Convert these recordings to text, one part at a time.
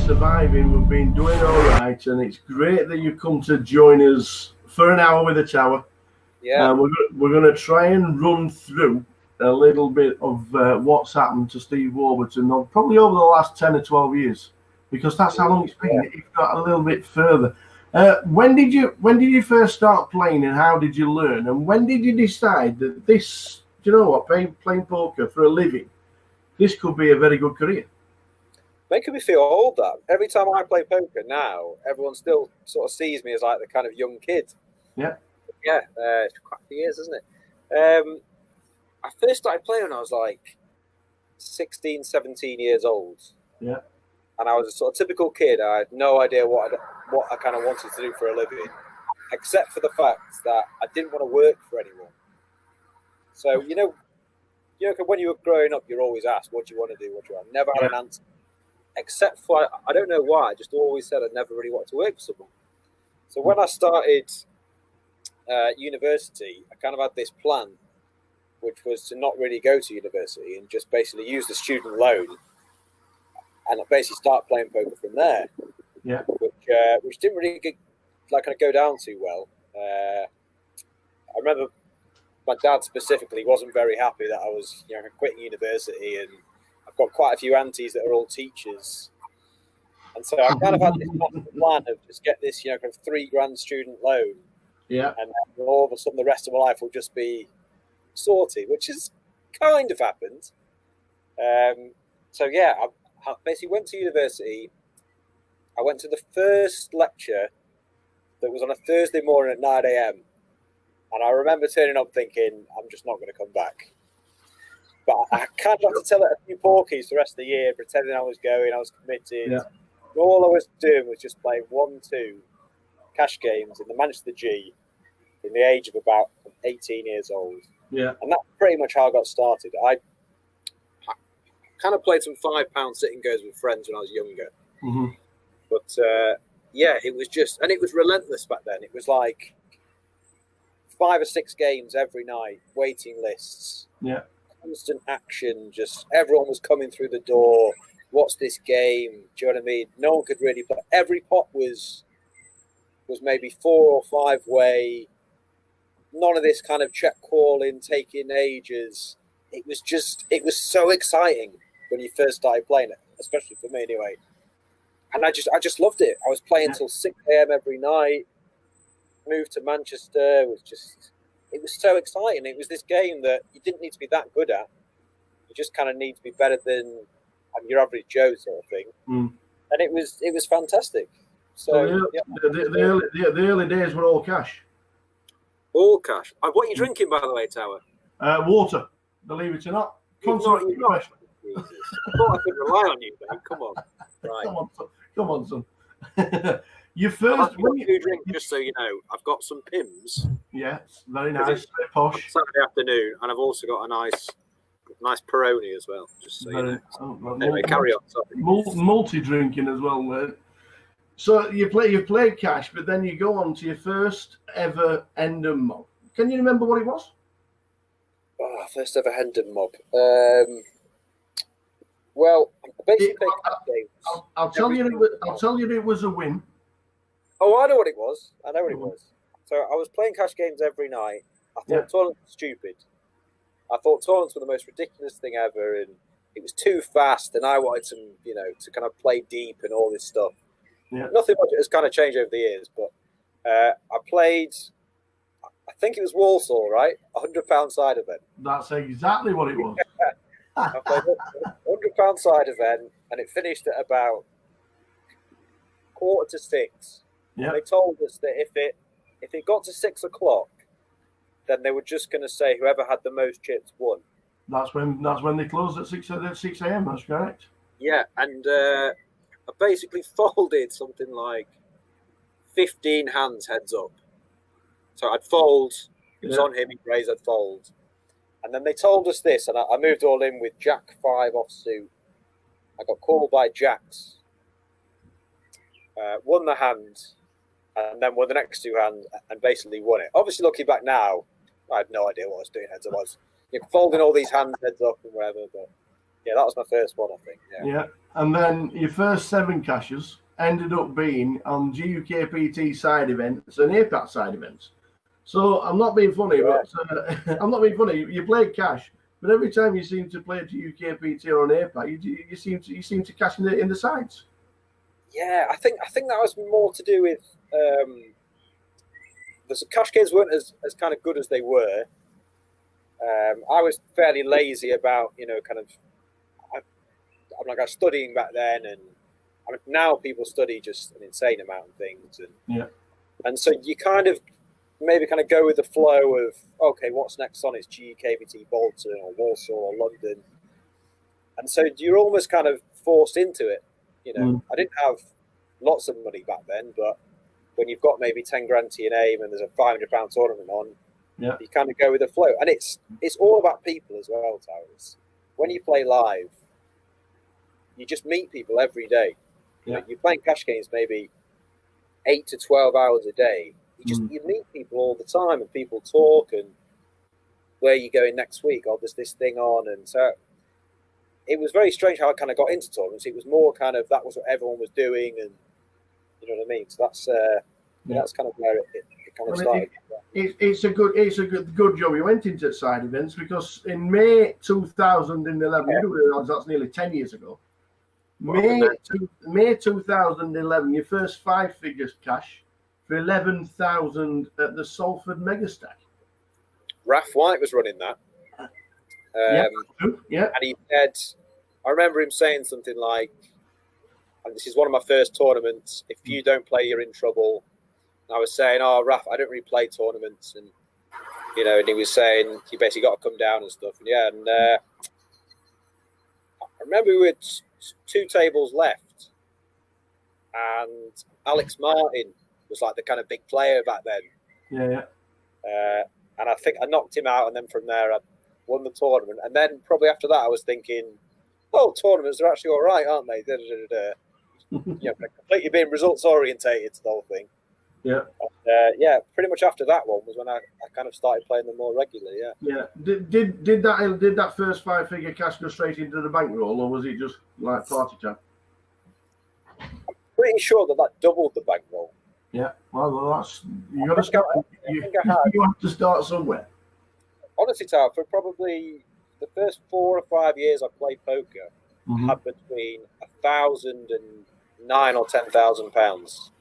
surviving. We've been doing all right, and it's great that you come to join us for an hour with the tower. Yeah. We're going to try and run through a little bit of what's happened to Steve Warburton, probably over the last 10 or 12 years, because that's how long it's been. If got a little bit further. When did you first start playing, and how did you learn? And when did you decide that this, do you know what, playing poker for a living, this could be a very good career? Making me feel old, that. Every time I play poker now, everyone still sort of sees me as like the kind of young kid. Yeah. Yeah, it's quite a few years, isn't it? I first started playing when I was like 16, 17 years old. Yeah. And I was a sort of typical kid. I had no idea what I kind of wanted to do for a living, except for the fact that I didn't want to work for anyone. So, when you were growing up, you're always asked, what do you want to do? What do you want? Never had an answer. Except for, I don't know why, I just always said I never really wanted to work for someone. So when I started university, I kind of had this plan, which was to not really go to university and just basically use the student loan and basically start playing poker from there. Yeah. Which didn't really go down too well. I remember my dad specifically wasn't very happy that I was quitting university, and I've got quite a few aunties that are all teachers. And so I kind of had this plan of just get this, kind of $3,000 student loan. Yeah. And all of a sudden the rest of my life will just be sorted, which has kind of happened. I basically went to university. I went to the first lecture that was on a Thursday morning at 9 a.m. And I remember turning up thinking, I'm just not going to come back. But I kind of had to tell it a few porkies the rest of the year, pretending I was going, I was committed. Yeah. All I was doing was just playing 1-2 cash games in the Manchester G from the age of about 18 years old. Yeah. And that's pretty much how I got started. I kind of played some £5 sitting goes with friends when I was younger. Mm-hmm. But it was just, and it was relentless back then. It was like 5 or 6 games every night, waiting lists. Yeah. Constant action, just everyone was coming through the door. What's this game? Do you know what I mean? No one could really play. Every pot was maybe 4 or 5 way. None of this kind of check calling, taking ages. It was so exciting when you first started playing it, especially for me anyway. And I just loved it. I was playing till 6 a.m. every night. Moved to Manchester. It was so exciting. It was this game that you didn't need to be that good at. You just kind of need to be better than your average Joe sort of thing. Mm. And it was fantastic. So the early days were all cash. All cash. What are you drinking, by the way, Tower? Water. Believe it or not. I thought I could rely on you, mate. Come on. Right. Come on, son. You first drink, just so you know, I've got some Pims. Yes, very nice, very posh. Saturday afternoon, and I've also got a nice Peroni as well. Just so you know. Anyway, carry on. Multi-drinking as well. So you've played cash, but then you go on to your first ever Hendon mob. Can you remember what it was? Oh, first ever Hendon mob. Well, basically, I'll tell you it was a win. Oh, I know what it was. So I was playing cash games every night. I thought tournaments were stupid. I thought tournaments were the most ridiculous thing ever, and it was too fast, and I wanted to kind of play deep and all this stuff. Yeah. Nothing much has kind of changed over the years, but I played, I think it was Walsall, right? £100 side event. That's exactly what it was. I played £100 side event, and it finished at about 5:45. Yeah. They told us that if it got to 6 o'clock, then they were just going to say whoever had the most chips won. That's when they closed at 6 a.m. That's correct. Yeah, and I basically folded something like 15 hands heads up. So I'd fold. It was on him. He'd raise. I'd fold. And then they told us this, and I moved all in with Jack 5 offsuit. I got called by Jacks. Won the hand, and then won the next 2 hands, and basically won it. Obviously, looking back now, I had no idea what I was doing heads up. I was folding all these hands heads up and whatever, but Yeah, that was my first one, I think. Yeah. And then your first 7 cashes ended up being on GUKPT side events and APAT side events. So I'm not being funny, but I'm not being funny. You played cash, but every time you seem to play GUKPT or an APAT, you seem to cash in the sides. Yeah, I think that was more to do with the cash games weren't as kind of good as they were. I was fairly lazy about, I'm like studying back then, and now people study just an insane amount of things, and so you kind of maybe kind of go with the flow of, okay, what's next on? It's GUKPT Bolton or Warsaw or London, and so you're almost kind of forced into it. I didn't have lots of money back then, but when you've got maybe 10 grand to your name and there's a £500 tournament on, you kind of go with the flow, and it's all about people as well, Towers. When you play live, you just meet people every day. You're playing cash games maybe 8 to 12 hours a day. You meet people all the time, and people talk, and where are you going next week? Oh, there's this thing on. And so it was very strange how I kind of got into tournaments. It was more kind of, that was what everyone was doing, and you know what I mean? So that's kind of where it kind of started. It's a good job you went into side events, because in May 2011, you do realize that's nearly 10 years ago. May 2011, your first 5 figures cash for 11,000 at the Salford Megastack. Raf White was running that. And he said, I remember him saying something like, and this is one of my first tournaments, if you don't play, you're in trouble. And I was saying, oh, Raf, I don't really play tournaments. And, and he was saying, you basically got to come down and stuff. And I remember we had 2 tables left, and Alex Martin was like the kind of big player back then. And I think I knocked him out, and then from there I won the tournament. And then probably after that I was thinking, oh, tournaments are actually all right, aren't they? Completely being results orientated to the whole thing. Pretty much after that one was when I kind of started playing them more regularly. Did that first 5 figure cash go straight into the bankroll, or was it just like party time? I'm pretty sure that doubled the bankroll. Well, that's, you got to start. You have to start somewhere. Honestly, Tal, for probably the first 4 or 5 years I played poker, I had between £1,000 and £9,000 or £10,000,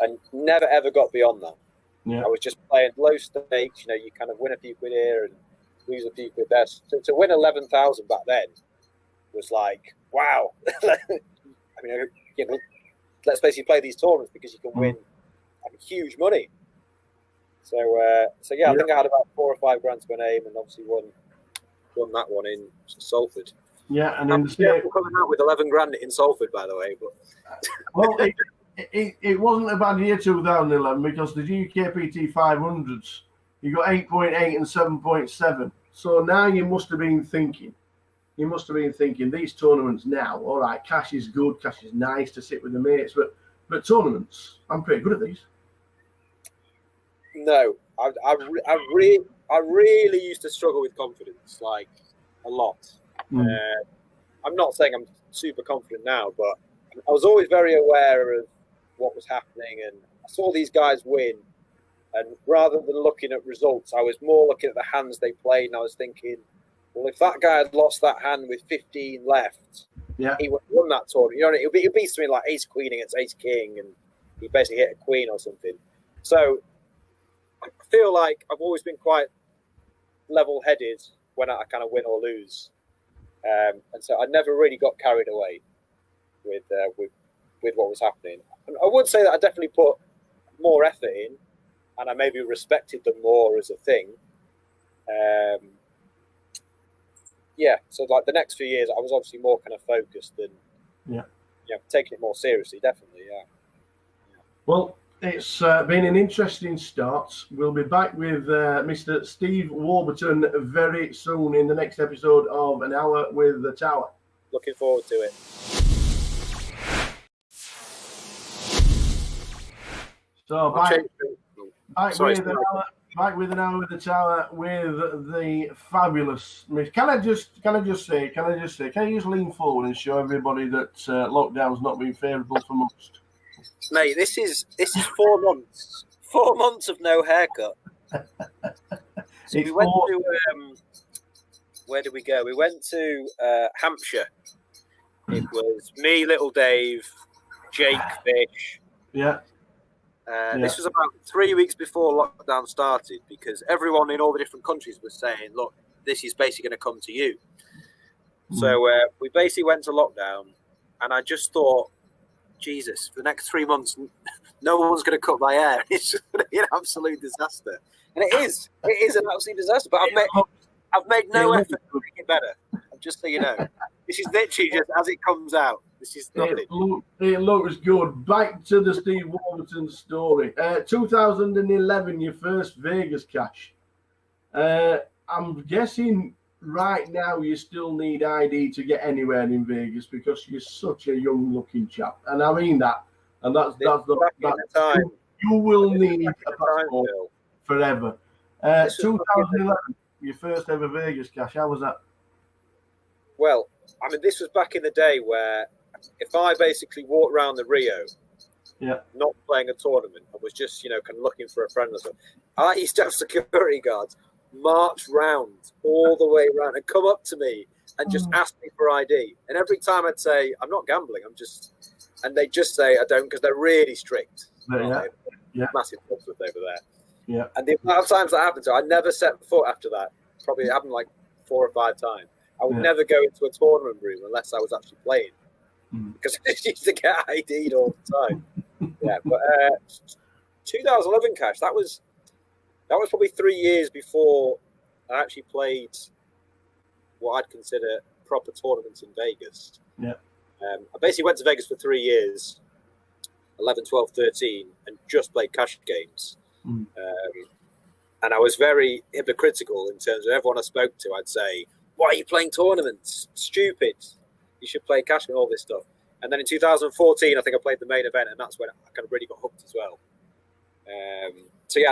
and never ever got beyond that. I was just playing low stakes. You kind of win a few quid here and lose a few quid there. To win 11,000 back then was like, wow. Let's basically play these tournaments because you can win huge money. So I think I had about 4 or 5 grand to my name, and obviously won that one in Salford. And then coming out with 11 grand in Salford, by the way. But well, it wasn't a bad year 2011, because the GUKPT 500s, you got 8.8 and 7.7. So now you must have been thinking, these tournaments now, all right, cash is good, cash is nice to sit with the mates, but tournaments, I'm pretty good at these. No, I really used to struggle with confidence, like a lot. I'm not saying I'm super confident now, but I was always very aware of what was happening, and I saw these guys win, and rather than looking at results, I was more looking at the hands they played, and I was thinking, well, if that guy had lost that hand with 15 left, he would have won that tournament. It'd be something like ace queen against ace king, and he basically hit a queen or something. So I feel like I've always been quite level-headed when I kind of win or lose, and so I never really got carried away with what was happening. And I would say that I definitely put more effort in, and I maybe respected them more as a thing. So like the next few years, I was obviously more kind of focused and taking it more seriously. Definitely, Well, it's been an interesting start. We'll be back with Mr. Steve Warburton very soon in the next episode of An Hour with the Tower. Looking forward to it. So back with back with an hour at the tower with the fabulous. Can I just say? Can you just lean forward and show everybody that lockdown's not been favourable for most? Mate, this is 4 months. 4 months of no haircut. So we went to where did we go? We went to Hampshire. It was me, Little Dave, Jake Fish. Yeah. This was about 3 weeks before lockdown started, because everyone in all the different countries was saying, look, this is basically going to come to you. So we basically went to lockdown, and I just thought, Jesus, for the next 3 months, no one's going to cut my hair. It's just going to be an absolute disaster. And it is an absolute disaster, but I've made no effort to make it better. Just so you know, this is literally just as it comes out. This is nothing. It looks good. Back to the Steve Warburton story. 2011, your first Vegas cash. I'm guessing right now you still need ID to get anywhere in Vegas because you're such a young-looking chap, and I mean that. And that's time. You will need a passport forever. 2011, your first ever Vegas cash. How was that? Well, I mean, this was back in the day where if I basically walked around the Rio, not playing a tournament, and was just, kind of looking for a friend or something, I used to have security guards march round all the way around and come up to me and just ask me for ID. And every time I'd say, I'm not gambling, and they'd just say, I don't, because they're really strict. Massive clubs over there. Yeah. And the amount of times that happened, so I never set foot after that. Probably happened like 4 or 5 times. I would never go into a tournament room unless I was actually playing, because I just used to get ID'd all the time. But 2011 cash, that was probably 3 years before I actually played what I'd consider proper tournaments in Vegas. I basically went to Vegas for 3 years, 11, 12, 13, and just played cash games. And I was very hypocritical in terms of everyone I spoke to. I'd say, why are you playing tournaments? Stupid. You should play cash and all this stuff. And then in 2014, I think I played the main event, and that's when I kind of really got hooked as well. I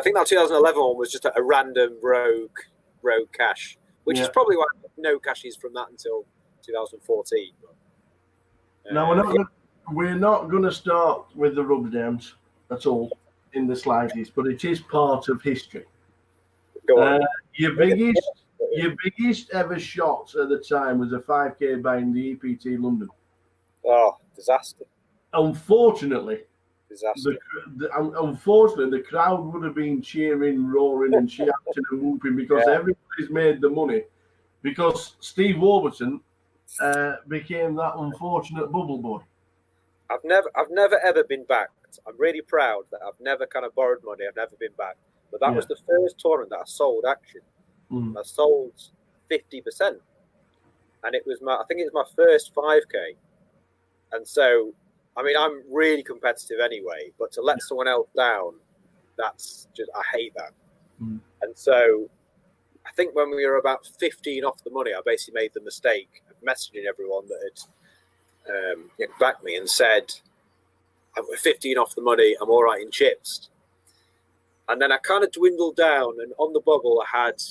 think that 2011 one was just a random rogue cash, which is probably why no cashes from that until 2014. No, we're not going to start with the rub downs at all in the slightest, but it is part of history. Go on. Your biggest ever shot at the time was a 5K buy in the EPT London. Oh, disaster. Unfortunately, disaster. Unfortunately, the crowd would have been cheering, roaring, and shouting and whooping because everybody's made the money. Because Steve Warburton became that unfortunate bubble boy. I've never ever been backed. I'm really proud that I've never kind of borrowed money. I've never been backed. But that was the first tournament that I sold action. I sold 50%, and it was I think it was my first 5K. And so, I mean, I'm really competitive anyway, but to let someone else down, that's just, I hate that. And so I think when we were about 15 off the money, I basically made the mistake of messaging everyone that had backed me and said, I'm 15 off the money, I'm all right in chips. And then I kind of dwindled down, and on the bubble I had,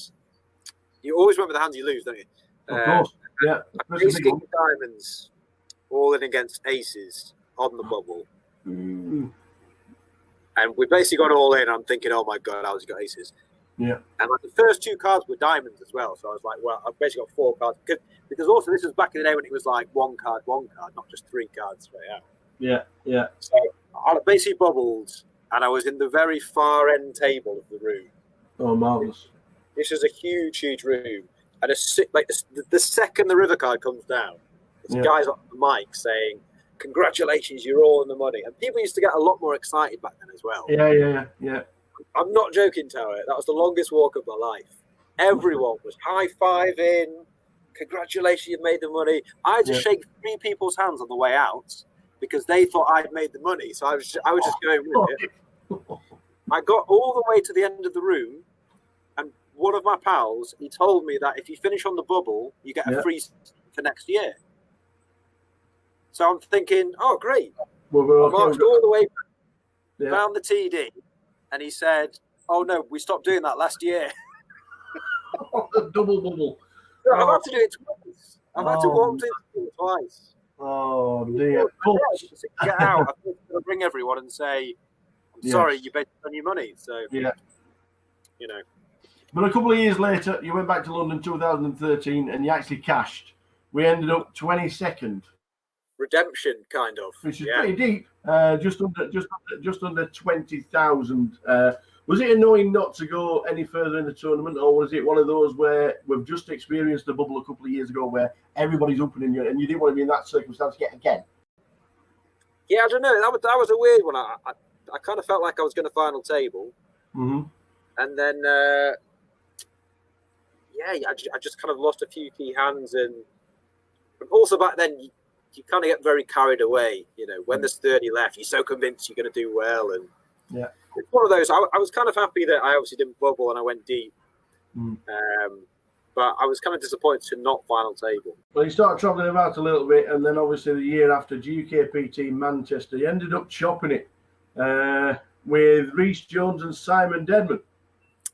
you always remember the hands you lose, don't you? Of course, yeah. Ace king diamonds, all in against aces on the bubble. And we basically got all in. I'm thinking, oh my God, I was got aces. Yeah. And like the first 2 cards were diamonds as well. So I was like, well, I've basically got 4 cards. Because also this was back in the day when it was like 1 card, not just 3 cards straight out. Yeah, yeah. So I basically bubbled, and I was in the very far end table of the room. Oh, marvellous. This is a huge, huge room. And the second the river card comes down, there's guys on the mic saying, congratulations, you're all in the money. And people used to get a lot more excited back then as well. Yeah. I'm not joking, Tower. That was the longest walk of my life. Everyone was high-fiving. Congratulations, you've made the money. I had to shake 3 people's hands on the way out because they thought I'd made the money. So I was just going with it. I got all the way to the end of the room, and one of my pals, he told me that if you finish on the bubble, you get a free for next year. So I'm thinking, oh, great. I marched all the way back, found the TD, and he said, Oh no, we stopped doing that last year. Double bubble. I've had to do it twice. I've had to walk through it twice. Oh dear. Get out. I'm going to ring everyone and say, I'm sorry, you bet on your money. So, yeah. You know. But a couple of years later, you went back to London 2013 and you actually cashed. We ended up 22nd. Redemption, kind of. Which is pretty deep. Just under 20,000. Was it annoying not to go any further in the tournament, or was it one of those where we've just experienced a bubble a couple of years ago where everybody's opening you and you didn't want to be in that circumstance yet again? Yeah, I don't know. That was a weird one. I kind of felt like I was going to final table. Mm-hmm. And then, I just kind of lost a few key hands. And also back then, you kind of get very carried away. You know, when there's 30 left, you're so convinced you're going to do well. And yeah. It's one of those. I was kind of happy that I obviously didn't bubble and I went deep. But I was kind of disappointed to not final table. Well, you started travelling about a little bit, and then obviously the year after, GUKPT Manchester, you ended up chopping it with Rhys Jones and Simon Dedman.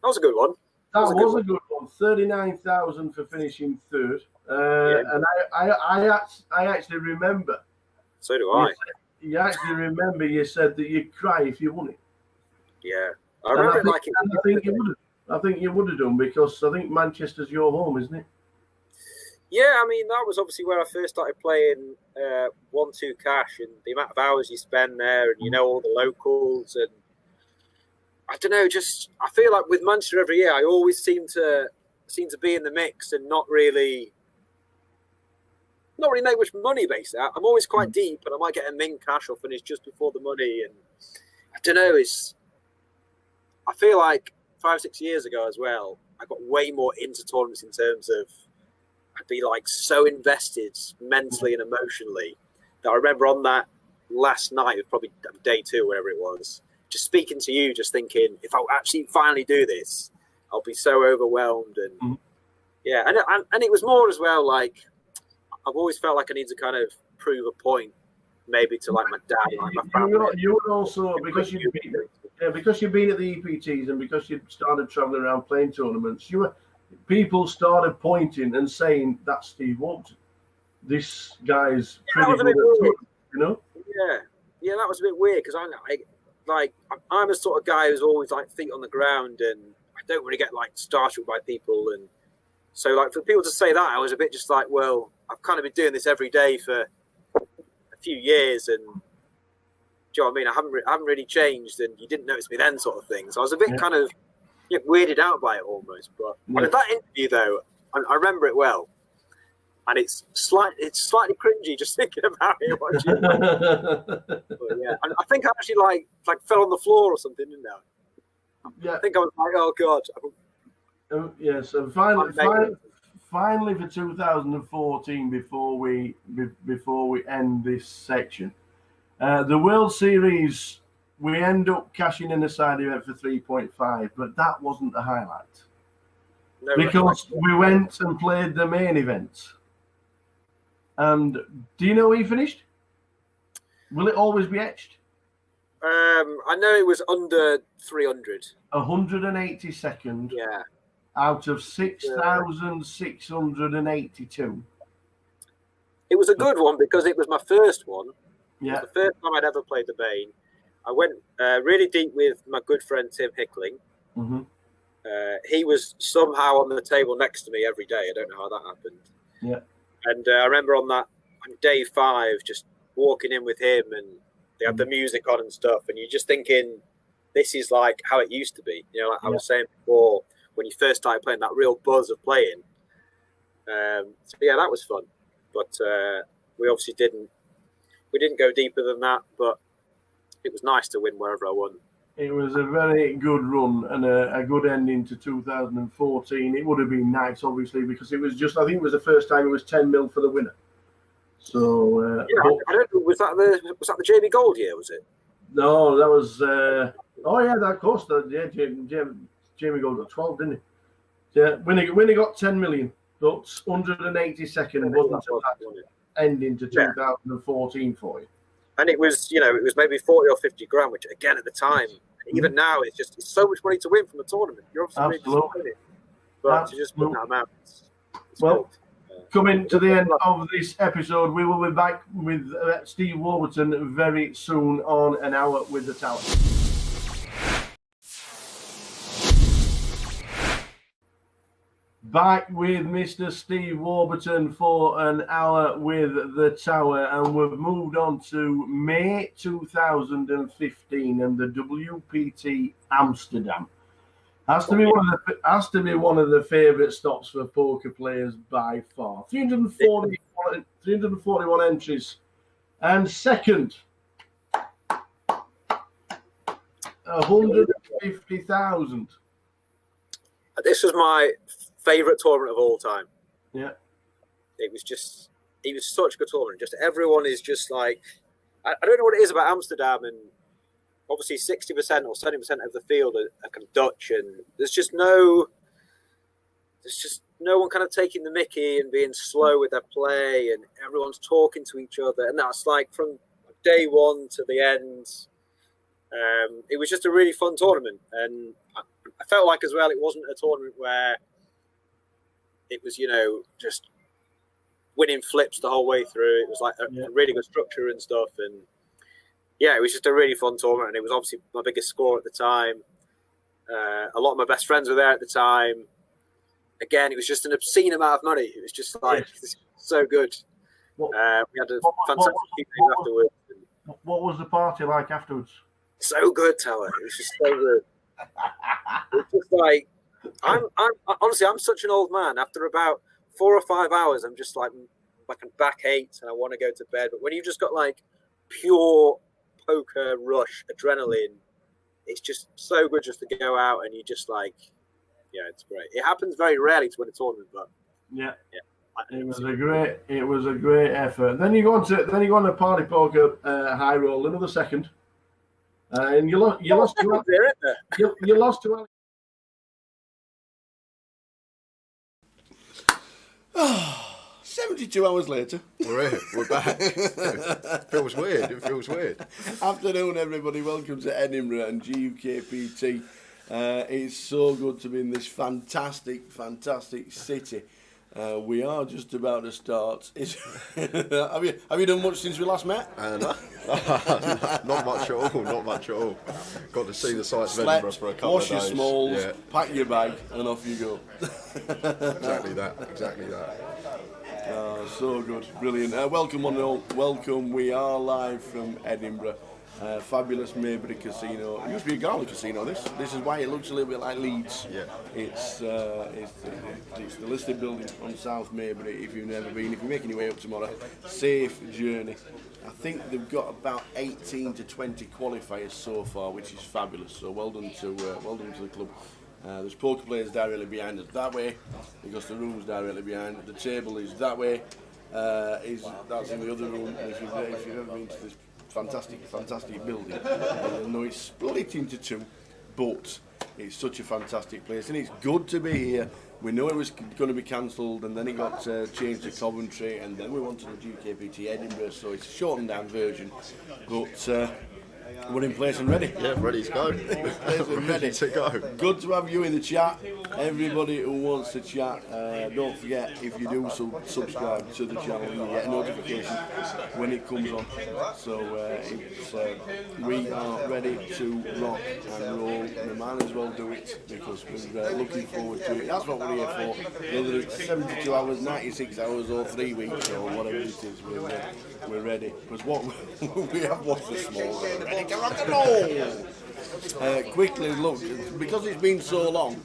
That was a good one. That was a good one. 39,000 for finishing third. And I actually remember. So do I. You actually remember you said that you'd cry if you won it. Yeah, I remember it like it. I think you would have done, because I think Manchester's your home, isn't it? Yeah, I mean, that was obviously where I first started playing 1-2 cash, and the amount of hours you spend there, and you know all the locals, and I don't know, just I feel like with Manchester every year, I always seem to be in the mix and not really make much money based out. I'm always quite deep, and I might get a min cash or finish just before the money, and I don't know, I feel like 5-6 years ago as well, I got way more into tournaments in terms of I'd be like so invested mentally and emotionally that I remember on that last night, it was probably day 2, whatever it was, just speaking to you, just thinking, if I actually finally do this, I'll be so overwhelmed. And yeah, and it was more as well, like I've always felt like I need to kind of prove a point, maybe to like my dad, like my family. You were also, because you've been at the EPTs and because you started traveling around playing tournaments, people started pointing and saying, that's Steve Warburton. This guy's pretty good at tournaments, you know? Yeah, that was a bit weird, because I'm a sort of guy who's always like feet on the ground, and I don't really get like starstruck by people, and so like for people to say that, I was a bit just like, well, I've kind of been doing this every day for a few years, and do you know what I mean? I haven't really changed, and you didn't notice me then, sort of thing. So I was a bit kind of weirded out by it almost. But that interview though, I remember it well, and it's slightly cringy just thinking about it. Watching. But yeah, and I think I actually like fell on the floor or something, didn't I? Yeah. I think I was like, oh god. Yes, and finally for 2014, before we end this section, the World Series, we end up cashing in a side event for 3.5, but that wasn't the highlight. No, because we went and played the main event. And do you know where he finished? Will it always be etched? I know it was under 300. 182nd. Yeah. Out of 6,682. It was a good one because it was my first one. Yeah. It was the first time I'd ever played the Bane. I went really deep with my good friend Tim Hickling. Mm-hmm. He was somehow on the table next to me every day. I don't know how that happened. Yeah. And I remember on day 5, just walking in with him, and they had the music on and stuff, and you're just thinking, this is like how it used to be. You know, like I was saying before, when you first started playing, that real buzz of playing. So yeah, that was fun. But we obviously didn't go deeper than that, but it was nice to win wherever I won. It was a very good run and a good ending to 2014. It would have been nice, obviously, because it was just, I think it was the first time it was 10 mil for the winner. So I don't know, was that the Jamie Gold year, was it? No, that was of course. Jamie Gold got 12, didn't he? Yeah, when he got 10 million, but 182nd wasn't until that ending to 2014 for you. And it was maybe 40 or 50 grand, which again at the time, Even now, it's so much money to win from a tournament. You're obviously really disappointed, but to just put that amount, it's well. Coming to the end of this episode, we will be back with Steve Warburton very soon on An Hour with the Tower. Back with Mr. Steve Warburton for An Hour with the Tower, and we've moved on to May 2015 and the WPT Amsterdam. Has to be one of the favourite stops for poker players by far. 341 entries, and second, 150,000. This was my favourite tournament of all time. Yeah, it was such a good tournament. Just everyone is just like, I don't know what it is about Amsterdam, and obviously 60% or 70% of the field are kind of Dutch, and there's just no one kind of taking the mickey and being slow with their play, and everyone's talking to each other, and that's like from day one to the end. It was just a really fun tournament, and I felt like as well it wasn't a tournament where it was, just winning flips the whole way through. It was like a really good structure and stuff, and yeah, it was just a really fun tournament, and it was obviously my biggest score at the time. A lot of my best friends were there at the time. Again, it was just an obscene amount of money. It was just like so good. We had a fantastic evening afterwards. What was the party like afterwards? So good, Tower. It was just so good. It's just like I'm honestly, I'm such an old man. After about 4 or 5 hours, I'm just like a backache, and I want to go to bed. But when you've just got like pure poker rush adrenaline, it's just so good just to go out, and you just like, it's great. It happens very rarely to win a tournament, but it was a great effort. Then you go on to party poker high roll, another second, and you lost to you lost to Alex. 72 hours later. We're here. We're back. It feels weird. Afternoon, everybody. Welcome to Edinburgh and GUKPT. It's so good to be in this fantastic city. We are just about to start. Have you done much since we last met? Not much at all. Got to see the sights of Edinburgh for a couple of days. Wash your smalls, pack your bag, and off you go. Exactly that. So good, brilliant. Welcome one and all. Welcome. We are live from Edinburgh. Fabulous Maybury Casino. It used to be a gala casino. This is why it looks a little bit like Leeds. Yeah. It's the listed building on South Maybury. If you've never been, if you're making your way up tomorrow, safe journey. I think they've got about 18 to 20 qualifiers so far, which is fabulous. So well done to the club. There's poker players directly behind us that way, because the room's directly behind. The table is that way. That's in the other room. And if you've ever been to this fantastic building, you'll know it's split into two, but it's such a fantastic place, and it's good to be here. We know it was going to be cancelled, and then it got changed to Coventry, and then we went to the GUKPT Edinburgh, so it's a shortened down version, but we're in place and ready. Yeah, ready to go. ready to go. Good to have you in the chat. Everybody who wants to chat, don't forget, if you do subscribe to the channel, you get a notification when it comes on. So we are ready to rock and roll. We might as well do it, because we're looking forward to it. That's what we're here for. Whether it's 72 hours, 96 hours, or 3 weeks, or whatever it is, we're ready. Because what we have watched this morning. Ready to rock and roll. Quickly look, because it's been so long,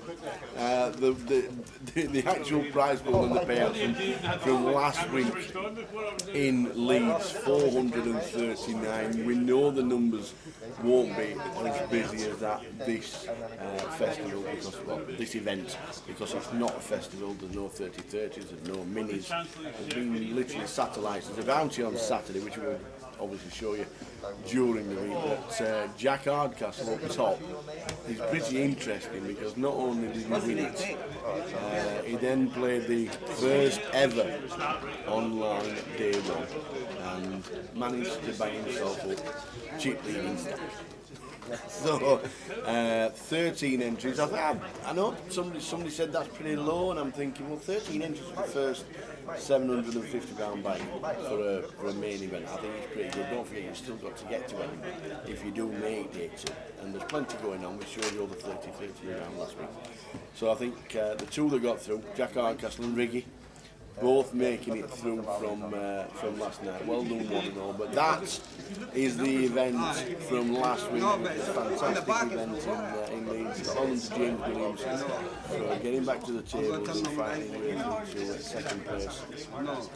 the actual prize pool and the payouts from last week in Leeds, 439. We know the numbers won't be as busy as this festival, this event, because it's not a festival. There's no 30-30s, there's no minis. There's been literally satellites. There's a bounty on Saturday, which we'll obviously show you during the week. But Jack Hardcastle up top is pretty interesting, because not only did he win it, he then played the first ever online day one and managed to bang himself up chip leading stack. So 13 entries. I know somebody said that's pretty low, and I'm thinking, well, 13 entries for the first £750 bike for a main event. I think it's pretty good. Don't forget, you've still got to get to Edinburgh if you do make day 2, and there's plenty going on. We showed you all the 30 around last week. So I think the 2 that got through, Jack Hardcastle and Riggy, both making it through from last night. Well done, one and all. But that is the event from last week. It was a fantastic event in Leeds. On to James Williams for getting back to the table and fighting his way through to second place.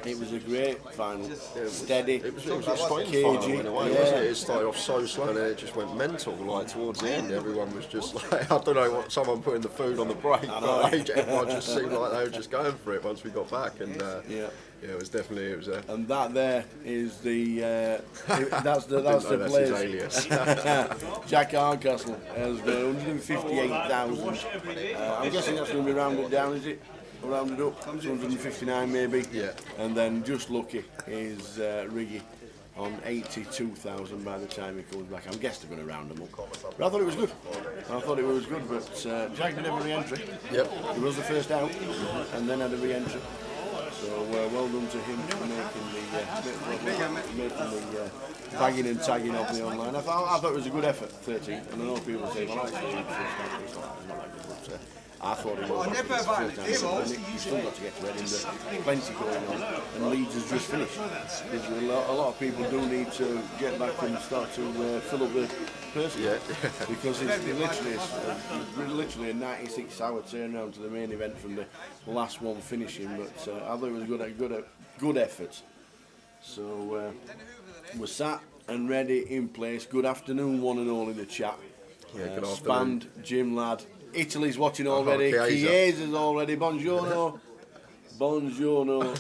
It was a great final. Steady. It was a sprint cagey. final in a way, wasn't it? It started off so slow and then it just went mental. Like towards the end, everyone was just like, I don't know what someone putting the food on the break, but everyone just seemed like they were just going for it once we got back. And yeah, it was definitely and that there is the that's the that's his alias. Jack Hardcastle has 158,000. I'm guessing that's going to be rounded down, is it? Or rounded up, 259 maybe. Yeah. And then just lucky is Riggy on 82,000 by the time he comes back. I'm guessing they're going to round them up. But I thought it was good. But Jack did have a re-entry. Yep. He was the first out, and then had a re-entry. So well done to him for making the tagging and tagging of the online. I thought it was a good effort, 13. And I know people say, well, actually, it's not that good. But I thought it was. You've still got to get to Edinburgh. Plenty going on, and Leeds has just finished. Because a lot of people do need to get back and start to fill up the person. Yeah. Because it's literally a 96-hour turnaround to the main event from the last one finishing. But I thought it was a good effort. So we're sat and ready in place. Good afternoon, one and all in the chat. Yeah, good afternoon. Spanned, Jim Ladd. Italy's watching already. Chiesa's already. Buongiorno. Buongiorno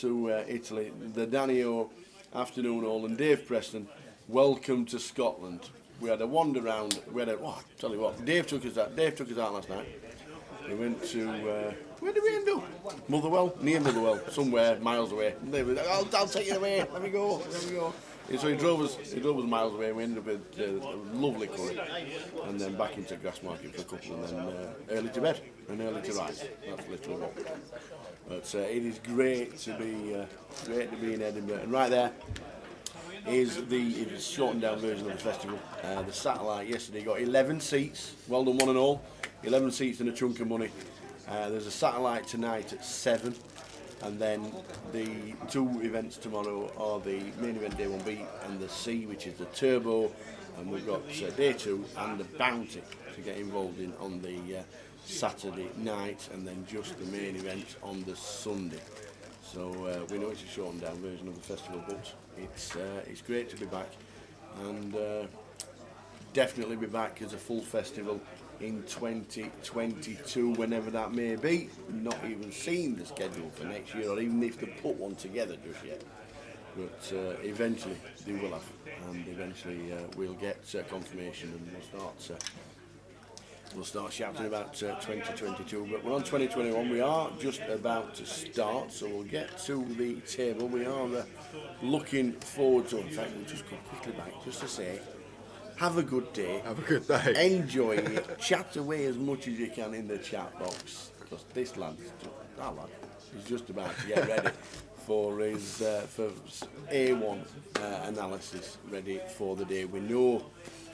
to Italy. The Danio afternoon all, and Dave Preston. Welcome to Scotland. We had a wander round. Tell you what, Dave took us out last night. We went to where did we end up? Motherwell, near Motherwell, somewhere miles away. I'll take you away. Let me go. So he drove us miles away, and we ended up with a lovely curry, and then back into Grassmarket for a couple, and then early to bed and early to rise. That's literally what. But it is great to be in Edinburgh, and right there is the shortened down version of the festival. The satellite yesterday got 11 seats. Well done, one and all. 11 seats and a chunk of money. There's a satellite tonight at 7. And then the 2 events tomorrow are the main event day 1B and the C, which is the turbo, and we've got day 2 and the bounty to get involved in on the Saturday night, and then just the main event on the Sunday. So we know it's a shortened down version of the festival, but it's great to be back, and definitely be back as a full festival in 2022, whenever that may be. Not even seen the schedule for next year, or even if they put one together just yet. But eventually they will have, and eventually we'll get confirmation, and we'll start shouting about 2022. But we're on 2021. We are just about to start, so we'll get to the table. We are looking forward to. In fact, we'll just go quickly back just to say, have a good day. Have a good day. Enjoy it. Chat away as much as you can in the chat box, because this lad is just about to get ready for his for A1 analysis, ready for the day. We know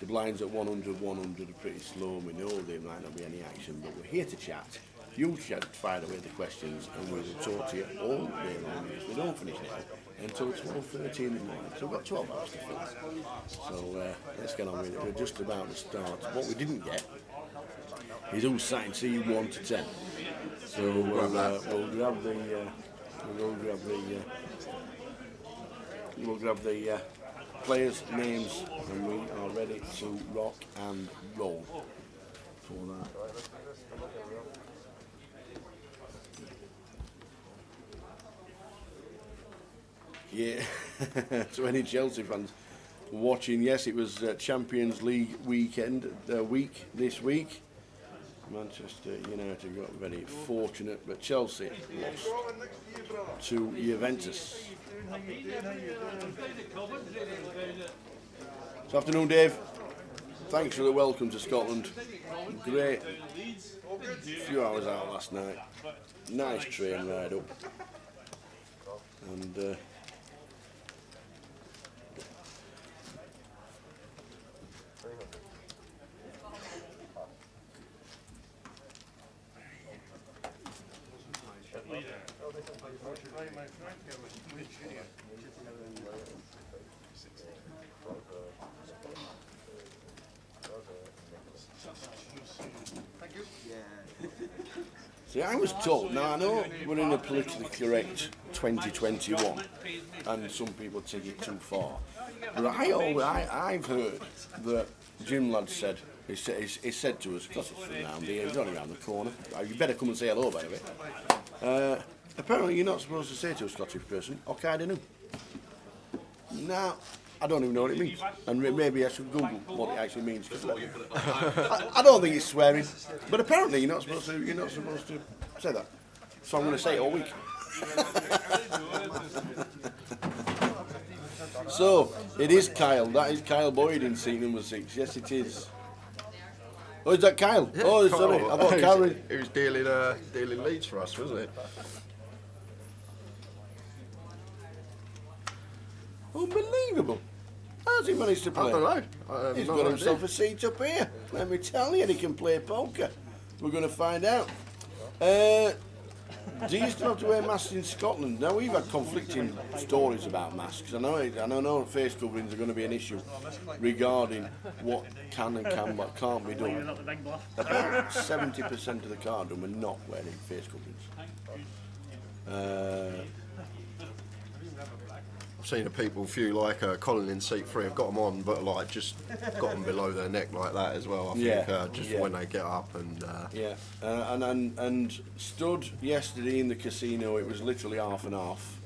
the blinds at 100 are pretty slow, and we know there might not be any action, but we're here to chat. You chat, fire away the questions, and we will talk to you all day long. We don't finish now until 12:13 in the morning, so we've got 12 hours to fill. So let's get on with it. We're just about to start. What we didn't get is who's sat in C1 to 10. So we'll grab the players' names, and we are ready to rock and roll for that. Yeah, to any Chelsea fans watching, yes, it was Champions League week this week. Manchester United got very fortunate, but Chelsea lost to Juventus. Good afternoon, Dave. thanks for the welcome to Scotland. Great. Few hours out last night. Nice train ride up. And see, I was told, now I know we're in a politically correct 2021 and some people take it too far, but I've heard that Jim Ladd said, he said to us, because it's from round here, he's only around the corner, you better come and say hello by the way. Apparently you're not supposed to say to a Scottish person, okay, I know. Now, I don't even know what it means, and maybe I should Google what it actually means. I don't think it's swearing, but apparently you're not supposed to say that. So I'm going to say it all week. So it is Kyle. That is Kyle Boyd in seat number 6. Yes, it is. Oh, is that Kyle? Yeah, oh, sorry. I thought Kyle. He was dealing leads for us, wasn't it? Unbelievable. How's he managed to play? I don't know. He's got himself a seat up here. Let me tell you, he can play poker. We're going to find out. Do you still have to wear masks in Scotland? Now, we've had conflicting stories about masks. I know face coverings are going to be an issue regarding what can and can't be done. About 70% of the cardroom are not wearing face coverings. I've seen the people, few like Colin in seat 3 have got them on, but like just got them below their neck like that as well. I think when they get up and and stood yesterday in the casino. It was literally half and half,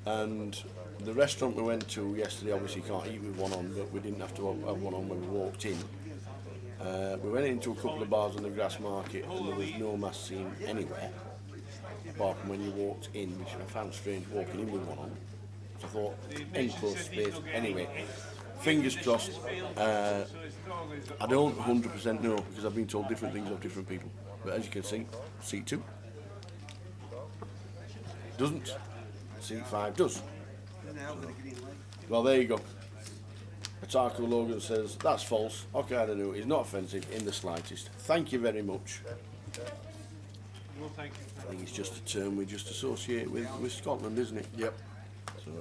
and the restaurant we went to yesterday obviously can't eat with one on, but we didn't have to have one on when we walked in. We went into a couple of bars on the grass market, and there was no mask seen anywhere apart from when you walked in, which I found strange walking in with one on. I thought, enclosed space. Anyway, fingers crossed. I don't 100% know because I've been told different things of different people. But as you can see, seat 2 doesn't. Seat 5 does. Well, there you go. Atako Logan says, that's false. Okay, I don't know. It's not offensive in the slightest. Thank you very much. I think it's just a term we just associate with Scotland, isn't it? Yep. So,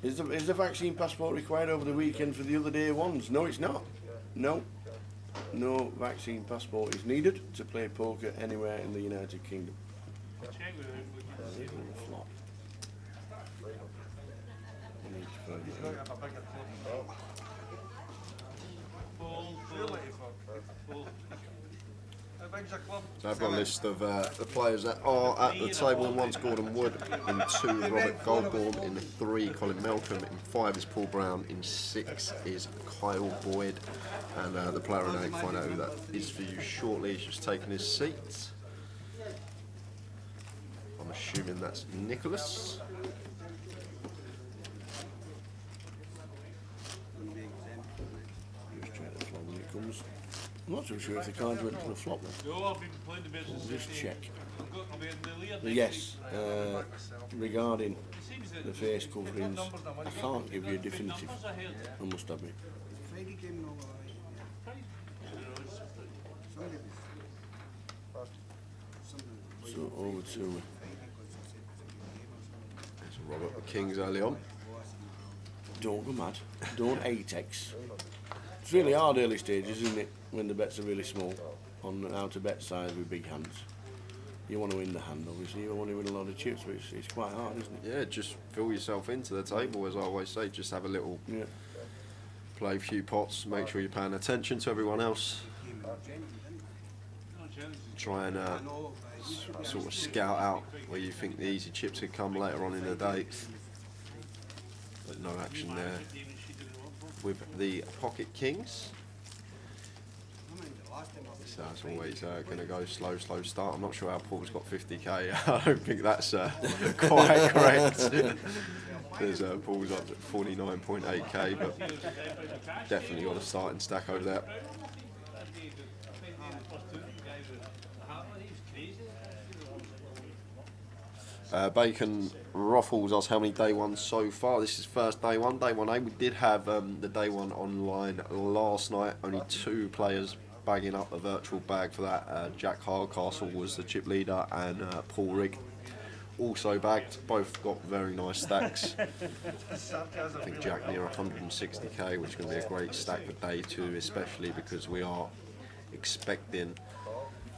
is the vaccine passport required over the weekend for the other day ones? No, it's not. No vaccine passport is needed to play poker anywhere in the United Kingdom. So I've got a list of the players that are at the table. In 1's Gordon Wood, in 2 Robert Goldborn, in 3 Colin Malcolm, in 5 is Paul Brown, in 6 is Kyle Boyd, and the player and I find out who that is for you shortly. He's just taken his seat. I'm assuming that's Nicholas. Just check the flop when it comes. I'm not too sure if the cards went to the flop then. No, I've been playing the business. We'll just check. I've got to be in the lead. But yes, regarding the face coverings, I can't give you a definitive. I must admit. So over to Robert Kings early on. don't go mad, don't atex. It's really hard early stages, isn't it, when the bets are really small on how to bet size with big hands. You want to win the hand, obviously. You want to win a lot of chips, but it's quite hard, isn't it? Yeah, just fill yourself into the table, as I always say. Just have a little play a few pots, make sure you're paying attention to everyone else. Try and sort of scout out where you think the easy chips could come later on in the day. But no action there with the pocket kings. So that's always going to go slow start. I'm not sure how Paul's got 50k. I don't think that's quite correct. There's Paul's up at 49.8k, but definitely got a starting stack over there. Bacon ruffles us how many day ones so far. This is first day one. Day 1A. We did have the day one online last night. Only 2 players bagging up a virtual bag for that. Jack Hardcastle was the chip leader, and Paul Rigg also bagged. Both got very nice stacks. I think Jack near 160k, which is going to be a great stack for day 2, especially because we are expecting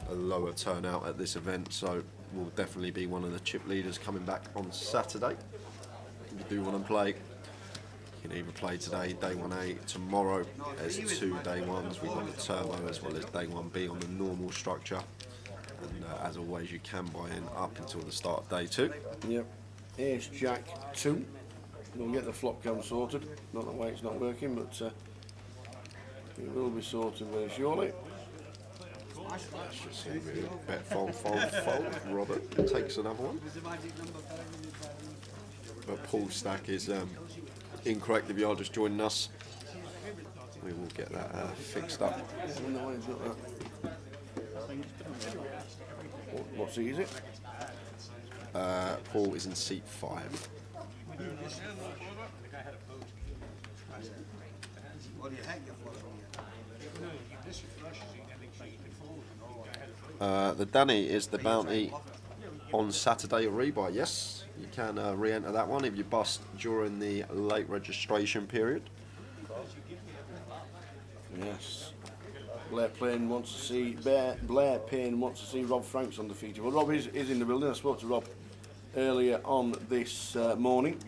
a lower turnout at this event, so will definitely be one of the chip leaders coming back on Saturday. If you do want to play, you can either play today, day 1A, tomorrow. There's 2 day 1s. We've got the turbo as well as day 1B on the normal structure. And as always, you can buy in up until the start of day 2. Yep. Ace Jack 2. We'll get the flop cam sorted. Not the way it's not working, but it will be sorted very shortly. Let's just see really bet fold. Robert takes another one. But Paul's stack is incorrect if you are just joining us. We will get that fixed up. What seat is it? Paul is in seat 5. The Danny is the bounty on Saturday rebuy. Yes, you can re-enter that one if you bust during the late registration period. Yes. Blair Payne wants to see Rob Franks undefeated. Well, Rob is in the building. I spoke to Rob earlier on this morning.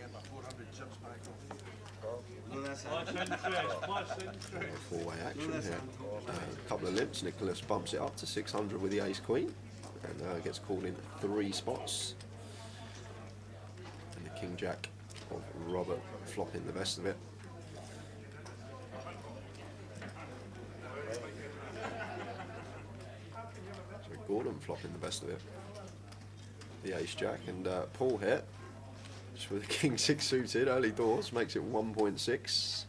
Four-way action here. A couple of limps. Nicholas bumps it up to 600 with the ace queen, and gets called in 3 spots. And the king jack of Robert flopping the best of it. So Gordon flopping the best of it. The ace jack, and Paul here just with the king 6 suited early doors makes it 1.6.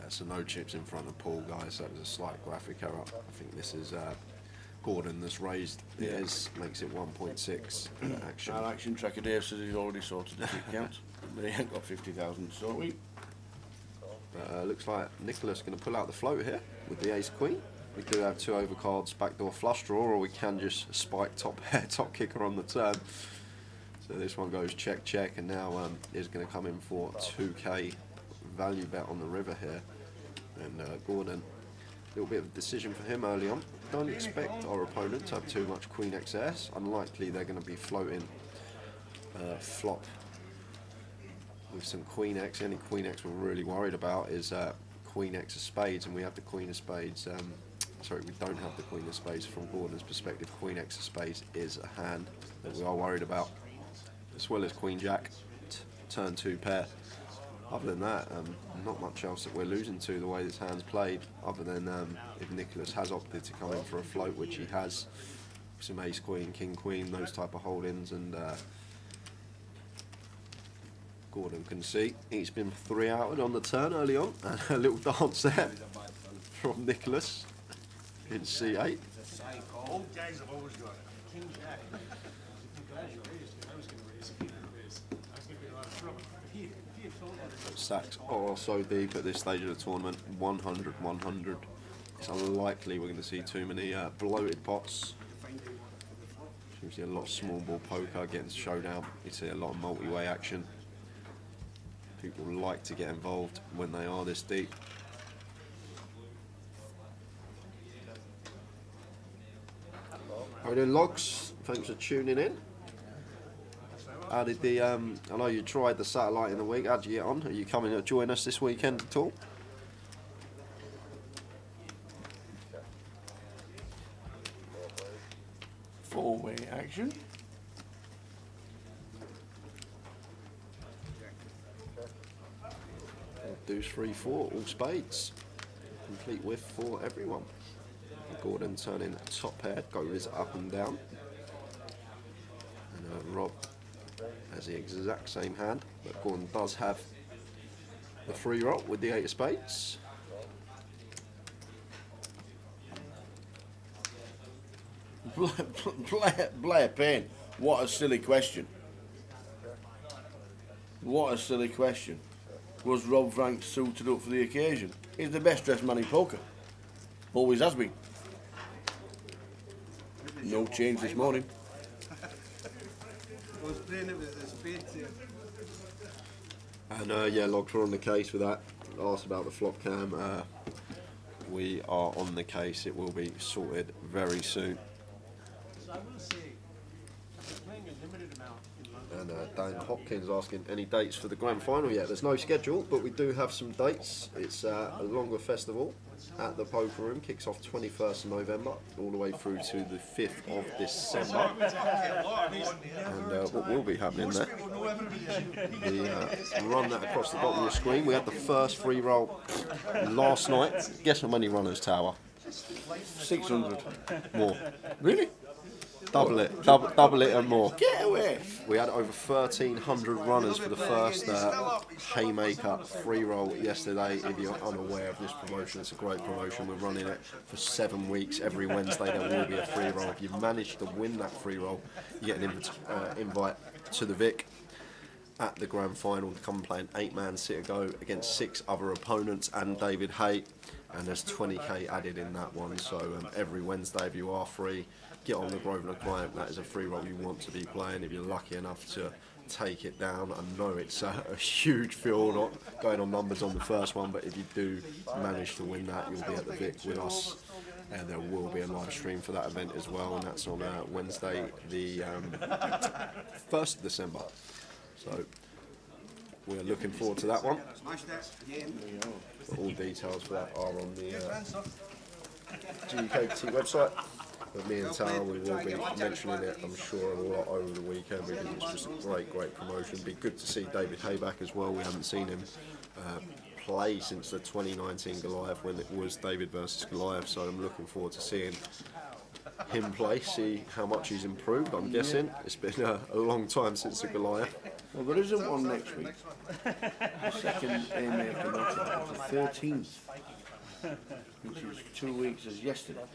So no chips in front of Paul, guys. That was a slight graphic error. I think this is Gordon that's raised. It is, makes it 1.6 action. Our action tracker Dave says he's already sorted the chip count, but he ain't got 50,000, so we. Looks like Nicholas going to pull out the float here with the ace queen. We do have 2 overcards, backdoor flush draw, or we can just spike top pair, top kicker on the turn. So this one goes check, check, and now is going to come in for 2k value bet on the river here. And Gordon, a little bit of a decision for him early on. Don't expect our opponent to have too much queen XS. Unlikely they're going to be floating flop with some queen X. The only queen X we're really worried about is queen X of spades, and we have the queen of spades. Sorry, we don't have the queen of spades from Gordon's perspective. Queen X of spades is a hand that we are worried about, as well as queen jack, turn 2 pair. Other than that, not much else that we're losing to the way this hand's played, other than if Nicholas has opted to come in for a float, which he has, some ace queen, king queen, those type of holdings, and Gordon can see he's been 3-outed on the turn early on, and a little dance there from Nicholas in C8. Old guys have always got King Jack. Stacks are so deep at this stage of the tournament, 100, 100. It's unlikely we're going to see too many bloated pots. Usually a lot of small ball poker getting showdown. You see a lot of multi-way action. People like to get involved when they are this deep. How are you doing, Logs? Thanks for tuning in. How did the, I know you tried the satellite in the week, how'd you get on? Are you coming to join us this weekend at all? Four-way action. deuce, 3-4, all spades. Complete whiff for everyone. Gordon turning top pair, goes up and down. And Rob has the exact same hand, but Gordon does have the free roll with the 8 of spades. Blair Payne, what a silly question. What a silly question. Was Rob Frank suited up for the occasion? He's the best dressed man in poker. Always has been. No change this morning. I was playing it with the spades here. And yeah, Logs, we're on the case with that. Asked about the flop cam. We are on the case. It will be sorted very soon. So I will say, I'm playing a limited amount in London. And Dan Hopkins asking any dates for the grand final yet. There's no schedule, but we do have some dates. It's a longer festival at the Poker Room. Kicks off 21st of November all the way through to the 5th of December. And what will be happening there, we run that across the bottom of the screen. We had the first free roll last night. Guess how many runners, Tower? 600. More. Really? Double it. Double it and more. Get away. We had over 1,300 runners for the first Haymaker free roll yesterday. If you're unaware of this promotion, it's a great promotion. We're running it for 7 weeks. Every Wednesday there will be a free roll. If you manage to win that free roll, you get an invite to the Vic at the grand final to come and play an 8-man sit-a-go against 6 other opponents and David Hay. And there's 20k added in that one. So every Wednesday, if you are free, get on the Grosvenor client. That is a free roll you want to be playing if you're lucky enough to take it down. I know it's a huge field, not going on numbers on the first one, but if you do manage to win that, you'll be at the Vic with us, and there will be a live stream for that event as well, and that's on Wednesday the 1st of December. So we're looking forward to that one. All details for that are on the GUKPT website. But me and Tower, we will be mentioning it, I'm sure, a lot over the weekend because it's just a great promotion. It'd be good to see David Hay back as well. We haven't seen him play since the 2019 Goliath when it was David versus Goliath, so I'm looking forward to seeing him play, see how much he's improved. I'm guessing it's been a long time since the Goliath. Well, there isn't one next week. The second Haymaker knockout is the 13th, which is 2 weeks as yesterday.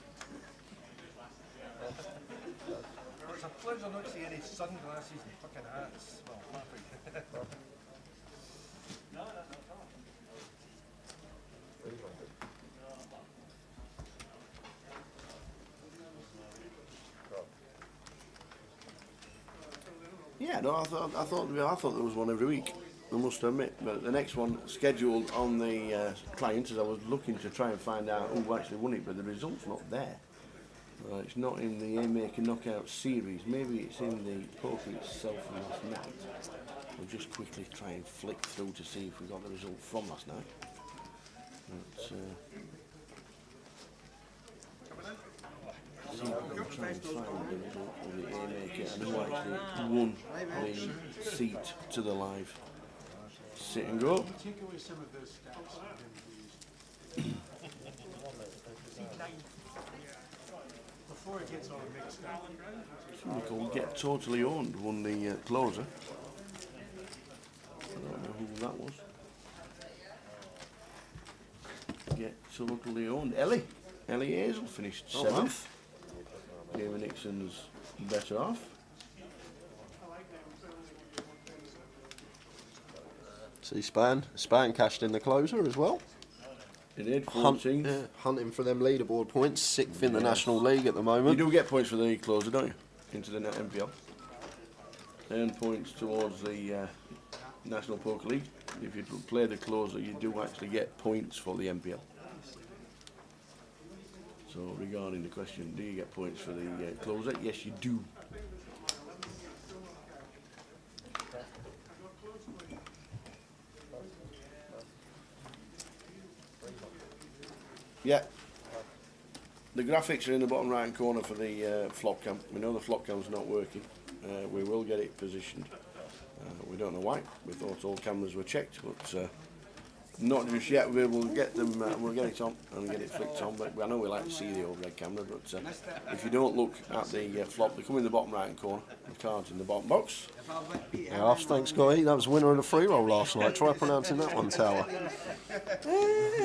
It's a pleasure not to see any sunglasses and fucking hats. Well, perfect. Yeah, no, I thought there was one every week. I must admit, but the next one scheduled on the client, as I was looking to try and find out who actually won it, but the result's not there. It's not in the Haymaker Knockout series. Maybe it's in the poker itself from last night. We'll just quickly try and flick through to see if we got the result from last night. But, see if we can try and find the result of the Haymaker and who actually won the seat to the live sit and go. Take away some of those stats and then please. Before it gets all mixed up. Somebody called Get Totally Owned won the closer. I don't know who that was. Get Totally Owned. Ellie Hazel finished 7th. David Nixon's better off. See Span cashed in the closer as well. It did, 14th. Hunting for them leaderboard points, 6th in the National League at the moment. You do get points for the closer, don't you? Into the net MPL. Earn points towards the National Poker League. If you play the closer, you do actually get points for the MPL. So regarding the question, do you get points for the closer? Yes, you do. Yeah. The graphics are in the bottom right hand corner for the flop cam. We know the flop cam's not working. We will get it positioned. We don't know why. We thought all cameras were checked, but Not just yet. We'll get them. We'll get it on and get it flicked on. But I know we like to see the overhead camera. But if you don't look at the flop, they come in the bottom right hand corner. The cards in the bottom box. Yeah, thanks, Scotty. That was the winner of the free roll last night. Try pronouncing that one, Tower.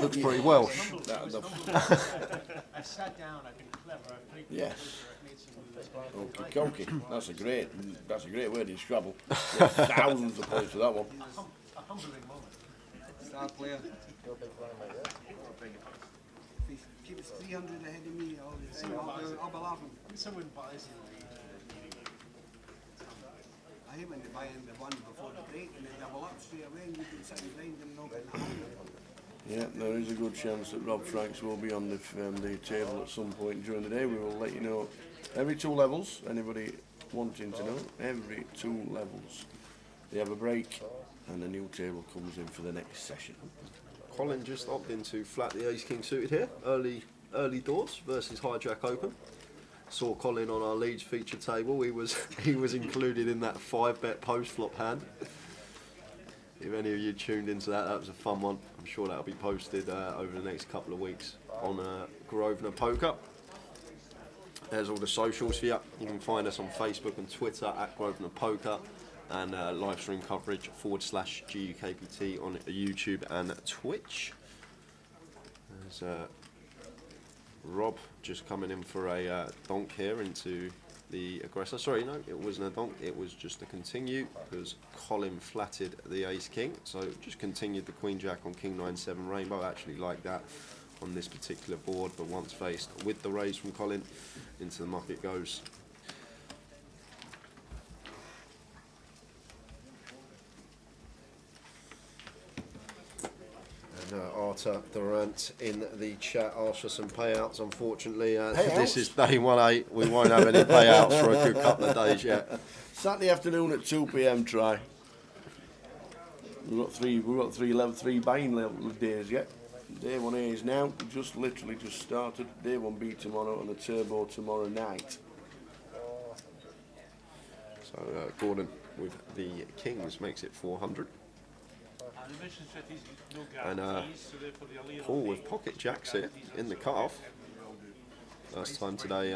Looks pretty Welsh. I sat down. I've been clever. Yes. Okay. That's a great word in Scrabble. Thousands of points for that one. A humbling moment. Star player. Keep it 300 ahead of me all the time. I'll be laughing. Someone buys I hate when they buy in the one before the break and they double up straight away and you've been sitting behind them not getting home. Yeah, there is a good chance that Rob Franks will be on the table at some point during the day. We will let you know every 2 levels. Anybody wanting to know, every 2 levels. They have a break and a new table comes in for the next session. Colin just opted into flat the ace king suited here. Early doors versus hijack open. Saw Colin on our Leeds feature table. He was included in that 5-bet post flop hand. If any of you tuned into that, that was a fun one. I'm sure that'll be posted over the next couple of weeks on Grosvenor Poker. There's all the socials for you. You can find us on Facebook and Twitter at Grosvenor Poker, and live stream coverage /GUKPT on YouTube and Twitch. There's Rob just coming in for a donk here into the aggressor. Sorry, no, it wasn't a donk, it was just a continue because Colin flatted the ace king. So just continued the queen jack on king 9-7 rainbow. I actually like that on this particular board, but once faced with the raise from Colin, into the muck it goes. Arta Durant in the chat asked for some payouts. Unfortunately, this is day 1-8. We won't have any payouts for a good couple of days yet. Saturday afternoon at 2 p.m. try. We've got three buying level days yet. Day 1A is now literally just started. Day 1B tomorrow and the turbo tomorrow night. So Gordon with the kings makes it 400. And Paul with pocket jacks here in the cut-off. First time today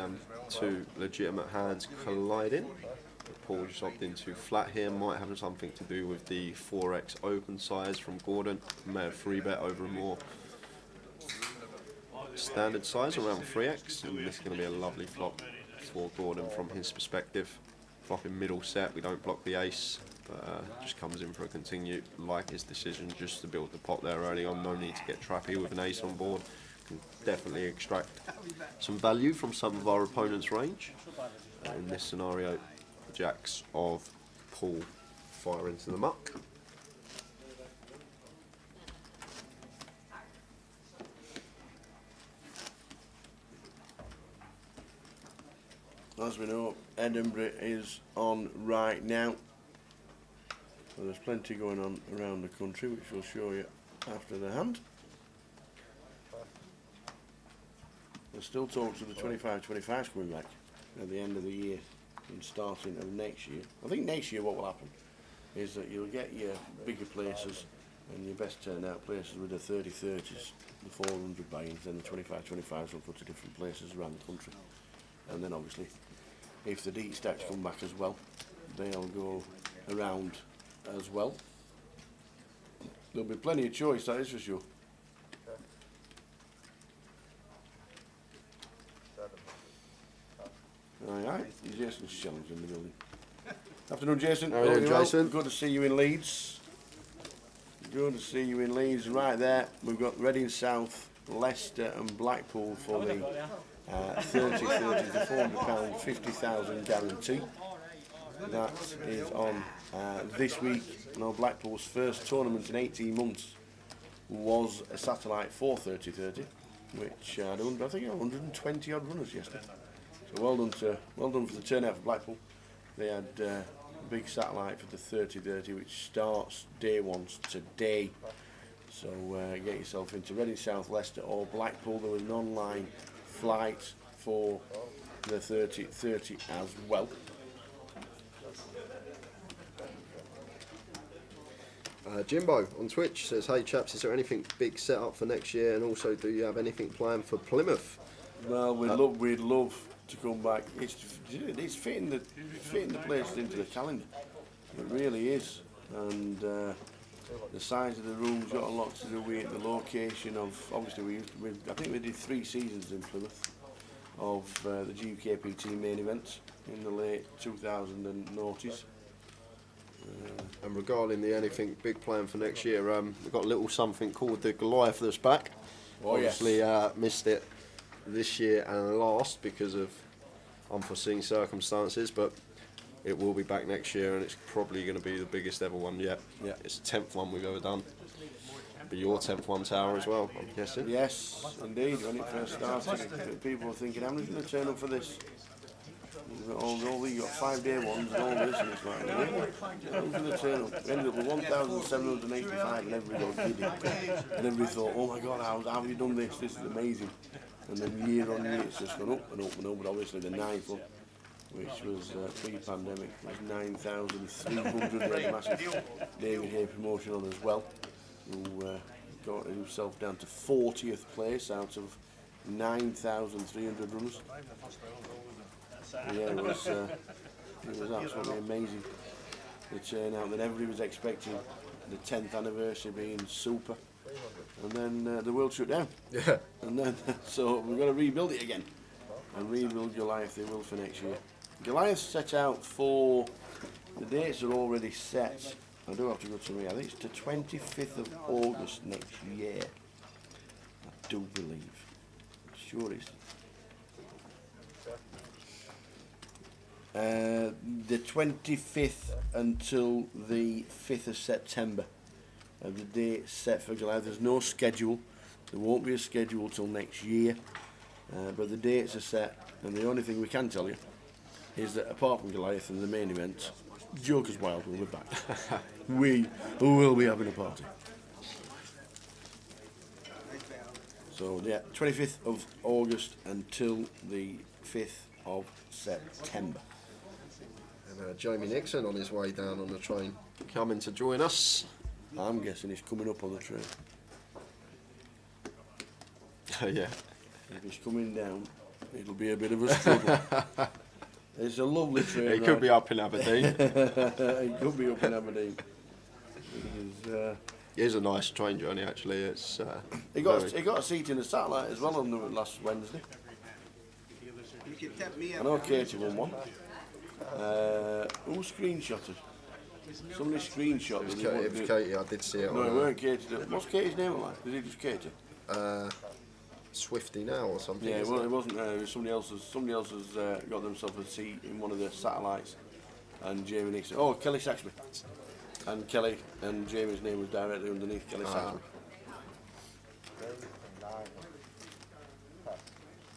2 legitimate hands colliding. Paul just opted into flat here. Might have something to do with the 4x open size from Gordon. May have 3-bet over a more standard size around 3x. And this is going to be a lovely flop for Gordon from his perspective. Flopping middle set, we don't block the ace. Just comes in for a continue. Like his decision just to build the pot there early on. No need to get trappy with an ace on board. Can definitely extract some value from some of our opponent's range. In this scenario, the jacks of Paul fire into the muck. As we know, Edinburgh is on right now. So there's plenty going on around the country, which we'll show you after the hand. There's still talks of the 25-25s coming back at the end of the year and starting of next year. I think next year what will happen is that you'll get your bigger places and your best turnout places with the 30-30s, the 400 buy-ins, then the 25-25s will go to different places around the country. And then obviously, if the deep stacks come back as well, they'll go around as well. There'll be plenty of choice, that is for sure. Aye, Jason's challenge in the building. Afternoon, Jason. How are you, Jason? Good to see you in Leeds. Good to see you in Leeds. Right there, we've got Reading South, Leicester and Blackpool for the 30-30 to £400, 50,000 guarantee. That is on this week. Now Blackpool's first tournament in 18 months was a satellite for 30-30, which I think 120 odd runners yesterday. So well done for the turnout for Blackpool. They had a big satellite for the 30-30, which starts day 1 today. So get yourself into Reading South, Leicester or Blackpool. There was an online flight for the 30-30 as well. Jimbo on Twitch says, "Hey chaps, is there anything big set up for next year? And also, do you have anything planned for Plymouth?" Well, we'd love to come back. It's fitting the place into the calendar. It really is, and the size of the room's got a lot to do with it. The location of, obviously I think we did 3 seasons in Plymouth of the GUKPT main events in the late 2000s. And regarding the anything big plan for next year, we've got a little something called the Goliath that's back. Oh, Obviously, missed it this year and last because of unforeseen circumstances, but it will be back next year, and it's probably going to be the biggest ever one yet. Yeah. It's the 10th one we've ever done. But your 10th one, Tower, as well, I'm guessing. Yes, indeed. When it first started, people were thinking, how many going to turn up for this? You got 5-day ones and all this, and it's like, who's going to turn up? We ended up with 1,785, and everybody got giddy. And everybody thought, oh my God, how have you done this? This is amazing. And then year on year, it's just gone up and up and up. But obviously, the 9th one, which was pre-pandemic, was 9,300. We had a massive David Hay promotion on as well, who got himself down to 40th place out of 9,300 runners. Yeah, it was absolutely amazing. The turnout that everybody was expecting, the 10th anniversary being super, and then the world shut down. Yeah. And then, so we've got to rebuild it again, and rebuild Goliath they will for next year. Goliath set out for, the dates are already set. I do have to go to me. I think it's the 25th of August next year. I do believe. Sure is. The 25th until the 5th of September are the dates set for Goliath. There's no schedule. There won't be a schedule till next year. But the dates are set, and the only thing we can tell you is that apart from Goliath and the main event, Joker's Wild will be back. We will be having a party. So yeah, 25th of August until the 5th of September. And Jamie Nixon on his way down on the train, coming to join us. I'm guessing he's coming up on the train. Yeah. If he's coming down, it'll be a bit of a struggle. It's a lovely train. He could be up in Aberdeen. He could be up in Aberdeen. It is a nice train journey, actually. It's He got a seat in the satellite as well on the last Wednesday. You can tip me I know Katie won one. Who screenshotted? Somebody screenshotted. It was Katie, I did see it. No, on it weren't Katie. What's Katie's name like? Is it just Katie? Swifty now or something. Yeah, well, it wasn't. It was somebody else. Somebody else has got themselves a seat in one of the satellites, and Jamie Nixon. Oh, Kelly Saxby. And Kelly and Jamie's name was directly underneath Kelly Saxby.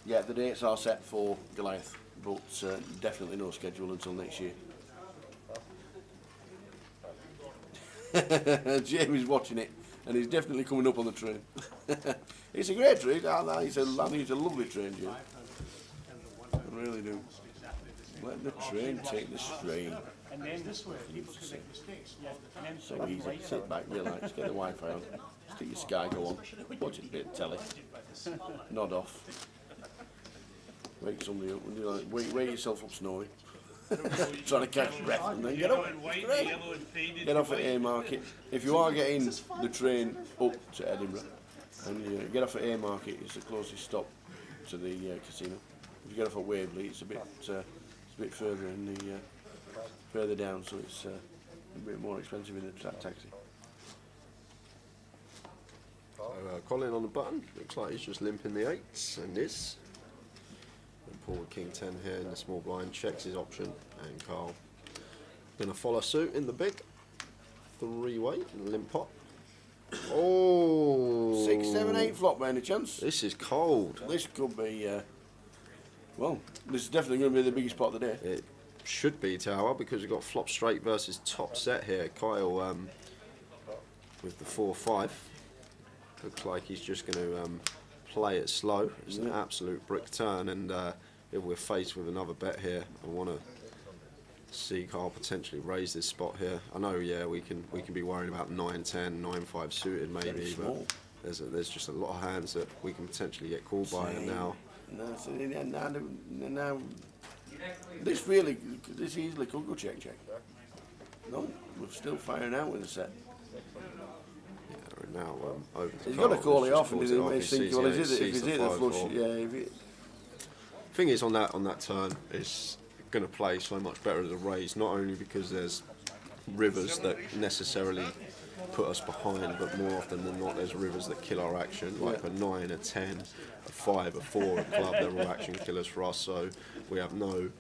Yeah, the dates are set for Goliath, but definitely no schedule until next year. Jamie's watching it, and he's definitely coming up on the train. It's a great train. I think it's a lovely train, Jamie. I really do. Let the train take the strain. So easy. Sit back, relax, get the Wi-Fi on, stick your Sky Go on, watch a bit of telly, nod off, wake somebody up, wake yourself up snoring, trying to catch breath, and then get up. Get off at Haymarket. If you are getting the train up to Edinburgh, and you get off at Haymarket, it's the closest stop to the casino. If you get off at Waverley, it's a bit further in the further down, so it's a bit more expensive in the taxi. So, Colin on the button, looks like he's just limping the 8s, and is. And Paul with King 10 here in the small blind checks his option, and Carl going to follow suit in the big 3-way limp pot. Oh! 6, 7, 8 flop by any chance? This is cold. This could be, well, this is definitely going to be the biggest pot of the day. It should be, Tower, because we've got flop straight versus top set here. Kyle with the 4-5. Looks like he's just going to play it slow. It's an absolute brick turn, and if we're faced with another bet here, I want to see Carl potentially raise this spot here. I know, yeah, we can be worrying about 9-10, 9-5 suited maybe, but there's just a lot of hands that we can potentially get called by, and now. Now, this easily could go check. No, we're still firing out with the set. Yeah, now over to He's Carl, got to call who's it just off and calls he's it off. He think, sees, well, yeah, if he he's sees hit the flush, 5-4. yeah. If it, Thing is, on that turn, it's going to play so much better as a raise, not only because there's rivers that necessarily put us behind, but more often than not there's rivers that kill our action, like a 9, a 10, a 5, a 4, a club. They're all action killers for us, so we have no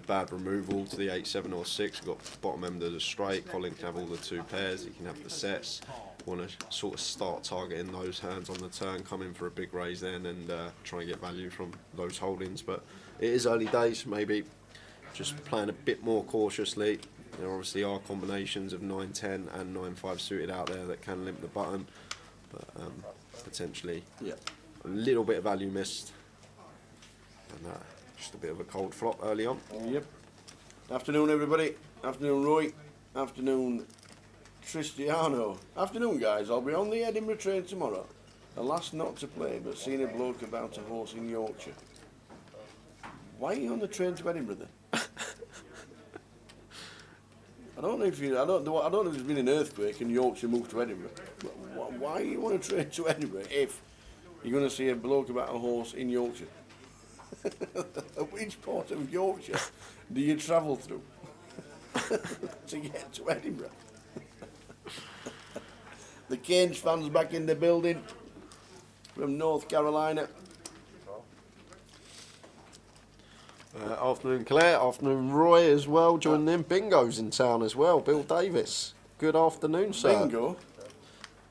bad removal to the 8, 7 or 6. We've got bottom end of the straight. Colin can have all the 2 pairs, he can have the sets. Want to sort of start targeting those hands on the turn, come in for a big raise then, and try and get value from those holdings. But it is early days, maybe just playing a bit more cautiously. There obviously are combinations of 9-10 and 9-5 suited out there that can limp the button, but potentially a little bit of value missed, and just a bit of a cold flop early on. Yep. Afternoon, everybody. Afternoon, Roy. Afternoon, Cristiano. Afternoon, guys. I'll be on the Edinburgh train tomorrow. The last not to play, but seen a bloke about a horse in Yorkshire. Why are you on the train to Edinburgh then? I don't know if there's been an earthquake and Yorkshire moved to Edinburgh. Why are you on a train to Edinburgh if you're going to see a bloke about a horse in Yorkshire? Which part of Yorkshire do you travel through to get to Edinburgh? The Canes fans back in the building from North Carolina. Afternoon Claire, afternoon Roy as well, joining in. Bingo's in town as well, Bill Davis. Good afternoon, sir. Bingo?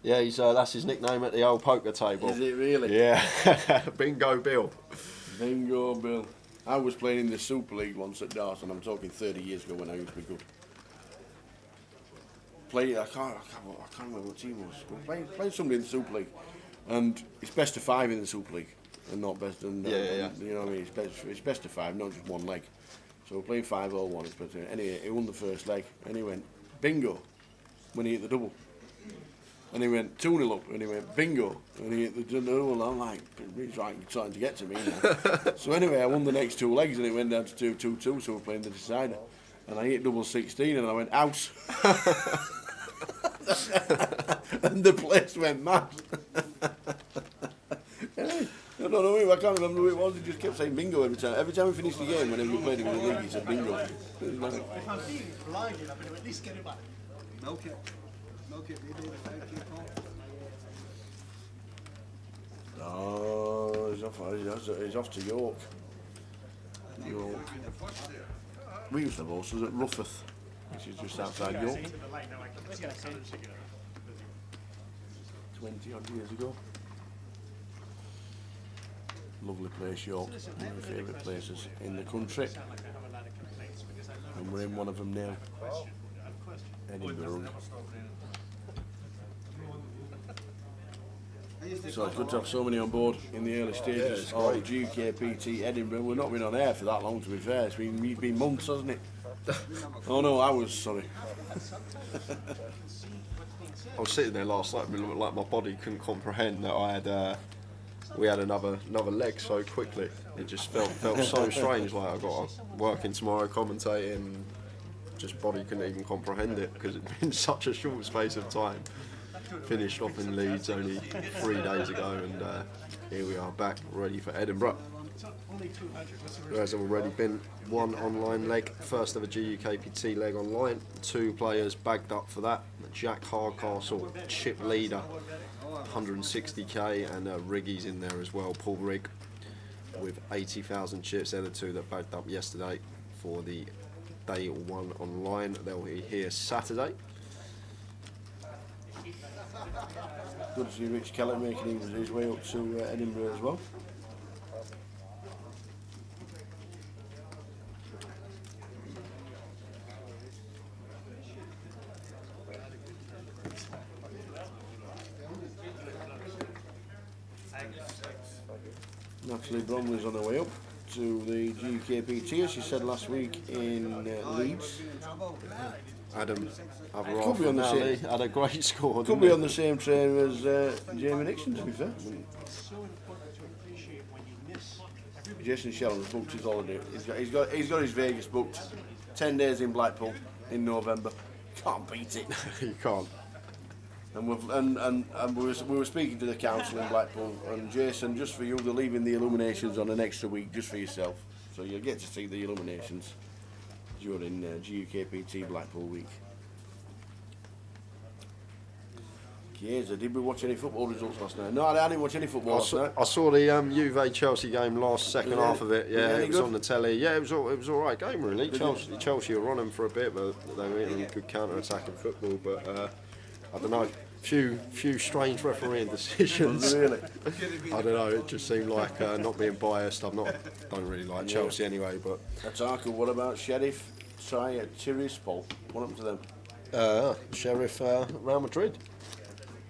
Yeah, that's his nickname at the old poker table. Is it really? Yeah, Bingo Bill. Bingo Bill. I was playing in the Super League once at Darton. I'm talking 30 years ago when I used to be good. I can't remember what team it was. Playing somebody in the Super League, and it's best of 5 in the Super League, and not best. And Yeah. You know what I mean? It's best of 5, not just one leg. So we're playing 5-1. It's better. Anyway, he won the first leg, and he went bingo when he hit the double. And he went 2-0 up, and he went bingo, and he hit the double. And I'm like, he's trying to get to me now. So anyway, I won the next 2 legs, and it went down to 2-2. So we're playing the decider, and I hit double 16, and I went out. And the place went mad. I don't know who, I can't remember who it was. He just kept saying bingo every time. Every time we finished the game, whenever we played him in the league, he said bingo. It was like, If I'm being blind, I'm going to at least get it back. Milk it, baby, without keep on. oh, he's off to York. We used to have horses at Rufford, which is just outside York. 20 odd years ago. Lovely place, York. One of my favourite places in the country. And we're in one of them now. Edinburgh. So it's good to have so many on board in the early stages of GUKPT Edinburgh. We've not been on air for that long, to be fair. It's been months, hasn't it? Oh no, hours, sorry. I was sitting there last night, and it looked like my body couldn't comprehend that I had. We had another leg so quickly. It just felt so strange. Like I got working tomorrow, commentating. Just body couldn't even comprehend it because it'd been such a short space of time. Finished off in Leeds only 3 days ago, and here we are back ready for Edinburgh. There's already been 1 online leg, first ever GUKPT leg online. 2 players bagged up for that. Jack Hardcastle, chip leader, 160k, and Riggy's in there as well, Paul Rigg, with 80,000 chips. They're the 2 that bagged up yesterday for the day 1 online. They'll be here Saturday. Good to see Rich Kellett making his way up to Edinburgh as well. Natalie Bromley's on her way up to the GUKPT, as she said last week in Leeds. Adam, other Could half be on the Nally, same- had a great score. Could didn't be he? on the same train as Jamie Nixon, to be fair. It's so important to appreciate when you miss. Everybody Jason Shellham's booked his holiday. He's got his Vegas booked. 10 days in Blackpool in November. Can't beat it. You can't. And we were speaking to the council in Blackpool, and Jason, just for you, they're leaving the illuminations on an extra week just for yourself. So you'll get to see the illuminations during GUKPT Blackpool week. Chiesa, did we watch any football results last night? No, I didn't watch any football last night. I saw the Juve Chelsea game second Was it- half of it. Yeah, any it was good? on the telly. Yeah, it was all right game really. Chelsea were on them for a bit, but they were in good counter-attacking football. But I don't know, few strange refereeing decisions. Really? I don't know. It just seemed like not being biased. Don't really like Chelsea anyway. But Ataka, what about Sheriff Tiraspol? What happened to them? Sheriff Real Madrid.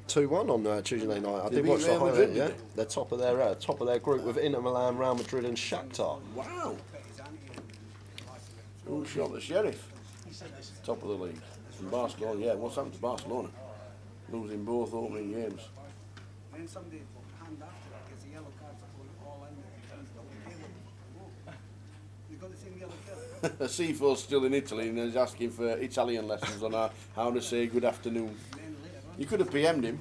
2-1 on Tuesday night. I They did beat watch the Real highlight. Madrid, Yeah, did they? they're top of their group with Inter Milan, Real Madrid, and Shakhtar. Wow. Who shot the Sheriff? Top of the league. And Barcelona, yeah, what's happened to Barcelona? Losing both opening games. Then somebody hand after it gets a yellow card for going all in there. You got the same yellow card. Sifo's still in Italy and is asking for Italian lessons on how to say good afternoon. You could have PM'd him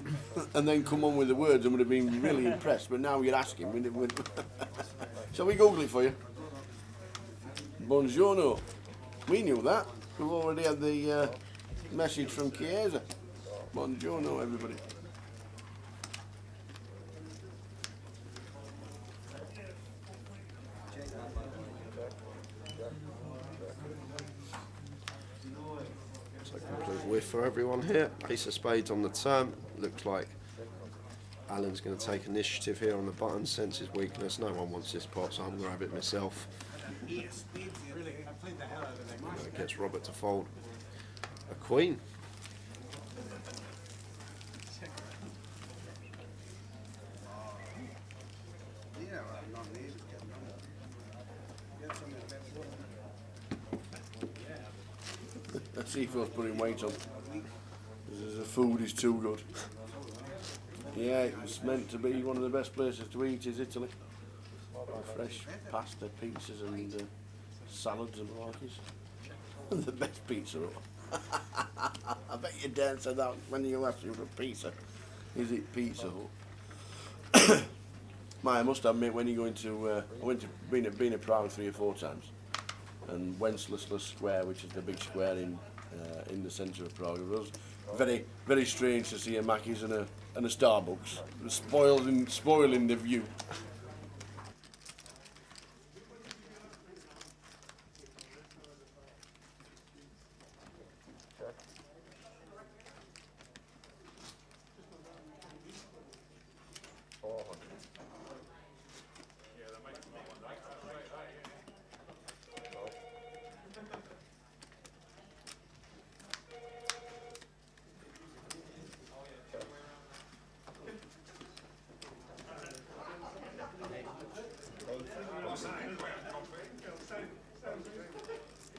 and then come on with the words and would have been really impressed, but now you're asking. Shall we Google it for you? Buongiorno. We knew that. We've already had the message from Chiesa. Buongiorno, everybody. So complete whiff for everyone here. Ace of spades on the turn. Looks like Alan's going to take initiative here on the button, sense his weakness. No one wants this pot, so I'm going to have it myself. Really, I played the hell out of them. That gets Robert to fold. A queen. Yeah, well, not me. Get some of the best. Sifo's putting weight on. The food is too good. Yeah, it's meant to be one of the best places to eat is Italy. Fresh pasta, pizzas and salads and malarkeys. The best pizza hut. I bet your dad said that when you asked him for pizza. Is it Pizza Hut? I must admit, when you go into, I went to been to Prague 3 or 4 times, and Wenceslas Square, which is the big square in the centre of Prague, it was very, very strange to see a Mackey's and a Starbucks, spoiling the view.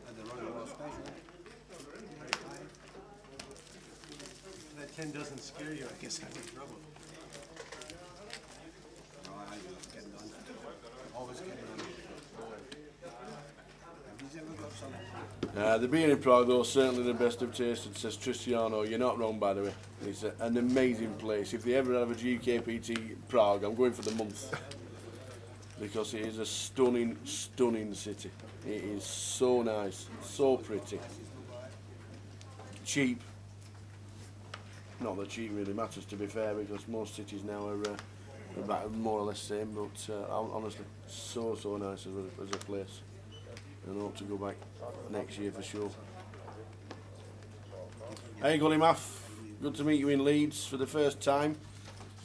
And the running was special. that 10 doesn't scare you, I guess I'm in trouble. No, I was getting on. Always getting on. Have you ever got some? The beer in Prague, though, certainly the best I've tasted, says Tristiano. You're not wrong, by the way. It's an amazing place. If they ever have a GUKPT Prague, I'm going for the month. Because it is a stunning, stunning city. It is so nice, so pretty. Cheap. Not that cheap really matters, to be fair, because most cities now are about more or less the same, but honestly, so nice as a place. And I hope to go back next year for sure. Hey Gully Math, good to meet you in Leeds for the first time.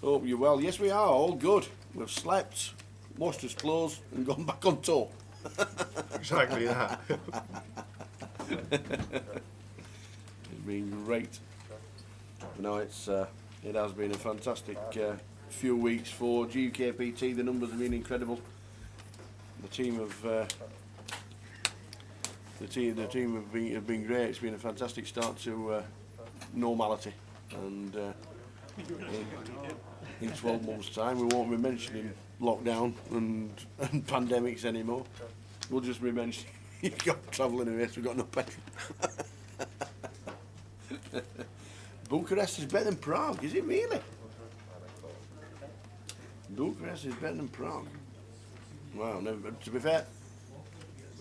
Hope you're well. Yes, we are, all good. We've slept, washed his clothes and gone back on tour. Exactly that. It's been great. No, it has been a fantastic few weeks for GUKPT. The numbers have been incredible. the team have been great. It's been a fantastic start to normality, and in 12 months' time we won't be mentioning lockdown and pandemics anymore. We'll just be mentioning you've got travelling away, so we've got no petrol. Bucharest is better than Prague, is it really? Bucharest is better than Prague. Wow, never, to be fair,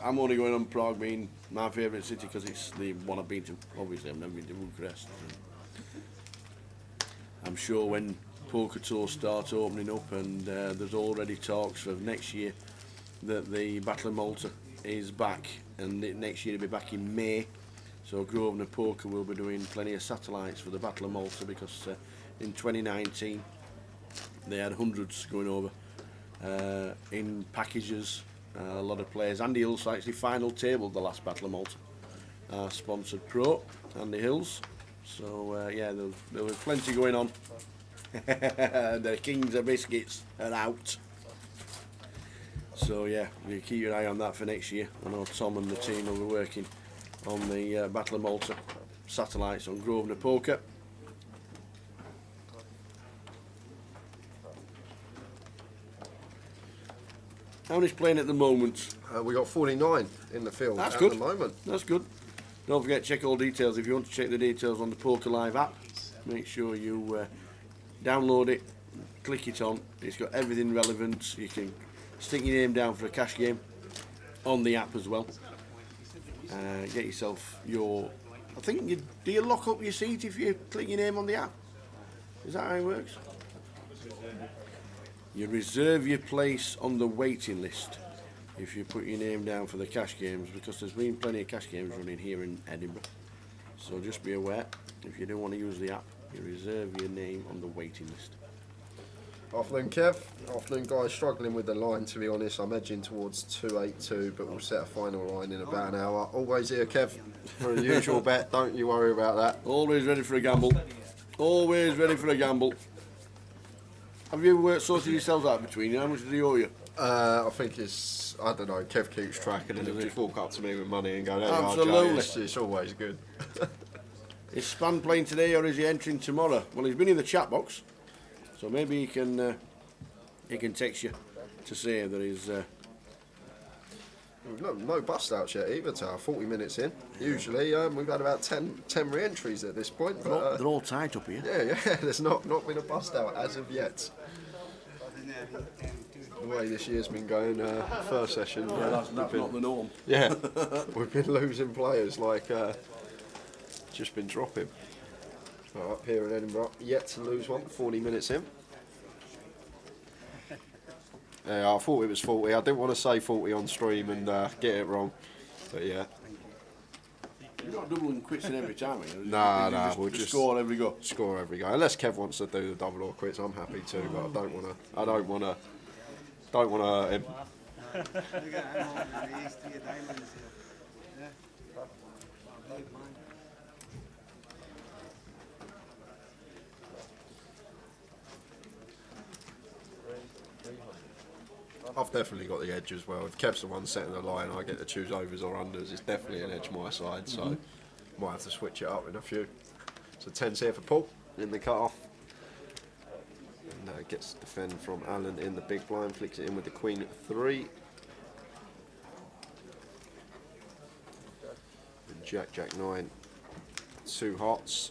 I'm only going on Prague being my favourite city because it's the one I've been to. Obviously, I've never been to Bucharest. I'm sure when poker tours start opening up, and there's already talks for next year that the Battle of Malta is back, and next year it'll be back in May. So Grosvenor Poker will be doing plenty of satellites for the Battle of Malta, because in 2019 they had hundreds going over in packages. A lot of players. Andy Hills actually final tabled the last Battle of Malta. Sponsored pro, Andy Hills. So yeah, there was plenty going on. The Kings of Biscuits are out. So yeah, you keep your eye on that for next year. I know Tom and the team will be working on the Battle of Malta satellites on Grosvenor Poker. How many's playing at the moment? We got 49 in the field That's at good. the moment. That's good. Don't forget to check all details. If you want to check the details on the Poker Live app, make sure you download it, click it on. It's got everything relevant. You can stick your name down for a cash game on the app as well. Get yourself your... I think do you lock up your seat if you click your name on the app? Is that how it works? You reserve your place on the waiting list if you put your name down for the cash games, because there's been plenty of cash games running here in Edinburgh. So just be aware, if you don't want to use the app, you reserve your name on the waiting list. Afternoon, Kev. Afternoon, guys. Struggling with the line, to be honest. I'm edging towards 282, but we'll set a final line in about an hour. Always here, Kev, for the usual bet. Don't you worry about that. Always ready for a gamble. Always ready for a gamble. Have you sorted yourselves out between you? How much does he owe you? I think it's, I don't know, Kev keeps track and then he'll just walk up to me with money and go, there you are, Absolutely. Jay. It's always good. Is Span playing today, or is he entering tomorrow? Well, he's been in the chat box, so maybe he can text you to say that he's... No bust outs yet either, Tower. 40 minutes in. Usually we've had about 10 re-entries at this point. But, they're all tight up here. Yeah, there's not been a bust out as of yet. The way this year's been going, first session. Yeah, that's not the norm. Yeah, we've been losing players, like just been dropping. So up here in Edinburgh, yet to lose one, 40 minutes in. Yeah, I thought it was 40. I didn't want to say 40 on stream and get it wrong, but yeah. You're not doubling quits in every time, are you? Nah, we'll just score every go. Score every go. Unless Kev wants to do the double or quits, I'm happy to, but I don't want to hurt him. I've definitely got the edge as well. If Kev's the one setting the line, I get to choose overs or unders. It's definitely an edge my side, so might have to switch it up in a few. So 10's here for Paul in the cut-off. And gets defend from Alan in the big blind, flicks it in with the queen at 3. And Jack 9, 2 hearts.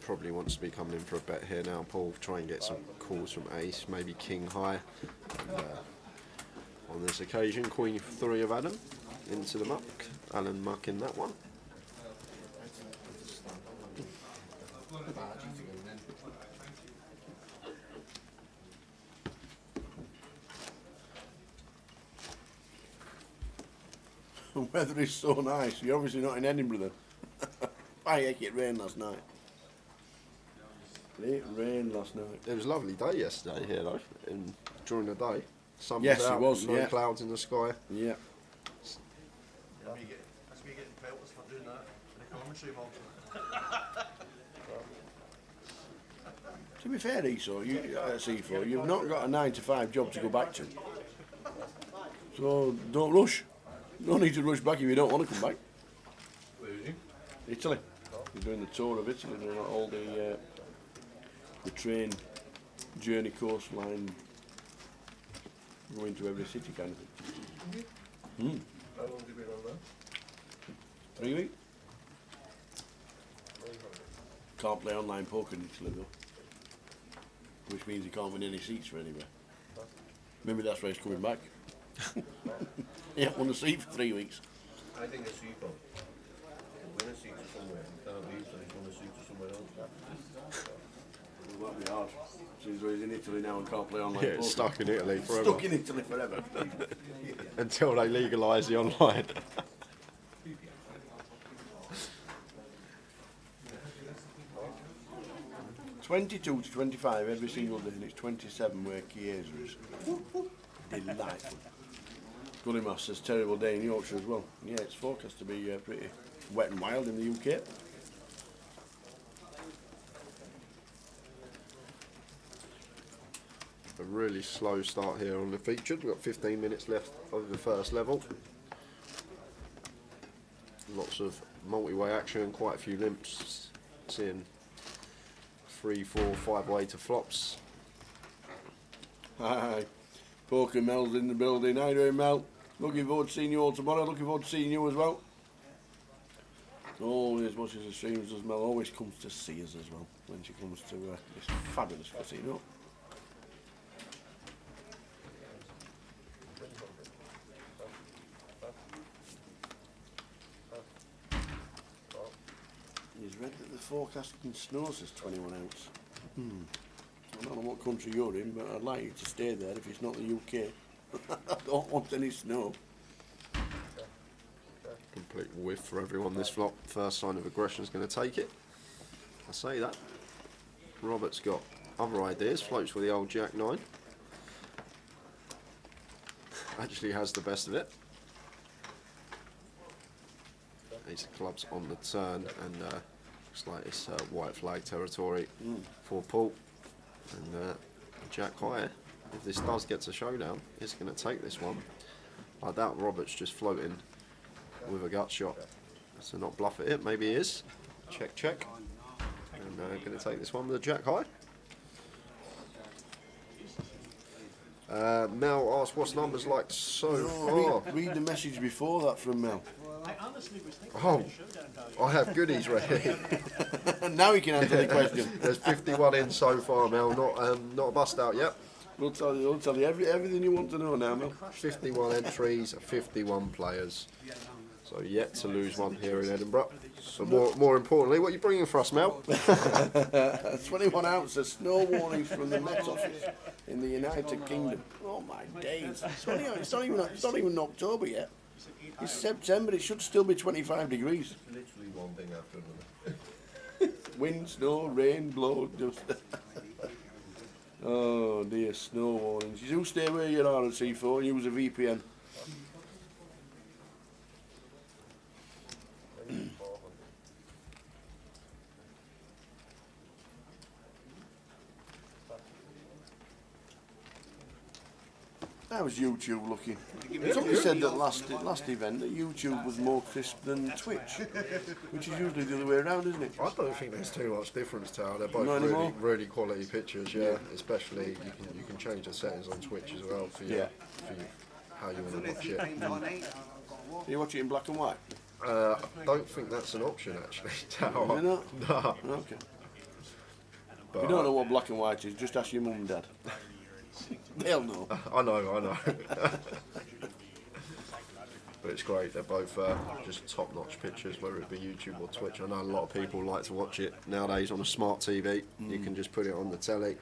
Probably wants to be coming in for a bet here now, Paul. Try and get some calls from ace, maybe king high. And, on this occasion, queen 3 of Adam into the muck. Alan muck in that one. The weather is so nice. You're obviously not in Edinburgh then. By heck, it rained last night. It rained last night. It was a lovely day yesterday here though, during the day. Sun Yes, was out, it was, no yeah. clouds in the sky. Yeah. That's me getting pelters for doing that in the commentary box. To be fair, Esau, you at C4, you've not got a 9 to 5 job to go back to. So don't rush. No need to rush back if you don't want to come back. Where is he? Italy. You're doing the tour of Italy, doing all the train journey coastline, going to every city kind of thing. How long have you been on that? 3 weeks. Can't play online poker in Italy though, which means he can't win any seats for anywhere. Maybe that's why he's coming back. He hasn't won a seat for 3 weeks. I think a seafoam. Win a seat to somewhere, you can't leave, so he's won a seat to somewhere else. Well, that'd be hard. Since he's in Italy now and can't play online Yeah, poker. it's stuck in Italy forever. Stuck in Italy forever. Until they legalise the online. 22 to 25 every single day, and it's 27 where Chiesa is. Delightful. Gully Masters, terrible day in Yorkshire as well. Yeah, it's forecast to be pretty wet and wild in the UK. A really slow start here on the featured. We've got 15 minutes left of the first level. Lots of multi-way action, quite a few limps. Seeing 3, 4, 5 way to flops. Hi, Poker Mel's in the building. How you doing, Mel? Looking forward to seeing you all tomorrow. Looking forward to seeing you as well. Always watches the streams as Mel. Always comes to see us as well when she comes to this fabulous casino. He's read that the forecasting snow says 21 ounce. I don't know what country you're in, but I'd like you to stay there if it's not the UK. I don't want any snow. Complete whiff for everyone this flop. First sign of aggression is going to take it. I say that. Robert's got other ideas. Floats with the old Jack 9. Actually has the best of it. Ace of clubs on the turn, and looks like it's white flag territory for Paul. And Jack high, if this does get to showdown, is going to take this one. I doubt Robert's just floating with a gut shot. So not bluff at it, maybe he is. Check, check. And going to take this one with a Jack high. Mel asked what's numbers like so far. Read the message before that from Mel. Oh, I have goodies ready. Now he can answer the question. There's 51 in so far, Mel. Not a bust out yet. We'll tell you everything you want to know now, Mel. 51 entries, 51 players. So yet to lose one here in Edinburgh. So more importantly, what are you bringing for us, Mel? 21 ounces snow warnings from the Met Office in the United Kingdom. Oh my days! It's not even October yet. It's September. It should still be 25 degrees. Literally one thing after another. Wind, snow, rain, blow, dust. Oh dear, snow warnings. You do stay where you are at C4 and use a VPN. How's YouTube looking? Somebody said that last event that YouTube was more crisp than Twitch, which is usually the other way around, isn't it? I don't think there's too much difference, Tao. They're both Not anymore? really quality pictures, yeah. Especially you can change the settings on Twitch as well for how you want to watch it. Do you watch it in black and white? I don't think that's an option actually, Tao. You're not? No. Okay. If you don't know what black and white is, just ask your mum and dad. They'll know. I know. But it's great. They're both just top-notch pictures, whether it be YouTube or Twitch. I know a lot of people like to watch it nowadays on a smart TV. You can just put it on the telly.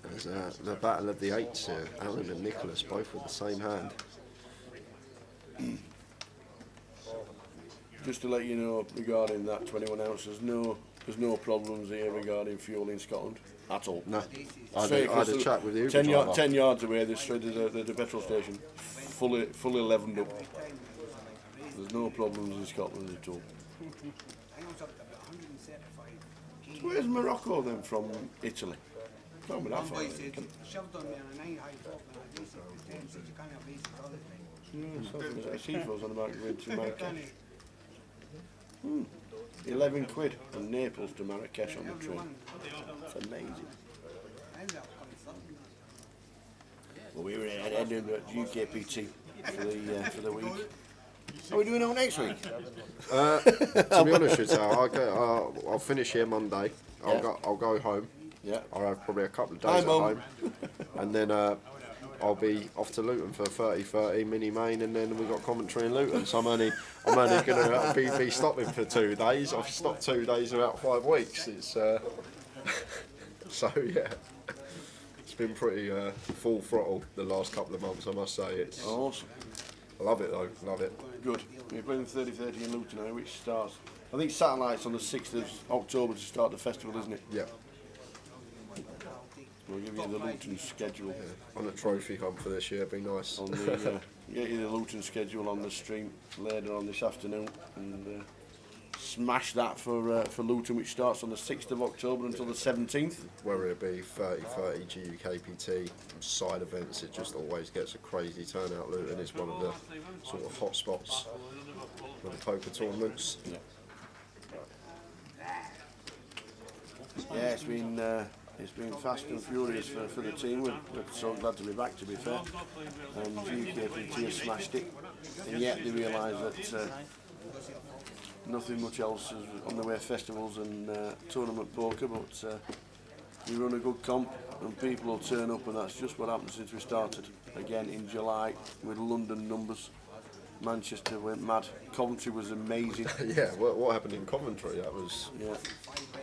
There's the battle of the eights here. Alan and Nicholas, both with the same hand. Just to let you know regarding that 21 ounces, there's no problems here regarding fuel in Scotland at all. No, I Straight had across a chat with you. 10 yards away, there's the petrol station, fully leavened up. There's no problems in Scotland at all. Where's Morocco then from Italy? Tell me that One for boy me. said, shoved on me on a 9 high top, and I just said, you can't have races all the time. Seafood's on about going to Marrakesh. Can't 11 quid from Naples to Marrakesh on the train. everyone, It's amazing. I ended up coming something. Well, we were at Edinburgh at GUKPT for the week. Are we doing it all next week? To be honest with you, I'll finish here Monday. Yeah. I'll go home. Yeah. I'll have probably a couple of Hi, days at Mum. home, and then I'll be off to Luton for 30-30 mini main, and then we've got commentary in Luton. So I'm only going to be stopping for 2 days. I've stopped 2 days in about 5 weeks. It's so yeah, it's been pretty full throttle the last couple of months. I must say, it's Awesome. I love it though, love it. Good. We're playing 30-30 in Luton now, which starts, I think satellite's on the 6th of October to start the festival, isn't it? Yeah, We'll give you the Luton schedule. on a trophy hunt for this year, it'd be nice. On the get you the Luton schedule on the stream later on this afternoon, and smash that for Luton, which starts on the 6th of October until the 17th. Whether it be 30-30 GUKPT side events, it just always gets a crazy turnout. Luton is one of the sort of hot spots for the poker tournaments. Yeah, it's been fast and furious for the team. We're so glad to be back, to be fair. GUKPT has smashed it, and yet they realise that nothing much else is on the way of festivals and tournament poker, but you run a good comp and people will turn up, and that's just what happened since we started. Again in July with London numbers. Manchester went mad. Coventry was amazing. Yeah, what happened in Coventry? That was Yeah.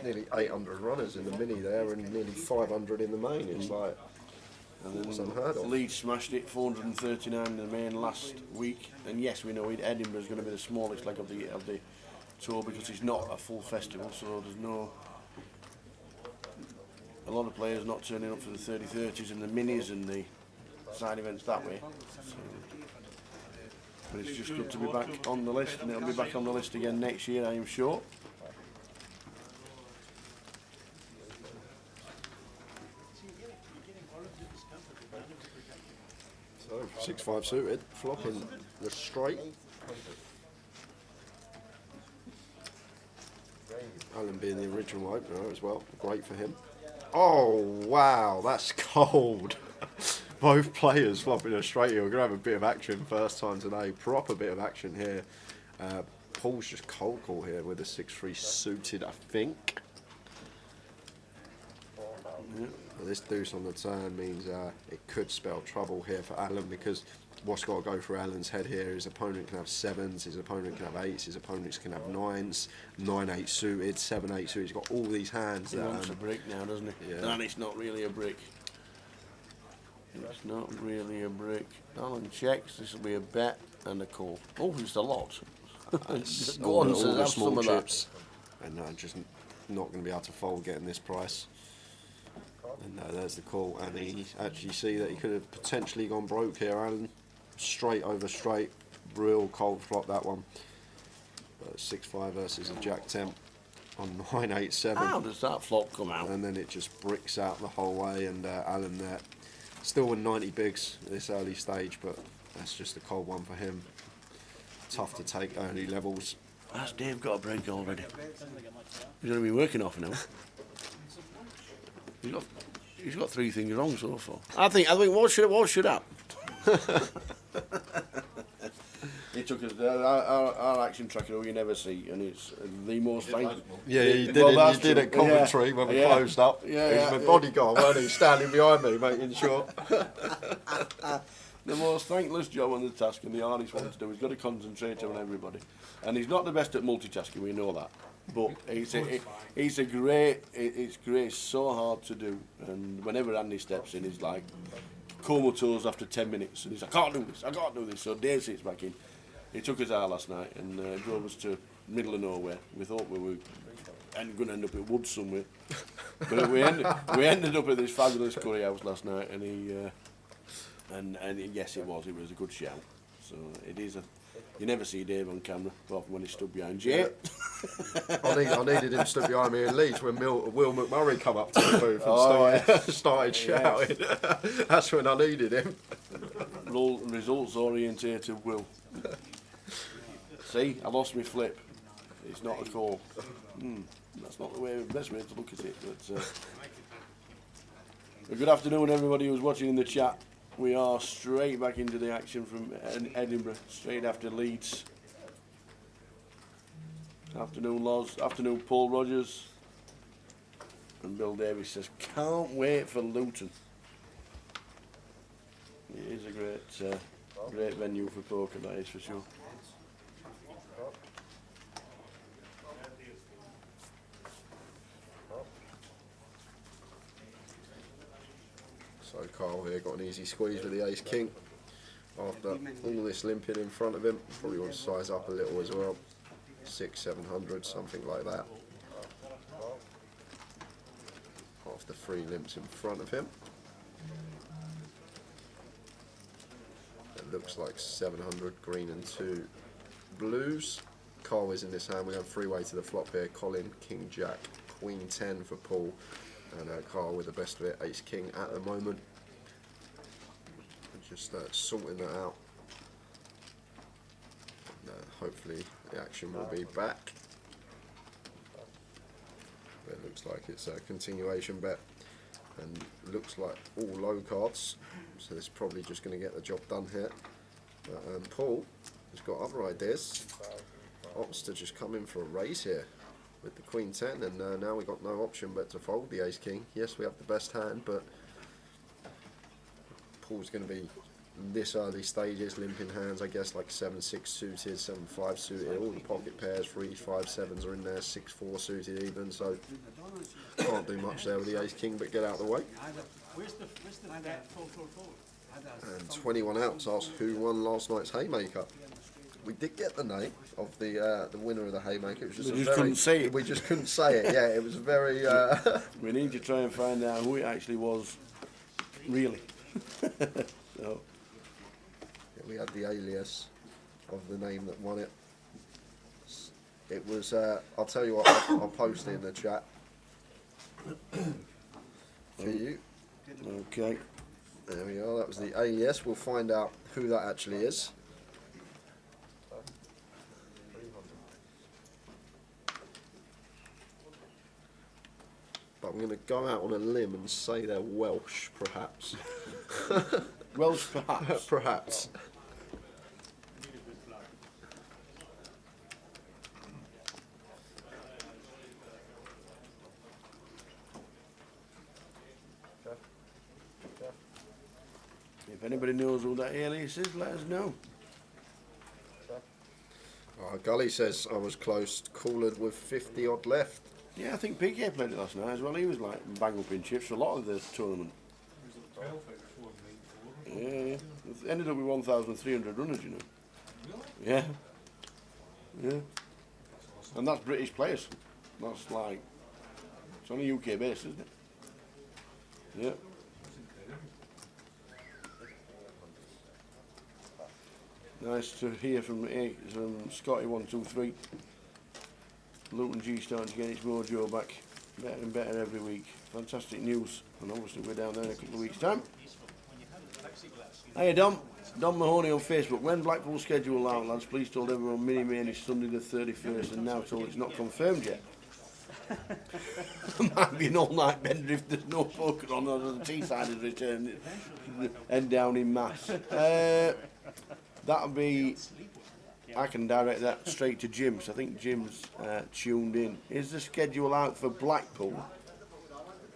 nearly 800 runners in the mini there and nearly 500 in the main. It's like And it's unheard then of. Leeds smashed it, 439 in the main last week. And yes, we know Edinburgh is going to be the smallest leg of the tour because it's not a full festival, so there's a lot of players not turning up for the 30-30s and the minis and the side events that way. So, but it's just good to be back on the list, and it'll be back on the list again next year, I am sure. So 6-5 suited, flopping the straight. Alan being the original opener as well, great for him. Oh wow, that's cold. Both players flopping a straight here. We're going to have a bit of action first time today. Proper bit of action here. Paul's just cold call here with a 6-3 suited, I think. Yeah. This deuce on the turn means it could spell trouble here for Alan, because what's got to go through Alan's head here, his opponent can have 7s, his opponent can have 8s, his opponents can have 9s, 9-8 suited, 7-8 suited. He's got all these hands. He wants a brick now, doesn't he? Yeah. And it's not really a brick. It's not really a brick. Alan checks, this will be a bet and a call. Oh, it's a lot. Go on, all says, the have small some of that. chips, and just not going to be able to fold getting this price. And there's the call, and he actually see that he could have potentially gone broke here. Alan, straight over straight, real cold flop that one. But 6-5 versus a Jack 10 on 9-8-7. How does that flop come out? And then it just bricks out the whole way, and Alan there still with 90 bigs at this early stage, but that's just a cold one for him. Tough to take early levels. Has Dave got a break already? He's going to be working off now. He's got 3 things wrong so far. I think what should happen? He took us our action tracker who you never see, and it's the most thankful. Yeah, he did, Well, he did at Coventry when we closed up. Yeah, He was my bodyguard, wasn't he? Standing behind me, making sure. The most thankless job on the task and the hardest one to do. He's got to concentrate on everybody, and he's not the best at multitasking. We know that, but it's great. It's so hard to do, and whenever Andy steps in, he's like comatose after 10 minutes, and he's like, I can't do this. So Dave sits back in. He took us out last night and drove us to middle of nowhere. We thought we were going to end up at Woods somewhere, but we ended up at this fabulous curry house last night, and he. And yes, it was a good shout. So it is You never see Dave on camera, apart from when he stood behind you. I needed him stood behind me in Leeds when Will McMurray come up to the booth and started shouting. That's when I needed him. Results orientated Will. See, I lost my flip. It's not a call. That's not the best way to look at it. But good afternoon, everybody who's watching in the chat. We are straight back into the action from Edinburgh, straight after Leeds. Afternoon, Loz. Afternoon, Paul Rogers. And Bill Davies says, can't wait for Luton. It is a great venue for poker, that is for sure. So Carl here got an easy squeeze with the ace-king. After all this limping in front of him, probably want to size up a little as well. 600-700, something like that. After 3 limps in front of him. It looks like 700, green and 2 blues. Carl is in this hand. We're going 3-way to the flop here. Colin, King Jack, Queen 10 for Paul. And Carl with the best of it, Ace King at the moment. Just sorting that out. And, hopefully the action will be back. It looks like it's a continuation bet. And looks like all low cards. So it's probably just going to get the job done here. But Paul has got other ideas. Opts to just come in for a raise here with the Queen 10, and now we've got no option but to fold the Ace King. Yes, we have the best hand, but Paul's going to be this early stages, limping hands, I guess, like 7-6 suited, 7-5 suited, all the pocket pairs, 3-5-7s are in there, 6-4 suited even, so can't do much there with the Ace King, but get out of the way. And 21 outs asks who won last night's Haymaker. We did get the name of the winner of the Haymaker. It was just couldn't say it. We just couldn't say it. Yeah, it was very. We need to try and find out who it actually was, really. So. Yeah, we had the alias of the name that won it. It was. I'll tell you what. I'll post it in the chat for you. Okay. There we are. That was the alias. We'll find out who that actually is. I'm going to go out on a limb and say they're Welsh, perhaps. Welsh, perhaps. Perhaps. If anybody knows who that alias is, let us know. Gully says I was close, cooled with 50 odd left. Yeah, I think PK played it last night as well. He was like bang up in chips for a lot of the tournament. Yeah. It ended up with 1,300 runners, you know. Yeah. Yeah. And that's British players. That's like, it's on a UK base, isn't it? Yeah. Nice to hear from Scotty 123. Luton G starting to get its mojo back, better and better every week. Fantastic news, and obviously we're down there in a couple of weeks' time. Hey Dom Mahoney on Facebook. When Blackpool schedule out, lads, please told everyone Mini Main is Sunday the 31st, and now told it's not confirmed yet. Might be an all-night bender if there's no poker on, or the Teesside has returned, end down in mass. That'll be. I can direct that straight to Jim, so I think Jim's tuned in. Is the schedule out for Blackpool?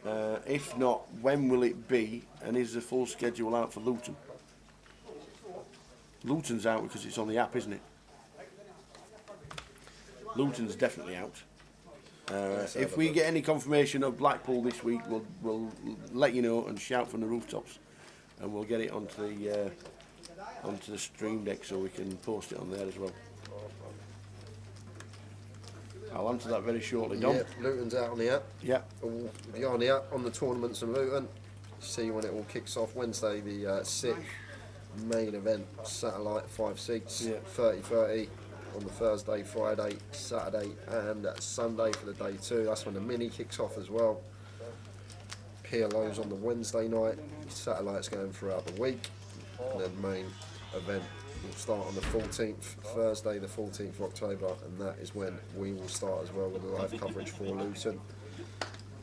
If not, when will it be? And is the full schedule out for Luton? Luton's out because it's on the app, isn't it? Luton's definitely out. If we get any confirmation of Blackpool this week, we'll let you know and shout from the rooftops, and we'll get it onto the stream deck so we can post it on there as well. I'll answer that very shortly, Dom. Yeah, Luton's out on the app. Yeah. We'll be on the app on the tournaments in Luton. See when it all kicks off. Wednesday the 6th. main event, satellite 5 seats, Yeah. 30-30 on the Thursday, Friday, Saturday and Sunday for the day 2. That's when the mini kicks off as well. PLO's on the Wednesday night, satellite's going throughout the week, and then main event will start on the 14th, Thursday the 14th of October, and that is when we will start as well with the live coverage for Luton.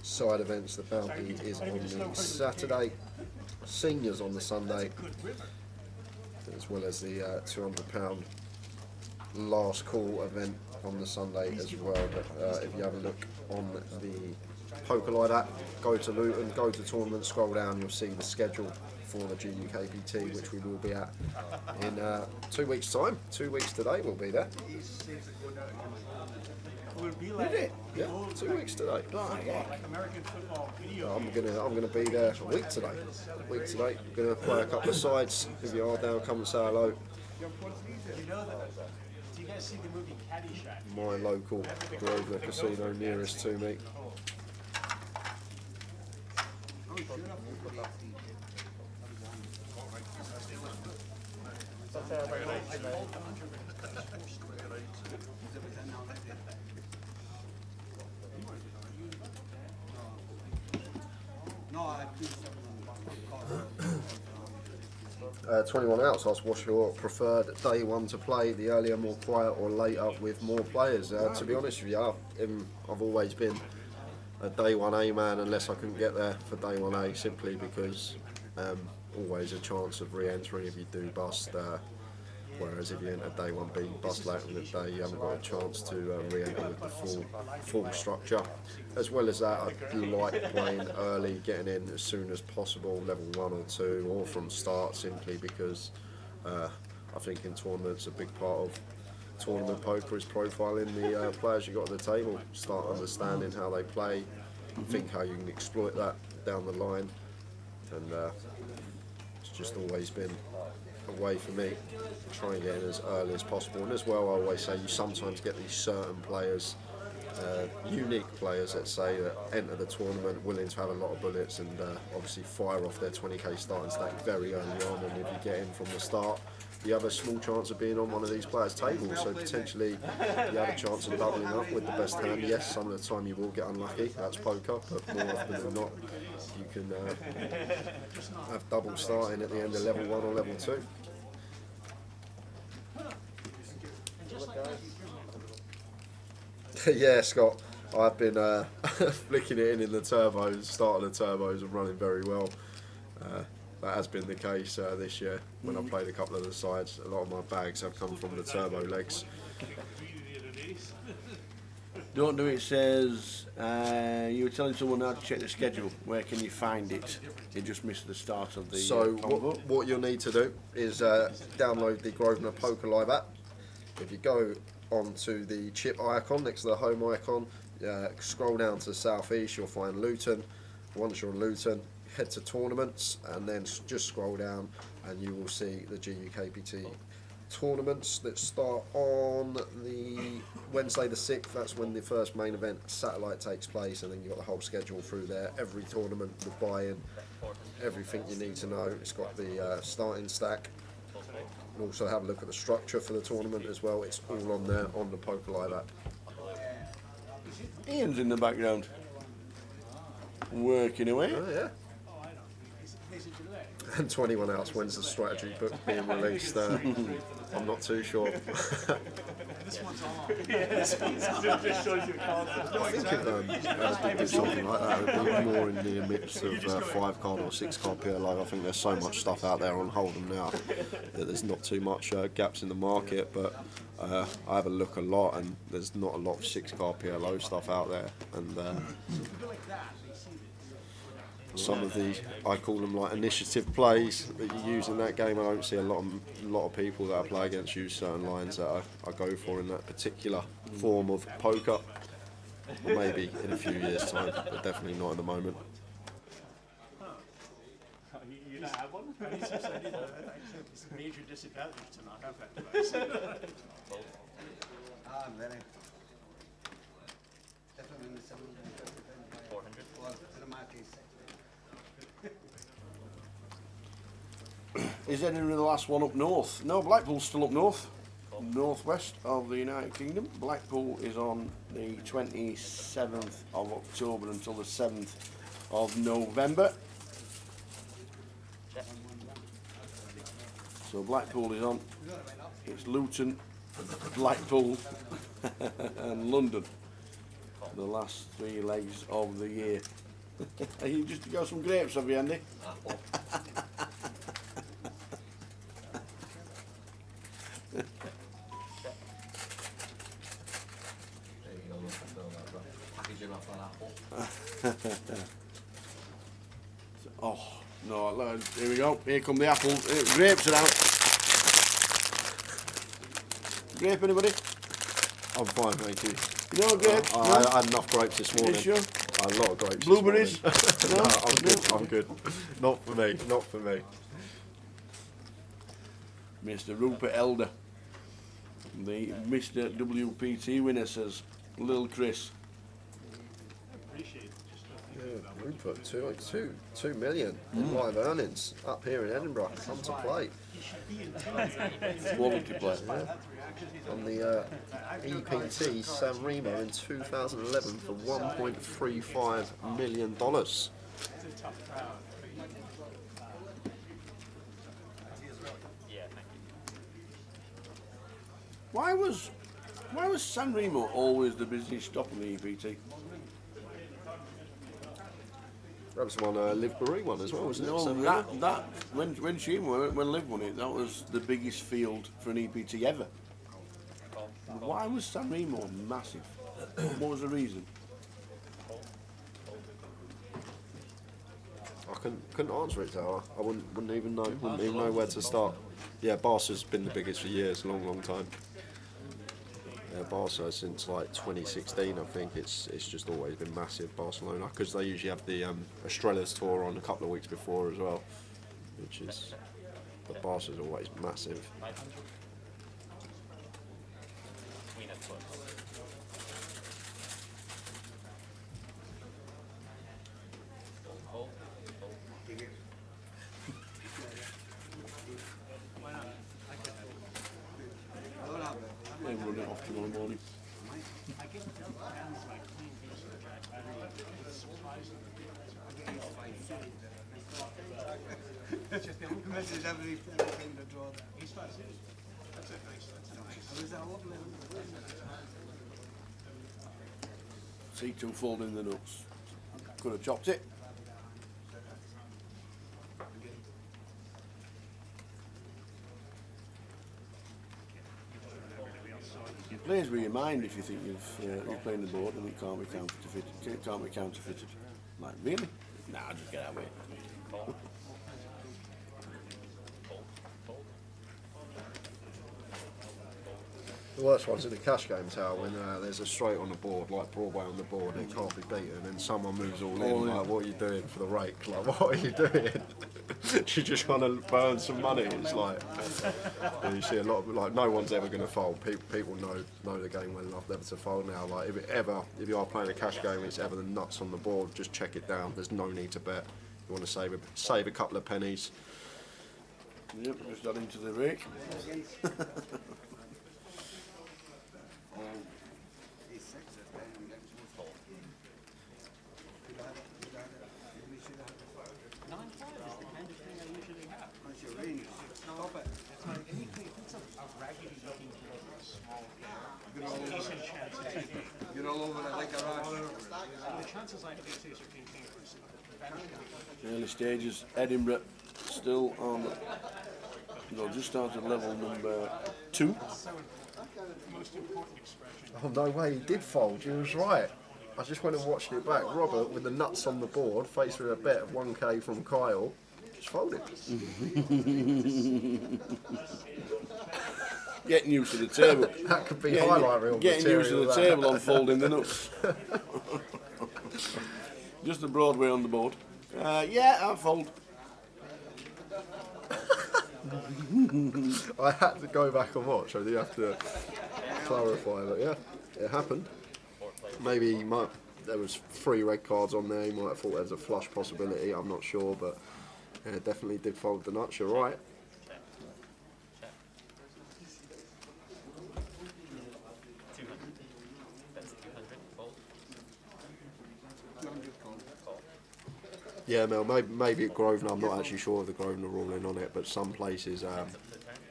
Side events, the Bounty is on the Saturday, seniors on the Sunday, as well as the £200 last call event on the Sunday as well. But if you have a look on the Poker Live app, go to Luton, go to tournament, scroll down, you'll see the schedule for the GUKPT, which we will be at in 2 weeks' time. 2 weeks today we'll be there. Is it? Yeah, 2 weeks today. American football video. I'm gonna be there a week today. I'm gonna play a couple of sides. If you are down, come and say hello. You know that? Do you guys see the movie Caddyshack? My local Grosvenor casino nearest to me. No, I do something. 21 outs, ask what's your preferred day one to play, the earlier, more quiet, or later with more players? To be honest with you, I've always been a day 1A man unless I couldn't get there for day 1A, simply because always a chance of re-entering if you do bust, whereas if you enter day 1B, bust later in the day, you haven't got a chance to re-enter with the full structure. As well as that, I like playing early, getting in as soon as possible, level 1 or 2, or from start, simply because I think in tournaments a big part of tournament poker is profiling the players you got at the table, start understanding how they play, think how you can exploit that down the line, and it's just always been a way for me to try and get in as early as possible. And as well, I always say you sometimes get these certain players, unique players, let's say, that enter the tournament willing to have a lot of bullets and obviously fire off their 20k starting stack very early on, and if you get in from the start, you have a small chance of being on one of these players' tables, so potentially you have a chance of doubling up with the best hand. Yes, some of the time you will get unlucky, that's poker, but more often than not you can have double starting at the end of level 1 or level 2. Yeah, Scott, I've been flicking it in the turbos, starting the turbos and running very well. That has been the case this year when I played a couple of the sides. A lot of my bags have come from the turbo legs. Don't Do It says, you were telling someone how to check the schedule. Where can you find it? You just missed the start of the So convo. what you'll need to do is download the Grosvenor Poker Live app. If you go onto the chip icon next to the home icon, scroll down to the southeast, you'll find Luton. Once you're on Luton, head to tournaments and then just scroll down and you will see the GUKPT tournaments that start on the Wednesday the 6th. That's when the first main event satellite takes place, and then you've got the whole schedule through there, every tournament, the buy-in, everything you need to know. It's got the starting stack, and also have a look at the structure for the tournament as well. It's all on there on the Poker Live app. Ian's in the background, working away. Oh yeah. And 21 outs, when's the strategy book being released? I'm not too sure. This one's on. This one's on. I think if they did something like that, it would be more in the midst of 5 card or 6 card PLO. I think there's so much stuff out there on Hold'em now that there's not too much gaps in the market, but I have a look a lot and there's not a lot of 6 card PLO stuff out there, and some of the, I call them like initiative plays that you use in that game. I don't see a lot of people that I play against use certain lines that I go for in that particular form of poker. Or maybe in a few years' time, but definitely not at the moment. You don't have one? It's a major disadvantage to not have that device. Very. Definitely 400. Is Edinburgh the last one up north? No, Blackpool's still up north. Northwest of the United Kingdom. Blackpool is on the 27th of October until the 7th of November. So Blackpool is on. It's Luton, Blackpool and London. The last 3 legs of the year. Are you just to go some grapes, have you, Andy? Oh, no, look, here we go. Here come the apples. Grapes are out. Grape, anybody? I'm fine, thank you. No grapes? I had enough grapes this morning. You sure? I had a lot of grapes. Blueberries? No, I'm good. Not for me. Not for me. Mr. Rupert Elder, the Mr. WPT winner, says Little Chris. Yeah, Rupert, 2 million in live earnings up here in Edinburgh. Come to play. Quality player. Yeah. On the EPT San Remo in 2011 for $1.35 million. Why was San Remo always the busiest stop on the EPT? That was one Liv Barry one as well, wasn't it? No, San Remo? that when she won, when Liv won it, that was the biggest field for an EPT ever. Why was San Remo massive? What was the reason? I couldn't answer it, Tower. I wouldn't even know where to start. Yeah, Barca's been the biggest for years, a long time. Yeah, Barca since like 2016, I think it's just always been massive. Barcelona, because they usually have the Australia's tour on a couple of weeks before as well, which is, but Barca's always massive. They run it off tomorrow morning. Misses everything in the draw. Was that lovely? C2 folding the nuts. Could have chopped it. It plays with your mind if you think you're playing the board and it can't be counterfeited. Like, really? Nah, just get out of it. The worst one's in the cash game, Tower, when there's a straight on the board, like Broadway on the board, and it can't be beaten, and someone moves all in. Like, what are you doing for the rake? Like, what are you doing? You're just trying to burn some money. It's like, you see a lot of, like, no one's ever going to fold. People know the game well enough never to fold now. Like, if you are playing a cash game, it's ever the nuts on the board, just check it down. There's no need to bet. You want to save a couple of pennies. Yep, just that into the rake. You're all over it like a rash. Early stages, Edinburgh still on, no, just started level number 2. Oh, no way, he did fold, you was right. I just went and watched it back. Robert, with the nuts on the board, faced with a bet of 1k from Kyle, just folded. Getting used to the table. That could be highlight reel Getting material. used to the table on folding the nuts. Just the Broadway on the board. Yeah, I'll fold. I had to go back and watch, I do have to clarify that, yeah, it happened. Maybe there was 3 red cards on there, he might have thought there was a flush possibility, I'm not sure, but yeah, definitely did fold the nuts, you're right. Yeah, Mel, maybe at Grosvenor, I'm not actually sure of the Grosvenor ruling on it, but some places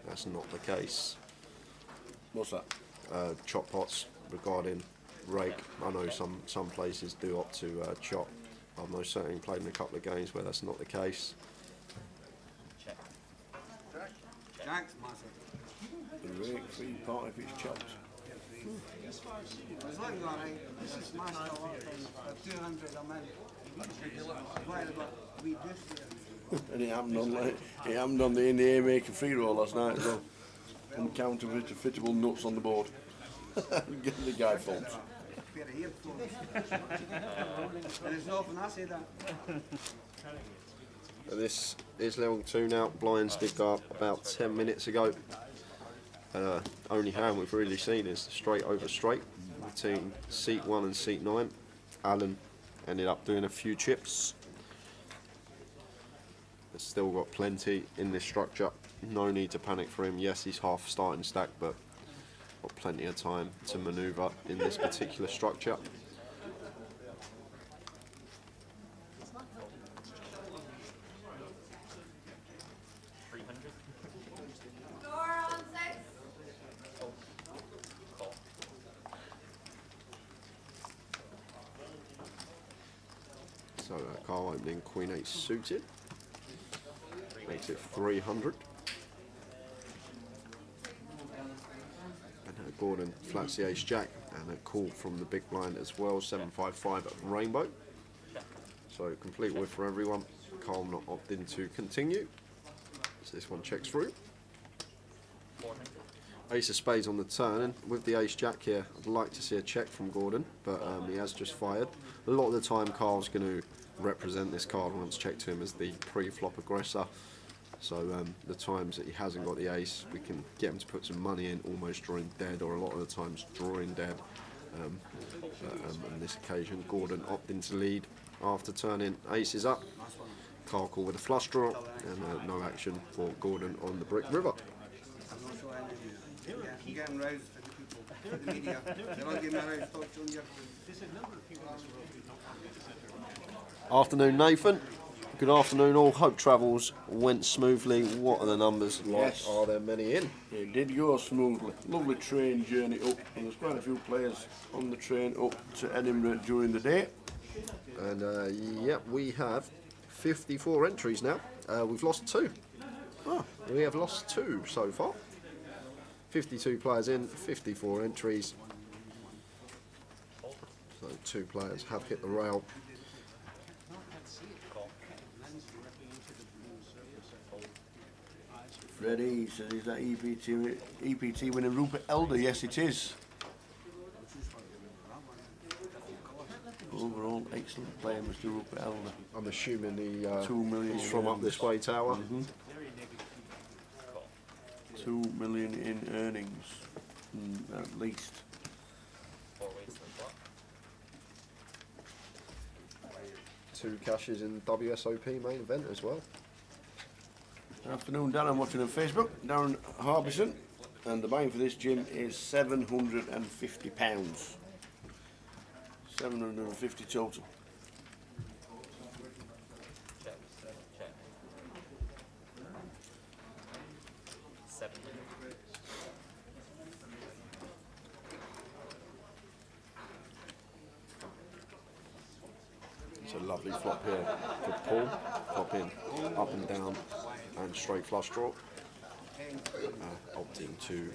that's not the case. What's that? Chop pots regarding rake. I know some places do opt to chop. I've most certainly played in a couple of games where that's not the case. Jack's massive. The rake free part if it's chopped. As long as I this is smashed a lot for 200 a minute. Why about we just And it happened on the Haymaker free roll last night as well. Uncounterfeitable nuts on the board. Getting the guy faults. pair of earphones. And it's often I say that. This is level 2 now. Blinds did go up about 10 minutes ago. Only hand we've really seen is straight over straight between seat 1 and seat 9. Alan ended up doing a few chips. There's still got plenty in this structure. No need to panic for him. Yes, he's half starting stack, but got plenty of time to manoeuvre in this particular structure. So card opening Queen 8 suited. Makes it 300. And Gordon flats the ace jack and a call from the big blind as well, 755 at Rainbow. So complete whiff for everyone. Carl not opting to continue. So this one checks through. Ace of spades on the turn, and with the ace jack here, I'd like to see a check from Gordon, but he has just fired. A lot of the time Carl's going to represent this card once checked to him as the pre-flop aggressor. So the times that he hasn't got the ace, we can get him to put some money in, almost drawing dead, or a lot of the times drawing dead. On this occasion, Gordon opting to lead after turning aces up. Carl call with a flush draw, and no action for Gordon on the Brick River. I'm not sure I'm getting roused for the people, for the media. They're not giving me a roused talk on you. Afternoon, Nathan. Good afternoon, all. Hope travels went smoothly. What are the numbers like? Yes. Are there many in? It did go smoothly. Lovely train journey up, and there's quite a few players on the train up to Edinburgh during the day. And yep, we have 54 entries now. We've lost 2. Oh. We have lost 2 so far. 52 players in, 54 entries. So 2 players have hit the rail. Freddie says, is that EPT winning Rupert Elder? Yes, it is. Overall, excellent player, Mr. Rupert Elder. I'm assuming 2 million he's from up this way tower. 2 million in earnings, at least. Two cashes in WSOP main event as well. Afternoon, Dan. I'm watching on Facebook. Darren Harbison, and the buying for this gym is £750. 750 total. It's a lovely flop here for Paul. Flop in, up and down, and straight flush draw. Opting to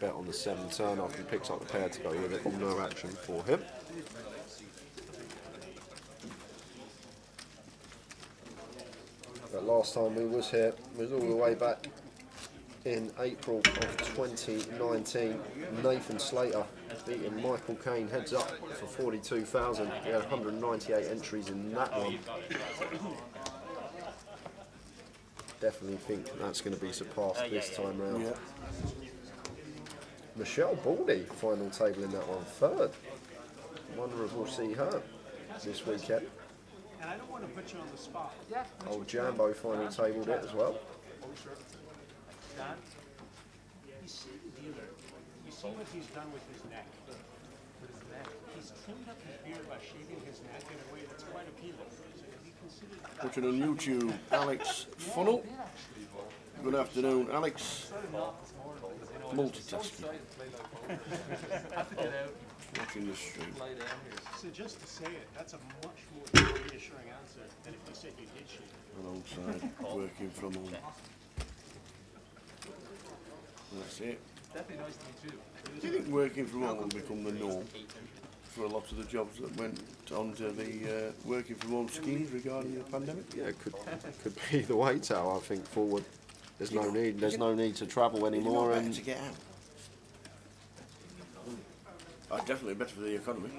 bet on the 7 turn after he picks up the pair to go with it. No action for him. But last time we was here was all the way back in April of 2019. Nathan Slater beating Michael Caine heads up for 42,000. We had 198 entries in that one. Definitely think that's going to be surpassed this time round. Yeah. Michelle Baldy, final table in that one, 3rd. Wonder if we'll see her this weekend. And I don't want to put you on the spot. Old Jambo final tabled it as well. Don, you see the dealer. You see what he's done with his neck. With his neck. He's trimmed up his beard by shaving his neck in a way that's quite appealing. So he Watching on YouTube, Alex Funnel. Good afternoon, Alex. Multitasking. Watching the stream. So just to say it, that's a much more reassuring answer than if you said you did shoot. Alongside working from home. That's it. Definitely nice to meet you. Do you think working from home will become the norm for a lot of the jobs that went onto the working from home schemes regarding the pandemic? Yeah, it could be the way, Tal. I think forward. There's no need to travel anymore, Better and to get out. Definitely better for the economy.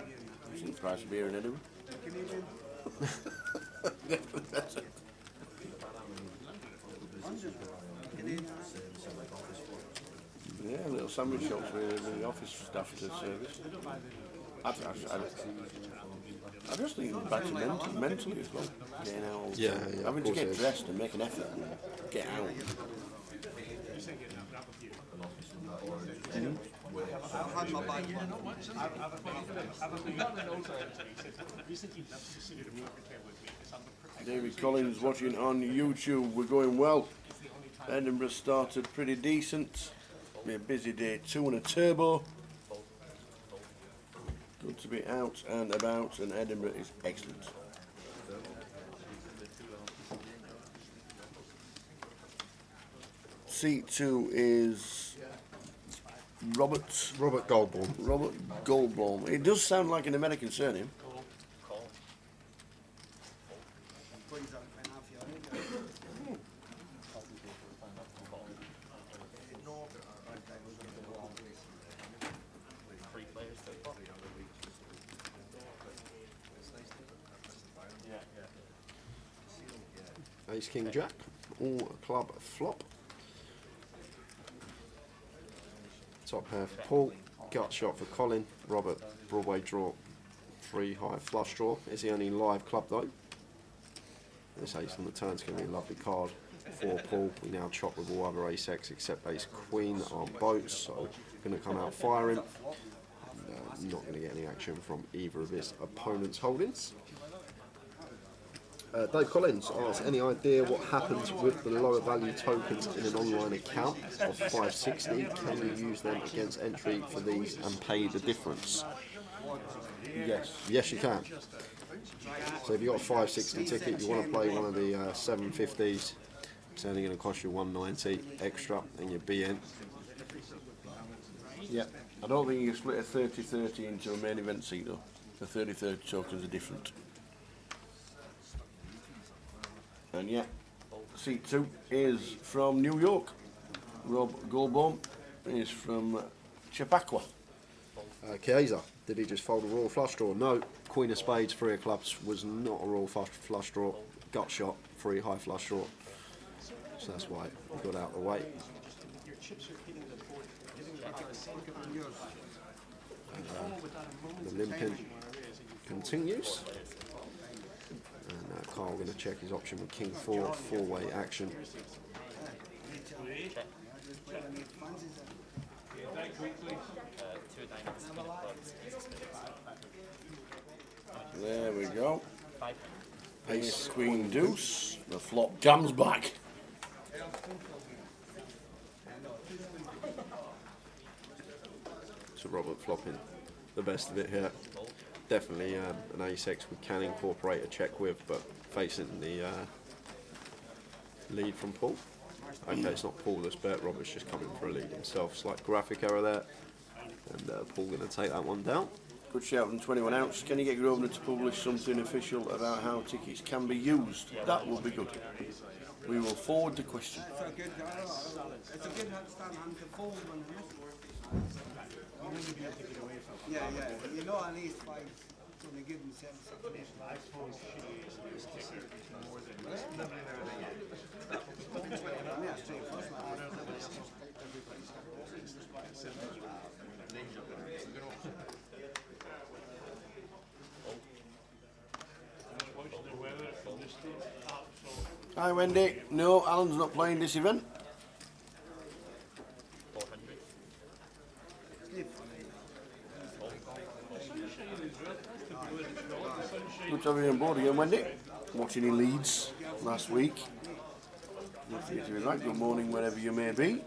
I've seen the price of beer in Edinburgh. Definitely better. Yeah, little sandwich shops with the office staff to service. I just think it's better mentally as well. Getting out. Yeah, Having to get dressed and make an effort and get out. David Collins watching on YouTube. We're going well. Edinburgh started pretty decent. Be a busy day 2 and a turbo. Good to be out and about, and Edinburgh is excellent. Seat 2 is Robert Goldbaum. Robert Goldbaum. It does sound like an American surname. Ace King Jack, all club flop. Top pair for Paul, gut shot for Colin, Robert, Broadway draw, 3 high flush draw. Is the only live club though. This ace on the turn's going to be a lovely card for Paul. We now chop with all other ace X except ace Queen on boats, so going to come out firing. And, not going to get any action from either of his opponent's holdings. Dave Collins asks, any idea what happens with the lower value tokens in an online account of 560? Can you use them against entry for these and pay the difference? Yes. Yes, you can. So if you've got a 560 ticket, you want to play one of the 750s, it's only going to cost you 190 extra and you're BN. Yeah. I don't think you can split a 30-30 into a main event seat though. The 30-30 tokens are different. And yeah, seat 2 is from New York. Rob Goldbaum is from Chappaqua. Chiesa, did he just fold a royal flush draw? No, Queen of Spades, 3 of clubs was not a royal flush draw. Gut shot, 3 high flush draw. So that's why it got out of the way. The limping continues. And Carl going to check his option with King 4, 4-way action. There we go. Ace, Queen, Deuce. The flop comes back. So Robert flopping the best of it here. Definitely an ace X we can incorporate a check with, but facing the lead from Paul. Okay, it's not Paul that's bet, Robert's just coming for a lead himself. Slight graphic error there, and Paul going to take that one down. Good shout from 21 ounce. Can you get Grosvenor to publish something official about how tickets can be used? That would be good. We will forward the question. It's a good stand on the fold one. Yeah, you know at least 5 when they give themselves information. I suppose she is ticker more than this. Yeah, straight first one. Hi Wendy. No, Alan's not playing this event. Good to have you on board again, Wendy. Watching in Leeds last week. Good for you to be back. Good morning, wherever you may be.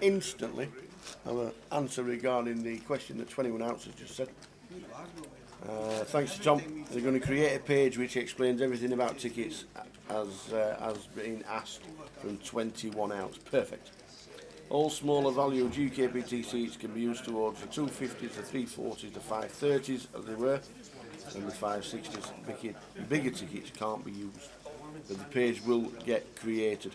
Instantly, I'm an answer regarding the question that 21 ounces just said. Thanks to Tom. They're going to create a page which explains everything about tickets as being asked from 21 ounce. Perfect. All smaller value GUKPT seats can be used towards the 250s, the 340s, the 530s as they were, and the 560s. Bigger tickets can't be used, but the page will get created.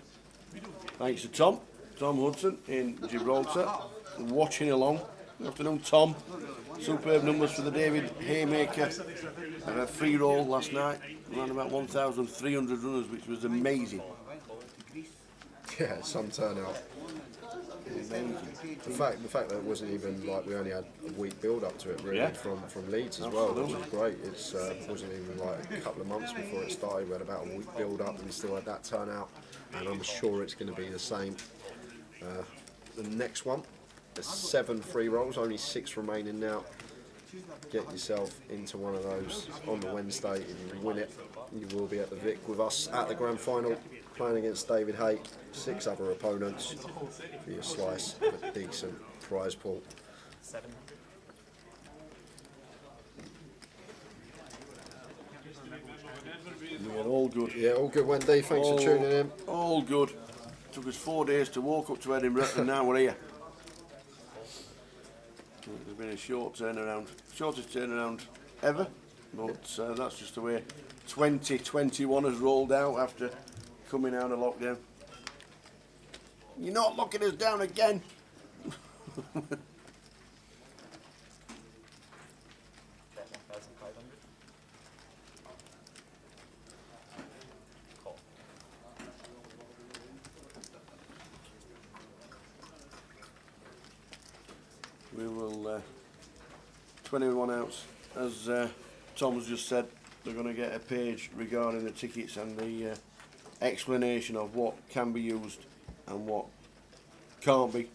Thanks to Tom Hudson in Gibraltar, watching along. Good afternoon, Tom. Superb numbers for the David Haymaker free roll last night. Around about 1,300 runners, which was amazing. Yeah, some turnout. Amazing. The fact that it wasn't even like we only had a week build up to it really from Leeds as well, which was great. It wasn't even like a couple of months before it started. We had about a week build up and we still had that turnout, and I'm sure it's going to be the same. The next one, there's 7 free rolls, only 6 remaining now. Get yourself into one of those on the Wednesday. If you win it, you will be at the Vic with us at the grand final, playing against David Hay, 6 other opponents for your slice of a decent prize pool. We're all good. Yeah, all good, Wendy. Thanks for tuning in. All good. Took us 4 days to walk up to Edinburgh, and now we're here. There's been a short turnaround, shortest turnaround ever, but that's just the way 2021 has rolled out after coming out of lockdown. You're not locking us down again. We will 21 ounce, as Tom's just said. They're going to get a page regarding the tickets and the explanation of what can be used and what can't be.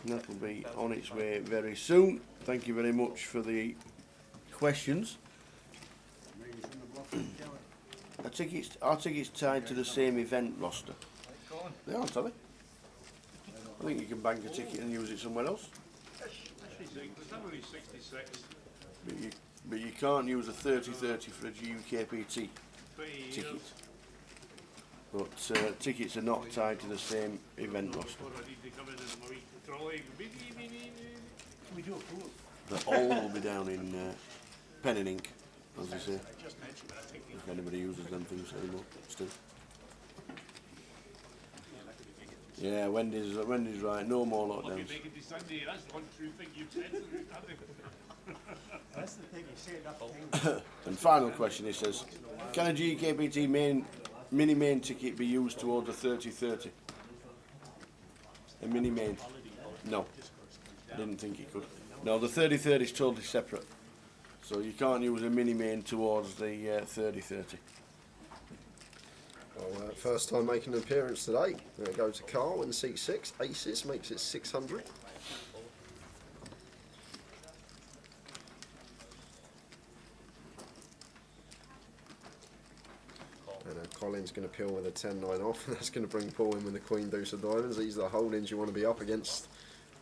And that will be on its way very soon. Thank you very much for the questions. Are tickets tied to the same event roster? They aren't, are they? I think you can bank a ticket and use it somewhere else. But you can't use a 30-30 for a GUKPT ticket. But tickets are not tied to the same event roster. The all will be down in pen and ink, as they say. If anybody uses them things anymore, still. Yeah, Wendy's right. No more lockdowns. And final question, he says, can a GUKPT mini main ticket be used towards a 30-30? A mini main? No, I didn't think it could. No, the 30-30 is totally separate. So you can't use a mini main towards the 30-30. Well, first time making an appearance today. There it goes to Carl in seat 6. Aces makes it 600. And Colin's going to peel with a 10-9 off. That's going to bring Paul in with the Queen Deuce of Diamonds. These are the holdings you want to be up against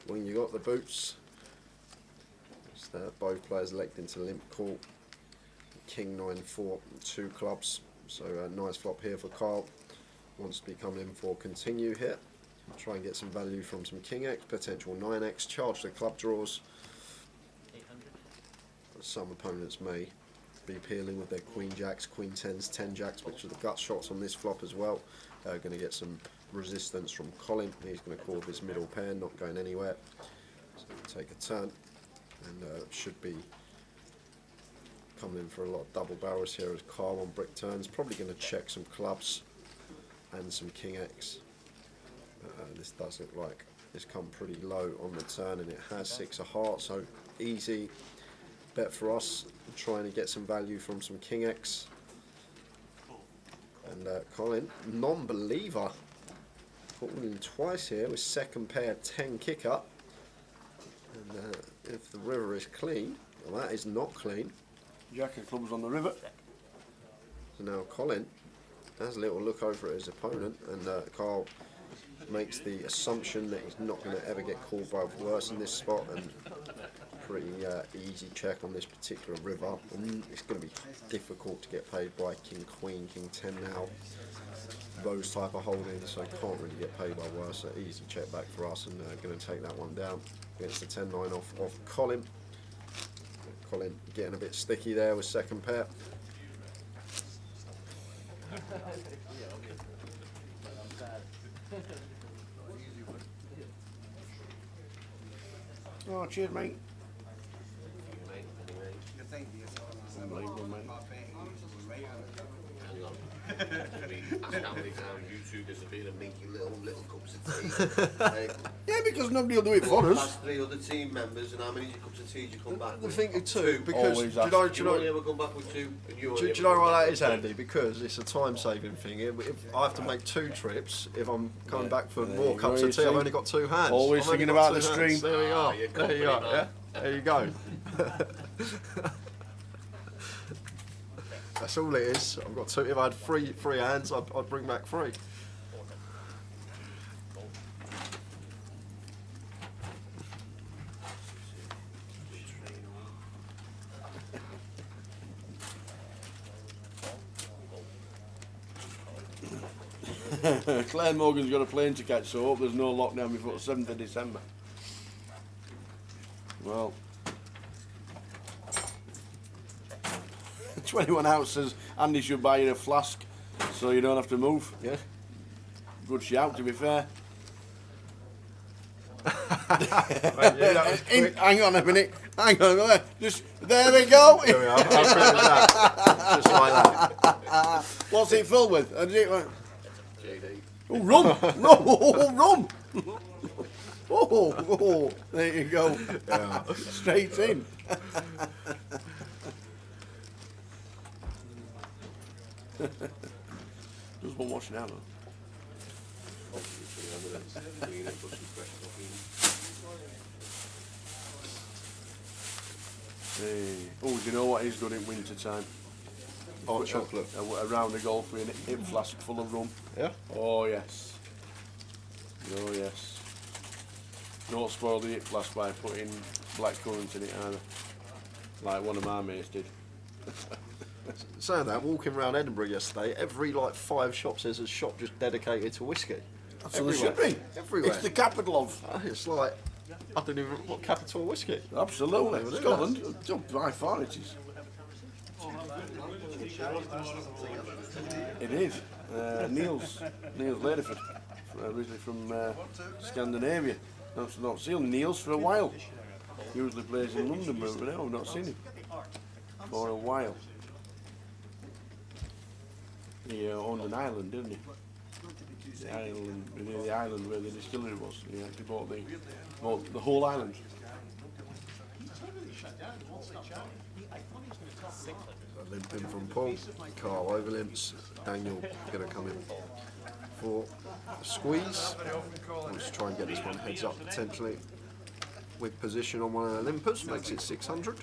when you got the boots. Both players electing to limp court. King 9-4, 2 clubs. So a nice flop here for Carl. Wants to be coming in for continue here. Try and get some value from some King X, potential 9X, charge the club draws. 800. Some opponents may be peeling with their Queen Jacks, Queen 10s, 10 Jacks, which are the gut shots on this flop as well. Going to get some resistance from Colin. He's going to call this middle pair, not going anywhere. So take a turn, and should be coming in for a lot of double barrels here as Carl on brick turns. Probably going to check some clubs and some King X. This does look like It's come pretty low on the turn, and it has 6 of hearts, so easy bet for us. Trying to get some value from some King X. And Colin, non-believer, putting in twice here with second pair 10 kick up. And if the river is clean, well, that is not clean. Jack of clubs on the river. So now Colin has a little look over at his opponent, and Carl makes the assumption that he's not going to ever get called by worse in this spot, and pretty easy check on this particular river. And it's going to be difficult to get paid by King Queen, King 10 now, those type of holdings, so can't really get paid by worse. So easy check back for us, and going to take that one down against the 10-9 off Colin. Colin getting a bit sticky there with second pair. Oh, cheers, mate. You think Unbelievable, mate. Ask how many times YouTubers have been and making little cups of tea. Yeah, because nobody will do it for us. Past 3 other team members, and how many cups of tea do you come back The with? thing too, because Always do ask. you You only know, ever come back with 2, and you do you know why that is, Andy? Because it's a time-saving thing. If I have to make 2 trips, if I'm coming back for There more you cups go, of you tea, I've see. only got 2 hands. Always I've only thinking got about 2 the hands. stream. There we are. you're There you go. company, Yeah. There you go. That's all it is. I've got 2. If I had three hands, I'd bring back 3. Claire Morgan's got a plane to catch, so I hope there's no lockdown before the 7th of December. Well, 21 House says Andy should buy you a flask so you don't have to move. Yeah. Good shout, to be fair. Quick. Hang on a minute. Hang on a minute. Just there we go. There we are. How quick is that? Just like that. What's it filled with? JD. Oh, rum! Rum! Oh, there you go. Yeah. Straight in. Just one watch now, though. Hey. Oh, do you know what is good in winter time? Hot chocolate. A round of golf with a hip flask full of rum. Yeah. Oh yes. Oh yes. Don't spoil the hip flask by putting blackcurrant in it either. Like one of my mates did. Saying that, walking around Edinburgh yesterday, every 5 shops there's a shop just dedicated to whiskey. That's what it should be. Everywhere. It's the capital of. It's like, I don't even what capital whiskey. Absolutely. Never knew Scotland. By far it is. It is. Niels Laderford, originally from Scandinavia. Not seen Niels for a while. Usually plays in London, but now I've not seen him for a while. He owned an island, didn't he? The island where the distillery was. He actually bought the whole island. Limping from Paul, Carl overlimps, Daniel going to come in for a squeeze. We'll just try and get this one heads up potentially. With position on one of the limpers, makes it 600.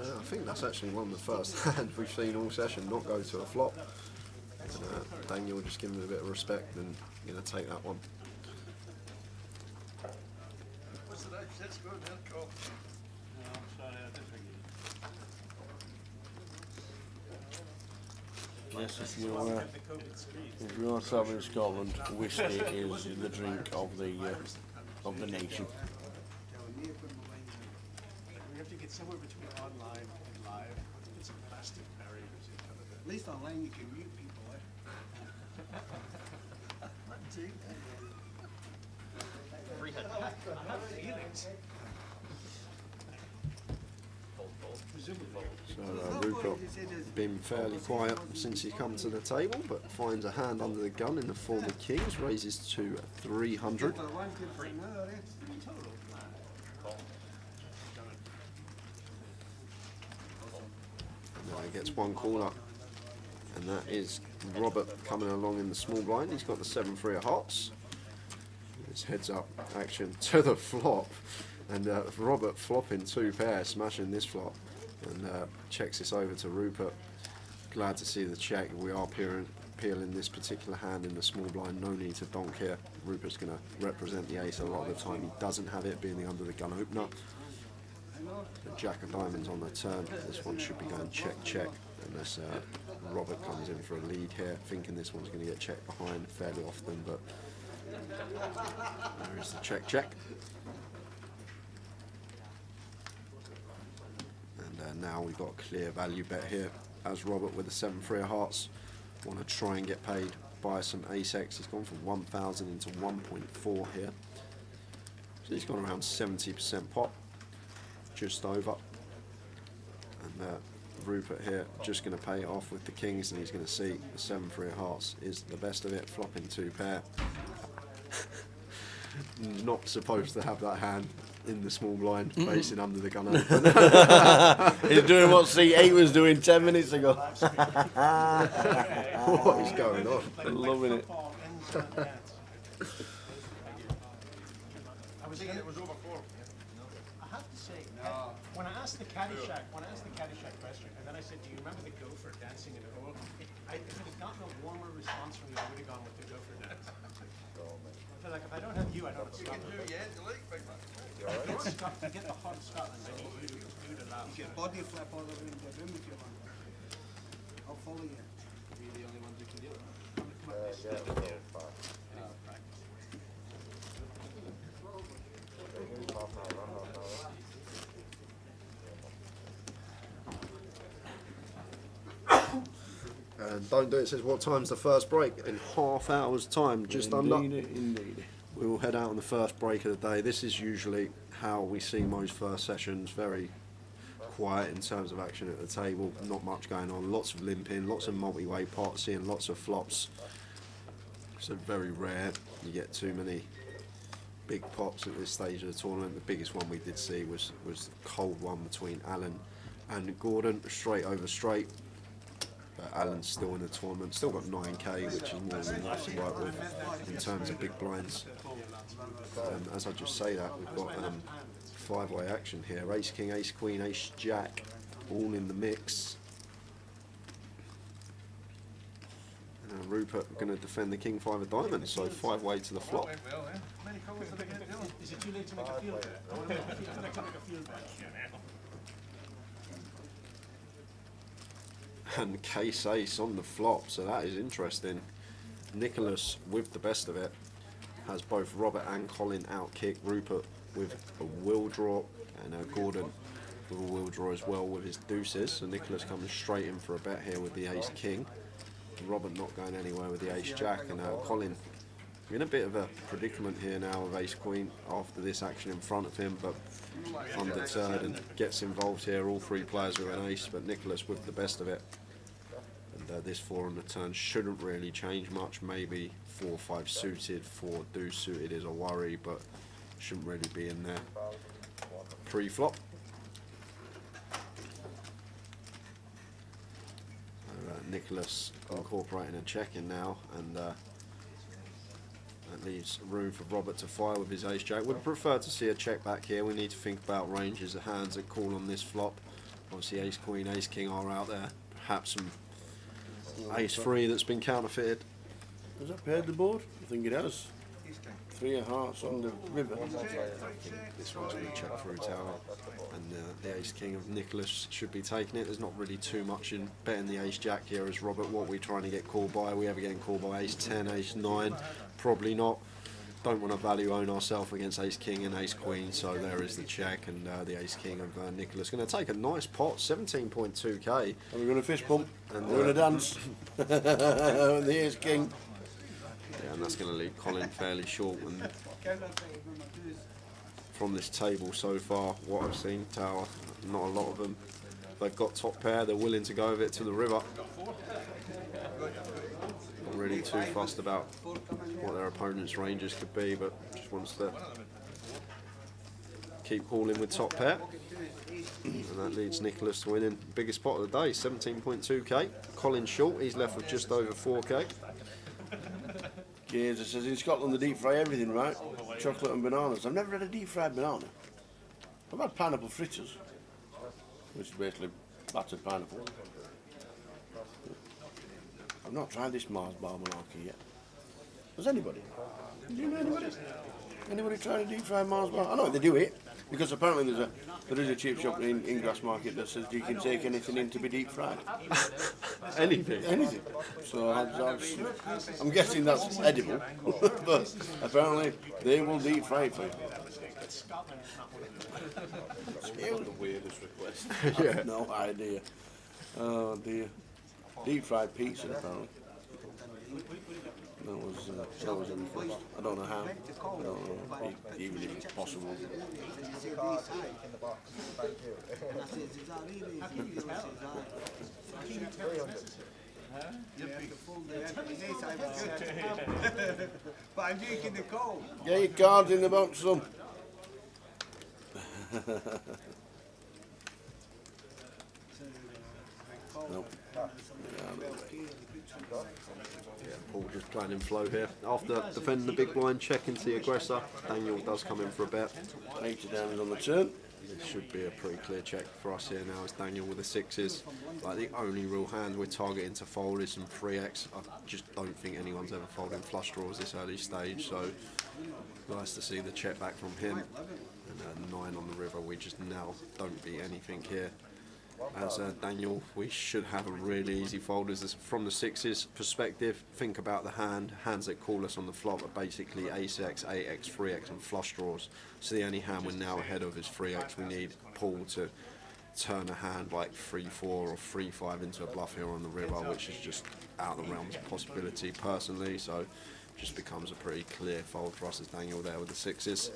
I think that's actually one of the first hands we've seen all session not go to a flop. Daniel just giving him a bit of respect and going to take that one. Yes, if you are travelling to Scotland, whiskey is the drink of the nation. We have to get somewhere between online and live. Get some plastic barriers. At least online you can mute people, Feelings. So Rupert been fairly quiet since he's come to the table, but finds a hand under the gun in the form of kings, raises to 300. Now he gets one call up, and that is Robert coming along in the small blind. He's got the 7-3 of hearts. His heads up action to the flop, and Robert flopping 2 pairs, smashing this flop, and checks this over to Rupert. Glad to see the check. We are peeling this particular hand in the small blind. No need to donk here. Rupert's going to represent the ace a lot of the time. He doesn't have it, being the under the gun opener. The jack of diamonds on the turn. This one should be going check check, unless Robert comes in for a lead here, thinking this one's going to get checked behind fairly often, but there is the check check. And now we've got a clear value bet here, as Robert with the 7-3 of hearts want to try and get paid by some ace X. He's gone from 1,000 into 1.4 here, so he's gone around 70% pot, just over. And Rupert here just going to pay it off with the kings, and he's going to see the 7-3 of hearts is the best of it, flopping 2 pair. Not supposed to have that hand in the small blind, facing under the gun open. He's doing what C8 was doing 10 minutes ago. What is going on? Loving it. I was thinking it was over 4. I have to say, when I asked the Caddyshack question, and then I said, "Do you remember the gopher dancing in the hole?" If it had gotten a warmer response from you, I would have gone with the gopher dance. I feel like if I don't have you, I don't have Scotland. To get the hot Scotland, I need you to laugh. You can body flip all the way in the room if you want. I'll follow you. You're the only ones who can do it. And Don't Do It says, what time's the first break? In half hour's time, just under. Indeed. We will head out on the first break of the day. This is usually how we see most first sessions, very quiet in terms of action at the table, not much going on, lots of limping, lots of multi-way pots, seeing lots of flops. So very rare you get too many big pots at this stage of the tournament. The biggest one we did see was the cold one between Alan and Gordon, straight over straight. Alan's still in the tournament, still got 9k, which is more than enough to work with in terms of big blinds. As I just say that, we've got 5-way action here. Ace King, Ace Queen, Ace Jack, all in the mix. And Rupert going to defend the King 5 of diamonds, so 5-way to the flop. Is it too late to make a field bet? I want to make a field bet. And case ace on the flop, so that is interesting. Nicholas with the best of it has both Robert and Colin outkick. Rupert with a will draw, and Gordon with a will draw as well with his deuces. So Nicholas coming straight in for a bet here with the ace king. Robert not going anywhere with the ace jack, and Colin in a bit of a predicament here now with ace queen after this action in front of him, but undeterred and gets involved here. All 3 players with an ace, but Nicholas with the best of it. And this 4 on the turn shouldn't really change much. Maybe 4-5 suited, 4 deuce suited is a worry, but shouldn't really be in there. Pre-flop. Nicholas incorporating a check in now, and that leaves room for Robert to fire with his ace jack. Would prefer to see a check back here. We need to think about ranges of hands that call on this flop. Obviously ace queen, ace king are out there. Perhaps some ace 3 that's been counterfeited. Has that paired the board? I think it has. 3 of hearts on the river. This one's going to check through tower, and the ace king of Nicholas should be taking it. There's not really too much in betting the ace jack here as Robert. What are we trying to get called by? Are we ever getting called by ace 10, ace 9? Probably not. Don't want to value own ourselves against ace king and ace queen, so there is the check, and the ace king of Nicholas going to take a nice pot, 17.2k. And we're going to fist bump, and we're going to dance. The ace king. Yeah, and that's going to leave Colin fairly short. And from this table so far, what I've seen, tower, not a lot of them. They've got top pair, they're willing to go with it to the river. Not really too fussed about what their opponent's ranges could be, but just wants to keep hauling with top pair. And that leads Nicholas to winning biggest pot of the day, 17.2k. Colin Short, he's left with just over 4k. Gears, it says in Scotland they deep fry everything, right? Chocolate and bananas. I've never had a deep fried banana. I've had pineapple fritters, which is basically battered pineapple. I've not tried this Mars bar malarkey yet. Has anybody? Do you know anybody? Anybody tried a deep fried Mars bar? I know they do it because apparently there is a cheap shop in Grassmarket that says you can take anything in to be deep fried. Anything? Anything. So I'm guessing that's edible, but apparently they will deep fry it for you. The weirdest request. I have no idea. Oh dear. Deep fried pizza apparently. That was a request. I don't know how. I don't know even if it's possible. But I'm drinking the cold. Get your cards in the box, son. Nope. Paul just planning flow here. After defending the big blind, checking to the aggressor, Daniel does come in for a bet. 80 down on the turn. This should be a pretty clear check for us here now as Daniel with the sixes. Like the only real hand we're targeting to fold is some 3x. I just don't think anyone's ever folding flush draws this early stage, so nice to see the check back from him. And 9 on the river, we just now don't beat anything here. As Daniel, we should have a really easy fold. As from the sixes perspective, think about the hands that call us on the flop are basically ace-x, 8x, 3x and flush draws. So the only hand we're now ahead of is 3x. We need Paul to turn a hand like 3-4 or 3-5 into a bluff here on the river, which is just out of the realms of possibility personally. So just becomes a pretty clear fold for us as Daniel there with the sixes.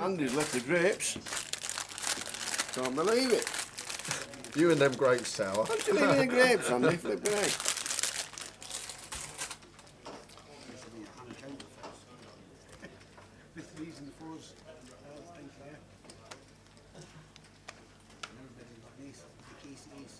Andy's left the grapes. Can't believe it. You and them grapes, Sour. What's you leaving the grapes, Andy? Flip grapes. The threes and the fours. Thank you. Nice. The case is.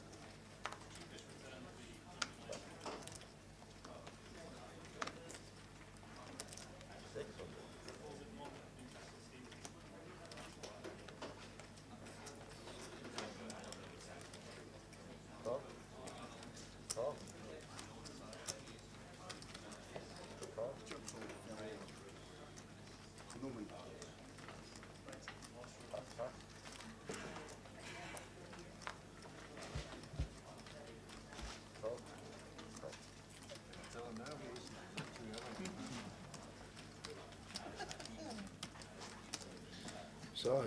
So,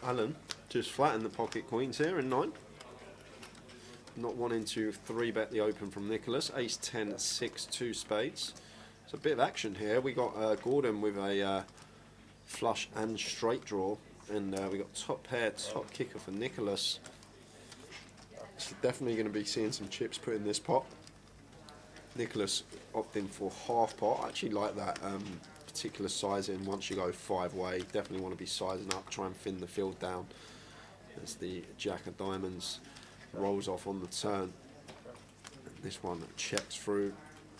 Alan just flattened the pocket queens here in 9. Not wanting to 3-bet the open from Nicholas. Ace 10, 6, 2 spades. It's a bit of action here. We got Gordon with a flush and straight draw. And we got top pair, top kicker for Nicholas. So definitely going to be seeing some chips put in this pot. Nicholas opting for half pot. I actually like that particular sizing. Once you go 5-way, definitely want to be sizing up, try and thin the field down as the Jack of Diamonds rolls off on the turn. And this one checks through,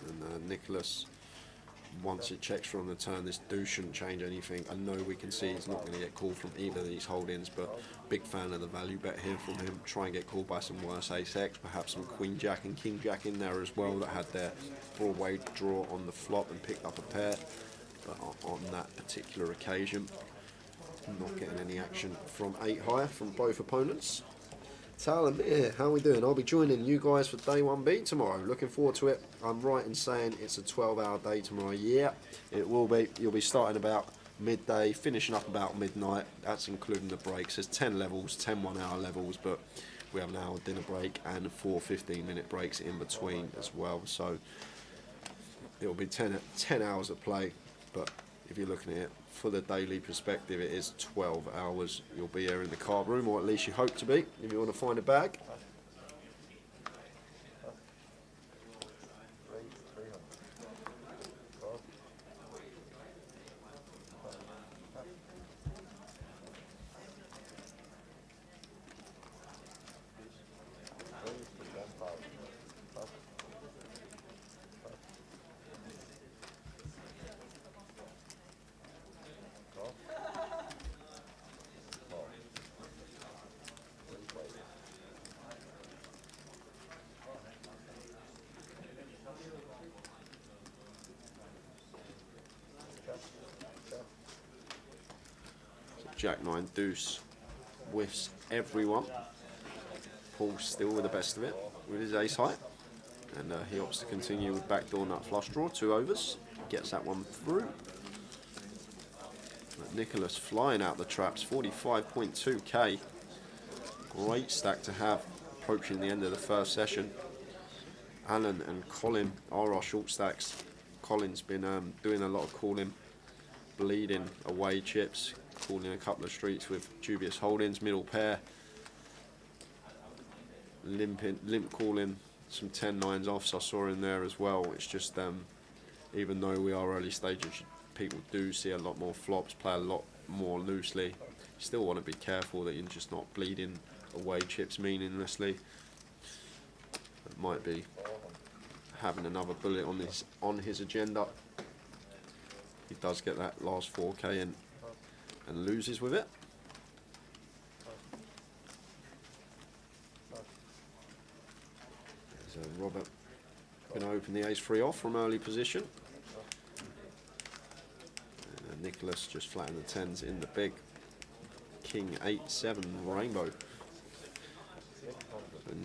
and Nicholas, once it checks through on the turn, this do shouldn't change anything. I know we can see he's not going to get called from either of these holdings, but big fan of the value bet here from him. Try and get called by some worse ace-x, perhaps some queen jack and king jack in there as well that had their Broadway draw on the flop and picked up a pair. But on that particular occasion, not getting any action from 8 high from both opponents. Tal here, how are we doing? I'll be joining you guys for day 1B tomorrow. Looking forward to it. I'm right in saying it's a 12-hour day tomorrow. Yeah, it will be. You'll be starting about midday, finishing up about midnight. That's including the breaks. There's 10 levels, 10 1-hour levels, but we have an hour dinner break and 4 15-minute breaks in between as well. So it'll be 10 hours of play. But if you're looking at it for the daily perspective, it is 12 hours you'll be here in the card room, or at least you hope to be, if you want to find a bag. Jack 9 deuce whiffs everyone. Paul's still with the best of it with his ace high, and he opts to continue with backdoor nut flush draw, 2 overs, gets that one through. But Nicholas flying out the traps, 45.2k. Great stack to have approaching the end of the first session. Alan and Colin are our short stacks. Colin's been doing a lot of calling, bleeding away chips, calling a couple of streets with dubious holdings, middle pair, limp calling some 10-9s offs I saw in there as well. It's just even though we are early stages, people do see a lot more flops, play a lot more loosely. You still want to be careful that you're just not bleeding away chips meaninglessly. It might be having another bullet on his agenda. He does get that last 4k in and loses with it. So Robert going to open the ace-3 off from early position. And Nicholas just flattening the 10s in the big king 8-7 rainbow. So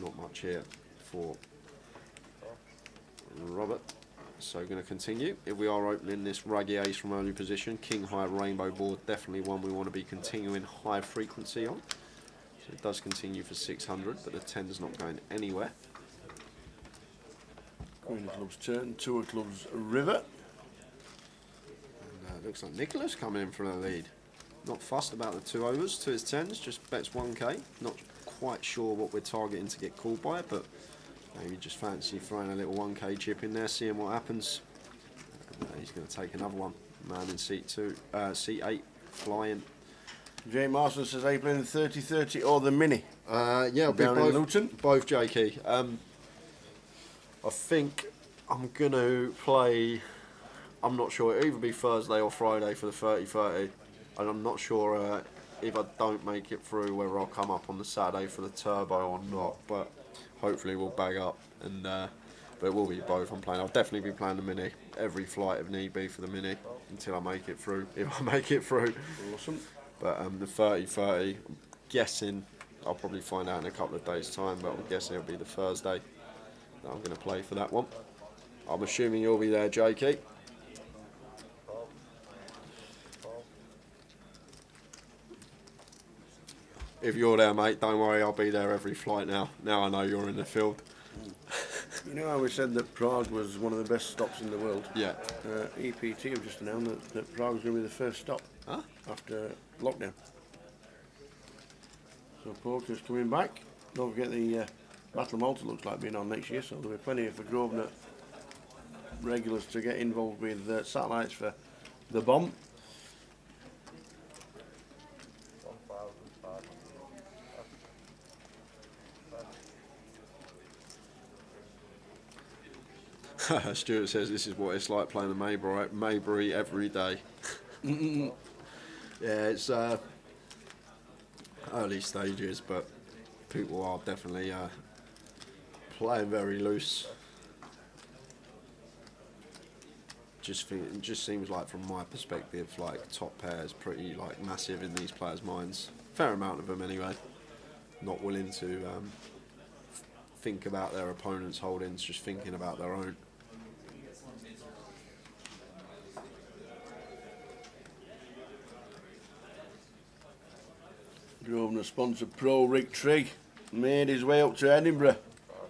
not much here for Robert. So going to continue. If we are opening this raggy ace from early position, king high rainbow board, definitely one we want to be continuing high frequency on. So it does continue for 600, but the 10's not going anywhere. Queen of clubs turn, 2 of clubs river. And looks like Nicholas coming in for the lead. Not fussed about the 2 overs to his 10's, just bets 1k. Not quite sure what we're targeting to get called by, but maybe just fancy throwing a little 1k chip in there, seeing what happens. And, he's going to take another one. Man in seat 8, flying. Jay Marston says, are you playing the 30-30 or the mini? Yeah, it'll be Down in Luton? both Jakey. I think I'm going to play, I'm not sure, it'll either be Thursday or Friday for the 30-30. And I'm not sure if I don't make it through whether I'll come up on the Saturday for the turbo or not. But hopefully we'll bag up, and but it will be both. I'll definitely be playing the mini every flight if need be for the mini until I make it through, if I make it through. Awesome. But the 30-30, I'm guessing I'll probably find out in a couple of days time, but I'm guessing it'll be the Thursday that I'm going to play for that one. I'm assuming you'll be there, Jakey. If you're there, mate, don't worry, I'll be there every flight now. Now I know you're in the field. You know how we said that Prague was one of the best stops in the world? Yeah. EPT have just announced that Prague was going to be the first stop after lockdown. So poker's coming back. Don't forget the Battle of Malta looks like being on next year, so there'll be plenty for Grosvenor regulars to get involved with satellites for the bomb. Stuart says this is what it's like playing the Maybury every day. Yeah, it's early stages, but people are definitely playing very loose. It just seems like, from my perspective, like top pair is pretty like massive in these players' minds. Fair amount of them anyway. Not willing to think about their opponent's holdings, just thinking about their own. Grosvenor sponsor Pro Rick Trigg made his way up to Edinburgh,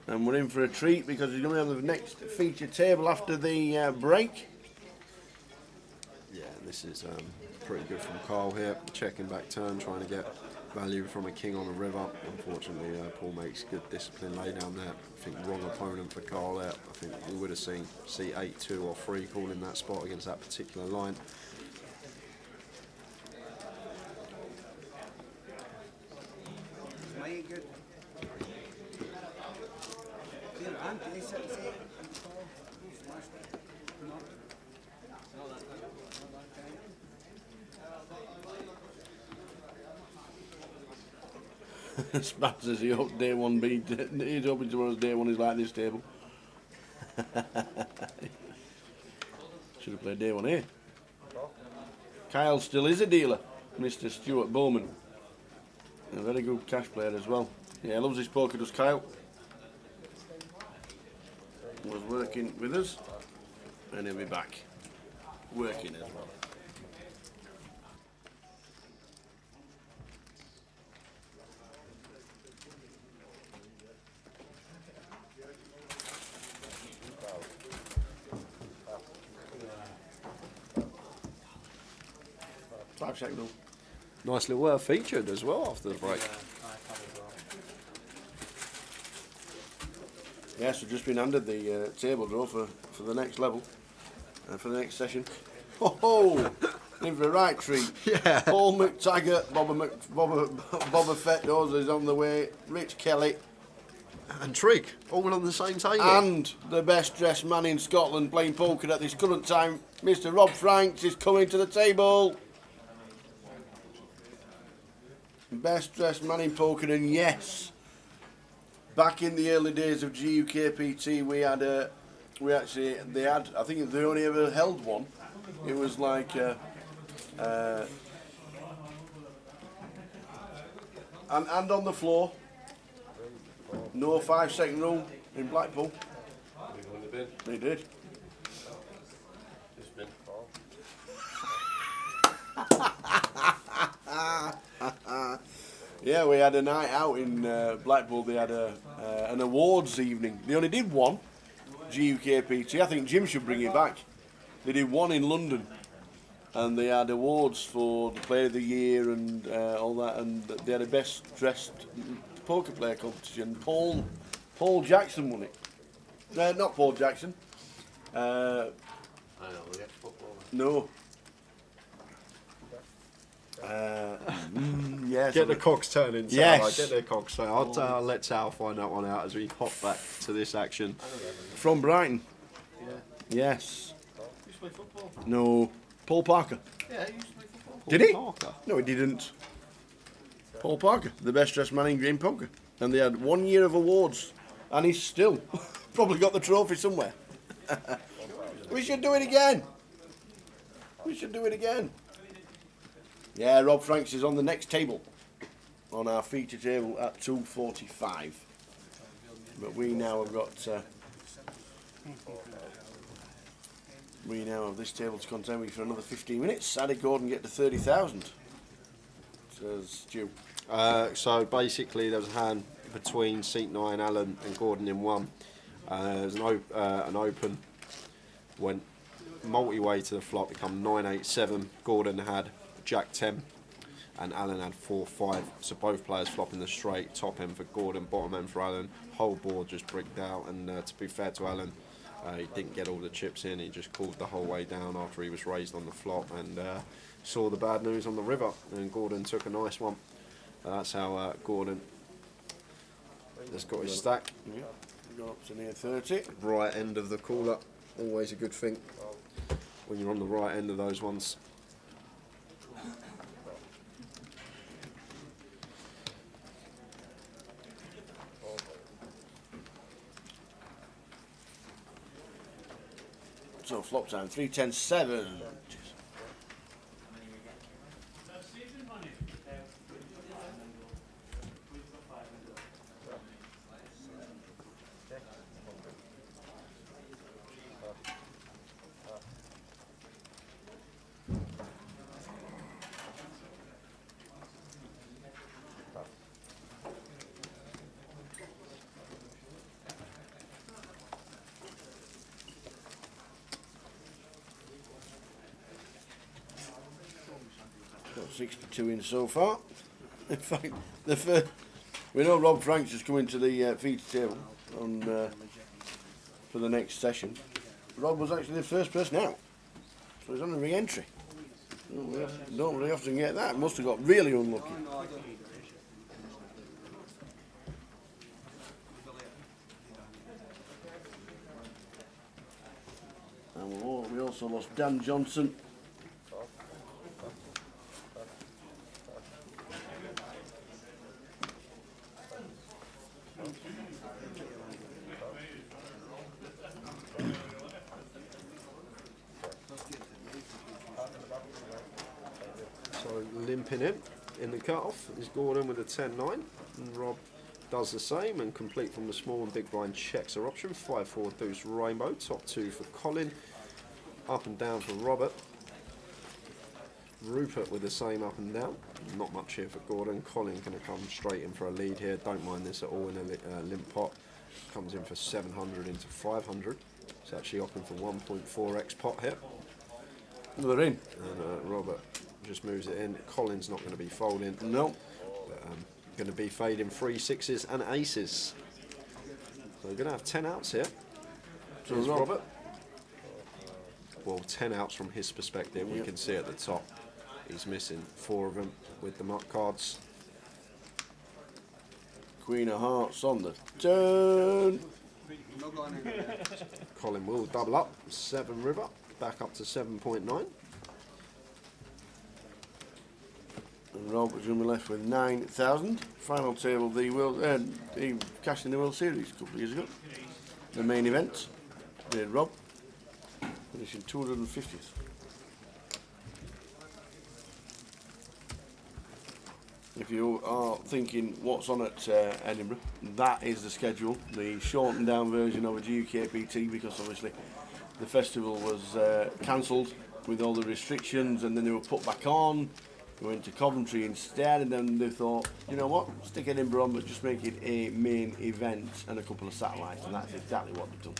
and we're in for a treat because he's going to have the next feature table after the break. Yeah, This is pretty good from Carl here, checking back turn, trying to get value from a king on the river. Unfortunately, Paul makes good discipline lay down there. I think wrong opponent for Carl there. I think we would have seen C8, 2 or 3 calling that spot against that particular line. Spats says he hopes day one he's hoping tomorrow's day one is like this table. Should have played day one here. Kyle still is a dealer, Mr. Stuart Bowman. A very good cash player as well. Yeah, loves his poker, does Kyle. Was working with us, and he'll be back working as well. Nice little featured as well after the break. Yes, we've just been handed the table draw for the next level, for the next session. Ho! In for a right treat. Yeah. Paul McTaggart, Boba Fett is on the way. Rich Kelly. And Trig, all on the same table. And the best dressed man in Scotland playing poker at this current time, Mr. Rob Franks, is coming to the table. Best dressed man in poker, and yes, back in the early days of GUKPT, I think they only ever held one. It was like and on the floor, no 5-second rule in Blackpool. They did. Yeah, we had a night out in Blackpool. They had an awards evening. They only did one, GUKPT. I think Jim should bring it back. They did one in London, and they had awards for the Player of the Year and all that, and they had a best dressed poker player competition. Paul Jackson won it. Not Paul Jackson. I know, the ex-footballer. No. Yes. Get the cogs turning. Yes. Get the cogs turning. I'll let Sal find that one out as we hop back to this action. From Brighton. Yeah. Yes. You used to play football? No. Paul Parker. Yeah, he used to play football. Did he? Parker. No, he didn't. Paul Parker, the best dressed man in game poker. And they had 1 year of awards. And he's still probably got the trophy somewhere. We should do it again. We should do it again. Yeah, Rob Franks is on the next table. On our feature table at 2:45. But we now have got... we now have this table to contend with for another 15 minutes. Sadie Gordon get to 30,000. Says Stu. So basically there was a hand between Seat 9, Allen and Gordon in one. There was an open, went multi-way to the flop, become 9-8-7. Gordon had Jack 10 and Allen had 4-5. So both players flopping the straight, top end for Gordon, bottom end for Allen. Whole board just bricked out, and to be fair to Allen, he didn't get all the chips in. He just called the whole way down after he was raised on the flop and saw the bad news on the river, and Gordon took a nice one. That's how Gordon has got his stack. Yeah, got up to near 30. Right end of the call-up, always a good thing when you're on the right end of those ones. So flop time 3-10-7. Got 62 in so far. In fact, we know Rob Franks is coming to the feature table for the next session. Rob was actually the first person out, so he's on a re-entry. Don't really often get that. Must have got really unlucky. And we also lost Dan Johnson. So limping in the cut-off is Gordon with a 10-9, and Rob does the same and complete from the small and big blind checks are option. 5-4 deuce rainbow, top 2 for Colin, up and down for Robert. Rupert with the same up and down. Not much here for Gordon. Colin going to come straight in for a lead here. Don't mind this at all in a limp pot. Comes in for 700 into 500. It's actually opting for 1.4x pot here. They're in. And Robert just moves it in. Colin's not going to be folding. No. Going to be fading 3 6s and aces. So we're going to have 10 outs here. So here's Robert. Well, 10 outs from his perspective. We can see at the top he's missing 4 of them with the muck cards. Queen of Hearts on the turn. Colin will double up. 7 river. Back up to 7.9. And Rob is going to be left with 9,000. Final table, he cashed in the World Series a couple of years ago. The main event, did Rob, finishing 250th. If you are thinking what's on at Edinburgh, that is the schedule, the shortened down version of a GUKPT, because obviously the festival was cancelled with all the restrictions, and then they were put back on. We went to Coventry instead, and then they thought, you know what, stick Edinburgh on, but just make it a main event and a couple of satellites, and that's exactly what they've done.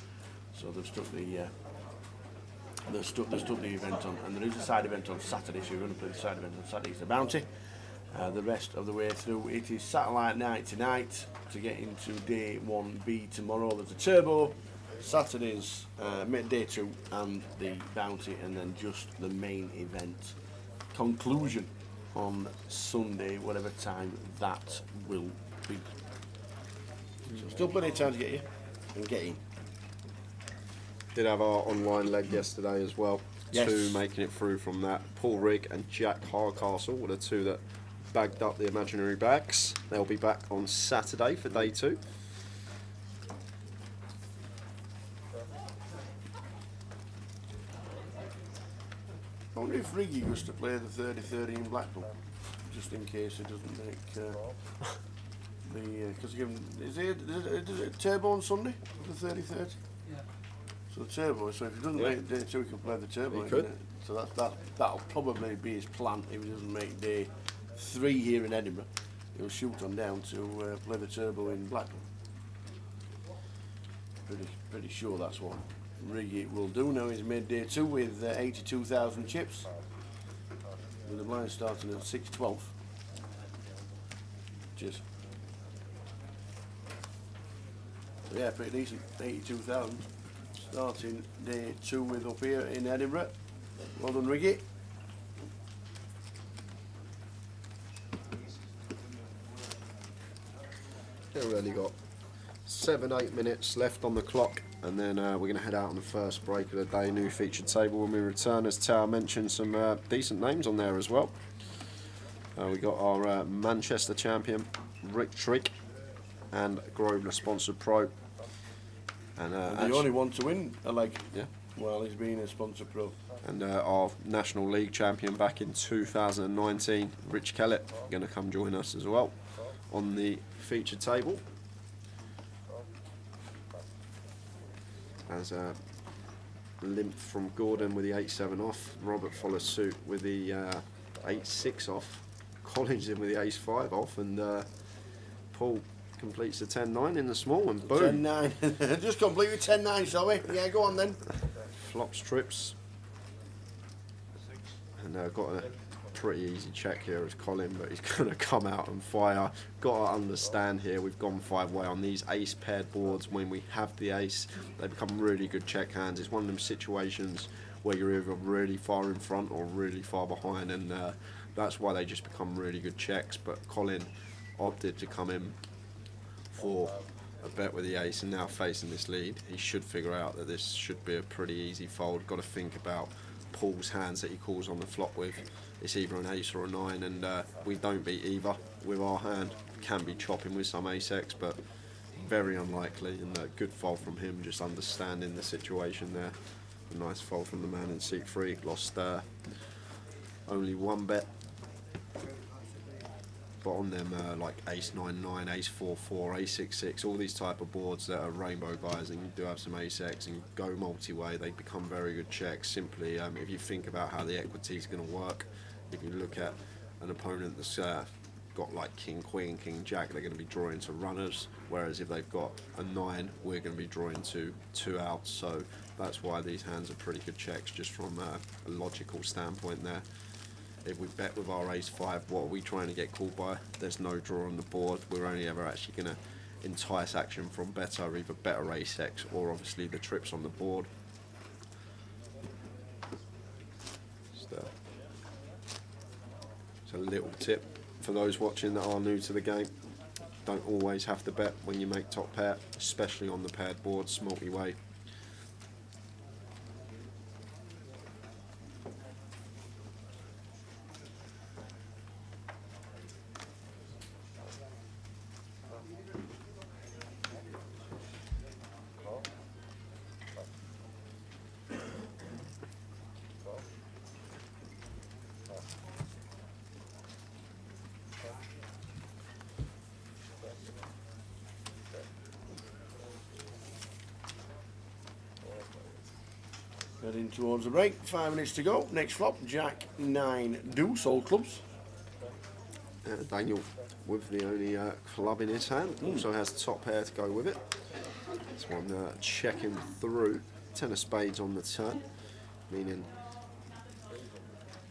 So they've stuck the event on, and there is a side event on Saturday, so you're going to play the side event on Saturday. It's the Bounty. The rest of the way through, it is satellite night tonight to get into day 1B tomorrow. There's a turbo, Saturday's day 2 and the Bounty, and then just the main event conclusion on Sunday, whatever time that will be. So still plenty of time to get you and get in. Did have our online leg yesterday as well. Yes. 2 making it through from that. Paul Rigg and Jack Hardcastle were the 2 that bagged up the imaginary bags. They'll be back on Saturday for day 2. I wonder if Riggy was to play the 30-30 in Blackpool, just in case it doesn't make because is it turbo on Sunday, the 30-30? Yeah. So the turbo, so if he doesn't make day 2, he can play the turbo. He could. So that'll probably be his plan if he doesn't make day 3 here in Edinburgh. He'll shoot on down to play the turbo in Blackpool. Pretty sure that's what Riggy will do. Now he's made day 2 with 82,000 chips, with the blind starting at 612. Cheers. So yeah, pretty decent. 82,000. Starting day 2 with up here in Edinburgh. Well done, Riggy. We've only got 7-8 minutes left on the clock, and then we're going to head out on the first break of the day. New featured table when we return. As Tao mentioned, some decent names on there as well. We got our Manchester champion Rick Trick and Grosvenor sponsored pro, and the only one to win a leg. Yeah. Well, he's been a sponsor pro. And our National League champion back in 2019, Rich Kellett, going to come join us as well on the featured table. As a limp from Gordon with the 8-7 off. Robert follows suit with the 8-6 off. Collins in with the ace-5 off, and Paul completes the 10-9 in the small, and boom. 10-9. Just complete with 10-9, shall we? Yeah, go on then. Flops trips. And got a pretty easy check here as Colin, but he's going to come out and fire. Got to understand here, we've gone 5-way on these ace paired boards. When we have the ace, they become really good check hands. It's one of them situations where you're either really far in front or really far behind, and that's why they just become really good checks. But Colin opted to come in for a bet with the ace, and now facing this lead, he should figure out that this should be a pretty easy fold. Got to think about Paul's hands that he calls on the flop with. It's either an ace or a 9, and we don't beat either with our hand. Can be chopping with some ace-x, but very unlikely, and a good fold from him, just understanding the situation there. A nice fold from the man in seat 3. Lost only 1 bet, but on them like ace 9-9, ace 4-4, ace 6-6, all these type of boards that are rainbow guys, and you do have some ace-x and you go multi-way, they become very good checks. Simply, if you think about how the equity is going to work, if you look at an opponent that's got like king, queen, king, jack, they're going to be drawing to runners, whereas if they've got a 9, we're going to be drawing to 2 outs. So that's why these hands are pretty good checks, just from a logical standpoint there. If we bet with our ace-5, what are we trying to get called by? There's no draw on the board. We're only ever actually going to entice action from better, either better ace-x or obviously the trips on the board. Just a little tip for those watching that are new to the game. Don't always have to bet when you make top pair, especially on the paired boards, multi-way. Heading towards the break, 5 minutes to go. Next flop, Jack 9 deuce, all clubs. Daniel with the only club in his hand, also has the top pair to go with it. This one checking through, 10 of spades on the turn, meaning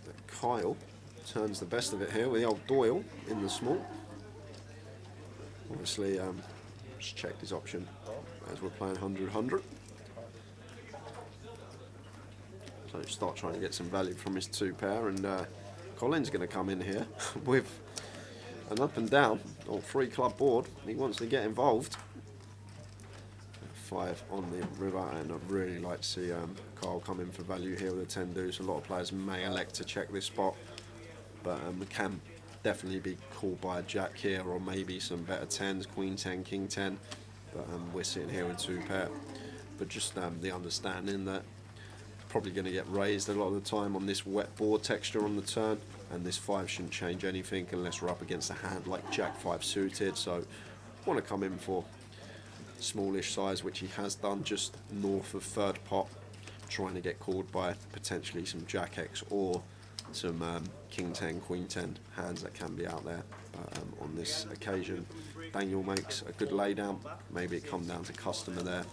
that Kyle turns the best of it here with the old Doyle in the small. Obviously, just checked his option as we're playing 100-100. So start trying to get some value from his 2 pair, and Colin's going to come in here with an up and down or 3 club board. He wants to get involved. 5 on the river, and I'd really like to see Kyle come in for value here with a 10 deuce. A lot of players may elect to check this spot, but we can definitely be called by a jack here, or maybe some better 10s, queen 10, king 10. But we're sitting here with 2 pair. But just the understanding that probably going to get raised a lot of the time on this wet board texture on the turn, and this 5 shouldn't change anything unless we're up against a hand like jack 5 suited. So want to come in for smallish size, which he has done, just north of 3rd pot, trying to get called by potentially some jack X or some king 10, queen 10 hands that can be out there. But on this occasion, Daniel makes a good laydown. Maybe it come down to customer there.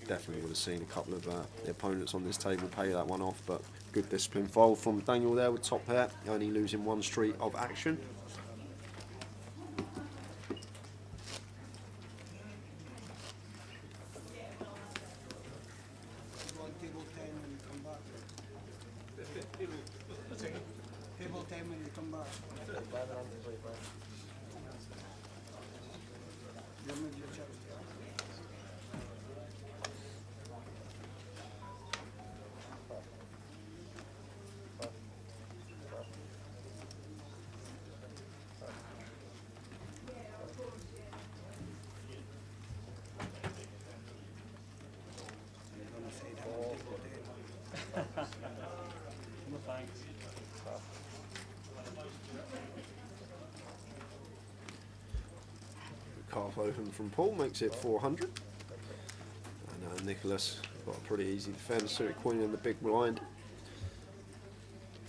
Definitely would have seen a couple of the opponents on this table pay that one off, but good discipline fold from Daniel there with top pair, only losing 1 street of action. Table 10 when you come back. Table 10 when you come back. You move your chips. No thanks. Calf open from Paul makes it 400. And Nicholas got a pretty easy defence, suited queen in the big blind.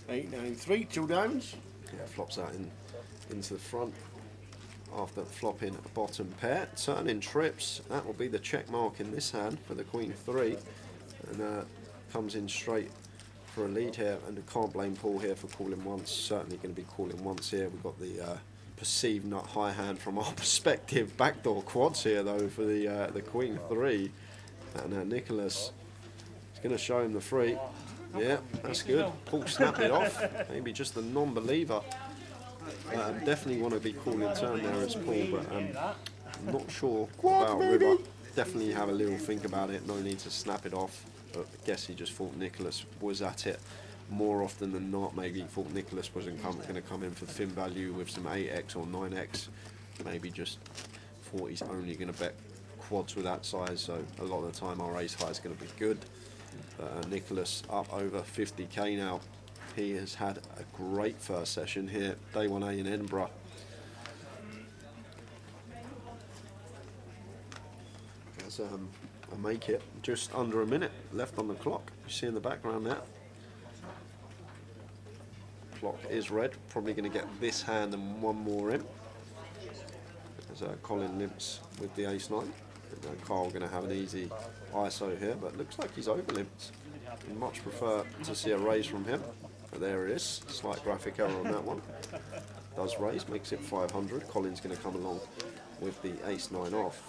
8-9-3, 2 diamonds. Yeah, flops that into the front after flopping a bottom pair. Turning trips, that will be the check mark in this hand for the queen 3, and comes in straight for a lead here, and I can't blame Paul here for calling once. Certainly going to be calling once here. We've got the perceived nut high hand from our perspective. Backdoor quads here though for the Queen 3, and Nicholas is going to show him the free. Yeah, that's good. Paul snapped it off. Maybe just a non-believer. Definitely want to be calling turn there as Paul, but I'm not sure about River. Definitely have a little think about it. No need to snap it off. But I guess he just thought Nicholas was at it more often than not. Maybe he thought Nicholas wasn't going to come in for thin value with some 8x or 9x. Maybe just thought he's only going to bet quads with that size. So a lot of the time our ace high is going to be good. Nicholas up over 50k now. He has had a great first session here, day 1A in Edinburgh. There's a make it just under a minute left on the clock. You see in the background there. Clock is red. Probably going to get this hand and one more in. There's Colin limps with the ace-9. Carl going to have an easy ISO here, but looks like he's over-limped. I'd much prefer to see a raise from him. But there it is, slight graphic error on that one. Does raise, makes it 500. Colin's going to come along with the ace-9 off.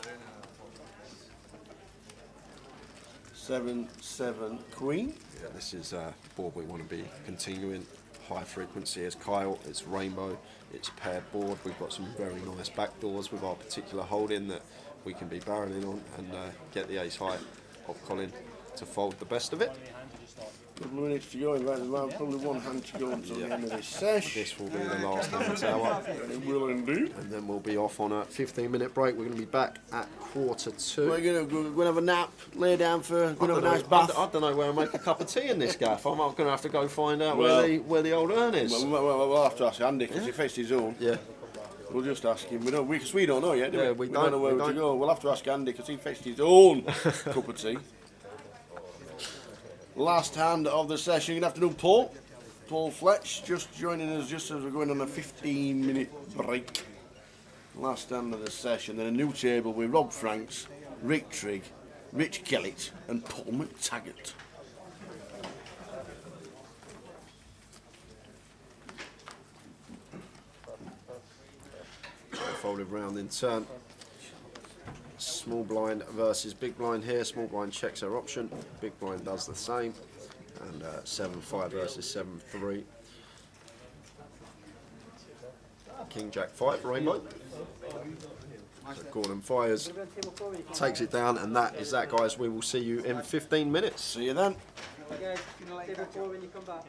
7-7 Queen. Yeah, this is a board we want to be continuing. High frequency as Kyle, it's rainbow, it's paired board. We've got some very nice backdoors with our particular holding that we can be barreling on and get the ace high of Colin to fold the best of it. Couple of minutes to go, probably one hand to go until the end of this session. This will be the last hand tower. It will indeed. And then we'll be off on a 15-minute break. We're going to be back at 1:45. We're going to go and have a nap, lay down for have a nice bath. I don't know where I make a cup of tea in this gaff. I'm going to have to go find out where the old urn is. We'll have to ask Andy because he fetched his own. Yeah. We'll just ask him. We don't know yet, do Yeah, we? we don't know where we to don't. go. We'll have to ask Andy because he fetched his own cup of tea. Last hand of the session. Good afternoon, Paul. Paul Fletch just joining us just as we're going on a 15-minute break. Last hand of the session. Then a new table with Rob Franks, Rick Trigg, Rich Kellett and Paul McTaggart. Folded round in turn. Small blind versus big blind here. Small blind checks her option. Big blind does the same. And 7-5 versus 7-3. King Jack 5 rainbow. So Gordon fires, takes it down, and that is that, guys. We will see you in 15 minutes. See you then. Okay, when you come back.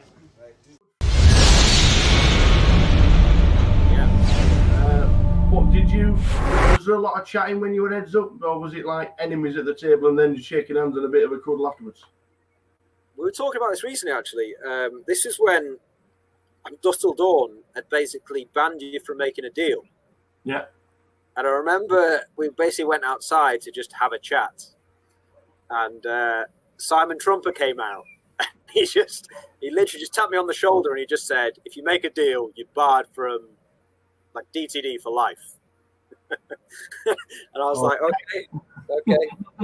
What did you? Was there a lot of chatting when you were heads up, or was it like enemies at the table and then just shaking hands and a bit of a cuddle afterwards? We were talking about this recently, actually. This is when Dusk Till Dawn had basically banned you from making a deal. Yeah. And I remember we basically went outside to just have a chat. And Simon Trumper came out. He literally just tapped me on the shoulder and he just said, if you make a deal, you're barred from like DTD for life. And I was like, okay,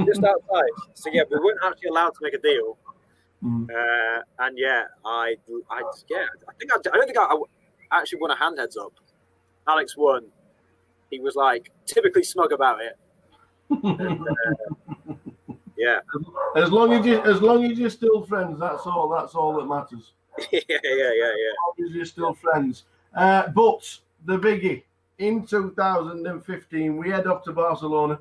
just outside. So yeah, we weren't actually allowed to make a deal. And yeah, I don't think I actually won a hand heads up. Alex won. He was like typically smug about it. And, yeah. As long as you're still friends, that's all that matters. yeah. As long as you're still friends. But the biggie, in 2015, we head up to Barcelona.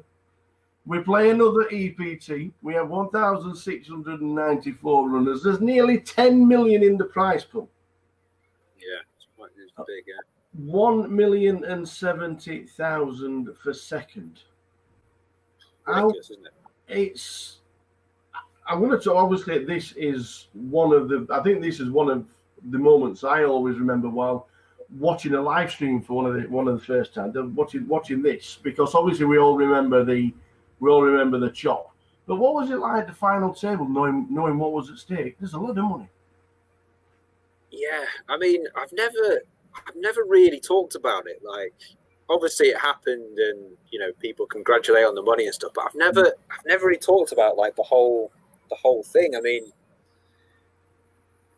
We play another EPT. We have 1,694 runners. There's nearly 10 million in the prize pool. Yeah, it's big, yeah. 1,070,000 for second. Ridiculous, isn't it? I'm going to obviously this is one of the moments I always remember while watching a live stream for one of the first times. Watching this, because obviously we all remember the chop. But what was it like at the final table, knowing what was at stake? There's a lot of money. Yeah, I mean, I've never really talked about it. Like, obviously it happened, and people congratulate on the money and stuff. But I've never really talked about like the whole thing. I mean,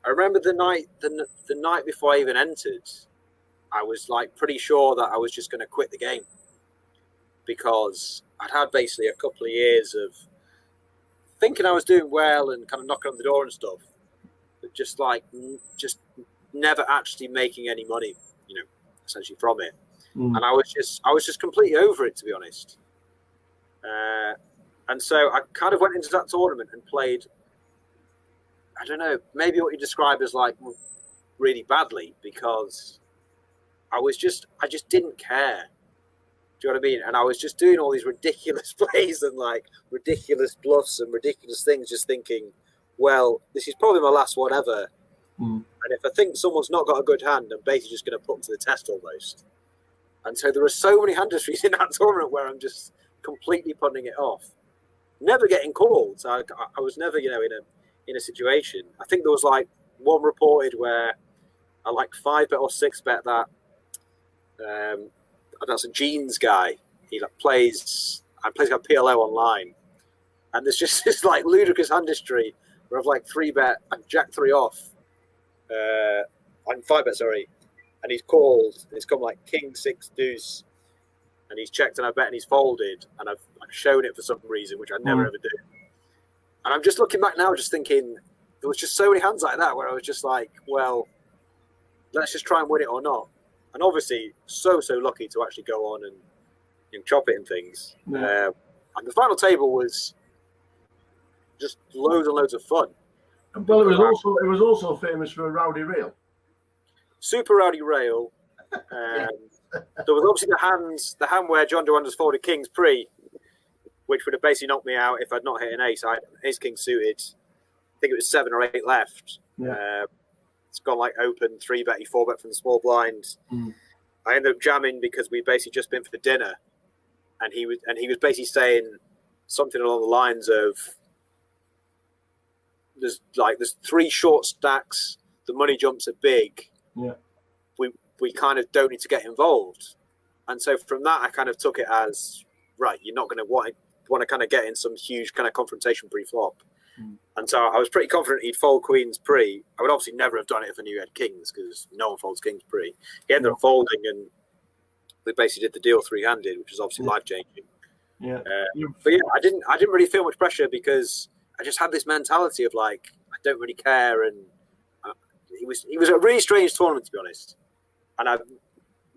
I remember the night before I even entered, I was like pretty sure that I was just going to quit the game because I'd had basically a couple of years of thinking I was doing well and kind of knocking on the door and stuff, but just never actually making any money, essentially from it. And I was just completely over it, to be honest. And so I kind of went into that tournament and played, I don't know, maybe what you describe as like really badly, because I just didn't care. Do you know what I mean? And I was just doing all these ridiculous plays and like ridiculous bluffs and ridiculous things, just thinking, well, this is probably my last one ever. And if I think someone's not got a good hand, I'm basically just going to put them to the test almost. And so there are so many hand histories in that tournament where I'm just completely putting it off, never getting called. So I was never, in a situation. I think there was like one reported where I like 5-bet or 6-bet that. That's a Jeans guy. He plays like PLO online, and there's just this like ludicrous hand history where I've like 3-bet and Jack 3 off, I'm 5-bet, sorry, and he's called. And it's come like King 6 deuce, and he's checked and I bet and he's folded, and I've shown it for some reason which I never ever do. And I'm just looking back now, just thinking there was just so many hands like that where I was just like, well, let's just try and win it or not. And obviously, so lucky to actually go on and chop it and things. And the final table was just loads and loads of fun. Well, it was also famous for a rowdy rail. Super rowdy rail. There was obviously the hand where John DeWanders folded kings pre, which would have basically knocked me out if I'd not hit an ace. I had ace king suited. I think it was 7 or 8 left. Yeah. It's gone like open 3-bet, 4-bet from the small blind. I ended up jamming because we'd basically just been for dinner, and he was basically saying something along the lines of, "There's 3 short stacks. The money jumps are big. Yeah, we kind of don't need to get involved." And so from that, I kind of took it as right. You're not going to want to kind of get in some huge kind of confrontation pre-flop. And so I was pretty confident he'd fold queens pre. I would obviously never have done it if I knew he had kings, because no one folds kings pre. He ended up folding, and we basically did the deal 3-handed, which was obviously life-changing. Yeah. But yeah, I didn't really feel much pressure because I just had this mentality of like, I don't really care. And it was a really strange tournament, to be honest. And I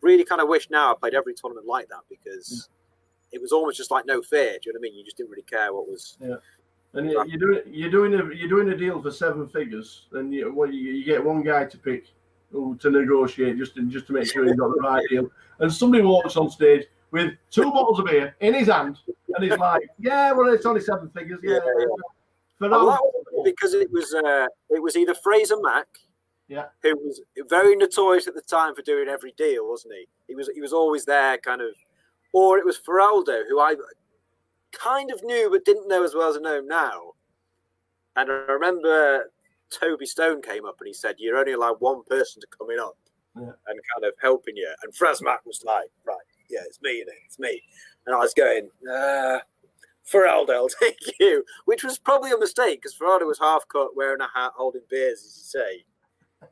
really kind of wish now I played every tournament like that, because it was almost just like no fear. Do you know what I mean? You just didn't really care what was. Yeah. And you're doing a deal for 7 figures, and you get one guy to pick to negotiate just to make sure you got the right deal. And somebody walks on stage with 2 bottles of beer in his hand, and he's like, "Yeah, well, it's only 7 figures." Yeah. Because it was either Fraser Mack, who was very notorious at the time for doing every deal, wasn't he? He was always there, kind of, or it was Feraldo, who I kind of knew but didn't know as well as I know him now. And I remember Toby Stone came up and he said, "You're only allowed one person to come in up and kind of helping you." And Fraz Mack was like, "Right, yeah, it's me, it's me." And I was going, "Feraldo, I'll take you," which was probably a mistake because Feraldo was half cut, wearing a hat, holding beers, as you say.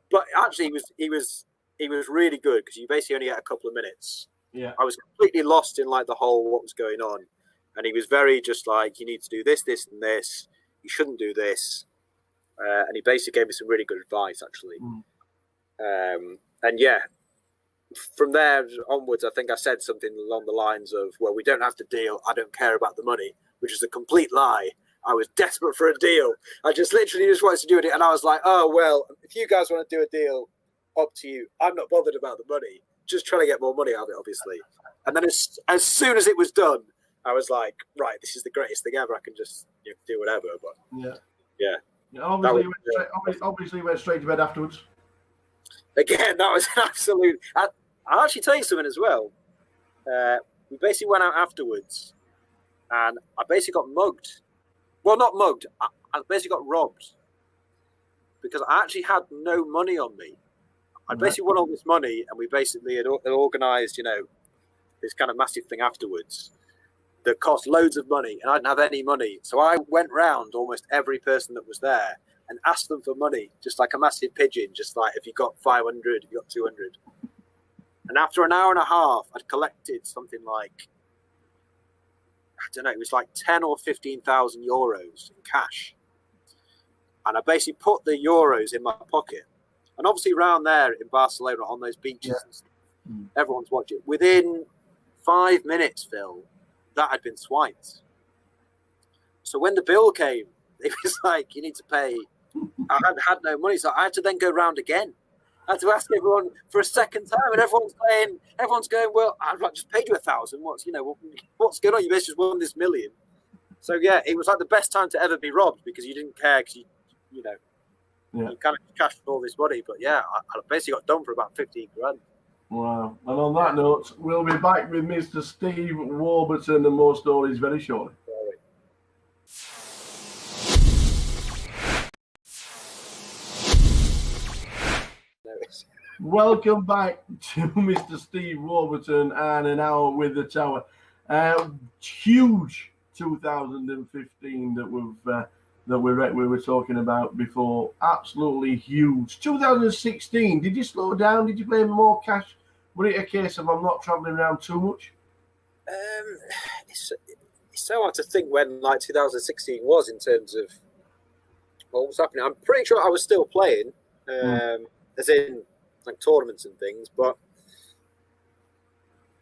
But actually, he was really good because you basically only get a couple of minutes. Yeah, I was completely lost in like the whole what was going on. And he was very just like, you need to do this, this, and this. You shouldn't do this. And he basically gave me some really good advice, actually. And yeah, from there onwards, I think I said something along the lines of, "Well, we don't have to deal. I don't care about the money," which is a complete lie. I was desperate for a deal. I just literally wanted to do it. And I was like, "Oh, well, if you guys want to do a deal, up to you. I'm not bothered about the money. Just trying to get more money out of it, obviously." And then as soon as it was done, I was like, right, this is the greatest thing ever. I can just do whatever. But yeah. Obviously went straight to bed afterwards. Again, that was an absolute. I'll actually tell you something as well. We basically went out afterwards, and I basically got mugged. Well, not mugged. I basically got robbed because I actually had no money on me. I basically won all this money, and we basically had organised, this kind of massive thing afterwards that cost loads of money, and I didn't have any money. So I went round almost every person that was there and ask them for money, just like a massive pigeon, just like if you got 500, if you got 200. And after an hour and a half, I'd collected something like, I don't know, it was like 10 or 15,000 euros in cash. And I basically put the euros in my pocket. And obviously around there in Barcelona on those beaches, and stuff, everyone's watching. Within 5 minutes, Phil, that had been swiped. So when the bill came, it was like, you need to pay. I had no money, so I had to then go round again. I had to ask everyone for a second time, and everyone's going, well, I've just paid you 1,000. What's going on? You basically just won this million. So yeah, it was like the best time to ever be robbed because you didn't care because you kind of cashed all this money. But yeah, I basically got done for about 15 grand. Wow. And on that note, we'll be back with Mr. Steve Warburton and more stories very shortly. Welcome back to Mr. Steve Warburton and an hour with the Tower. Huge 2015 that we were talking about before. Absolutely huge. 2016. Did you slow down? Did you play more cash? Was it a case of I'm not travelling around too much? It's so hard to think when like 2016 was in terms of what was happening. I'm pretty sure I was still playing, as in like tournaments and things. But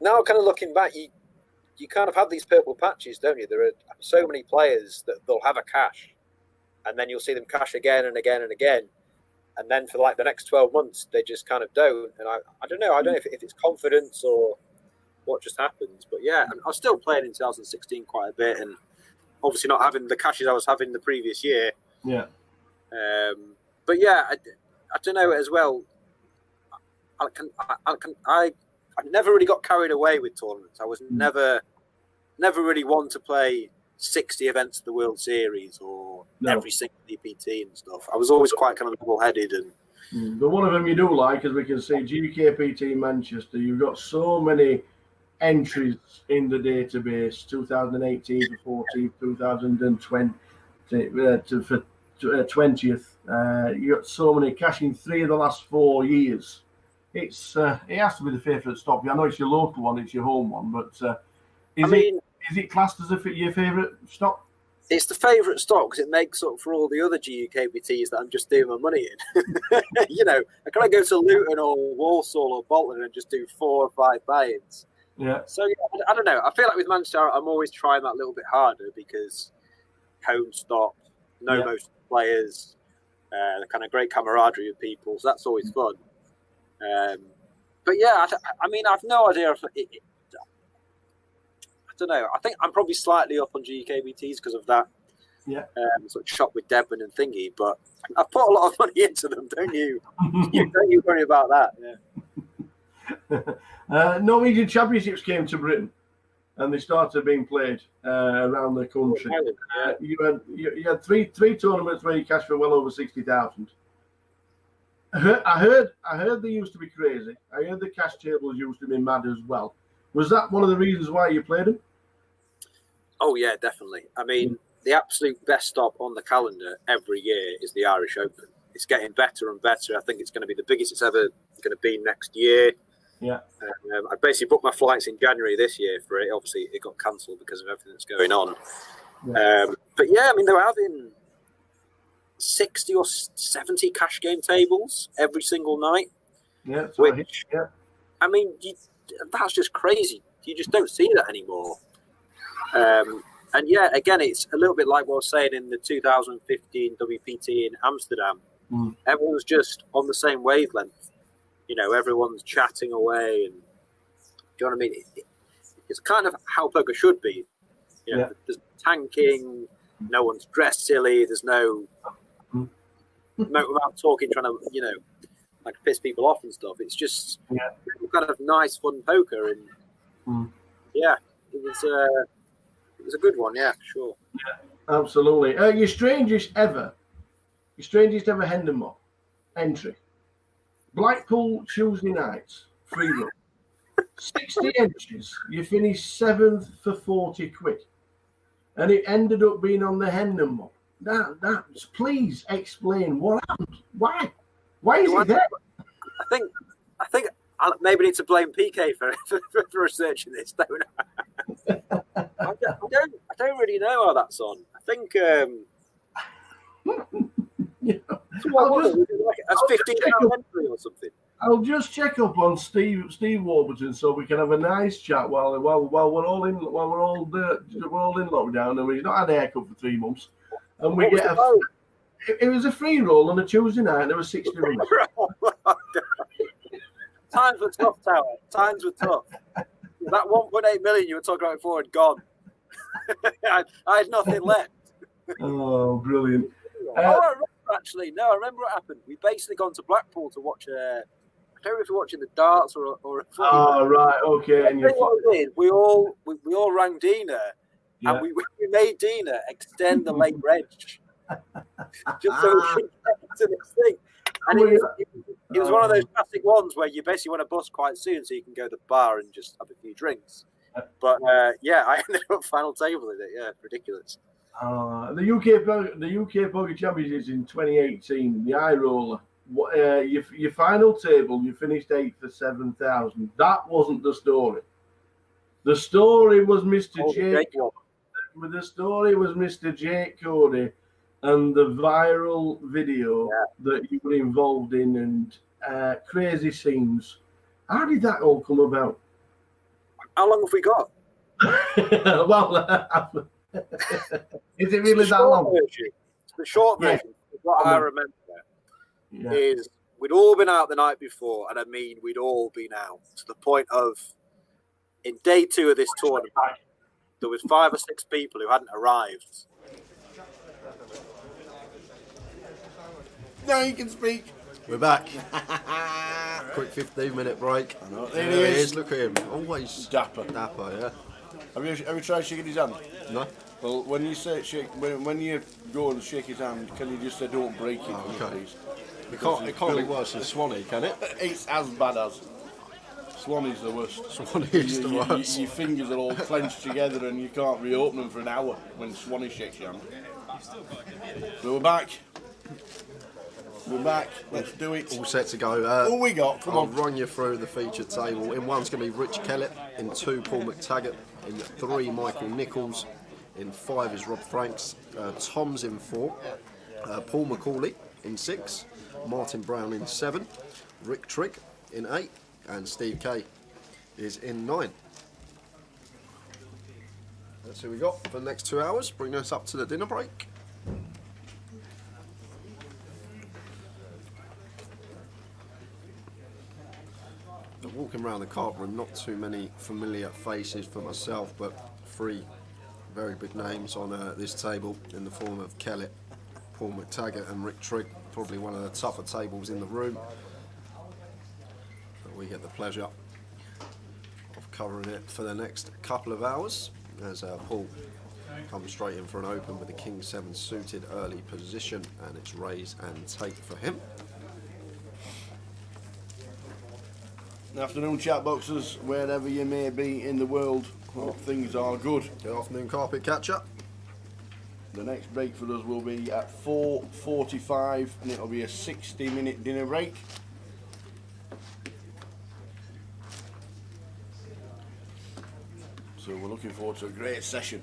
now, kind of looking back, you kind of have these purple patches, don't you? There are so many players that they'll have a cash, and then you'll see them cash again and again and again, and then for like the next 12 months, they just kind of don't. And I don't know. I don't know if it's confidence or what just happens. But yeah, I was still playing in 2016 quite a bit, and obviously not having the cashes I was having the previous year. Yeah. But yeah, I don't know as well. I never really got carried away with tournaments. I was never really one to play 60 events of the World Series or every single EPT and stuff. I was always quite kind of level-headed. But one of them you do like, as we can see, GUKPT Manchester. You've got so many entries in the database, 2018 to 14, 2020 for 20th. You got so many cashing 3 of the last 4 years. It has to be the favourite stop. I know it's your local one, it's your home one, but is it classed as your favourite stop? It's the favourite stop because it makes up for all the other GUKPTs that I'm just doing my money in. I can't go to Luton or Walsall or Bolton and just do 4 or 5 buy-ins. Yeah. So yeah, I don't know. I feel like with Manchester, I'm always trying that little bit harder because home stop, most players, the kind of great camaraderie of people. So that's always fun. But yeah, I mean, I've no idea if I don't know. I think I'm probably slightly up on GUKPTs because of that. Yeah. Sort of shop with Devon and thingy, but I've put a lot of money into them, don't you? Don't you worry about that. Yeah. Norwegian Championships came to Britain, and they started being played around the country. You had three tournaments where you cashed for well over 60,000. I heard they used to be crazy. I heard the cash tables used to be mad as well. Was that one of the reasons why you played them? Oh yeah, definitely. I mean, the absolute best stop on the calendar every year is the Irish Open. It's getting better and better. I think it's going to be the biggest it's ever going to be next year. Yeah. I basically booked my flights in January this year for it. Obviously, it got cancelled because of everything that's going on. Yeah. But yeah, I mean, they were having 60 or 70 cash game tables every single night. Yeah. Which, I mean, that's just crazy. You just don't see that anymore. And yeah, again, it's a little bit like what I was saying in the 2015 WPT in Amsterdam. Everyone's just on the same wavelength. Everyone's chatting away, and do you know what I mean? It's kind of how poker should be. There's tanking, no one's dressed silly, there's no without talking, trying to, like piss people off and stuff. It's just kind of nice, fun poker, and yeah, it was a good one, yeah, sure. Yeah, absolutely. Your strangest ever Hendon Mob entry. Blackpool Tuesday nights, free run. 60 entries. You finished 7th for 40 quid. And it ended up being on the Hendon Mob. Please explain what happened. Why? Why is it there? I think I maybe need to blame PK for researching this. Don't I? I don't really know how that's on. I think that's 15-pound entry or something. I'll just check up on Steve Warburton so we can have a nice chat while we're all in lockdown and we've not had a haircut for 3 months, and we get it was a free roll on a Tuesday night and there were 60 runs. Times were tough, Tower. Times were tough. That 1.8 million you were talking about before had gone. I had nothing left. Oh, brilliant. I remember actually. No, I remember what happened. We basically gone to Blackpool to watch I don't know if we're watching the darts or a oh, right, okay. And what we did, we all rang Dina, and we made Dina extend the late reg, just so we could get to this thing. And it was one of those classic ones where you basically want to bus quite soon so you can go to the bar and just have a few drinks. But I ended up final table in it. Yeah, ridiculous. The UK Poker Championships in 2018, the High Roller. Your final table, you finished 8th for 7,000. That wasn't the story. The story was Mr. Jake. The story was Mr. Jake Cody and the viral video that you were involved in and crazy scenes. How did that all come about? How long have we got? Well, is it really that long? The short version, what I remember is we'd all been out the night before, and I mean we'd all been out to the point of in day 2 of this tournament, there was 5 or 6 people who hadn't arrived. Now you can speak. We're back. Quick 15-minute break. There he is. Look at him. Always dapper. Yeah. Have you tried shaking his hand? No. Well, when you say shake, when you go and shake his hand, can you just say don't break it, please? It can't be worse than Swanee, can it? It's as bad as. Swanee's the worst. Swanee's the worst. Your fingers are all clenched together and you can't reopen them for an hour when Swanee shakes your hand. So we're back. Let's do it. All set to go. All we got, come on. I'll run you through the featured table. In 1's going to be Rich Kellett. In 2, Paul McTaggart. In 3, Michael Nichols. In 5 is Rob Franks. Tom's in 4. Paul McCauley in 6. Martin Brown in 7. Rick Trigg in 8. And Steve Kay is in 9. That's who we got for the next 2 hours. Bringing us up to the dinner break. Walking around the card room, not too many familiar faces for myself, but 3 very big names on this table in the form of Kellett, Paul McTaggart and Rick Trigg. Probably one of the tougher tables in the room. But we get the pleasure of covering it for the next couple of hours as Paul comes straight in for an open with a King 7 suited early position, and it's raise and take for him. Good afternoon, chat boxers, wherever you may be in the world. Hope things are good. Good afternoon, carpet catcher. The next break for us will be at 4:45, and it'll be a 60-minute dinner break. So we're looking forward to a great session.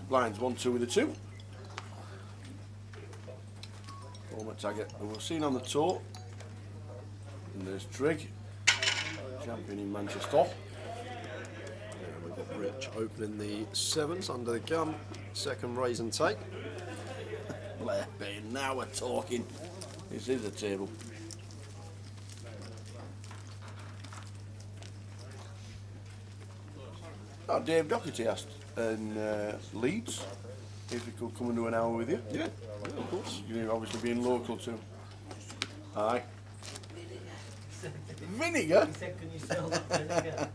Blinds 1, 2 with a 2. Paul McTaggart, who we've seen on the tour. And there's Trigg, champion in Manchester. Yeah, we've got Rich opening the 7s under the gun. Second raise and take. Blair Bain, now we're talking. This is a table. Oh, Dave Doherty asked in Leeds if he could come and do an hour with you. Yeah, of course. You're obviously being local too. Aye. Vinegar? He said, can you sell that vinegar?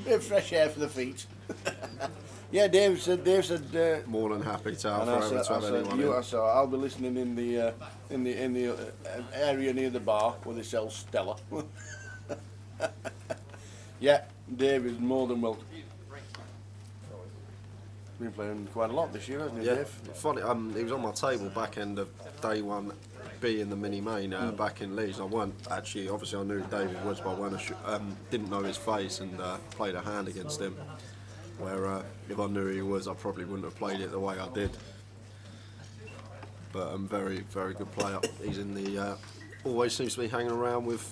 Bit of fresh air for the feet. Yeah, Dave said. More than happy to have And forever to have anyone in. so I'll be listening in the area near the bar where they sell Stella. Yeah, Dave is more than welcome. Been playing quite a lot this year, hasn't he, Yeah, Dave? funny. He was on my table back end of day 1B in the mini main back in Leeds. I weren't actually. Obviously, I knew who David was, but I weren't didn't know his face and played a hand against him. Where if I knew who he was, I probably wouldn't have played it the way I did. But very, very good player. He's in the always seems to be hanging around with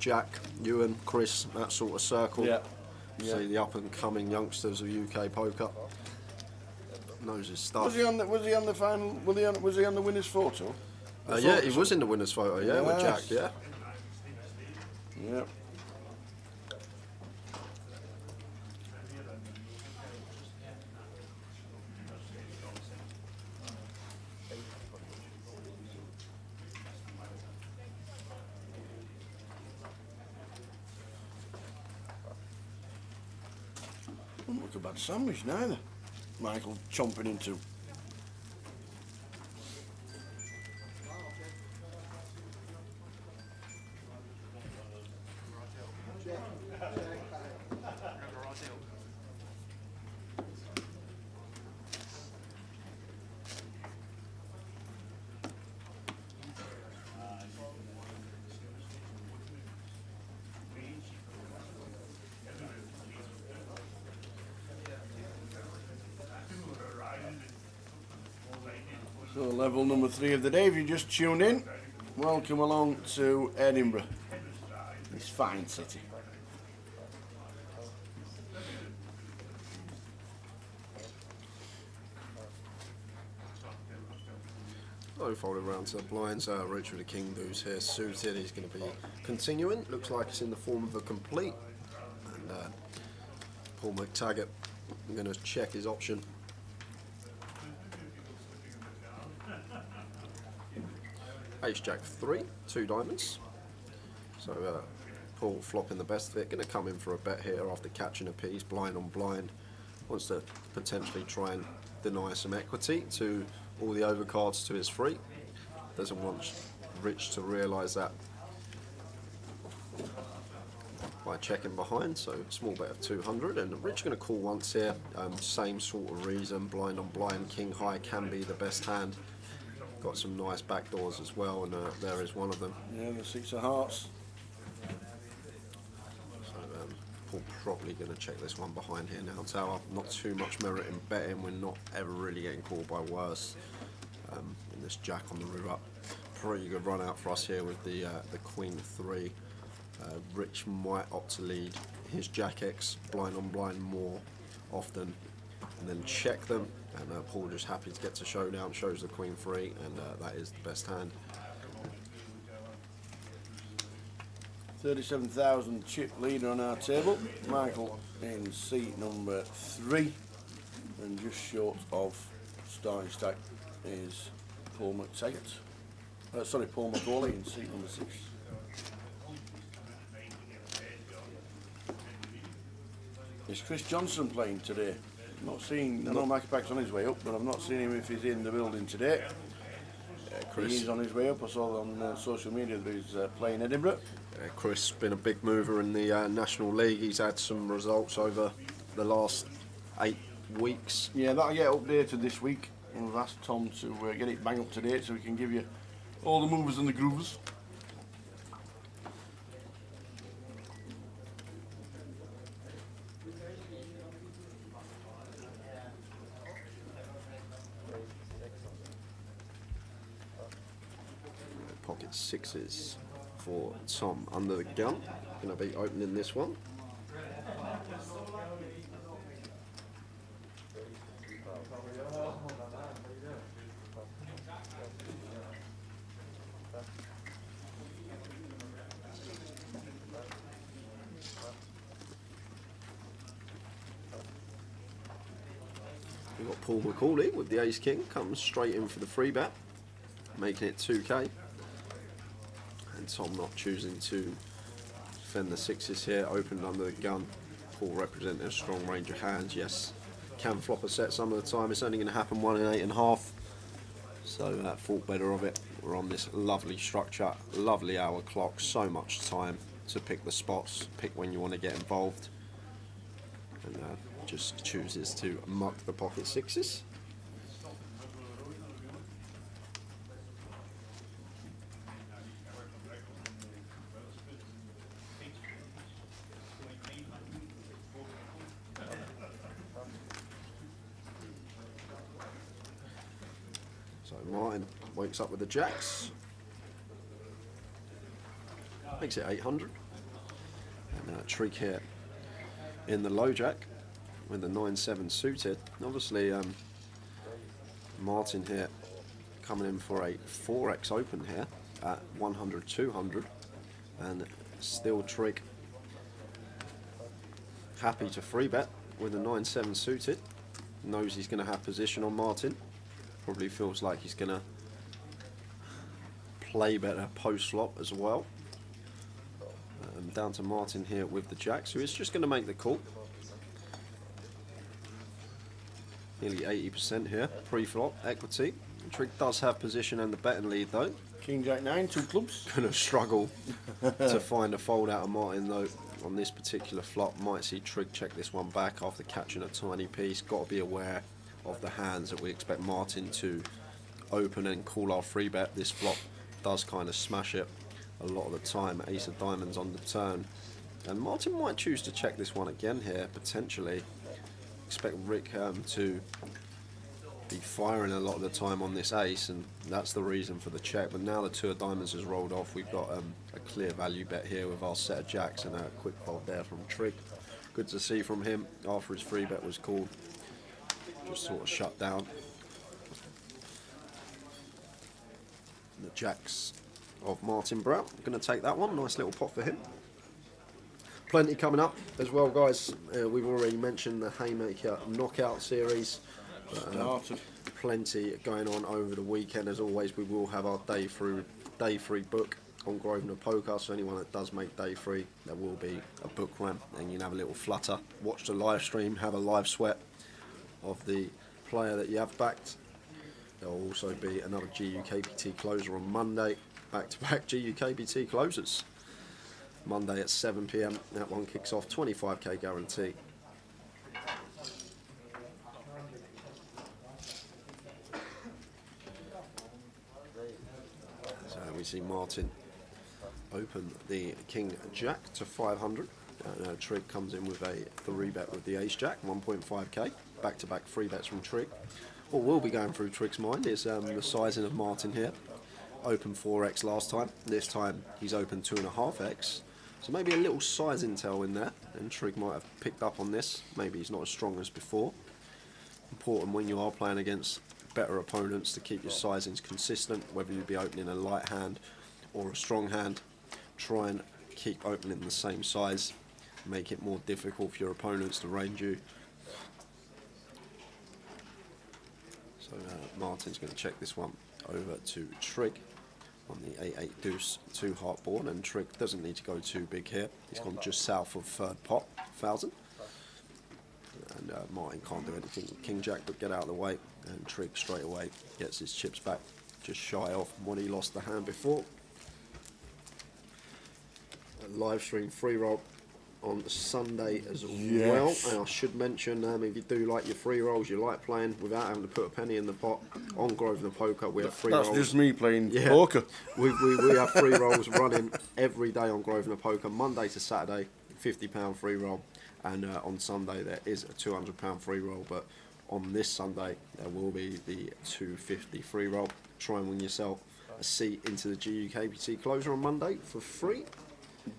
Jack, Ewan, Chris, that sort of circle. Yeah. See the up and coming youngsters of UK poker. Knows his stuff. Was he on the final? Was he on the winners' photo? Yeah, he was in the winners' photo. Yeah, with Jack. Yeah. Yeah. Doesn't look a bad sandwich neither. Michael chomping into. So level number 3 of the day, if you just tuned in, welcome along to Edinburgh, this fine city. So folded around to the blinds, Richard the King Do's here suited, he's going to be continuing, looks like it's in the form of a complete, and Paul McTaggart, I'm going to check his option. Ace Jack 3, 2 diamonds. So Paul flopping the best of it, going to come in for a bet here after catching a piece, blind on blind. Wants to potentially try and deny some equity to all the overcards to his free. Doesn't want Rich to realise that by checking behind, so small bet of 200, and Rich going to call once here, same sort of reason, blind on blind, king high can be the best hand. Got some nice back doors as well, and there is one of them. Yeah, the 6 of hearts. So Paul probably going to check this one behind here now. Tower, not too much merit in betting. We're not ever really getting called by worse in this jack on the river. Pretty good run out for us here with the Queen 3. Rich might opt to lead his Jack X blind on blind more often, and then check them. And Paul just happy to get to showdown, shows the Queen 3, and that is the best hand. 37,000 chip leader on our table. Michael in seat number 3, and just short of starting stack is Paul McTaggart. Sorry, Paul McCauley in seat number 6. Is Chris Johnson playing today? Not seen. I know Mikey Pack's on his way up, but I've not seen him if he's in the building today. Chris, He's on his way up. I saw on social media that he's playing Edinburgh. Chris been a big mover in the National League. He's had some results over the last 8 weeks. Yeah, that'll get updated this week. And we've asked Tom to get it bang up to date so we can give you all the movers and the groovers. Pocket 6s for Tom under the gun. Going to be opening this one. We've got Paul McCauley with the Ace King, comes straight in for the free bet, making it 2k. And Tom not choosing to defend the sixes here, opened under the gun. Paul representing a strong range of hands, yes. Can flop a set some of the time, it's only going to happen 1 in 8.5. So thought better of it. We're on this lovely structure, lovely hour clock, so much time to pick the spots, pick when you want to get involved. And just chooses to muck the pocket sixes. So Martin wakes up with the jacks, makes it 800, and Trig here in the low jack with the 9-7 suited. Obviously Martin here coming in for a 4x open here at 100-200, and still Trig happy to free bet with the 9-7 suited. Knows he's going to have position on Martin. Probably feels like he's going to play better post flop as well. Down to Martin here with the jack, so he's just going to make the call. Nearly 80% here, pre-flop, equity. Trig does have position and the betting lead though. King Jack 9, 2 clubs. Going to struggle to find a fold out of Martin though on this particular flop. Might see Trig check this one back after catching a tiny piece. Got to be aware of the hands that we expect Martin to open and call our free bet. This flop does kind of smash it a lot of the time. Ace of diamonds on the turn, and Martin might choose to check this one again here potentially. Expect Rick to be firing a lot of the time on this ace, and that's the reason for the check. But now the 2 of diamonds has rolled off, we've got a clear value bet here with our set of jacks, and a quick fold there from Trig. Good to see from him after his free bet was called. Just sort of shut down the jacks of Martin Brown. Going to take that one, nice little pot for him. Plenty coming up as well, guys. We've already mentioned the Haymaker Knockout Series. Plenty going on over the weekend. As always, we will have our day free book on Grosvenor Poker, so anyone that does make day free, there will be a book run, and you can have a little flutter, watch the live stream, have a live sweat of the player that you have backed. There will also be another GUKPT closer on Monday. Back-to-back GUKPT closers. Monday at 7 PM. That one kicks off, 25k guarantee. So we see Martin open the King Jack to 500. And Trig comes in with a 3-bet with the Ace Jack, 1.5k. Back-to-back 3 bets from Trig. What will be going through Trig's mind is the sizing of Martin here. Open 4x last time. This time he's open 2.5x. So maybe a little size intel in there, and Trig might have picked up on this. Maybe he's not as strong as before. Important when you are playing against better opponents to keep your sizings consistent, whether you be opening a light hand or a strong hand. Try and keep opening the same size. Make it more difficult for your opponents to range you. So Martin's going to check this one over to Trig on the 8-8 deuce 2 heart board, and Trig doesn't need to go too big here. He's gone just south of third pot, 1,000. And Martin can't do anything with King Jack but get out of the way, and Trig straight away gets his chips back just shy of what he lost the hand before. A live stream free roll on Sunday as well, and I should mention if you do like your free rolls, you like playing without having to put a penny in the pot, on Grosvenor Poker we have free rolls. That's just me playing poker. We have free rolls running every day on Grosvenor Poker, Monday to Saturday, £50 free roll, and on Sunday there is a £200 free roll, but on this Sunday there will be the £250 free roll. Try and win yourself a seat into the GUKPT closer on Monday for free.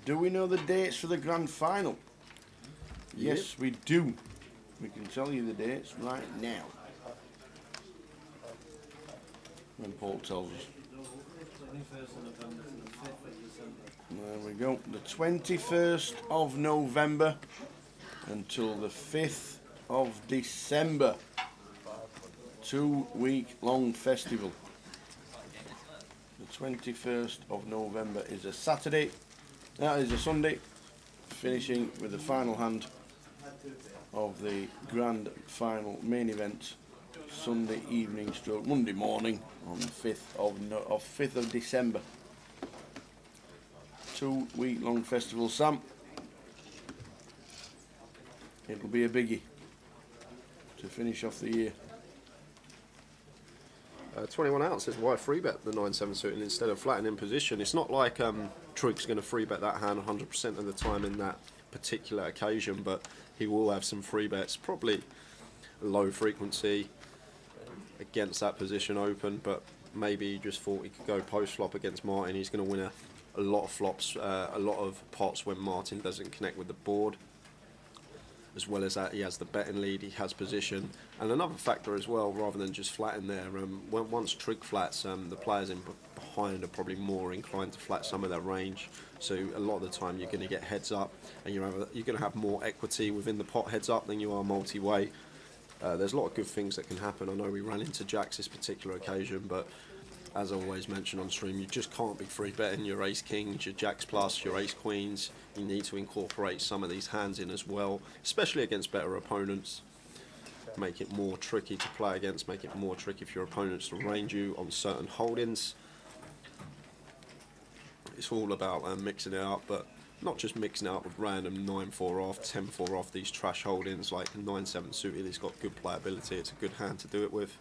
Do we know the dates for the grand final? Yes, we do. We can tell you the dates right now. When Paul tells us. There we go. The 21st of November until the 5th of December. 2-week-long festival. The 21st of November is a Saturday. That is a Sunday. finishing with the final hand of the grand final main event, Sunday evening stroke Monday morning on the 5th of December. 2-week long festival, Sam. It'll be a biggie to finish off the year. 21 ounces, why free bet the 9-7 suited instead of flattening in position? It's not like Trig's going to free bet that hand 100% of the time in that particular occasion, but he will have some free bets, probably low frequency against that position open, but maybe he just thought he could go post flop against Martin. He's going to win a lot of flops, a lot of pots when Martin doesn't connect with the board. As well as that, he has the betting lead, he has position, and another factor as well, rather than just flatting there, once Trig flats, the players in behind are probably more inclined to flat some of their range, so a lot of the time you're going to get heads up, and you're going to have more equity within the pot heads up than you are multi-way. There's a lot of good things that can happen. I know we ran into jacks this particular occasion, but as I always mention on stream, you just can't be free betting your ace kings, your jacks plus, your ace queens. You need to incorporate some of these hands in as well, especially against better opponents. Make it more tricky to play against, make it more tricky for your opponents to range you on certain holdings. It's all about mixing it up, but not just mixing it up with random 9-4 off, 10-4 off, these trash holdings like 9-7 suited. It's got good playability, it's a good hand to do it with.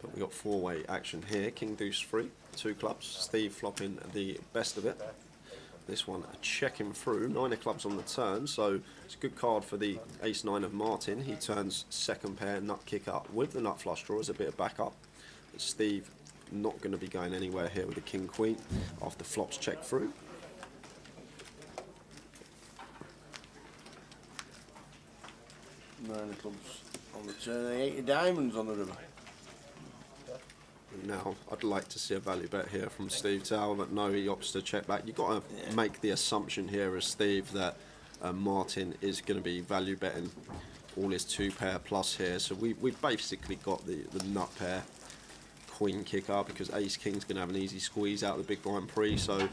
But we got four-way action here. King deuce free, 2 clubs. Steve flopping the best of it. This one checking through, 9 of clubs on the turn, so it's a good card for the ace-9 of Martin. He turns second pair, nut kick up with the nut flush draw as a bit of backup. But Steve not going to be going anywhere here with the king-queen after flops check through. Nine of clubs on the turn, 8 of diamonds on the river. Now, I'd like to see a value bet here from Steve Towell, but no, he opts to check back. You've got to make the assumption here as Steve that Martin is going to be value betting all his 2-pair plus here. So we've basically got the nut pair queen kicker because ace king's going to have an easy squeeze out of the big blind pre. So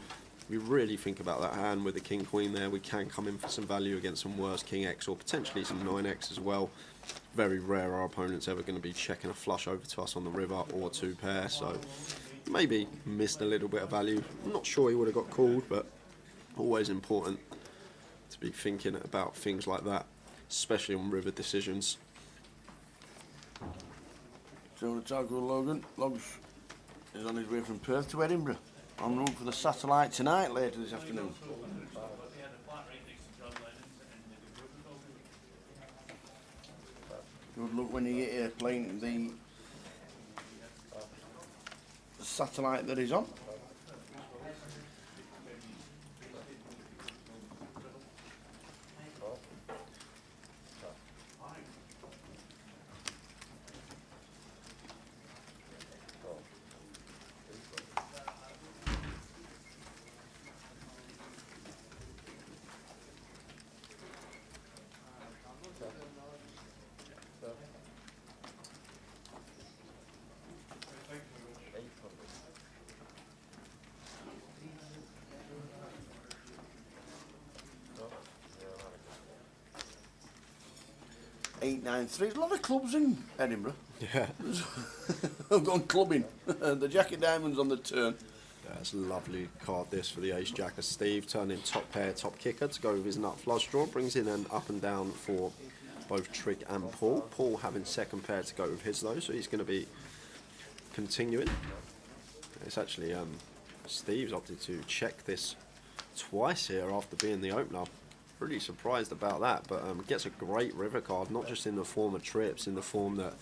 we really think about that hand with the king queen there. We can come in for some value against some worse king x or potentially some 9x as well. Very rare our opponent's ever going to be checking a flush over to us on the river or 2-pair, so maybe missed a little bit of value. I'm not sure he would have got called, but always important to be thinking about things like that, especially on river decisions. So the talk with Logan. Logs is on his way from Perth to Edinburgh, en route for the satellite tonight later this afternoon. Good luck when you get here playing the satellite that he's on. Eight, 9, 3. There's a lot of clubs in Edinburgh. Yeah. I've gone clubbing. The jack of diamonds on the turn. That's a lovely card this for the ace jack of Steve, turning top pair, top kicker to go with his nut flush draw. Brings in an up and down for both Trig and Paul. Paul having second pair to go with his though, so he's going to be continuing. It's actually Steve's opted to check this twice here after being the opener. Really surprised about that, but gets a great river card, not just in the form of trips, in the form that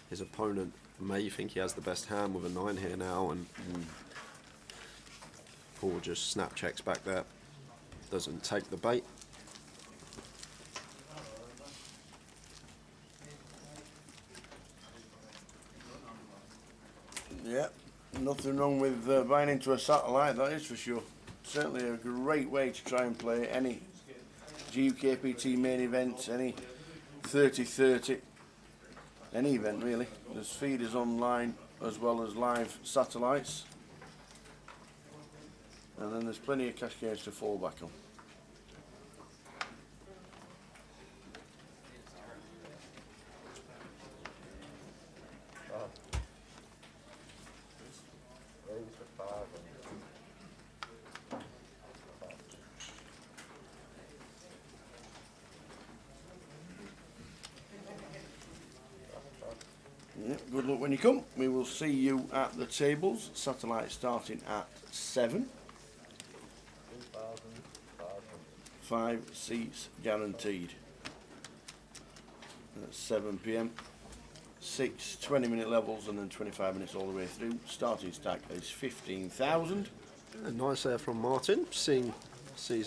his opponent may think he has the best hand with a 9 here now, and Paul just snap checks back there, doesn't take the bait. Yeah, nothing wrong with buying into a satellite, that is for sure. Certainly a great way to try and play any GUKPT main events, any 30-30, any event really. There's feeders online as well as live satellites, and then there's plenty of cash games to fall back on. Good luck when you come. We will see you at the tables. Satellite starting at 7. 5 seats guaranteed. At 7 p.m. 6 20-minute levels and then 25 minutes all the way through. Starting stack is 15,000. Nice there from Martin. Sees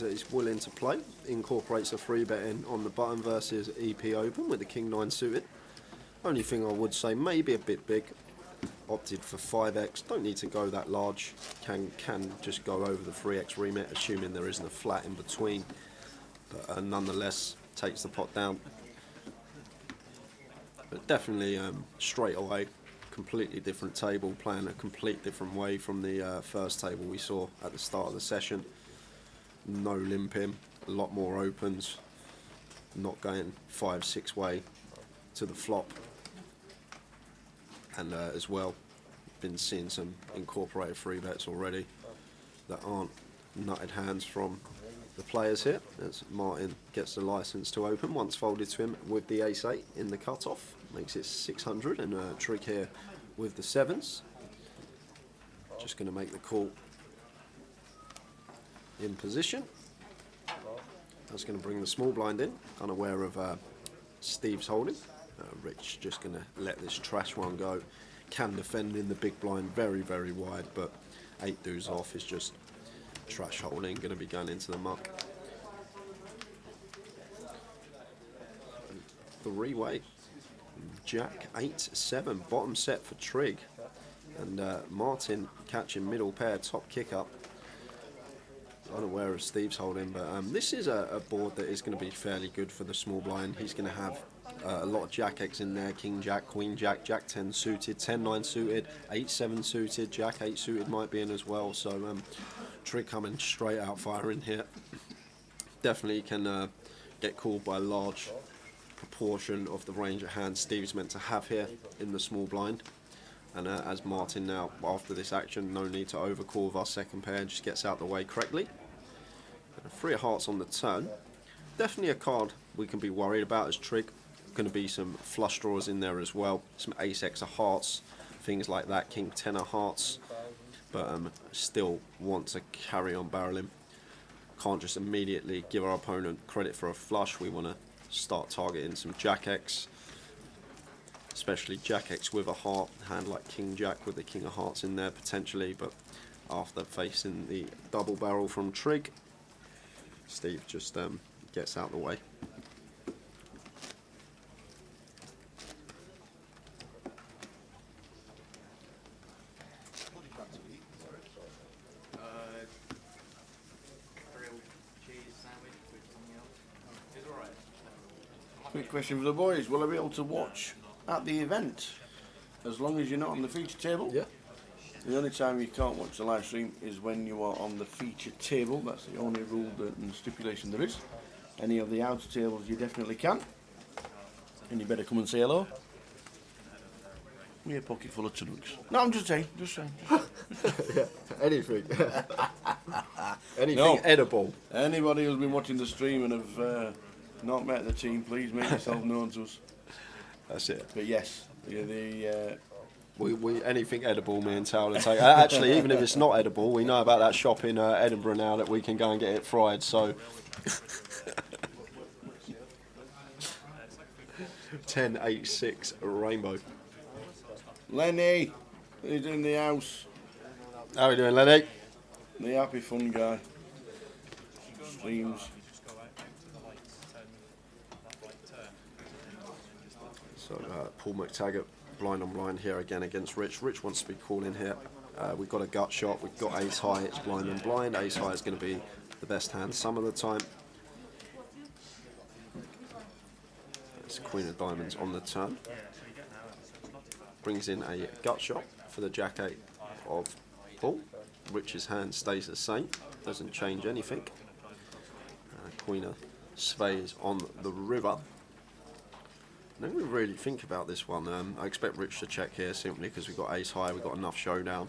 that he's willing to play. Incorporates a free bet in on the button versus EP Open with the King 9 suited. Only thing I would say, maybe a bit big. Opted for 5x. Don't need to go that large. Can just go over the 3x remit, assuming there isn't a flat in between. But nonetheless, takes the pot down. But definitely straight away, completely different table, playing a complete different way from the first table we saw at the start of the session. No limping, a lot more opens, not going 5-6 way to the flop. And as well, been seeing some incorporated free bets already that aren't nutted hands from the players here, as Martin gets the license to open once folded to him with the ace-8 in the cutoff. Makes it 600, and a Trig here with the 7s. Just going to make the call in position. That's going to bring the small blind in, unaware of Steve's holding. Rich just going to let this trash one go. Can defend in the big blind very, very wide, but 8 dues off is just trash holding, going to be going into the muck. 3-way. Jack 8-7, bottom set for Trig. And Martin catching middle pair, top kick up. Unaware of Steve's holding, but this is a board that is going to be fairly good for the small blind. He's going to have a lot of Jack X in there, King Jack, Queen Jack, Jack 10 suited, 10-9 suited, 8-7 suited, Jack 8 suited might be in as well. So Trig coming straight out firing here. Definitely can get called by a large proportion of the range of hands Steve's meant to have here in the small blind. And as Martin now, after this action, no need to overcall with our second pair, just gets out the way correctly. 3 of hearts on the turn. Definitely a card we can be worried about as Trig. Going to be some flush draws in there as well. Some ace-x of hearts, things like that. King 10 of hearts. But still want to carry on barreling. Can't just immediately give our opponent credit for a flush. We want to start targeting some Jack X. Especially Jack X with a heart. Hand like King Jack with the King of Hearts in there potentially. But after facing the double barrel from Trig, Steve just gets out the way. Quick question for the boys. Will I be able to watch at the event as long as you're not on the feature table? Yeah. The only time you can't watch the live stream is when you are on the feature table. That's the only rule and stipulation there is. Any of the outer tables you definitely can. And you better come and say hello. We're a pocket full of Canucks. No, I'm just saying. Yeah, anything. Anything No. edible. Anybody who's been watching the stream and have not met the team, please make yourself known to us. That's it. But yes, We anything edible, me and Tal will take. Actually, even if it's not edible, we know about that shop in Edinburgh now that we can go and get it fried. So 10-8-6 rainbow. Lenny is in the house. How are we doing, Lenny? The happy fun guy. Streams. So Paul McTaggart, blind on blind here again against Rich. Rich wants to be calling here. We've got a gut shot. We've got ace high. It's blind on blind. Ace high is going to be the best hand some of the time. It's Queen of Diamonds on the turn. Brings in a gut shot for the Jack 8 of Paul. Rich's hand stays the same. Doesn't change anything. Queen of Spades on the river. I don't really think about this one. I expect Rich to check here simply because we've got ace high, we've got enough showdown.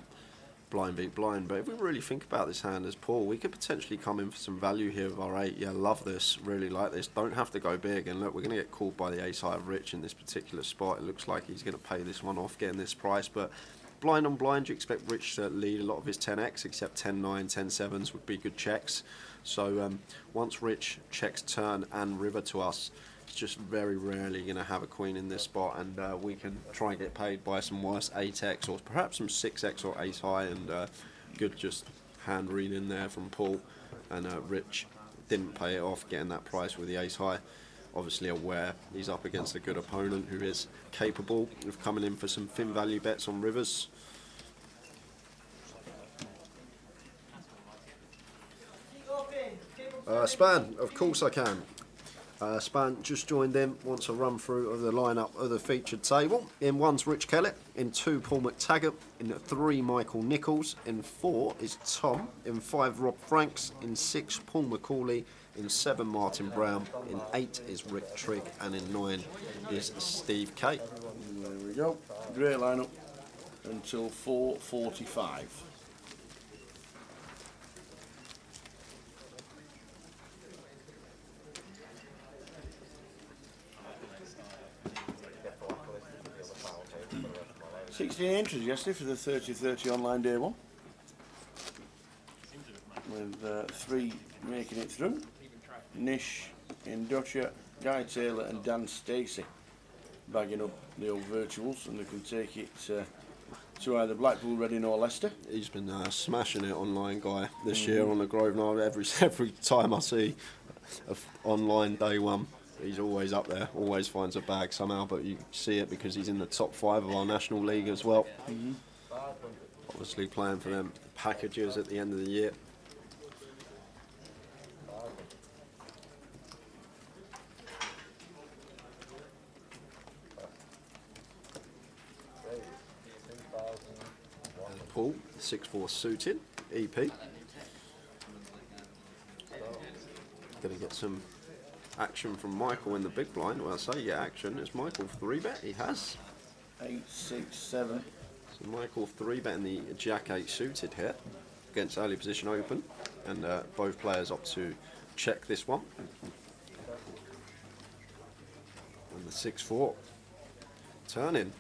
blind beat blind. But if we really think about this hand as Paul, we could potentially come in for some value here with our 8. Yeah, love this, really like this. Don't have to go big. And look, we're going to get called by the ace high of Rich in this particular spot. It looks like he's going to pay this one off, getting this price. But blind on blind, you expect Rich to lead a lot of his 10x, except 10-9, 10-7s would be good checks. So once Rich checks turn and river to us, it's just very rarely going to have a queen in this spot, and we can try and get paid by some worse 8x or perhaps some 6x or ace high, and good just hand reading there from Paul, and Rich didn't pay it off, getting that price with the ace high. Obviously aware he's up against a good opponent who is capable of coming in for some thin value bets on rivers. Span, of course I can. Span just joined in, wants a run through of the lineup of the featured table. In 1's Rich Kellett, in 2 Paul McTaggart, in 3 Michael Nichols, in 4 is Tom, in 5 Rob Franks, in 6 Paul McCauley, in 7 Martin Brown, in 8 is Rick Trigg, and in 9 is Steve Kate. There we go. Great lineup until 4:45. $16 yesterday for the 30-30 online day one, with 3 making it through. Nish, Indutcher, Guy Taylor and Dan Stacey bagging up the old virtuals, and they can take it to either Blackpool, Reading or Leicester. He's been smashing it online, Guy, this year on the Grosvenor. Every time I see an online day one, he's always up there, always finds a bag somehow, but you see it because he's in the top 5 of our National League as well. Obviously playing for them packages at the end of the year. Paul, 6'4" suited, EP. Going to get some action from Michael in the big blind. Well, I say yeah, action. Is Michael 3-bet? He has. 8, 6, 7. So Michael 3-betting the Jack 8 suited here against early position open, and both players opt to check this one. And the 6-4 turning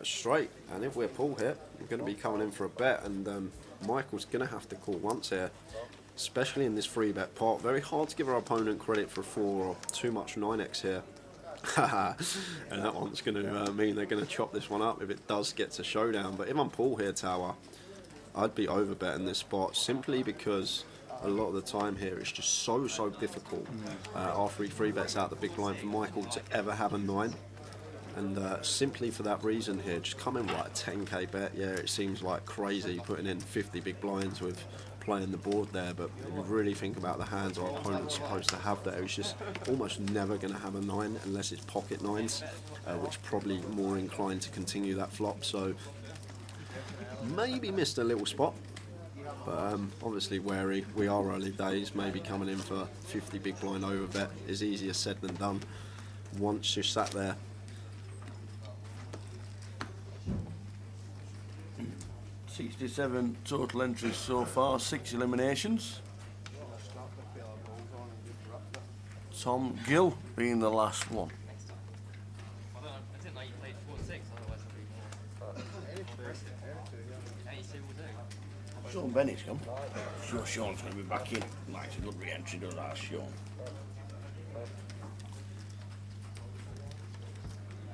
straight, and if we're Paul here, we're going to be coming in for a bet, and Michael's going to have to call once here, especially in this 3-bet pot. Very hard to give our opponent credit for 4 or too much 9x here. And that one's going to mean they're going to chop this one up if it does get to showdown. But if I'm Paul here, Tower, I'd be overbetting this spot, simply because a lot of the time here it's just so difficult after he 3-bets out the big blind for Michael to ever have a 9. And simply for that reason here, just come in with like a 10k bet. Yeah, it seems like crazy putting in 50 big blinds with playing the board there, but if you really think about the hands our opponent's supposed to have there, he's just almost never going to have a 9 unless it's pocket 9s, which probably more inclined to continue that flop. So maybe missed a little spot, but obviously wary. We are early days. Maybe coming in for 50 big blind over bet is easier said than done once you're sat there. 67 total entries so far, 6 eliminations. Tom Gill being the last one. Sean Bennett's come. Sure, Sean's going to be back in. Likes a good re-entry, does that, Sean?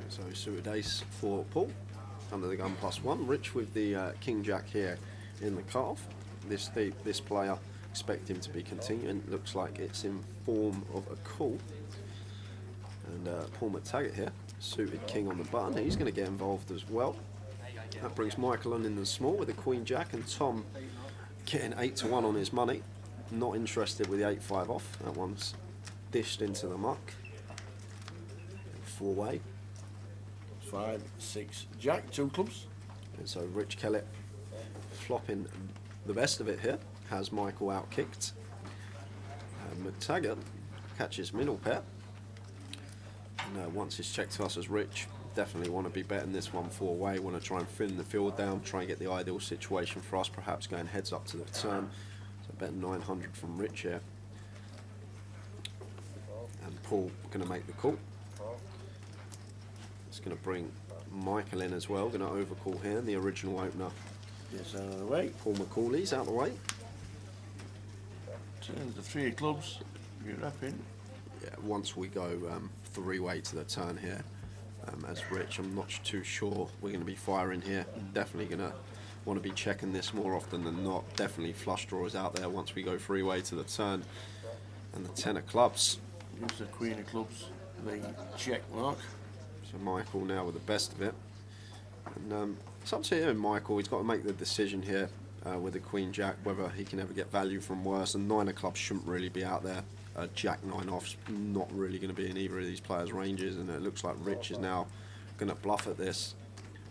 So suited ace for Paul. Under the gun +1. Rich with the King Jack here in the cutoff. This player, expect him to be continuing. Looks like it's in form of a call. And Paul McTaggart here, suited King on the button. He's going to get involved as well. That brings Michael on in the small with the Queen Jack, and Tom getting 8-1 on his money. Not interested with the 8-5 off. That one's dished into the muck. 4-way. 5, 6, Jack, 2 clubs. And so Rich Kellett flopping the best of it here, has Michael outkicked. McTaggart catches middle pair. And once it's checked to us as Rich, definitely want to be betting this one 4-way. Want to try and thin the field down, try and get the ideal situation for us, perhaps going heads up to the turn. So betting 900 from Rich here. And Paul going to make the call. It's going to bring Michael in as well, going to overcall here, the original opener. Yes, out of the way. Paul McCauley's out of the way. Turns the 3 of clubs. You're wrapping. Yeah, once we go 3-way to the turn here, as Rich, I'm not too sure we're going to be firing here. Definitely going to want to be checking this more often than not. Definitely flush draws out there once we go 3-way to the turn. And the 10 of clubs. Gives the Queen of clubs the check mark. So Michael now with the best of it. And it's up to him, Michael. He's got to make the decision here with the Queen Jack, whether he can ever get value from worse. And 9 of clubs shouldn't really be out there. Jack 9 off's not really going to be in either of these players' ranges, and it looks like Rich is now going to bluff at this.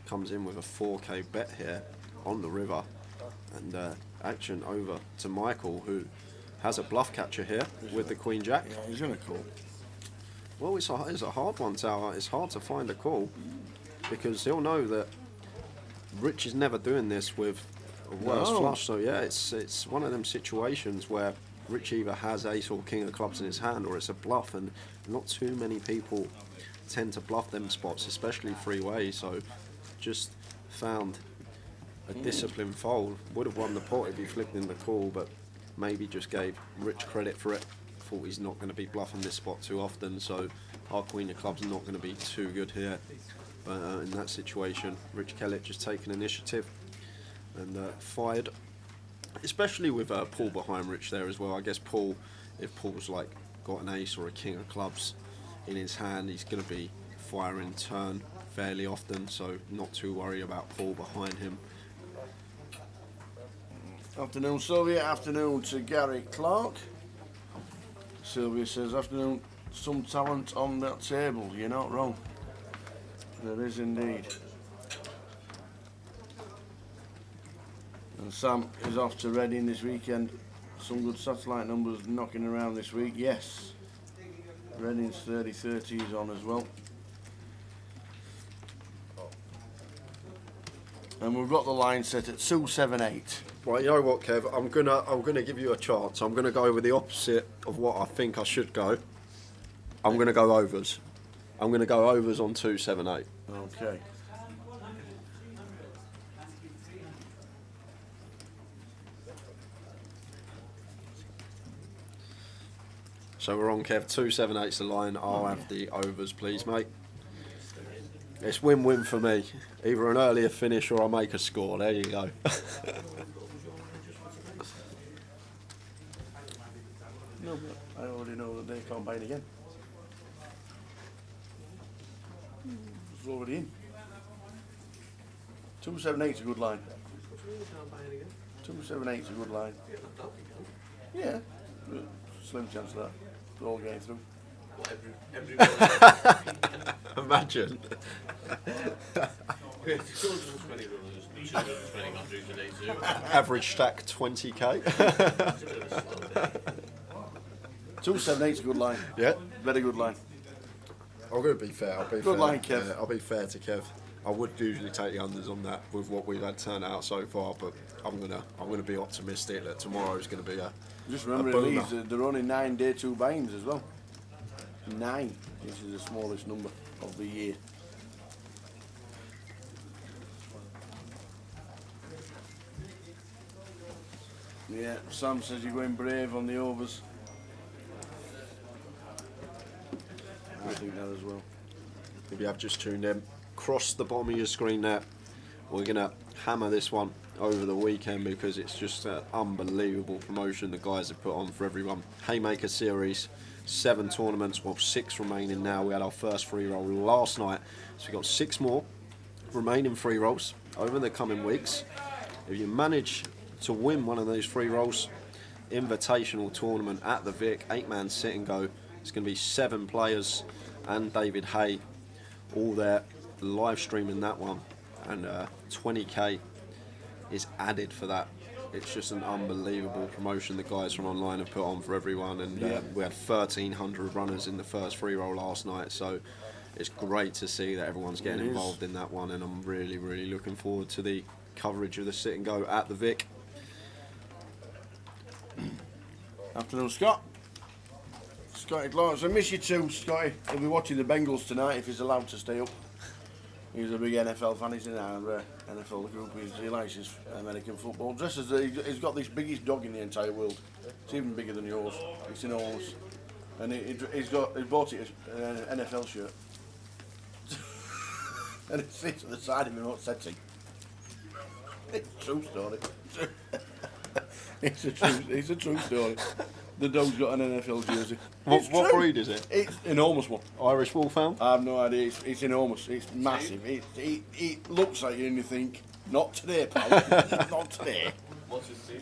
Comes in with a 4k bet here on the river, and action over to Michael, who has a bluff catcher here with the Queen Jack. Yeah, he's going to call. Well, it's a hard one, Tower. It's hard to find a call because he'll know that Rich is never doing this with a worse flush. So yeah, it's one of them situations where Rich either has ace or king of clubs in his hand, or it's a bluff, and not too many people tend to bluff them spots, especially 3-way. So just found a disciplined fold. Would have won the pot if he flipped in the call, but maybe just gave Rich credit for it. Thought he's not going to be bluffing this spot too often, so our Queen of clubs not going to be too good here. But in that situation, Rich Kellett just taken initiative and fired. Especially with Paul behind Rich there as well. I guess Paul, if Paul's like got an ace or a king of clubs in his hand, he's going to be firing turn fairly often, so not too worried about Paul behind him. Afternoon, Sylvia. Afternoon to Gary Clark. Sylvia says, afternoon, some talent on that table. You're not wrong. There is indeed. And Sam is off to Reading this weekend. Some good satellite numbers knocking around this week. Yes, Reading's 30-30 is on as well. And we've got the line set at 278. Right, you know what, Kev? I'm gonna give you a chance. I'm gonna go with the opposite of what I think I should go. I'm gonna go overs. I'm gonna go overs on 278. Okay. So we're on, Kev. 278's the line. I'll have the overs, please, mate. It's win-win for me. Either an earlier finish or I make a score. There you go. No, but I already know that they can't buy it again. It's already in. 278 is a good line. 278 is a good line. Yeah, slim chance of that. They're all getting through. Imagine. Average stack 20k. 278 is a good line. Yeah. Very good line. I'm going to be fair. I'll be Good fair. line, Kev. I'll be fair to Kev. I would usually take the unders on that with what we've had turn out so far, but I'm gonna be optimistic that tomorrow's going to be a. Just remember, a Leeds, boomer. they're only 9 day 2 binds as well. 9. This is the smallest number of the year. Yeah, Sam says you're going brave on the overs. I think that as well. If you have just tuned in, cross the bottom of your screen there. We're going to hammer this one over the weekend because it's just an unbelievable promotion the guys have put on for everyone. Haymaker Series, 7 tournaments, well 6 remaining now. We had our first free roll last night, so we've got 6 more remaining free rolls over the coming weeks. If you manage to win one of those free rolls, invitational tournament at the Vic, 8-man sit and go. It's going to be 7 players and David Hay all there live streaming that one, and 20k is added for that. It's just an unbelievable promotion the guys from online have put on for everyone, and we had 1,300 runners in the first free roll last night, so it's great to see that everyone's getting involved in that one, and I'm really, really looking forward to the coverage of the sit and go at the Vic. Afternoon, Scott. Scotty Clark. I miss you too, Scotty. He'll be watching the Bengals tonight if he's allowed to stay up. He's a big NFL fan. He's in our NFL group. He likes his American football. Just as he's got this biggest dog in the entire world. It's even bigger than yours. It's enormous. And he bought it as an NFL shirt. And it sits at the side of him on setting. It's a true story. It's a true story. The dog's got an NFL jersey. What breed is it? It's an enormous one. Irish Wolfhound? I have no idea. It's enormous. It's massive. It looks at you and you think, not today, pal. Not today. What's his team?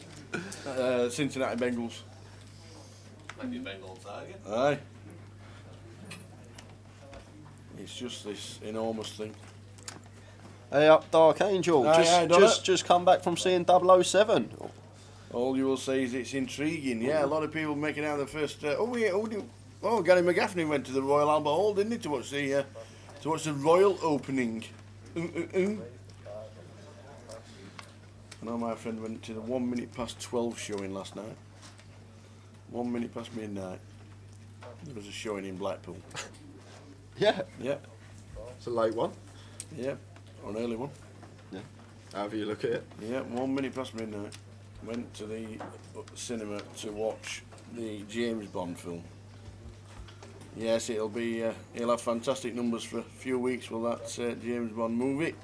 Cincinnati Bengals. Might be a Bengal target. Aye. It's just this enormous thing. Hey up, Dark Angel. Aye, Just come back from seeing 007. All you will say is it's intriguing. Yeah, a lot of people making out the first. Gary McGaffney went to the Royal Albert Hall, didn't he, to watch the Royal opening. I know my friend went to the 1 minute past 12 showing last night. 1 minute past midnight. There was a showing in Blackpool. Yeah. Yeah, It's a late one. yeah, or an early one. Yeah. However you look at it. Yeah, 1 minute past midnight. Went to the cinema to watch the James Bond film. Yes, he'll have fantastic numbers for a few weeks with that James Bond movie.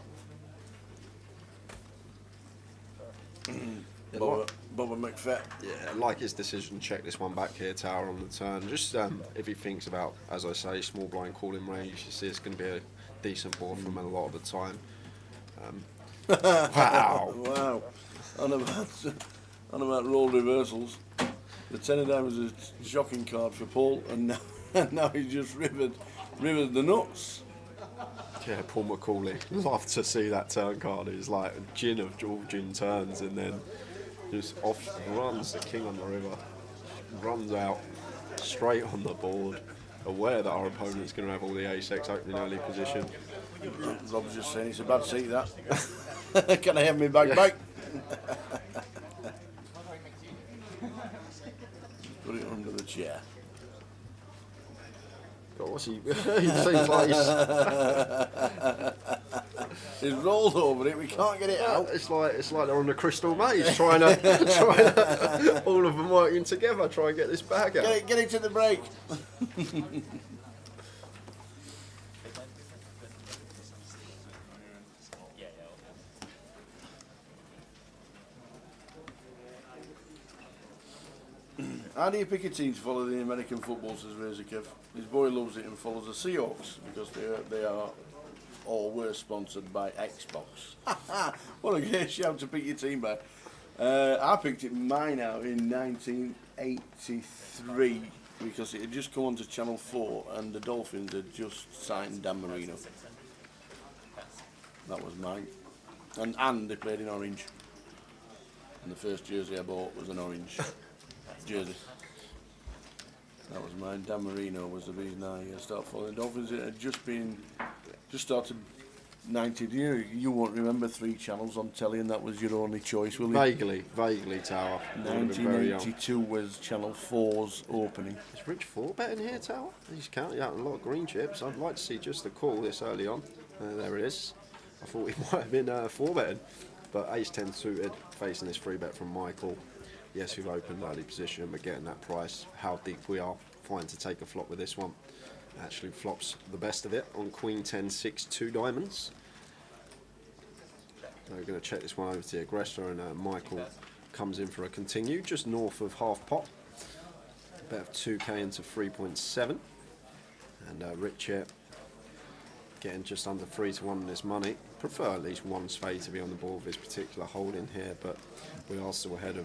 Boba McFett. Yeah, I like his decision to check this one back here, Tower on the turn. Just if he thinks about, as I say, small blind calling range, you see it's going to be a decent board from him a lot of the time. Wow. Wow. On about roll reversals. The 10 of diamonds was a shocking card for Paul, and now he's just rivered the nuts. Yeah, Paul McCauley. Love to see that turn card. It's like a gin of Georgian turns, and then just off runs the king on the river. Runs out straight on the board, aware that our opponent's going to have all the ace-x opening early position. Rob's just saying it's a bad seat, that. Can I have me bag back? Put it under the chair. God, what's he? He seems like He's rolled over it. We can't get it out. it's like they're on the crystal maze, trying to all of them working together, try and get this bag out. Get it to the break. How do you pick a team to follow the American football, says Razor Kev? His boy loves it and follows the Seahawks because they are or were sponsored by Xbox. What a great shout to pick your team by. I picked mine out in 1983 because it had just come onto Channel 4 and the Dolphins had just signed Dan Marino. That was mine. And they played in orange. And the first jersey I bought was an orange jersey. That was mine. Dan Marino was the reason I started following the Dolphins. It had just started 90. You won't remember 3 channels on telly, and that was your only choice, will you? Vaguely, Tower. 1982 was Channel 4's opening. Is Rich 4-bet in here, Tower? He's counting out a lot of green chips. I'd like to see just the call this early on. There it is. I thought he might have been 4-betting, but ace-10 suited, facing this 3-bet from Michael. Yes, we've opened early position, we're getting that price. How deep we are, fine to take a flop with this one. Actually flops the best of it on Queen 10, 6, 2 diamonds. So we're going to check this one over to the aggressor, and Michael comes in for a continue, just north of half pot. Bet of 2k into 3.7. And Rich here, getting just under 3 to 1 on this money. Prefer at least one spade to be on the board with this particular holding here, but we are still ahead of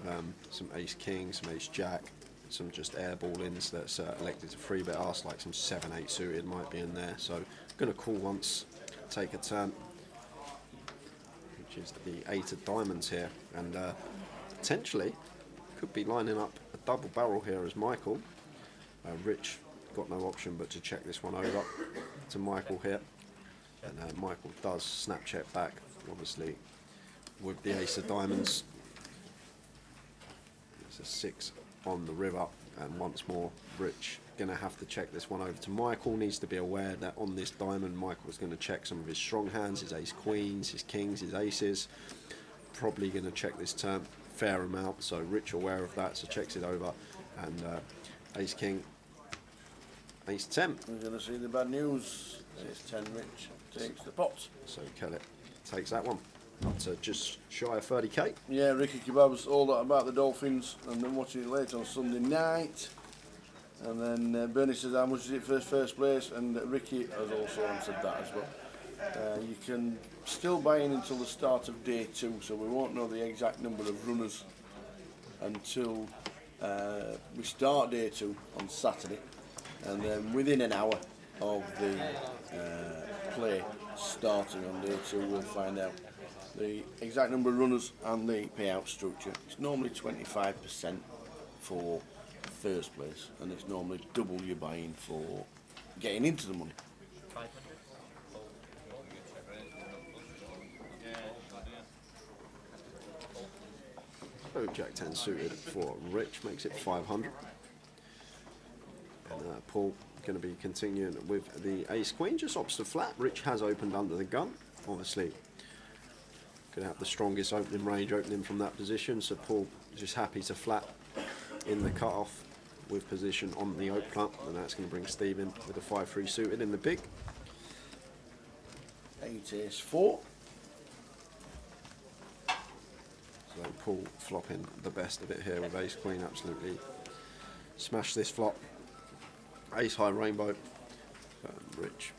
some ace-king, some ace-jack, some just airball-ins that's elected to 3-bet us, like some 7-8 suited might be in there. So going to call once, take a turn, which is the 8 of diamonds here, and potentially could be lining up a double barrel here as Michael. Rich got no option but to check this one over. to Michael here. And Michael does snap check back, obviously, with the ace of diamonds. It's a 6 on the river, and once more, Rich going to have to check this one over to Michael. Needs to be aware that on this diamond, Michael's going to check some of his strong hands, his ace queens, his kings, his aces. Probably going to check this turn fair amount, so Rich aware of that, so checks it over, and ace king, ace 10. We're going to see the bad news. Ace 10 Rich takes the pot. So Kellett takes that one up to just shy of 30k. Yeah, Ricky Kebab's all that about the Dolphins, and then watching it late on Sunday night. And then Bernie says, how much is it for first place? And Ricky has also answered that as well. You can still buy in until the start of day 2, so we won't know the exact number of runners until we start day 2 on Saturday. And then within an hour of the play starting on day 2, we'll find out the exact number of runners and the payout structure. It's normally 25% for first place, and it's normally double your buy-in for getting into the money. So Jack 10 suited for Rich makes it 500. And Paul going to be continuing with the ace queen, just opposite flat. Rich has opened under the gun, obviously. Going to have the strongest opening range opening from that position, so Paul just happy to flat in the cut-off with position on the opener, and that's going to bring Steve in with a 5-3 suited in the big. 8 ace 4. So Paul flopping the best of it here with ace queen, absolutely smash this flop. Ace high rainbow. Rich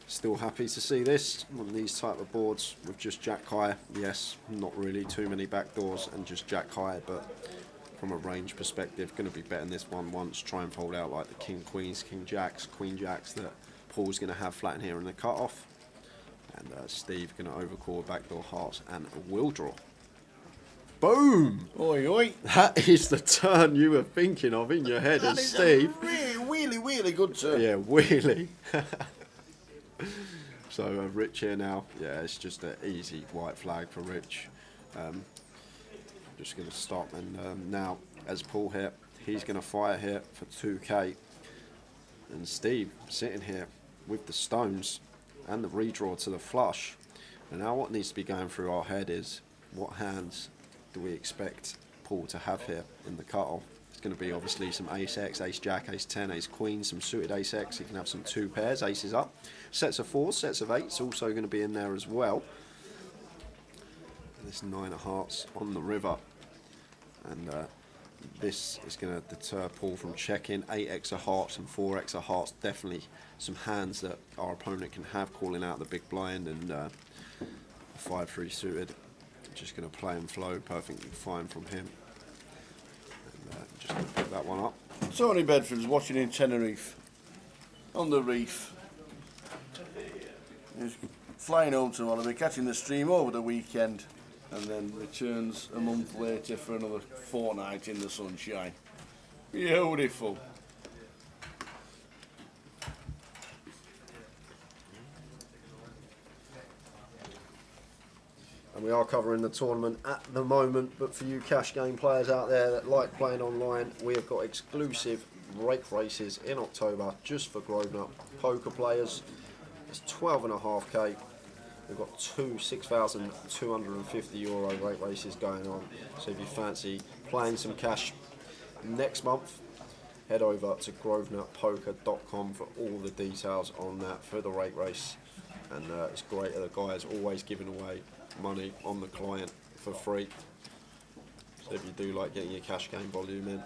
still happy to see this on these type of boards with just jack high. Yes, not really too many backdoors and just jack high, but from a range perspective, going to be betting this one once, try and fold out like the king queens, king jacks, queen jacks that Paul's going to have flat in here in the cut-off. And Steve going to overcall backdoor hearts and will draw. Boom! Oi, oi. That is the turn you were thinking of in your head, as Steve. Really good turn. Yeah, really. So Rich here now. Yeah, it's just an easy white flag for Rich. Just going to stop, and now as Paul here, he's going to fire here for 2k. And Steve sitting here with the stones and the redraw to the flush. And now what needs to be going through our head is, what hands do we expect Paul to have here in the cut-off? It's going to be obviously some ace X, ace jack, ace 10, ace queen, some suited ace X. He can have some 2 pairs, aces up. Sets of 4s, sets of 8s also going to be in there as well. And this 9 of hearts on the river. And this is going to deter Paul from checking. 8x of hearts and 4x of hearts. Definitely some hands that our opponent can have calling out the big blind, and 5-3 suited. Just going to play and flow perfectly fine from him. And just going to pick that one up. Tony Bedford's watching in Tenerife, on the reef. He's flying home tomorrow, be catching the stream over the weekend, and then returns a month later for another fortnight in the sunshine. Beautiful. And we are covering the tournament at the moment, but for you cash game players out there that like playing online, we have got exclusive rake races in October just for grown-up poker players. It's 12.5k. We've got 2 €6,250 rake races going on. So if you fancy playing some cash next month, head over to grovenutpoker.com for all the details on that for the rake race. And it's great, the guys always giving away money on the client for free. So if you do like getting your cash game volume in,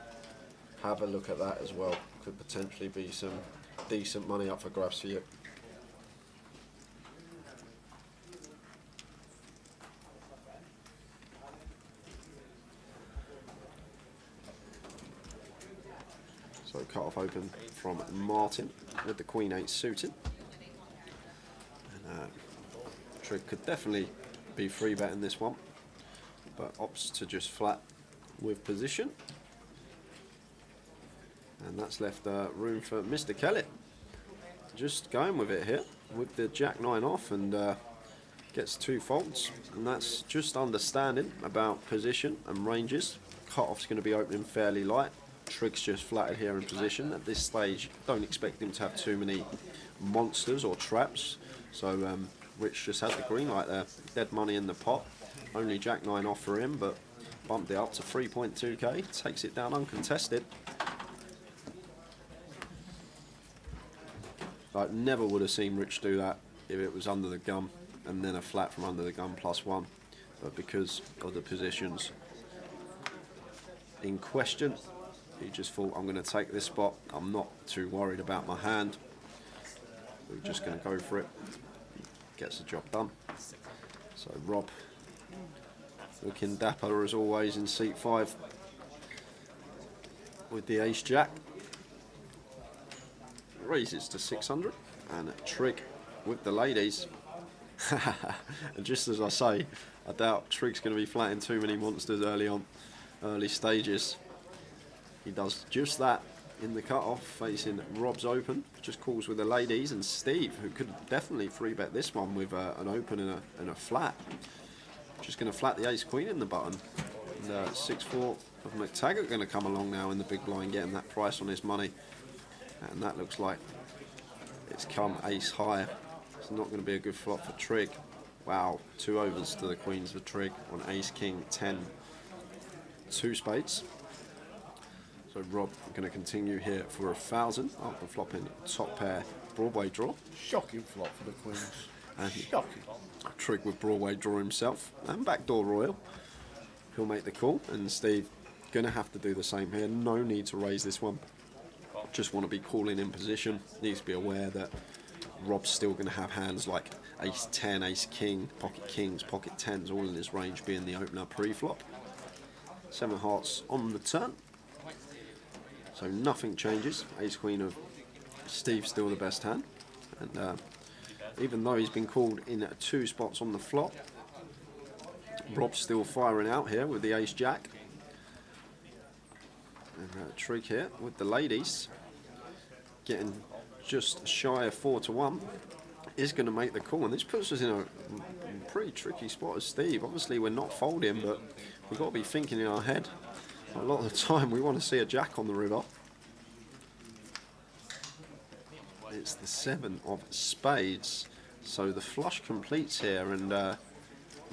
have a look at that as well. Could potentially be some decent money up for grabs for you. So cut off open from Martin with the Queen 8 suited. And Trig could definitely be free betting this one, but opts to just flat with position. And that's left room for Mr. Kellett. just going with it here with the Jack 9 off, and gets 2 faults, and that's just understanding about position and ranges. Cut-off's going to be opening fairly light. Trig's just flatted here in position. At this stage, don't expect him to have too many monsters or traps, so Rich just had the green light there. Dead money in the pot. Only Jack 9 off for him, but bumped it up to 3.2k. Takes it down uncontested. I never would have seen Rich do that if it was under the gun and then a flat from under the gun +1, but because of the positions in question, he just thought, I'm going to take this spot. I'm not too worried about my hand. We're just going to go for it. Gets the job done. So Rob, looking dapper as always in seat 5 with the ace jack. Raises to 600, and Trig with the ladies. And just as I say, I doubt Trig's going to be flatting too many monsters early stages. He does just that in the cut-off, facing Rob's open. Just calls with the ladies, and Steve, who could definitely 3-bet this one with an open and a flat. Just going to flat the ace-queen in the button. And 6-4 of McTaggart going to come along now in the big blind, getting that price on his money. And that looks like it's come ace high. It's not going to be a good flop for Trig. Wow, 2 overs to the queens for Trig on ace, king, 10, 2 spades. So Rob going to continue here for 1,000 after flopping top pair Broadway draw. Shocking flop for the queens. And Shocking. Trig with Broadway draw himself and backdoor royal. He'll make the call, and Steve going to have to do the same here. No need to raise this one. Just want to be calling in position. Needs to be aware that Rob's still going to have hands like ace 10, ace king, pocket kings, pocket 10s, all in his range, being the opener pre-flop. 7 hearts on the turn. So nothing changes. Ace queen of Steve still the best hand. And even though he's been called in 2 spots on the flop, Rob's still firing out here with the ace jack. And Trig here with the ladies, getting just shy of 4-1, is going to make the call, and this puts us in a pretty tricky spot as Steve. Obviously we're not folding, but we've got to be thinking in our head. A lot of the time we want to see a jack on the river. It's the 7 of spades, so the flush completes here, and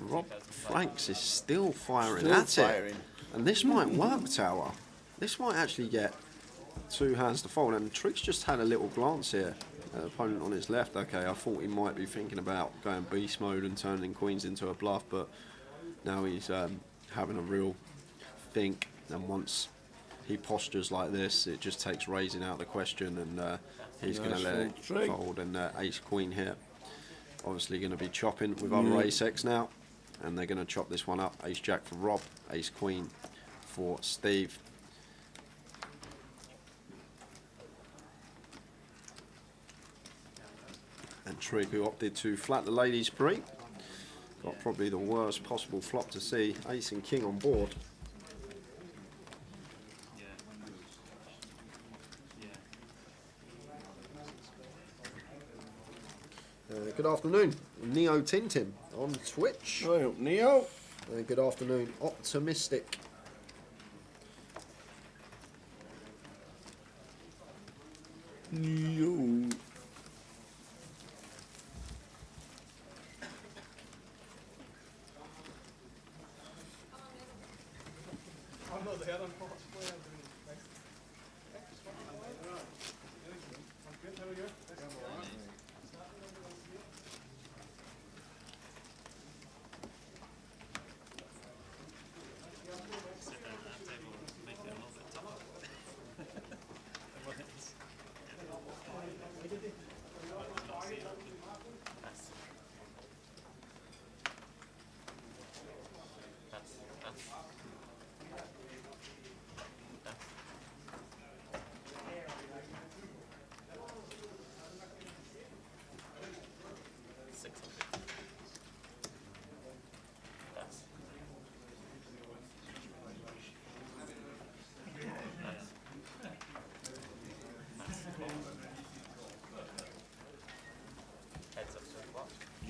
Rob Franks is still firing at it. And this might work, Tower. This might actually get 2 hands to fold, and Trig's just had a little glance here. Opponent on his left. Okay, I thought he might be thinking about going beast mode and turning queens into a bluff, but now he's having a real think, and once he postures like this, it just takes raising out the question, and he's going to let it fold, and ace queen here. Obviously going to be chopping with other ace x now, and they're going to chop this one up. Ace jack for Rob, ace queen for Steve. And Trig, who opted to flat the ladies pre, got probably the worst possible flop to see. Ace and king on board. Good afternoon, Neo Tintin on Twitch. Well, Neo. Good afternoon, Optimistic. Neo.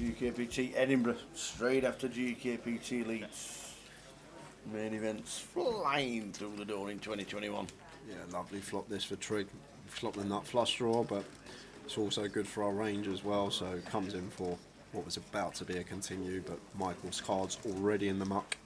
GUKPT Edinburgh, straight after GUKPT Leeds. Main events flying through the door in 2021. Yeah, lovely flop this for Trig. Flop the nut flush draw, but it's also good for our range as well, so it comes in for what was about to be a continue, but Michael's card's already in the muck.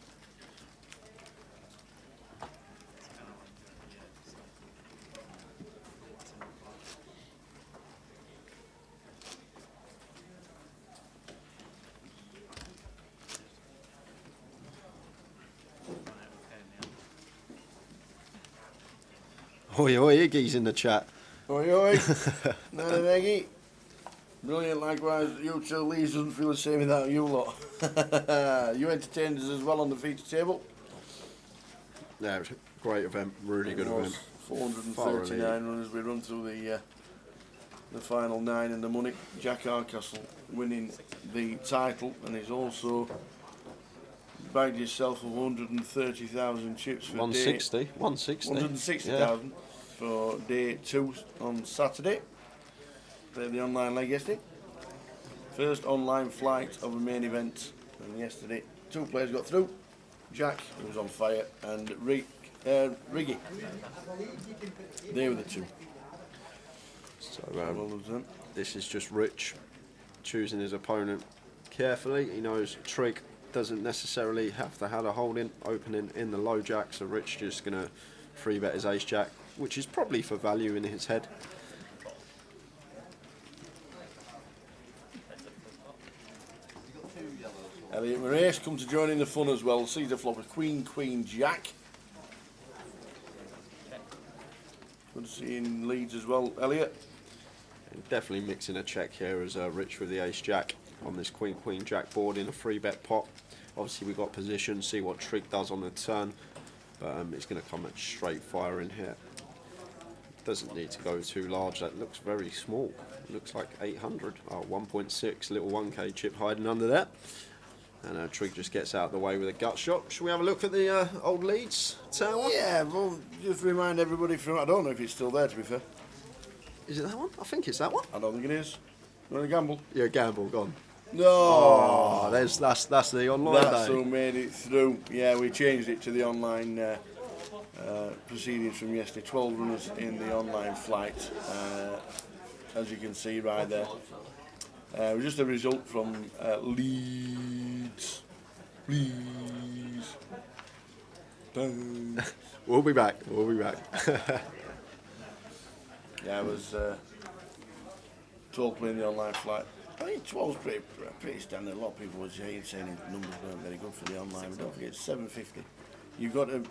Oi, oi, Iggy's in the chat. Oi, oi. Nana Eggy. Brilliant, likewise. You two Leeds doesn't feel the same without you lot. You entertained us as well on the feature table. Yeah, it was a great event, really good event. 439 runners. We run through the final 9 and the money. Jack Hardcastle winning the title, and he's also bagged yourself 130,000 chips for 160, 160. 160,000 for day 2 on Saturday. Played the online leg yesterday. First online flight of a main event, and yesterday 2 players got through. Jack, who was on fire, and Riggy. They were the 2. So Well done. this is just Rich choosing his opponent carefully. He knows Trig doesn't necessarily have to have a holding opening in the low jack, so Rich just going to free bet his ace jack, which is probably for value in his head. Elliot Moraes come to join in the fun as well. Sees the flop of Queen, Queen, Jack. Good to see in Leeds as well, Elliot. And definitely mixing a check here as Rich with the ace jack on this Queen, Queen, Jack board in a free bet pot. Obviously we've got position, see what Trig does on the turn, but it's going to come at straight fire in here. Doesn't need to go too large, that looks very small. Looks like 800, 1.6, little 1k chip hiding under that. And Trig just gets out of the way with a gut shot. Shall we have a look at the old Leeds tower? Yeah, well, just remind everybody from, I don't know if it's still there to be fair. Is it that one? I think it's that one. I don't think it is. You want to gamble? Yeah, gamble, gone. No! Oh, that's the online That's day. who made it through. Yeah, we changed it to the online proceedings from yesterday. 12 runners in the online flight, as you can see right there. It was just a result from Leeds. Leeds. We'll be back. We'll be back. Yeah, it was 12 playing the online flight. I think 12's pretty standard. A lot of people were saying his numbers weren't very good for the online, but don't forget it's 750. You've got to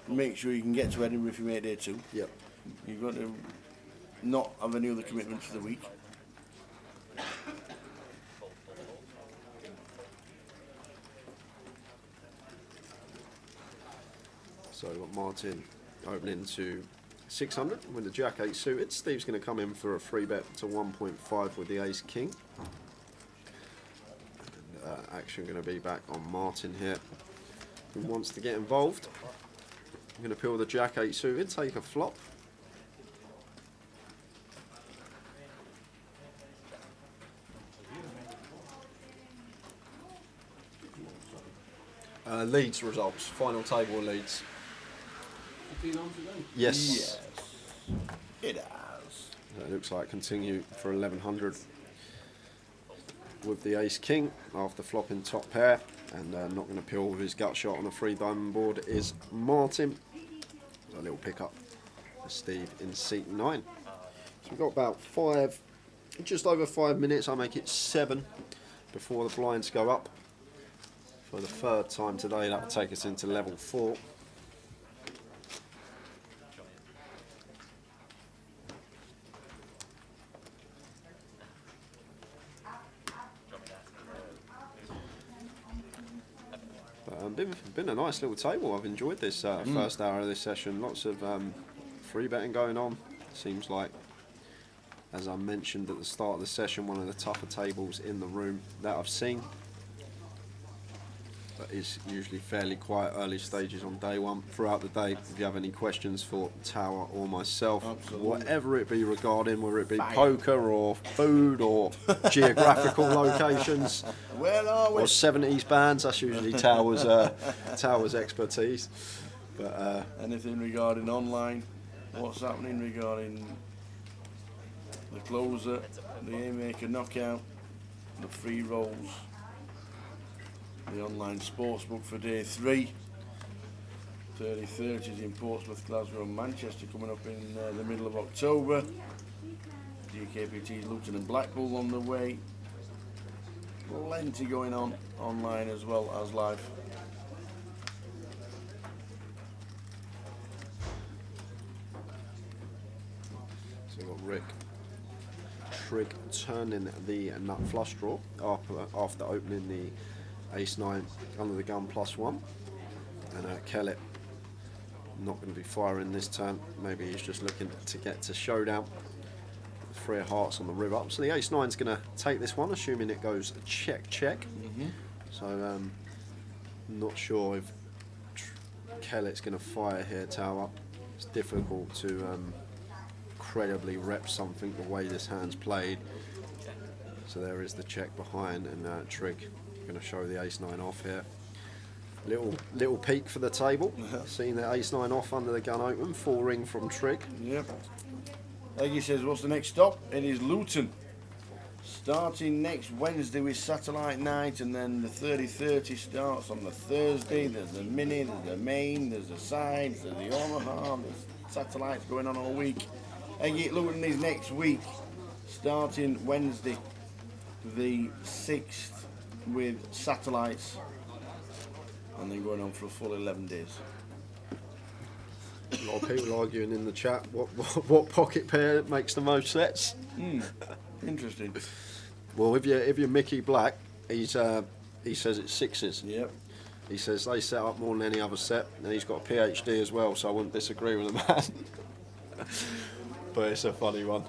make sure you can get to Edinburgh if you make day 2. Yep. You've got to not have any other commitments for the week. So we've got Martin opening to 600 with the Jack 8 suited. Steve's going to come in for a free bet to 1.5 with the Ace King. And, action going to be back on Martin here, who wants to get involved. I'm going to peel the Jack 8 suited, take a flop. Leeds results, final table leads. Yes. It has. It looks like continue for 1100 with the Ace King after flopping top pair, and not going to peel with his gut shot on a 3 diamond board is Martin. A little pickup for Steve in seat 9. So we've got about just over 5 minutes. I'll make it 7 before the blinds go up. For the 3rd time today, that will take us into level 4. Been a nice little table. I've enjoyed this first hour of this session. Lots of free betting going on. Seems like, as I mentioned at the start of the session, one of the tougher tables in the room that I've seen. but it's usually fairly quiet early stages on day one. Throughout the day, if you have any questions for Tower or myself, whatever it be regarding, whether it be poker or food or geographical locations or 70s bands, that's usually Tower's expertise. But anything regarding online, what's happening regarding the closer, the haymaker knockout, the free rolls, the online sportsbook for day 3, 30-30s in Portsmouth, Glasgow and Manchester coming up in the middle of October. GUKPT, Luton and Blackpool on the way. Plenty going on online as well as live. So we've got Rick Trigg turning the nut flush draw after opening the ace-9 under the gun +1, and Kellett not going to be firing this turn. Maybe he's just looking to get to showdown. 3 of hearts on the river up, so the ace-9 is going to take this one, assuming it goes check. So not sure if Kellett's going to fire here, Tower. It's difficult to credibly rep something the way this hand's played. So there is the check behind, and Trigg going to show the ace-9 off here. Little peek for the table. Seeing the ace-9 off under the gun open, 4 ring from Trigg. Yep. Eggy says, what's the next stop? It is Luton. Starting next Wednesday with Satellite Night, and then the 30-30 starts on the Thursday. There's the mini, there's the main, there's the sides, there's the Omaha, there's satellites going on all week. Eggy Luton is next week, starting Wednesday the 6th with satellites, and then going on for a full 11 days. A lot of people arguing in the chat what pocket pair makes the most sets. Interesting. Well, if you're Mickey Black, he says it's 6s. Yep. He says they set up more than any other set, and he's got a PhD as well, so I wouldn't disagree with the man. But it's a funny one.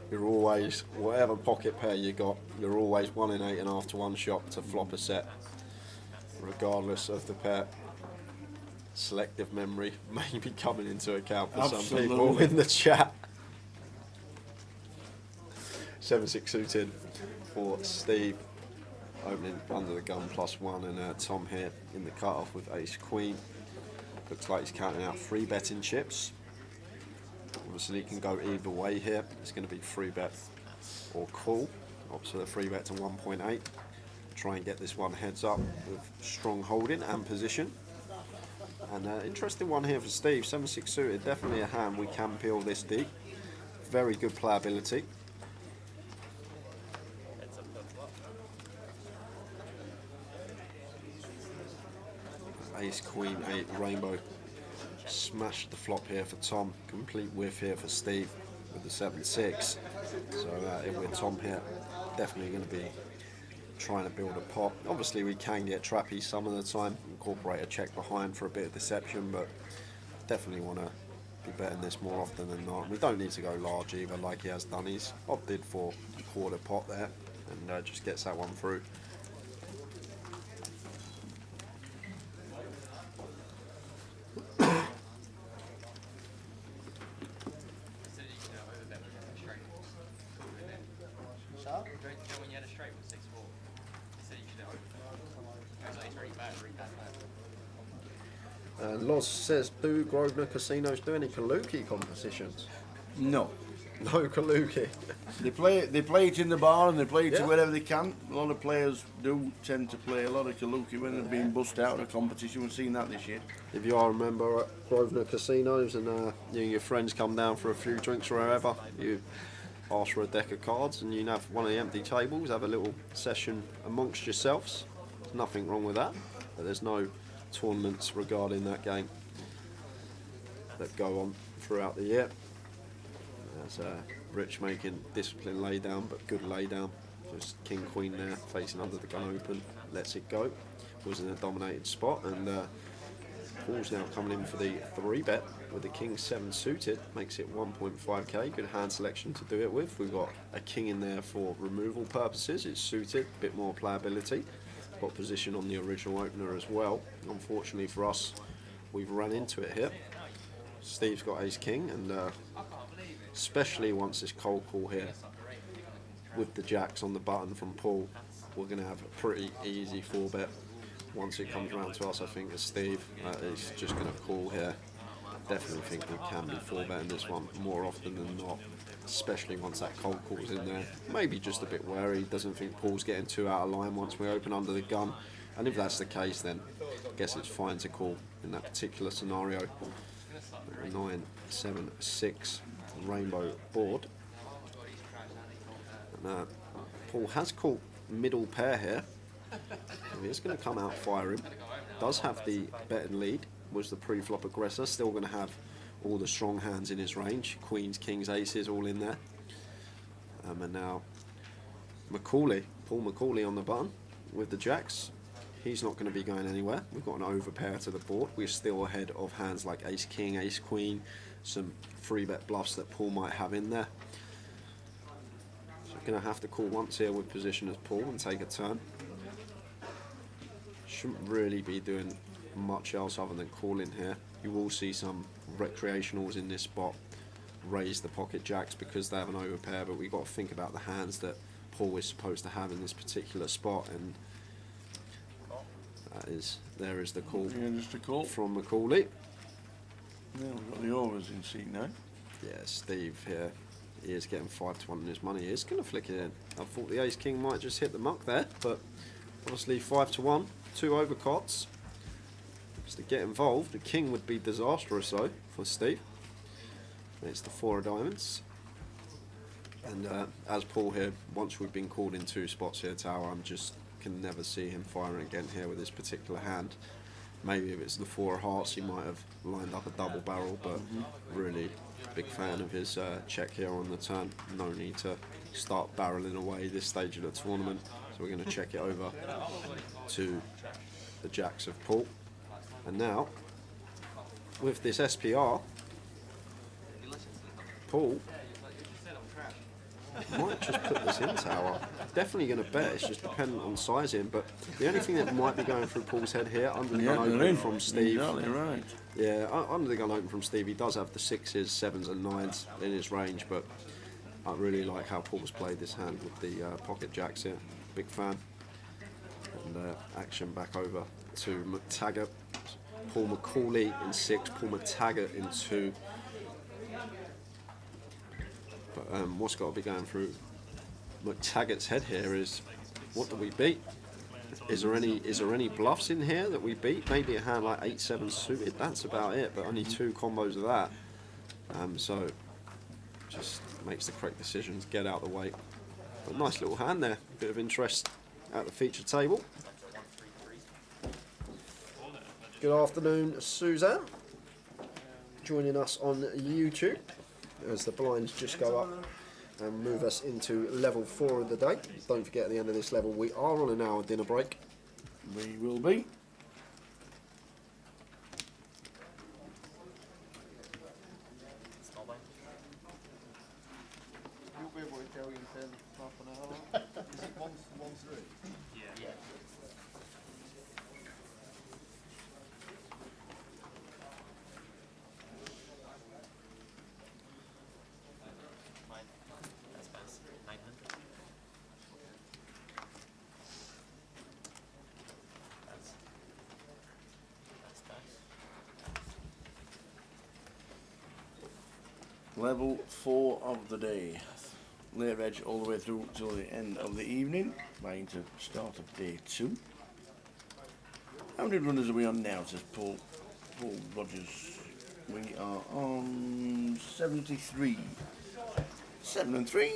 You're always, whatever pocket pair you got, you're always 1 in 8.5 to 1 shot to flop a set, regardless of the pair. Selective memory may be coming into account for some people in the chat. 7-6 suited for Steve, opening under the gun +1, and Tom here in the cut-off with ace-queen. Looks like he's counting out 3 betting chips. Obviously, he can go either way here. It's going to be 3 bet or call. Obviously, the 3 bet to 1.8. Try and get this one heads up with strong holding and position. And interesting one here for Steve. 7-6 suited, definitely a hand we can peel this deep. Very good playability. Ace, Queen, 8, rainbow. Smashed the flop here for Tom. Complete whiff here for Steve with the 7-6. So if we're Tom here, definitely going to be trying to build a pot. Obviously we can get trappy some of the time, incorporate a check behind for a bit of deception, but definitely want to be betting this more often than not. We don't need to go large either like he has done. He's opted for a quarter pot there, and just gets that one through. Loz says, do Grosvenor casinos do any Kaluki competitions? No. No Kaluki. They play it in the bar, and they play it to wherever they can. A lot of players do tend to play a lot of Kaluki when they're being bussed out of a competition. We've seen that this year. If you are a member at Grosvenor casinos and you and your friends come down for a few drinks or wherever, you ask for a deck of cards and you can have one of the empty tables, have a little session amongst yourselves. There's nothing wrong with that, but there's no tournaments regarding that game that go on throughout the year. There's Rich making discipline lay down, but good lay down. Just king queen there, facing under the gun open, lets it go. Was in a dominated spot, and Paul's now coming in for the 3-bet with the king 7 suited, makes it 1.5k. Good hand selection to do it with. We've got a king in there for removal purposes. It's suited, a bit more playability. Got position on the original opener as well. Unfortunately for us, we've run into it here. Steve's got ace king, and especially once this cold call here with the jacks on the button from Paul, we're going to have a pretty easy 4-bet. Once it comes around to us, I think as Steve is just going to call here. Definitely think we can be 4-betting this one more often than not, especially once that cold call's in there. Maybe just a bit wary, doesn't think Paul's getting too out of line once we open under the gun. And if that's the case, then I guess it's fine to call in that particular scenario. 9, 7, 6 rainbow board. And, Paul has called middle pair here. He's going to come out firing. Does have the bet and lead. Was the pre-flop aggressor. Still going to have all the strong hands in his range. Queens, kings, aces all in there. And now Macaulay, Paul Macaulay on the button with the jacks. He's not going to be going anywhere. We've got an overpair to the board. We're still ahead of hands like ace king, ace queen, some 3-bet bluffs that Paul might have in there. So going to have to call once here with position as Paul and take a turn. Shouldn't really be doing much else other than calling here. You will see some recreationals in this spot raise the pocket jacks because they have an overpair, but we've got to think about the hands that Paul is supposed to have in this particular spot, and there is the call. Yeah, just a call from Macaulay. Yeah, we've got the overs in seat now. Yeah, Steve here, he is getting 5-1 in his money. He's going to flick it in. I thought the ace king might just hit the muck there, but honestly 5-1, 2 overcots. Just to get involved, the king would be disastrous though for Steve. It's the 4 of diamonds. And as Paul here, once we've been called in 2 spots here, Tower, I'm just can never see him firing again here with this particular hand. Maybe if it's the 4 of hearts, he might have lined up a double barrel, but really big fan of his check here on the turn. No need to start barreling away this stage of the tournament. So we're going to check it over to the jacks of Paul. And now, with this SPR, Paul might just put this in, Tower. Definitely going to bet, it's just dependent on sizing, but the only thing that might be going through Paul's head here, under the gun open from Steve. Exactly right. Yeah, under the gun open from Steve, he does have the 6s, 7s and 9s in his range, but I really like how Paul's played this hand with the pocket jacks here. Big fan. And action back over to McTaggart. Paul Macaulay in 6, Paul McTaggart in 2. But what's got to be going through McTaggart's head here is, what do we beat? Is there any bluffs in here that we beat? Maybe a hand like 8-7 suited. That's about it. But only 2 combos of that. So just makes the correct decisions. Get out of the way. But nice little hand there. Bit of interest at the feature table. Good afternoon, Suzanne. Joining us on YouTube as the blinds just go up and move us into level 4 of the day. Don't forget, at the end of this level we are on an hour dinner break. We will be. You'll be able to tell you in half an hour. Is it 1-3? Yeah. Level 4 of the day. Layer edge all the way through till the end of the evening. Right into start of day 2. How many runners are we on now, says Paul Rogers? We are on 73. 73.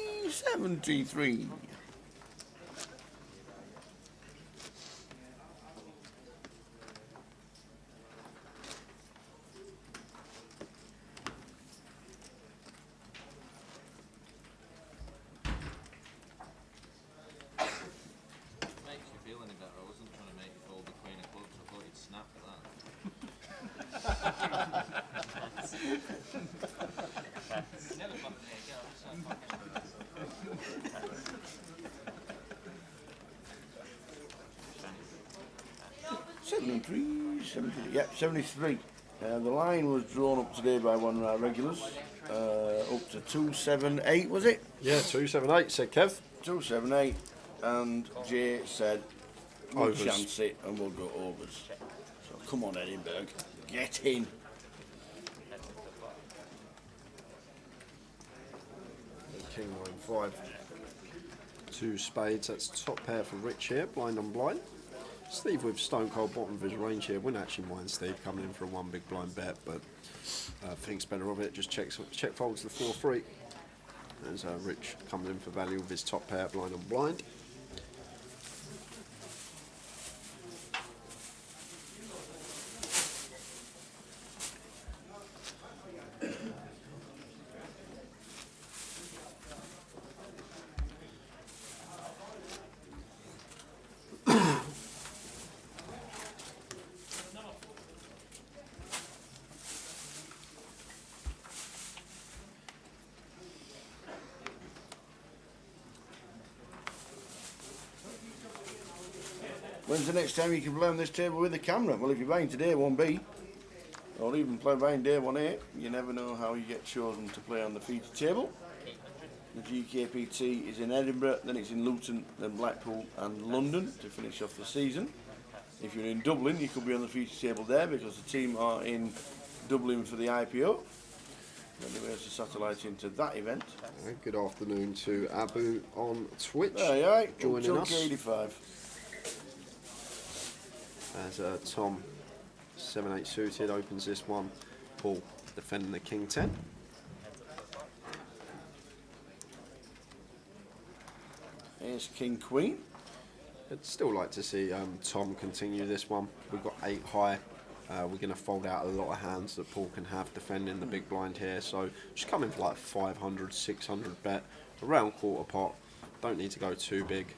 Makes you feel any better. I wasn't trying to make you fold the queen of clubs. I thought you'd snap at that. Yep, 73. The line was drawn up today by one of our regulars, up to 278, was it? Yeah, 278, said Kev. 278, and Jay said, we'll Overs. chance it and we'll go overs. So come on, Edinburgh, get in. King 9-5. 2 spades, that's top pair for Rich here, blind on blind. Steve with stone cold bottom of his range here. Wouldn't actually mind Steve coming in for a 1 big blind bet, but thinks better of it. Just check folds the 4-3. As Rich comes in for value with his top pair, blind on blind. When's the next time you can play on this table with the camera? Well, if you're buying today 1B, or even buying day 1A, you never know how you get chosen to play on the feature table. The GUKPT is in Edinburgh, then it's in Luton, then Blackpool and London to finish off the season. If you're in Dublin, you could be on the feature table there because the team are in Dublin for the IPO. There's a satellite into that event. Good afternoon to Abu on Twitch. Aye, joining us. 85. As Tom 7-8 suited opens this one. Paul defending the King 10. Here's King Queen. I'd still like to see Tom continue this one. We've got 8 high. We're going to fold out a lot of hands that Paul can have defending the big blind here. So just come in for like 500, 600 bet. Around quarter pot. Don't need to go too big.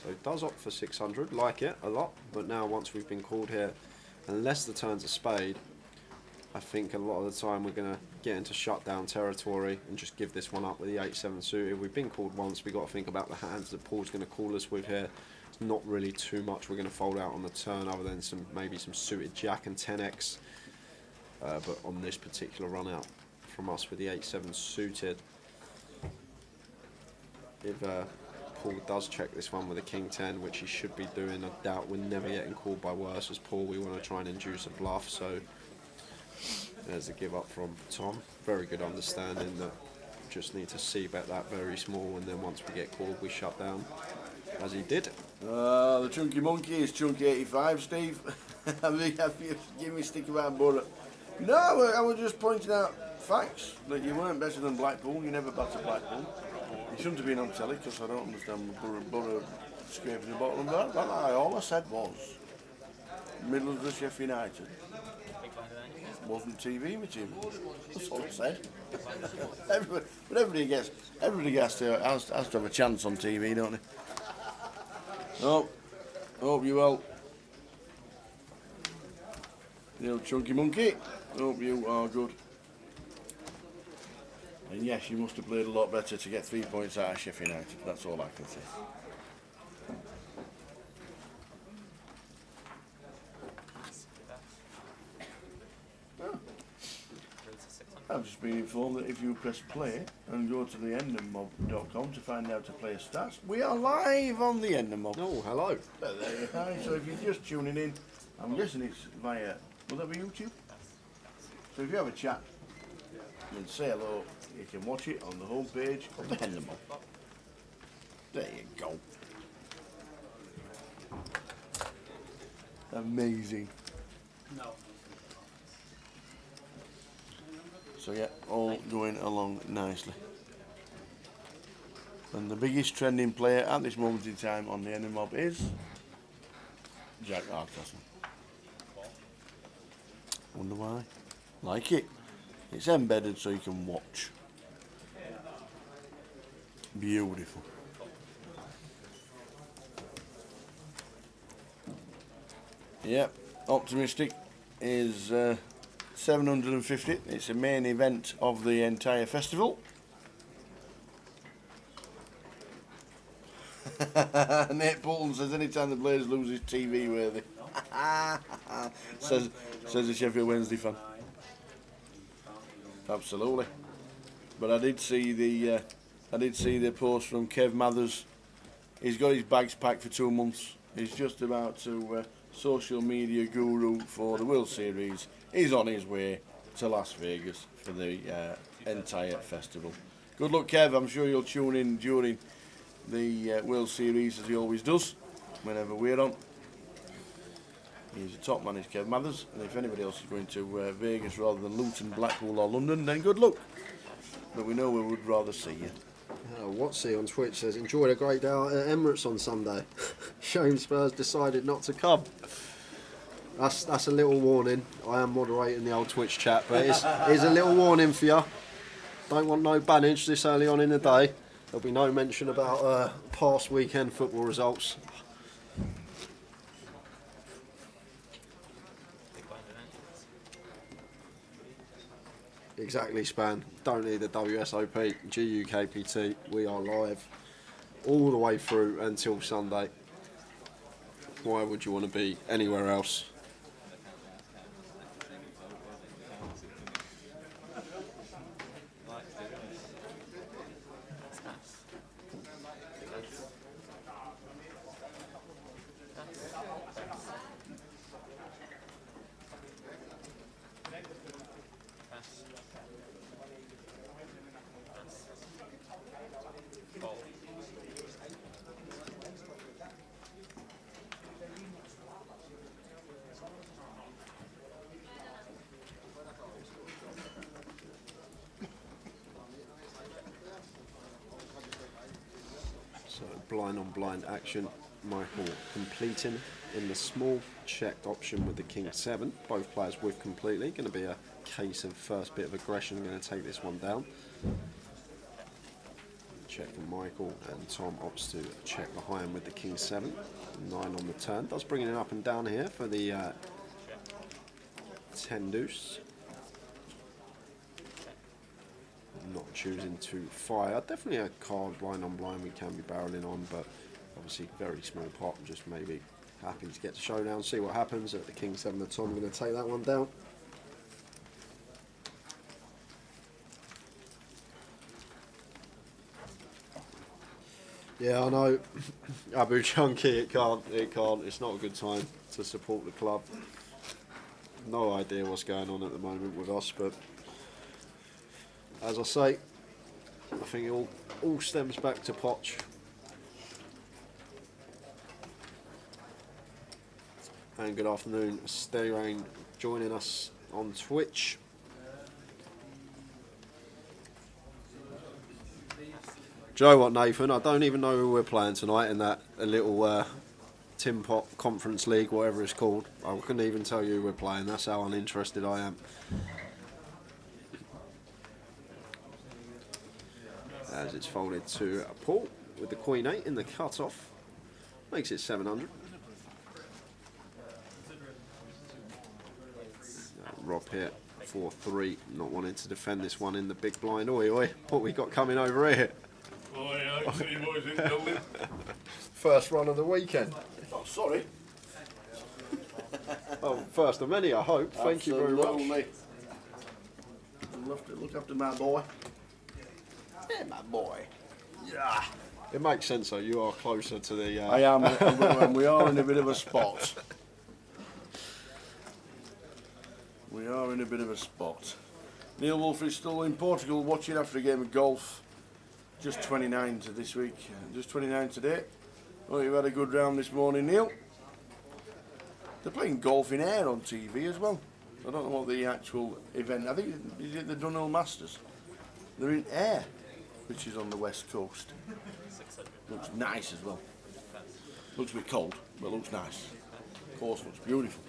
So it does opt for 600, like it a lot, but now once we've been called here, unless the turn's a spade, I think a lot of the time we're going to get into shutdown territory and just give this one up with the 8-7 suited. We've been called once, we've got to think about the hands that Paul's going to call us with here. It's not really too much we're going to fold out on the turn other than maybe some suited jack and 10x. But on this particular run out from us with the 8-7 suited, if Paul does check this one with a King 10, which he should be doing, I doubt we're never getting called by worse as Paul. We want to try and induce a bluff, so there's a give up from Tom. Very good understanding that just need to see bet that very small, and then once we get called we shut down, as he did. The Chunky Monkey is Chunky 85, Steve. Give me stick about butter. No, I was just pointing out facts that you weren't better than Blackpool. You never battered Blackpool. You shouldn't have been on telly because I don't understand butter scraping the bottom of that. All I said was Middlesbrough, Sheffield United wasn't TV material. That's all I said. But everybody has to have a chance on TV, don't they? Oh, hope you well. You know, Chunky Monkey. Hope you are good. And yes, you must have played a lot better to get 3 points out of Sheffield United. That's all I can say. I've just been informed that if you press play and go to the endermob.com to find out to play stats, we are live on the Endermob. Oh, hello. There you are. So if you're just tuning in, I'm guessing it's via, will that be YouTube? So if you have a chat and say hello, you can watch it on the homepage of the Endermob. There you go. Amazing. No. So yeah, all going along nicely. And the biggest trending player at this moment in time on the Endermob is Jack Hardcastle. Wonder why? Like it. It's embedded so you can watch. Beautiful. Yep, Optimistic is 750. It's a main event of the entire festival. Nate Bolton says anytime the Blaze loses TV worthy. says the Sheffield Wednesday fan. Absolutely. But I did see the post from Kev Mathers. He's got his bags packed for 2 months. He's just about to social media guru for the World Series. He's on his way to Las Vegas for the entire festival. Good luck, Kev. I'm sure you'll tune in during the World Series as he always does whenever we're on. He's a top man, is Kev Mathers, and if anybody else is going to Vegas rather than Luton, Blackpool or London, then good luck. But we know we would rather see you. Watsy on Twitch says, enjoyed a great day out at Emirates on Sunday. Shame Spurs decided not to come. That's a little warning. I am moderating the old Twitch chat, but it's a little warning for you. Don't want no bannage this early on in the day. There'll be no mention about past weekend football results. Exactly, Span. Don't need the WSOP, GUKPT. We are live all the way through until Sunday. Why would you want to be anywhere else? Blind on blind action. Michael completing in the small, checked option with the King 7. Both players with completely. Going to be a case of first bit of aggression. Going to take this one down. Check from Michael, and Tom opts to check behind with the King 7. 9 on the turn. Does bring it up and down here for the 10 deuce. Not choosing to fire. Definitely a card blind on blind we can be barreling on, but obviously very small pot. Just maybe happy to get to showdown, see what happens at the King 7 of Tom. I'm going to take that one down. Yeah, I know. Abu Chunky, it can't. It's not a good time to support the club. No idea what's going on at the moment with us, but as I say, I think it all stems back to Poch. And good afternoon, Stay Rain, joining us on Twitch. Do you know what, Nathan? I don't even know who we're playing tonight in that little Tim Pot Conference League, whatever it's called. I couldn't even tell you who we're playing. That's how uninterested I am. As it's folded to Paul with the Queen 8 in the cut-off. Makes it 700. Rob here, 4-3, not wanting to defend this one in the big blind. Oi, oi, what we got coming over here? First run of the weekend. Oh, sorry. Oh, first of many, I hope. Thank you very much. Look after my boy. Yeah, my boy. Yeah. It makes sense though, you are closer to the... I am, and we are in a bit of a spot. We are in a bit of a spot. Neil Wolf is still in Portugal watching after a game of golf. Just 29 to this week. Just 29 today. Oh, you've had a good round this morning, Neil. They're playing golf in air on TV as well. I don't know what the actual event... I think is it the Dunhill Masters. They're in air, which is on the west coast. Looks nice as well. Looks a bit cold, but looks nice. Of course, looks beautiful.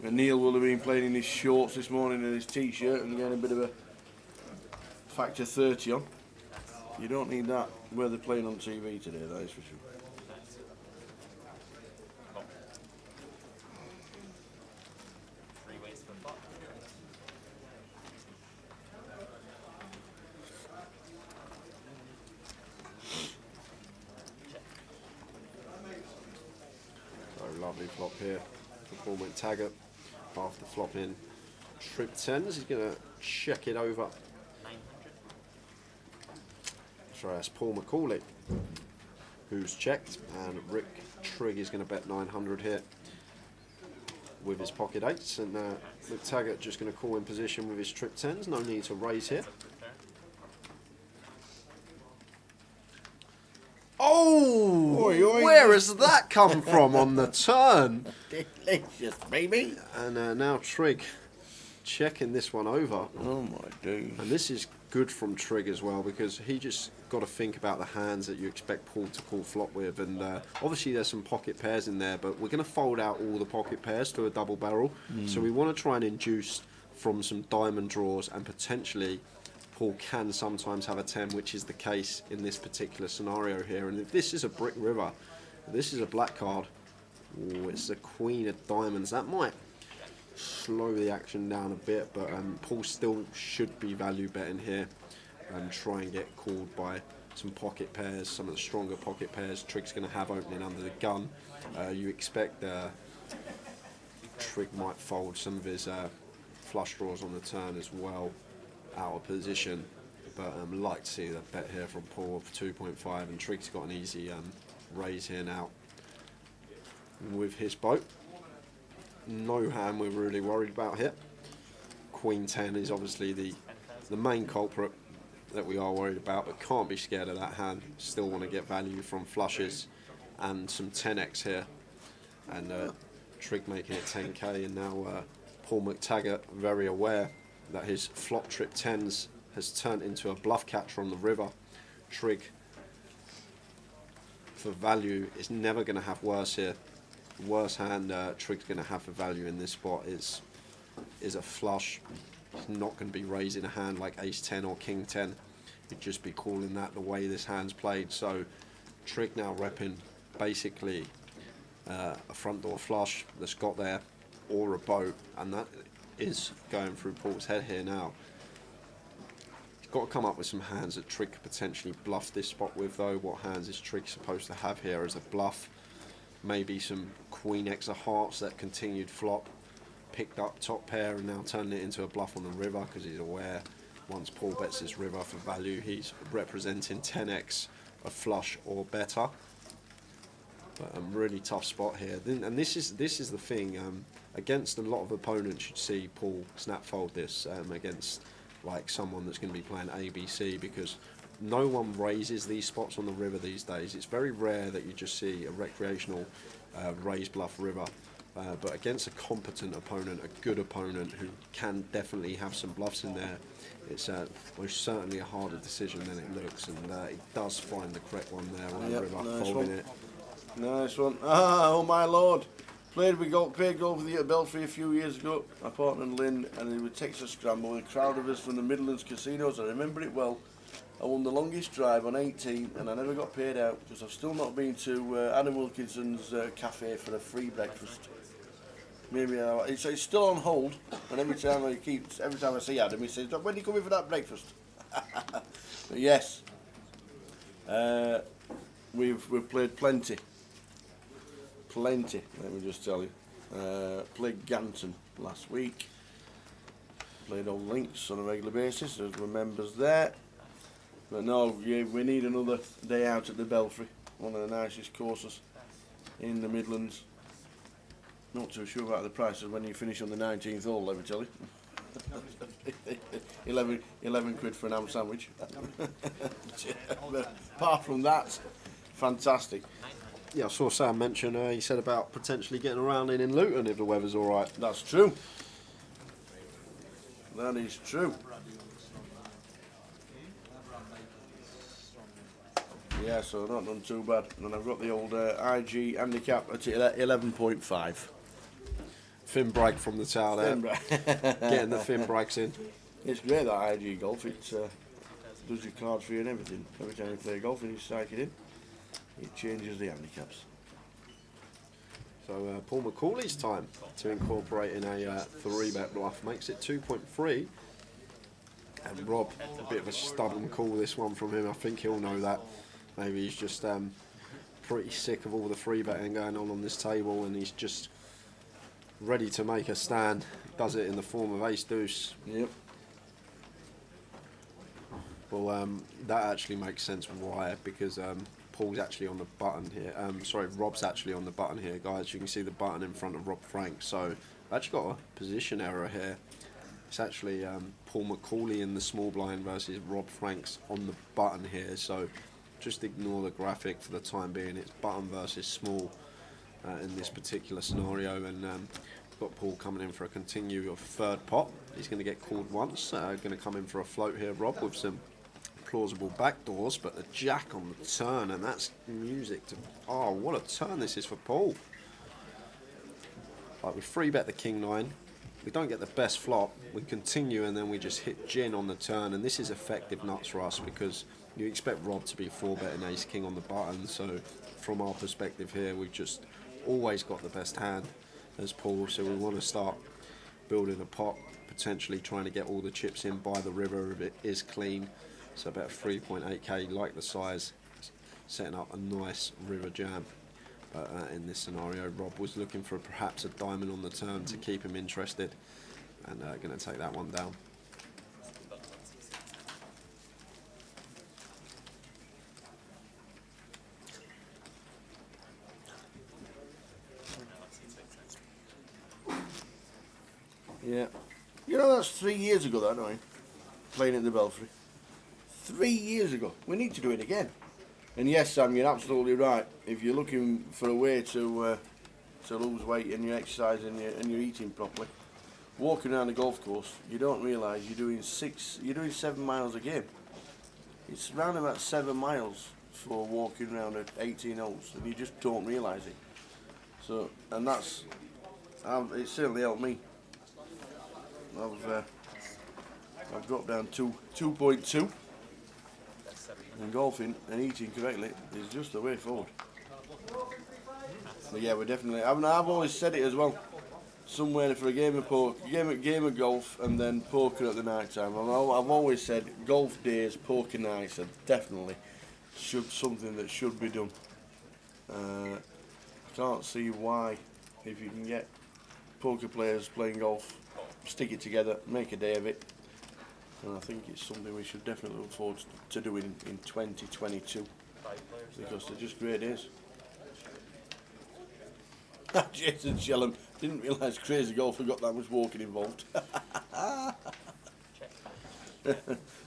And Neil will have been playing in his shorts this morning and his t-shirt and getting a bit of a factor 30 on. You don't need that where they're playing on TV today, that is for sure. Lovely flop here for Paul McTaggart. After flopping trip 10s, he's going to check it over. So that's Paul McCauley, who's checked, and Rick Trigg is going to bet 900 here with his pocket 8s, and McTaggart just going to call in position with his trip 10s. No need to raise here. Oh, Oi, oi. where has that come from on the turn? Delicious, baby. And now Trigg checking this one over. Oh my days. And this is good from Trigg as well, because he just got to think about the hands that you expect Paul to call flop with. And obviously there's some pocket pairs in there, but we're going to fold out all the pocket pairs to a double barrel. So we want to try and induce from some diamond draws, and potentially Paul can sometimes have a 10, which is the case in this particular scenario here. And if this is a brick river, this is a black card. Ooh, it's the queen of diamonds. That might slow the action down a bit, but Paul still should be value betting here and try and get called by some pocket pairs, some of the stronger pocket pairs Trigg's going to have opening under the gun. You expect Trigg might fold some of his flush draws on the turn as well, out of position, but like to see that bet here from Paul of 2.5, and Trigg's got an easy raise here now with his boat. No hand we're really worried about here. Queen 10 is obviously the main culprit that we are worried about, but can't be scared of that hand. Still want to get value from flushes and some 10x here, and Trigg making it 10k, and now Paul McTaggart very aware that his flop trip 10s has turned into a bluff catcher on the river. Trigg for value is never going to have worse here. The worst hand Trigg's going to have for value in this spot is a flush. He's not going to be raising a hand like ace 10 or king 10. He'd just be calling that the way this hand's played. So Trigg now repping basically a front door flush that's got there, or a boat, and that is going through Paul's head here now. He's got to come up with some hands that Trigg could potentially bluff this spot with, though. What hands is Trigg supposed to have here as a bluff? Maybe some queen x of hearts that continued flop, picked up top pair and now turning it into a bluff on the river, because he's aware once Paul bets his river for value, he's representing 10x a flush or better. But a really tough spot here, and this is the thing. Against a lot of opponents, you'd see Paul snap fold this against like someone that's going to be playing ABC, because no one raises these spots on the river these days. It's very rare that you just see a recreational raise bluff river. But against a competent opponent, a good opponent who can definitely have some bluffs in there, it's most certainly a harder decision than it looks, and it does find the correct one there on the river, nice folding one. it. Nice one. Oh my lord. Played golf over the Belfry a few years ago. My partner Lynn, and it was Texas Scramble with a crowd of us from the Midlands casinos. I remember it well. I won the longest drive on 18, and I never got paid out because I've still not been to Adam Wilkinson's cafe for a free breakfast. Maybe it's still on hold, and every time I see Adam, he says, "When are you coming for that breakfast?" But yes, we've played plenty. Let me just tell you. Played Ganton last week. Played Old Links on a regular basis. There's members there. But no, yeah, we need another day out at the Belfry, one of the nicest courses in the Midlands. Not too sure about the prices when you finish on the 19th hole, let me tell you. 11 quid for an ham sandwich. But apart from that, fantastic. Yeah, I saw Sam mention, he said about potentially getting around in Luton if the weather's alright. That's true. That is true. Yeah, so not done too bad. And I've got the old IG handicap at 11.5. Finn Bragg from the tower there. Getting the Finn Braggs in. It's great, that IG golf. It does your cards for you and everything. Every time you play golf and you strike it in, it changes the handicaps. So Paul McCauley's time to incorporate in a 3-bet bluff makes it 2.3. And Rob, a bit of a stubborn call this one from him. I think he'll know that. Maybe he's just pretty sick of all the free betting going on this table, and he's just ready to make a stand. Does it in the form of ace deuce. Yep. Well, that actually makes sense why, because Paul's actually on the button here. Sorry, Rob's actually on the button here, guys. You can see the button in front of Rob Frank. So I've actually got a position error here. It's actually Paul McCauley in the small blind versus Rob Franks on the button here. So just ignore the graphic for the time being. It's button versus small in this particular scenario, and we've got Paul coming in for a continue of third pot. He's going to get called once. Going to come in for a float here, Rob, with some plausible backdoors, but a jack on the turn, and that's music to... Oh, what a turn this is for Paul. Like, we free bet the king nine. We don't get the best flop. We continue, and then we just hit gin on the turn, and this is effective nuts for us because you expect Rob to be 4-betting ace king on the button. So from our perspective here, we've just always got the best hand as Paul, so we want to start building a pot, potentially trying to get all the chips in by the river if it is clean. So about 3.8k, like the size, setting up a nice river jam. But in this scenario, Rob was looking for perhaps a diamond on the turn to keep him interested, and going to take that one down. Yeah. You know, that's 3 years ago, that, don't you? Playing at the Belfry. 3 years ago. We need to do it again. And yes, Sam, you're absolutely right. If you're looking for a way to lose weight and you're exercising and you're eating properly, walking around the golf course, you don't realise you're doing 7 miles a game. It's around about 7 miles for walking around at 18 holes, and you just don't realise it. So, and that's, it certainly helped me. I've dropped down 2.2. And golfing and eating correctly is just the way forward. But yeah, we're definitely. I've always said it as well. Somewhere for a game of poker, game of golf, and then poker at the night time. I've always said golf days, poker nights are definitely something that should be done. I can't see why, if you can get poker players playing golf, stick it together, make a day of it. And I think it's something we should definitely look forward to doing in 2022, because they're just great days. Jason Shellham didn't realise Crazy Golfer got that much walking involved.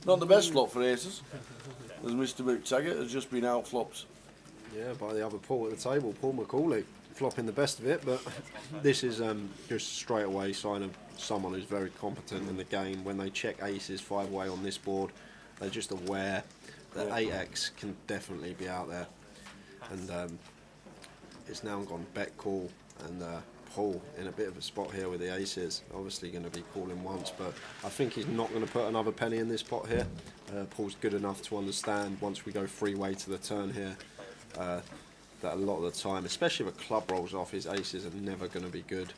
Not the best flop for aces, as Mr. McTaggart has just been outflopped. Yeah, by the other Paul at the table, Paul McCauley, flopping the best of it, but this is just straight away sign of someone who's very competent in the game. When they check aces 5-way on this board, they're just aware that 8x can definitely be out there. And it's now gone bet call, and Paul in a bit of a spot here with the aces, obviously going to be calling once, but I think he's not going to put another penny in this pot here. Paul's good enough to understand once we go 3-way to the turn here, that a lot of the time, especially if a club rolls off, his aces are never going to be good.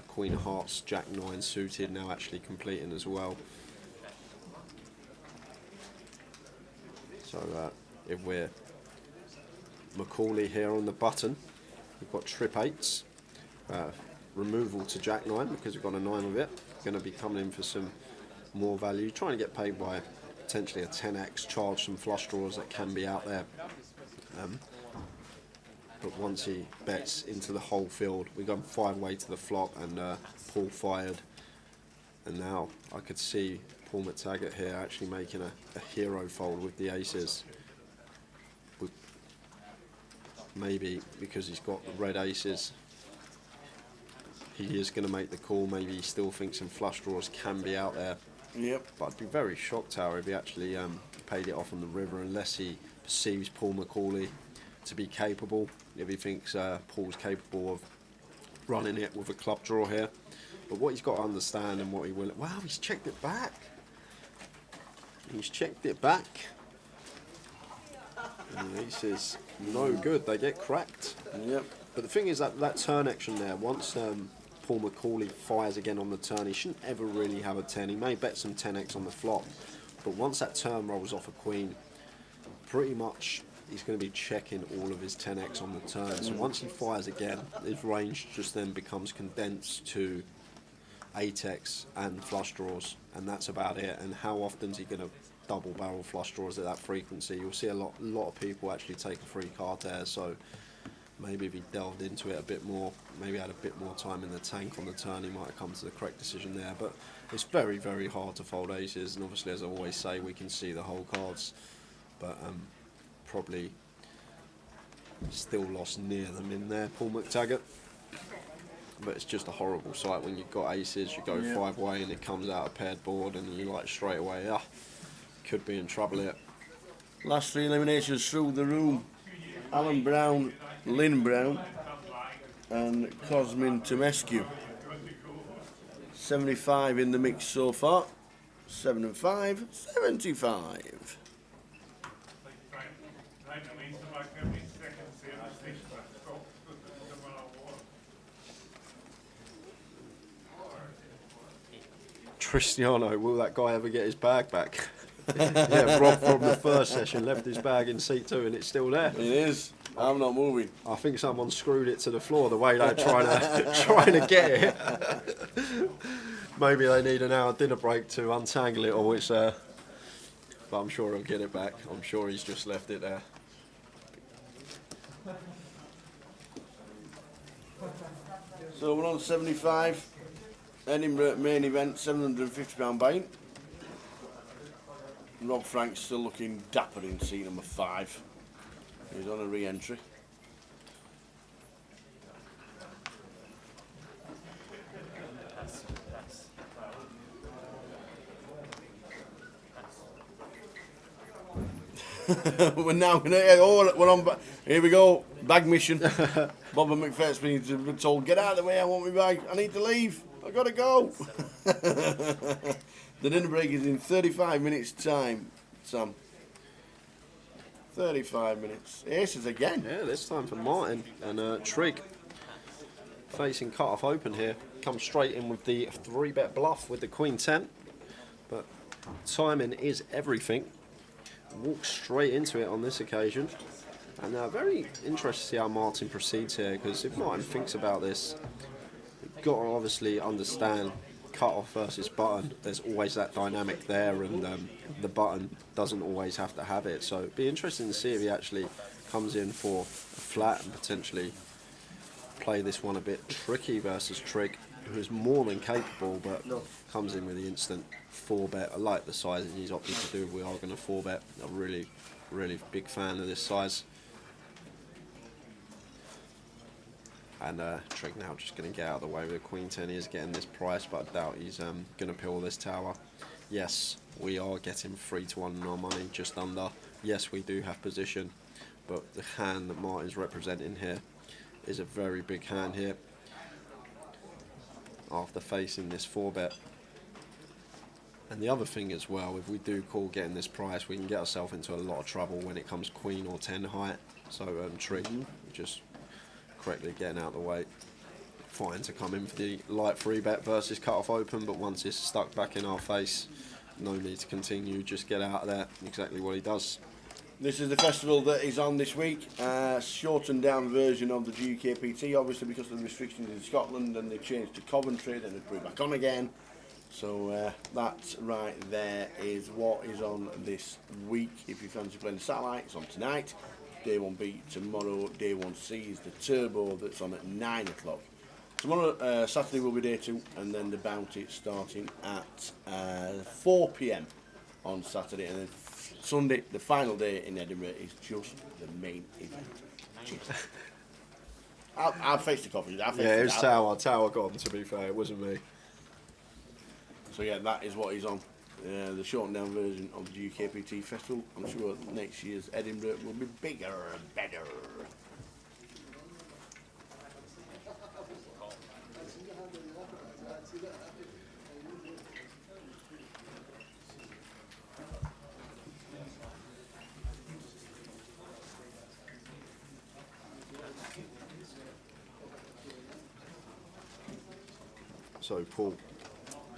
Queen of Hearts, Jack 9 suited now actually completing as well. So if we're McCauley here on the button, we've got trip 8s, removal to Jack 9 because we've got a 9 of it. Going to be coming in for some more value, trying to get paid by potentially a 10x, charge some flush draws that can be out there. But once he bets into the whole field, we go 5-way to the flop, and Paul fired. And now I could see Paul McTaggart here actually making a hero fold with the aces. Maybe because he's got the red aces, he is going to make the call. Maybe he still thinks some flush draws can be out there. Yep. But I'd be very shocked, Tower, if he actually paid it off on the river, unless he perceives Paul McCauley to be capable. If he thinks Paul's capable of running it with a club draw here. But what he's got to understand and what he will... Wow, he's checked it back. He's checked it back. And he says, no good, they get cracked. Yep. But the thing is that turn action there, once Paul McCauley fires again on the turn, he shouldn't ever really have a 10. He may bet some 10x on the flop. But once that turn rolls off a queen, pretty much he's going to be checking all of his 10x on the turn. So once he fires again, his range just then becomes condensed to 8x and flush draws, and that's about it. And how often is he going to double barrel flush draws at that frequency? You'll see a lot of people actually take a free card there. So maybe if he delved into it a bit more, maybe had a bit more time in the tank on the turn, he might have come to the correct decision there. But it's very, very hard to fold aces, and obviously, as I always say, we can see the whole cards, but probably still lost near them in there, Paul McTaggart. But it's just a horrible sight when you've got aces, you go 5-way and it comes out a paired board, and you like straight away, could be in trouble here. Last 3 eliminations through the room. Alan Brown, Lynn Brown and Cosmin Tomescu. 75 in the mix so far. 7 and 5, 75. Cristiano, will that guy ever get his bag back? Yeah, Rob from the first session left his bag in seat 2 and it's still there. It is. I'm not moving. I think someone screwed it to the floor the way they're trying to get it. Maybe they need an hour dinner break to untangle it, or it's but I'm sure he'll get it back. I'm sure he's just left it there. So we're on 75. Edinburgh main event, £750 buy-in. Rob Frank's still looking dapper in seat number 5. He's on a re-entry. We're now going to... we're on... Here we go. Bag mission. Bob and McPherson needs to be told, get out of the way, I want my bag. I need to leave. I got to go. The dinner break is in 35 minutes time, Sam. 35 minutes. Aces again. Yeah, this time for Martin and Trigg. Facing cut-off open here. Comes straight in with the 3-bet bluff with the Queen 10. But timing is everything. Walks straight into it on this occasion. And very interested to see how Martin proceeds here, because if Martin thinks about this, you've got to obviously understand cut-off versus button. There's always that dynamic there, and the button doesn't always have to have it. So it'd be interesting to see if he actually comes in for a flat and potentially play this one a bit tricky versus Trigg, who is more than capable, but comes in with the instant 4-bet. I like the size he's opted to do. We are going to 4-bet. I'm really, really big fan of this size. And Trigg now just going to get out of the way with the Queen 10. He is getting this price, but I doubt he's going to pill this tower. Yes, we are getting 3-1 in our money, just under. Yes, we do have position, but the hand that Martin's representing here is a very big hand here after facing this 4-bet. And the other thing as well, if we do call getting this price, we can get ourselves into a lot of trouble when it comes Queen or 10 height. So Trigg just correctly getting out of the way. Fine to come in for the light 3-bet versus cut-off open, but once it's stuck back in our face, no need to continue, just get out of there. Exactly what he does. This is the festival that is on this week. Shortened down version of the GUKPT, obviously because of the restrictions in Scotland, and they changed to Coventry, then they put it back on again. So that right there is what is on this week. If you fancy playing the satellite, it's on tonight. Day 1B tomorrow. Day 1C is the turbo that's on at 9 o'clock. Tomorrow, Saturday will be day 2, and then the bounty starting at 4 p.m. on Saturday, and then Sunday, the final day in Edinburgh, is just the main event. I'll face the coffee. Yeah, it was Tower. Tower got him, to be fair. It wasn't me. So yeah, that is what he's on. The shortened down version of the GUKPT Festival. I'm sure next year's Edinburgh will be bigger and better. So Paul,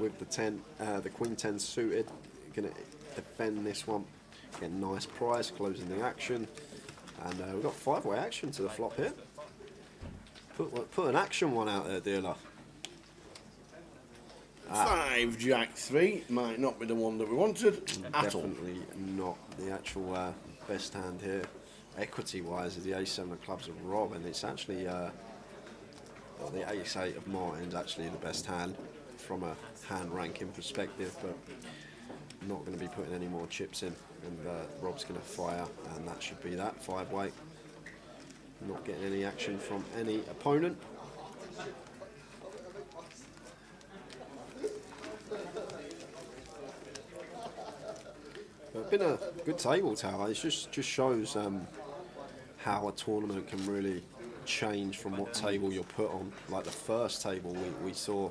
with the 10, the Queen 10 suited, going to defend this one. Get a nice price, closing the action. And we've got 5-way action to the flop here. Put an action one out there, dealer. 5 Jack 3 might not be the one that we wanted at all. Definitely not the actual best hand here, equity-wise, is the Ace-7 of clubs of Rob, and it's actually well, the Ace-8 of Martin's actually the best hand from a hand ranking perspective, but I'm not going to be putting any more chips in, and Rob's going to fire, and that should be that 5-way. Not getting any action from any opponent. It's been a good table, Tower. It just shows how a tournament can really change from what table you're put on. Like the first table we saw,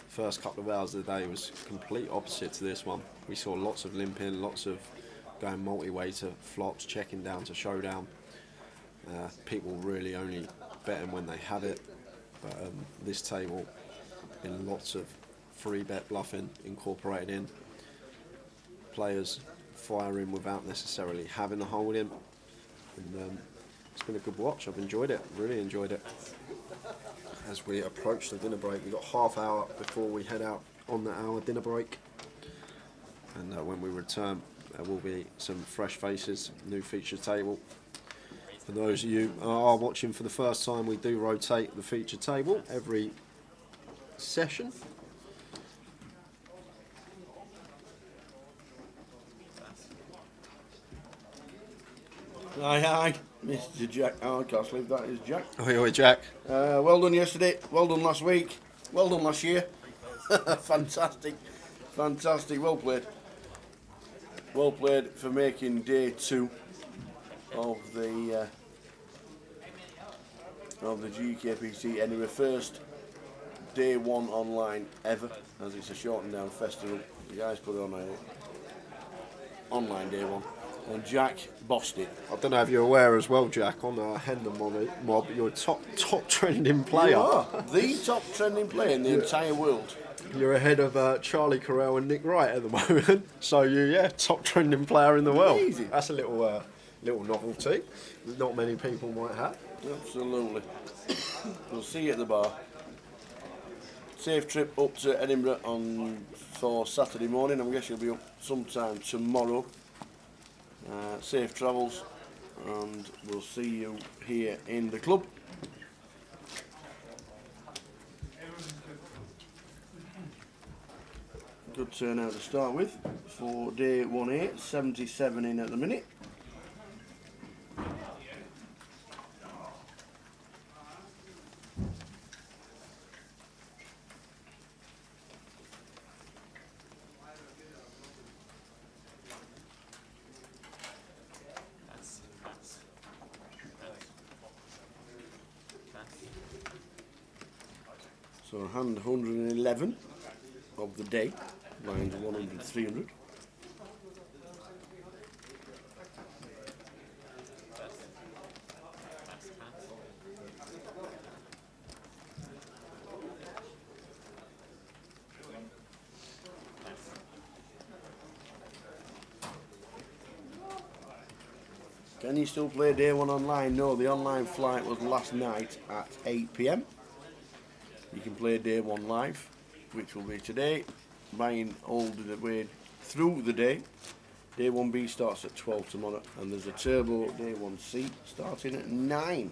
first couple of hours of the day was complete opposite to this one. We saw lots of limping, lots of going multi-way to flops, checking down to showdown. People really only betting when they have it. But this table, been lots of free bet bluffing incorporated in. Players firing without necessarily having a hold in, and it's been a good watch. I've enjoyed it, really enjoyed it. As we approach the dinner break, we've got half hour before we head out on the hour dinner break, and when we return there will be some fresh faces, new feature table. For those of you who are watching for the first time, we do rotate the feature table every session. Aye, Mr. Jack Hardcastle, that is Jack. Oi, Jack. Well done yesterday, well done last week, well done last year. Fantastic, well played. Well played for making day 2 of the GUKPT anyway. First day 1 online ever, as it's a shortened down festival. The guys put it on a online day 1. And Jack bossed it. I don't know if you're aware as well, Jack, on Hendon Mob, you're a top trending player. You are the top trending player in the entire world. You're ahead of Charlie Carell and Nick Wright at the moment. So top trending player in the world. Amazing. That's a little novelty that not many people might have. Absolutely. We'll see you at the bar. Safe trip up to Edinburgh for Saturday morning. I guess you'll be up sometime tomorrow. Safe travels, and we'll see you here in the club. Good turnout to start with for day 1A, 77 in at the minute. So hand 111 of the day, lines 100, 300. Can you still play day 1 online? No, the online flight was last night at 8 PM. You can play day 1 live, which will be today, buying all the way through the day. Day 1B starts at 12 tomorrow, and there's a turbo day 1C starting at 9.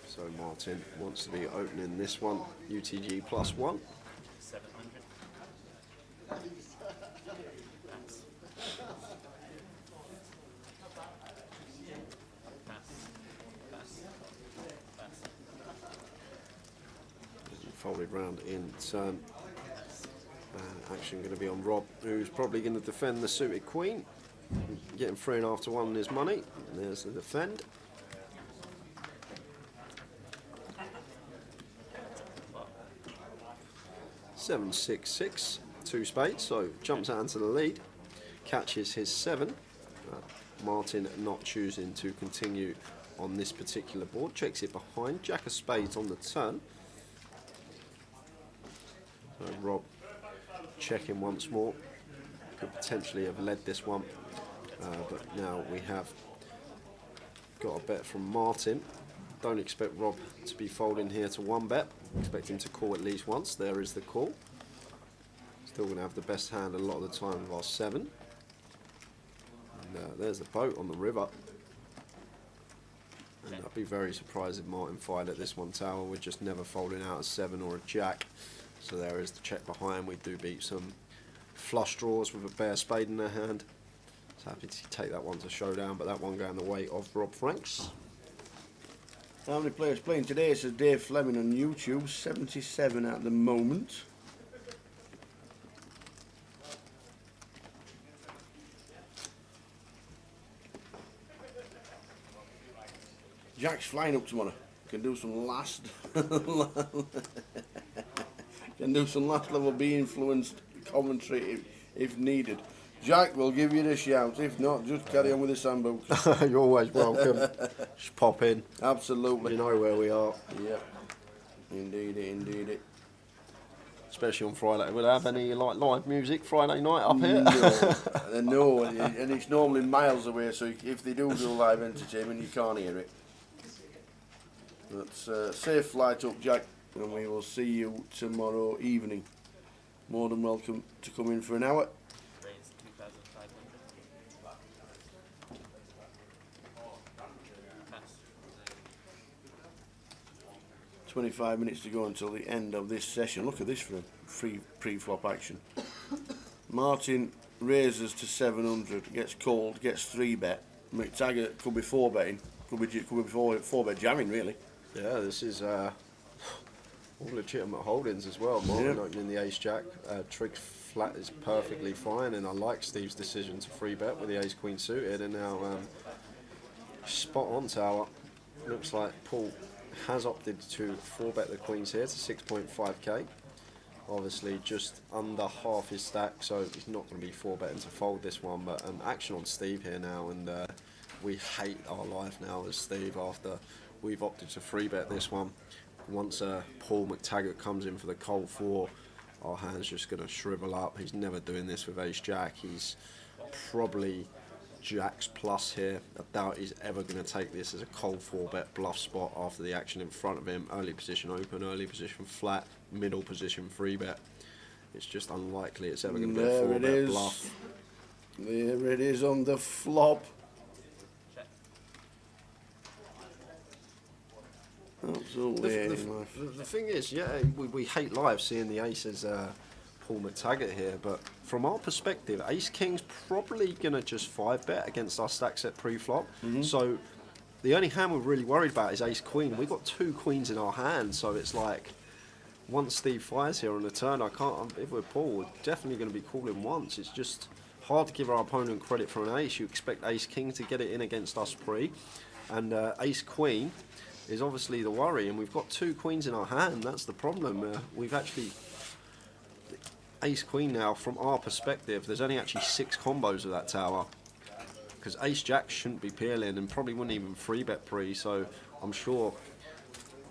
So Martin wants to be opening this one, UTG +1. 700. Folded round in turn. Action going to be on Rob, who's probably going to defend the suited queen. Getting 3.5 to 1 on his money. And there's the defend. Seven, 6, 6, 2 spades, so jumps out into the lead, catches his 7, Martin not choosing to continue on this particular board. Checks it behind. Jack of spades on the turn. So Rob checking once more. Could potentially have led this one. But now we have got a bet from Martin. Don't expect Rob to be folding here to 1-bet. Expect him to call at least once. There is the call. Still going to have the best hand a lot of the time with our 7. And there's the boat on the river. And I'd be very surprised if Martin fired at this one tower. We're just never folding out a 7 or a jack. So there is the check behind. We do beat some flush draws with a bare spade in their hand. So happy to take that one to showdown, but that one going the way of Rob Franks. How many players playing today? Says Dave Fleming on YouTube. 77 at the moment. Jack's flying up tomorrow. Can do some last can do some last level B influenced commentary if needed. Jack will give you the shout. If not, just carry on with the sandbox. You're always welcome. Just pop in. Absolutely. You know where we are. Yep. Indeed it, indeed it. Especially on Friday. Would I have any like live music Friday night up here? No, and it's normally miles away, so if they do live entertainment, you can't hear it. But safe flight up, Jack, and we will see you tomorrow evening. More than welcome to come in for an hour. 25 minutes to go until the end of this session. Look at this for a free pre-flop action. Martin raises to 700, gets called, gets 3-bet. McTaggart could be 4-betting, could be 4-bet jamming really. Yeah, this is all legitimate holdings as well. Martin opening the ace-jack. Trig's flat is perfectly fine, and I like Steve's decision to 3-bet with the ace-queen suited, and now spot on tower. Looks like Paul has opted to 4-bet the queens here to 6.5k. Obviously just under half his stack, so he's not going to be 4-betting to fold this one, but action on Steve here now, and we hate our life now as Steve after we've opted to 3-bet this one. Once Paul McTaggart comes in for the cold 4, our hand's just going to shrivel up. He's never doing this with ace-jack. He's probably jacks plus here. I doubt he's ever going to take this as a cold 4-bet bluff spot after the action in front of him. Early position open, early position flat, middle position 3-bet. It's just unlikely it's ever going to be a 4-bet bluff. There it is on the flop. Absolutely. The thing is, yeah, we hate live seeing the aces Paul McTaggart here, but from our perspective, Ace King's probably going to just 5-bet against our stack set pre-flop. So the only hand we're really worried about is Ace Queen. We've got 2 queens in our hand, so it's like once Steve fires here on the turn, I can't. If we're Paul, we're definitely going to be calling once. It's just hard to give our opponent credit for an ace. You expect Ace King to get it in against us pre, and Ace Queen is obviously the worry, and we've got 2 queens in our hand. That's the problem. We've actually Ace Queen now, from our perspective, there's only actually 6 combos of that tower, because Ace Jack shouldn't be peeling and probably wouldn't even 3-bet pre, so I'm sure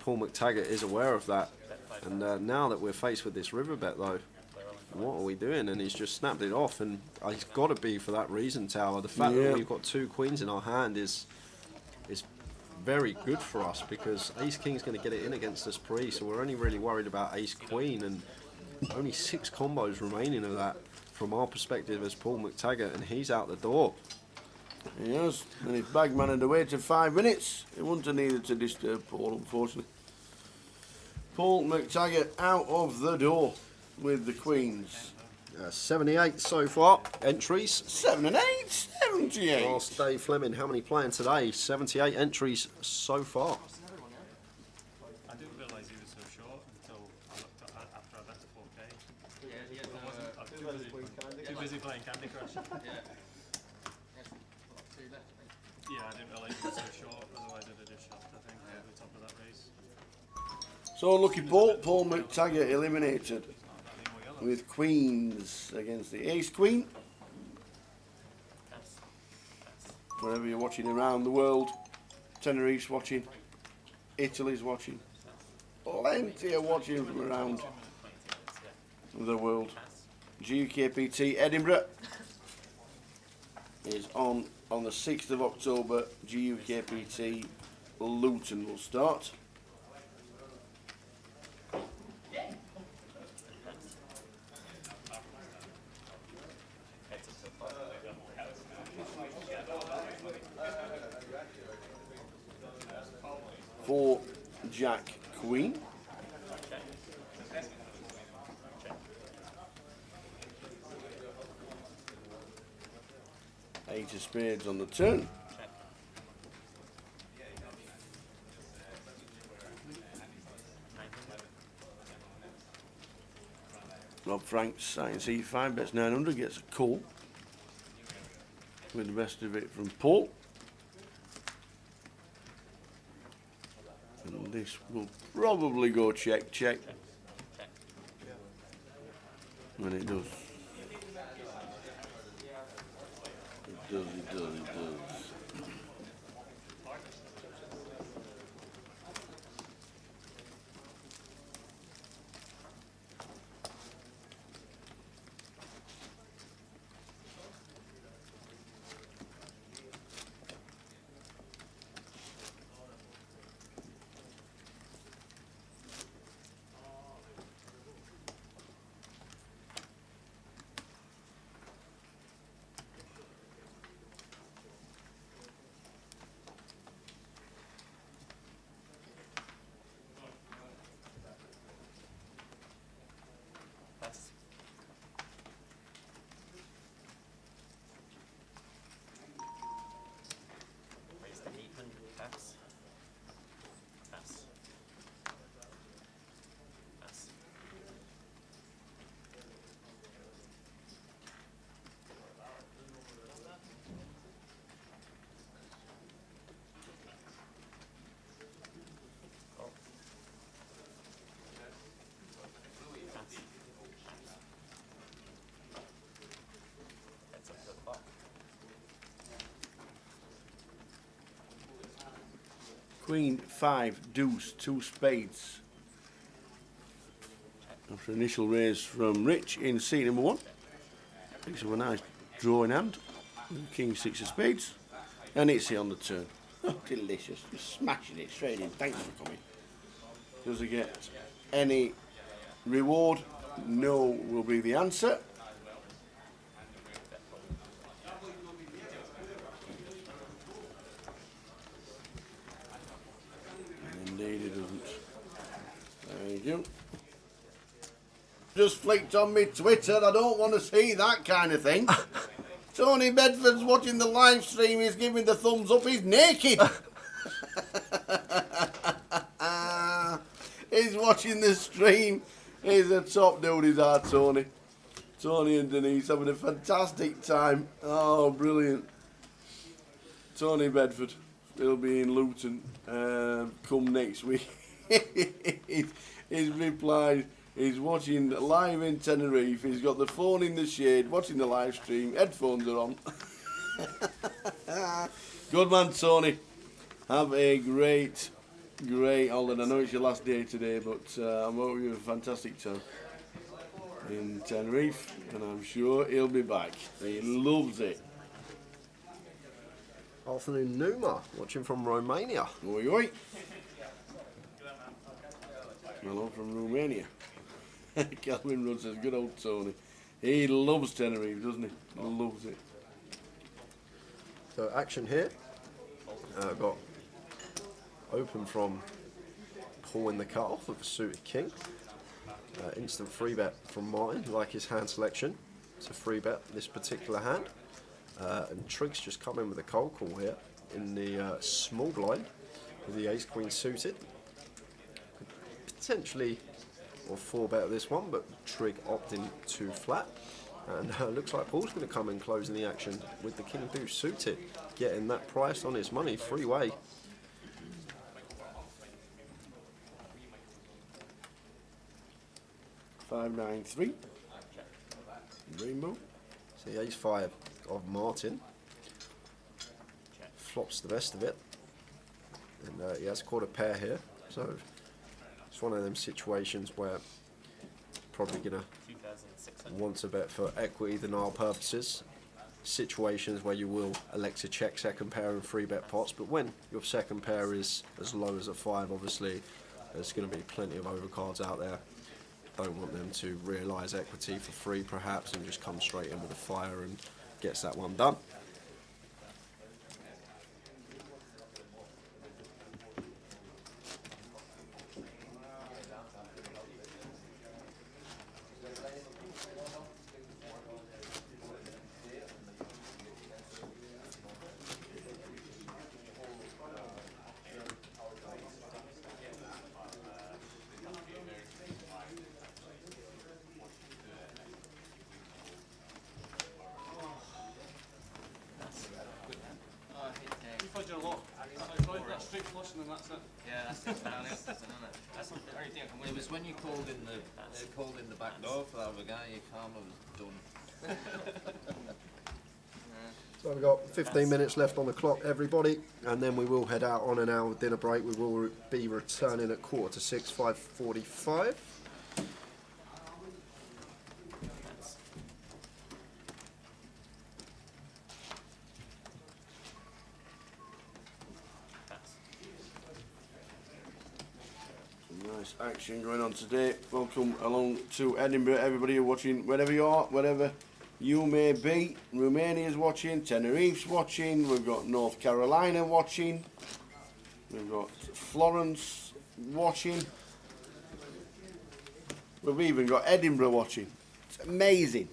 Paul McTaggart is aware of that. And now that we're faced with this river bet though, what are we doing? And he's just snapped it off, and it's got to be for that reason, tower. The fact that we've got 2 queens in our hand is very good for us, because Ace King's going to get it in against us pre, so we're only really worried about Ace Queen, and only 6 combos remaining of that from our perspective as Paul McTaggart, and he's out the door. Yes, and if Bagman had waited 5 minutes, it wouldn't have needed to disturb Paul, unfortunately. Paul McTaggart out of the door with the queens. 78 so far entries. 7 and 8, 78. Ask Dave Fleming how many playing today. 78 entries so far. I didn't realise he was so short until I looked at after I bet the 4K. I was too busy playing Candy Crush. Yeah, I didn't realise he was so short, otherwise I'd have just shot, I think, at the top of that race. So lucky Paul McTaggart eliminated with queens against the ace queen. wherever you're watching around the world. Tenerife's watching, Italy's watching, plenty of watching from around the world. GUKPT Edinburgh is on the 6th of October. GUKPT Luton will start. For Jack Queen. Eight of spades on the turn. Rob Franks, Science E5, bets 900, gets a call. With the best of it from Paul. And this will probably go check, check. And it does. It does, it does, it does. Queen, 5, deuce, 2 spades. After initial raise from Rich in seat number 1. Picks up a nice draw in hand. King, 6 of spades. And it's here on the turn. Oh, delicious. Just smashing it straight in. Thanks for coming. Does he get any reward? No will be the answer. Indeed it doesn't. There you go. Just flicked on me Twitter. I don't want to see that kind of thing. Tony Bedford's watching the live stream. He's giving the thumbs up. He's naked. He's watching the stream. He's a top dude, is our Tony. Tony and Denise having a fantastic time. Oh, brilliant. Tony Bedford. He'll be in Luton come next week. He's replied. He's watching live in Tenerife. He's got the phone in the shade, watching the live stream. Headphones are on. Good man, Tony. Have a great holiday. I know it's your last day today, but I'm hoping you have a fantastic time in Tenerife, and I'm sure he'll be back. He loves it. Afternoon, Numa, watching from Romania. Oi, oi. Hello from Romania. Calvin Rudd says, good old Tony. He loves Tenerife, doesn't he? He loves it. So action here. Got open from Paul in the cut-off of a suited king. Instant free bet from Martin, like his hand selection. It's a free bet, this particular hand. And Triggs just come in with a cold call here in the small blind with the ace-queen suited. Potentially or 4-bet this one, but Trig opting to flat. And looks like Paul's going to come in closing the action with the king deuce suited, getting that price on his money, freeway. $593. Rainbow. See, ace 5 of Martin. flops the best of it. And he has caught a pair here, so it's one of them situations where probably gonna want to bet for equity denial purposes. Situations where you will elect to check second pair and 3-bet pots, but when your second pair is as low as a 5, obviously there's going to be plenty of overcards out there. Don't want them to realise equity for free perhaps and just come straight in with a fire and gets that one done. It was when you called in the back door for that other guy, your karma was done. So we've got 15 minutes left on the clock, everybody, and then we will head out on an hour dinner break. We will be returning at 5:45, 5:45. Nice action going on today. Welcome along to Edinburgh, everybody watching wherever you are, wherever you may be. Romania's watching, Tenerife's watching, we've got North Carolina watching, we've got Florence watching, we've even got Edinburgh watching. It's amazing.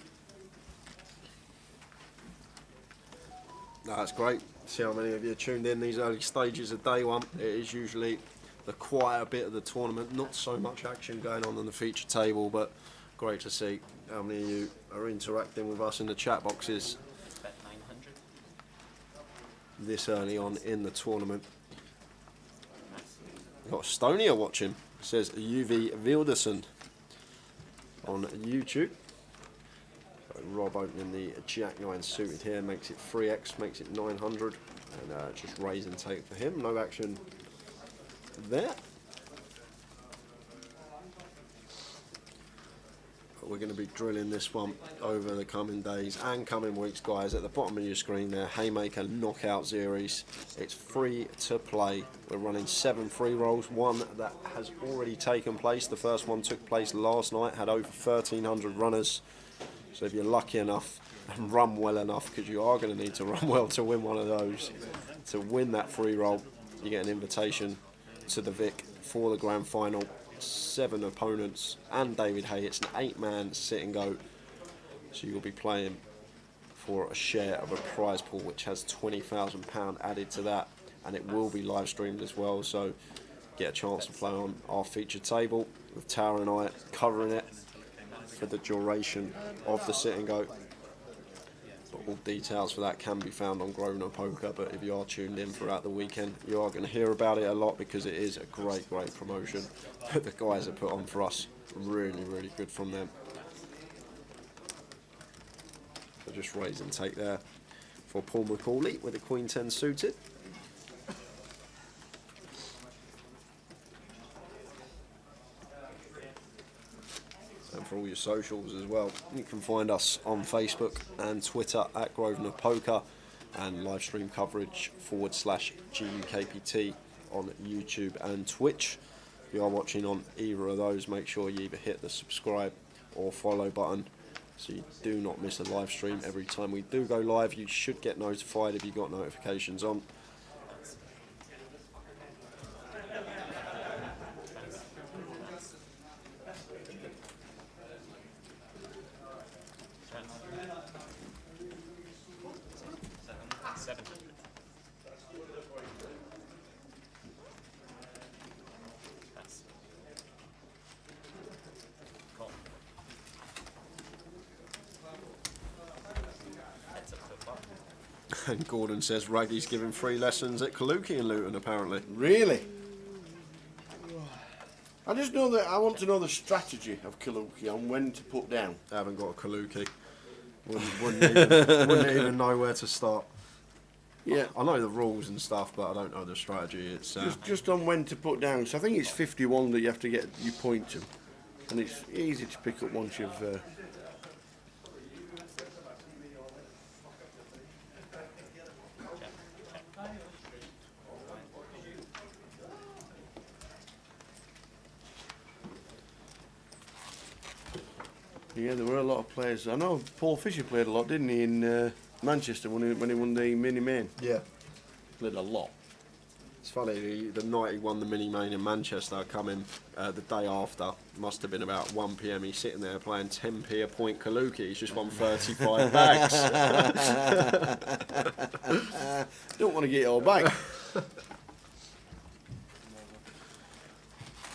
No, that's great. See how many of you are tuned in these early stages of day one. It is usually the quieter bit of the tournament, not so much action going on the feature table, but great to see how many of you are interacting with us in the chat boxes this early on in the tournament. We've got Estonia watching, says UV Vilderson on YouTube. So Rob opening the Jack 9 suited here, makes it 3x, makes it 900, and just raise and take for him, no action there. But we're going to be drilling this one over the coming days and coming weeks, guys. At the bottom of your screen there, Haymaker Knockout Series. It's free to play. We're running 7 free rolls, one that has already taken place. The first one took place last night, had over 1,300 runners. So if you're lucky enough and run well enough, because you are going to need to run well to win one of those, to win that free roll, you get an invitation to the Vic for the grand final. 7 opponents and David Hay. It's an 8-man sit and go, so you'll be playing for a share of a prize pool which has £20,000 added to that, and it will be live streamed as well, so get a chance to play on our feature table with Tara and I covering it for the duration of the sit and go. But all details for that can be found on Grosvenor Poker, but if you are tuned in throughout the weekend, you are going to hear about it a lot because it is a great promotion that the guys have put on for us. Really good from them. So just raise and take there for Paul McCauley with a Queen 10 suited. And for all your socials as well, you can find us on Facebook and Twitter at Grosvenor Poker, and live stream coverage /GUKPT on YouTube and Twitch. If you are watching on either of those, make sure you either hit the subscribe or follow button so you do not miss a live stream. Every time we do go live, you should get notified if you've got notifications on. And Gordon says Raggy's giving free lessons at Kaluki in Luton, apparently. Really? I just know that I want to know the strategy of Kaluki on when to put down. I haven't got a Kaluki. Wouldn't even know where to start. Yeah. I know the rules and stuff, but I don't know the strategy. It's Just on when to put down. So I think it's 51 that you have to get your point to, and it's easy to pick up once you've. Yeah, there were a lot of players. I know Paul Fisher played a lot, didn't he, in Manchester when he won the mini main? yeah. Played a lot. It's funny, the night he won the mini main in Manchester, coming the day after, must have been about 1 p.m. He's sitting there playing 10p a point Kaluki. He's just won 35 bags. Don't want to get it all back.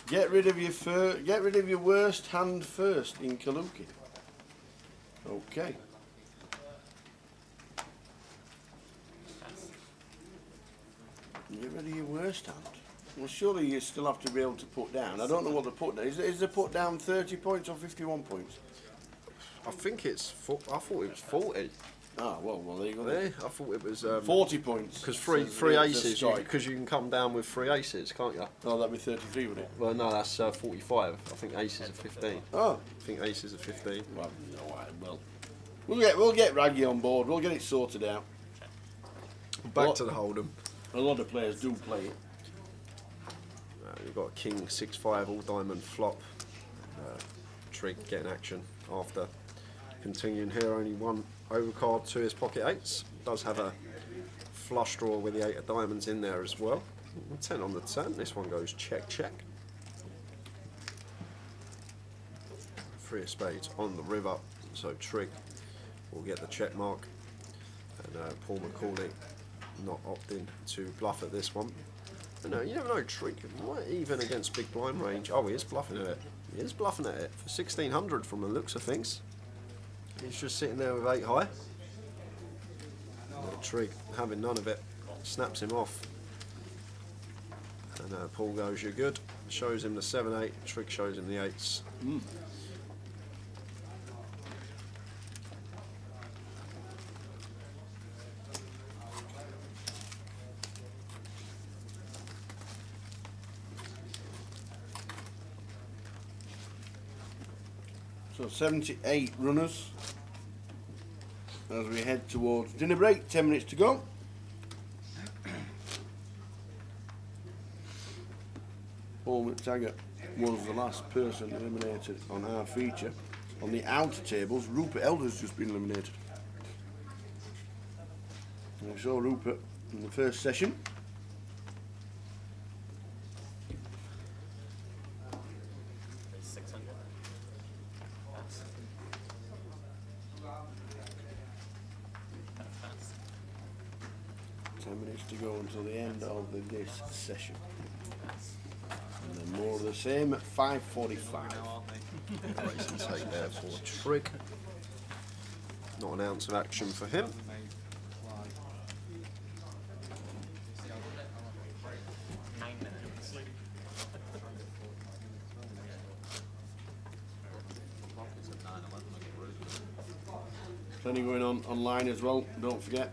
Get rid of your worst hand first in Kaluki. Okay. Get rid of your worst hand. Well, surely you still have to be able to put down. I don't know what the put down is. Is the put down 30 points or 51 points? I think it's. I thought it was 40. Ah, well, there you go. Yeah, I thought it was 40 points. because three aces. Because you can come down with 3 aces, can't you? Oh, that'd be 33, wouldn't it? Well, no, that's 45. I think aces are 15. Oh, I think aces are 15. well, no, well, we'll get Raggy on board. We'll get it sorted out. Back to the hold'em. A lot of players do play it. We've got a king 6-5 all diamond flop. Trig getting action after continuing here. Only one overcard to his pocket eights. Does have a flush draw with the 8 of diamonds in there as well. 10 on the turn. This one goes check, check. 3 of spades on the river. So Trig will get the check mark. And Paul McCauley not opting to bluff at this one. But no, you never know, Trig might even against big blind range. Oh, he is bluffing at it. He is bluffing at it for 1600 from the looks of things. He's just sitting there with 8 high. Trig having none of it, snaps him off. And Paul goes, you're good. Shows him the 7-8. Trig shows him the 8s. So 78 runners as we head towards dinner break. 10 minutes to go. Paul McTaggart was the last person eliminated on our feature. On the outer tables, Rupert Elder's just been eliminated. And we saw Rupert in the first session. To go until the end of this session. And then more of the same at 5:45. Racing take there for Trig. Not an ounce of action for him. Plenty going on online as well, don't forget.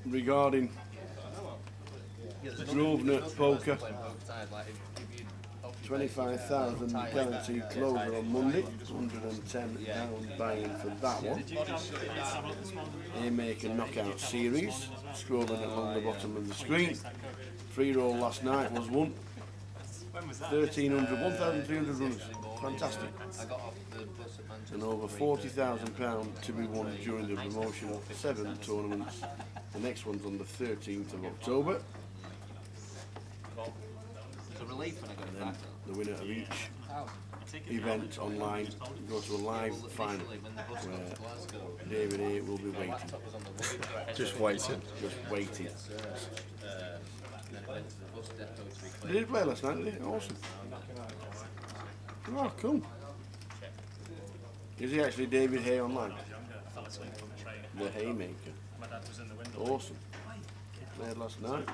Regarding Grosvenor Poker, 25,000 guaranteed closer on Monday, 110 pound buy-in for that one. Haymaker knockout series, scrolling along the bottom of the screen. Free roll last night was won. 1,300 runners, fantastic. And over £40,000 to be won during the promotion of 7 tournaments. The next one's on the 13th of October. And then the winner of each event online go to a live final where David A will be waiting. Just waiting. Just waiting. Did he play last night, did he? Awesome. Oh, cool. Is he actually David Hay online? The Haymaker. Awesome. Played last night.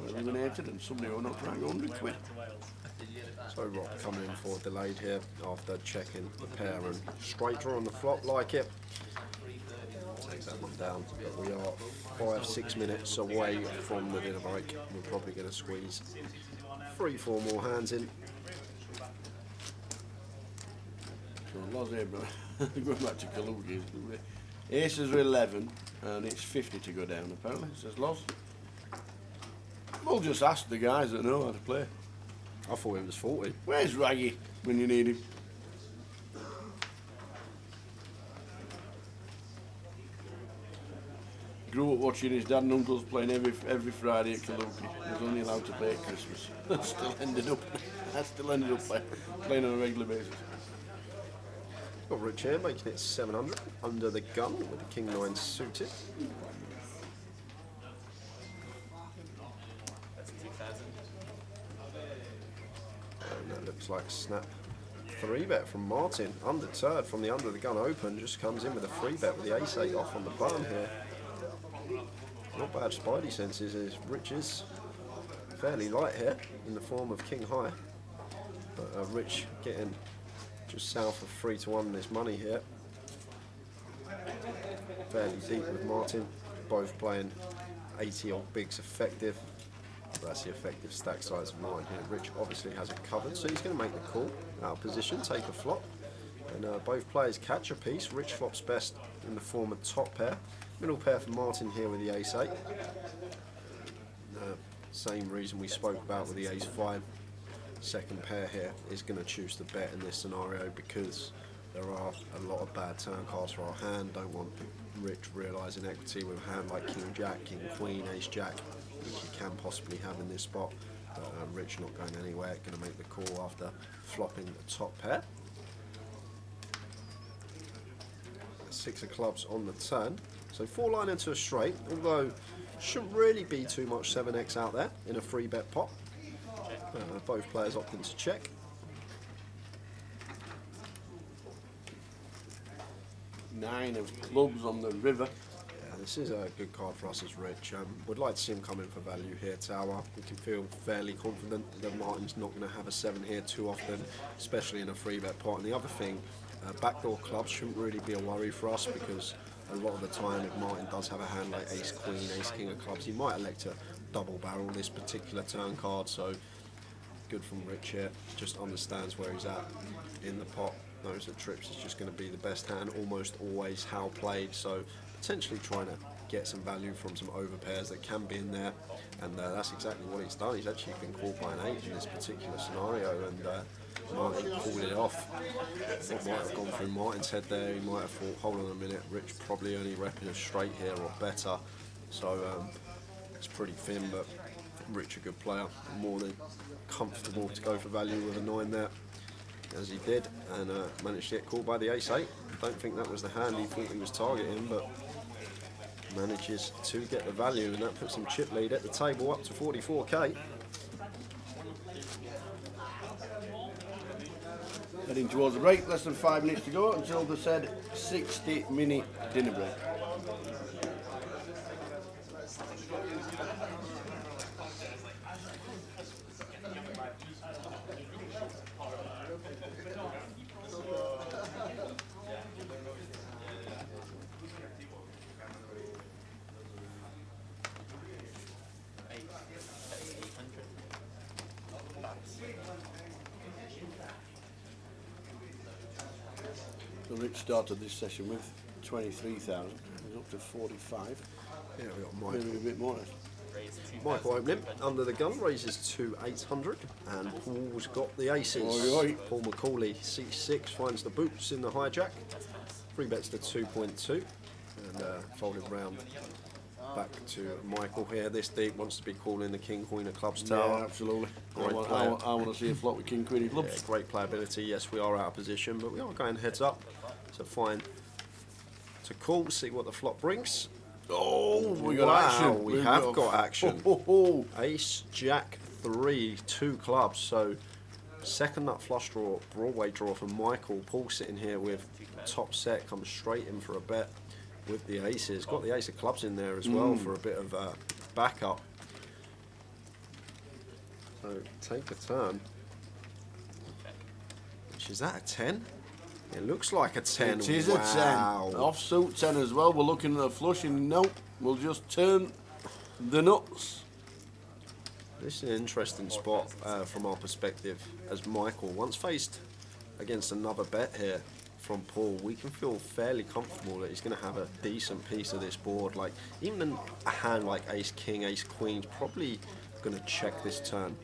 Eliminated and somebody who knocked around 100 quid. So Rock coming in for delayed here after checking the pair and straight draw on the flop like it. Takes that one down. But we are 5-6 minutes away from the dinner break. We're probably going to squeeze 3-4 more hands in. So lost here, bro. Going back to Kaluki. Aces are 11, and it's 50 to go down, apparently, says Loz. We'll just ask the guys that know how to play. I thought it was 40. Where's Raggy when you need him? Grew up watching his dad and uncles playing every Friday at Kaluki. He was only allowed to play at Christmas. I still ended up playing on a regular basis. Got Rich here making it 700 under the gun with the King 9 suited. That's 2,000. And that looks like a snap 3-bet from Martin. Undeterred from the under the gun open, just comes in with a 3-bet with the ace-8 off on the button here. Not bad spidey senses, as Rich is fairly light here in the form of King High. But Rich getting just south of 3-1 in his money here. Fairly deep with Martin, both playing 80 odd bigs effective. That's the effective stack size of mine here. Rich obviously has it covered, so he's going to make the call out of position, take a flop. And both players catch a piece. Rich flops best in the form of top pair. Middle pair for Martin here with the ace-8. Same reason we spoke about with the ace-5. Second pair here is going to choose the bet in this scenario because there are a lot of bad turn cards for our hand. Don't want Rich realising equity with a hand like King Jack, King Queen, Ace Jack, which you can possibly have in this spot. Rich not going anywhere, going to make the call after flopping the top pair. 6 of clubs on the turn. So 4-line into a straight, although shouldn't really be too much 7x out there in a 3-bet pot. Both players opting to check. Nine of clubs on the river. Yeah, this is a good card for us as Rich. Would like to see him come in for value here, Tower. We can feel fairly confident that Martin's not going to have a 7 here too often, especially in a 3-bet pot. And the other thing, backdoor clubs shouldn't really be a worry for us because a lot of the time if Martin does have a hand like Ace Queen, Ace King of clubs, he might elect to double barrel this particular turn card. So good from Rich here, just understands where he's at in the pot, knows that trips is just going to be the best hand, almost always how played, so potentially trying to get some value from some overpairs that can be in there, and that's exactly what he's done. He's actually been called by an 8 in this particular scenario, and Martin pulled it off. What might have gone through Martin's head there, he might have thought, hold on a minute, Rich probably only repping a straight here or better, so it's pretty thin, but Rich a good player, more than comfortable to go for value with a 9 there, as he did, and managed to get called by the ace-8. Don't think that was the hand he thought he was targeting, but manages to get the value, and that puts him chip lead at the table up to 44k. Heading towards the break, less than 5 minutes to go until the said 60-minute dinner break. So Rich started this session with 23,000. He's up to 45. Yeah, we got Michael. Maybe a bit more. Michael opening under the gun, raises to 800, and Paul's got the aces. Oi, oi. Paul McCauley, C6, finds the boots in the hijack. 3 bets to 2.2, and folded round back to Michael here. This deep wants to be calling the King Queen of clubs tower. Yeah, absolutely. I Great want to see a flop with King Queen of clubs. Yeah, great playability. Yes, we are out of position, but we are going heads up. So fine to call, see what the flop brings. Oh, we got Wow, action. we have got action. Oh. Ace, Jack, 3, 2 clubs. So second nut flush draw, Broadway draw for Michael. Paul sitting here with top set, comes straight in for a bet with the aces. Got the ace of clubs in there as well for a bit of backup. So take a turn. Which is that, a 10? It looks like a 10. It is wow. a 10. Offsuit 10 as well. We're looking at a flushing. Nope. We'll just turn the nuts. This is an interesting spot from our perspective, as Michael, once faced against another bet here from Paul, we can feel fairly comfortable that he's going to have a decent piece of this board. Like, even a hand like Ace King, Ace Queen's probably going to check this turn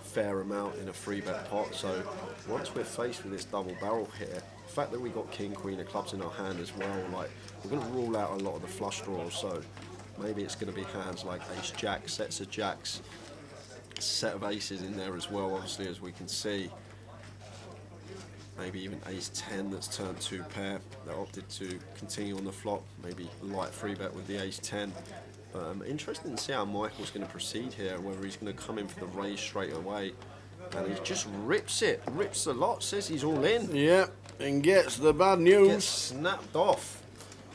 fair amount in a 3-bet pot. So once we're faced with this double barrel here, the fact that we got King, Queen of clubs in our hand as well, like, we're going to rule out a lot of the flush draws. So maybe it's going to be hands like Ace Jack, sets of jacks, set of aces in there as well, obviously, as we can see. Maybe even Ace 10 that's turned 2 pair that opted to continue on the flop. Maybe light 3-bet with the Ace 10. Interesting to see how Michael's going to proceed here, whether he's going to come in for the raise straight away. And he just rips the lot, says he's all in. Yeah, and gets the bad news. Gets snapped off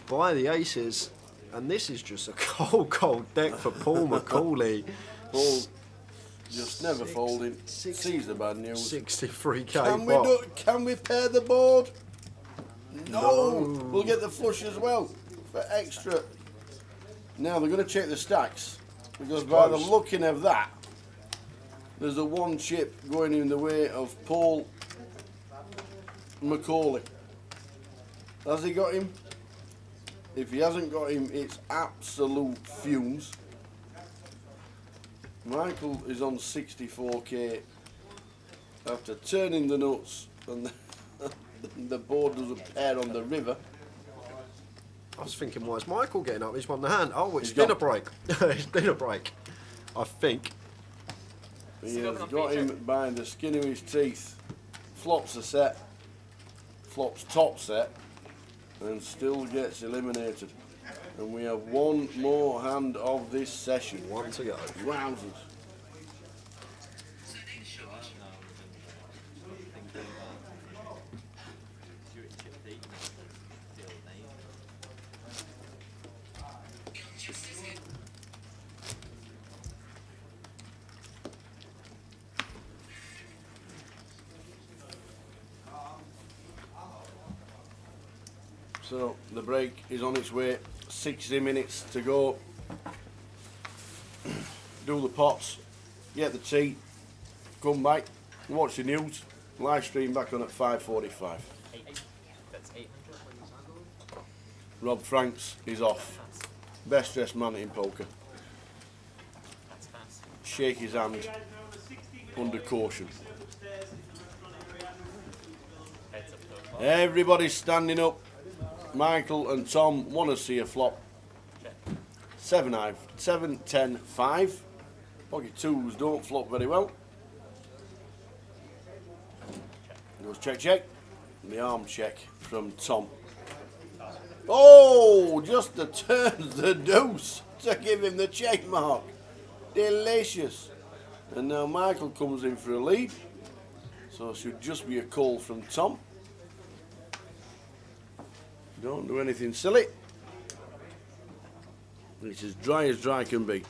by the aces. And this is just a cold deck for Paul McCauley. Paul just never folding. Sees the bad news. 63k. Can we pair the board? No. We'll get the flush as well for extra. Now they're going to check the stacks, because by the looking of that, there's a 1 chip going in the way of Paul McCauley. Has he got him? If he hasn't got him, it's absolute fumes. Michael is on 64k after turning the nuts, and the board doesn't pair on the river. I was thinking, why is Michael getting up? He's won the hand. Oh, it's dinner break. It's dinner break, I think. He has got him by the skin of his teeth. Flops a set, flops top set, and still gets eliminated. And we have 1 more hand of this session. 1 to go. Wowzers. So the break is on its way. 60 minutes to go. Do the pots, get the tea, come back, watch the news, live stream back on at 5:45. Rob Franks is off. Best dressed man in poker. Shake his hand under caution. Everybody's standing up. Michael and Tom want to see a flop. 7, 10, 5. Pocket 2s don't flop very well. Goes check. The arm check from Tom. Oh, just the turns the deuce to give him the check mark. Delicious. And now Michael comes in for a lead. So it should just be a call from Tom. Don't do anything silly. It's as dry can be.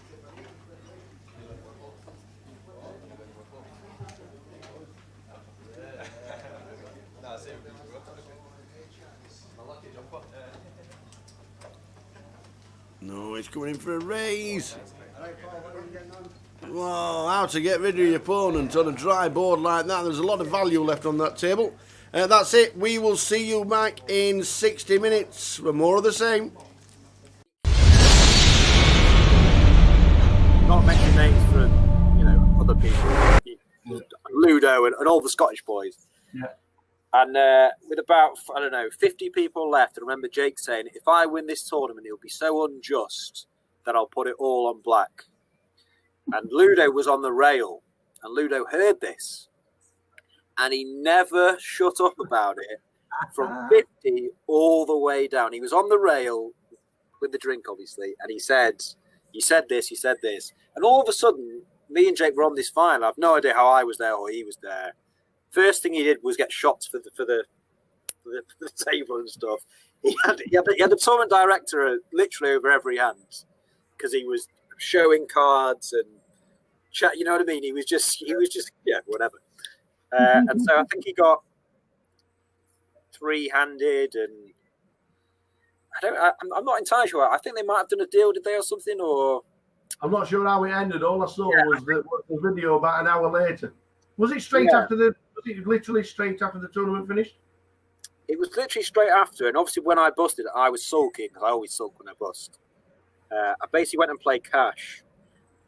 No, he's coming in for a raise. Wow, how to get rid of your opponent on a dry board like that. There's a lot of value left on that table. That's it. We will see you back in 60 minutes for more of the same. Not mention names for, other people. Ludo and all the Scottish boys. Yeah. And with about, 50 people left, I remember Jake saying, if I win this tournament, it'll be so unjust that I'll put it all on black. And Ludo was on the rail, and Ludo heard this. And he never shut up about it from 50 all the way down. He was on the rail with the drink, obviously, and he said this. And all of a sudden, me and Jake were on this fine. I have no idea how I was there or he was there. First thing he did was get shots for the table and stuff. He had the tournament director literally over every hand because he was showing cards and chat. You know what I mean? He was just whatever. And so I think he got three-handed, and I'm not entirely sure. I think they might have done a deal, did they, or something? Or I'm not sure how it ended. All I saw was the video about an hour later. Was it literally straight after the tournament finished? It was literally straight after, and obviously when I busted, I was sulking, because I always sulk when I bust. I basically went and played cash.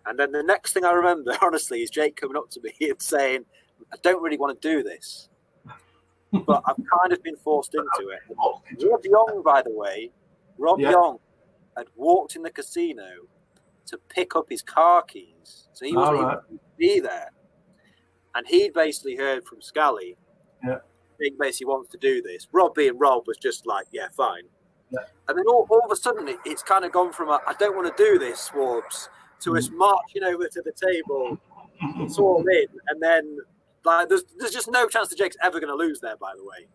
And then the next thing I remember, honestly, is Jake coming up to me and saying, I don't really want to do this, but I've kind of been forced into it. Rob Young, by the way, Young had walked in the casino to pick up his car keys. So he wasn't even going to be there. And he'd basically heard from Scally, he basically wants to do this. Rob being Rob was just like, yeah, fine. Yeah. And then all of a sudden, it's kind of gone from I don't want to do this, Swarbs, to us marching over to the table. It's all in, and then like there's just no chance that Jake's ever going to lose there. By the way,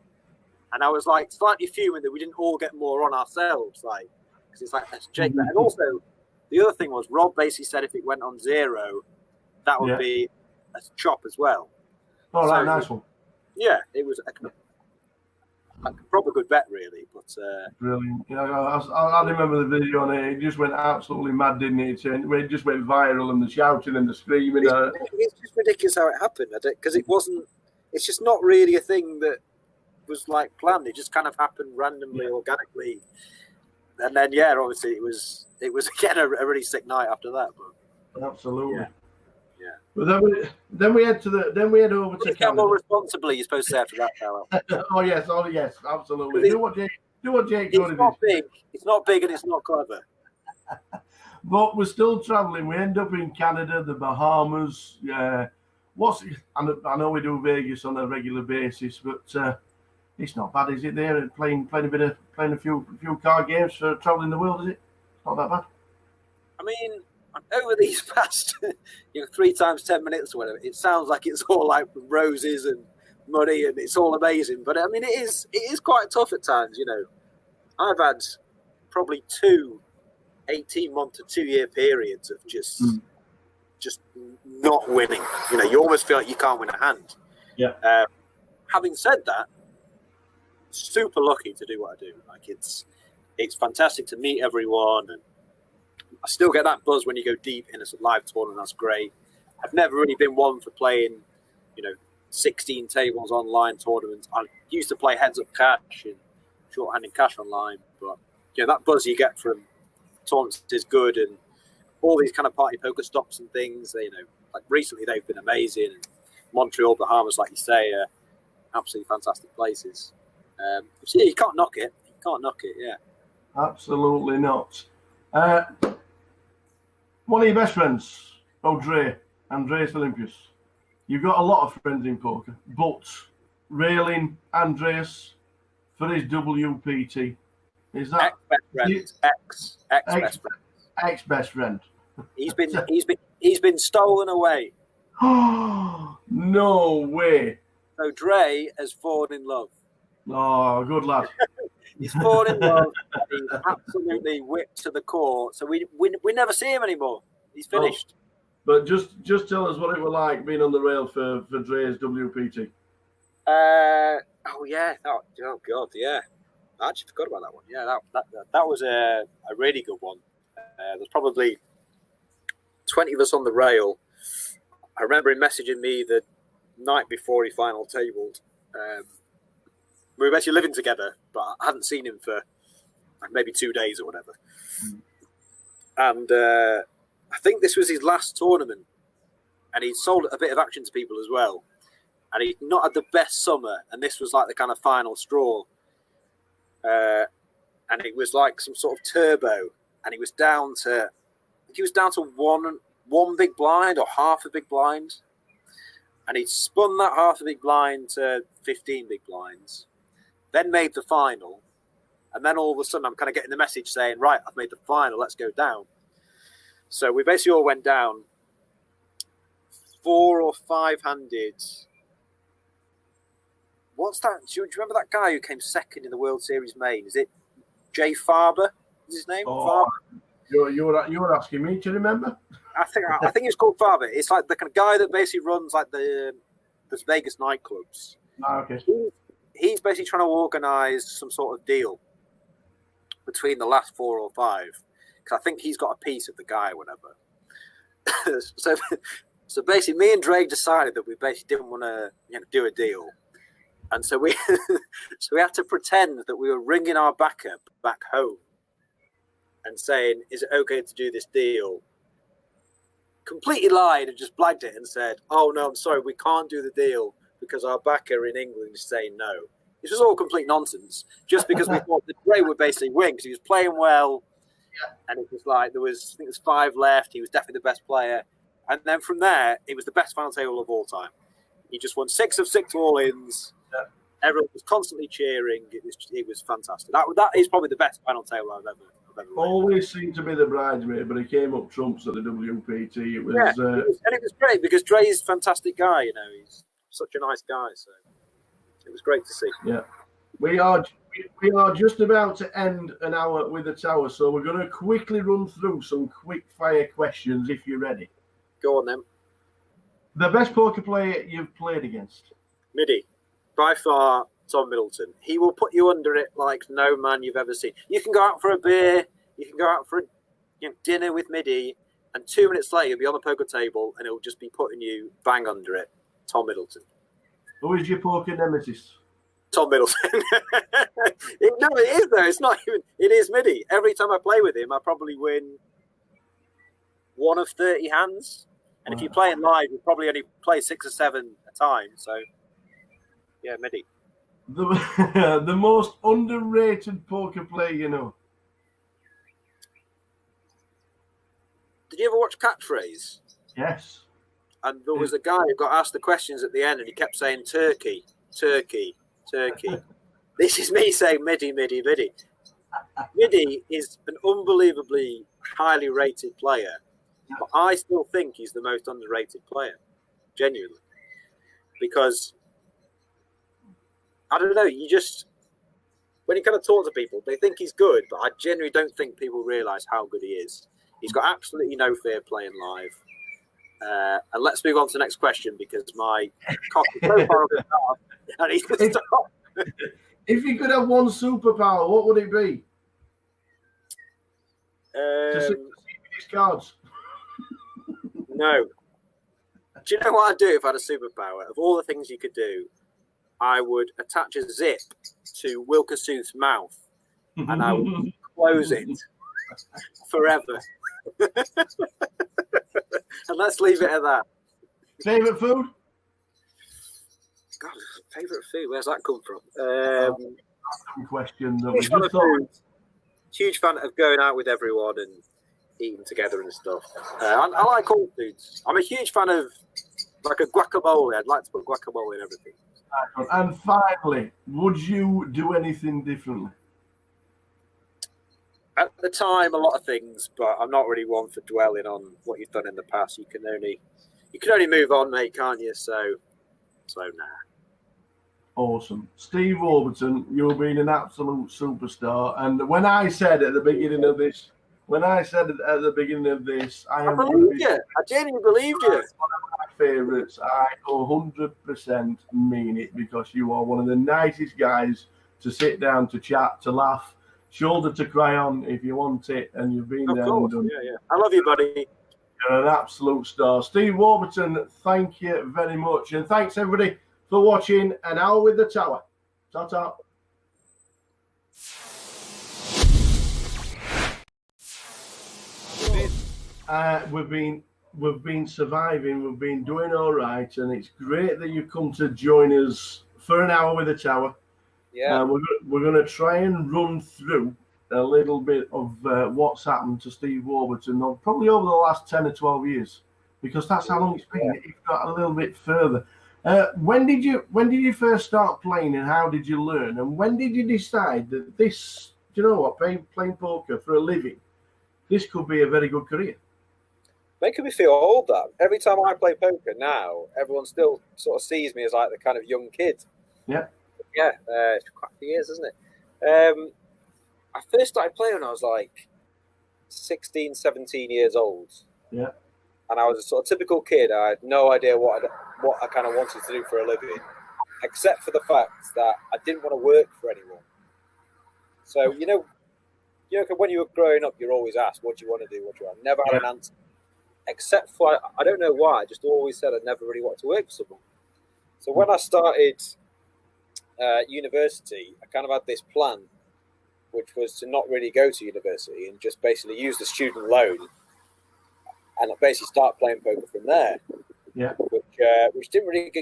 and I was like slightly fuming that we didn't all get more on ourselves, like because it's like that's Jake. And also the other thing was Rob basically said if it went on 0, that would be a chop as well. Oh, so, nice one. Yeah, it was a proper good bet, really. But brilliant. You know, I remember the video on it. It just went absolutely mad, didn't it? It just went viral, and the shouting and the screaming. It's just ridiculous how it happened, because it wasn't. It's just not really a thing that was like planned. It just kind of happened randomly, organically, and then obviously it was again a really sick night after that. But absolutely. Yeah. But then we head over to Canada. More responsibly, you're supposed to say after that, Carol. oh yes, absolutely. Do what Jake it's not big. It's not big and it's not clever. But we're still traveling. We end up in Canada, the Bahamas. I know we do Vegas on a regular basis, but it's not bad, is it? There playing a few card games for traveling the world, is it? It's not that bad. I mean, over these past 3 times 10 minutes or whatever, it sounds like it's all like roses and money and it's all amazing. But I mean, it is quite tough at times. I've had probably 2 18-month to 2-year periods of just not winning. You almost feel like you can't win a hand. Yeah. Having said that, super lucky to do what I do. Like it's fantastic to meet everyone, and I still get that buzz when you go deep in a live tournament. That's great. I've never really been one for playing, 16 tables online tournaments. I used to play heads up cash and short-handed cash online, but that buzz you get from tournaments is good, and all these kind of party poker stops and things. Like recently they've been amazing. And Montreal, Bahamas, like you say, are absolutely fantastic places. So you can't knock it. You can't knock it. Yeah. Absolutely not. One of your best friends, Andreas Olympius. You've got a lot of friends in poker, but railing Andreas for his WPT. Is that ex-best friend? He's been stolen away. No way. So Dre has fallen in love. Oh, good lad. He's fallen in love. He's absolutely whipped to the core. So we never see him anymore. He's finished. Oh, but just tell us what it was like being on the rail for Dre's WPT. Oh yeah. Oh god, yeah. I actually forgot about that one. Yeah, that was a really good one. There's probably 20 of us on the rail. I remember him messaging me the night before he final tabled. We were basically living together, but I hadn't seen him for maybe 2 days or whatever. And I think this was his last tournament, and he'd sold a bit of action to people as well. And he'd not had the best summer, and this was like the kind of final straw. And it was like some sort of turbo, and he was down to one big blind or half a big blind, and he'd spun that half a big blind to 15 big blinds, then made the final, and then all of a sudden I'm kind of getting the message saying, right, I've made the final, let's go down. So we basically all went down 4 or 5-handed. What's that? Do you remember that guy who came second in the World Series main? Is it Jay Farber? Is his name? Oh, you're asking me to remember? I think it's called Farber. It's like the kind of guy that basically runs like the Vegas nightclubs. Oh, okay. he's basically trying to organise some sort of deal between the last 4 or 5, because I think he's got a piece of the guy or whatever. So basically, me and Drake decided that we basically didn't want to do a deal, and so we had to pretend that we were ringing our backer back home and saying, "Is it okay to do this deal?" Completely lied and just blagged it and said, "Oh no, I'm sorry, we can't do the deal because our backer in England is saying no." This was all complete nonsense, just because we thought that Dre would basically win because he was playing well, and it was like I think there was 5 left. He was definitely the best player, and then from there, it was the best final table of all time. He just won 6 of 6 all-ins. Yeah. Everyone was constantly cheering. It was fantastic. That is probably the best final table I've ever always seemed to be the bridesmaid, but he came up trumps at the WPT. It was great because Dre is a fantastic guy. He's such a nice guy. So it was great to see. Yeah, we are just about to end an hour with the tower, so we're going to quickly run through some quick fire questions. If you're ready, go on then. The best poker player you've played against? Midi, by far. Tom Middleton. He will put you under it like no man you've ever seen. You can go out for a beer, you can go out for a dinner with Midi, and 2 minutes later you'll be on the poker table and it'll just be putting you bang under it. Tom Middleton. Who is your poker nemesis? Tom Middleton. It is though. It's not even. It is Midi. Every time I play with him, I probably win 1 of 30 hands. And if you play it live, you probably only play 6 or 7 a time. So, yeah, Midi. The most underrated poker player you know? Did you ever watch Catchphrase? Yes. And there was a guy who got asked the questions at the end and he kept saying Turkey, Turkey, Turkey. This is me saying Midi, Midi, Midi. Midi is an unbelievably highly rated player, but I still think he's the most underrated player, genuinely. Because I don't know, when you kind of talk to people, they think he's good, but I genuinely don't think people realise how good he is. He's got absolutely no fear playing live. And let's move on to the next question because my cock is so far up the top. I need to stop. If you could have one superpower, what would it be? To see these cards. No. Do you know what I'd do if I had a superpower? Of all the things you could do, I would attach a zip to Wilkersooth's mouth and I would close it forever. And let's leave it at that. Favourite food? God, favourite food? Where's that come from? Question. Huge fan of going out with everyone and eating together and stuff. I like all foods. I'm a huge fan of like a guacamole. I'd like to put guacamole in everything. And finally, would you do anything differently? At the time, a lot of things, but I'm not really one for dwelling on what you've done in the past. You can only move on, mate, can't you? So nah. Awesome. Steve Warburton, you've been an absolute superstar. And when I said at the beginning of this, I believed you. I genuinely believed you. One of my favourites. I 100% mean it because you are one of the nicest guys to sit down, to chat, to laugh, shoulder to cry on if you want it, and you've been there and done. Yeah. I love you, buddy. You're an absolute star. Steve Warburton, thank you very much. And thanks, everybody, for watching An Hour with the Tower. Ta-ta. We've been surviving. We've been doing all right, and it's great that you've come to join us for An Hour with the Tower. Yeah, we're going to try and run through a little bit of what's happened to Steve Warburton, probably over the last 10 or 12 years, because that's how long it's been. If got a little bit further. When did you first start playing, and how did you learn? And when did you decide that this, do you know what, playing poker for a living, this could be a very good career? Making me feel old. That every time I play poker now, everyone still sort of sees me as like the kind of young kid. Yeah. Yeah, it's quite a few years, isn't it? I first started playing when I was like 16, 17 years old. Yeah. And I was a sort of typical kid. I had no idea what I kind of wanted to do for a living. except for the fact that I didn't want to work for anyone. So, when you were growing up, you're always asked, what do you want to do? What do you want? Never had an answer. Except for, I don't know why, I just always said I never really wanted to work for someone. So when I started university, I kind of had this plan, which was to not really go to university and just basically use the student loan and basically start playing poker from there. Yeah. Which didn't really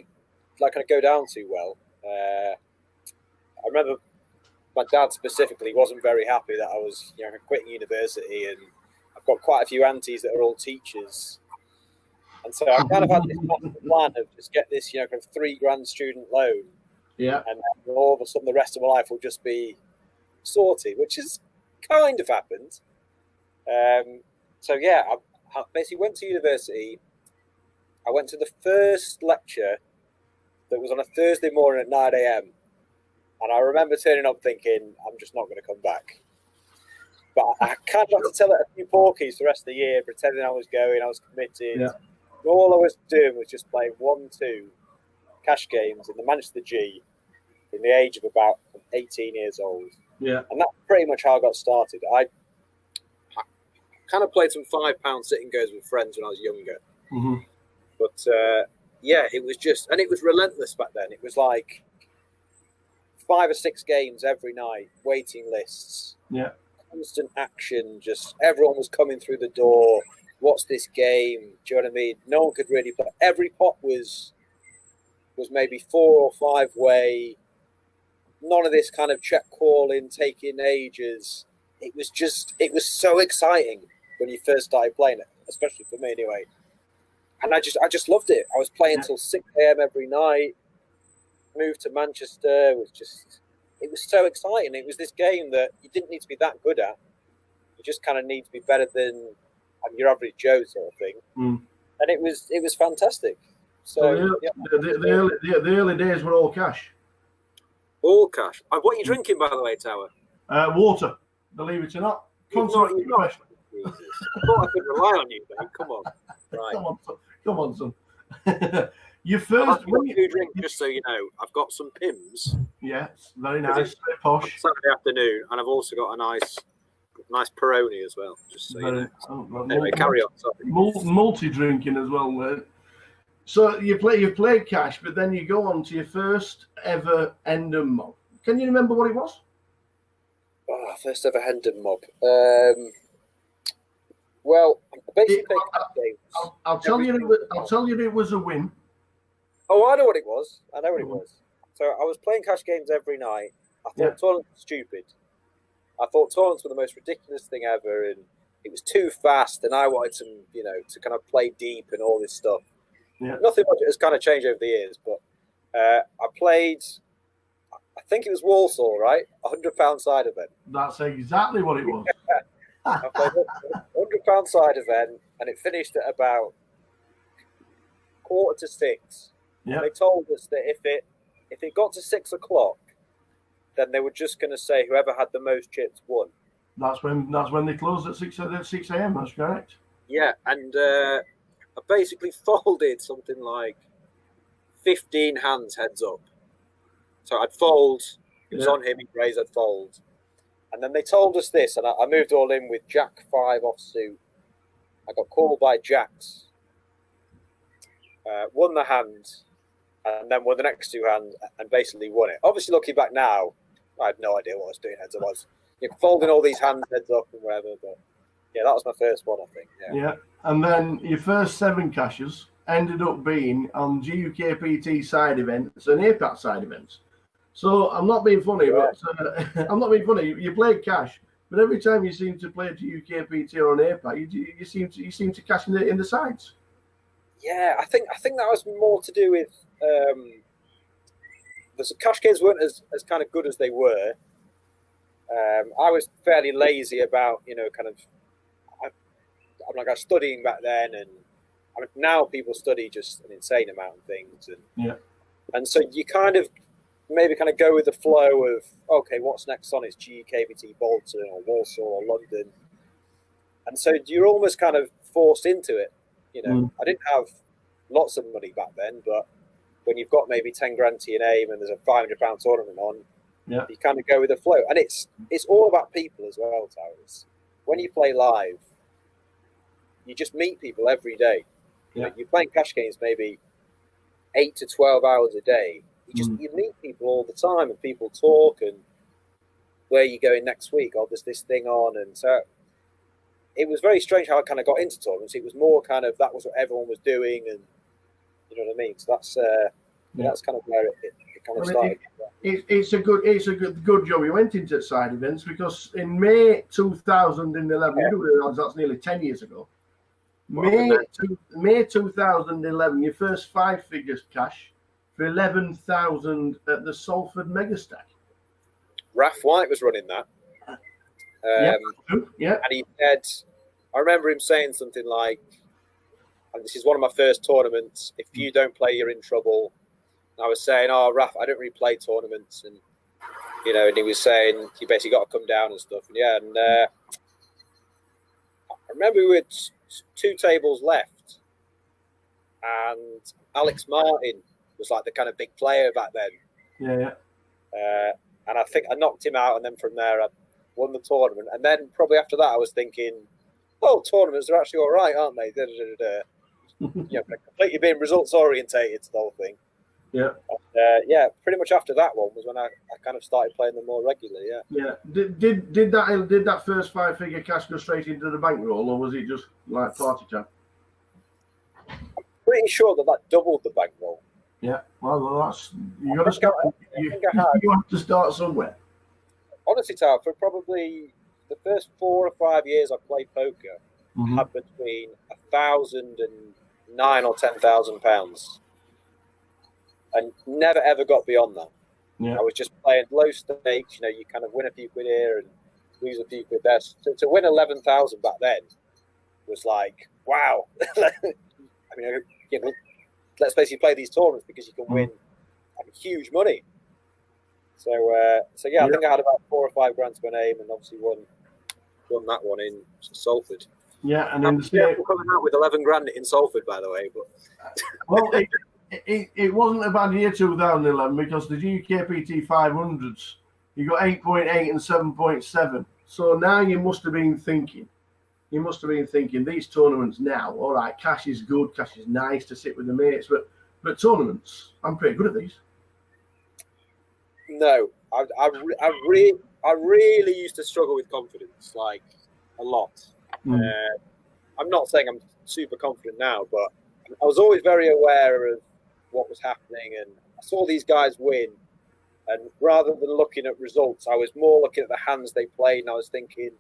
go down too well. I remember my dad specifically wasn't very happy that I was quitting university, and I've got quite a few aunties that are all teachers. And so I kind of had this plan of just get this, kind of $3,000 student loan. Yeah. And then all of a sudden the rest of my life will just be sorted, which has kind of happened. So yeah, I basically went to university. I went to the first lecture that was on a Thursday morning at 9 a.m. And I remember turning up thinking, I'm just not going to come back. But I kind of had to tell it a few porkies the rest of the year, pretending I was going, I was committed. Yeah. All I was doing was just playing 1-2 cash games in the Manchester G from the age of about 18 years old. Yeah. And that's pretty much how I got started. I kind of played some £5 sitting goes with friends when I was younger. Mm-hmm. But yeah, it was just, and it was relentless back then. It was like 5 or 6 games every night, waiting lists. Yeah. Constant action, just everyone was coming through the door. What's this game? Do you know what I mean? No one could really play. Every pot was maybe 4 or 5 way. None of this kind of check calling, taking ages. It was so exciting when you first started playing it, especially for me anyway. And I just loved it. I was playing till 6 a.m. every night. Moved to Manchester. It was so exciting. It was this game that you didn't need to be that good at. You just kind of need to be better than your average Joe sort of thing. Mm. And it was fantastic. So the early days were all cash. All cash. What are you drinking, by the way, Tower? Water, believe it or not. I thought I could rely on you, mate. Come on. Right. Come on, son. You first when you drink, just so you know, I've got some Pims. Yes, very nice, very posh. Saturday afternoon, and I've also got a nice Peroni as well. Just so you know. Anyway, carry on. Sorry. Multi-drinking as well. So you've played cash, but then you go on to your first ever Hendon mob. Can you remember what it was? Oh, first ever Hendon mob. Well, basically, I'll tell you it was a win. Oh, I know what it was. So I was playing cash games every night. I thought tournaments were stupid. I thought tournaments were the most ridiculous thing ever, and it was too fast. And I wanted to kind of play deep and all this stuff. Yeah. Nothing much has kind of changed over the years, but I played. I think it was Walsall, right? £100 side event. That's exactly what it was. I played £100 side event, and it finished at about 5:45. Yeah. They told us that if it got to 6 o'clock, then they were just going to say whoever had the most chips won. That's when they closed at 6 a.m. That's correct. Yeah, and I basically folded something like 15 hands heads up. So I'd fold. It was on him. He'd raise. I'd fold. And then they told us this, and I moved all in with Jack 5 offsuit. I got called by Jacks. Won the hand, and then won the next 2 hands, and basically won it. Obviously, looking back now, I had no idea what I was doing heads up. I was folding all these hands heads up and whatever, but yeah, that was my first one, I think. Yeah, and then your first 7 cashes ended up being on GUKPT side events and APAT side events. So I'm not being funny, but I'm not being funny. You played cash, but every time you seem to play GUKPT or an APAT, you seem to cash in the sides. Yeah, I think that was more to do with the cash games weren't as kind of good as they were. I was fairly lazy about I'm like I was studying back then, and now people study just an insane amount of things, and so you kind of go with the flow of okay, what's next on is GUKPT Bolton or Walsall or London, and so you're almost kind of forced into it. I didn't have lots of money back then, but when you've got maybe 10 grand to your name and there's a £500 tournament on, Yeah. you kind of go with the flow. And it's all about people as well, Towers. When you play live, you just meet people every day. Yeah. You're playing cash games maybe 8 to 12 hours a day. You meet people all the time, and people talk, and where are you going next week? Oh, there's this thing on. And so it was very strange how I kind of got into tournaments. It was more kind of, that was what everyone was doing, and you know what I mean? So that's kind of where it kind of started. It's a good job you went into side events, because in May 2011, you do realize that's nearly 10 years ago. May 2011, your first 5 figures cash for 11,000 at the Salford Megastack. Raf White was running that. Yeah. And he said, I remember him saying something like, and this is one of my first tournaments, if you don't play, you're in trouble. And I was saying, oh, Raf, I don't really play tournaments. And, you know, and he was saying, you basically got to come down and stuff. And I remember we had 2 tables left. And Alex Martin was like the kind of big player back then. Yeah. And I think I knocked him out, and then from there I won the tournament. And then probably after that I was thinking, oh, tournaments are actually all right, aren't they? Completely being results orientated to the whole thing. Yeah. Pretty much after that one was when I kind of started playing them more regularly. Yeah. Did that first 5 figure cash go straight into the bankroll, or was it just like party time? Pretty sure that doubled the bankroll. Yeah. Well, that's you got to start. You have to start somewhere. Honestly, Tal, for probably the first 4 or 5 years I played poker, I had between 1,000 and £9,000 or £10,000, and never ever got beyond that. Yeah. I was just playing low stakes. You know, you kind of win a few quid here and lose a few quid there. So to win 11,000 back then was like, wow. I mean, let's basically play these tournaments because you can win huge money. So I think I had about 4 or 5 grand to my name, and obviously won that one in Salford. Yeah, and I'm coming out with 11 grand in Salford, by the way. But well, it wasn't a bad year 2011, because the GUKPT 500s, you got 8.8 and 7.7. So now you must have been thinking. These tournaments now, all right, cash is good, cash is nice to sit with the mates, but tournaments, I'm pretty good at these. No, I really used to struggle with confidence, like a lot. I'm not saying I'm super confident now, but I was always very aware of what was happening, and I saw these guys win, and rather than looking at results, I was more looking at the hands they played, and I was thinking,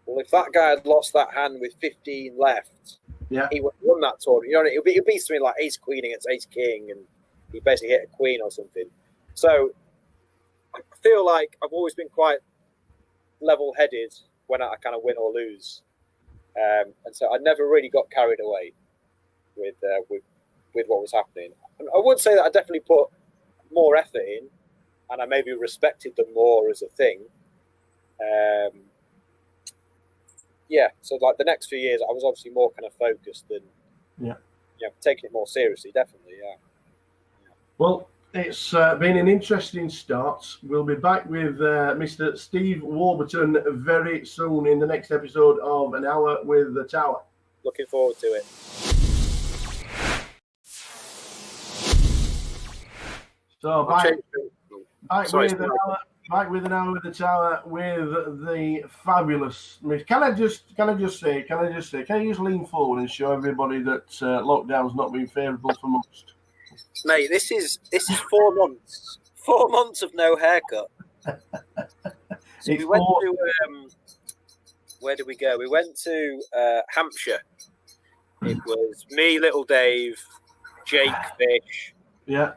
well, if that guy had lost that hand with 15 left, he would have won that tournament. You know, it would be something like ace queen against ace king, and he basically hit a queen or something. So I feel like I've always been quite level-headed when I kind of win or lose, and so I never really got carried away with what was happening. And I would say that I definitely put more effort in, and I maybe respected them more as a thing. So like the next few years, I was obviously more kind of focused and taking it more seriously, definitely. Well, it's been an interesting start. We'll be back with Mr. Steve Warburton very soon in the next episode of An Hour with the Tower. Looking forward to it. So back with An Hour with the Tower with the fabulous. Can I just lean forward and show everybody that lockdown's not been favourable for most? Mate, this is 4 months. 4 months of no haircut. So we went to where did we go? We went to Hampshire. It was me, Little Dave, Jake Fish. Yeah.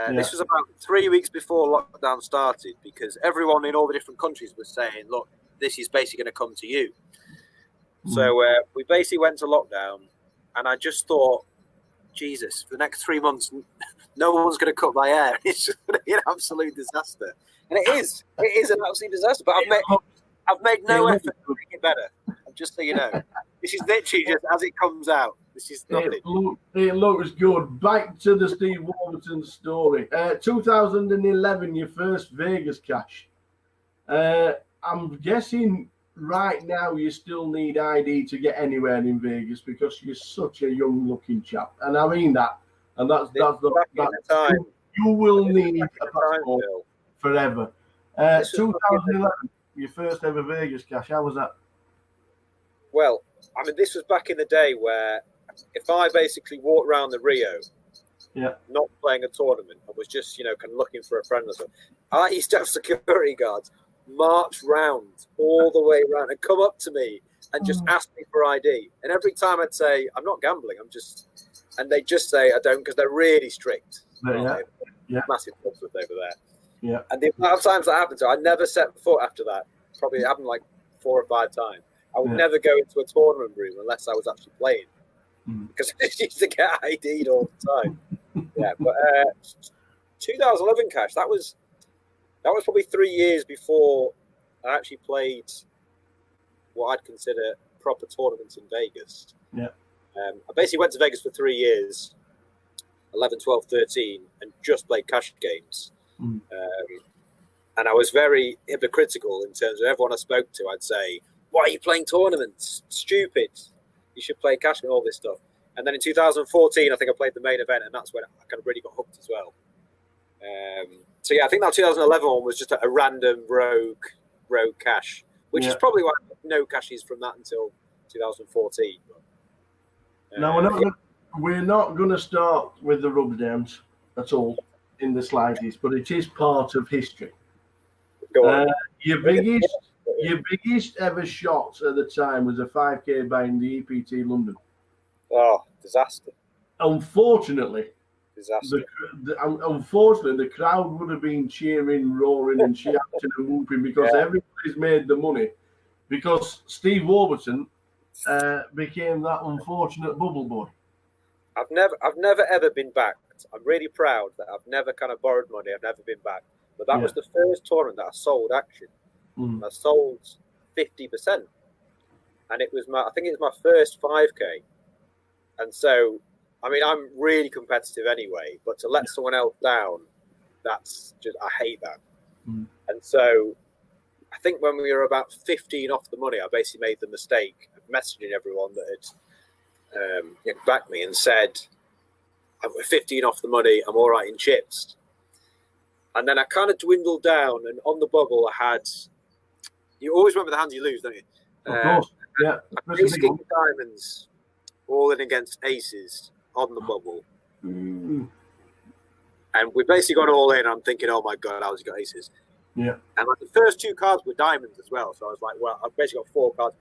This was about 3 weeks before lockdown started, because everyone in all the different countries was saying, look, this is basically going to come to you. So we basically went to lockdown, and I just thought, Jesus, for the next 3 months, no one's going to cut my hair. It's just going to be an absolute disaster. And it is an absolute disaster. But I've made no effort to make it better. Just so you know, this is literally just as it comes out. This is nothing. It looks good. Back to the Steve Warburton story. 2011, your first Vegas cash. I'm guessing right now you still need ID to get anywhere in Vegas because you're such a young-looking chap, and I mean that. And that's time. You will need a Time, passport Phil. forever. This was 2011, your first ever Vegas cash. How was that? Well, I mean, this was back in the day where if I basically walked around the Rio, not playing a tournament, I was just, kind of looking for a friend or something, I used to have security guards march round all the way around and come up to me and just ask me for ID. And every time I'd say, I'm not gambling, and they'd just say, I don't, because they're really strict. Massive problems over there. Yeah. And the amount of times that happened to I never set foot after that. Probably happened like 4 or 5 times. I would never go into a tournament room unless I was actually playing. Because I just used to get ID'd all the time. But 2011 cash, that was probably 3 years before I actually played what I'd consider proper tournaments in Vegas. I basically went to Vegas for 3 years, 11, 12, 13, and just played cash games. And I was very hypocritical in terms of everyone I spoke to. I'd say, why are you playing tournaments? Stupid. You should play cash and all this stuff. And then in 2014, I think I played the main event, and that's when I kind of really got hooked as well. I think that 2011 one was just a random rogue cash, which is probably why no cashes from that until 2014. Now, we're not going to start with the rub downs at all in the slightest, but it is part of history. Go on. Your biggest ever shot at the time was a 5K buy in the EPT London. Oh, disaster. Unfortunately, disaster. Unfortunately, the crowd would have been cheering, roaring, and shouting and whooping because everybody's made the money. Because Steve Warburton became that unfortunate bubble boy. I've never ever been backed. I'm really proud that I've never kind of borrowed money. I've never been backed. But that was the first tournament that I sold action. I sold 50%, and it was I think it was my first 5K. And so, I mean, I'm really competitive anyway. But to let someone else down, that's just I hate that. And so, I think when we were about 15 off the money, I basically made the mistake of messaging everyone that had backed me and said, I'm 15 off the money, I'm all right in chips. And then I kind of dwindled down, and on the bubble I had, you always remember the hands you lose, don't you? Of course, yeah. Basically diamonds, all in against aces on the bubble. And we basically got all in. I'm thinking, oh my God, how's he got aces? Yeah. And like the first 2 cards were diamonds as well. So I was like, well, I've basically got 4 cards.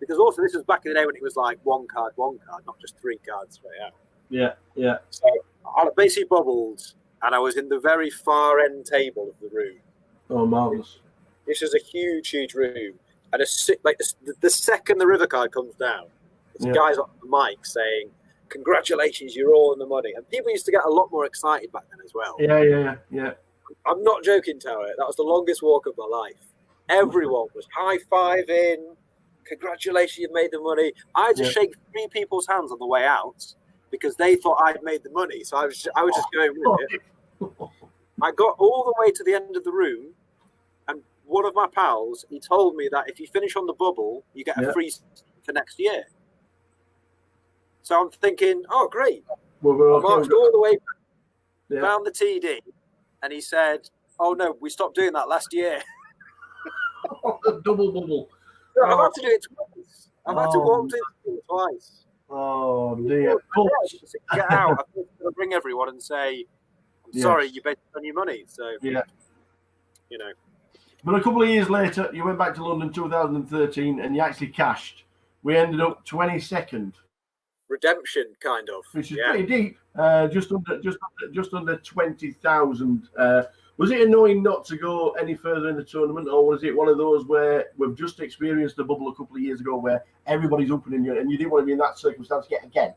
Because also this was back in the day when it was like 1 card, not just 3 cards straight out. Yeah. So I basically bubbled, and I was in the very far end table of the room. Oh, marvelous! This is a huge room, and the second the river card comes down, there's guys on the mic saying, "Congratulations, you're all in the money." And people used to get a lot more excited back then as well. Yeah. I'm not joking, Tower. That was the longest walk of my life. Everyone was high-fiving. Congratulations, you've made the money. I had to shake 3 people's hands on the way out because they thought I'd made the money. So I was just going with it. I got all the way to the end of the room, and one of my pals, he told me that if you finish on the bubble, you get a free for next year. So I'm thinking, oh, great. Well, I marched all the way back, found the TD, and he said, oh, no, we stopped doing that last year. Double bubble. So I've had to do it twice. I've had to walk to it twice. Oh, dear. Get out. I'm going to bring everyone and say, I'm sorry, you bet on your money. So, But a couple of years later, you went back to London 2013 and you actually cashed. We ended up 22nd. Redemption, kind of. Which is pretty deep. Just under 20,000. Was it annoying not to go any further in the tournament, or was it one of those where we've just experienced a bubble a couple of years ago where everybody's opening you and you didn't want to be in that circumstance yet again?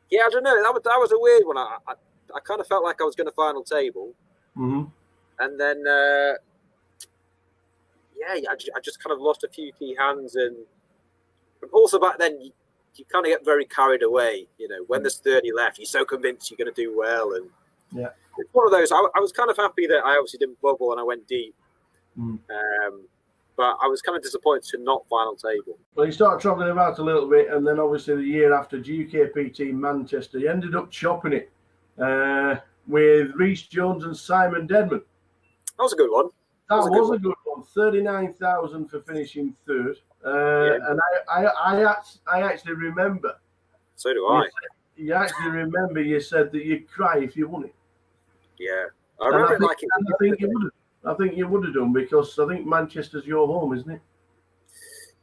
Yeah, I don't know. That was a weird one. I kind of felt like I was going to final table. Mm-hmm. And then, I just kind of lost a few key hands. And also back then, you kind of get very carried away. You know, when there's 30 left, you're so convinced you're going to do well, and it's one of those. I was kind of happy that I obviously didn't bubble and I went deep, but I was kind of disappointed to not final table. Well, you started travelling about a little bit, and then obviously the year after GUKPT Manchester, you ended up chopping it with Rhys Jones and Simon Dedman. That was a good one. That was a good one. 39,000 for finishing third. And I actually remember. So do I. You actually remember you said that you'd cry if you won it. Yeah. I remember I think you would have done, because I think Manchester's your home, isn't it?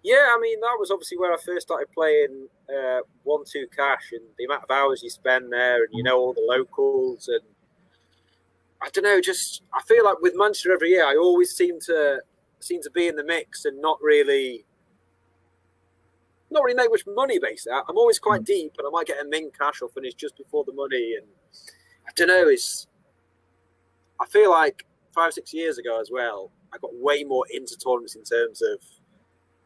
Yeah, I mean, that was obviously where I first started playing 1-2 cash, and the amount of hours you spend there, and you know all the locals, and I don't know, just I feel like with Manchester every year, I always seem to be in the mix and not really make much money basically. I'm always quite deep, and I might get a min cash or finish just before the money, and I don't know, I feel like 5-6 years ago as well, I got way more into tournaments in terms of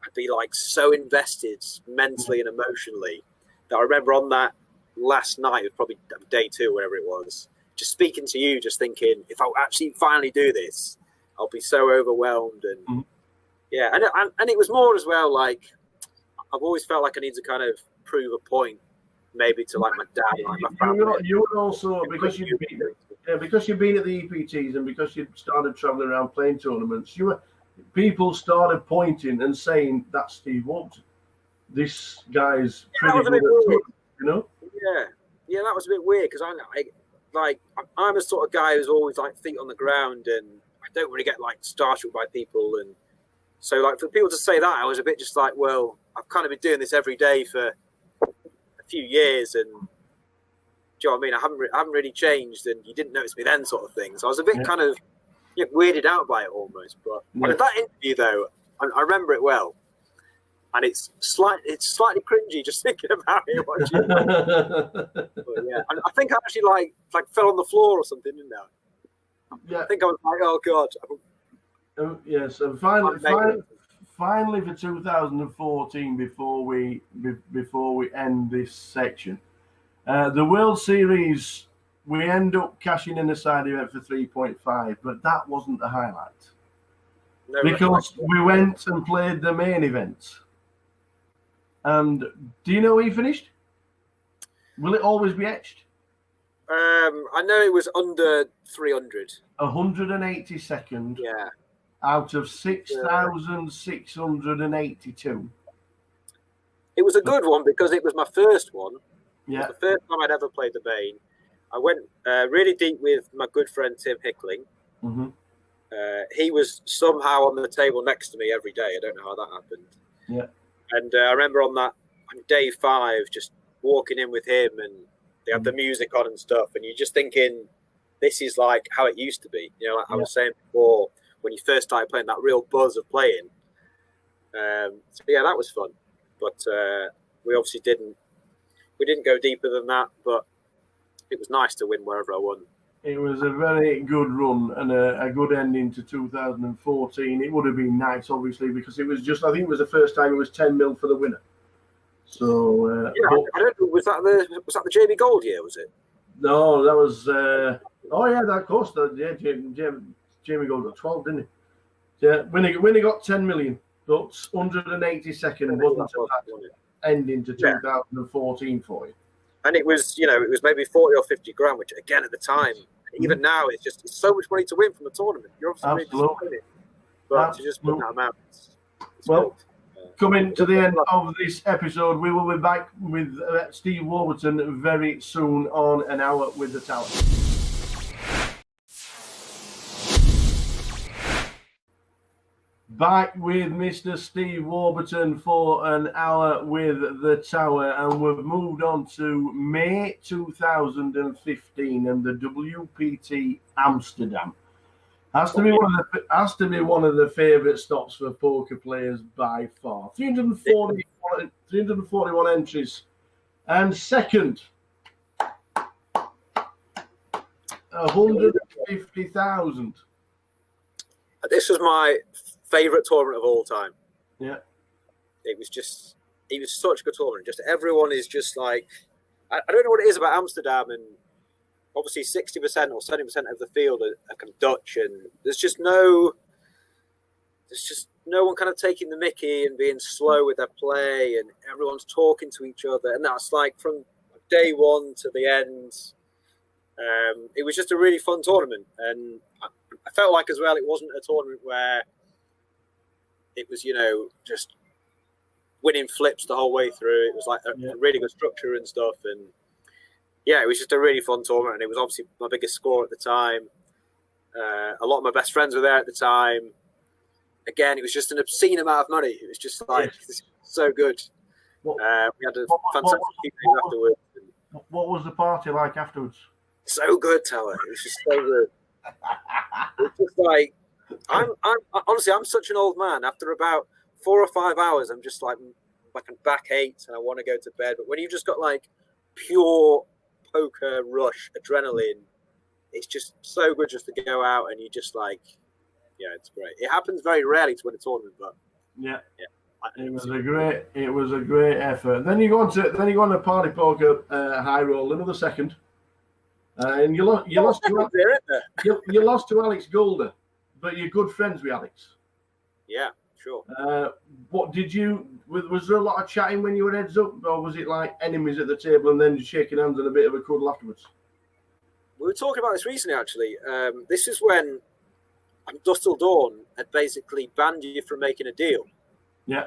I'd be like so invested mentally and emotionally that I remember on that last night, it was probably day 2, whatever it was, just speaking to you, just thinking, if I actually finally do this, I'll be so overwhelmed. And yeah, and it was more as well, like, I've always felt like I need to kind of prove a point, maybe to like my dad, like my family. You would also, because you've been at the EPTs and because you started travelling around playing tournaments, people started pointing and saying, that's Steve Warburton. This guy's pretty good at it, you know? Yeah, that was a bit weird, because I'm a sort of guy who's always like feet on the ground, and I don't really get like starstruck by people, and so like for people to say that, I was a bit just like, well, I've kind of been doing this every day for a few years, and do you know what I mean? I haven't really changed, and you didn't notice me then, sort of thing. So I was a bit kind of weirded out by it almost. But that interview though, I remember it well, and it's slightly cringy just thinking about it. Watching. But yeah, and I think I actually like fell on the floor or something, didn't I? Yeah. I think I was like, oh god. Yes, and finally for 2014, before we end this section, the World Series, we end up cashing in a side event for 3.5, but that wasn't the highlight. No, because we went and played the main event. And do you know where he finished? Will it always be etched? I know it was under 300. 182nd. Yeah. Out of 6,682. It was a good one because it was my first one. Yeah. It was the first time I'd ever played the Bane. I went really deep with my good friend Tim Hickling. Mm-hmm. He was somehow on the table next to me every day. I don't know how that happened. Yeah. And I remember on day 5, just walking in with him, and they had the music on and stuff, and you're just thinking, this is like how it used to be. You know, like I was saying before, when you first started playing, that real buzz of playing. So yeah, that was fun. But we obviously didn't go deeper than that, but it was nice to win wherever I won. It was a very good run and a good ending to 2014. It would have been nice, obviously, because it was I think it was the first time it was 10 mil for the winner. So I don't know, was that the Jamie Gold year? Was it? No, that was. Of course. Jamie Gold got 12, didn't he? Yeah, when he got 10 million, but 182nd wasn't that ending to 2014 for you. And it was maybe 40 or 50 grand, which again at the time, even now, it's so much money to win from a tournament. You're obviously really disappointed, but to just win that amount. Well, coming to the end of this episode, we will be back with Steve Warburton very soon on An Hour with the Tower. Back with Mr. Steve Warburton for An Hour with the Tower, and we've moved on to May 2015 and the WPT Amsterdam. Has to be one of the favourite stops for poker players by far. 341 entries, and second, 150,000. This was my favourite tournament of all time. Yeah. It he was such a good tournament. Just everyone is just like, I don't know what it is about Amsterdam, and obviously 60% or 70% of the field are kind of Dutch, and there's just no one kind of taking the mickey and being slow with their play, and everyone's talking to each other, and that's like from day one to the end. It was just a really fun tournament, and I felt like as well it wasn't a tournament where it was, just winning flips the whole way through. It was like a really good structure and stuff, and yeah, it was just a really fun tournament, and it was obviously my biggest score at the time. A lot of my best friends were there at the time. Again, it was just an obscene amount of money. It was just like so good. We had a fantastic evening afterwards. What was the party like afterwards? So good, Tower. It was just so good. It's just like I'm honestly, I'm such an old man. After about 4 or 5 hours, I'm just like my back aches and I want to go to bed. But when you've just got like pure poker rush adrenaline, it's just so good just to go out and you just like, yeah, it's great. It happens very rarely to win a tournament, but yeah. It was a great effort. Then you go on to Party Poker High Roll, another second, and you lost to Alex Golder, but you're good friends with Alex. Yeah, sure. What did you? Was there a lot of chatting when you were heads up, or was it like enemies at the table and then shaking hands and a bit of a cuddle afterwards? We were talking about this recently, actually. This is when Dusk Till Dawn had basically banned you from making a deal. Yeah.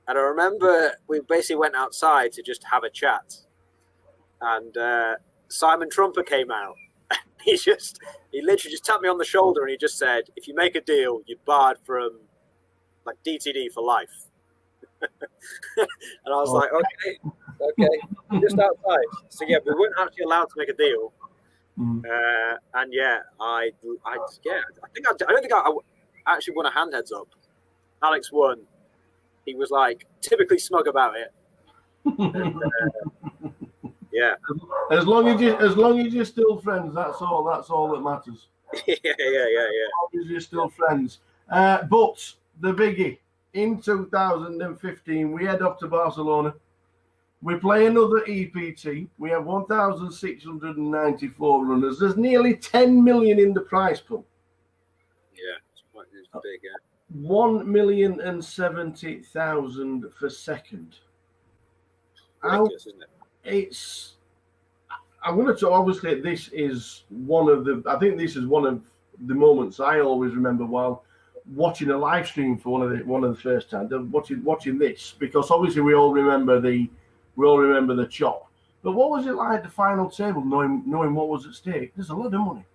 And I remember we basically went outside to just have a chat. And Simon Trumper came out. He literally just tapped me on the shoulder and he just said, if you make a deal, you're barred from like DTD for life. And I was like, okay, just outside. So yeah, we weren't actually allowed to make a deal. And yeah, I don't think I actually won a hand heads up. Alex won. He was like typically smug about it. And, yeah. As long as you're still friends, that's all that matters. yeah. As long as you're still friends. But the biggie, in 2015, we head up to Barcelona. We play another EPT. We have 1,694 runners. There's nearly 10 million in the prize pool. Yeah, it's big, yeah. 1,070,000 for second. Ridiculous, isn't it? I'm going to talk, obviously, this is one of the moments I always remember while watching a live stream for one of the first times, watching this, because obviously we all remember the chop. But what was it like at the final table, knowing what was at stake? There's a lot of money.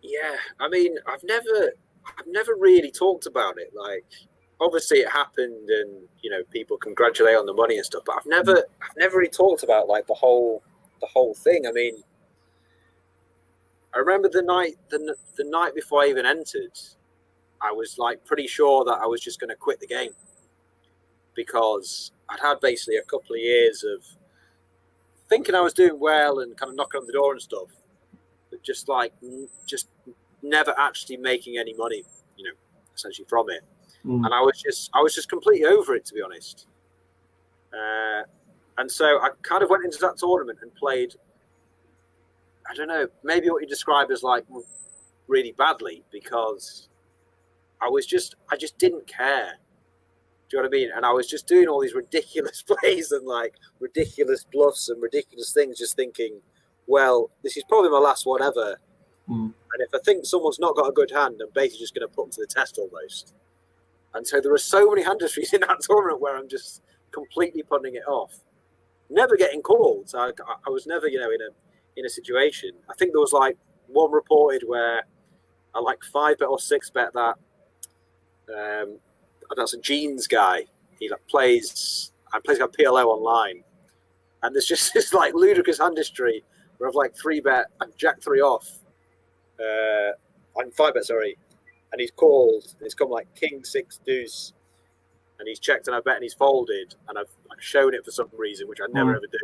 Yeah, I mean, I've never really talked about it. Like, obviously it happened, and people congratulate on the money and stuff. But I've never really talked about like the whole thing. I mean, I remember the night before I even entered, I was like pretty sure that I was just going to quit the game because I'd had basically a couple of years of thinking I was doing well and kind of knocking on the door and stuff, but just never actually making any money, essentially from it. And I was just completely over it, to be honest. And so I kind of went into that tournament and played, I don't know, maybe what you describe as like really badly, because I just didn't care. Do you know what I mean? And I was just doing all these ridiculous plays and like ridiculous bluffs and ridiculous things, just thinking, well, this is probably my last one ever. And if I think someone's not got a good hand, I'm basically just going to put them to the test almost. And so there are so many hand histories in that tournament where I'm just completely putting it off, never getting called. So I was never, in a situation. I think there was like one reported where I like 5-bet or 6-bet that. That's a Jeans guy. He plays like PLO online, and there's just this like ludicrous hand history where I've like 3-bet and Jack 3 off. I'm 5-bet, sorry, and he's called. And it's come like King 6 deuce, and he's checked and I bet and he's folded, and I've shown it for some reason, which I never ever do.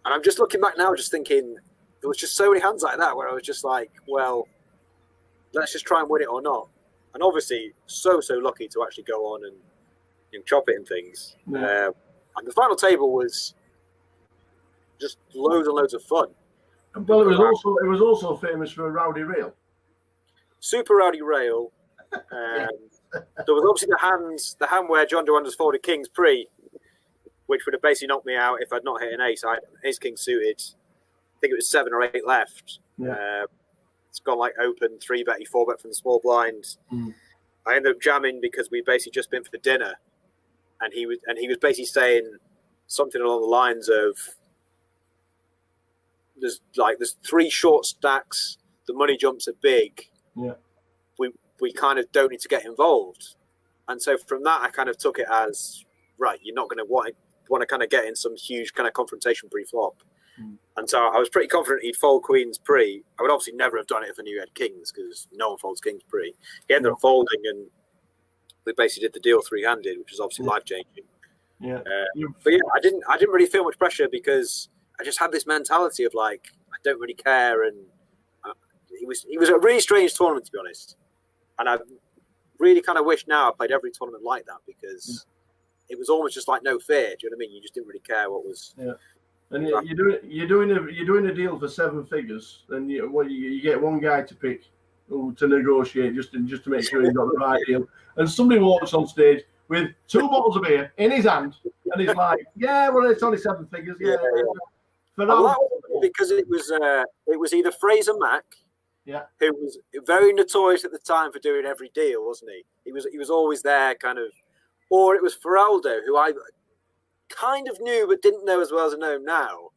And I'm just looking back now, just thinking there was just so many hands like that where I was just like, well, let's just try and win it or not. And obviously, so lucky to actually go on and you can chop it and things. Yeah. And the final table was just loads and loads of fun. Well, it was also famous for a rowdy rail. Super rowdy rail. There was obviously the hand where John Joanna's folded kings pre, which would have basically knocked me out if I'd not hit an ace. I had ace king suited. I think it was 7 or 8 left. Yeah. It's gone like open 3-bet, 4-bet from the small blind. I ended up jamming because we'd basically just been for dinner, and he was basically saying something along the lines of, "There's 3 short stacks. The money jumps are big. Yeah. We kind of don't need to get involved." And so from that, I kind of took it as, right, you're not going to want to kind of get in some huge kind of confrontation pre-flop. And so I was pretty confident he'd fold queens pre. I would obviously never have done it if I knew he had kings, because no one folds kings pre. He ended up folding, and we basically did the deal 3-handed, which was obviously life-changing. Yeah. But yeah, I didn't really feel much pressure because I just had this mentality of like, I don't really care. And it was a really strange tournament, to be honest. And I really kind of wish now I played every tournament like that, because it was almost just like no fear. Do you know what I mean? You just didn't really care what was. Yeah. And you're doing a deal for 7 figures, and you get one guy to pick to negotiate just to make sure you got the right deal. And somebody walks on stage with 2 bottles of beer in his hand, and he's like, "Yeah, well, it's only 7 figures." Yeah. Well, that was because it was either Fraser Mack, who was very notorious at the time for doing every deal, wasn't he? He was always there, kind of, or it was Feraldo, who I kind of knew but didn't know as well as I know him now.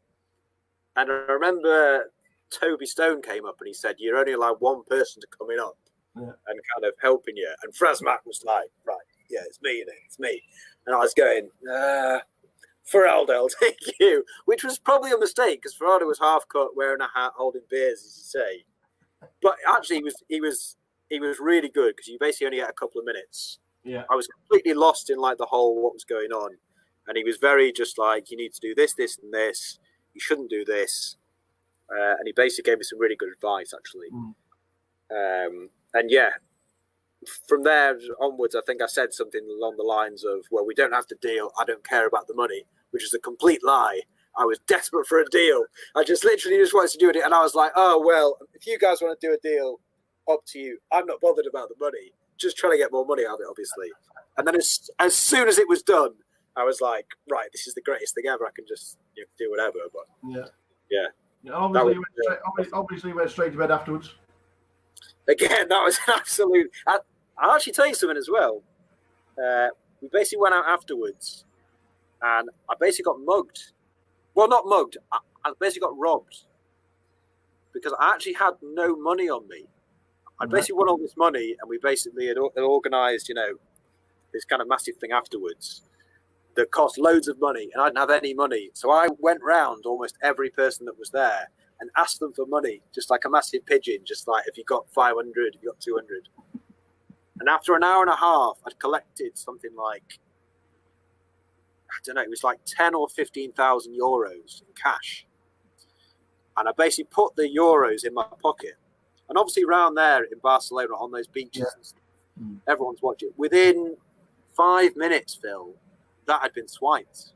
And I remember Toby Stone came up and he said, "You're only allowed one person to come in up and kind of helping you." And Fraz Mack was like, "Right, yeah, it's me, it's me." And I was going, "Feraldo, I'll take you," which was probably a mistake because Feraldo was half cut, wearing a hat, holding beers, as you say. But actually, he was really good because you basically only get a couple of minutes. Yeah, I was completely lost in like the whole what was going on. And he was very just like, you need to do this, this, and this. You shouldn't do this. And he basically gave me some really good advice, actually. And yeah, from there onwards, I think I said something along the lines of, "Well, we don't have to deal. I don't care about the money," which is a complete lie. I was desperate for a deal. I just literally wanted to do it. And I was like, "Oh, well, if you guys want to do a deal, up to you. I'm not bothered about the money. Just trying to get more money out of it, obviously." And then as soon as it was done, I was like, right, this is the greatest thing ever. I can just do whatever. But yeah. Obviously, you went straight to bed afterwards. Again, that was an absolute. I'll actually tell you something as well. We basically went out afterwards, and I basically got mugged. Well, not mugged. I basically got robbed because I actually had no money on me. I basically won all this money, and we basically had organised, this kind of massive thing afterwards that cost loads of money, and I didn't have any money. So I went round almost every person that was there and asked them for money, just like a massive pigeon, just like, if you got 500, if you got 200. And after an hour and a half, I'd collected something like, I don't know, it was like 10 or 15,000 euros in cash. And I basically put the euros in my pocket. And obviously around there in Barcelona on those beaches, and stuff, everyone's watching. Within 5 minutes, Phil, that had been swiped.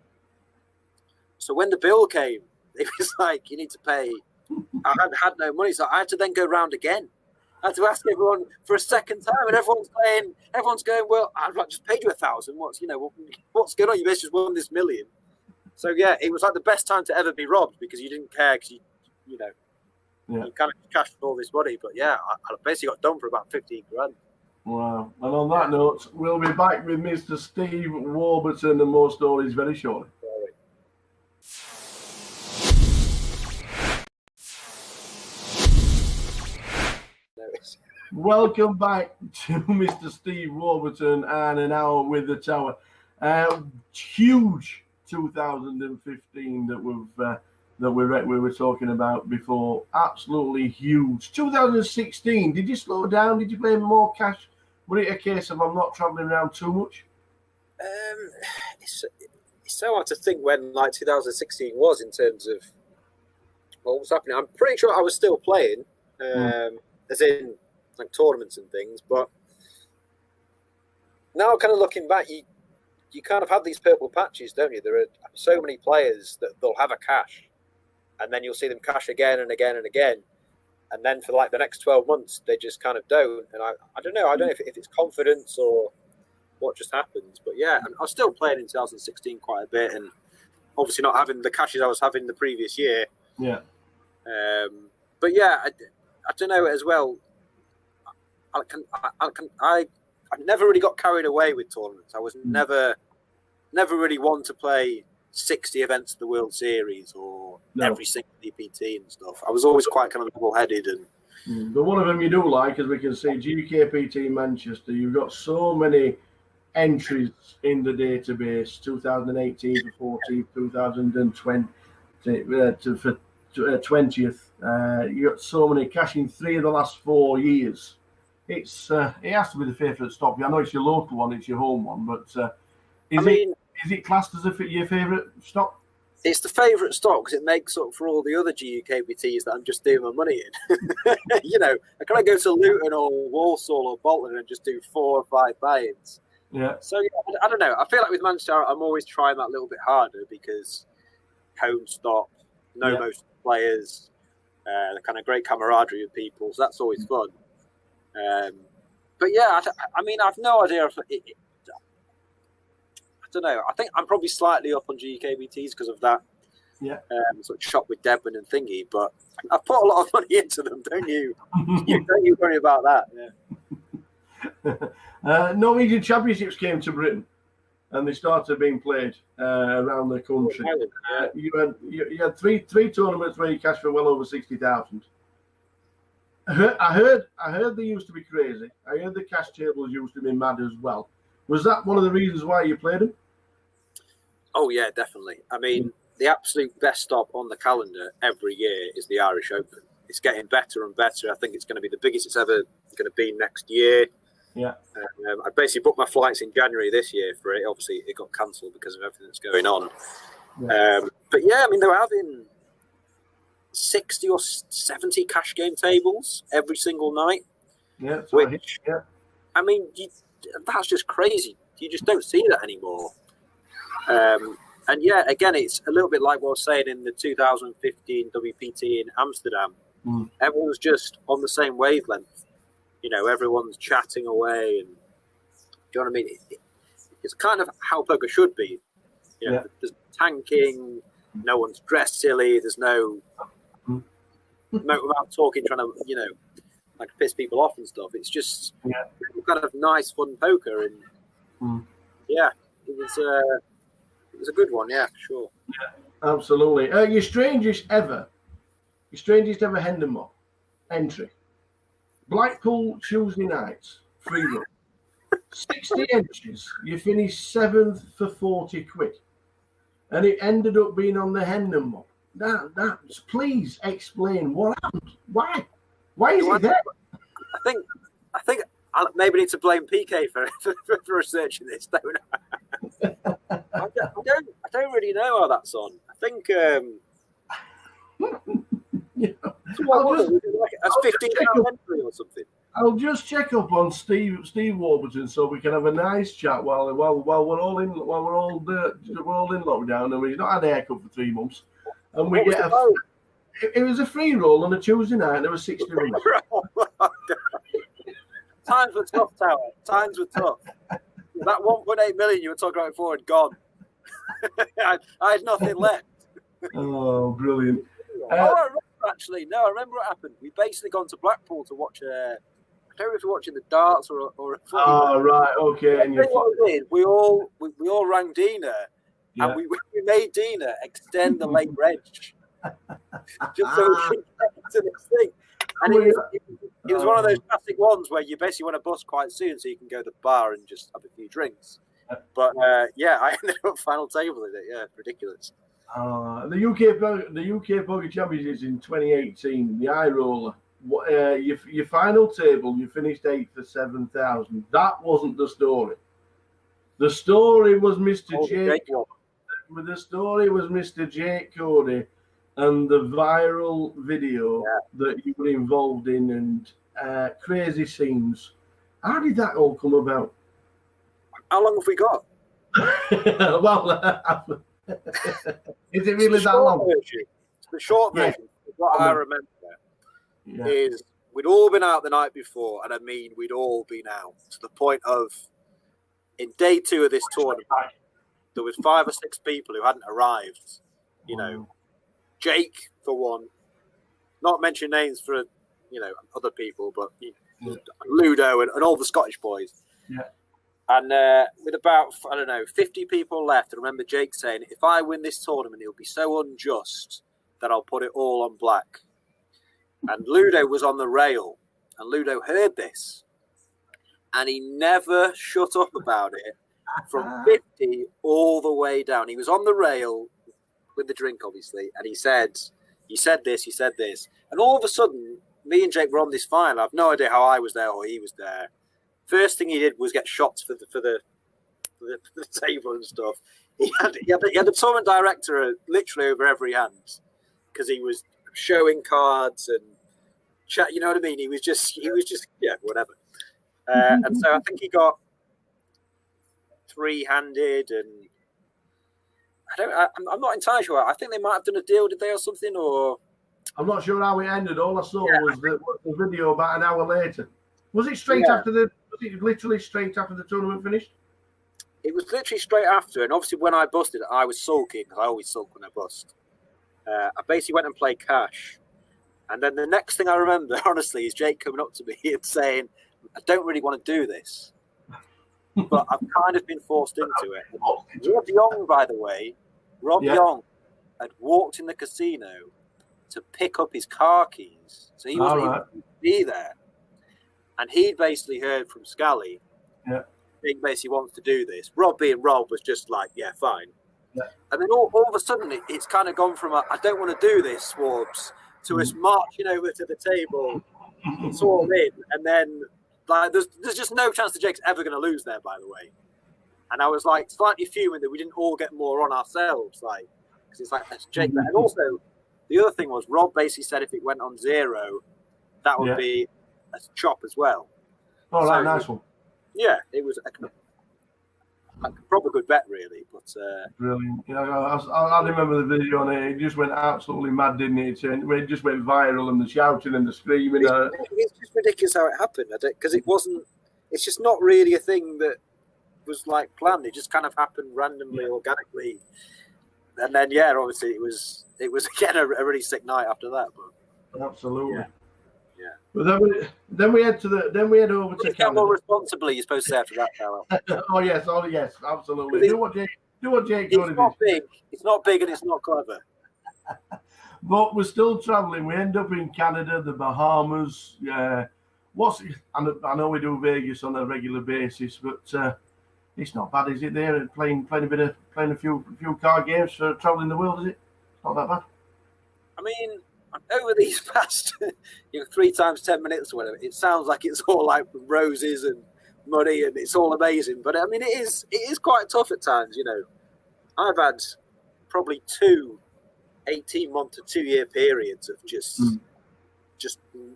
So when the bill came, it was like, you need to pay. I had no money, so I had to then go round again. I had to ask everyone for a second time, and everyone's going, "Well, I've just paid you 1,000. What's going on? You basically just won this million." So yeah, it was like the best time to ever be robbed because you didn't care because you kind of cashed all this money. But yeah, I basically got done for about 15 grand. Wow. And on that note, we'll be back with Mr. Steve Warburton and more stories very shortly. Welcome back to Mr. Steve Warburton and an hour with the Tower. Huge 2015 that we were talking about before. Absolutely huge. 2016. Did you slow down? Did you play more cash? Was it a case of I'm not travelling around too much? It's so hard to think when 2016 was in terms of what was happening. I'm pretty sure I was still playing, as in like tournaments and things. But now, kind of looking back, you kind of have these purple patches, don't you? There are so many players that they'll have a cash, and then you'll see them cash again and again and again, and then for like the next 12 months, they just kind of don't. And I don't know. I don't know if it's confidence or what just happens. But yeah, I was still playing in 2016 quite a bit, and obviously not having the cashes I was having the previous year. Yeah. But yeah, I don't know as well. I never really got carried away with tournaments. I was never really one to play 60 events of the World Series or every single DPT and stuff. I was always quite kind of level-headed. And but one of them you do like, as we can see, GUKPT Manchester. You've got so many entries in the database: 2018 to 14, 2020 for 20th. You got so many cashing 3 of the last 4 years. It has to be the favourite stop. I know it's your local one, it's your home one, but is it classed as your favourite stop? It's the favourite stop because it makes up for all the other GUKPTs that I'm just doing my money in. You know, I can't go to Luton or Walsall or Bolton and just do 4 or 5 buy-ins. Yeah. So yeah, I don't know. I feel like with Manchester, I'm always trying that little bit harder because home stop, most players, the kind of great camaraderie with people. So that's always fun. But yeah, I mean, I've no idea if I don't know. I think I'm probably slightly up on GUKPTs because of that. Yeah. Sort of shop with Debman and thingy, but I've put a lot of money into them, don't you? Don't you worry about that. Yeah. Norwegian Championships came to Britain, and they started being played around the country. You had three tournaments where you cashed for well over 60,000. I heard they used to be crazy. I heard the cash tables used to be mad as well. Was that one of the reasons why you played them? Oh yeah, definitely. I mean, the absolute best stop on the calendar every year is the Irish Open. It's getting better and better. I think it's going to be the biggest it's ever going to be next year. Yeah. I basically booked my flights in January this year for it. Obviously, it got cancelled because of everything that's going on. Yeah. But yeah, I mean, they were having 60 or 70 cash game tables every single night. Yeah. I mean, that's just crazy. You just don't see that anymore. And yeah, again, it's a little bit like what I was saying in the 2015 WPT in Amsterdam. Everyone's just on the same wavelength. You know, everyone's chatting away, and do you know what I mean? It's kind of how poker should be. You know, there's tanking, no one's dressed silly, there's no about talking, trying to, you know, like piss people off and stuff. It's just kind of nice, fun poker, and yeah, it was a good one, yeah, sure. Yeah, absolutely. Your strangest ever Hendon entry. Blackpool Tuesday nights, free run. 60 entries, you finished 7th for 40 quid. And it ended up being on the Hendon mob. That's please explain what happened. Why? Why is it there? I think I maybe need to blame PK for researching this, don't I? I don't really know how that's on. I think that's 15 entry or something. I'll just check up on Steve Warburton so we can have a nice chat while we're all in lockdown and we've not had a haircut for 3 months, and we get it was a free roll on a Tuesday night and there were 60 runs. Times were tough, Tower. Times were tough. That 1.8 million you were talking about before had gone. I had nothing left. Oh, brilliant. I remember what happened. We basically gone to Blackpool to watch I don't know if you're watching the darts or a footy. Oh, right, okay. And what we did, we all rang Dina, and we made Dina extend the late reg just so we could get to this thing. And it was one of those classic ones where you basically want to bust quite soon so you can go to the bar and just have a few drinks. But I ended up final table with it. Yeah, ridiculous. The UK Poker Championships in 2018, the Eye Roller. Your final table, you finished 8th for 7,000. That wasn't the story. The story was Mr. Jake. The story was Mr. Jake Cody and the viral video that you were involved in and crazy scenes. How did that all come about? How long have we got? Well, is it really that long? The short version, what I remember is we'd all been out the night before, and I mean we'd all been out to the point of in day 2 of this tournament, there was 5 or 6 people who hadn't arrived. You know, Jake for one, not mention names for other people, but Ludo and all the Scottish boys. Yeah. And with about, 50 people left, I remember Jake saying, if I win this tournament, it'll be so unjust that I'll put it all on black. And Ludo was on the rail, and Ludo heard this, and he never shut up about it from 50 all the way down. He was on the rail with the drink, obviously, and he said this. And all of a sudden, me and Jake were on this final. I have no idea how I was there or he was there. First thing he did was get shots for the table and stuff. He had the tournament director literally over every hand because he was showing cards and chat. You know what I mean? He was just whatever. And so I think he got 3-handed, and I'm not entirely sure. I think they might have done a deal, did they, or something? Or I'm not sure how it ended. All I saw was the video about an hour later. Was it straight after the? Was it literally straight after the tournament finished? It was literally straight after, and obviously when I busted, I was sulking because I always sulk when I bust. I basically went and played cash, and then the next thing I remember, honestly, is Jake coming up to me and saying, "I don't really want to do this, but I've kind of been forced into it." Rob Young, by the way, Young had walked in the casino to pick up his car keys, so he wasn't even going to be there. And he'd basically heard from Scally, Big basically wants to do this. Rob being Rob was just like, yeah, fine. Yeah. And then all of a sudden, it's kind of gone from I don't want to do this, Swabs, to us marching over to the table. It's all in. And then like there's just no chance that Jake's ever going to lose there, by the way. And I was like slightly fuming that we didn't all get more on ourselves, like, because it's like, that's Jake. And also, the other thing was Rob basically said if it went on 0, that would be a chop as well. Oh, so nice one. Yeah, it was a proper good bet, really. But brilliant. You know, I remember the video on it. It just went absolutely mad, didn't it? It just went viral, and the shouting and the screaming. It's just ridiculous how it happened, because it wasn't. It's just not really a thing that was like planned. It just kind of happened randomly, organically, and then obviously it was again a really sick night after that. But absolutely. Yeah. But then we head over to Canada. More responsibly, you're supposed to say after that, Carol. oh yes, absolutely. Do what Jake It's not big. It's not big, and it's not clever. But we're still traveling. We end up in Canada, the Bahamas. I know we do Vegas on a regular basis, but it's not bad, is it? There playing a few card games for traveling the world, is it? It's not that bad. I mean, over these past 3 times 10 minutes or whatever, it sounds like it's all like roses and money and it's all amazing. But I mean, it is quite tough at times. I've had probably 2 18-month to 2-year periods of just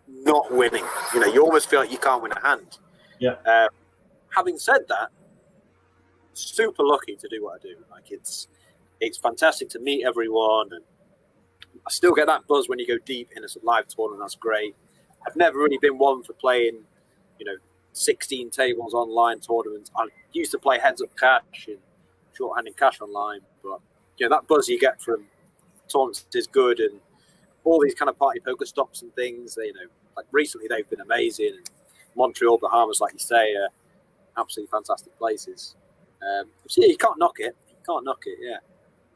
not winning. You almost feel like you can't win a hand. Yeah. Having said that, super lucky to do what I do. Like it's fantastic to meet everyone, and I still get that buzz when you go deep in a live tournament. That's great. I've never really been one for playing, 16 tables online tournaments. I used to play heads up cash and short-handed cash online, but that buzz you get from tournaments is good, and all these kind of party poker stops and things. Like recently they've been amazing. And Montreal, Bahamas, like you say, are absolutely fantastic places. So you can't knock it. Yeah.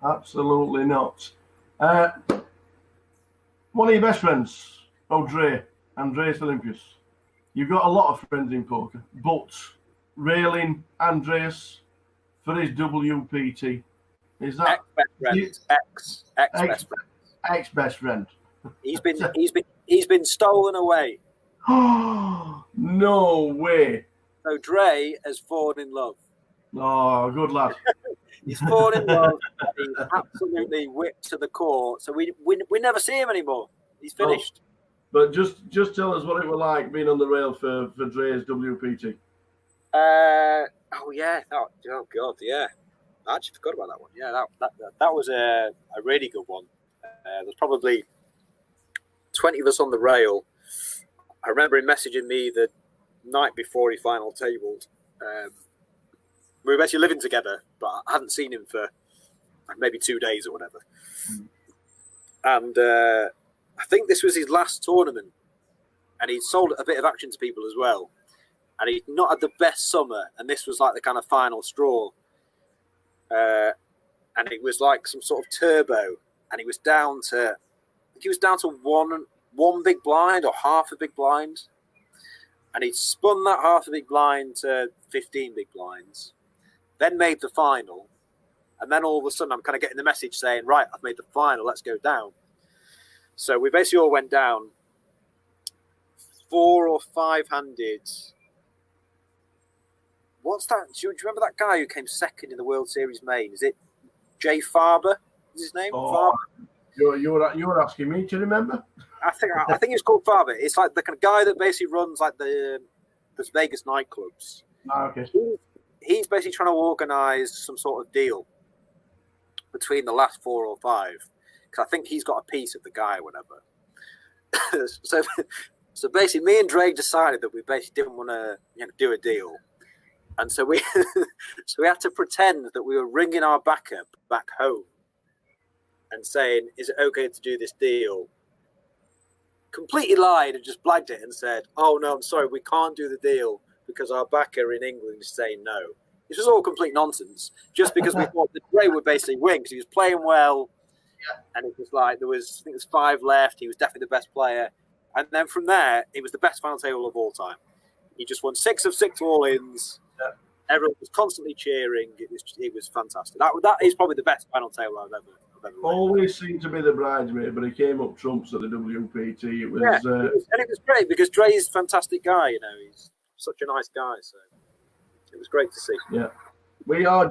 Absolutely not. One of your best friends, Andreas Olympius. You've got a lot of friends in poker, but railing Andreas for his WPT. Is that ex-best friend? He's been stolen away. No way. So Dre has fallen in love. Oh, good lad. He's fallen in love. He's absolutely whipped to the core. So we never see him anymore. He's finished. But just tell us what it was like being on the rail for Dre's WPT. Oh yeah. Oh God, yeah. I actually forgot about that one. Yeah, that was a really good one. There's probably 20 of us on the rail. I remember him messaging me the night before he final tabled. We were basically living together, but I hadn't seen him for maybe 2 days or whatever. And I think this was his last tournament, and he'd sold a bit of action to people as well. And he'd not had the best summer, and this was like the kind of final straw. And it was like some sort of turbo, and he was down to one big blind or half a big blind, and he'd spun that half a big blind to 15 big blinds, then made the final, and then all of a sudden I'm kind of getting the message saying, right, I've made the final, let's go down. So we basically all went down 4 or 5 handed. What's that? Do you remember that guy who came second in the World Series main? Is it Jay Farber? Is his name? Oh, you're asking me to remember? I think it's called Farber. It's like the kind of guy that basically runs like the Vegas nightclubs. Oh, okay. He's basically trying to organise some sort of deal between the last 4 or 5, because I think he's got a piece of the guy or whatever. so basically, me and Dre decided that we basically didn't want to do a deal. And so we had to pretend that we were ringing our backup back home and saying, is it okay to do this deal? Completely lied and just blagged it and said, oh, no, I'm sorry, we can't do the deal because our backer in England is saying no. This was all complete nonsense, just because we thought that Dre would basically win because he was playing well. And it was like, I think there was 5 left. He was definitely the best player. And then from there, it was the best final table of all time. He just won 6 of 6 all-ins. Everyone was constantly cheering. It was fantastic. That is probably the best final table I've ever always seemed to be the bridesmaid, but he came up trumps at the WPT. It was, and it was great because Dre's a fantastic guy. He's such a nice guy. So it was great to see. Yeah, we are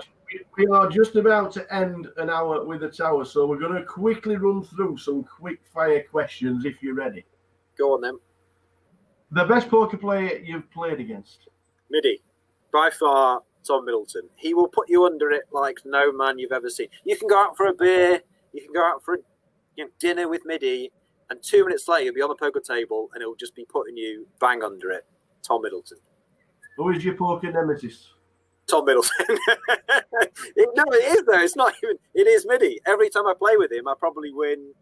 just about to end an hour with the tower, so we're going to quickly run through some quick fire questions if you're ready. Go on then. The best poker player you've played against? Middy. By far, Tom Middleton. He will put you under it like no man you've ever seen. You can go out for a beer, you can go out for a dinner with Middy, and 2 minutes later you'll be on the poker table and he'll just be putting you bang under it. Tom Middleton. Who is your poker nemesis? Tom Middleton. No, it is though. It's not even. It is Middy. Every time I play with him, I probably win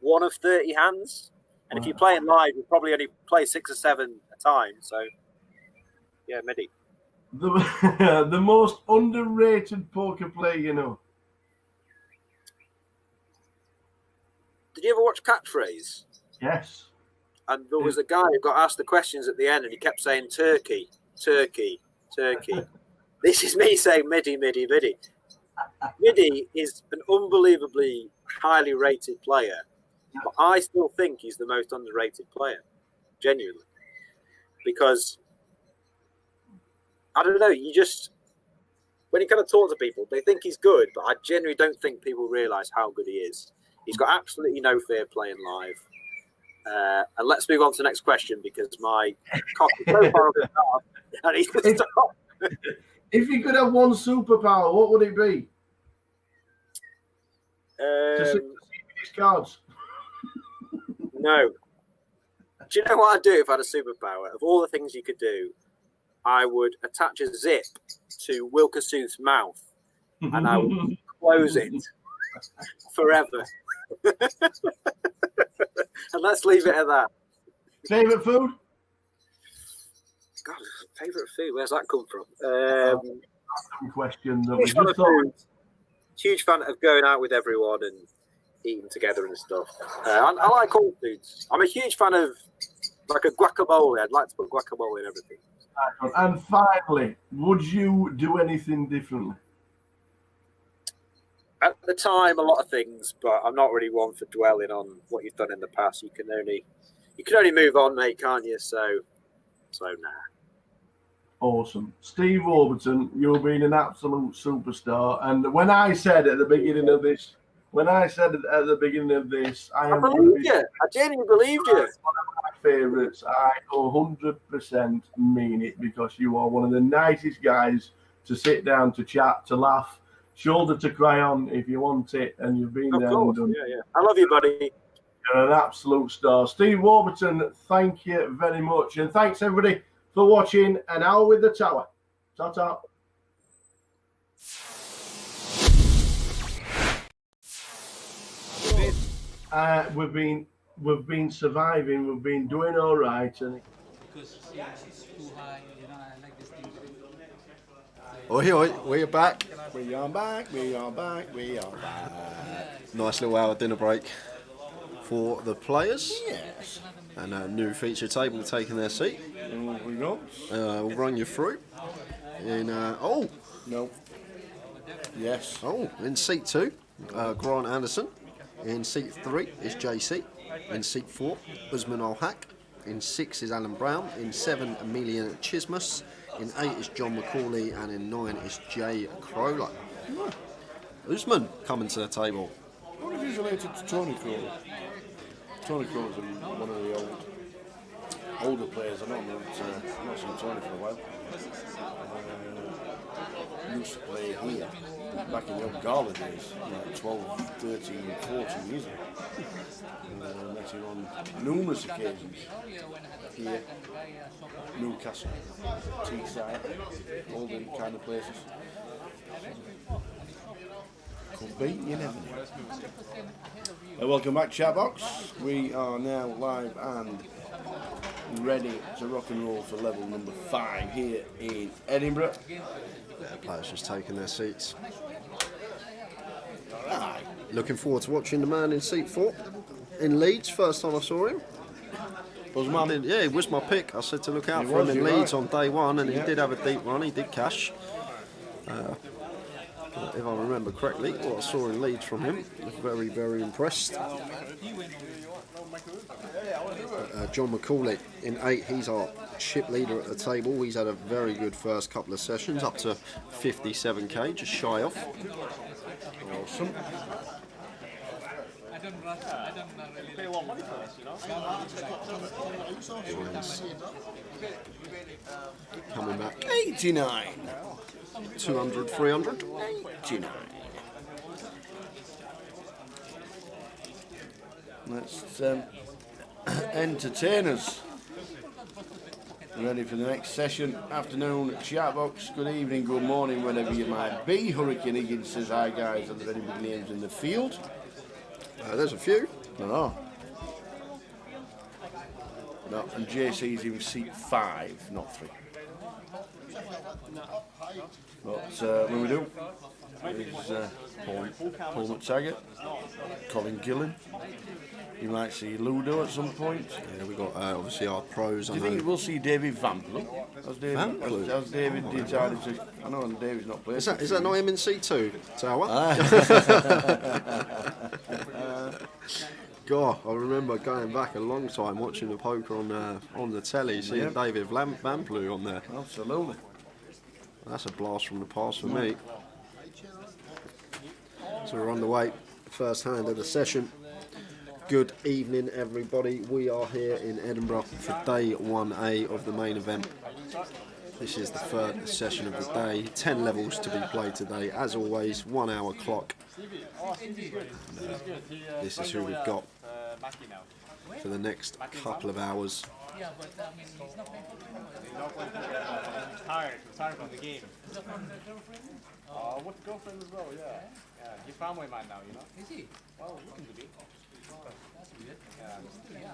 1 of 30 hands. And if you play it live, you probably only play 6 or 7 a time. So, yeah, Middy. The most underrated poker player you know? Did you ever watch Catchphrase? Yes. And there was a guy who got asked the questions at the end and he kept saying Turkey, Turkey, Turkey. This is me saying Middy, Middy, Middy. Middy is an unbelievably highly rated player, but I still think he's the most underrated player, genuinely. Because, I don't know, when you kind of talk to people, they think he's good, but I genuinely don't think people realise how good he is. He's got absolutely no fear playing live. And let's move on to the next question because my cock is so far up the top. I need to stop. If you could have one superpower, what would it be? To see these cards. No. Do you know what I'd do if I had a superpower? Of all the things you could do, I would attach a zip to Wilkersooth's mouth and I would close it forever. And let's leave it at that. Favourite food? God, favourite food? Where's that come from? Question. Huge fan of going out with everyone and eating together and stuff. I like all foods. I'm a huge fan of like a guacamole. I'd like to put guacamole in everything. And finally, would you do anything differently? At the time, a lot of things, but I'm not really one for dwelling on what you've done in the past. You can only move on, mate, can't you? So nah. Awesome. Steve Warburton, you've been an absolute superstar. And when I said at the beginning of this, I believed you. I genuinely believed you. One of my favourites. I 100% mean it because you are one of the nicest guys to sit down, to chat, to laugh, shoulder to cry on if you want it, and you've been there and done. Yeah. I love you, buddy. You're an absolute star. Steve Warburton, thank you very much. And thanks, everybody, for watching An Hour with the Tower. Ta-ta. We've been surviving. We've been doing all right. And Because it's too high, you know, I like this thing. Oi, we're back. We are back. We are back. We are back. Nice little hour dinner break for the players. Yes. And a new feature table taking their seat. And we go. We'll run you through. No. Yes. In seat 2, Grant Anderson. In seat 3 is JC. In seat 4, Usman Al-Haq. In 6 is Alan Brown. In 7, Emilian Chismus. In 8 is John McCauley. And in 9 is Jay Crowler. Usman coming to the table. I wonder if he's related to Tony Crowley. Tony Crowley's one of the older players. I don't know. I've not seen Tony for a while. Used to play here back in the old Gala days, like 12, 13, 14 years ago. Met him on numerous occasions. Here, Newcastle, Teesside, all them kind of places. Could be, you never know. Welcome back, Chatbox. We are now live and ready to rock and roll for level number 5 here in Edinburgh. Players just taking their seats. Looking forward to watching the man in seat 4 in Leeds. First time I saw him. Yeah, he was my pick. I said to look out for him in Leeds on day 1, and he did have a deep run. He did cash. If I remember correctly, what I saw in Leeds from him, I was very, very impressed. John McCauley in 8, he's our chip leader at the table. He's had a very good first couple of sessions, up to 57k, just shy off. Awesome. Pay a lot of money for this, you know? Coming back. 89. 200, 300. 89. Let's entertain us. Ready for the next session. Afternoon, Chatbox. Good evening, good morning, wherever you might be. Hurricane Higgins says, hi guys, are there any big names in the field? There's a few. No, and JC's in seat 5, not 3. But when we do, there's Paul McTaggart, Colin Gillen. You might see Ludo at some point. Yeah, we got obviously our pros. Do you think we'll see David Vamplu? As David decided to. I know David's not playing. Is that not him in C2 Tower? God, I remember going back a long time watching the poker on the telly, seeing David Vamplu on there. Absolutely. That's a blast from the past for me. So we're on the way, first hand of the session. Good evening, everybody. We are here in Edinburgh for day 1A of the main event. This is the third session of the day. 10 levels to be played today. As always, 1 hour clock. This is who we've got for the next couple of hours. Yeah, but I mean, he's not playing He's tired from the game. Is that from the girlfriend? With the girlfriend as well, yeah. He's family man now, you know? Is he? Well, looking to be. That's weird. Yeah.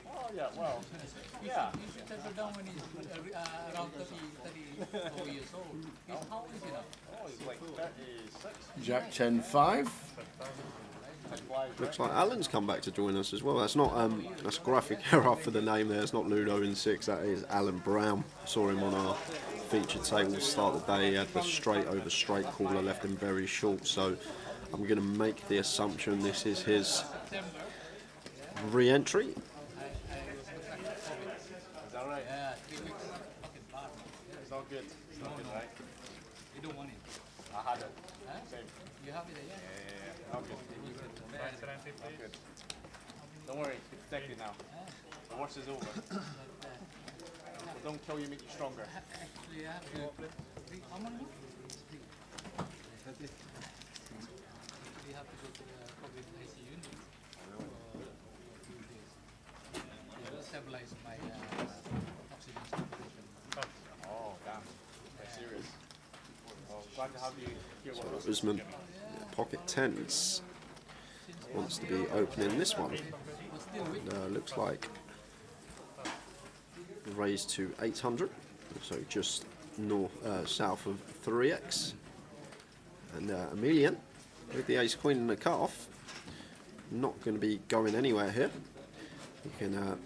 Oh, yeah, well, yeah. You should settle down when he's around 34 years old. How old is he now? Oh, he's like 36. Jack 10-5. Looks like Alan's come back to join us as well. That's not that's a graphic error for the name there. It's not Ludo in 6. That is Alan Brown. Saw him on our featured table to start the day. He had the straight over straight caller, left him very short. So I'm going to make the assumption this is his re-entry. Is that right? Yeah, 3 weeks fucking bad. It's not good. It's not good, right? You don't want it. I had it. Huh? Same. You have it, yeah? Not good. Not good. Don't worry, it's protected now. The worst is over. Don't kill you, make you stronger. Actually, I have to. How many? this. We have to go to the COVID ICU. It will stabilize my oxygen saturation. Oh, damn. That's serious. Well, glad to have you here. So Usman, pocket tens, wants to be opening this one. Looks like raised to 800, so just south of 3x. And Emilian with the ace queen and the cutoff, not going to be going anywhere here. You can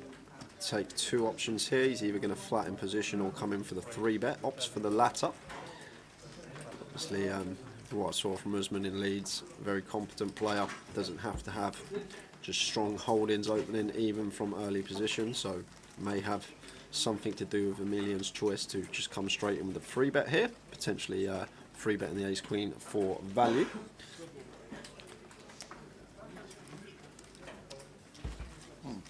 take two options here. He's either going to flatten position or come in for the 3-bet. Opts for the latter. Obviously, what I saw from Usman in Leeds, very competent player. Doesn't have to have just strong holdings opening even from early position, so may have something to do with Emilian's choice to just come straight in with a 3-bet here, potentially 3-betting the ace queen for value. And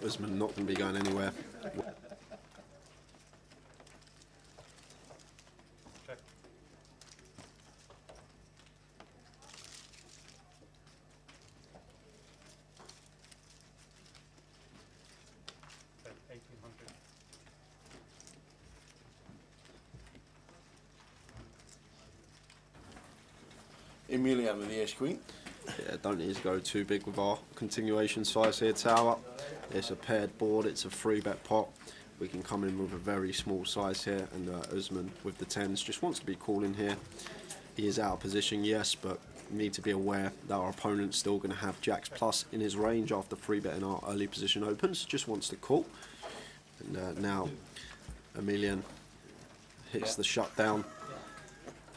Usman not going to be going anywhere. Emilian with the ace queen. Yeah, don't need to go too big with our continuation size here, Tower. It's a paired board, it's a 3-bet pot. We can come in with a very small size here, and Usman with the 10s just wants to be calling here. He is out of position, yes, but need to be aware that our opponent's still going to have jacks plus in his range after 3-betting our early position opens. Just wants to call. And now Emilian hits the shutdown.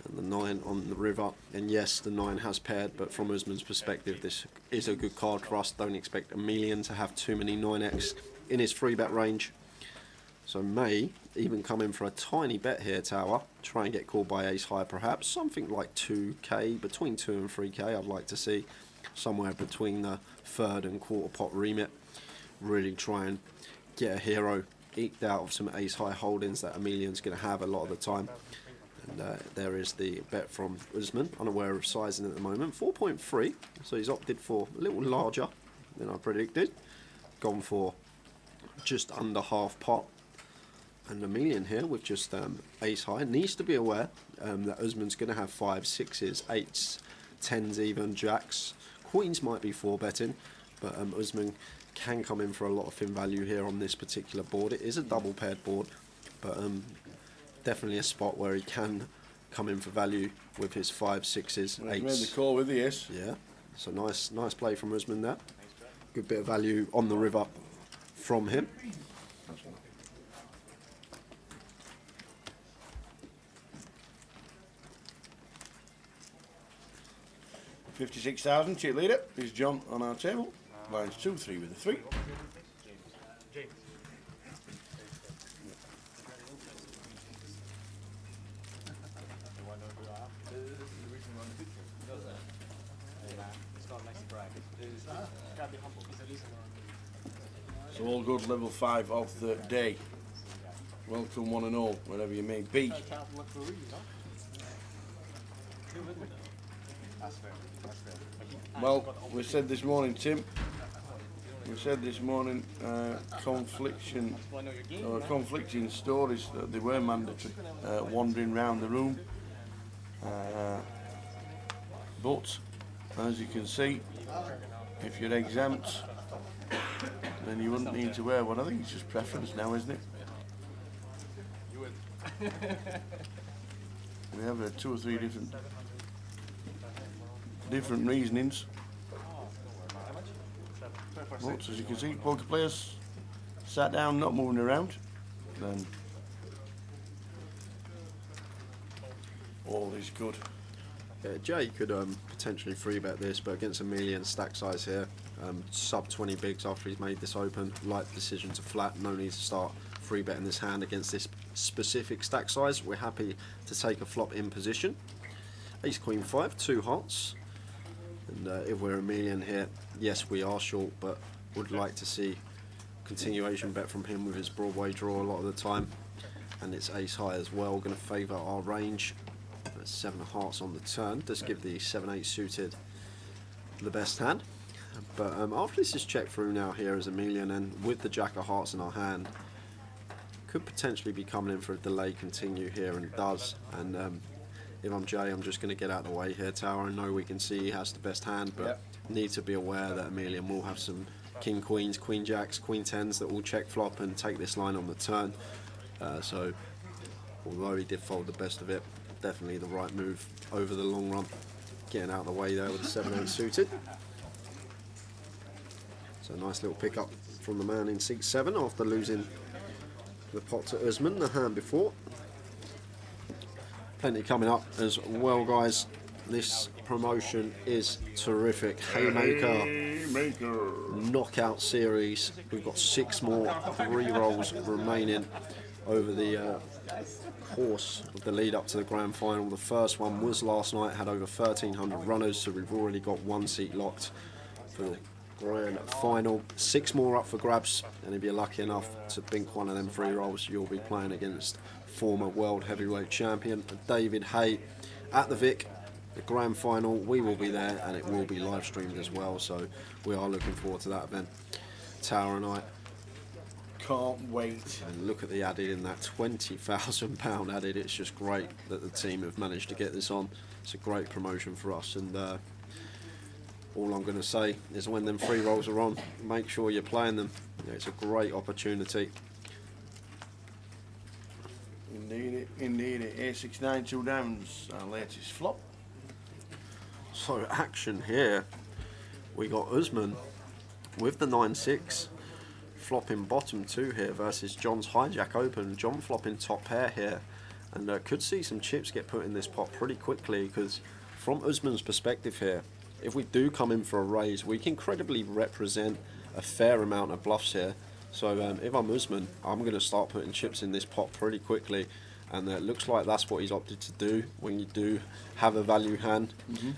And the 9 on the river, and yes, the 9 has paired, but from Usman's perspective, this is a good card for us. Don't expect Emilian to have too many 9x in his 3-bet range, so may even come in for a tiny bet here, Tower. Try and get called by ace high, perhaps something like 2k, between 2 and 3k. I'd like to see somewhere between the third and quarter pot remit. Really try and get a hero eked out of some ace high holdings that Emilian's going to have a lot of the time. And there is the bet from Usman, unaware of sizing at the moment. 4.3, so he's opted for a little larger than I predicted. Gone for just under half pot. And Emilian here with just ace high. Needs to be aware that Usman's going to have 5s, 6s, 8s, 10s even, jacks. Queens might be 4-betting, but Usman can come in for a lot of thin value here on this particular board. It is a double paired board, but definitely a spot where he can come in for value with his 5s, 6s, 8s. He's made the call with the ace. Yeah, so nice play from Usman there. Good bit of value on the river from him. $56,000, cheap leader is John on our table. Lines 2, 3 with a 3. So all good, level 5 of the day. Welcome one and all, wherever you may be. Well, we said this morning, Tim, conflicting stories that they were mandatory, wandering round the room. But, as you can see, if you're exempt, then you wouldn't need to wear one. I think it's just preference now, isn't it? We have 2 or 3 different reasonings. But as you can see, poker players sat down, not moving around. Then all is good. Jay could potentially 3-bet this, but against Emilian's stack size here, sub 20 bigs after he's made this open, light decision to flat, no need to start 3-betting this hand against this specific stack size. We're happy to take a flop in position. Ace Queen 5, 2 hearts, and if we're Emilian here, yes we are short, but would like to see continuation bet from him with his Broadway draw a lot of the time. and it's ace high as well, going to favour our range. 7 of hearts on the turn does give the 7-8 suited the best hand. But after this is checked through now here as Emilian, and with the Jack of Hearts in our hand, could potentially be coming in for a delay continue here, and it does. And if I'm Jay, I'm just going to get out of the way here, Tower. I know we can see he has the best hand, but need to be aware that Emilian will have some king queens, queen jacks, queen tens that will check flop and take this line on the turn. So although he did fold the best of it, definitely the right move over the long run. Getting out of the way there with the 7-8 suited. So nice little pick up from the man in seat 7 after losing the pot to Usman the hand before. Plenty coming up as well, guys. This promotion is terrific. Haymaker knockout series. We've got 6 more 3 rolls remaining over the course of the lead up to the grand final. The first one was last night, had over 1,300 runners, so we've already got 1 seat locked for the grand final. 6 more up for grabs, and if you're lucky enough to bink one of them 3 rolls, you'll be playing against former world heavyweight champion David Hay at the Vic. The grand final, we will be there, and it will be live streamed as well, so we are looking forward to that event. Tower and I can't wait. And look at the added in that, £20,000 added. It's just great that the team have managed to get this on. It's a great promotion for us, and all I'm going to say is when them 3 rolls are on, make sure you're playing them. It's a great opportunity. Indeed it. A6-9, 2 downs, our latest flop. So action here, we got Usman with the 9-6, flopping bottom 2 here versus John's hijack open. John flopping top pair here, and could see some chips get put in this pot pretty quickly, because from Usman's perspective here, if we do come in for a raise, we can credibly represent a fair amount of bluffs here. So if I'm Usman, I'm going to start putting chips in this pot pretty quickly, and it looks like that's what he's opted to do. When you do have a value hand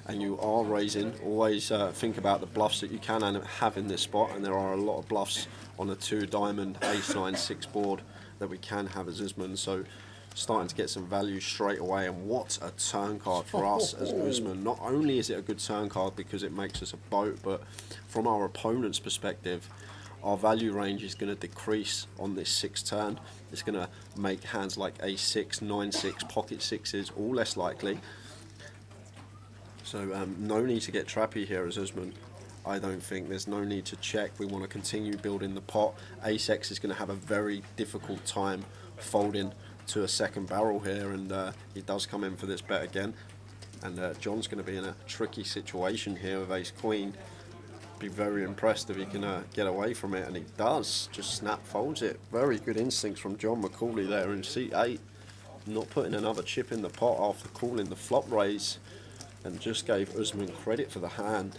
and you are raising, always think about the bluffs that you can have in this spot, and there are a lot of bluffs on a 2 diamond ace-9-6 board that we can have as Usman. So starting to get some value straight away, and what a turn card for us as Usman. Not only is it a good turn card because it makes us a boat, but from our opponent's perspective, our value range is going to decrease on this 6th turn. It's going to make hands like a6, 9-6, pocket 6s all less likely. So no need to get trappy here as Usman. I don't think there's no need to check. We want to continue building the pot. Ace-X is going to have a very difficult time folding to a second barrel here, and he does come in for this bet again. And John's going to be in a tricky situation here with ace-queen. Be very impressed if he can get away from it, and he does. Just snap folds it. Very good instincts from John McCauley there in seat 8. Not putting another chip in the pot after calling the flop raise, and just gave Usman credit for the hand.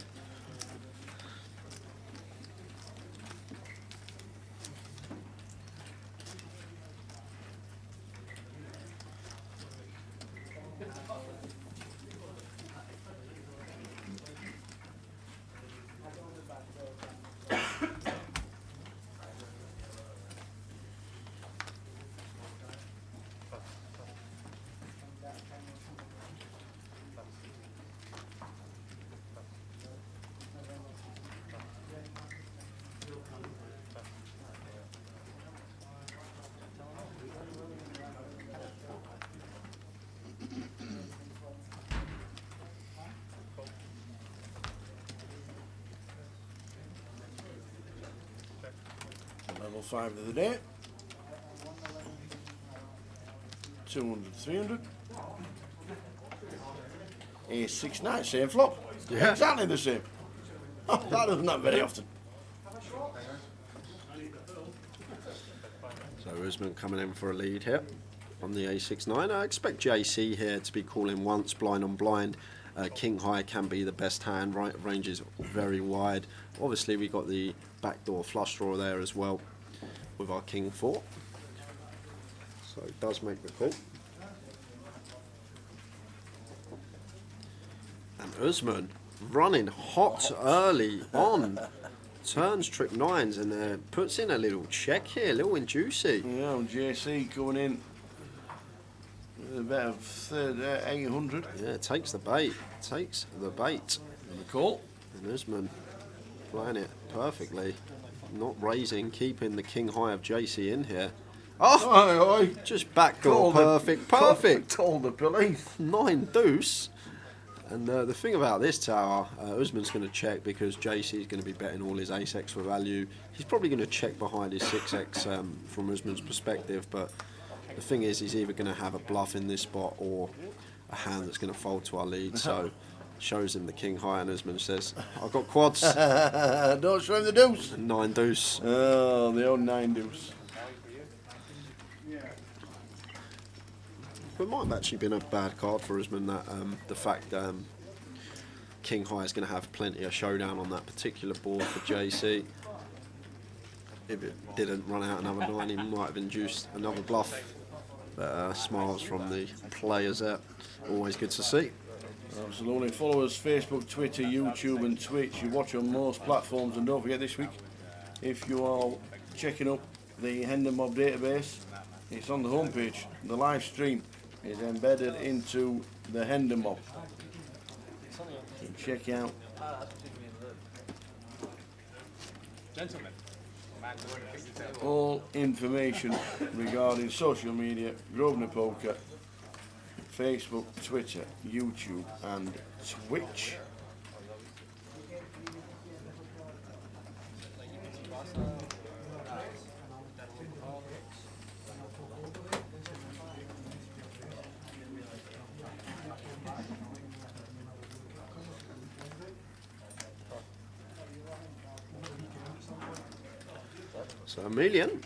Level 5 of the day. 200, 300. A6-9, same flop. Yeah. Exactly the same. Oh, that doesn't happen very often. So Usman coming in for a lead here on the a6-9. I expect JC here to be calling once, blind on blind. King high can be the best hand, right? Range is very wide. Obviously we got the backdoor flush draw there as well with our king 4. So it does make the call. And Usman running hot early on. Turns trip 9s and puts in a little check here, a little in juicy. Yeah, JC going in a bet of 800. Yeah, takes the bait. Takes the bait. And the call. And Usman playing it perfectly. Not raising, keeping the king high of JC in here. Oh! Just backdoor. Perfect. Told the police. 9 deuce. And the thing about this tower, Usman's going to check because JC is going to be betting all his ace-x for value. He's probably going to check behind his 6x from Usman's perspective, but the thing is, he's either going to have a bluff in this spot or a hand that's going to fold to our lead. So shows him the king high, and Usman says, "I've got quads." Don't show him the deuce. And 9 deuce. Oh, the old 9 deuce. It might have actually been a bad card for Usman, that the fact king high is going to have plenty of showdown on that particular board for JC. If it didn't run out another 9, he might have induced another bluff. But smiles from the players there, always good to see. Absolutely. Follow us Facebook, Twitter, YouTube and Twitch. You watch on most platforms, and don't forget this week, if you are checking up the Hendon Mob database, it's on the homepage. The live stream is embedded into the Hendon Mob. So check out. Gentlemen, all information regarding social media, Grosvenor Poker, Facebook, Twitter, YouTube and Twitch. So Emelian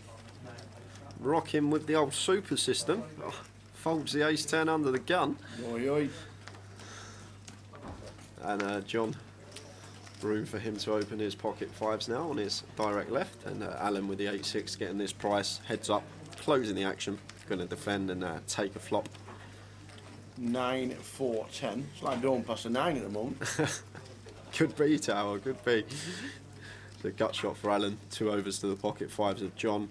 rocking with the old super system. Oh, folds the ace-10 under the gun. Oi, oi. And John, room for him to open his pocket 5s now on his direct left. And Alan with the 8-6 getting this price. Heads up, closing the action. Going to defend and take a flop. 9, 4, 10. It's like don't pass a 9 at the moment. Could be, Tower, could be. The gut shot for Alan, 2 overs to the pocket 5s of John,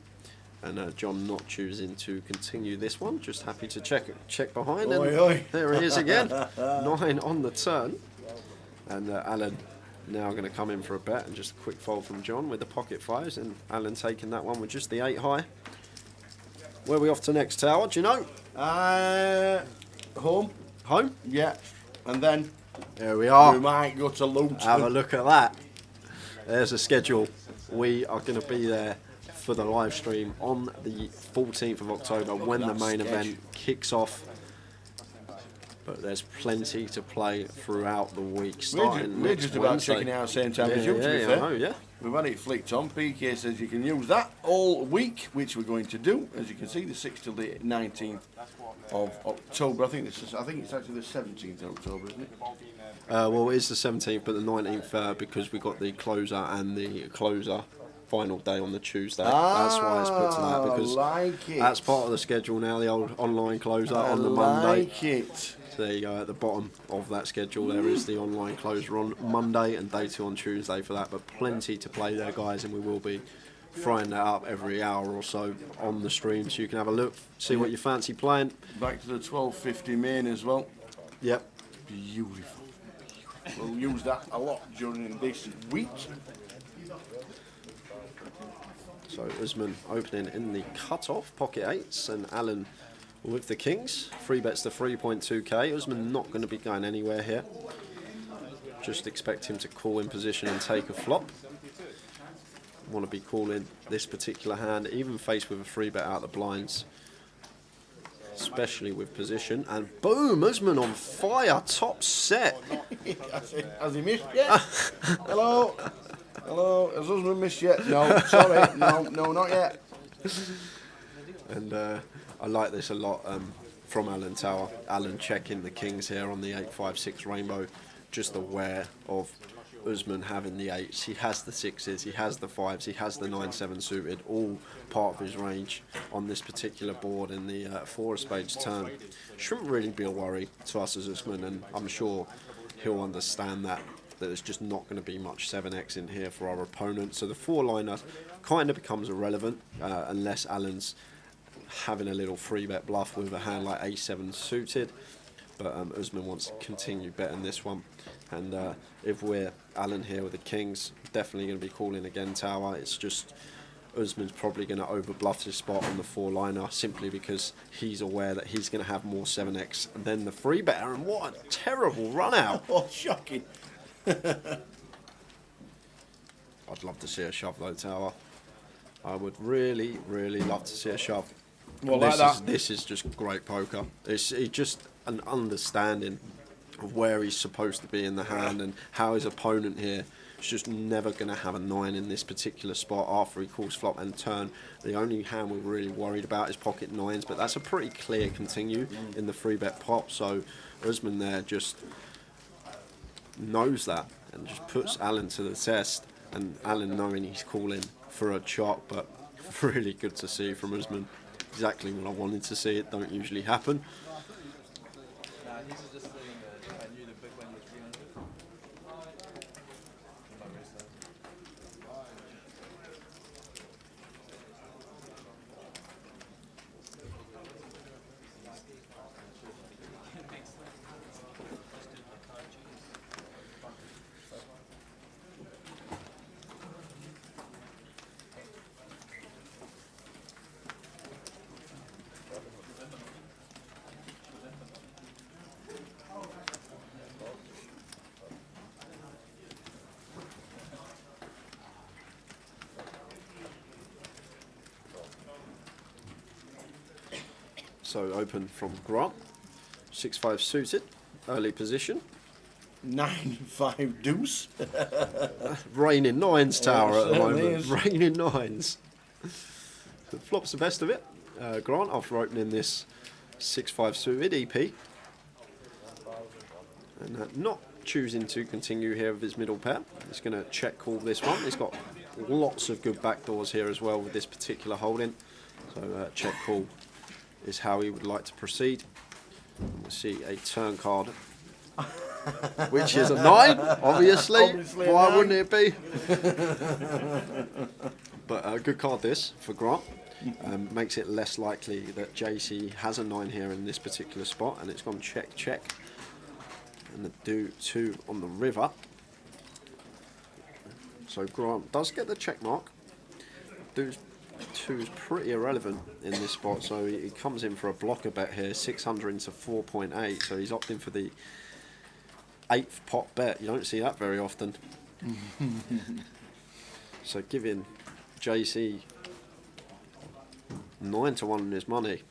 and John not choosing to continue this one, just happy to check behind, and oi. There he is again, 9 on the turn, and Alan now going to come in for a bet, and just a quick fold from John with the pocket 5s, and Alan taking that one with just the 8 high. Where are we off to next, Tower, do you know? Home. Home? Yeah, and then there we are. We might go to Luton. Have a look at that. There's a schedule. We are going to be there for the live stream on the 14th of October when the main event kicks off. But there's plenty to play throughout the week. We're just about checking out same time as you, to be fair. I know, yeah. We've had it flicked on. PK says you can use that all week, which we're going to do. As you can see, the 6th till the 19th of October. I think it's actually the 17th of October, isn't it? Well, it is the 17th, but the 19th because we got the closer and the closer final day on the Tuesday. That's why it's put to that, because that's part of the schedule now, the old online closer on the Monday. Like it. So there you go, at the bottom of that schedule there is the online closer on Monday and day 2 on Tuesday for that, but plenty to play there, guys, and we will be throwing that up every hour or so on the stream, so you can have a look, see what you fancy playing. Back to the 12:50 main as well. Yep. Beautiful. We'll use that a lot during this week. So Usman opening in the cut-off, pocket 8s, and Alan with the kings. 3 bets to 3.2k. Usman not going to be going anywhere here. Just expect him to call in position and take a flop. Want to be calling this particular hand, even faced with a 3 bet out of the blinds, especially with position. And boom, Usman on fire, top set. Has he missed yet? Hello? Hello? Has Usman missed yet? No, sorry. No, not yet. And I like this a lot from Alan Tower. Alan checking the kings here on the 8-5-6 rainbow. Just aware of Usman having the 8s. He has the 6s, he has the 5s, he has the 9-7 suited, all part of his range on this particular board in the 4 of spades turn. Shouldn't really be a worry to us as Usman, and I'm sure he'll understand that there's just not going to be much 7x in here for our opponent. So the 4-liner kind of becomes irrelevant unless Alan's having a little 3-bet bluff with a hand like A7 suited. But Usman wants to continue betting this one. And if we're Alan here with the kings, definitely going to be calling again tower. It's just Usman's probably going to overbluff his spot on the 4-liner simply because he's aware that he's going to have more 7x than the 3-better. And what a terrible run out. Oh, shocking. I'd love to see a shove though, tower. I would really, really love to see a shove. Well, This is just great poker. It's just an understanding of where he's supposed to be in the hand and how his opponent here is just never going to have a 9 in this particular spot after he calls flop and turn. The only hand we're really worried about is pocket 9s, but that's a pretty clear continue in the 3-bet pot. So Usman there just knows that and just puts Alan to the test. And Alan knowing he's calling for a chop, but really good to see from Usman. Exactly what I wanted to see. It don't usually happen. So open from Grant, 6-5 suited, early position. 9-5 deuce. Raining 9s tower Yeah, at the moment. is. Raining 9s. Flops the best of it. Grant after opening this 6-5 suited EP. And not choosing to continue here with his middle pair. He's going to check call this one. He's got lots of good backdoors here as well with this particular holding. So check call is how he would like to proceed. And we'll see a turn card, which is a 9, obviously. Why wouldn't it be? But a good card this for Grant. Makes it less likely that JC has a 9 here in this particular spot, and it's gone check, check. And the do 2 on the river. So Grant does get the check mark. Do 2 is pretty irrelevant in this spot, so he comes in for a blocker bet here, 600 into 4.8, so he's opting for the 8th pot bet. You don't see that very often. So giving JC 9-1 on his money.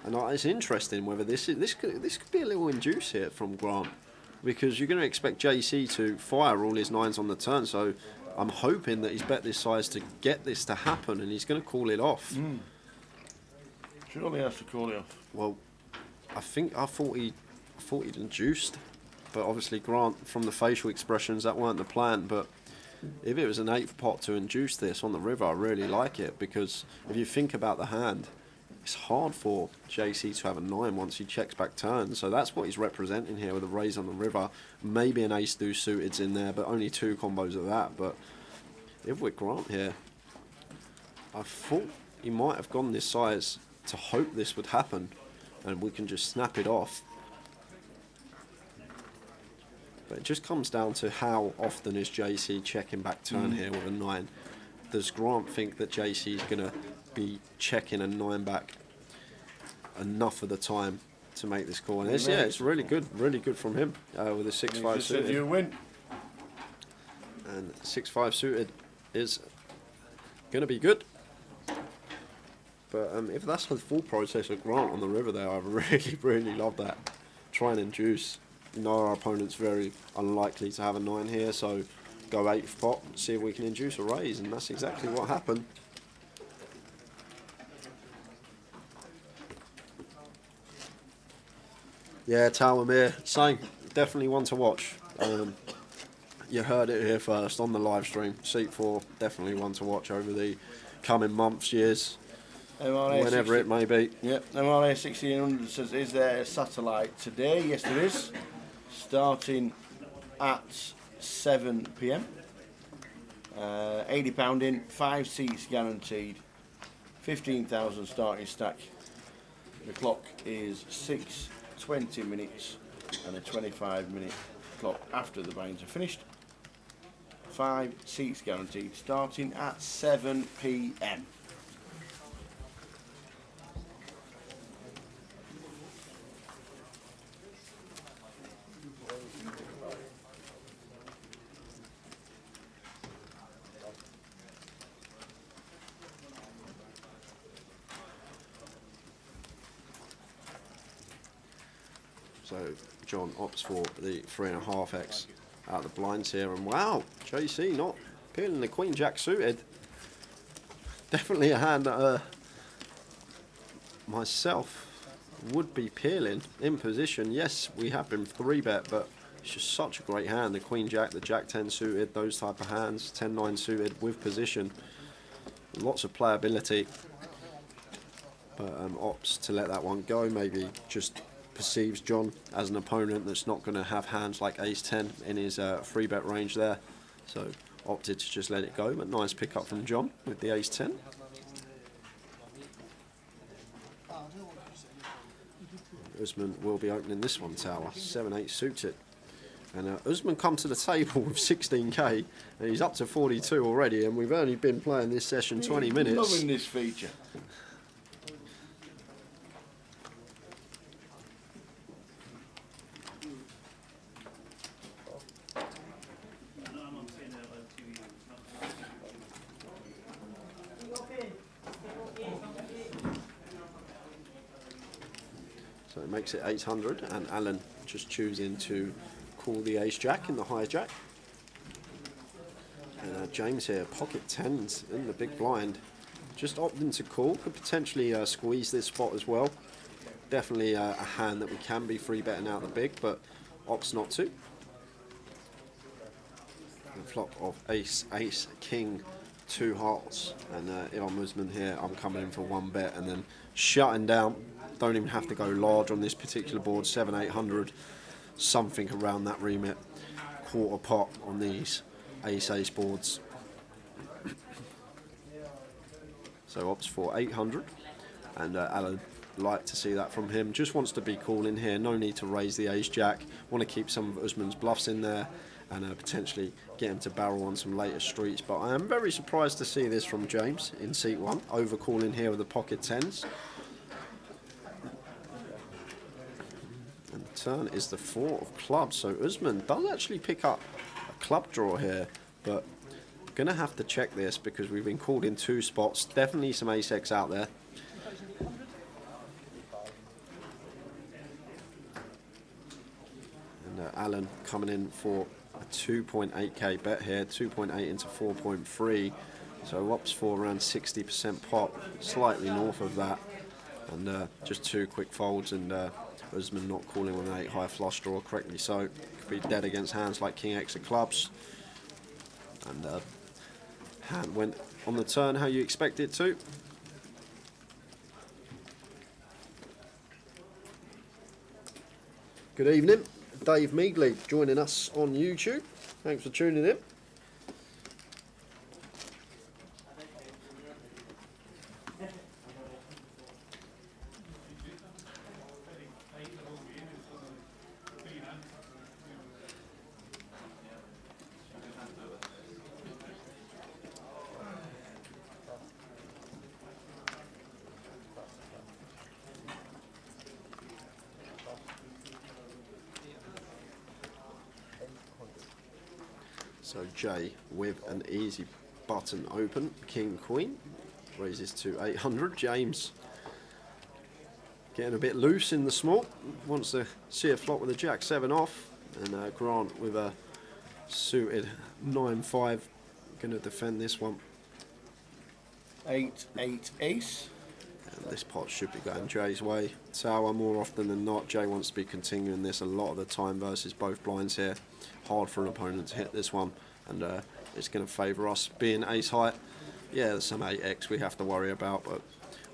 And it's interesting whether this could be a little induce here from Grant, because you're going to expect JC to fire all his 9s on the turn, so I'm hoping that he's bet this size to get this to happen, and he's going to call it off. Surely has to call it off. Well, I thought he'd induced, but obviously Grant, from the facial expressions, that weren't the plan. But if it was an 8th pot to induce this on the river, I really like it, because if you think about the hand, it's hard for JC to have a 9 once he checks back turn. So that's what he's representing here with a raise on the river. Maybe an ace deuce suited's in there, but only 2 combos of that. But if we're Grant here, I thought he might have gone this size to hope this would happen, and we can just snap it off. But it just comes down to how often is JC checking back turn here with a 9. Does Grant think that JC is going to be checking a 9 back enough of the time to make this call? And it's really good from him with a 6-5 suited. You win. And 6-5 suited is going to be good. But if that's the full process of Grant on the river there, I really love that. Try and induce. You know our opponent's very unlikely to have a 9 here, so go 8th pot, see if we can induce a raise, and that's exactly what happened. Yeah, Talamir, same. Definitely one to watch. You heard it here first on the live stream. Seat 4, definitely one to watch over the coming months, years, whenever it may be. Yep, MRA 1600 says, is there a satellite today? Yes, there is. Starting at 7 p.m. £80 in, 5 seats guaranteed. 15,000 starting stack. The clock is 6:20 minutes and a 25-minute clock after the bains are finished. 5 seats guaranteed, starting at 7 p.m. So John opts for the 3.5x out of the blinds here, and wow, JC not peeling the Queen Jack suited. Definitely a hand that myself would be peeling in position. Yes, we have been 3-bet, but it's just such a great hand. The Queen Jack, the Jack 10 suited, those type of hands, 10-9 suited with position. Lots of playability, but opts to let that one go. Maybe just perceives John as an opponent that's not going to have hands like ace-10 in his 3-bet range there, so opted to just let it go. But nice pick up from John with the ace-10. Usman will be opening this one, Tower, 7-8 suited. And Usman come to the table with 16k, and he's up to 42 already, and we've only been playing this session 20 minutes. Loving this feature. So it makes it 800, and Alan just choosing to call the ace-jack in the hijack. And James here, pocket 10s in the big blind. Just opting to call, could potentially squeeze this spot as well. Definitely a hand that we can be 3-betting out the big, but opts not to. The flop of ace, ace, king, 2 hearts. And if I'm Usman here, I'm coming in for 1 bet and then shutting down. Don't even have to go large on this particular board, 700-800, something around that remit. Quarter pot on these ace-ace boards. So opts for 800, and Alan, like to see that from him. Just wants to be cool in here, no need to raise the ace-jack. Want to keep some of Usman's bluffs in there and potentially get him to barrel on some later streets. But I am very surprised to see this from James in seat 1, overcalling here with the pocket 10s. And the turn is the 4 of clubs, so Usman does actually pick up a club draw here, but I'm going to have to check this because we've been called in 2 spots. Definitely some ace-x out there. And Alan coming in for a 2.8k bet here, 2.8 into 4.3, so opts for around 60% pot, slightly north of that, and just 2 quick folds, and Usman not calling with an 8 high flush draw, correctly so. Could be dead against hands like King X of clubs. And hand went on the turn how you expect it to. Good evening, Dave Meagley joining us on YouTube. Thanks for tuning in. So Jay with an easy button open, King Queen, raises to 800. James getting a bit loose in the small, wants to see a flop with a Jack 7 off, and Grant with a suited 9-5, going to defend this one. 8-8 ace. And this pot should be going Jay's way. Tower more often than not. Jay wants to be continuing this a lot of the time versus both blinds here. Hard for an opponent to hit this one, and it's going to favour us being ace high. Yeah, there's some 8x we have to worry about, but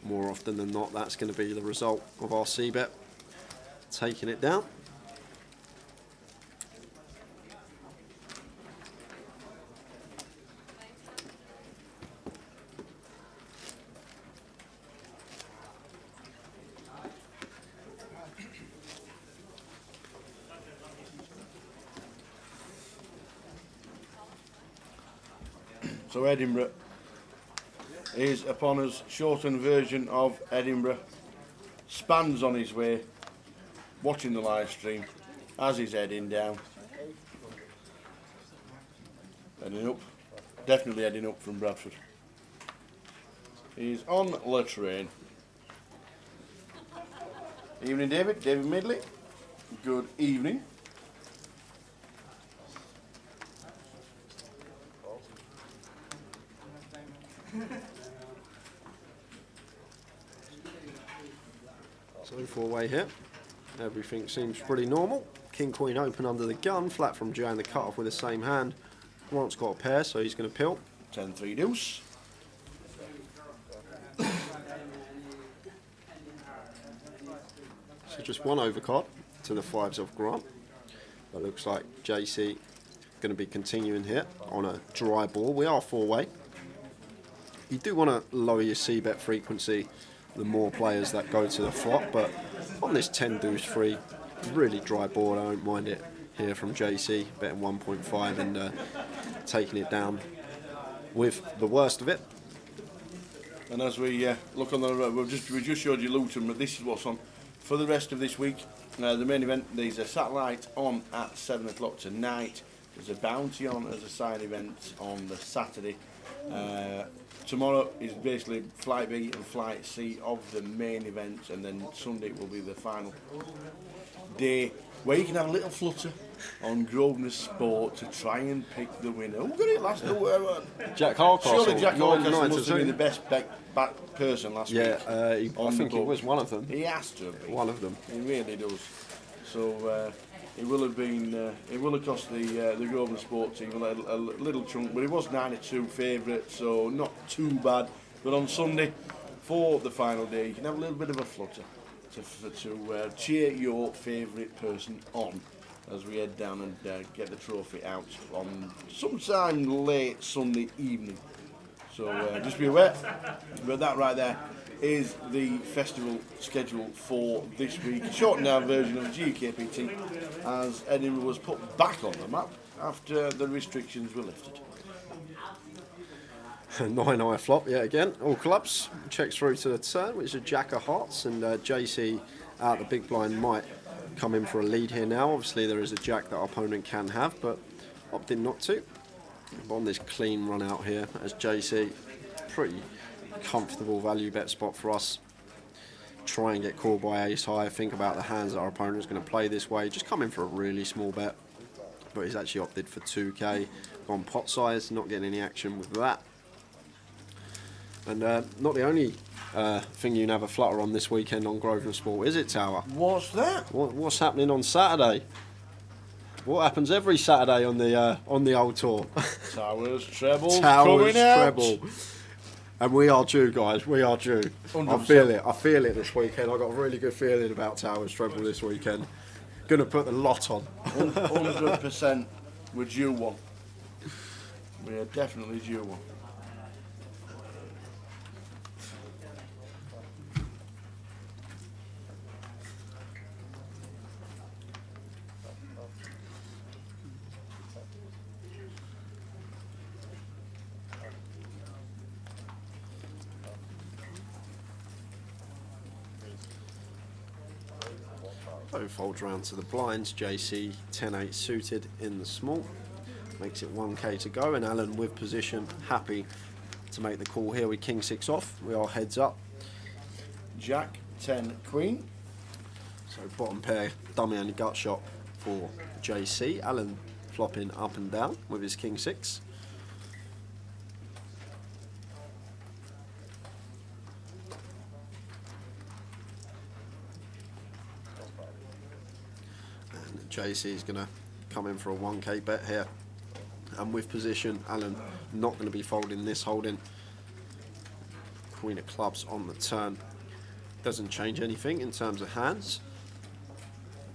more often than not, that's going to be the result of our c-bet taking it down. So Edinburgh is upon us. Shortened version of Edinburgh. Span's on his way, watching the live stream as he's heading down. Heading up, definitely heading up from Bradford. He's on the train. Evening, David. David Midley. Good evening. So 4-way here. Everything seems pretty normal. King Queen open under the gun, flat from Jay in the cut-off with the same hand. Grant's got a pair, so he's going to pill. 10-3 deuce. So just one overcard to the 5s of Grant. That looks like JC going to be continuing here on a dry ball. We are 4-way. You do want to lower your c-bet frequency the more players that go to the flop, but on this 10 deuce 3, really dry board. I don't mind it here from JC, betting 1.5 and taking it down with the worst of it. And as we look on the we just showed you Luton, but this is what's on for the rest of this week. The main event, there's a satellite on at 7 o'clock tonight. There's a bounty on as a side event on the Saturday. Tomorrow is basically Flight B and Flight C of the main event, and then Sunday will be the final day where you can have a little flutter on Grosvenor Sport to try and pick the winner. Who got it last? Jack Hardcastle. Surely Jack Hardcastle 9 must to have been 2. the best back person last week. I think he was one of them. He has to have been. One of them. He really does. So it will have been. It will have cost the Grosvenor Sport team a little chunk, but it was 9-2 favourite, so not too bad. But on Sunday, for the final day, you can have a little bit of a flutter to cheer your favourite person on as we head down and get the trophy out on sometime late Sunday evening. So just be aware. But that right there is the festival schedule for this week. A shortened down version of GUKPT as Edinburgh was put back on the map after the restrictions were lifted. 9-eye flop yet again. All clubs. Checks through to the turn, which is a Jack of Hearts, and JC out the big blind might come in for a lead here now. Obviously there is a Jack that our opponent can have, but opted not to. On this clean run out here as JC, pretty comfortable value bet spot for us. Try and get called by ace high. Think about the hands that our opponent is going to play this way. Just come in for a really small bet, but he's actually opted for 2k. Gone pot size, not getting any action with that. And not the only thing you can have a flutter on this weekend on Grosvenor Sport, is it, Tower? What's that? What's happening on Saturday? What happens every Saturday on the old tour? Towers treble. Towers coming out. treble. And we are due, guys. We are due. 100%. I feel it. I feel it this weekend. I've got a really good feeling about Towers treble this weekend. Going to put the lot on. 100% we're due one. We are definitely due one. Folds round to the blinds. JC 10-8 suited in the small. Makes it 1k to go, and Alan with position, happy to make the call here with king 6 off. We are heads up. Jack 10 queen. So bottom pair dummy and gut shot for JC. Alan flopping up and down with his king 6. JC is going to come in for a 1k bet here, and with position Alan not going to be folding this holding. Queen of clubs on the turn doesn't change anything in terms of hands,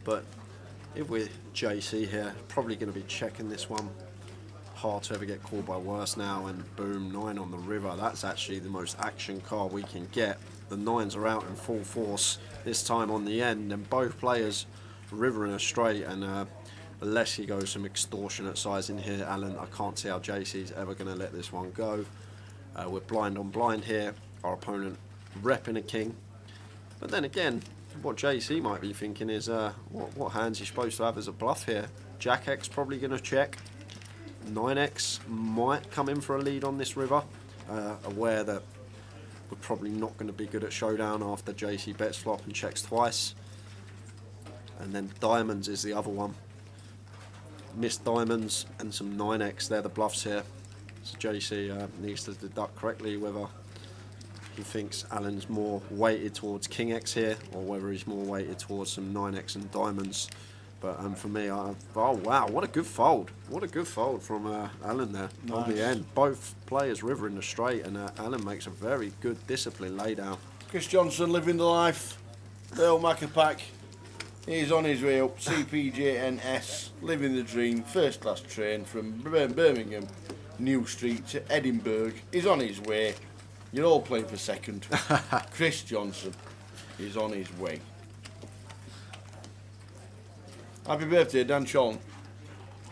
but if we're JC here, probably going to be checking this one. Hard to ever get called by worse now, and boom, 9 on the river. That's actually the most action card we can get. The 9s are out in full force this time on the end, and both players river in a straight, and unless he goes some extortionate size in here, Alan, I can't see how JC's ever going to let this one go. We're blind on blind here. Our opponent repping a king. But then again, what JC might be thinking is, what hands you're supposed to have as a bluff here. Jack X probably going to check. 9X might come in for a lead on this river. Aware that we're probably not going to be good at showdown after JC bets flop and checks twice. And then diamonds is the other one. Missed diamonds and some 9X, they're the bluffs here. So JC needs to deduct correctly whether he thinks Alan's more weighted towards King X here, or whether he's more weighted towards some 9X and diamonds. But for me, oh wow, what a good fold. What a good fold from Alan there on the end. Both players river in the straight, and Alan makes a very good discipline laydown. Chris Johnson living the life. Dale Maccapack, he's on his way up. CPJNS, living the dream. First class train from Birmingham, New Street to Edinburgh. He's on his way. You're all playing for second. Chris Johnson is on his way. Happy birthday, Dan Charlton.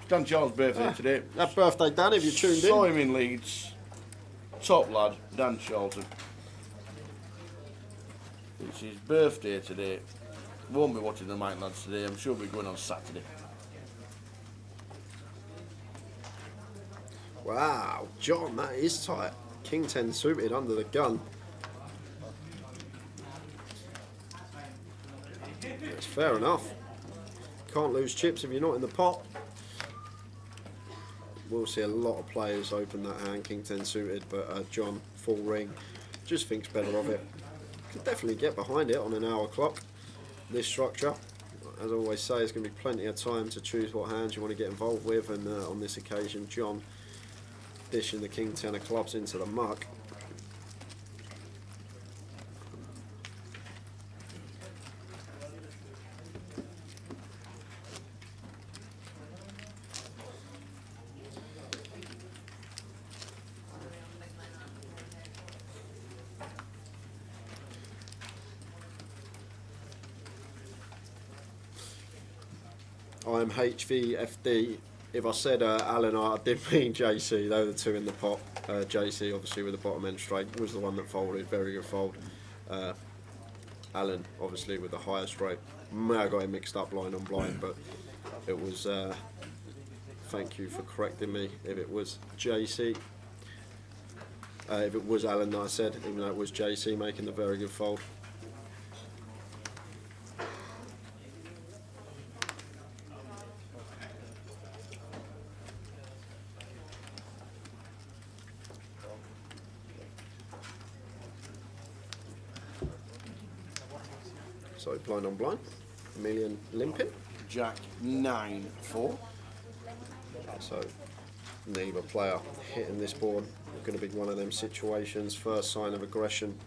Dan Charlton's birthday today. Happy birthday, Dan, if you tuned Saw in. him in Leeds. Top lad, Dan Charlton. It's his birthday today. Won't be watching the Mike lads today. I'm sure we'll be going on Saturday. Wow, John, that is tight. King 10 suited under the gun. It's fair enough. Can't lose chips if you're not in the pot. We'll see a lot of players open that hand, King 10 suited, but John, full ring, just thinks better of it. Could definitely get behind it on an hour clock, this structure. As I always say, there's going to be plenty of time to choose what hands you want to get involved with, and on this occasion, John dishing the King 10 of clubs into the muck. I'm HVFD. If I said Alan, I didn't mean JC. They were the two in the pot. JC, obviously, with the bottom end straight, was the one that folded. Very good fold. Alan, obviously, with the higher straight. May have got him mixed up blind on blind, but it was. Thank you for correcting me. If it was JC, if it was Alan that I said, even though it was JC making the very good fold. So blind on blind, Million limping. Jack 9-4. So neither player hitting this board. Going to be one of them situations. First sign of aggression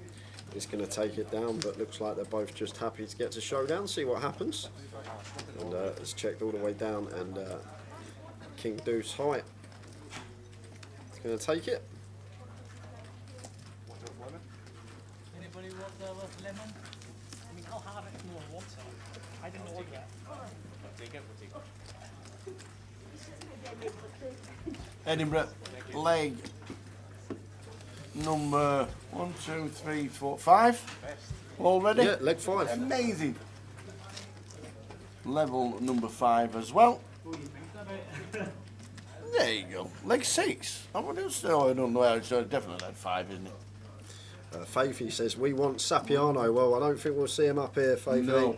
is going to take it down, but looks like they're both just happy to get to showdown, see what happens. And it's checked all the way down, and King Deuce high. It's going to take it. Anybody want lemon? I mean, I'll have it if no one wants it. I didn't order that. We'll take it, Edinburgh, leg number 1, 2, 3, 4, 5 already. Yeah, leg 5. Amazing. Level number 5 as well. There you go. Leg 6. I don't know. It's definitely leg 5, isn't it? Faithy says, we want Sapiano. Well, I don't think we'll see him up here, Faithy. No.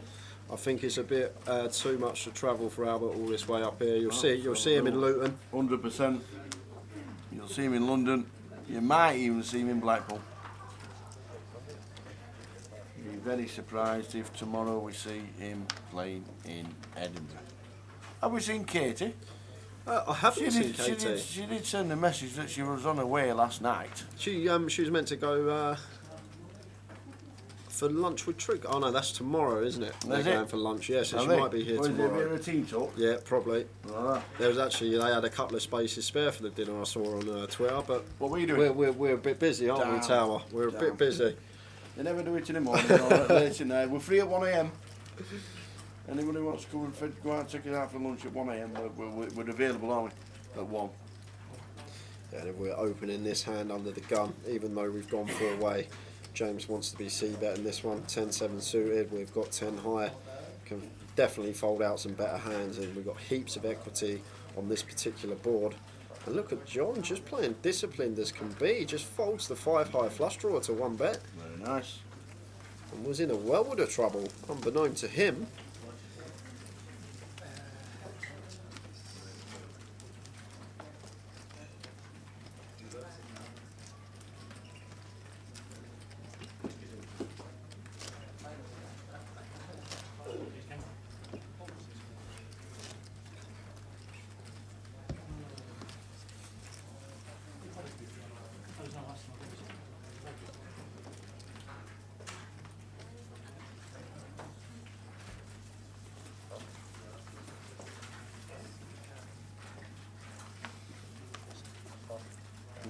I think it's a bit too much to travel for Albert all this way up here. You'll see him in Luton. 100%. You'll see him in London. You might even see him in Blackpool. Be very surprised if tomorrow we see him playing in Edinburgh. Have we seen Katie? I haven't seen Katie. She did send a message that she was on her way last night. She was meant to go for lunch with Trig. Oh no, that's tomorrow, isn't it? They're going for lunch. Yeah, so she might be here tomorrow. Is there a team talk? Yeah, probably. Ah. There was actually, they had a couple of spaces spare for the dinner I saw on Twitter, but what were you doing? We're a bit busy, aren't we, Tower? We're a bit busy. They never do it in the morning or late at night. We're free at 1 AM. Anybody wants to come and go out and take us out for lunch at 1 a.m. We're available, aren't we? At 1. Yeah, we're opening this hand under the gun, even though we've gone 4-way. James wants to be C-bet in this one. 10-7 suited. We've got 10 high. Can definitely fold out some better hands, and we've got heaps of equity on this particular board. And look at John, just playing disciplined as can be. Just folds the 5 high flush draw to 1 bet. Very nice. And was in a world of trouble, unbeknown to him.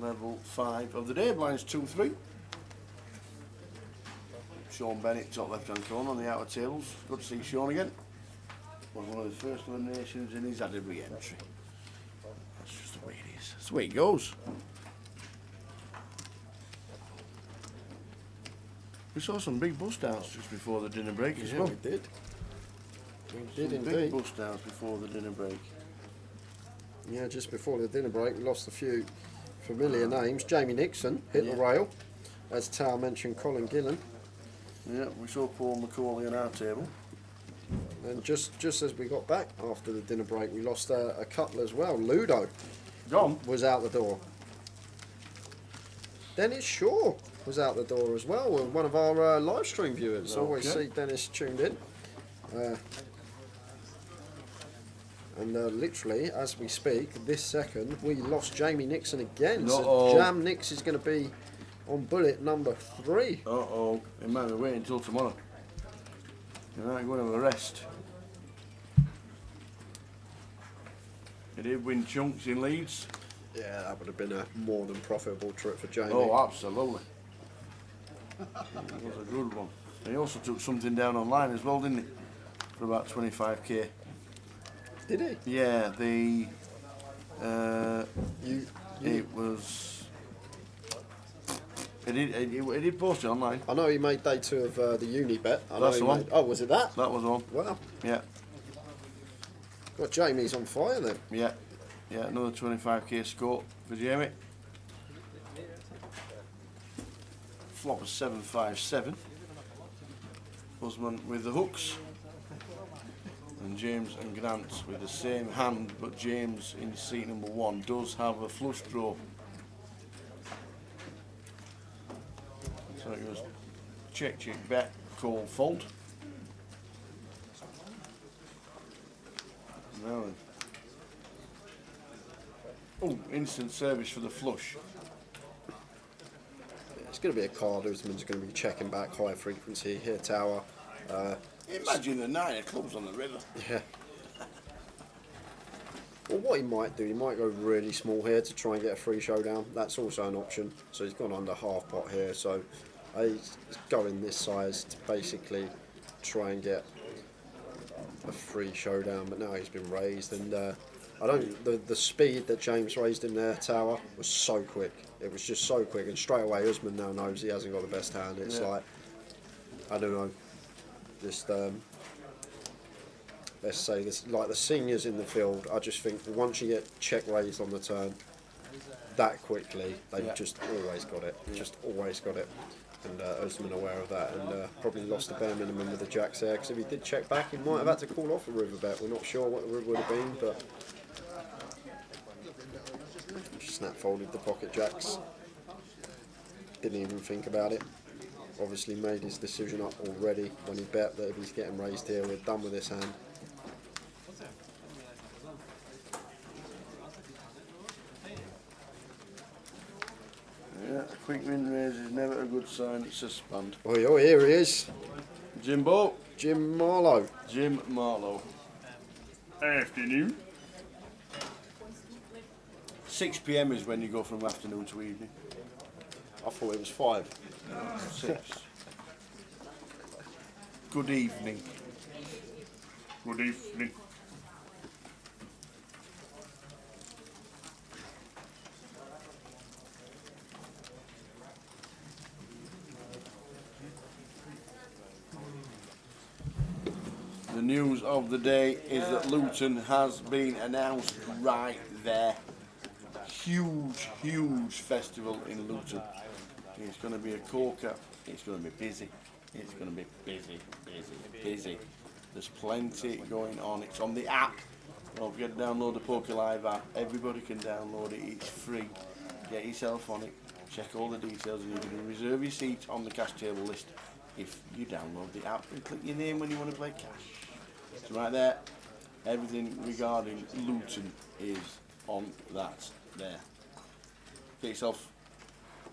Level 5 of the day, blinds 2-3. Sean Bennett, top left hand corner on the outer tables. Good to see Sean again. Was one of the first eliminations in his Edinburgh entry. That's just the way it is. That's the way it goes. We saw some big bust outs just before the dinner break as well. We did. We did Some indeed. big bust outs before the dinner break. Yeah, just before the dinner break, we lost a few familiar names. Jamie Nixon hit the rail. As Tao mentioned, Colin Gillan. Yeah, we saw Paul McCauley on our table. And just as we got back after the dinner break, we lost a couple as well. Ludo Gone. was out the door. Dennis Shaw was out the door as well. One of our live stream viewers. Okay. Always see Dennis tuned in. And literally, as we speak, this second, we lost Jamie Nixon again. So Jam Nix is going to be on bullet number 3. Uh-oh. It might be waiting until tomorrow. You might go and have a rest. He did win chunks in Leeds. Yeah, that would have been a more than profitable trip for Jamie. Oh, absolutely. It was a good one. He also took something down online as well, didn't he? For about 25k. Did he? Yeah, it was. He did post it online. I know he made day 2 of the uni bet. That's the one. Oh, was it that? That was on. Wow. Yeah. Got Jamie's on fire then. Yeah. Yeah, another 25k score for Jamie. Flop was 7-5-7. Husband with the hooks. And James and Grant with the same hand, but James in seat number 1 does have a flush draw. So it was check, bet, call, fold. Now then. Oh, instant service for the flush. It's going to be a card. Usman's going to be checking back high frequency here, tower. Imagine the 9 of clubs on the river. Yeah. Well, what he might do, he might go really small here to try and get a free showdown. That's also an option. So he's gone under half pot here. So he's going this size to basically try and get a free showdown. But now he's been raised, and I don't. The speed that James raised in there, tower, was so quick. It was just so quick, and straight away Usman now knows he hasn't got the best hand. It's like, I don't know. Just let's say this, like the seniors in the field, I just think once you get check raised on the turn that quickly, they've just always got it. Just always got it. And Usman aware of that, and probably lost the bare minimum with the jacks there, because if he did check back, he might have had to call off a river bet. We're not sure what the river would have been, but just snap folded the pocket jacks. Didn't even think about it. Obviously made his decision up already when he bet that if he's getting raised here, we're done with this hand. Yeah, a quick win raise is never a good sign. It's a spanned. Oh, here he is. Jimbo. Jim Marlowe. Jim Marlowe. Afternoon. 6 PM is when you go from afternoon to evening. I thought it was 5. 6. Good evening. Good evening. The news of the day is that Luton has been announced right there. Huge, huge festival in Luton. It's going to be a corker. It's going to be busy. It's going to be busy, busy, busy. There's plenty going on. It's on the app. Don't forget to download the Poker Live app. Everybody can download it. It's free. Get yourself on it. Check all the details, and you can reserve your seat on the cash table list if you download the app and click your name when you want to play cash. So right there, everything regarding Luton is on that there. Get yourself,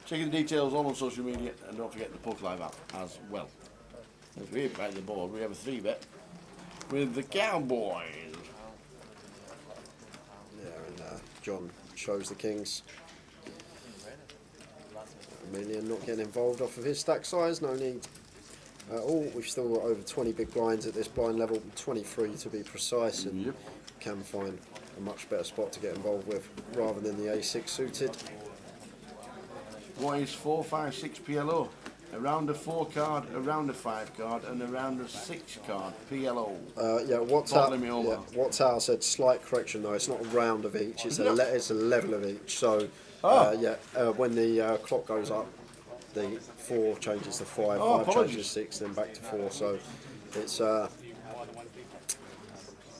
check the details all on social media, and don't forget the Poker Live app as well. As we're back at the board, we have a 3-bet with the Cowboys. Yeah, and John chose the Kings. Emilian not getting involved off of his stack size, no need at all. We've still got over 20 big blinds at this blind level, 23 to be precise, and can find a much better spot to get involved with rather than the A6 suited. What is 4, 5, 6 PLO? Around a 4 card, around a 5 card, and around a 6 card PLO. Yeah, WhatsApp said slight correction though. It's not a round of each. It's it's a level of each. So when the clock goes up, the 4 changes to 5, 5 changes to 6, then back to 4. So it's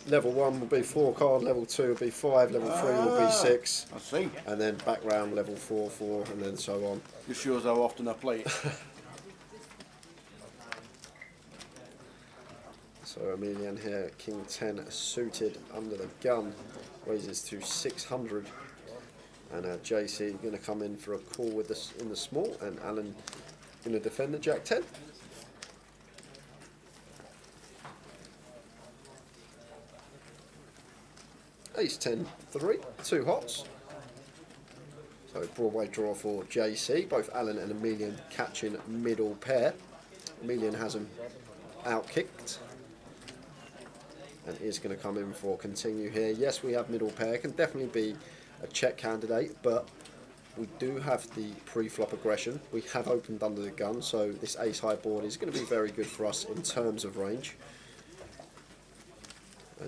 level 1 will be 4 card, level 2 will be 5, level 3 will be 6. I see. And then back round level 4, 4, and then so on. Just shows how often I play it. So Emilian here, King 10 suited under the gun, raises to 600. And JC going to come in for a call with this in the small, and Alan going to defend the Jack 10. Ace 10 3, 2 hots. So Broadway draw for JC. Both Alan and Emilian catching middle pair. Emilian has him outkicked and is going to come in for continue here. Yes, we have middle pair. Can definitely be a check candidate, but we do have the pre-flop aggression. We have opened under the gun, so this ace high board is going to be very good for us in terms of range.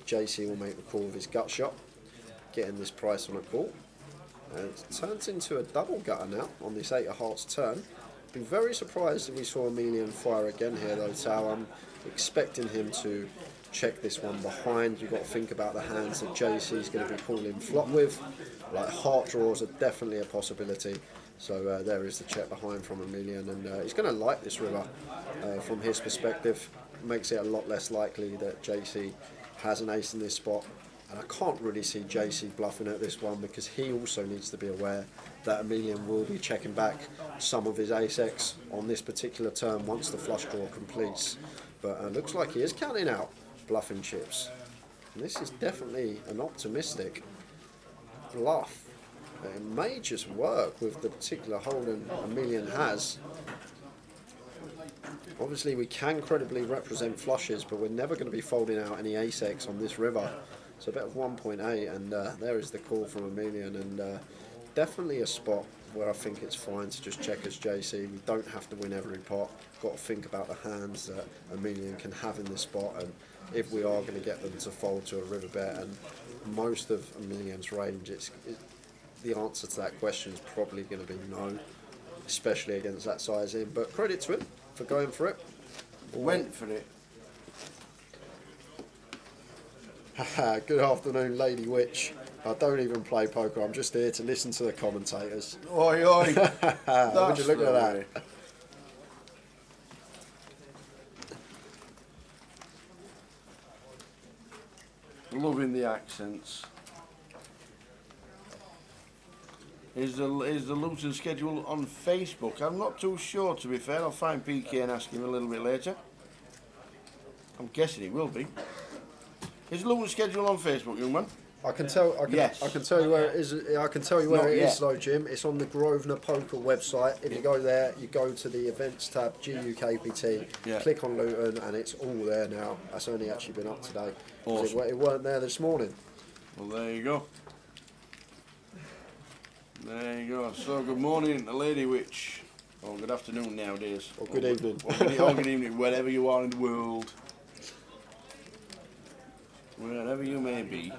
JC will make the call with his gut shot, getting this price on a call. And it turns into a double gutter now on this 8 of hearts turn. Be very surprised if we saw Emilian fire again here though, so I'm expecting him to check this one behind. You've got to think about the hands that JC is going to be calling flop with. Like heart draws are definitely a possibility. So there is the check behind from Emilian, and he's going to like this river from his perspective. Makes it a lot less likely that JC has an ace in this spot. And I can't really see JC bluffing at this one, because he also needs to be aware that Emilian will be checking back some of his ace-x on this particular turn once the flush draw completes. But looks like he is counting out bluffing chips. And this is definitely an optimistic bluff. It may just work with the particular holding Emilian has. Obviously we can credibly represent flushes, but we're never going to be folding out any ace-x on this river. So a bet of 1.8, and there is the call from Emilian, and definitely a spot where I think it's fine to just check as JC. We don't have to win every pot. Got to think about the hands that Emilian can have in this spot, and if we are going to get them to fold to a river bet, and most of Emilian's range, the answer to that question is probably going to be no, especially against that size in. But credit to him for going for it. Went for it. Haha, good afternoon, Lady Witch. I don't even play poker, I'm just here to listen to the commentators. Oi, oi. Would you look at that? Loving the accents. Is the Luton schedule on Facebook? I'm not too sure, to be fair. I'll find PK and ask him a little bit later. I'm guessing it will be. Is Luton schedule on Facebook, young man? I can tell. Yes. I can tell you where it is. I can tell you where Not it yet. is, though, Jim. It's on the Grosvenor Poker website. If you go there, you go to the events tab, GUKPT. Yeah. Click on Luton, and it's all there now. That's only actually been up today. 'Cause Awesome. It weren't there this morning. Well, there you go. There you go. So, good morning, a lady witch. Or good afternoon nowadays. Or good evening. Or good evening, wherever you are in the world. Wherever you may be.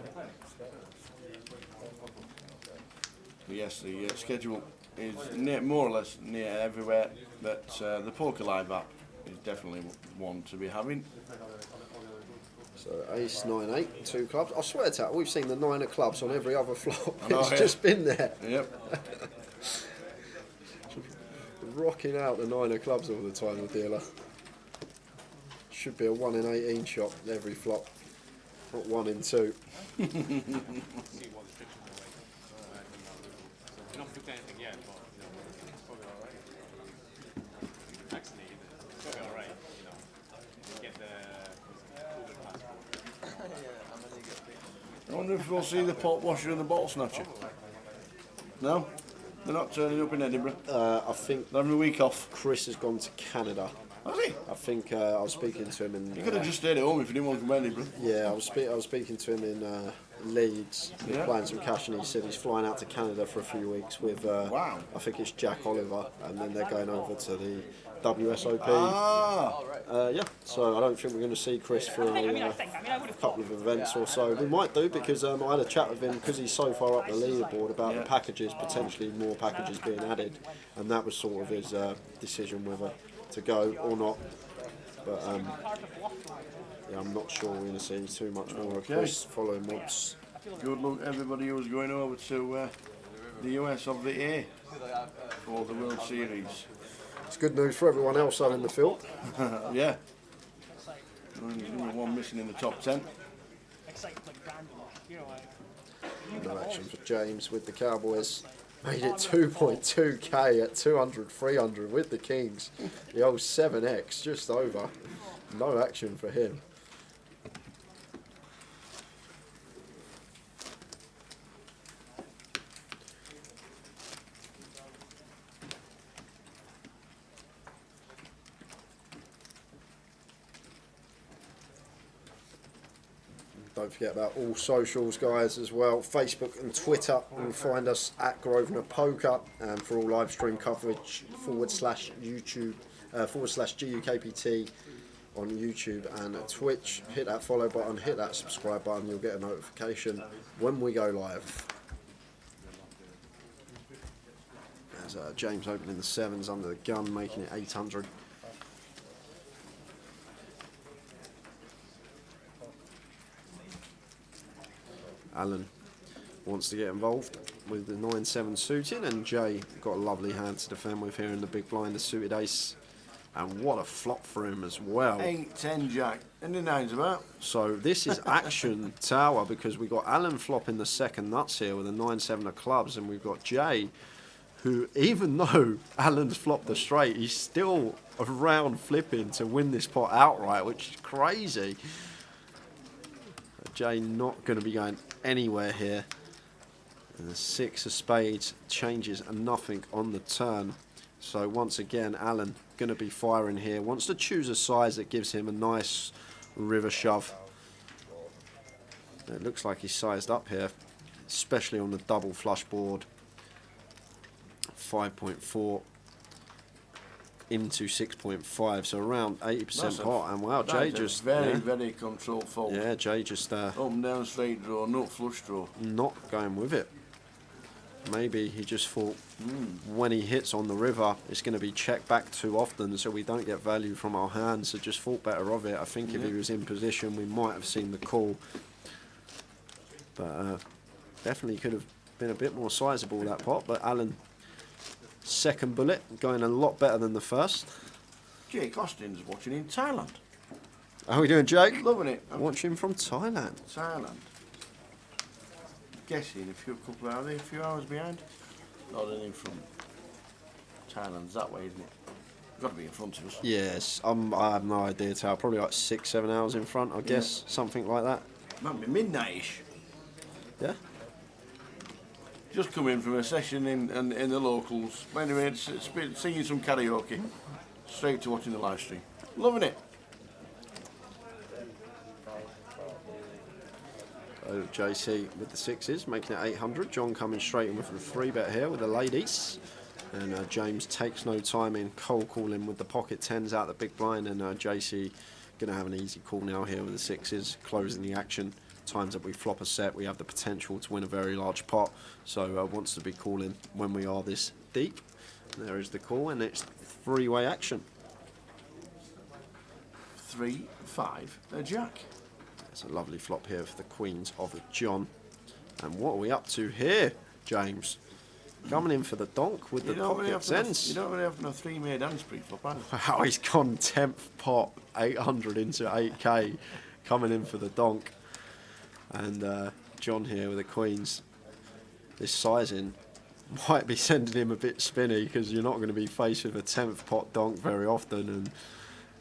But yes, the schedule is more or less near everywhere, but the Poker Live app is definitely one to be having. So ace, 9, 8, 2 clubs. I swear to you, we've seen the 9 of clubs on every other flop. I know, It's yeah. just been there. Yep. Rocking out the 9 of clubs all the time, the dealer. Should be a 1 in 18 shot every flop, not 1 in 2. See what restrictions are like. You're not booked anything yet, but it's probably alright. Actually, it's probably alright, you know. Get the COVID passport. I wonder if we'll see the pot washer and the bottle snatcher. No? They're not turning up in Edinburgh. I think They're having a week off. Chris has gone to Canada. Has he? I think I was speaking to him in. You could have just stayed at home if you didn't want to come to Edinburgh. Yeah, I was speaking to him in Leeds. We were Yeah. playing some cash, and he said he's flying out to Canada for a few weeks with. Wow. I think it's Jack Oliver, and then they're going over to the WSOP. Ah! Yeah, so I don't think we're going to see Chris for a couple of events or so. We might do because I had a chat with him because he's so far up the leaderboard about the packages, potentially more packages being added, and that was sort of his decision whether to go or not. But yeah, I'm not sure we're going to see too much more of Chris following once. Good luck everybody who's going over to the US of the A for the World Series. It's good news for everyone else though in the field. Yeah. There's only one missing in the top 10. No action for James with the Cowboys. Made it 2.2k at 200, 300 with the Kings. The old 7x just over. No action for him. Don't forget about all socials, guys, as well. Facebook and Twitter. You can find us at Grosvenor Poker, and for all live stream coverage, /YouTube, /GUKPT on YouTube and Twitch. Hit that follow button, hit that subscribe button. You'll get a notification when we go live. There's James opening the 7s under the gun, making it 800. Alan wants to get involved with the 9-7 suited, and Jay got a lovely hand to defend with here in the big blind, the suited ace. And what a flop for him as well. 8-10 jack, and the 9's about. So this is action tower because we got Alan flopping the second nuts here with a 9-7 of clubs, and we've got Jay, who even though Alan's flopped the straight, he's still around flipping to win this pot outright, which is crazy. Jay not going to be going anywhere here. And the 6 of spades changes nothing on the turn. So once again, Alan going to be firing here. Wants to choose a size that gives him a nice river shove. It looks like he's sized up here, especially on the double flush board. 5.4 into 6.5, so around 80% pot. And wow, Jay just very controlled fold. Yeah, Jay just up and down straight draw, not flush draw. Not going with it. Maybe he just thought when he hits on the river, it's going to be checked back too often, so we don't get value from our hands. So just thought better of it. I think if he was in position, we might have seen the call, but definitely could have been a bit more sizable that pot. But Alan, second bullet, going a lot better than the first. Jake Austin's watching in Thailand. How are we doing, Jake? Loving it. Watching from Thailand. Thailand. Guessing a couple of hours, a few hours behind. Not anything from Thailand's that way, isn't it? Got to be in front of us. Yes, I have no idea, Tal. Probably like 6-7 hours in front, I guess, something like that. Might be midnight-ish. Yeah. Just come in from a session in the locals. Anyway, singing some karaoke. Straight to watching the live stream. Loving it. JC with the 6s, making it 800. John coming straight in with the 3-bet here with the ladies. And James takes no time in cold calling with the pocket 10s out the big blind. And JC going to have an easy call now here with the 6s, closing the action. Times that we flop a set, we have the potential to win a very large pot. So wants to be calling when we are this deep. There is the call, and it's 3-way action. 3, 5, a jack. It's a lovely flop here for the queens of John. And what are we up to here, James? Coming in for the donk with the pocket tens. You don't really have no 3-made hands pre-flop, have you? Wow, he's gone 10th pot, 800 into 8k, coming in for the donk. And John here with the queens. This sizing might be sending him a bit spinny, because you're not going to be faced with a 10th pot donk very often, and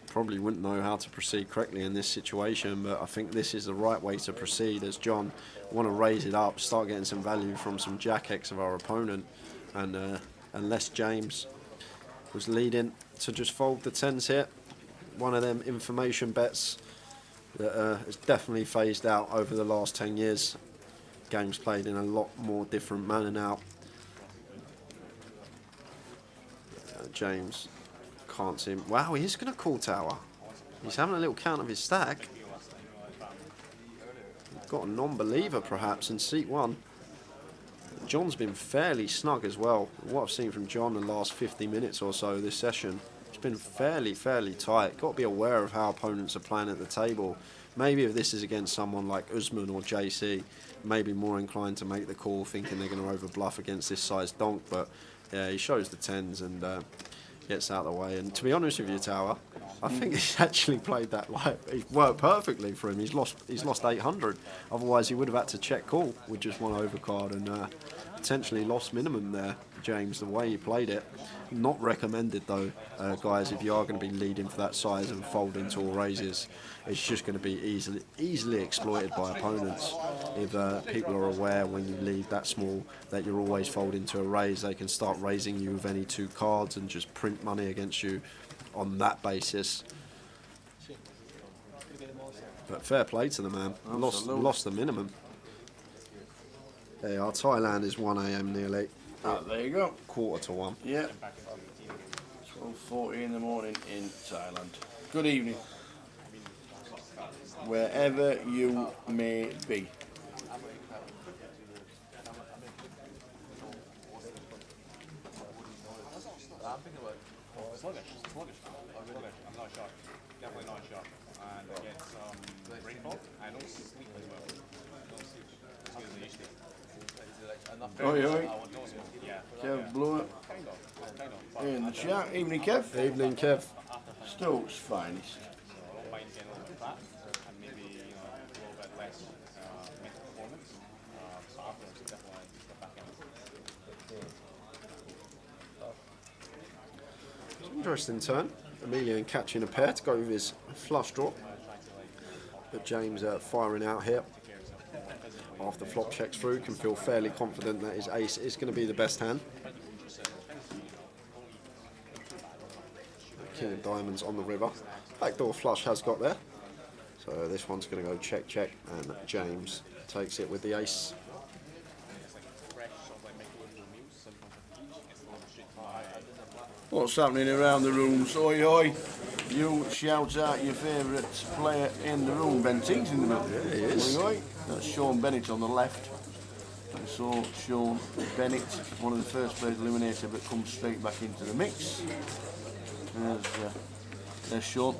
probably wouldn't know how to proceed correctly in this situation. But I think this is the right way to proceed, as John want to raise it up, start getting some value from some jack X of our opponent, and unless James was leading, to just fold the 10s here. One of them information bets that has definitely phased out over the last 10 years. Games played in a lot more different manner now. James can't see him. Wow, he is going to call tower. He's having a little count of his stack. Got a non-believer perhaps in seat 1. John's been fairly snug as well. What I've seen from John in the last 50 minutes or so this session, it's been fairly tight. Got to be aware of how opponents are playing at the table. Maybe if this is against someone like Usman or JC, maybe more inclined to make the call, thinking they're going to overbluff against this size donk. But yeah, he shows the 10s and gets out of the way. And to be honest with you, Tower, I think he's actually played that like it worked perfectly for him. He's lost 800. Otherwise, he would have had to check call with just one overcard and potentially lost minimum there. James, the way he played it, not recommended though, guys. If you are going to be leading for that size and fold into all raises, it's just going to be easily exploited by opponents. If people are aware when you lead that small that you're always folding to a raise, they can start raising you with any 2 cards and just print money against you on that basis. But fair play to the man. Lost the minimum. There, our Thailand is 1 AM nearly. There you go. 1:45. Yeah. 12:40 in the morning in Thailand. Good evening. Wherever you may be. Sluggish. I'm not sharp. Definitely not sharp. And I get some rainfall. I don't sleep as well. Excuse me, usually. Kev Blower. In the chat. Evening, Kev. Evening, Kev. Stoke's finest. I don't mind getting a little bit fat and maybe a little bit less mental performance. So afterwards, definitely get back in. Interesting turn. Emelian catching a pair to go with his flush draw. But James firing out here. After flop checks through, can feel fairly confident that his ace is going to be the best hand. King of diamonds on the river. Backdoor flush has got there. So this one's going to go check, check, and James takes it with the ace. What's happening around the rooms? Oi, oi. You shout out your favourite player in the room. Ben Teague's in the middle. Yeah, he is. Oi, oi. That's Sean Bennett on the left. I saw Sean Bennett, one of the first players eliminated, but comes straight back into the mix. There's Sean,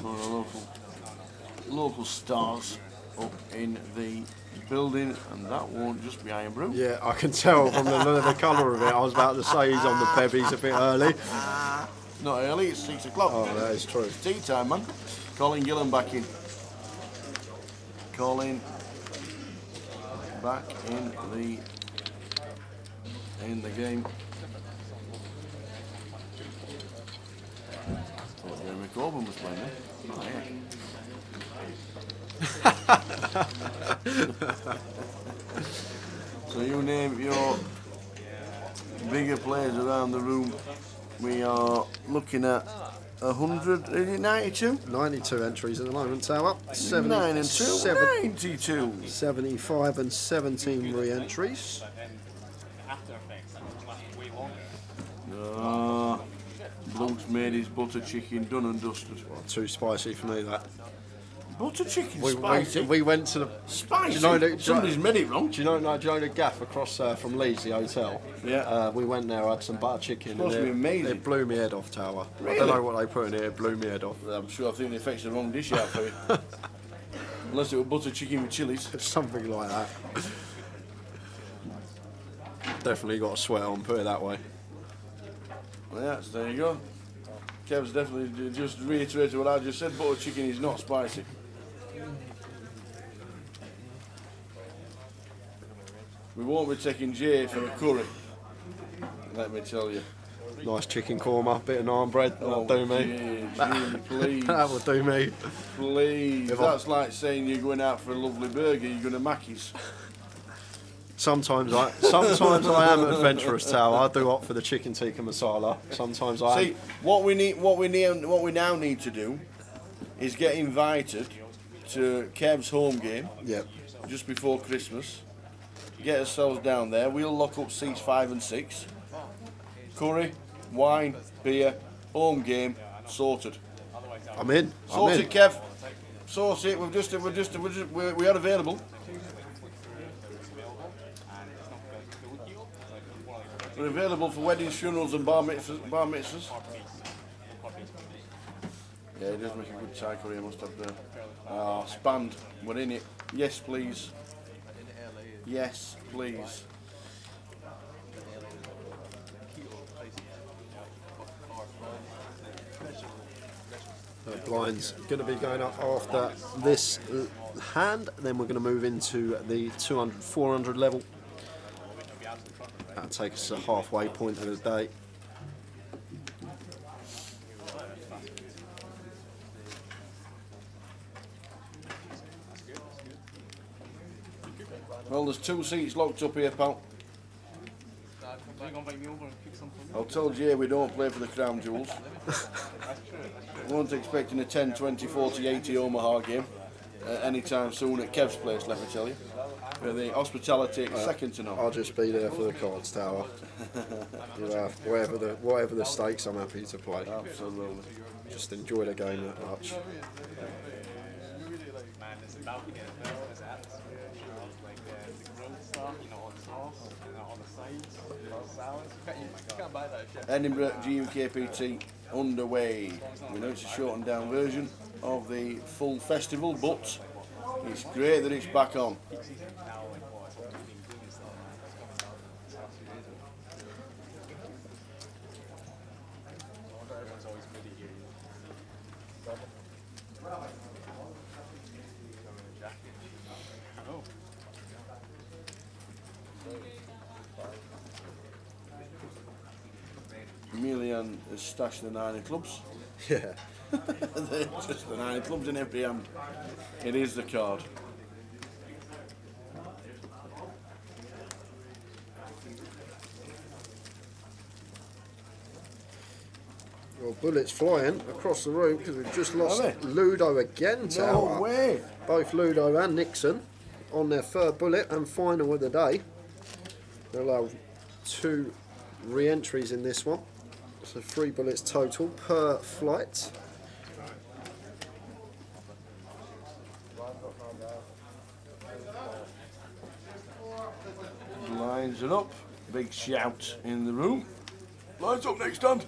one of the local stars up in the building, and that won't just be Iron Brew. Yeah, I can tell from the colour of it. I was about to say he's on the bevies a bit early. Not early, it's 6 o'clock. Oh, that is true. It's tea time, man. Colin Gillan back in. Colin back in the game. Rick Orban was playing there. Oh, yeah. So you name your bigger players around the room. We are looking at 100, is it 92? 92 entries at the moment, Tower. 9 and 2, 92. 75 and 17 re-entries. After effects, that last way longer. Luke's made his butter chicken done and dusted. Well, too spicy for me, that. Butter chicken spicy? We went to the... Spicy? Do you know Somebody's made it wrong. Do you know the gaff across from Leeds, the hotel? Yeah. We went there, had some butter chicken. Supposed to be amazing. It blew me head off, Tower. Really? I don't know what they put in it, it blew me head off. I'm sure I think they fetched the wrong dish out for you. Unless it was butter chicken with chilies. Something like that. Definitely got a sweat on, put it that way. Well, yeah, so there you go. Kev's definitely just reiterated what I just said. Butter chicken is not spicy. We won't be taking Jay for a curry, let me tell you. Nice chicken korma, bit of naan bread, that'll do me. Jay, please. That will do me. Please. That's like saying you're going out for a lovely burger, you're going to Mackey's. Sometimes I am adventurous, Tower. I do opt for the chicken tikka masala. Sometimes I See, what we now need to do is get invited to Kev's home game. Yep. Just before Christmas. Get ourselves down there. We'll lock up seats 5 and 6. Curry, wine, beer, home game, sorted. I'm in. Sorted, Kev. Sort it. We are available. We're available for weddings, funerals, and bar mitzvahs. Yeah, it does make a good Thai curry, I must have there. Spanned, we're in it. Yes, please. Yes, please. The blind's going to be going up after this hand, then we're going to move into the 200, 400 level. That'll take us to the halfway point of the day. Well, there's 2 seats locked up here, pal. I'll tell Jay we don't play for the crown jewels. I wasn't expecting a 10, 20, 40, 80 Omaha game anytime soon at Kev's place, let me tell you. The hospitality is second to none. I'll just be there for the cards, Tower. Whatever the stakes, I'm happy to play. Absolutely. Just enjoy the game that much. Edinburgh GUKPT underway. We know it's a shortened down version of the full festival, but it's great that it's back on. Emilian has stashed the 9 clubs. Yeah. Just the 9 clubs in every hand. It is the card. Well, bullets flying across the room because we've just lost Ludo again. Tower. No way. Both Ludo and Nixon on their third bullet and final of the day. They'll have 2 re-entries in this one. So 3 bullets total per flight. Lines are up. Big shout in the room. Lines up next stand.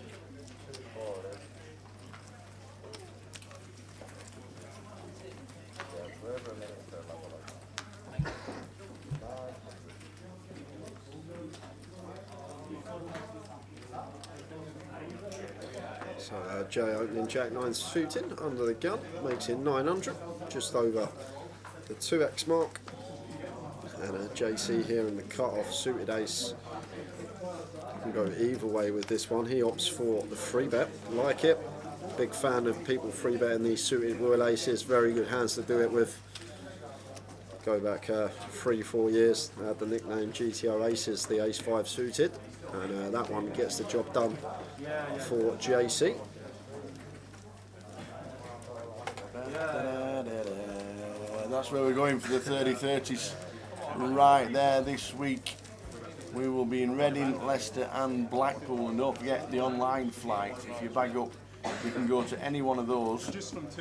So Jay opening Jack 9 suiting under the gun, makes it 900, just over the 2x mark. And a JC here in the cut-off suited ace. Can go either way with this one. He opts for the free bet, like it. big fan of people free betting these suited Royal Aces. Very good hands to do it with. Go back 3-4 years. They had the nickname GTO Aces, the Ace 5 suited, and that one gets the job done for JC. That's where we're going for the 30-30s. Right there this week. We will be in Reading, Leicester and Blackpool, and don't forget the online flight. If you bag up, you can go to any one of those,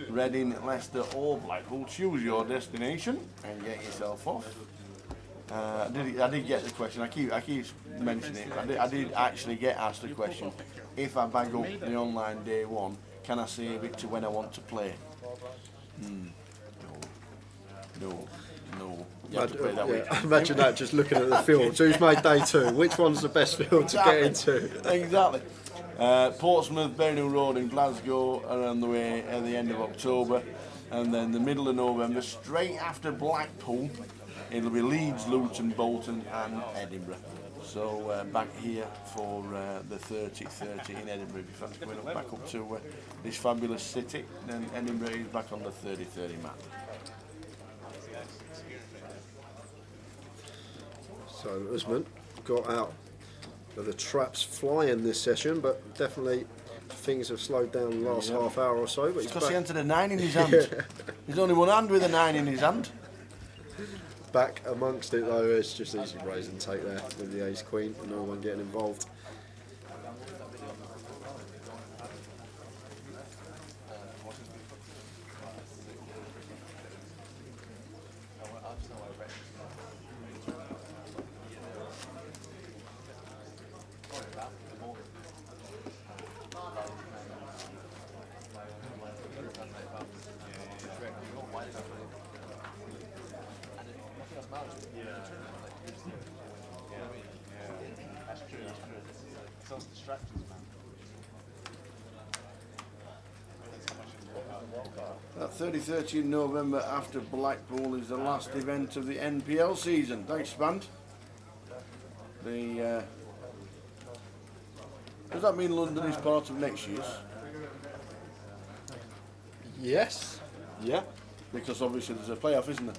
Reading, Leicester or Blackpool. Choose your destination and get yourself off. I did get the question, I keep mentioning it, I did actually get asked the question, if I bag up the online day one, can I save it to when I want to play? No. Imagine that, just looking at the fields. Who's made day 2? Which one's the best field to get into? Exactly. Portsmouth, Berry Road and Glasgow are on the way at the end of October, and then the middle of November, straight after Blackpool, it'll be Leeds, Luton, Bolton and Edinburgh. So back here for the 30-30 in Edinburgh. If that's going back up to this fabulous city, then Edinburgh is back on the 30-30 map. So Usman got out of the traps flying this session, but definitely things have slowed down the last half hour or so. But because he entered a 9 in his hand. He's only one hand with a 9 in his hand. Back amongst it though, it's just easy raise and take there with the ace queen, no one getting involved. That 30-30 in November after Blackpool is the last event of the NPL season. Thanks, Band. Does that mean London is part of next year's? Yes. Yeah. Because obviously there's a playoff, isn't there?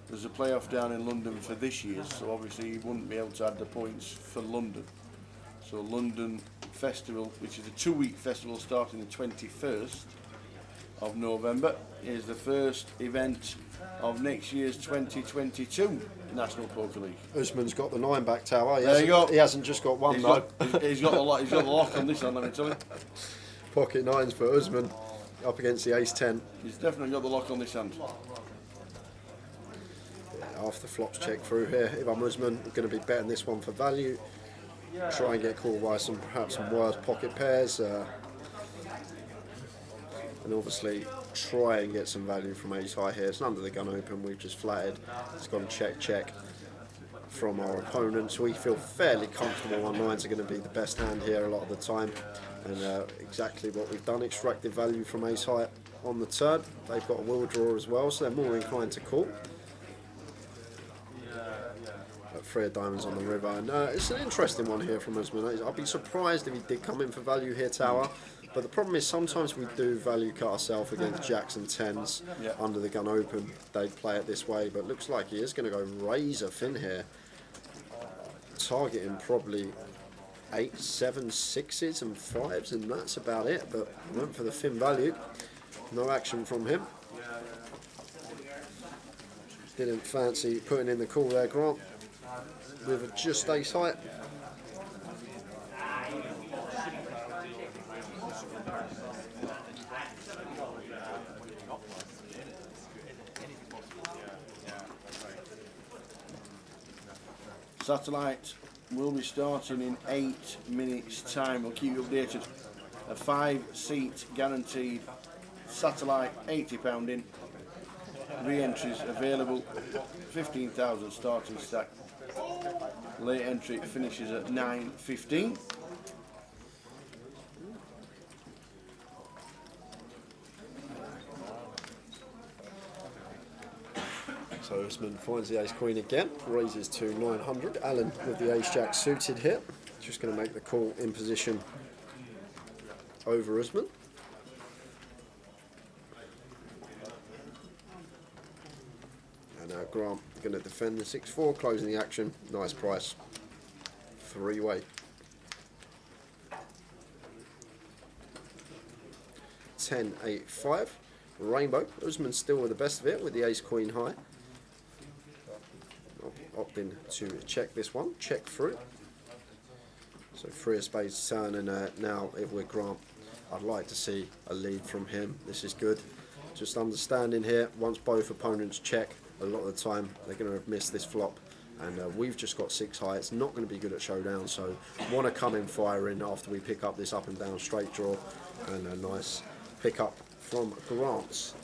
There's a playoff down in London for this year, so obviously you wouldn't be able to add the points for London. So London Festival, which is a 2-week festival starting the 21st of November, is the first event of next year's 2022 National Poker League. Usman's got the 9 back tower. He hasn't just got one though. He's got the lock on this one, let me tell you. Pocket 9s for Usman up against the ace 10. He's definitely got the lock on this hand. After the flops check through here, if I'm Usman, I'm going to be betting this one for value. Try and get called by perhaps some worse pocket pairs. And obviously try and get some value from ace high here. It's under the gun open, we've just flattered. It's gone check from our opponents. We feel fairly comfortable our 9s are going to be the best hand here a lot of the time. And exactly what we've done, extracted value from ace high on the turn. They've got a will draw as well, so they're more inclined to call. But 3 of diamonds on the river. And it's an interesting one here from Usman. I'd be surprised if he did come in for value here, tower. But the problem is sometimes we do value cut ourselves against jacks and 10s under the gun open. They'd play it this way, but looks like he is going to go razor thin here. Targeting probably 8, 7, 6s and 5s, and that's about it. But went for the thin value. No action from him. Didn't fancy putting in the call there, Grant, with just ace high. Satellite will be starting in 8 minutes time. We'll keep you updated. A 5-seat guaranteed satellite, £80 in. Re-entries available, 15,000 starting stack. Late entry finishes at 9:15. So Usman finds the ace queen again, raises to 900. Alan with the ace jack suited here, just going to make the call in position over Usman. Grant going to defend the 6-4, closing the action. Nice price. 3-way. 10-8-5. Rainbow. Usman still with the best of it with the ace-queen high. Opting to check this one. Check through. So 3 of spades turn, and now if we're Grant, I'd like to see a lead from him. This is good. Just understanding here, once both opponents check, a lot of the time they're going to have missed this flop. And we've just got 6 high. It's not going to be good at showdown, so want to come in firing after we pick up this up and down straight draw. And a nice pick up from Grant.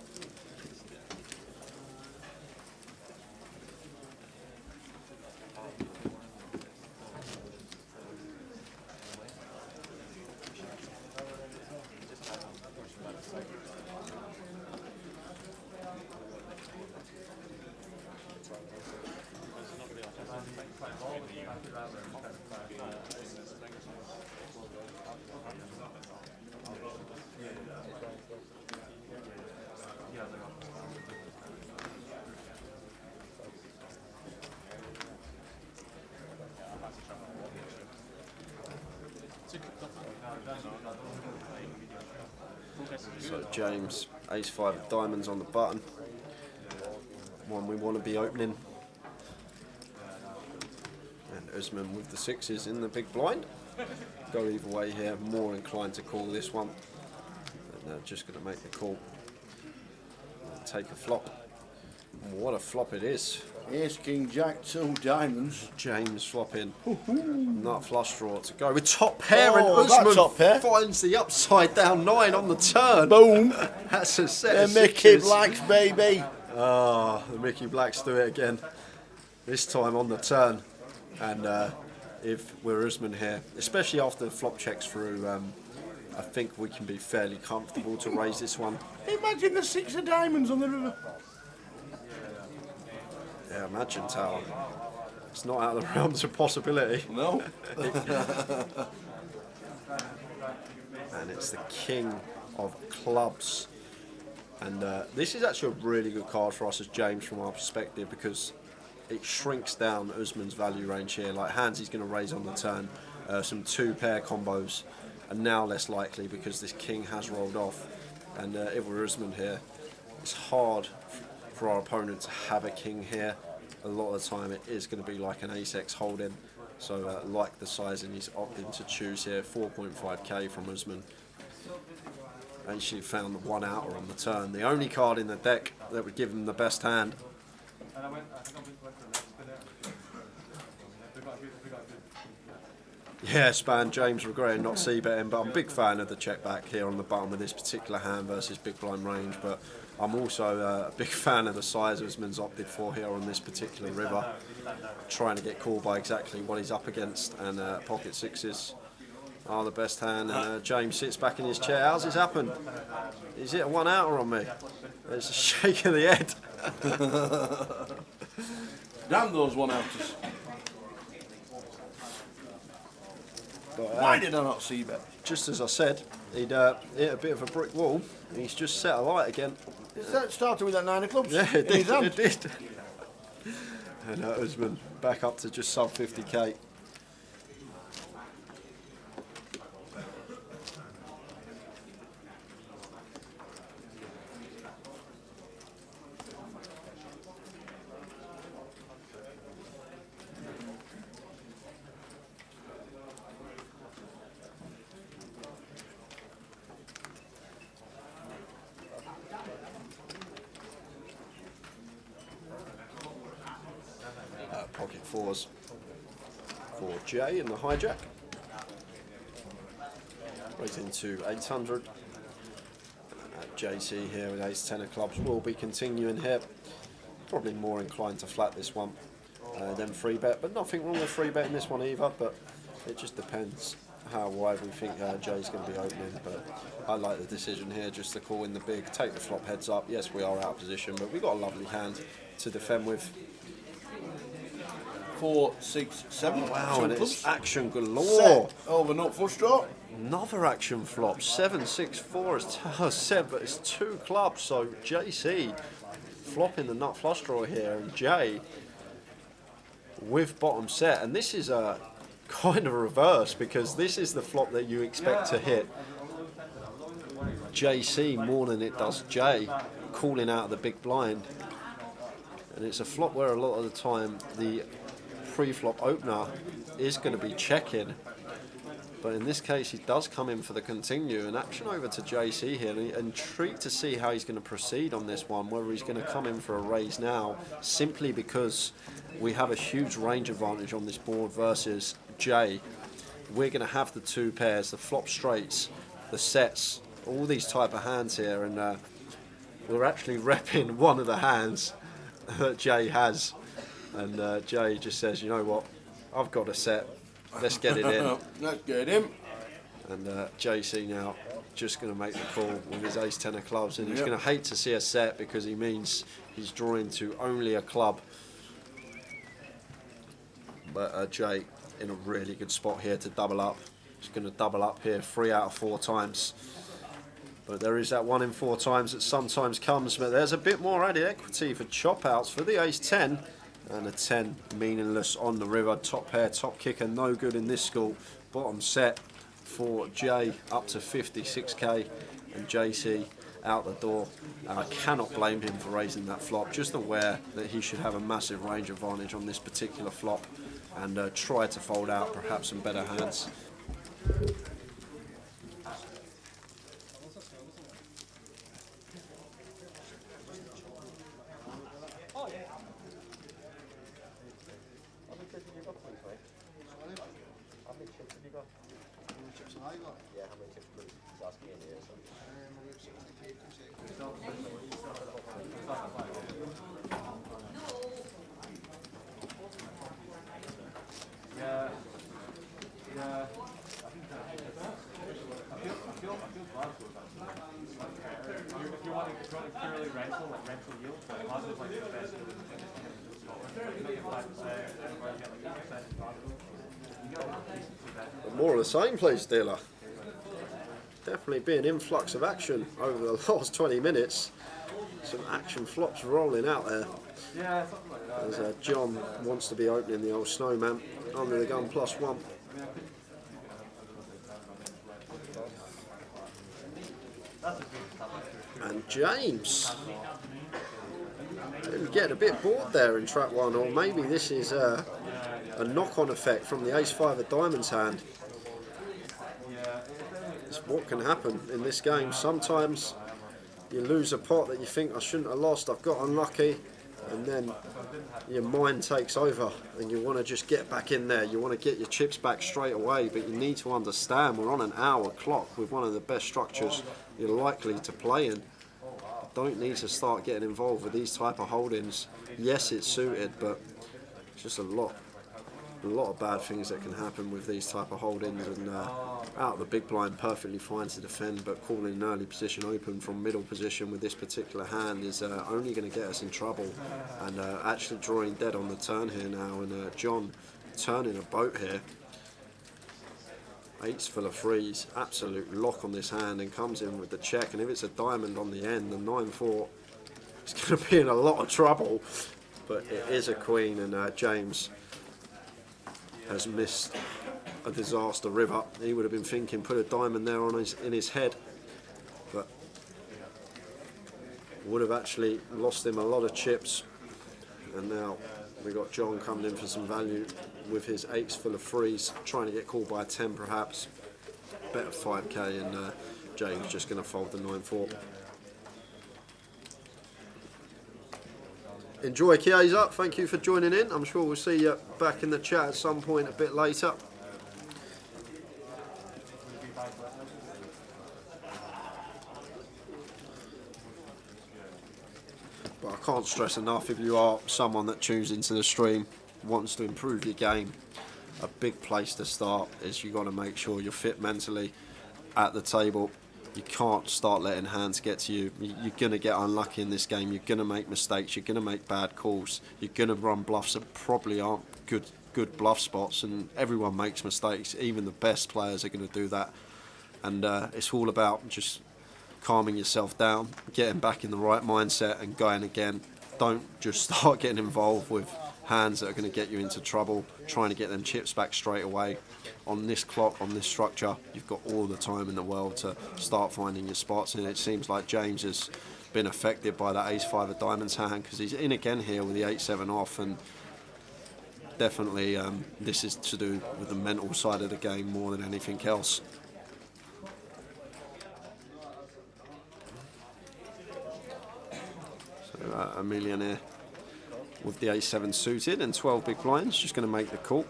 So James, ace-5 of diamonds on the button. One we want to be opening. And Usman with the 6s in the big blind. Go either way here, more inclined to call this one. And just going to make the call. And take a flop. And what a flop it is. Ace, King, Jack, 2 diamonds. James flopping. Nut flush draw to go with top pair, and that Usman top pair. finds the upside down 9 on the turn. Boom. That's a set of The Mickey 6s. Blacks, baby. Ah, the Mickey Blacks do it again. This time on the turn. And if we're Usman here, especially after the flop checks through, I think we can be fairly comfortable to raise this one. Imagine the 6 of diamonds on the river. Yeah, imagine, Tower. It's not out of the realms of possibility. No. And it's the king of clubs. And this is actually a really good card for us as James from our perspective, because it shrinks down Usman's value range here. Like hands he's going to raise on the turn, some 2-pair combos are now less likely because this king has rolled off. And if we're Usman here, it's hard for our opponent to have a king here. A lot of the time it is going to be like an ace-x holding. So like the sizing he's opting to choose here, 4.5k from Usman. Actually found the 1 outer on the turn. The only card in the deck that would give him the best hand. Yeah, Span, James regretting not c-betting, but I'm a big fan of the check back here on the button with this particular hand versus big blind range. But I'm also a big fan of the size Usman's opted for here on this particular river. Trying to get called by exactly what he's up against, and pocket 6s are the best hand. And James sits back in his chair. How's this happened? Is it a 1 outer on me? It's a shake of the head. Damn those 1 outers. But, Why did I not see that? Just as I said, he'd hit a bit of a brick wall. He's just set a light again. It started with that 9 of clubs. Yeah, it in his did. hand. It did. And Usman back up to just sub 50k. Pocket 4s for Jay in the hijack. Raising to 800. JC here with ace 10 of clubs will be continuing here. Probably more inclined to flat this one than free bet, but nothing wrong with free betting this one either. But it just depends how wide we think Jay's going to be opening. But I like the decision here just to call in the big, take the flop heads up. Yes, we are out of position, but we've got a lovely hand to defend with. 4, 6, 7. Wow, and it's action galore. Set over nut flush draw. Another action flop. 7, 6, 4 is set, but it's 2 clubs. So JC flopping the nut flush draw here, and Jay with bottom set, and this is a kind of a reverse because this is the flop that you expect to hit JC more than it does Jay, calling out of the big blind, and it's a flop where a lot of the time the pre-flop opener is going to be checking, but in this case he does come in for the continue, and action over to JC here, and intrigued to see how he's going to proceed on this one, whether he's going to come in for a raise now simply because we have a huge range advantage on this board versus Jay. We're going to have the two pairs, the flop straights, the sets, all these type of hands here, and we're actually repping one of the hands that Jay has, and Jay just says, you know what, I've got a set, let's get it in. Let's get him. And JC now just going to make the call with his ace 10 of clubs, and he's going to hate to see a set because he means he's drawing to only a club. But Jay in a really good spot here to double up. He's going to double up here 3 out of 4 times. But there is that 1 in 4 times that sometimes comes, but there's a bit more added equity for chop outs for the ace 10. And a 10 meaningless on the river. Top pair, top kicker, no good in this school. Bottom set for Jay up to 56k, and JC out the door. I cannot blame him for raising that flop. Just aware that he should have a massive range advantage on this particular flop, and try to fold out perhaps some better hands. More of the same, please, dealer. Definitely be an influx of action over the last 20 minutes. Some action flops rolling out there. As John wants to be opening the old snowman under the gun +1. And James getting a bit bored there in track 1, or maybe this is a knock-on effect from the ace-5 of diamonds hand. It's what can happen in this game. Sometimes you lose a pot that you think, I shouldn't have lost, I've got unlucky, and then your mind takes over and you want to just get back in there. You want to get your chips back straight away, but you need to understand we're on an hour clock with one of the best structures you're likely to play in. You don't need to start getting involved with these type of holdings. Yes, it's suited, but it's just a lot of bad things that can happen with these type of holdings, and out of the big blind perfectly fine to defend, but calling an early position open from middle position with this particular hand is only going to get us in trouble, and actually drawing dead on the turn here now, and John turning a boat here. Eights full of threes, absolute lock on this hand, and comes in with the check, and if it's a diamond on the end, the 9-4 is going to be in a lot of trouble, but it is a queen, and James has missed a disaster river. He would have been thinking put a diamond there on in his head, but would have actually lost him a lot of chips. And now we got John coming in for some value with his eights full of threes, trying to get called by a 10 perhaps. Bet of 5k, and James just going to fold the 9-4. Enjoy Chiesa, thank you for joining in. I'm sure we'll see you back in the chat at some point a bit later. But I can't stress enough, if you are someone that tunes into the stream, wants to improve your game, a big place to start is you've got to make sure you're fit mentally at the table. You can't start letting hands get to you. You're going to get unlucky in this game. You're going to make mistakes. You're going to make bad calls. You're going to run bluffs that probably aren't good bluff spots, and everyone makes mistakes. Even the best players are going to do that. And it's all about just calming yourself down, getting back in the right mindset and going again don't just start getting involved with hands that are going to get you into trouble, trying to get them chips back straight away. On this clock, on this structure, you've got all the time in the world to start finding your spots, and it seems like James has been affected by that ace-5 of diamonds hand, because he's in again here with the 8-7 off, and definitely this is to do with the mental side of the game more than anything else. So a millionaire with the 8-7 suited and 12 big blinds, just going to make the call.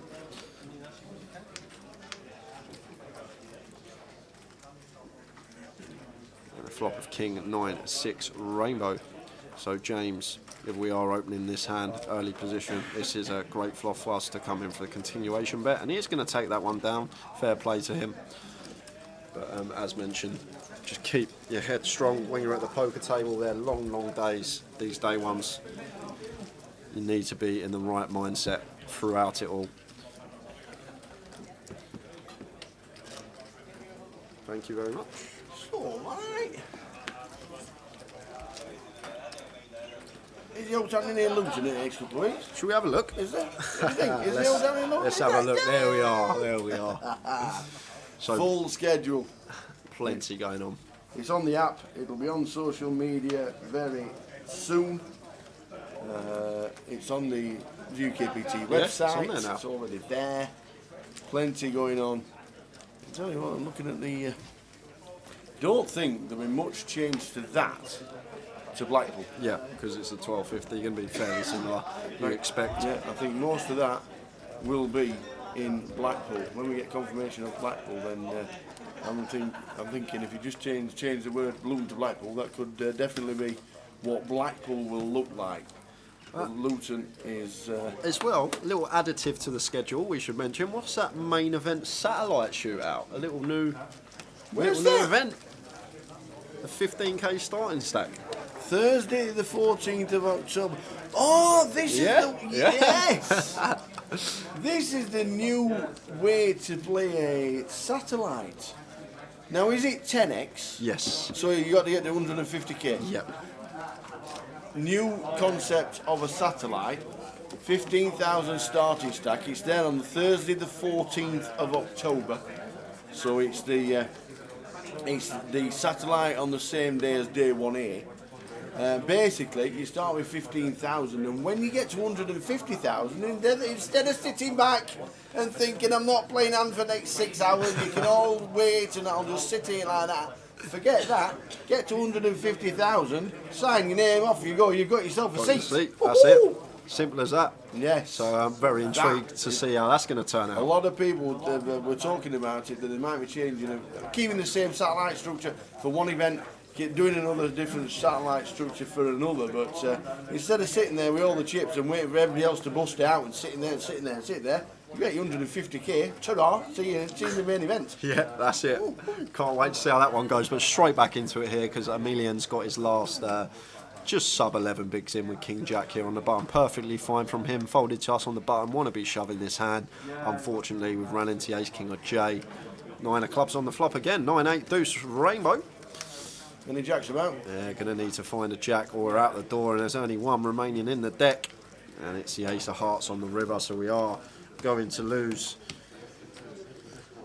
And a flop of king 9-6 rainbow. So James, if we are opening this hand early position, this is a great flop for us to come in for the continuation bet, and he is going to take that one down. Fair play to him. But as mentioned, just keep your head strong when you're at the poker table. They're long, long days, these day ones. You need to be in the right mindset throughout it all. Thank you very much. It's all right. Is the old down in here losing in the next couple of weeks? Should we have a look? Is there? What do you think? Is the old down in losing? Let's have a look. There we are. There we are. So full schedule. Plenty going on. It's on the app. It'll be on social media very soon. It's on the GUKPT website. It's on there now. It's already there. Plenty going on. I tell you what, I'm looking at the. Don't think there'll be much change to that. To Blackpool. Yeah, because it's a 12.50. You're going to be fairly similar. You expect. Yeah, I think most of that will be in Blackpool. When we get confirmation of Blackpool, then I'm thinking if you just change the word Luton to Blackpool, that could definitely be what Blackpool will look like. Luton is as well. A little additive to the schedule. We should mention. What's that main event satellite shootout? A little new event. A 15k starting stack. Thursday the 14th of October. Oh, this is the yes. This is the new way to play a satellite. Now, is it 10x? Yes. So you got to get to 150k. Yep. New concept of a satellite. 15,000 starting stack. It's there on Thursday the 14th of October. So it's the satellite on the same day as day 1A. Basically, you start with 15,000, and when you get to 150,000, instead of sitting back and thinking, I'm not playing hand for the next 6 hours, you can all wait and I'll just sit here like that. Forget that. Get to 150,000, sign your name off, you go, you've got yourself a seat. That's it. Simple as that. Yes. So I'm very intrigued to see how that's going to turn out. A lot of people were talking about it, that they might be changing, keeping the same satellite structure for one event, doing another different satellite structure for another, but instead of sitting there with all the chips and waiting for everybody else to bust it out and sitting there, you get your 150k, ta-da, see you in the main event. Yeah, that's it. Can't wait to see how that one goes, but straight back into it here, because Emilian's got his last just sub 11 bigs in with King Jack here on the button. Perfectly fine from him, folded to us on the button, want to be shoving this hand. Unfortunately, we've run into Ace King or J. 9 of clubs on the flop again, 9-8 deuce rainbow. Any jacks about? Yeah, going to need to find a jack or we're out the door, and there's only one remaining in the deck, and it's the ace of hearts on the river, so we are going to lose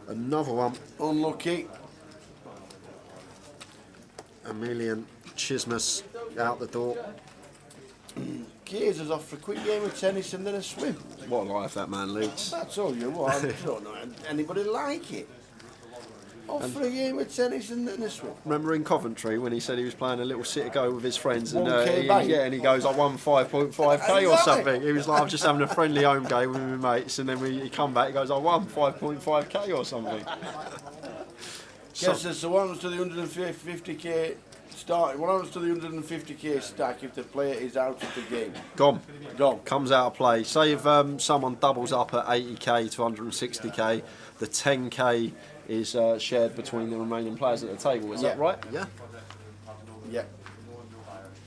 another one. Unlucky. Emilian Chismus out the door. Gears is off for a quick game of tennis and then a swim. What a life that man leads. That's all you want. I don't know anybody like it. Off for a game of tennis and then a swim. Remember in Coventry when he said he was playing a little sit-a-go with his friends, and and he goes, I won 5.5k or something. He was like, I'm just having a friendly home game with my mates, and then he come back, he goes, I won 5.5k or something. Yes, so what happens to the 150k start? What happens to the 150k stack if the player is out of the game? Gone. Gone. Comes out of play. Say if someone doubles up at 80k to 160k, the 10k is shared between the remaining players at the table. Is that right? Yeah. Yeah.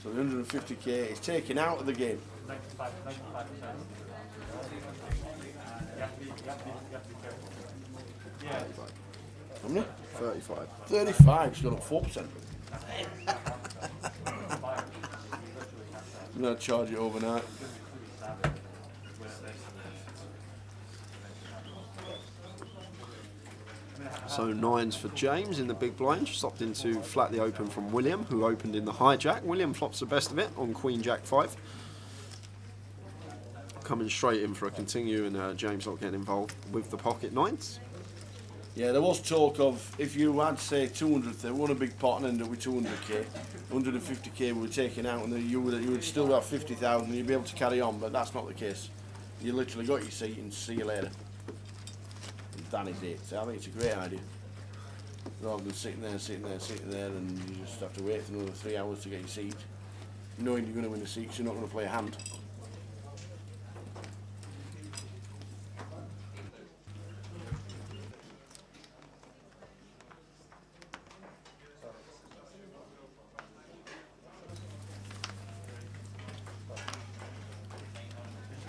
So the 150k is taken out of the game. How many? 35. 35. She's got a 4%. And they'll charge it overnight. So 9s for James in the big blind, just opted into flat the open from William, who opened in the hijack. William flops the best of it on Queen Jack 5. Coming straight in for a continue, and James not getting involved with the pocket 9s. Yeah, there was talk of if you had, say, 200, they won a big pot and ended up with 200k, 150k we were taken out, and then you would still have 50,000 and you'd be able to carry on, but that's not the case. You literally got your seat and see you later. And that is it. So I think it's a great idea. Rather than sitting there, and you just have to wait for another 3 hours to get your seat, knowing you're going to win the seat because you're not going to play a hand.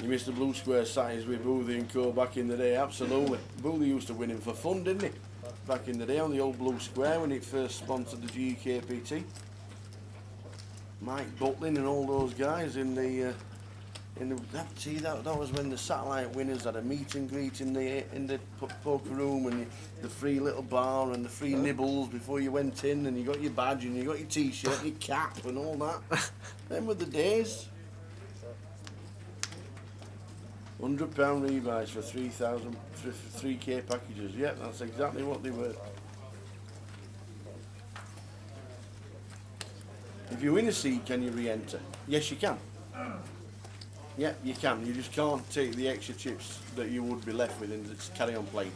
You missed the blue square size with Boothie and Co back in the day, absolutely. Boothie used to win him for fun, didn't he? Back in the day on the old blue square when he first sponsored the GUKPT. Mike Butlin and all those guys that was when the satellite winners had a meet and greet in the poker room, and the free little bar and the free nibbles before you went in, and you got your badge and you got your t-shirt and your cap and all that. Them were the days. £100 rebuys for 3K packages. Yep, that's exactly what they were. If you win a seat, can you re-enter? Yes, you can. Yeah, you can. You just can't take the extra chips that you would be left with and just carry on playing.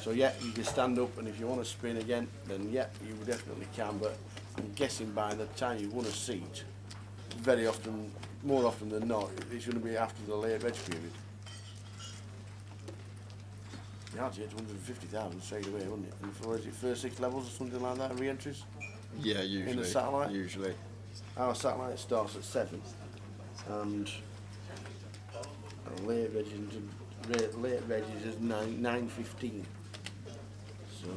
So yeah, you can stand up, and if you want to spin again, then yeah, you definitely can. But I'm guessing by the time you won a seat, very often, more often than not, it's going to be after the late reg period. You had to get 150,000 straight away, wouldn't it? And for, is it first 6 levels or something like that, re-entries? Yeah, usually. In the satellite? Usually. Our satellite starts at 7, and late reg is 9:15. So.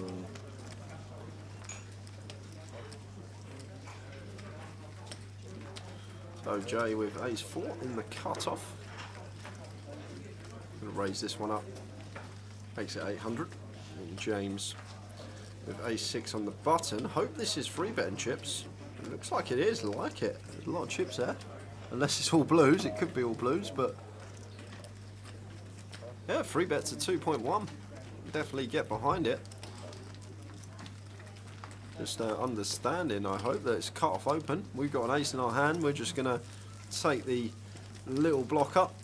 So Jay with ace-4 in the cut-off. Going to raise this one up. Makes it 800. And James with ace-6 on the button. Hope this is free betting chips. It looks like it is. I like it. There's a lot of chips there. Unless it's all blues. It could be all blues, but yeah, free bets at 2.1. Definitely get behind it. Just understanding, I hope, that it's cut off open. We've got an ace in our hand. We're just going to take the little block up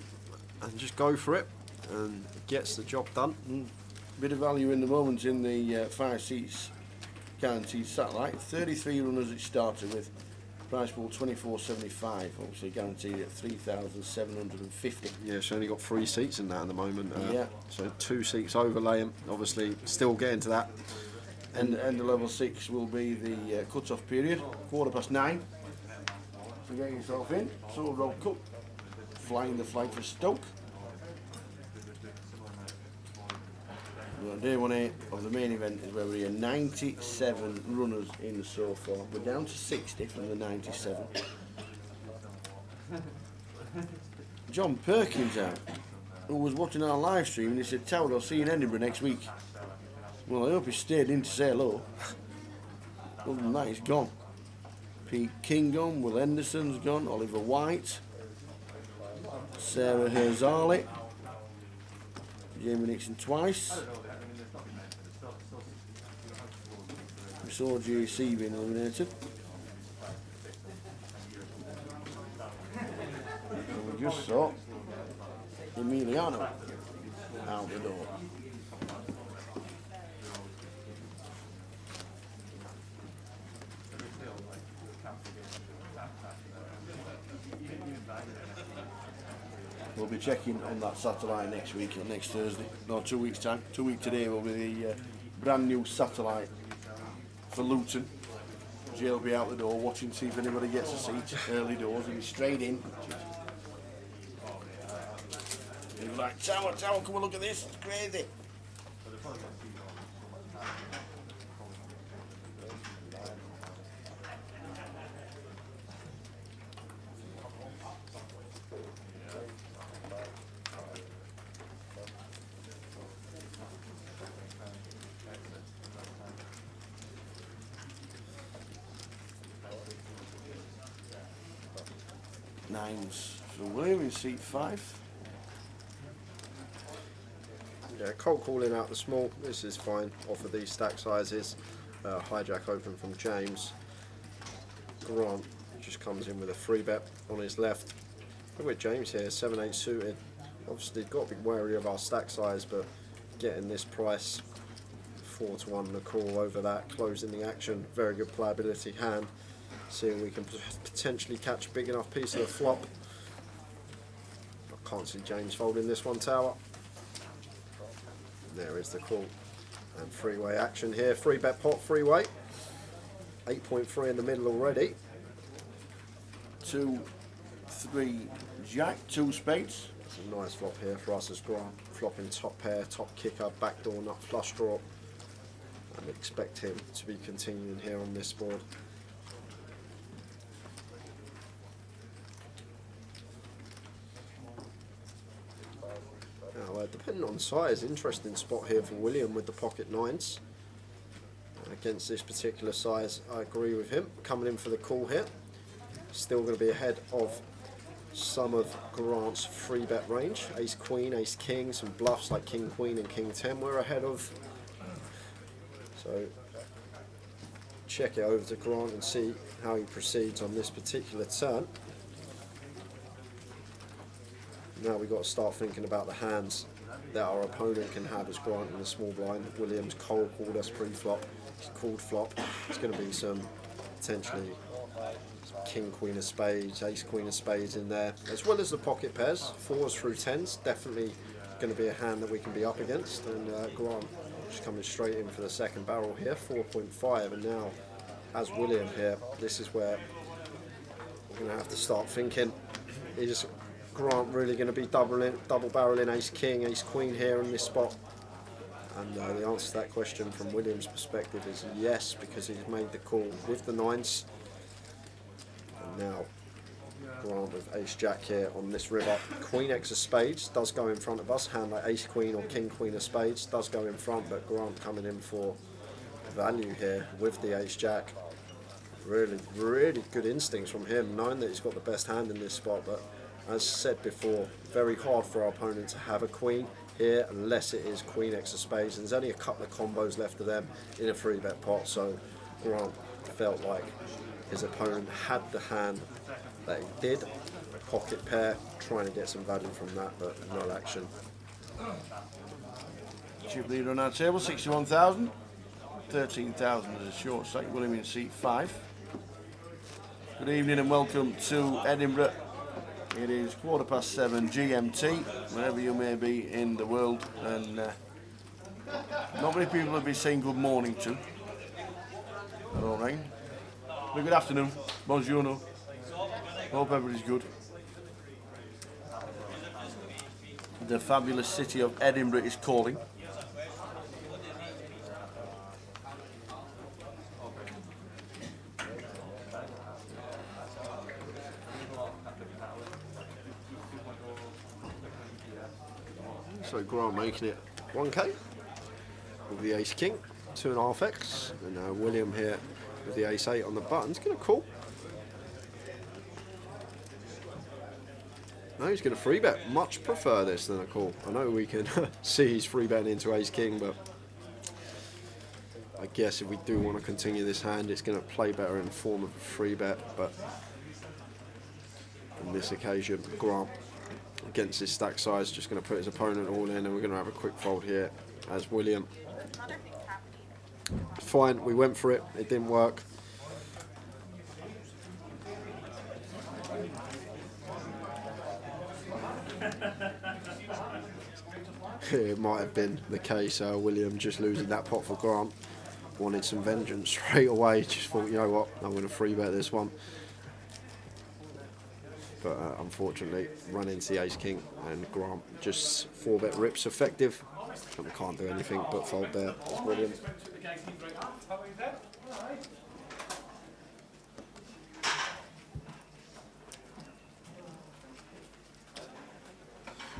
and just go for it, and it gets the job done. Bit of value in the moment in the 5 seats guaranteed satellite. 33 runners it started with. Price pool 24.75. Obviously guaranteed at 3,750. Yeah, she's only got 3 seats in that at the moment. Yeah. So 2 seats overlaying. Obviously, still getting to that. And end of level 6 will be the cut-off period, 9:15. So get yourself in. So Rob Cup, flying the flag for Stoke. Well, day 1A of the main event is where we are 97 runners in so far. We're down to 60 from the 97. John Perkins out, who was watching our live stream, and he said, "Towd, I'll see you in Edinburgh next week." Well, I hope he stayed in to say hello. Other than that, he's gone. Pete King gone, Will Henderson's gone, Oliver White, Sarah Herzali, Jamie Nixon twice. We saw GC being eliminated. And we just saw Emiliano out the door. We'll be checking on that satellite next week, or next Thursday, no, 2 weeks time. 2 weeks today will be the brand new satellite for Luton. Jay will be out the door watching, see if anybody gets a seat. Early doors, he'll be straight in. He'll be like, Tower, come and look at this, it's crazy. nines for William in seat 5. Yeah, cold calling out the small. This is fine off of these stack sizes. Hijack open from James. Grant just comes in with a 3-bet on his left. Look at James here, 7-8 suited. Obviously, got to be wary of our stack size, but getting this price 4-1 the call over that, closing the action. Very good playability hand. Seeing we can potentially catch a big enough piece of the flop. I can't see James folding this one tower. There is the call. And three-way action here. 3-bet pot, 3-way. 8.3 in the middle already. 2, 3, Jack, 2 spades. It's a nice flop here for us as Grant. Flopping top pair, top kicker, backdoor nut flush draw. And expect him to be continuing here on this board. Now, depending on size, interesting spot here for William with the pocket 9s. Against this particular size, I agree with him. Coming in for the call here. Still going to be ahead of some of Grant's 3-bet range. Ace Queen, Ace King, some bluffs like King Queen and King 10 we're ahead of. So check it over to Grant and see how he proceeds on this particular turn. Now we've got to start thinking about the hands that our opponent can have as Grant in the small blind. Williams cold called us pre-flop. He's called flop. It's going to be some potentially King Queen of Spades, Ace Queen of Spades in there, as well as the pocket pairs, 4s through 10s. Definitely going to be a hand that we can be up against. And Grant just coming straight in for the second barrel here, 4.5. And now, as William here, this is where we're going to have to start thinking: is Grant really going to be double barreling Ace King, Ace Queen here in this spot? And the answer to that question from William's perspective is yes, because he's made the call with the 9s. And now Grant with Ace Jack here on this river. Queen X of Spades does go in front of us. Hand like Ace Queen or King Queen of Spades does go in front, but Grant coming in for value here with the Ace Jack. Really, really good instincts from him, knowing that he's got the best hand in this spot. But as said before, very hard for our opponent to have a queen here unless it is Queen X of Spades, and there's only a couple of combos left of them in a 3-bet pot. So Grant felt like his opponent had the hand that he did, pocket pair, trying to get some value from that, but no action. Chip leader on our table, 61,000. 13,000 as a short stack. William in seat 5. Good evening and welcome to Edinburgh. It is 7:15 GMT, wherever you may be in the world, and not many people will be saying good morning to. Hello, Ryan. Well, good afternoon. Buongiorno. Hope everybody's good. The fabulous city of Edinburgh is calling. So Grant making it 1k with the Ace King, 2.5x, and William here with the Ace 8 on the button. He's going to call. No, he's going to 3-bet. Much prefer this than a call. I know we can see he's 3-betting into Ace King, but I guess if we do want to continue this hand, it's going to play better in the form of a 3-bet. But on this occasion, Grant, against his stack size, just going to put his opponent all in, and we're going to have a quick fold here as William. Fine, we went for it, it didn't work. It might have been the case, William just losing that pot for Grant. Wanted some vengeance straight away, just thought, you know what, I'm going to 3-bet this one. But unfortunately, run into the Ace King, and Grant just 4-bet rips effective, and we can't do anything but fold there. It's William.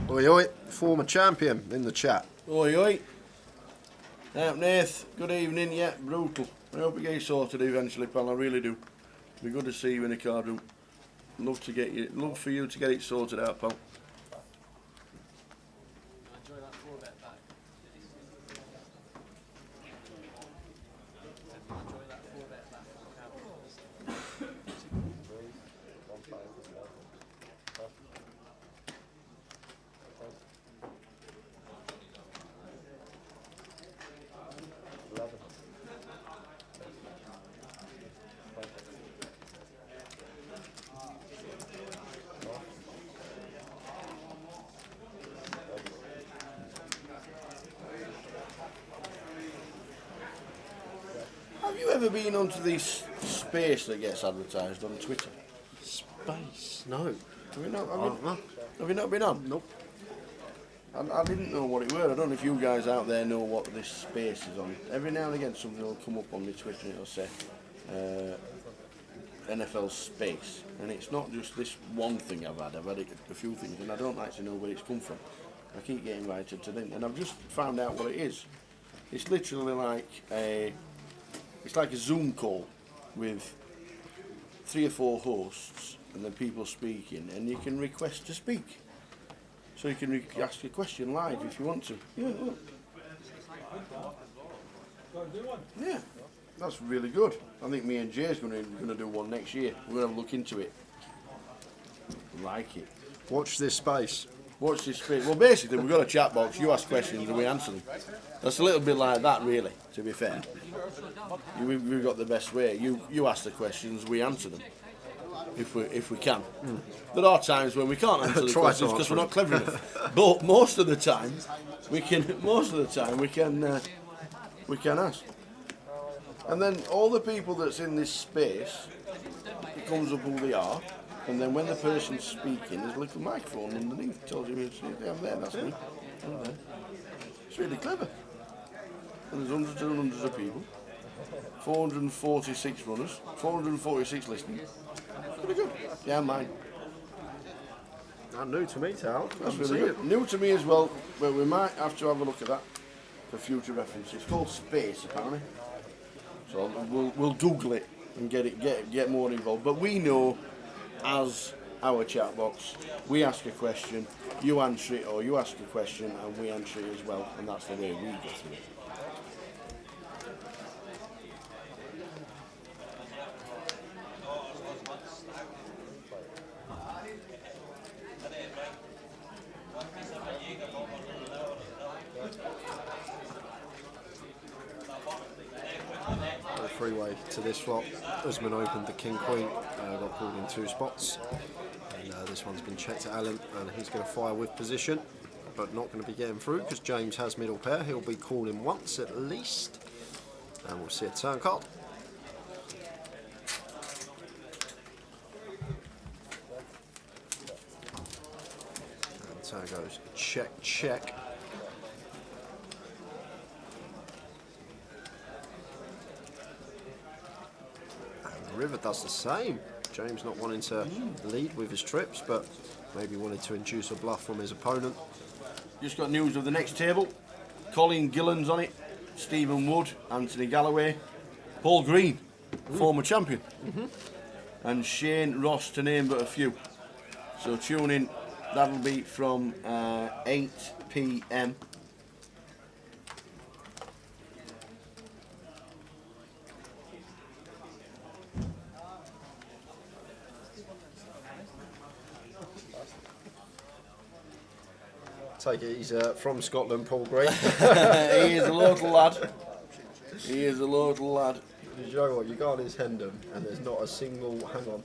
Oi oi, former champion in the chat. Oi oi. Nath, good evening. Yeah, brutal. I hope we get you sorted eventually, pal. I really do. Be good to see you in the card room. Love for you to get it sorted out, pal. Enjoy that 4-bet back. Enjoy that 4-bet back. Have you ever been onto this space that gets advertised on Twitter? Space? No. Have you not? Have you not been on? Nope. I didn't know what it were. I don't know if you guys out there know what this space is on. Every now and again something will come up on my Twitter and it'll say NFL space. And it's not just this one thing I've had it a few things and I don't actually know where it's come from. I keep getting invited to them and I've just found out what it is. It's literally like a Zoom call with 3 or 4 hosts and then people speaking and you can request to speak. So you can ask a question live if you want to. Yeah, look. Yeah, that's really good. I think me and Jay's going to do one next year. We're going to have a look into it. Like it. Watch this space. Watch this space. Well, basically, we've got a chat box. You ask questions and we answer them. That's a little bit like that, really, to be fair. We've got the best way. You ask the questions, we answer them. If we can. There are times when we can't answer the questions because we're not clever enough. But most of the time we can ask. And then all the people that's in this space, it comes up who they are, and then when the person's speaking there's a little microphone underneath, tells you I'm there, that's me. I'm there. It's really clever. And there's hundreds and hundreds of people. 446 runners, 446 listening. Pretty good. Yeah, mine. New to me, Tal. That's really good. New to me as well, but we might have to have a look at that for future reference. It's called Space, apparently. So we'll Google it and get more involved. But we know, as our chat box, we ask a question, you answer it, or you ask a question and we answer it as well, and that's the way we get through it. Freeway to this flop. Usman opened the King Queen, got called in 2 spots, and this one's been checked to Allen, and he's going to fire with position, but not going to be getting through because James has middle pair. He'll be calling once at least, and we'll see a turn card. And turn goes check, check. River does the same. James not wanting to lead with his trips, but maybe wanted to induce a bluff from his opponent. Just got news of the next table. Colin Gillen's on it, Stephen Wood, Anthony Galloway, Paul Green, former champion, and Shane Ross, to name but a few. So tune in, that'll be from 8 p.m. Take it, he's from Scotland, Paul Green. He is a local lad. He is a local lad. Did you know what? You go on his Hendon and there's not a single. Hang on.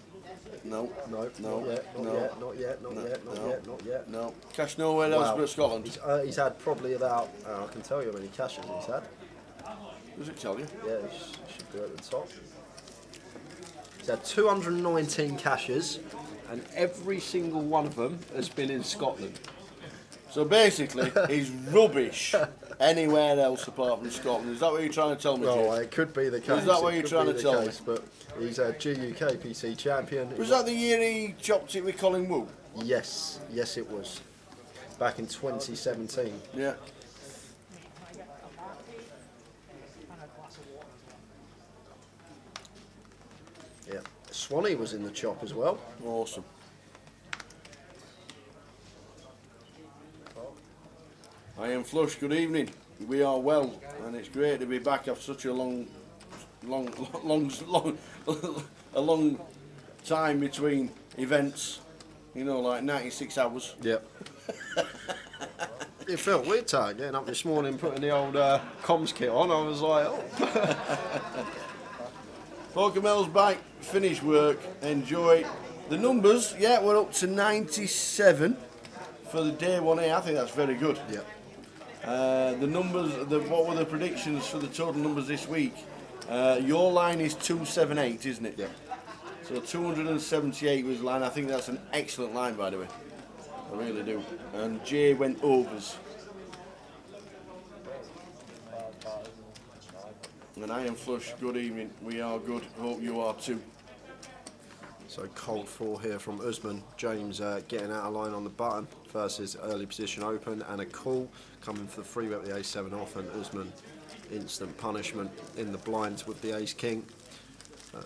No. No. No. Not yet. Not No. yet. Not yet. Not No. yet. Not No. yet. Not yet. No. Cash nowhere else but Scotland. He's had probably about. I can tell you how many cashes he's had. Does it tell you? Yeah, it should be at the top. He's had 219 cashes, and every single one of them has been in Scotland. So basically, he's rubbish anywhere else apart from Scotland. Is that what you're trying to tell me, Well, Jay? it could be the case. Is that what you're trying to tell me? But he's a GUKPT champion. Was that the year he chopped it with Colin Wu? Yes, yes it was. Back in 2017. Yeah. Yeah. Swanee was in the chop as well. Awesome. I am Flush, good evening. We are well, and it's great to be back after such a long a long time between events. You know, like 96 hours. Yep. It felt weird, Tag, getting up this morning, putting the old comms kit on. I was like, oh. Pokemel's back, finished work, enjoy. The numbers, yeah, we're up to 97 for the day one here. I think that's very good. Yeah. The numbers, what were the predictions for the total numbers this week? Your line is 278, isn't it? Yeah. So 278 was the line. I think that's an excellent line, by the way. I really do. And Jay went overs. And I am Flush, good evening. We are good, hope you are too. So cold 4 here from Usman. James getting out of line on the button versus early position open, and a call coming for the free bet with the ace-7 off, and Usman instant punishment in the blinds with the ace-king.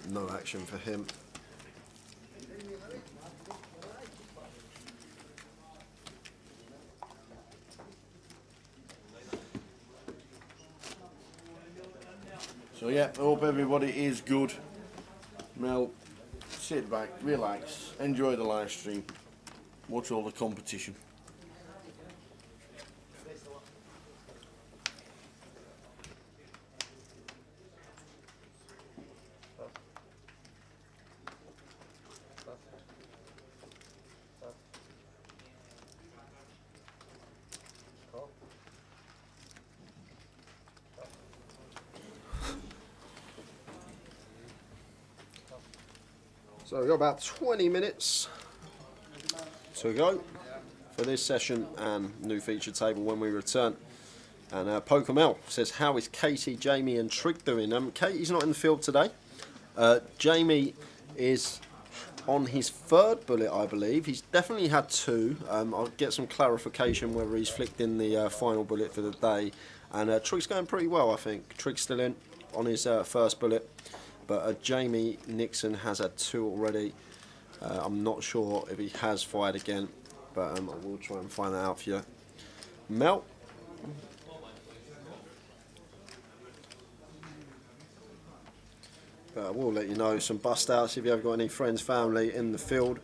No action for him. So yeah, I hope everybody is good. Mel, sit back, relax, enjoy the live stream, watch all the competition. So we've got about 20 minutes to go for this session and new feature table when we return. And Pokemel says, how is Katie, Jamie and Trig doing? Katie's not in the field today. Jamie is on his 3rd bullet, I believe. He's definitely had 2. I'll get some clarification whether he's flicked in the final bullet for the day. And Trig's going pretty well, I think. Trig's still in on his 1st bullet. But Jamie Nixon has had 2 already. I'm not sure if he has fired again, but I will try and find that out for you. Mel. We'll let you know some bust outs if you have got any friends, family in the field.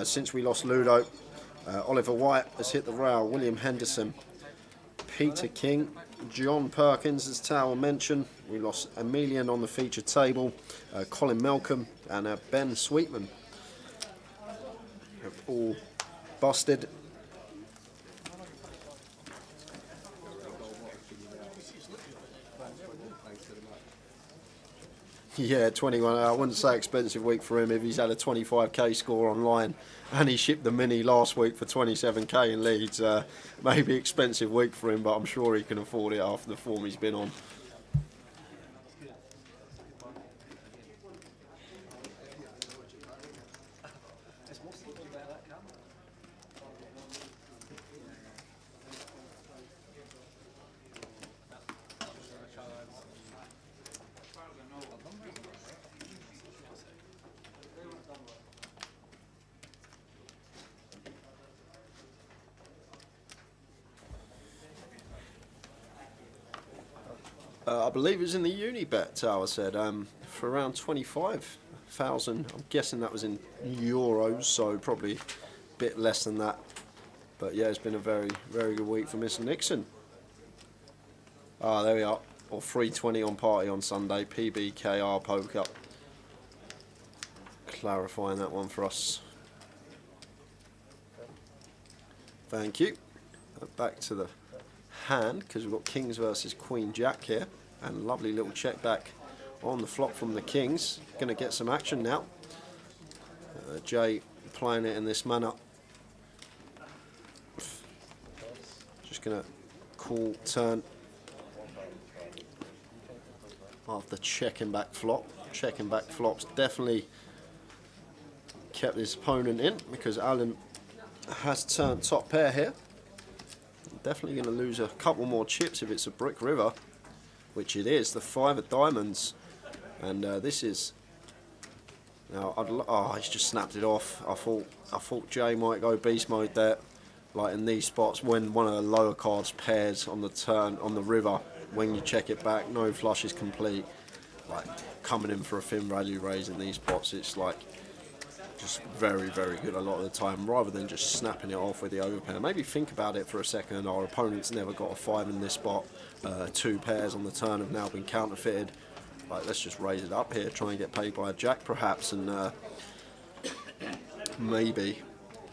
Since we lost Ludo, Oliver White has hit the rail, William Henderson, Peter King, John Perkins, as Tower mentioned. We lost Emilian on the feature table, Colin Malcolm and Ben Sweetman have all busted. Yeah, 21. I wouldn't say expensive week for him if he's had a 25k score online and he shipped the mini last week for 27k in Leeds. Maybe expensive week for him, but I'm sure he can afford it after the form he's been on. I believe it was in the Unibet, Tower said, for around 25,000. I'm guessing that was in euros, so probably a bit less than that. But yeah, it's been a very, very good week for Mr. Nixon. Ah, there we are. Or 320 on party on Sunday, PBKR poker. Clarifying that one for us. Thank you. Back to the hand, because we've got Kings versus Queen Jack here, and lovely little check back on the flop from the Kings. Going to get some action now. Jay playing it in this manner. Just going to call turn after checking back flop. Checking back flops definitely kept his opponent in, because Alan has turned top pair here. Definitely going to lose a couple more chips if it's a brick river, which it is. The 5 of diamonds, and this is Now, he's just snapped it off. I thought Jay might go beast mode there, like in these spots when one of the lower cards pairs on the turn on the river. When you check it back, no flush is complete. Like coming in for a thin value raise in these spots, it's like just very, very good a lot of the time, rather than just snapping it off with the overpair. Maybe think about it for a second. Our opponent's never got a 5 in this spot. 2 pairs on the turn have now been counterfeited. Like, let's just raise it up here, try and get paid by a jack perhaps, and maybe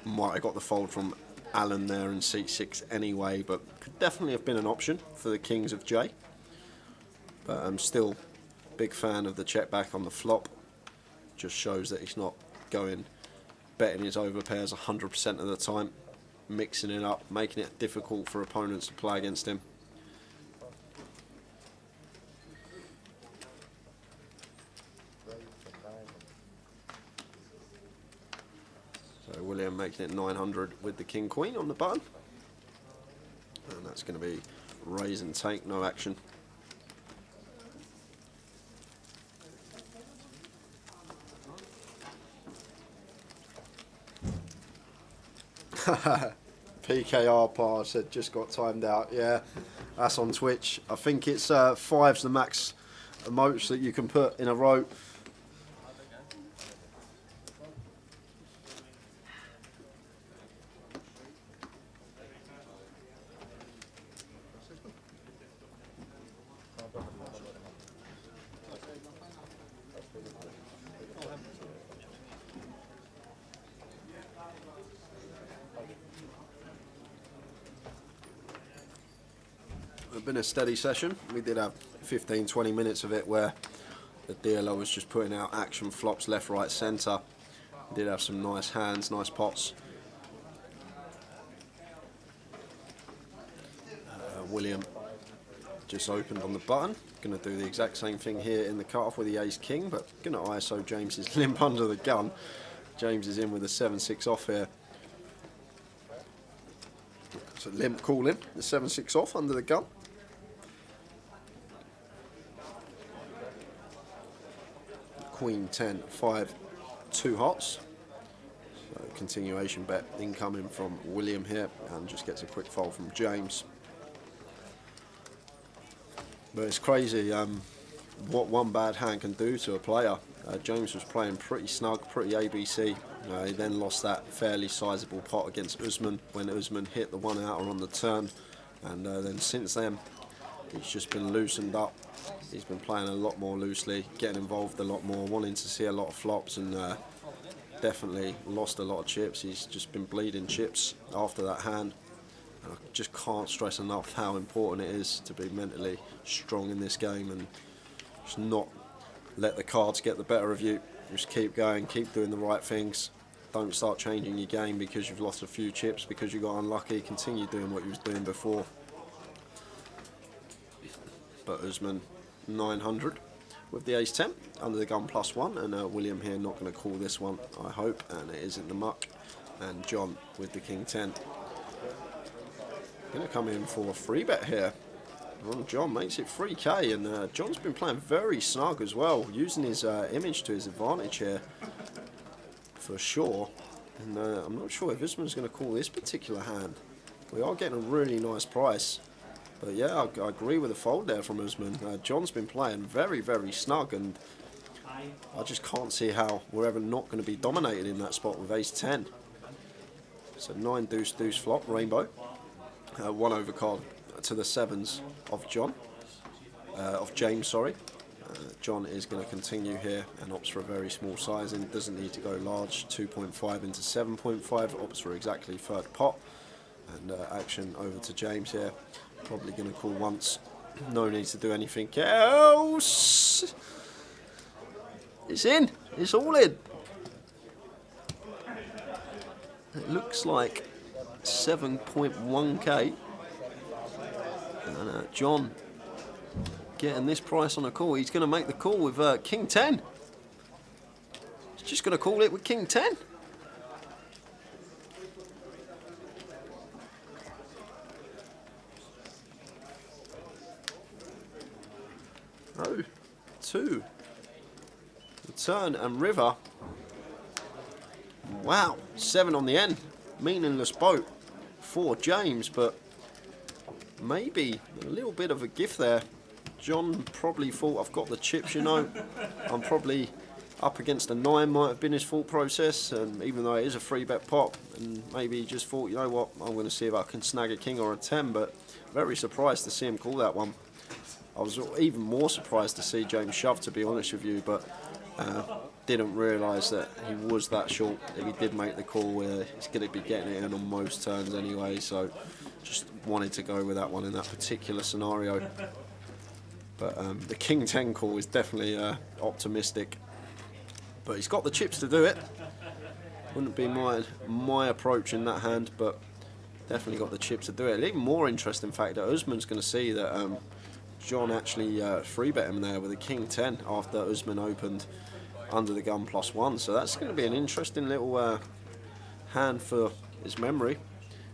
might have got the fold from Alan there in seat 6 anyway, but could definitely have been an option for the kings of J. But I'm still big fan of the check back on the flop. Just shows that he's not going betting his overpairs 100% of the time, mixing it up, making it difficult for opponents to play against him. So William making it 900 with the king queen on the button, and that's going to be raise and take, no action. PKR par said just got timed out. Yeah, that's on Twitch. I think it's 5's the max emotes that you can put in a row. Been a steady session. We did have 15-20 minutes of it where the dealer was just putting out action flops left, right, centre. Did have some nice hands, nice pots. William just opened on the button. Going to do the exact same thing here in the cut-off with the ace-king, but going to ISO James's limp under the gun. James is in with a 7-6 off here. So limp calling, the 7-6 off under the gun. Queen 10, 5, 2 hearts. So continuation bet incoming from William here, and just gets a quick fold from James. But it's crazy what one bad hand can do to a player. James was playing pretty snug, pretty ABC. He then lost that fairly sizable pot against Usman when Usman hit the 1-outer on the turn, and then since then he's just been loosened up. He's been playing a lot more loosely, getting involved a lot more, wanting to see a lot of flops, and definitely lost a lot of chips. He's just been bleeding chips after that hand. And I just can't stress enough how important it is to be mentally strong in this game and just not let the cards get the better of you. Just keep going, keep doing the right things. Don't start changing your game because you've lost a few chips, because you got unlucky. Continue doing what you was doing before. But Usman 900 with the ace-10 under the gun +1, and William here not going to call this one, I hope, and it is in the muck. And John with the king-10 going to come in for a free bet here. John makes it 3k, and John's been playing very snug as well, using his image to his advantage here for sure. And I'm not sure if Usman's going to call this particular hand. We are getting a really nice price. But yeah, I agree with the fold there from Usman. John's been playing very, very snug, and I just can't see how we're ever not going to be dominated in that spot with ace-10. So 9 deuce deuce flop, rainbow. 1 overcard to the 7s of James, sorry. John is going to continue here and opts for a very small sizing. Doesn't need to go large. 2.5 into 7.5. Opts for exactly 3rd pot. And action over to James here. Probably going to call once. No need to do anything else. It's in. It's all in. It looks like 7.1k. And John getting this price on a call. He's going to make the call with king 10. He's just going to call it with king 10. Oh, 2. The turn, and river. Wow, 7 on the end. Meaningless boat for James, but maybe a little bit of a gift there. John probably thought, I've got the chips, you know. I'm probably up against a 9, might have been his thought process, and even though it is a 3-bet pot, and maybe he just thought, you know what, I'm going to see if I can snag a king or a 10, but very surprised to see him call that one. I was even more surprised to see James shove, to be honest with you, but didn't realise that he was that short. If he did make the call, where he's going to be getting it in on most turns anyway, so just wanted to go with that one in that particular scenario. But the King 10 call is definitely optimistic. But he's got the chips to do it. Wouldn't be my approach in that hand, but definitely got the chips to do it. An even more interesting fact that Usman's going to see that John actually 3-bet him there with a King 10 after Usman opened under the gun +1. So that's going to be an interesting little hand for his memory,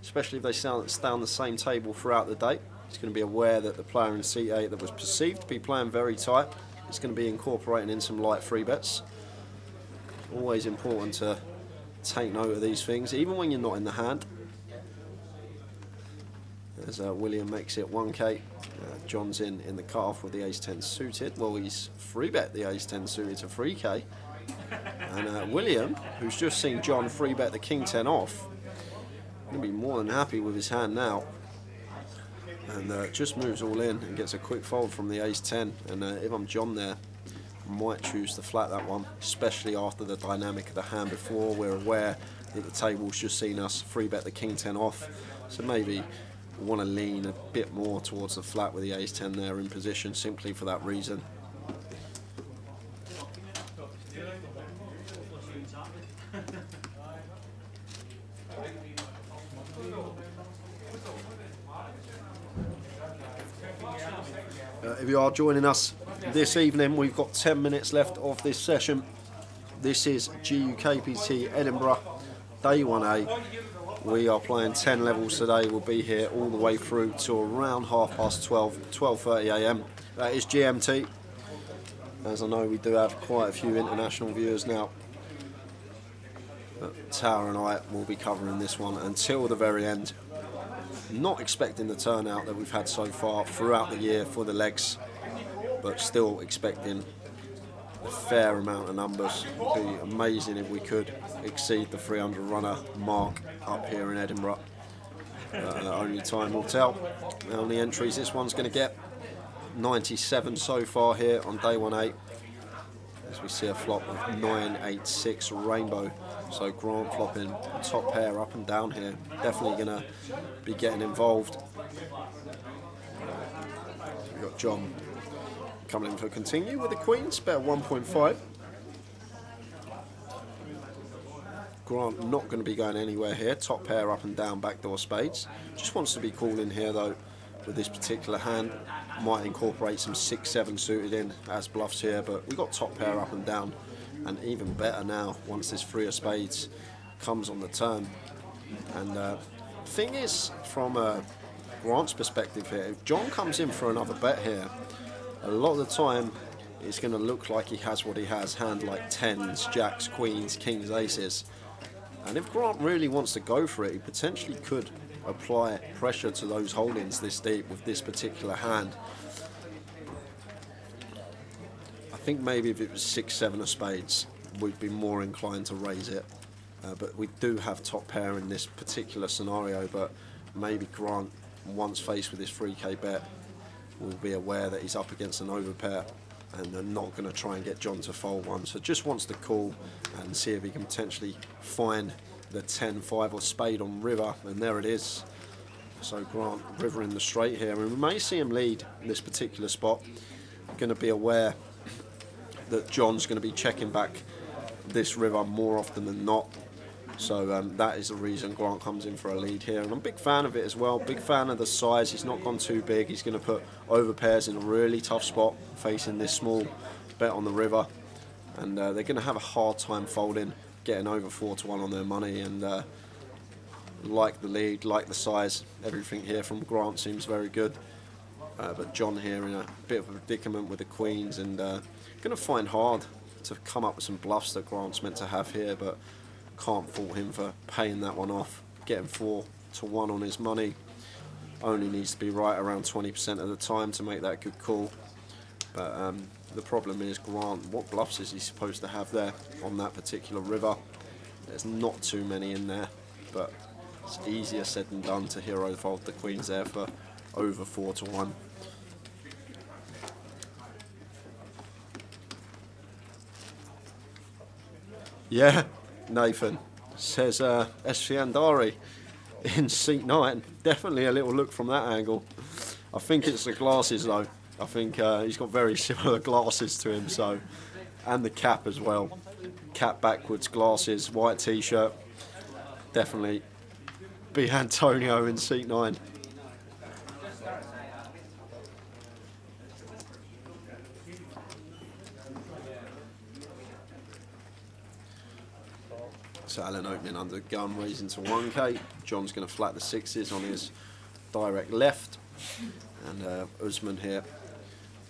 especially if they stay on the same table throughout the day. He's going to be aware that the player in seat 8 that was perceived to be playing very tight is going to be incorporating in some light 3-bets. Always important to take note of these things, even when you're not in the hand. As William makes it 1k. John's in the cut-off with the ace-10 suited. Well, he's 3-bet the ace-10 suited to 3k. And William, who's just seen John 3-bet the king-10 off, going to be more than happy with his hand now. And just moves all in and gets a quick fold from the ace-10. And if I'm John there, I might choose to flat that one, especially after the dynamic of the hand before. We're aware that the table's just seen us 3-bet the king-10 off, so maybe we want to lean a bit more towards the flat with the ace-10 there in position, simply for that reason. If you are joining us this evening, we've got 10 minutes left of this session. This is GUKPT Edinburgh, day 1A. We are playing 10 levels today. We'll be here all the way through to around 12:30, 12:30 AM. That is GMT. As I know, we do have quite a few international viewers now. But Tower and I will be covering this one until the very end. Not expecting the turnout that we've had so far throughout the year for the legs, but still expecting a fair amount of numbers. It would be amazing if we could exceed the 300 runner mark up here in Edinburgh. Only time will tell how many entries this one's going to get. 97 so far here on day 1A, as we see a flop of 9-8-6 rainbow. So Grant flopping top pair up and down here, definitely going to be getting involved. We've got John coming in for continue with the queens, bet 1.5. Grant not going to be going anywhere here, top pair up and down, backdoor spades. Just wants to be calling here though with this particular hand. Might incorporate some 6-7 suited in as bluffs here, but we got top pair up and down, and even better now once this 3 of spades comes on the turn. And thing is, from Grant's perspective here, if John comes in for another bet here, a lot of the time it's going to look like he has what he has, hand like 10s, jacks, queens, kings, aces. And if Grant really wants to go for it, he potentially could apply pressure to those holdings this deep with this particular hand. I think maybe if it was 6-7 of spades, we'd be more inclined to raise it. But we do have top pair in this particular scenario, but maybe Grant, once faced with this 3k bet, will be aware that he's up against an overpair and they're not going to try and get John to fold one. So just wants to call and see if he can potentially find the 10-5 or spade on river, and there it is. So Grant river in the straight here, and we may see him lead in this particular spot. Going to be aware that John's going to be checking back this river more often than not. So that is the reason Grant comes in for a lead here, and I'm a big fan of it as well. Big fan of the size. He's not gone too big. He's going to put overpairs in a really tough spot facing this small bet on the river, and they're going to have a hard time folding, getting over 4-1 on their money. And like the lead, like the size, everything here from Grant seems very good. But John here in a bit of a predicament with the queens, and going to find hard to come up with some bluffs that Grant's meant to have here, but can't fault him for paying that one off. Getting 4 to 1 on his money. Only needs to be right around 20% of the time to make that a good call. But the problem is Grant, what bluffs is he supposed to have there on that particular river? There's not too many in there, but it's easier said than done to hero fold the queens there for over 4 to 1. Yeah, Nathan says Esfiandari in seat 9. Definitely a little look from that angle. I think it's the glasses though. I think he's got very similar glasses to him, so, and the cap as well. Cap backwards, glasses, white t-shirt. Definitely be Antonio in seat 9. So Alan opening under the gun, raising to 1k. John's going to flat the 6s on his direct left. And Usman here,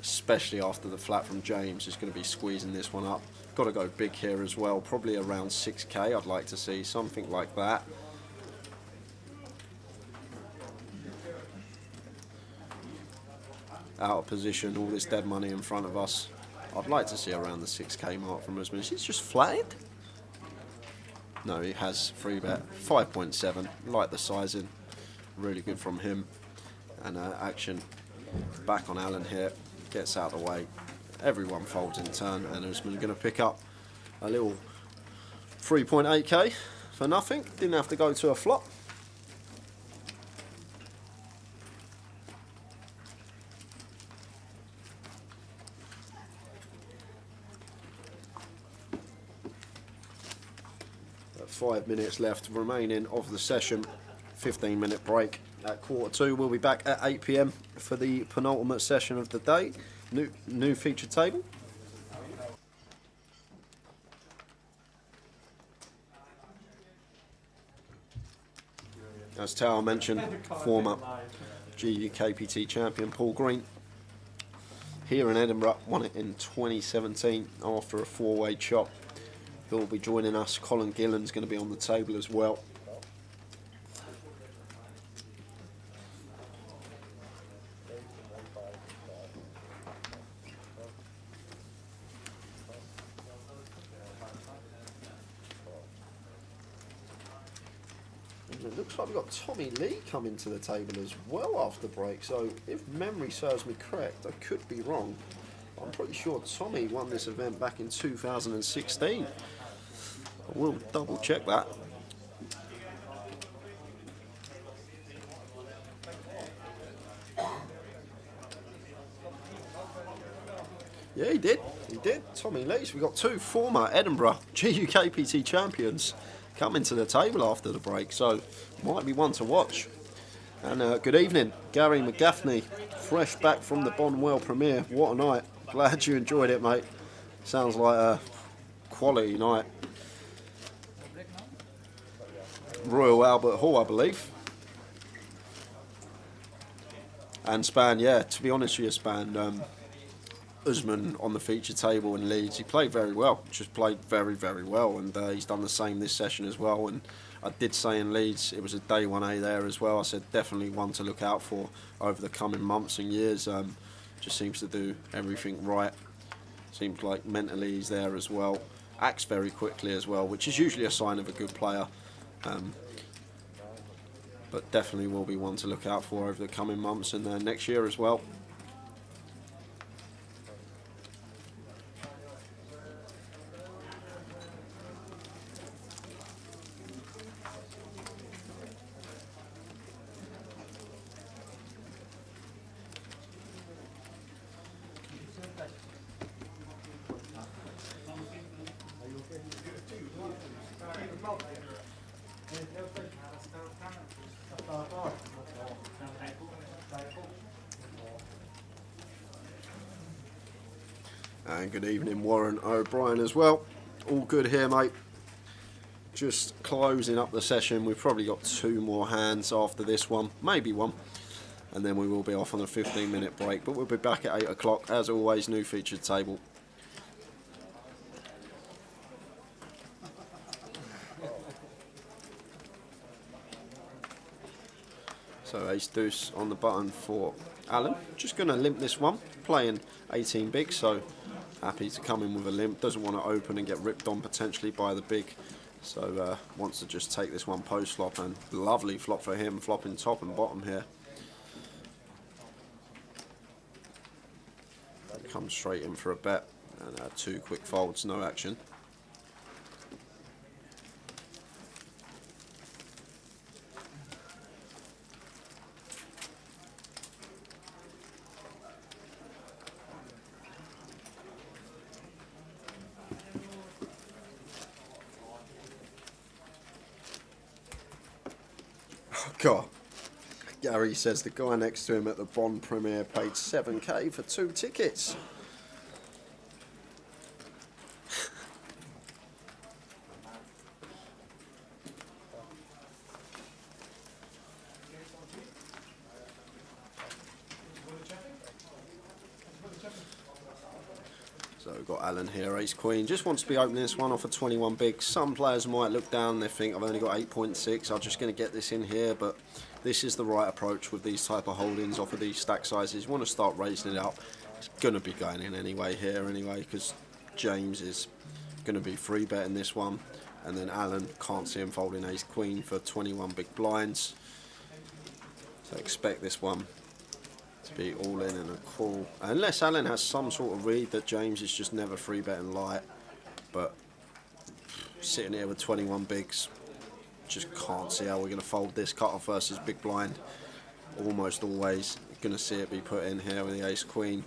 especially after the flat from James, is going to be squeezing this one up. Got to go big here as well, probably around 6k. I'd like to see something like that. Out of position, all this dead money in front of us. I'd like to see around the 6k mark from Usman. He's just flatted. No, he has free bet 5.7. Like the sizing, really good from him. And action back on Alan here, gets out of the way. Everyone folds in turn, and Usman going to pick up a little 3.8k for nothing. Didn't have to go to a flop. At 5 minutes left remaining of the session. 15-minute break at 1:45. We'll be back at 8 p.m. for the penultimate session of the day. New feature table. As Tao mentioned, former GUKPT champion Paul Green here in Edinburgh won it in 2017 after a 4-way chop. He'll be joining us. Colin Gillen's going to be on the table as well. It looks like we've got Tommy Lee coming to the table as well after the break, so if memory serves me correct, I could be wrong. I'm pretty sure Tommy won this event back in 2016. I will double check that. Yeah, he did. He did. Tommy Lee. So we've got 2 former Edinburgh GUKPT champions coming to the table after the break, so might be one to watch. And good evening, Gary McGaffney, fresh back from the Bonwell premiere. What a night. Glad you enjoyed it, mate. Sounds like a quality night. Royal Albert Hall, I believe. And Span, yeah, to be honest with you, Span, Usman on the feature table in Leeds, he played very well, just played very, very well, and he's done the same this session as well. And I did say in Leeds, it was a day 1A there as well. I said definitely one to look out for over the coming months and years. Just seems to do everything right. Seems like mentally he's there as well. Acts very quickly as well, which is usually a sign of a good player. But definitely will be one to look out for over the coming months and next year as well. And good evening, Warren O'Brien as well. All good here, mate. Just closing up the session. We've probably got 2 more hands after this one, maybe one, and then we will be off on a 15-minute break. But we'll be back at 8 o'clock. As always, new featured table. So ace deuce on the button for Alan. Just going to limp this one, playing 18 big, so happy to come in with a limp. Doesn't want to open and get ripped on potentially by the big. So wants to just take this one post flop, and lovely flop for him, flopping top and bottom here. Comes straight in for a bet, and 2 quick folds, no action. Oh God. Gary says the guy next to him at the Bond premiere paid 7k for 2 tickets. So we've got Alan here, ace queen. Just wants to be opening this one off of 21 big. Some players might look down, they think I've only got 8.6, I'm just going to get this in here, but this is the right approach with these type of holdings off of these stack sizes. You want to start raising it up. It's going to be going in anyway here anyway, because James is going to be free betting this one, and then Alan can't see him folding ace queen for 21 big blinds. So expect this one to be all in and a call, unless Alan has some sort of read that James is just never free betting light. But sitting here with 21 bigs, just can't see how we're going to fold this cutoff versus big blind. Almost always going to see it be put in here with the ace queen.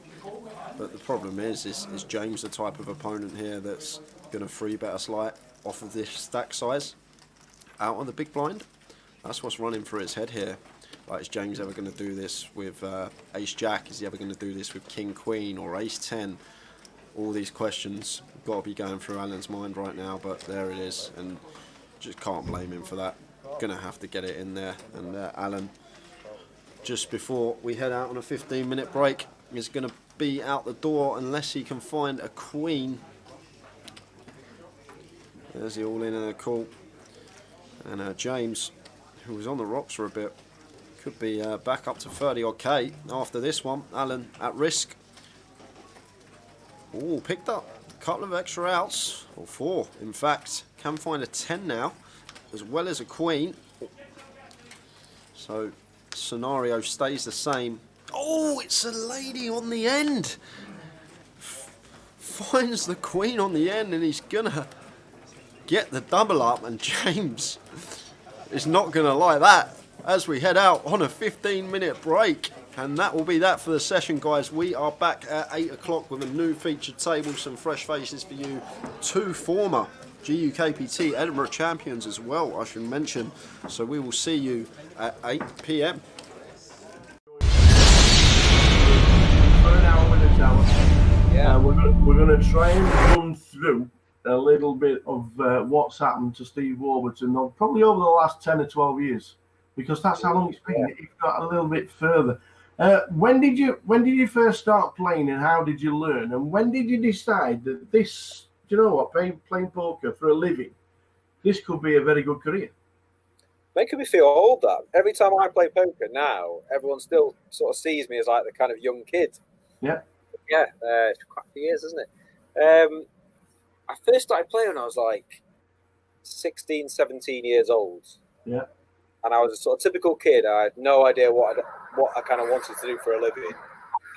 But the problem is James the type of opponent here that's going to free bet us light off of this stack size out on the big blind? That's what's running through his head here. Like, is James ever going to do this with ace jack? Is he ever going to do this with king queen or ace 10? All these questions got to be going through Alan's mind right now, but there it is, and just can't blame him for that. Gonna have to get it in there. And Alan, just before we head out on a 15-minute break, is going to be out the door unless he can find a queen. There's the all in and a call. And James, who was on the rocks for a bit, could be back up to 30 odd K after this one. Alan at risk. Oh, picked up a couple of extra outs, or 4 in fact. Can find a 10 now, as well as a queen. So scenario stays the same. Oh, it's a lady on the end. Finds the queen on the end, and he's gonna get the double up, and James is not gonna like that as we head out on a 15-minute break. And that will be that for the session, guys. We are back at 8 o'clock with a new featured table, some fresh faces for you. 2 former GUKPT Edinburgh champions as well, I should mention. So we will see you at 8 PM. For an hour with the tower. Yeah. We're going to try and run through a little bit of what's happened to Steve Warburton, probably over the last 10 or 12 years, because that's how long it's been. If you've got a little bit further. When did you first start playing, and how did you learn? And when did you decide that this, do you know what, playing poker for a living, this could be a very good career? Making me feel old, that. Every time I play poker now, everyone still sort of sees me as like the kind of young kid. Yeah. Yeah, it's quite a few years, isn't it? I first started playing when I was like 16, 17 years old. Yeah. And I was a sort of typical kid. I had no idea what I kind of wanted to do for a living,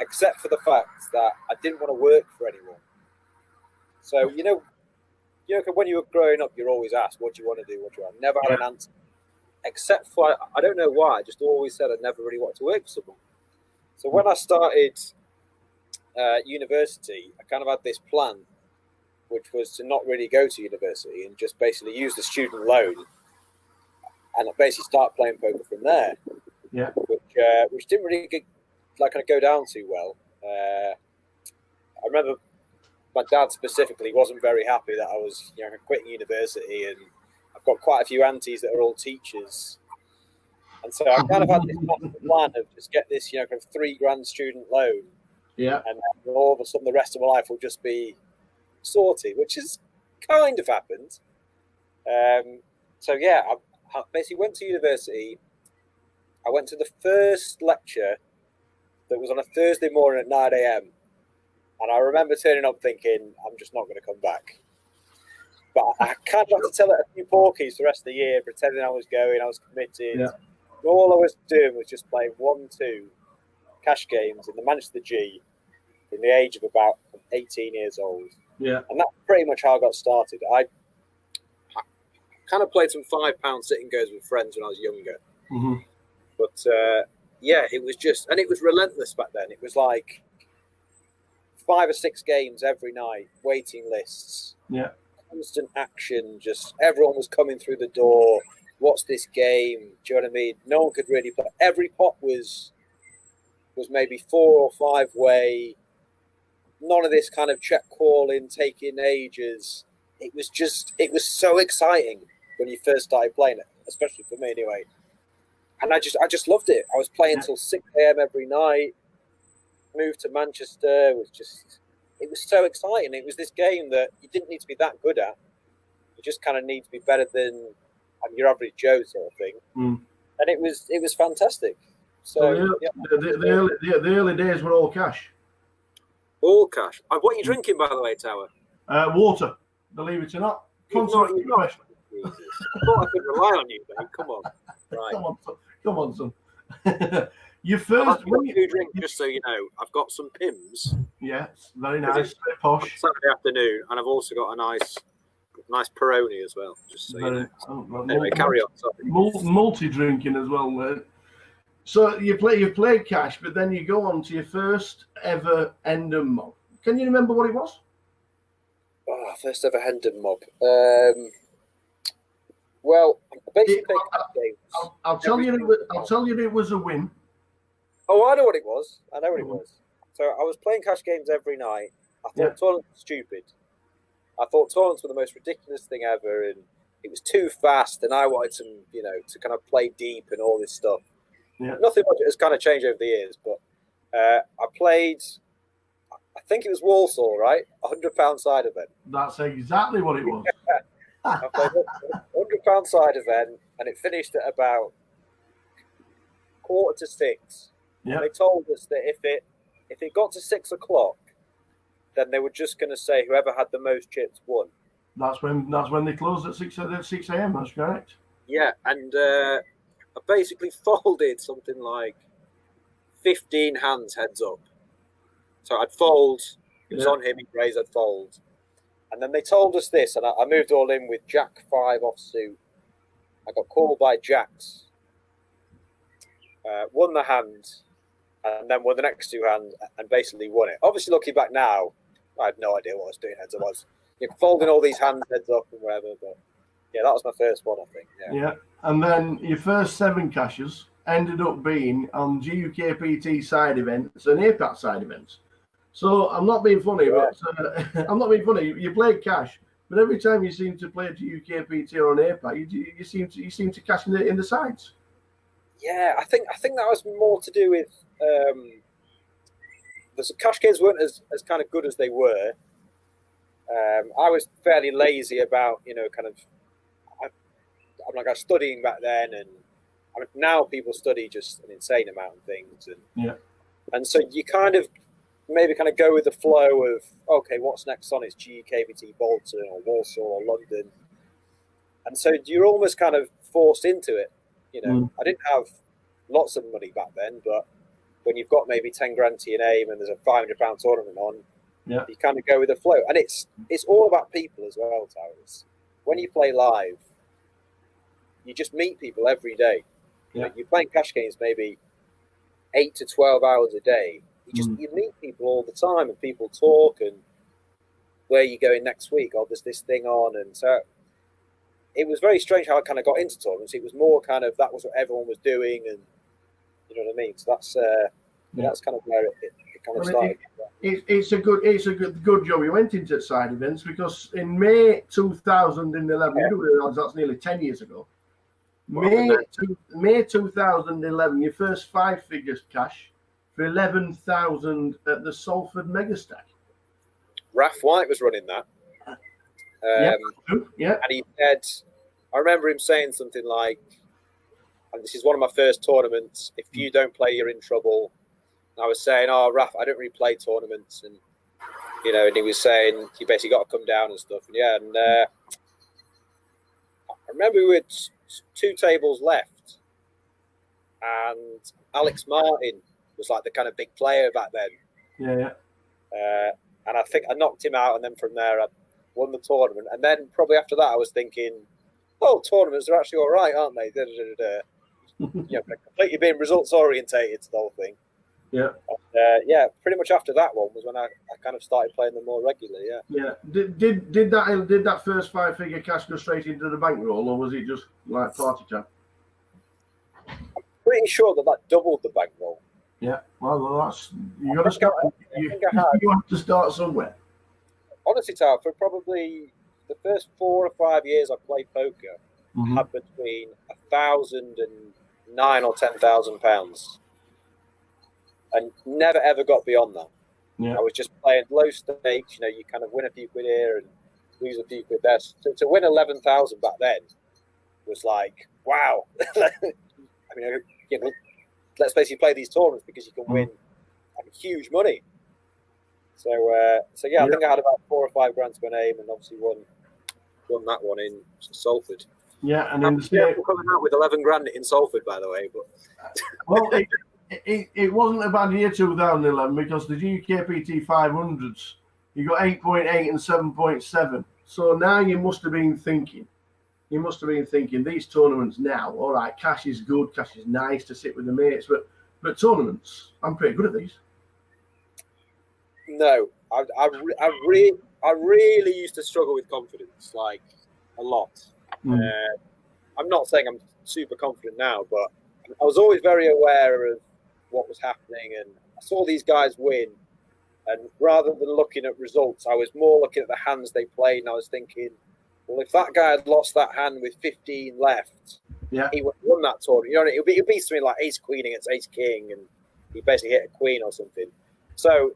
except for the fact that I didn't want to work for anyone. So, you know, when you were growing up, you're always asked, what do you want to do? What do you want? Never had an answer. Except for, I don't know why, I just always said I never really wanted to work for someone. So when I started university, I kind of had this plan, which was to not really go to university and just basically use the student loan and basically start playing poker from there. Yeah. Which didn't really go down too well. I remember my dad specifically wasn't very happy that I was quitting university, and I've got quite a few aunties that are all teachers. And so I kind of had this plan of just get this kind of $3,000 student loan. Yeah. And all of a sudden the rest of my life will just be sorted, which has kind of happened. So yeah, I basically went to university. I went to the first lecture that was on a Thursday morning at 9 a.m. And I remember turning up thinking, I'm just not going to come back. But I kind of had to tell it a few porkies the rest of the year, pretending I was going, I was committed. Yeah. All I was doing was just playing 1-2 cash games in the Manchester G from the age of about 18 years old. Yeah. And that's pretty much how I got started. I kind of played some £5 sitting goes with friends when I was younger. Mm-hmm. But yeah, it was just, and it was relentless back then. It was like 5 or 6 games every night, waiting lists. Yeah. Constant action, just everyone was coming through the door. What's this game? Do you know what I mean? No one could really play. Every pot was maybe 4 or 5 way. None of this kind of check calling, taking ages. It was so exciting when you first started playing it, especially for me anyway. And I just loved it. I was playing till 6 a.m. every night. Moved to Manchester. It was so exciting. It was this game that you didn't need to be that good at. You just kind of need to be better than your average Joe sort of thing. Mm. And it was fantastic. So the early days were all cash. All cash. What are you drinking, by the way, Tower? Water. Believe it or not. Consummate English. I thought I could rely on you, mate. Come on. Right. Come on, son. Your first drink, just so you know, I've got some Pims. Yes, very nice, very posh. Saturday afternoon, and I've also got a nice Peroni as well. Just so you know. Anyway, carry on. Multi drinking as well. So you've played cash, but then you go on to your first ever Hendon mob. Can you remember what it was? Oh, first ever Hendon mob. Well, basically, I'll tell you it was a win. Oh, I know what it was. So I was playing cash games every night. I thought tournaments were stupid. I thought tournaments were the most ridiculous thing ever, and it was too fast. And I wanted to kind of play deep and all this stuff. Yeah. Nothing much has kind of changed over the years, but I played. I think it was Walsall, right? £100 side event. That's exactly what it was. I played £100 side event, and it finished at about 5:45. Yeah. They told us that if it got to 6 o'clock, then they were just going to say whoever had the most chips won. That's when they closed at 6 a.m. That's correct. Yeah, and I basically folded something like 15 hands heads up. So I'd fold. It was on him. He'd raise. I'd fold. And then they told us this, and I moved all in with Jack 5 offsuit. I got called by Jacks. Won the hand, and then won the next 2 hands, and basically won it. Obviously, looking back now, I had no idea what I was doing heads up. I was folding all these hands heads up and whatever, but yeah, that was my first one, I think. Yeah, and then your first 7 cashes ended up being on GUKPT side events and APAT side events. So I'm not being funny, but I'm not being funny. You played cash, but every time you seem to play GUKPT or an APAT, you seem to cash in the sides. Yeah, I think that was more to do with the cash games weren't as kind of good as they were. I was fairly lazy about I'm like studying back then, and now people study just an insane amount of things, and so you kind of go with the flow of okay, what's next on? It's GUKPT Bolton or Walsall or London, and so you're almost kind of forced into it. I didn't have lots of money back then, but when you've got maybe 10 grand to your name and there's a £500 tournament on, you kind of go with the flow. And it's all about people as well, Towers. When you play live, you just meet people every day. You're playing cash games maybe 8 to 12 hours a day. You meet people all the time, and people talk, and where are you going next week? Oh, there's this thing on, and so it was very strange how I kind of got into tournaments. It was more kind of that was what everyone was doing, and you know what I mean. So that's kind of where it kind of started. It's a good job you went into side events, because in May 2011, you do realise that's nearly 10 years ago. May 2011, your first 5 figures cash for 11,000 at the Salford Megastack. Raf White was running that. And he said, I remember him saying something like, and this is one of my first tournaments. If you don't play, you're in trouble. And I was saying, oh, Raf, I don't really play tournaments, and and he was saying you basically got to come down and stuff. And I remember we had 2 tables left, and Alex Martin was like the kind of big player back then. Yeah. And I think I knocked him out, and then from there I won the tournament. And then probably after that, I was thinking, oh, tournaments are actually all right, aren't they? Completely being results orientated to the whole thing. Yeah. Pretty much after that one was when I kind of started playing them more regularly. Yeah. Did that first 5-figure cash go straight into the bankroll, or was it just like party time? Pretty sure that doubled the bankroll. Yeah. Well, that's you got to start. You have to start somewhere. Honestly, Tal, for probably the first 4 or 5 years I played poker, I had between 1,000 and £9,000 or £10,000, and never ever got beyond that. Yeah. I was just playing low stakes. You kind of win a few quid here and lose a few quid there. So to win 11,000 back then was like, wow. Let's basically play these tournaments because you can win huge money. So I think I had about 4 or 5 grand to my name, and obviously won that one in Salford. Yeah, and I'm coming out with 11 grand in Salford, by the way. But well, it wasn't a bad year 2011 because the GUKPT 500s, you got 8.8 and 7.7. So now you must have been thinking these tournaments now. All right, cash is good, cash is nice to sit with the mates, but tournaments, I'm pretty good at these. No, I really used to struggle with confidence, like a lot. I'm not saying I'm super confident now, but I was always very aware of what was happening, and I saw these guys win. And rather than looking at results, I was more looking at the hands they played, and I was thinking, well, if that guy had lost that hand with 15 left, he would have won that tournament. It would be something like ace queen against ace king, and he basically hit a queen or something. So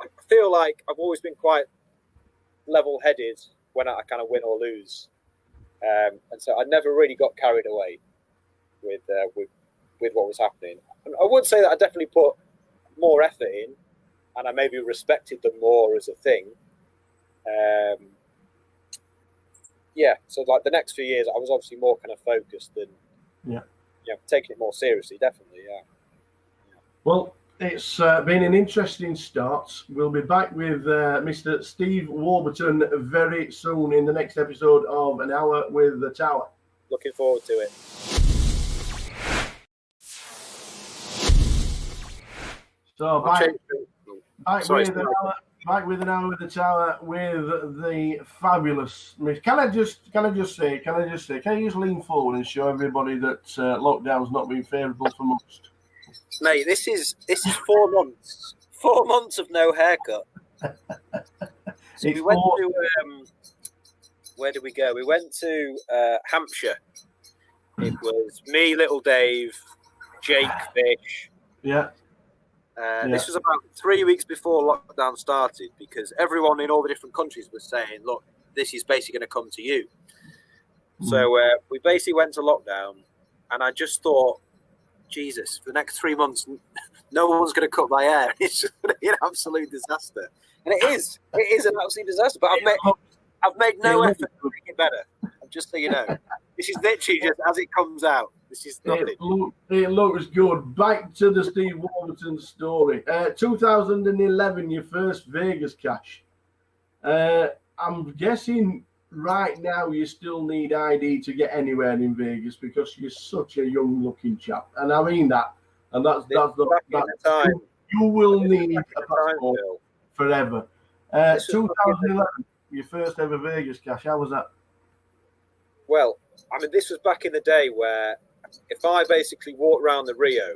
I feel like I've always been quite level-headed when I kind of win or lose, and so I never really got carried away with what was happening. And I would say that I definitely put more effort in, and I maybe respected them more as a thing. So like the next few years, I was obviously more kind of focused and taking it more seriously, definitely. Yeah. Well, it's been an interesting start. We'll be back with Mr. Steve Warburton very soon in the next episode of An Hour with the Tower. Looking forward to it. So back with An Hour with the Tower with the fabulous. Can I just lean forward and show everybody that lockdown's not been favourable for most? Mate, this is 4 months. 4 months of no haircut. So we went to where did we go? We went to Hampshire. It was me, Little Dave, Jake Fish. Yeah. This was about 3 weeks before lockdown started, because everyone in all the different countries was saying, look, this is basically going to come to you. So we basically went to lockdown, and I just thought, Jesus, for the next 3 months, no one's going to cut my hair. It's just going to be an absolute disaster. And it is an absolute disaster, but I've made no effort to make it better. Just so you know, this is literally just as it comes out. This is nothing. It looks good. Back to the Steve Warburton story. 2011, your first Vegas cash. I'm guessing right now you still need ID to get anywhere in Vegas because you're such a young-looking chap, and I mean that. And that's time. You will need a passport forever. 2011, your first ever Vegas cash. How was that? Well, I mean, this was back in the day where if I basically walked around the Rio,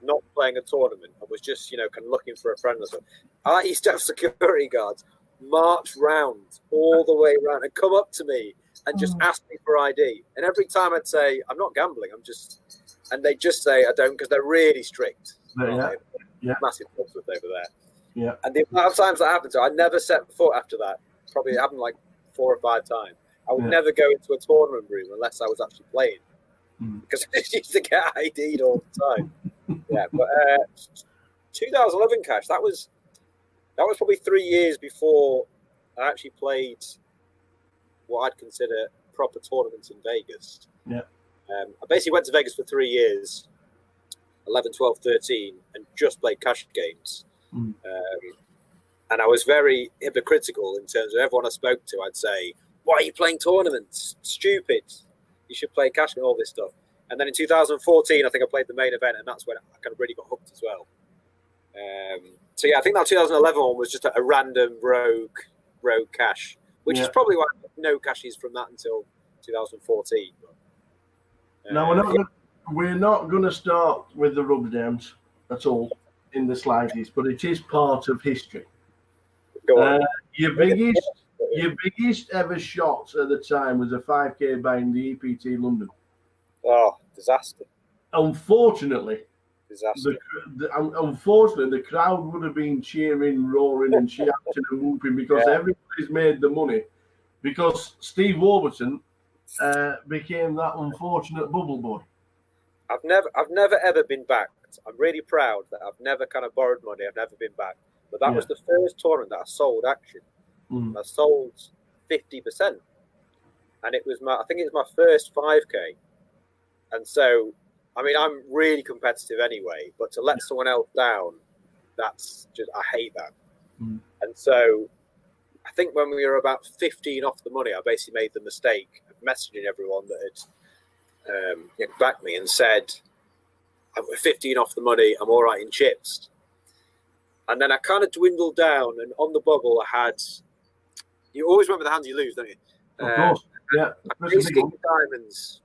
not playing a tournament, I was just, kind of looking for a friend or something, I used to have security guards march round all the way around and come up to me and just ask me for ID. And every time I'd say, I'm not gambling, and they'd just say, I don't, because they're really strict. Massive clubs over there. Yeah. And the amount of times that happened, so I never set foot after that. Probably it happened like 4 or 5 times. I would never go into a tournament room unless I was actually playing. because I just used to get ID'd all the time. Yeah, but 2011 cash, that was probably 3 years before I actually played what I'd consider proper tournaments in Vegas. Yeah. I basically went to Vegas for 3 years, 11, 12, 13, and just played cash games. And I was very hypocritical in terms of everyone I spoke to. I'd say, why are you playing tournaments? Stupid. You should play cash and all this stuff. And then in 2014, I think I played the main event, and that's when I kind of really got hooked as well. So yeah, I think that 2011 one was just a random rogue cash, which is probably why no cashes from that until 2014. No, we're not going to start with the rub downs at all in the slightest, but it is part of history. Your biggest ever shot at the time was a 5K buying the EPT London. Oh, disaster! Unfortunately, disaster. Unfortunately, the crowd would have been cheering, roaring, and shouting and whooping because everybody's made the money. Because Steve Warburton became that unfortunate bubble boy. I've never ever been backed. I'm really proud that I've never kind of borrowed money. I've never been backed. But that was the first tournament that I sold action. I sold 50%, and it was I think it was my first 5K. And so, I mean, I'm really competitive anyway. But to let someone else down, that's just, I hate that. And so, I think when we were about 15 off the money, I basically made the mistake of messaging everyone that had backed me and said, I'm 15 off the money, I'm all right in chips. And then I kind of dwindled down, and on the bubble I had, you always remember the hands you lose, don't you? Of course, yeah. Ace-king diamonds,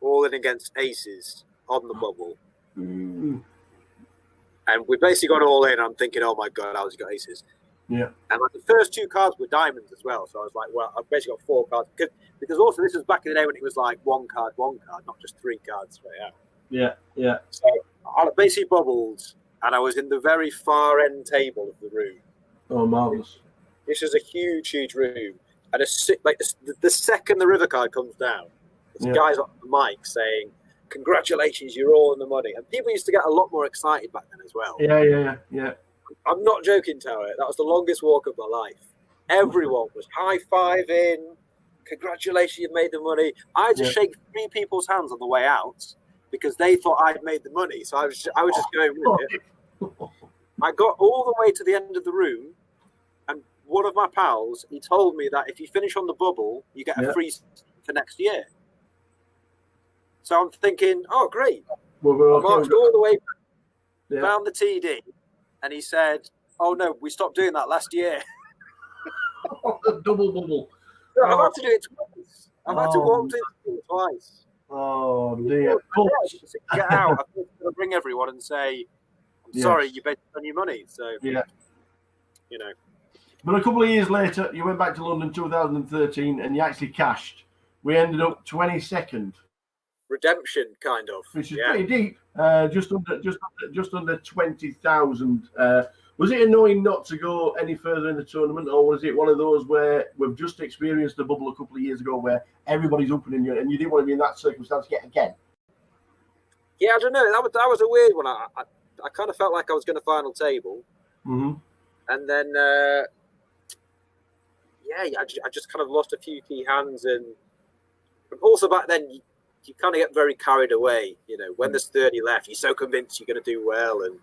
all in against aces on the bubble. And we basically got all in. I'm thinking, oh my God, how's he got aces? Yeah. And like the first 2 cards were diamonds as well. So I was like, well, I've basically got 4 cards. Because also this was back in the day when it was like 1 card, not just 3 cards straight out. Yeah, yeah. So I basically bubbled, and I was in the very far end table of the room. Oh, marvellous. This is a huge, huge room. And the second the river card comes down, there's guys on the mic saying, congratulations, you're all in the money. And people used to get a lot more excited back then as well. Yeah. I'm not joking, Tower. That was the longest walk of my life. Everyone was high-fiving. Congratulations, you've made the money. I had to shake 3 people's hands on the way out because they thought I'd made the money. So I was just going with it. I got all the way to the end of the room, and one of my pals, he told me that if you finish on the bubble, you get a free for next year. So I'm thinking, oh, great. I marched all the way back, found the TD, and he said, oh, no, we stopped doing that last year. Double bubble. So I've had to do it twice. I've had to walk through it twice. Oh, dear. Get out. I'm going to bring everyone and say, I'm sorry, you bet on your money. So, you know. But a couple of years later, you went back to London 2013 and you actually cashed. We ended up 22nd. Redemption, kind of. Which is pretty deep. Just under 20,000. Was it annoying not to go any further in the tournament, or was it one of those where we've just experienced a bubble a couple of years ago where everybody's opening you and you didn't want to be in that circumstance yet again? Yeah, I don't know. That was a weird one. I kind of felt like I was going to final table. And then, I just kind of lost a few key hands. And also back then, you kind of get very carried away. You know, when there's 30 left, you're so convinced you're going to do well. And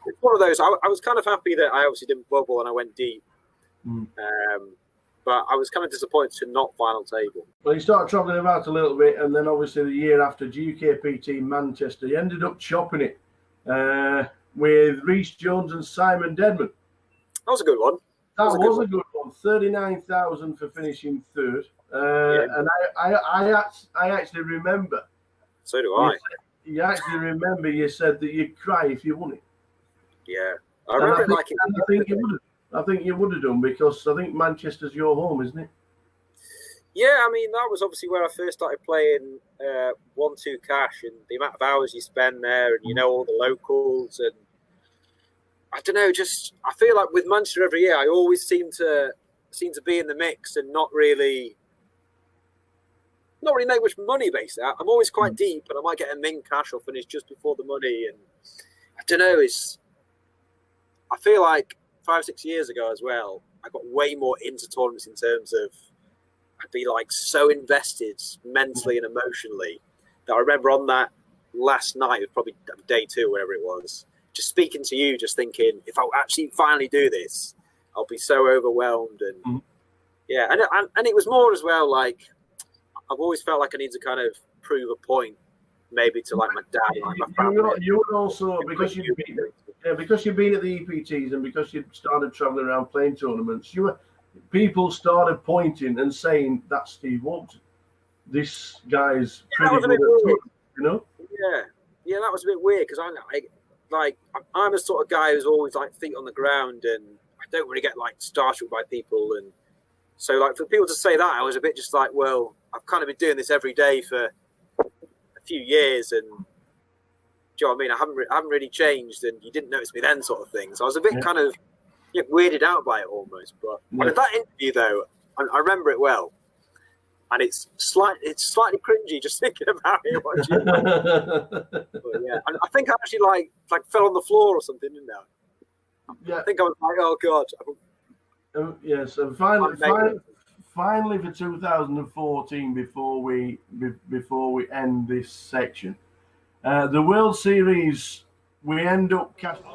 it's one of those. I was kind of happy that I obviously didn't bubble and I went deep. But I was kind of disappointed to not final table. Well, you started travelling about a little bit, and then obviously the year after, GUKPT Manchester, you ended up chopping it with Rhys Jones and Simon Dedman. That was a good one. That was a good one. 39,000 for finishing third. And I actually remember. So do I. You actually remember you said that you'd cry if you won it. Yeah. I remember it like it. I think you would have done, because I think Manchester's your home, isn't it? Yeah, I mean, that was obviously where I first started playing 1-2 cash, and the amount of hours you spend there, and you know all the locals, and I don't know, just I feel like with Manchester every year, I always seem to be in the mix and not really not really make much money based out. I'm always quite deep, and I might get a min cash or finish just before the money. And I don't know. I feel like 5 or 6 years ago as well, I got way more into tournaments in terms of I'd be like so invested mentally and emotionally that I remember on that last night, it was probably day 2, whatever it was, just speaking to you, just thinking, if I actually finally do this, I'll be so overwhelmed. And yeah, and it was more as well, like, I've always felt like I need to kind of prove a point, maybe to like my dad, like my family. You were also, because you've been at the EPTs and because you started traveling around playing tournaments, people started pointing and saying, that's Steve Warburton. This guy's pretty good at tournaments, you know? Yeah, that was a bit weird because I'm a sort of guy who's always like feet on the ground, and I don't really get like starstruck by people, and so like for people to say that, I was a bit just like, well, I've kind of been doing this every day for a few years, and do you know what I mean? I haven't really changed, and you didn't notice me then, sort of thing. So I was a bit kind of weirded out by it almost. But that interview though, I remember it well. And it's slightly cringy just thinking about it. Watching. But yeah, and I think I actually like fell on the floor or something, didn't I? Yeah. I think I was like, oh god. Yes, and finally for 2014, before we end this section, the World Series, we end up casting.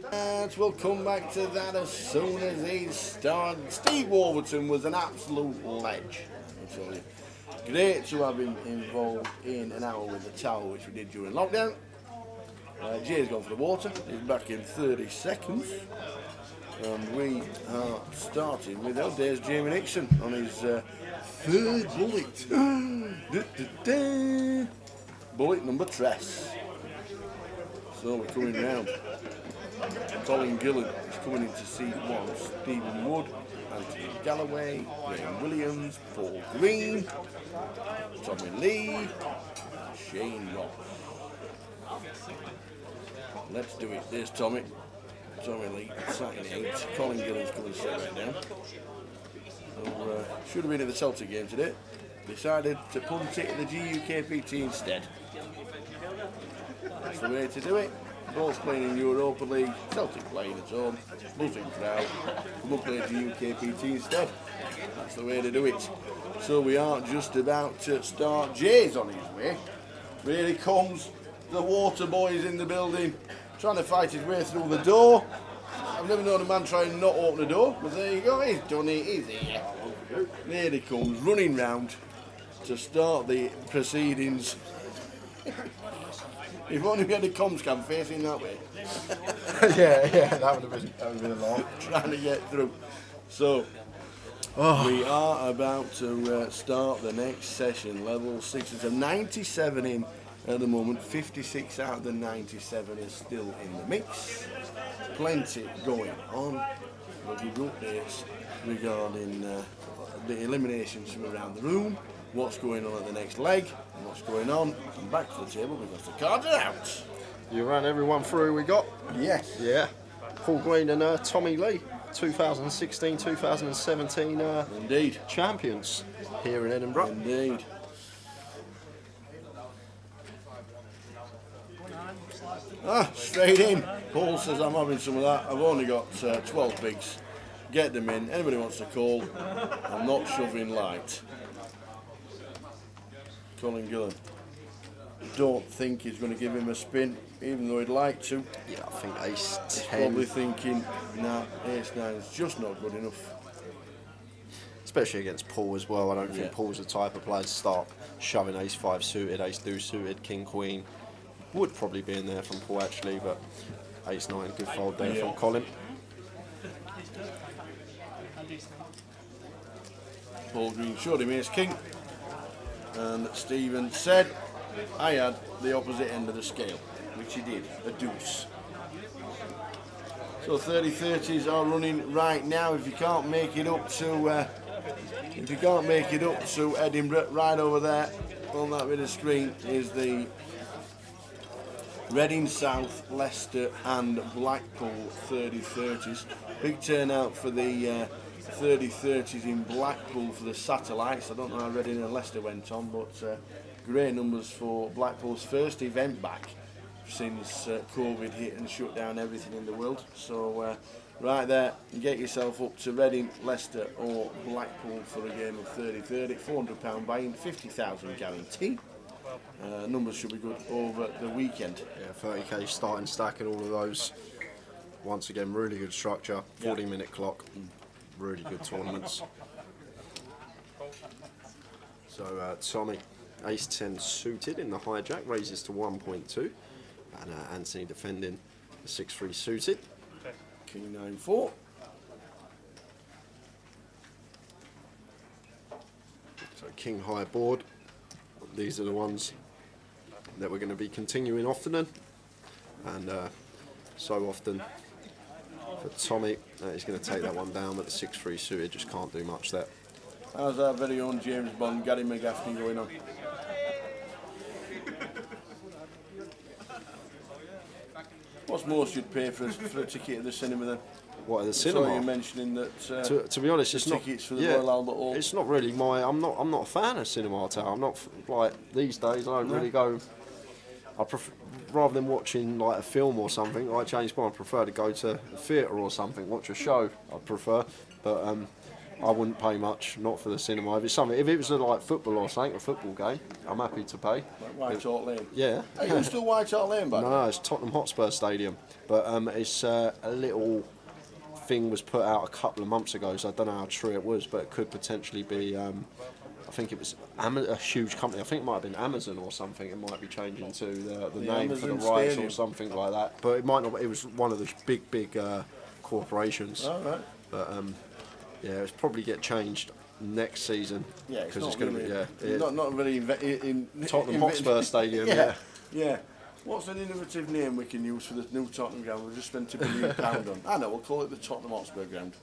And we'll come back to that as soon as he started. Steve Warburton was an absolute ledge, I tell you. Great to have him involved in an hour with the towel, which we did during lockdown. Jay's gone for the water. He's back in 30 seconds. And we are starting with, there's Jamie Nixon on his third bullet. Bullet number tres. So we're coming round. Colin Gillen is coming in to seat 1. Stephen Wood, Anthony Galloway, Graham Williams, Paul Green, Tommy Lee, Shane Ross. Let's do it. There's Tommy. Tommy Lee sat in 8. Colin Gillen's coming to sit right down. So, should have been at the Celtic game today. Decided to punt it at the GUKPT instead. That's the way to do it. Both playing in Europa League, Celtic playing at home, nothing crowd. Come up play GUKPT instead. That's the way to do it. So we are just about to start. Jay's on his way. Really comes. The water boy is in the building, trying to fight his way through the door. I've never known a man try and not open the door, but there you go. He's done it. He's here. There he comes, running round to start the proceedings. If only we had a comms cam facing that way. yeah, that would have been a lot. Trying to get through. So, we are about to start the next session. Level 6 is a 97 in at the moment. 56 out of the 97 is still in the mix. Plenty going on. We'll give you updates regarding the eliminations from around the room, what's going on at the next leg, and what's going on, and back to the table because the cards are out. You ran everyone through we got? Yes. Yeah. Paul Green and Tommy Lee, 2016, 2017 indeed champions here in Edinburgh. Indeed. Straight in. Paul says I'm having some of that. I've only got 12 bigs. Get them in. Anybody wants to call, I'm not shoving light. Colin Gillen. Don't think he's going to give him a spin, even though he'd like to. Yeah, I think ace 10. He's probably thinking, nah, ace 9 is just not good enough. Especially against Paul as well. I don't think Paul's the type of player to start shoving ace 5 suited, ace 2 suited, king queen. Would probably be in there from Paul actually, but ace 9, good fold there from Colin. Paul Green showed him ace king, and Stephen said I had the opposite end of the scale, which he did, a deuce. So 30-30s are running right now. If you can't make it up to Edinburgh, right over there on that bit of screen is the Reading South, Leicester and Blackpool 30-30s. Big turnout for the 30-30s in Blackpool for the satellites. I don't know how Reading and Leicester went on, but great numbers for Blackpool's first event back since COVID hit and shut down everything in the world. So right there, get yourself up to Reading, Leicester or Blackpool for a game of 30-30, £400 buy-in, 50,000 guarantee. Numbers should be good over the weekend. Yeah, 30k starting stack and all of those. Once again, really good structure, 40-minute clock, really good tournaments. So Tommy, ace-10 suited in the hijack, raises to 1.2. And Anthony defending the 6-3 suited. King 9-4. So King high board. These are the ones that we're going to be continuing often in. And so often for Tommy, he's going to take that one down, but the 6-3 suited just can't do much there. How's our very own James Bond, Gary McGaffney going on? What's most you'd pay for a ticket at the cinema then? What, at the cinema? So you're mentioning that. To be honest, it's not tickets for the Royal Albert Hall. It's not really my. I'm not a fan of cinema. I'm not like these days. I don't really go. I prefer, rather than watching like a film or something like James Bond, I prefer to go to a theatre or something, watch a show. I prefer, but I wouldn't pay much, not for the cinema. If it's something, if it was like football or something, a football game, I'm happy to pay. Like White Hart Lane? Yeah. Are you still White Hart Lane back? No, it's Tottenham Hotspur Stadium. But it's a little thing was put out a couple of months ago, so I don't know how true it was, but it could potentially be, I think it was a huge company, I think it might have been Amazon or something, it might be changing to the name Amazon for the rights Stadium. or something like that. But it might not, it was one of the big corporations. All right. But yeah, it's probably get changed next season. Yeah, because it's going to be not really in Tottenham Hotspur Stadium. Yeah. Yeah. What's an innovative name we can use for the new Tottenham ground we've just spent £1 billion on? I know, we'll call it the Tottenham Hotspur ground.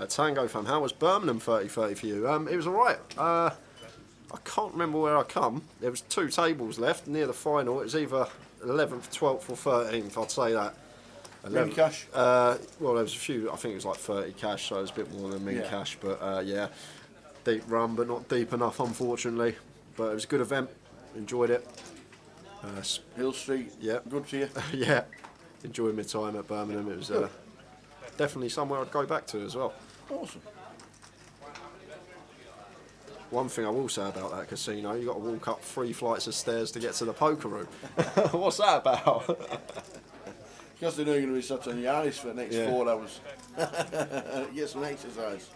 Tango fan, how was Birmingham 30-30 for you? It was alright. I can't remember where I come. There was 2 tables left near the final. It was either 11th, 12th or 13th, I'd say that. Min cash? Well, there was a few, I think it was like 30 cash, so it was a bit more than min cash. But yeah, deep run, but not deep enough, unfortunately. But it was a good event, enjoyed it. Hill Street, yeah, good for you. Yeah, enjoyed my time at Birmingham. It was definitely somewhere I'd go back to as well. Awesome. One thing I will say about that casino, you got to walk up 3 flights of stairs to get to the poker room. What's that about? Because they know you're going to be sat on your ice for the next 4 hours. Get some exercise.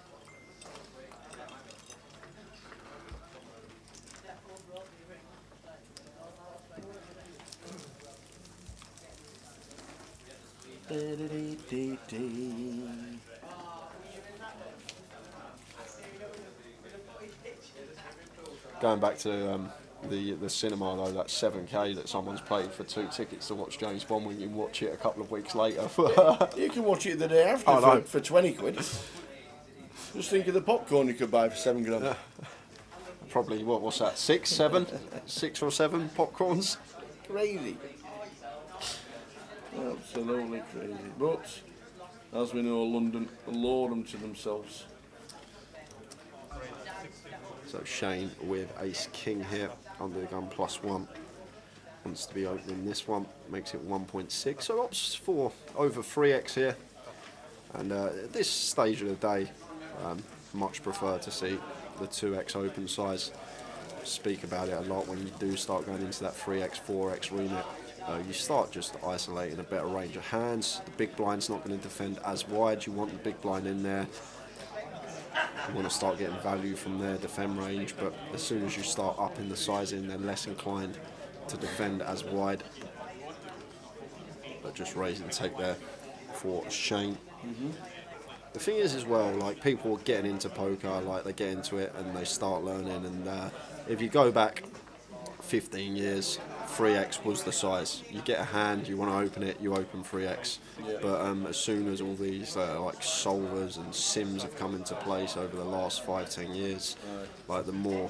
Going back to the cinema though, that 7k that someone's paid for 2 tickets to watch James Bond when you can watch it a couple of weeks later. You can watch it the day after for 20 quid. Just think of the popcorn you could buy for £7 grand. Probably, what's that, 6 or 7 popcorns? Crazy. Absolutely crazy. But, as we know, London allure them to themselves. So Shane with Ace King here, under the gun +1. Wants to be opening this one, makes it 1.6. So opts for over 3x here. And at this stage of the day, much prefer to see the 2x open size. Speak about it a lot when you do start going into that 3x, 4x remit. You start just isolating a better range of hands. The big blind's not going to defend as wide. You want the big blind in there. You want to start getting value from their defend range, but as soon as you start upping the sizing, they're less inclined to defend as wide. But just raise and take there for Shane. The thing is as well, like people are getting into poker, like they get into it and they start learning, and if you go back 15 years, 3x was the size. You get a hand, you want to open it, you open 3x. But as soon as all these like solvers and sims have come into place over the last 5-10 years, like the more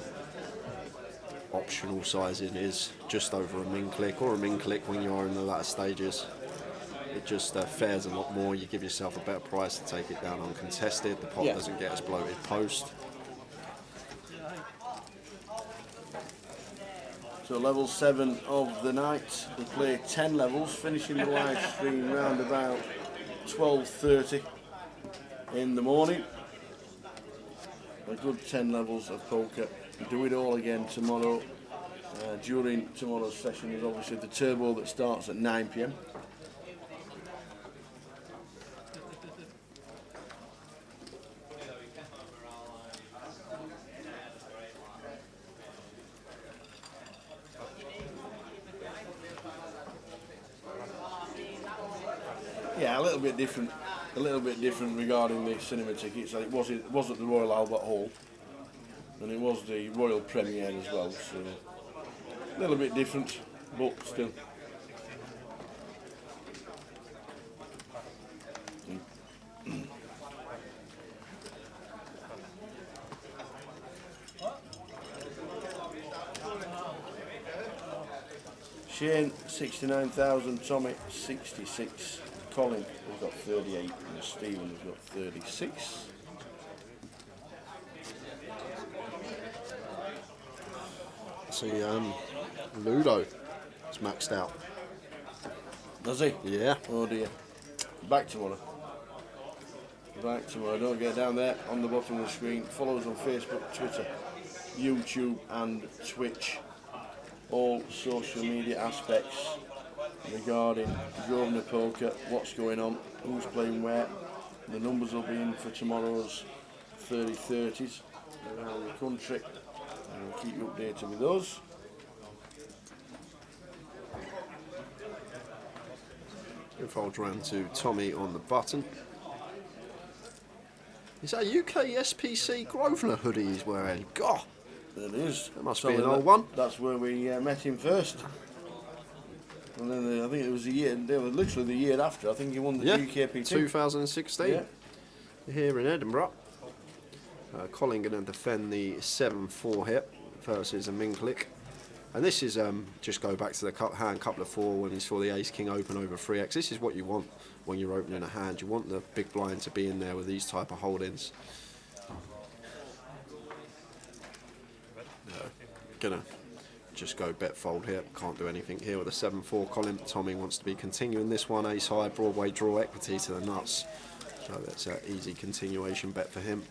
optional sizing is just over a min click, or a min click when you are in the latter stages. it just fares a lot more. You give yourself a better price to take it down uncontested. The pot Yeah. doesn't get as bloated post. So level 7 of the night. We play 10 levels, finishing the live stream round about 12:30 in the morning. A good 10 levels of poker. We do it all again tomorrow. During tomorrow's session is obviously the turbo that starts at 9 p.m. Yeah, a little bit different regarding the cinema tickets. It was at the Royal Albert Hall, and it was the Royal Premiere as well. So a little bit different, but still. Shane 69,000, Tommy 66, Colin has got 38, and Stephen has got 36. See, Ludo is maxed out. Does he? Yeah. Oh dear. Back tomorrow. Back tomorrow. Don't get down there on the bottom of the screen. Follow us on Facebook, Twitter, YouTube and Twitch. All social media aspects regarding Grosvenor Poker, what's going on, who's playing where. The numbers will be in for tomorrow's 30-30s around the country. And we'll keep you updated with those. It folds round to Tommy on the button. Is that a UK SPC Grosvenor hoodie he's wearing? God! It is. That must be an old one. That's where we met him first. And then I think it was literally the year after. I think he won the GUKPT. 2016. Yeah. Here in Edinburgh. Colin going to defend the 7-4 here versus a Minklick. And this is just go back to the hand couple of 4 when he's for the Ace King Open over 3x. This is what you want when you're opening a hand. You want the big blind to be in there with these type of holdings. Gonna just go bet fold here. Can't do anything here with a 7-4 Colin. Tommy wants to be continuing this one. Ace high, Broadway draw, equity to the nuts. So that's an easy continuation bet for him.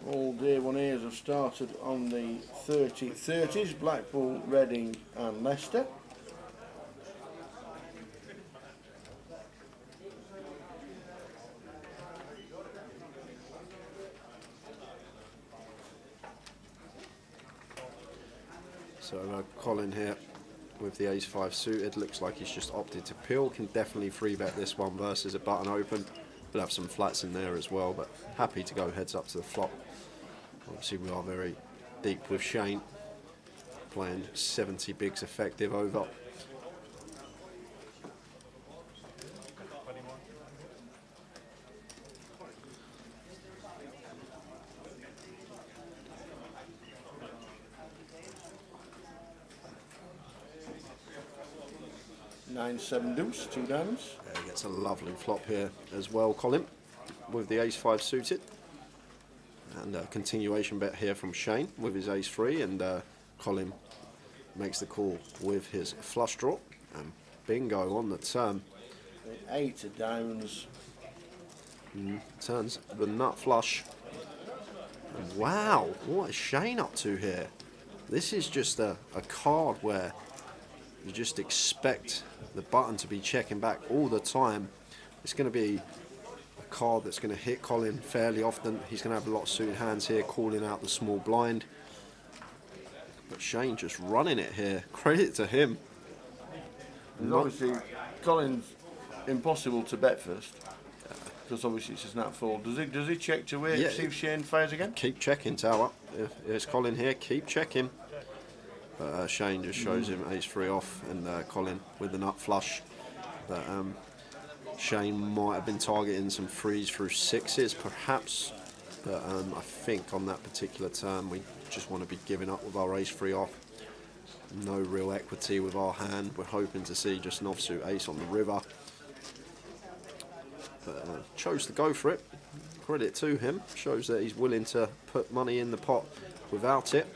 All day one A's have started on the 30-30s, Blackpool, Reading and Leicester. So Colin here with the Ace-5 suited, looks like he's just opted to peel. Can definitely free bet this one versus a button open. We'll have some flats in there as well, but happy to go heads up to the flop. Obviously we are very deep with Shane, playing 70 bigs effective over. Nine-7 deuce, 2 diamonds. He gets a lovely flop here as well, Colin, with the Ace-5 suited. And a continuation bet here from Shane with his Ace-3, and Colin makes the call with his flush draw. And bingo on the turn. 8 of diamonds. Turns the nut flush. And wow, what is Shane up to here? This is just a card where you just expect the button to be checking back all the time. It's going to be a card that's going to hit Colin fairly often. He's going to have a lot of suited hands here, calling out the small blind. But Shane just running it here. Credit to him. Obviously, Colin's impossible to bet first. Because obviously it's a snap fold. Does he check to wait to see if Shane fires again? Keep checking, Tower. If it's Colin here, keep checking. But Shane just shows him ace-3 off, and Colin with the nut flush. But Shane might have been targeting some 3s through 6s, perhaps. But I think on that particular turn, we just want to be giving up with our ace-3 off. No real equity with our hand. We're hoping to see just an offsuit ace on the river. But chose to go for it. Credit to him. Shows that he's willing to put money in the pot without it.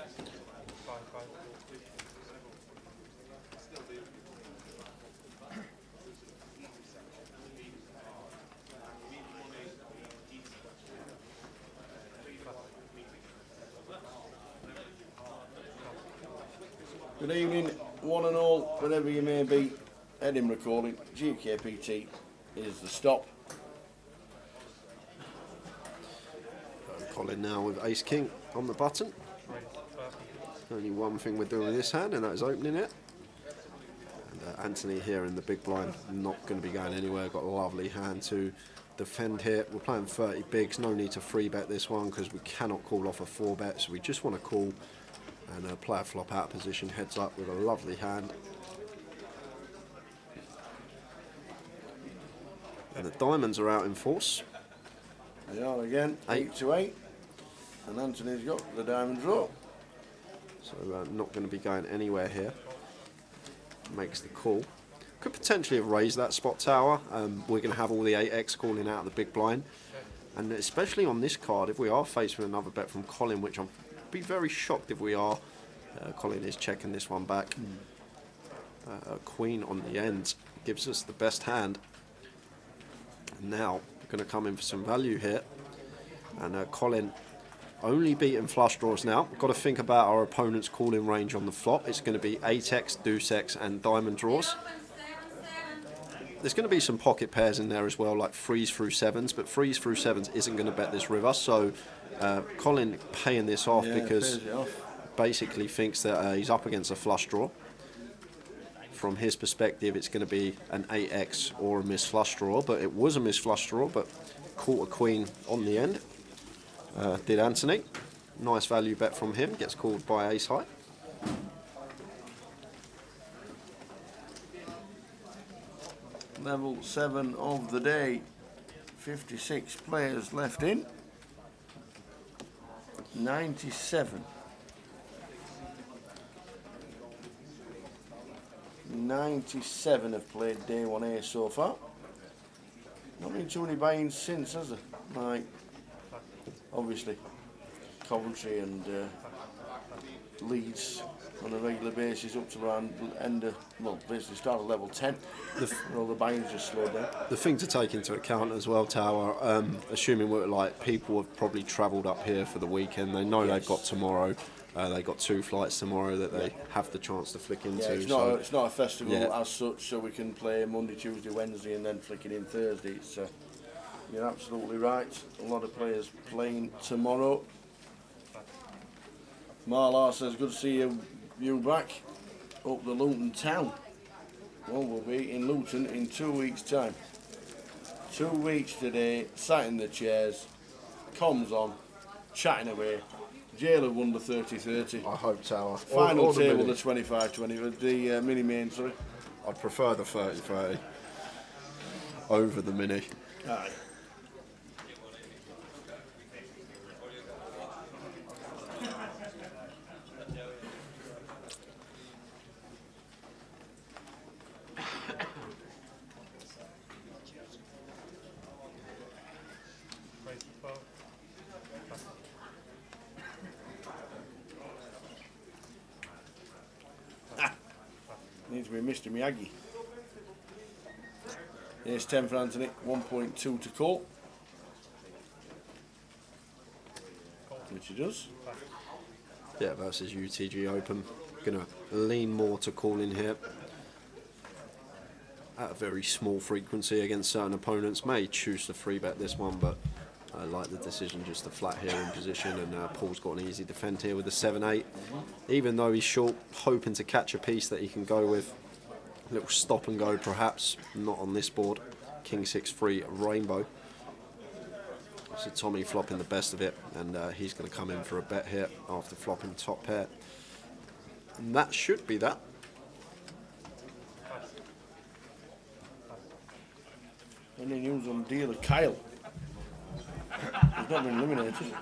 Good evening, one and all, wherever you may be. Edinburgh calling. GUKPT is the stop. Colin now with ace-king on the button. Only one thing we're doing with this hand, and that is opening it. And Anthony here in the big blind, not going to be going anywhere. Got a lovely hand to defend here. We're playing 30 bigs. No need to free bet this one because we cannot call off a 4-bet. So we just want to call and play a flop out position, heads up with a lovely hand. And the diamonds are out in force. They are again, 8 to 8. And Anthony's got the diamond draw. So not going to be going anywhere here. Makes the call. Could potentially have raised that spot tower. We're going to have all the 8x calling out of the big blind. And especially on this card, if we are faced with another bet from Colin, which I'd be very shocked if we are. Colin is checking this one back. A queen on the end gives us the best hand. And now we're going to come in for some value here. And Colin only beating flush draws now. We've got to think about our opponent's calling range on the flop. It's going to be 8x, deuce x and diamond draws. There's going to be some pocket pairs in there as well, like 3s through 7s, but 3s through 7s isn't going to bet this river. So Colin paying this off because basically thinks that he's up against a flush draw. From his perspective, it's going to be an 8x or a miss flush draw, but it was a miss flush draw, but caught a queen on the end. Did Anthony. Nice value bet from him, gets called by ace high. Level 7 of the day. 56 players left in. 97. 97 have played day 1A so far. Not been too many buy-ins since, has there? Like, obviously, Coventry and Leeds on a regular basis up to around basically start at level 10. All the buy-ins just slowed down. The thing to take into account as well, Tower, assuming we're like people have probably travelled up here for the weekend, they know they've got tomorrow. They got 2 flights tomorrow that they have the chance to flick into. Yeah, it's not a festival as such, so we can play Monday, Tuesday, Wednesday, and then flick it in Thursday. It's, you're absolutely right. A lot of players playing tomorrow. Marlar says, good to see you back up the Luton town. Well, we'll be in Luton in 2 weeks' time. 2 weeks today, sat in the chairs, comms on, chatting away. Jailer won the 30-30. I hope Tower. Final table, the 25-20, the mini main, sorry. I'd prefer the 30-30 over the mini. Aye. Needs to be Mr. Miyagi. Here's 10 for Anthony, 1.2 to call. Which he does. Yeah, versus UTG Open. Gonna lean more to calling here. at a very small frequency against certain opponents. May choose to 3-bet this one, but I like the decision just to flat here in position, and Paul's got an easy defend here with the 7-8. Even though he's short, hoping to catch a piece that he can go with. A little stop and go perhaps, not on this board. King 6-3 rainbow. So Tommy flopping the best of it, and he's going to come in for a bet here after flopping top pair. And that should be that. Any news on dealer Kyle? He's not been eliminated.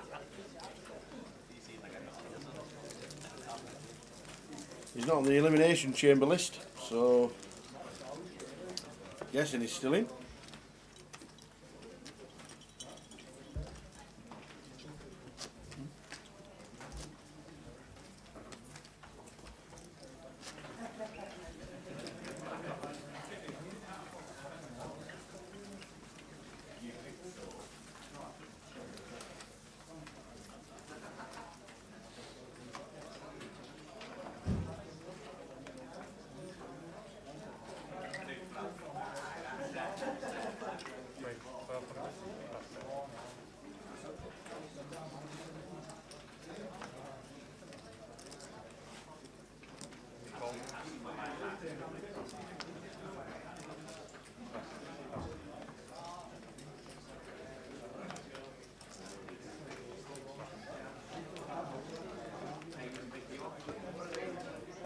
He's not on the elimination chamber list, so guessing he's still in.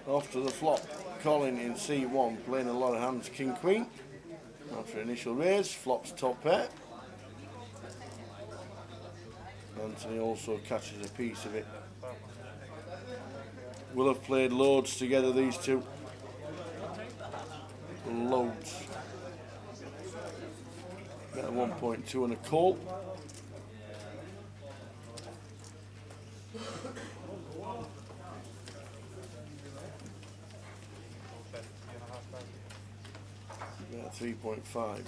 Off to the flop, Colin in C1, playing a lot of hands, King Queen. After initial raise, flops top pair. Anthony also catches a piece of it. Will have played loads together, these two. Loads. Got a 1.2 and a call. Got 3.5.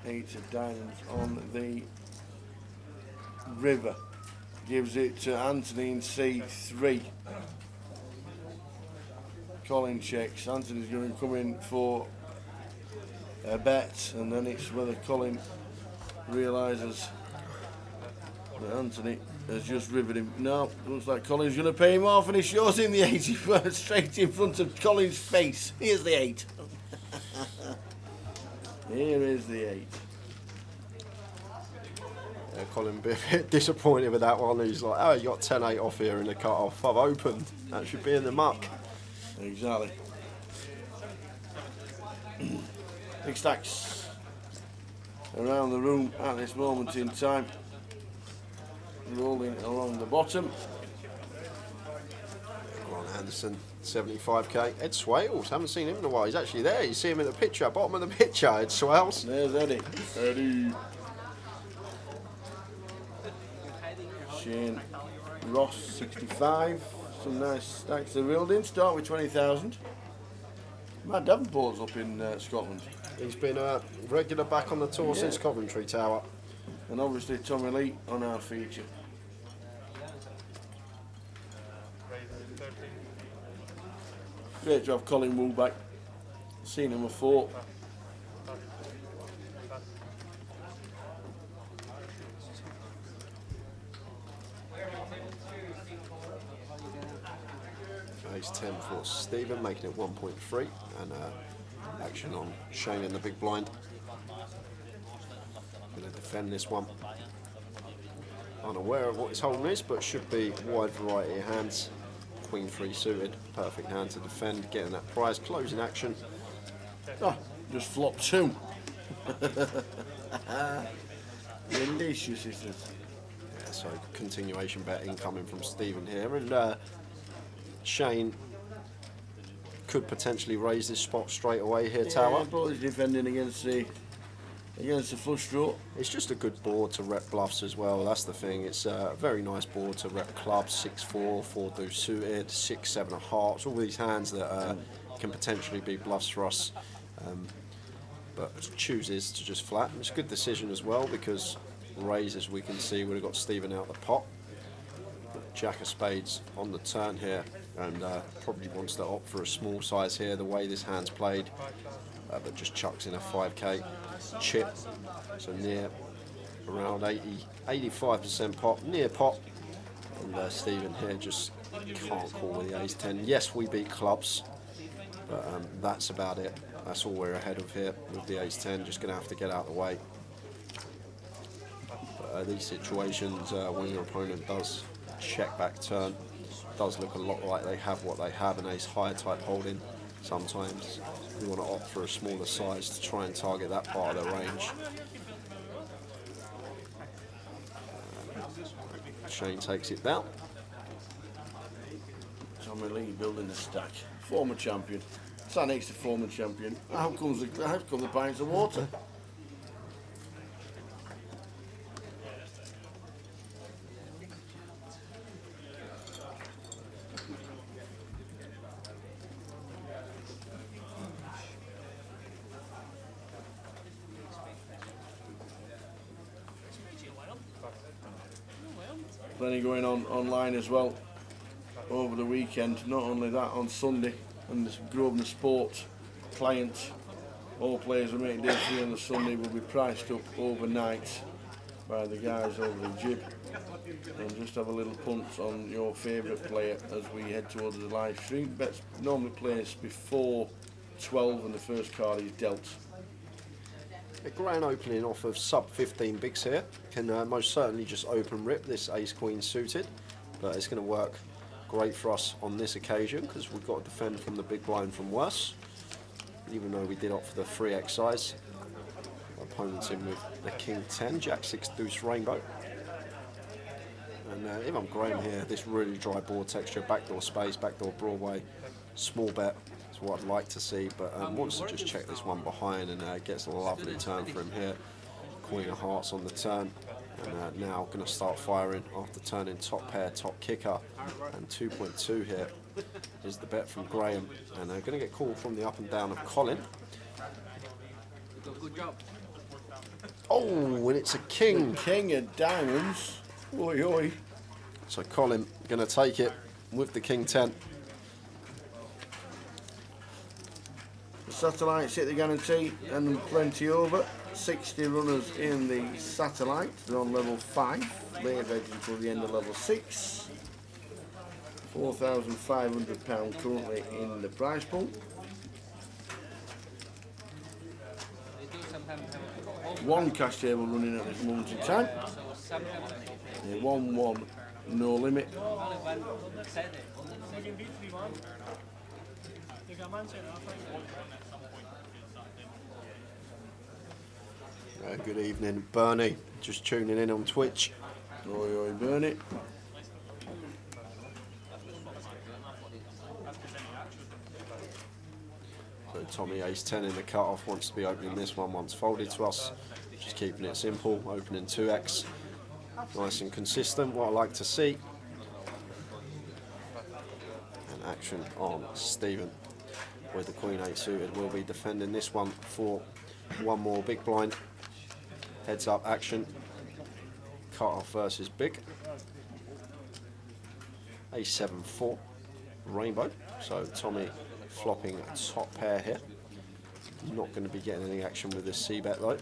Eight of diamonds on the river. Gives it to Anthony in C3. Colin checks. Anthony's going to come in for a bet, and then it's whether Colin realises that Anthony has just rivered him. No, looks like Colin's going to pay him off, and he shows him the 8 straight in front of Colin's face. Here's the 8. Here is the 8. Yeah, Colin a bit disappointed with that one. He's like, oh, you got 10-8 off here in the cut-off. I've opened. That should be in the muck. Exactly. Big stacks around the room at this moment in time. Rolling along the bottom. Grant Anderson, 75k. Ed Swales, haven't seen him in a while. He's actually there. You see him in the picture, bottom of the picture. Ed Swales. There's Eddie. Eddie. Shane Ross, 65. Some nice stacks are reeled in. Start with 20,000. Matt Davenport's up in Scotland. He's been a regular back on the tour since Coventry Tower. And obviously Tommy Lee on our feature. Great job, Colin Wu back. Seen him before. Ace 10 for Stephen, making it 1.3, and action on Shane in the big blind. Going to defend this one. Unaware of what his holding is, but should be wide variety of hands. Queen 3 suited, perfect hand to defend, getting that prize, closing action. Oh, just flop 2. Delicious, it is. Yeah, so continuation bet incoming from Stephen here, and Shane could potentially raise this spot straight away here, Tower. But he's defending against the flush draw. It's just a good board to rep bluffs as well. That's the thing. It's a very nice board to rep clubs. 6-4, 4 deuce suited, 6-7 of hearts. All these hands that can potentially be bluffs for us. But chooses to just flatten. It's a good decision as well because raise, as we can see, would have got Stephen out the pot. Jack of spades on the turn here, and probably wants to opt for a small size here, the way this hand's played, but just chucks in a 5k chip, so near around 85% pot, near pot, and Stephen here just can't call with the ace-10. Yes, we beat clubs, but that's about it. That's all we're ahead of here with the ace-10, just going to have to get out of the way. But these situations, when your opponent does check back turn, does look a lot like they have what they have, an ace-high type holding. Sometimes you want to opt for a smaller size to try and target that part of the range. Shane takes it down. Tommy Lee building the stack. Former champion. Sat next to former champion. How come the pints of water? Plenty going on online as well over the weekend. Not only that, on Sunday, and this Grosvenor Sport client, all players are making day three on the Sunday will be priced up overnight by the guys over the jib. And just have a little punt on your favourite player as we head towards the live stream. Bets normally placed before 12 and the first card is dealt. A grand opening off of sub 15 bigs here can most certainly just open rip this ace-queen suited, but it's going to work great for us on this occasion because we've got to defend from the big blind from worse, even though we did opt for the 3x size. Our opponent's in with the king 10, jack 6 deuce rainbow. And if I'm Graham here, this really dry board texture, backdoor space, backdoor Broadway, small bet is what I'd like to see, but wants to just check this one behind, and gets a lovely turn for him here. Queen of hearts on the turn, and now going to start firing after turning top pair, top kicker, and 2.2 here is the bet from Graham, and they're going to get called from the up and down of Colin. Good job. Oh, and it's a king. King of diamonds. Oi, oi. So Colin going to take it with the king 10. The satellites hit the guarantee and plenty over. 60 runners in the satellite. They're on level 5. Later edge until the end of level 6. £4,500 currently in the prize pool. One cash table running at this moment in time. 1-1, no limit. Good evening, Bernie. Just tuning in on Twitch. Oi, oi, Bernie. So Tommy ace-10 in the cut-off, wants to be opening this one once folded to us. Just keeping it simple, opening 2x. Nice and consistent, what I like to see. And action on Stephen with the Queen 8 suited. We'll be defending this one for one more big blind. Heads up action. Cut off versus big. A7-4 rainbow. So Tommy flopping a top pair here. Not going to be getting any action with this c-bet though.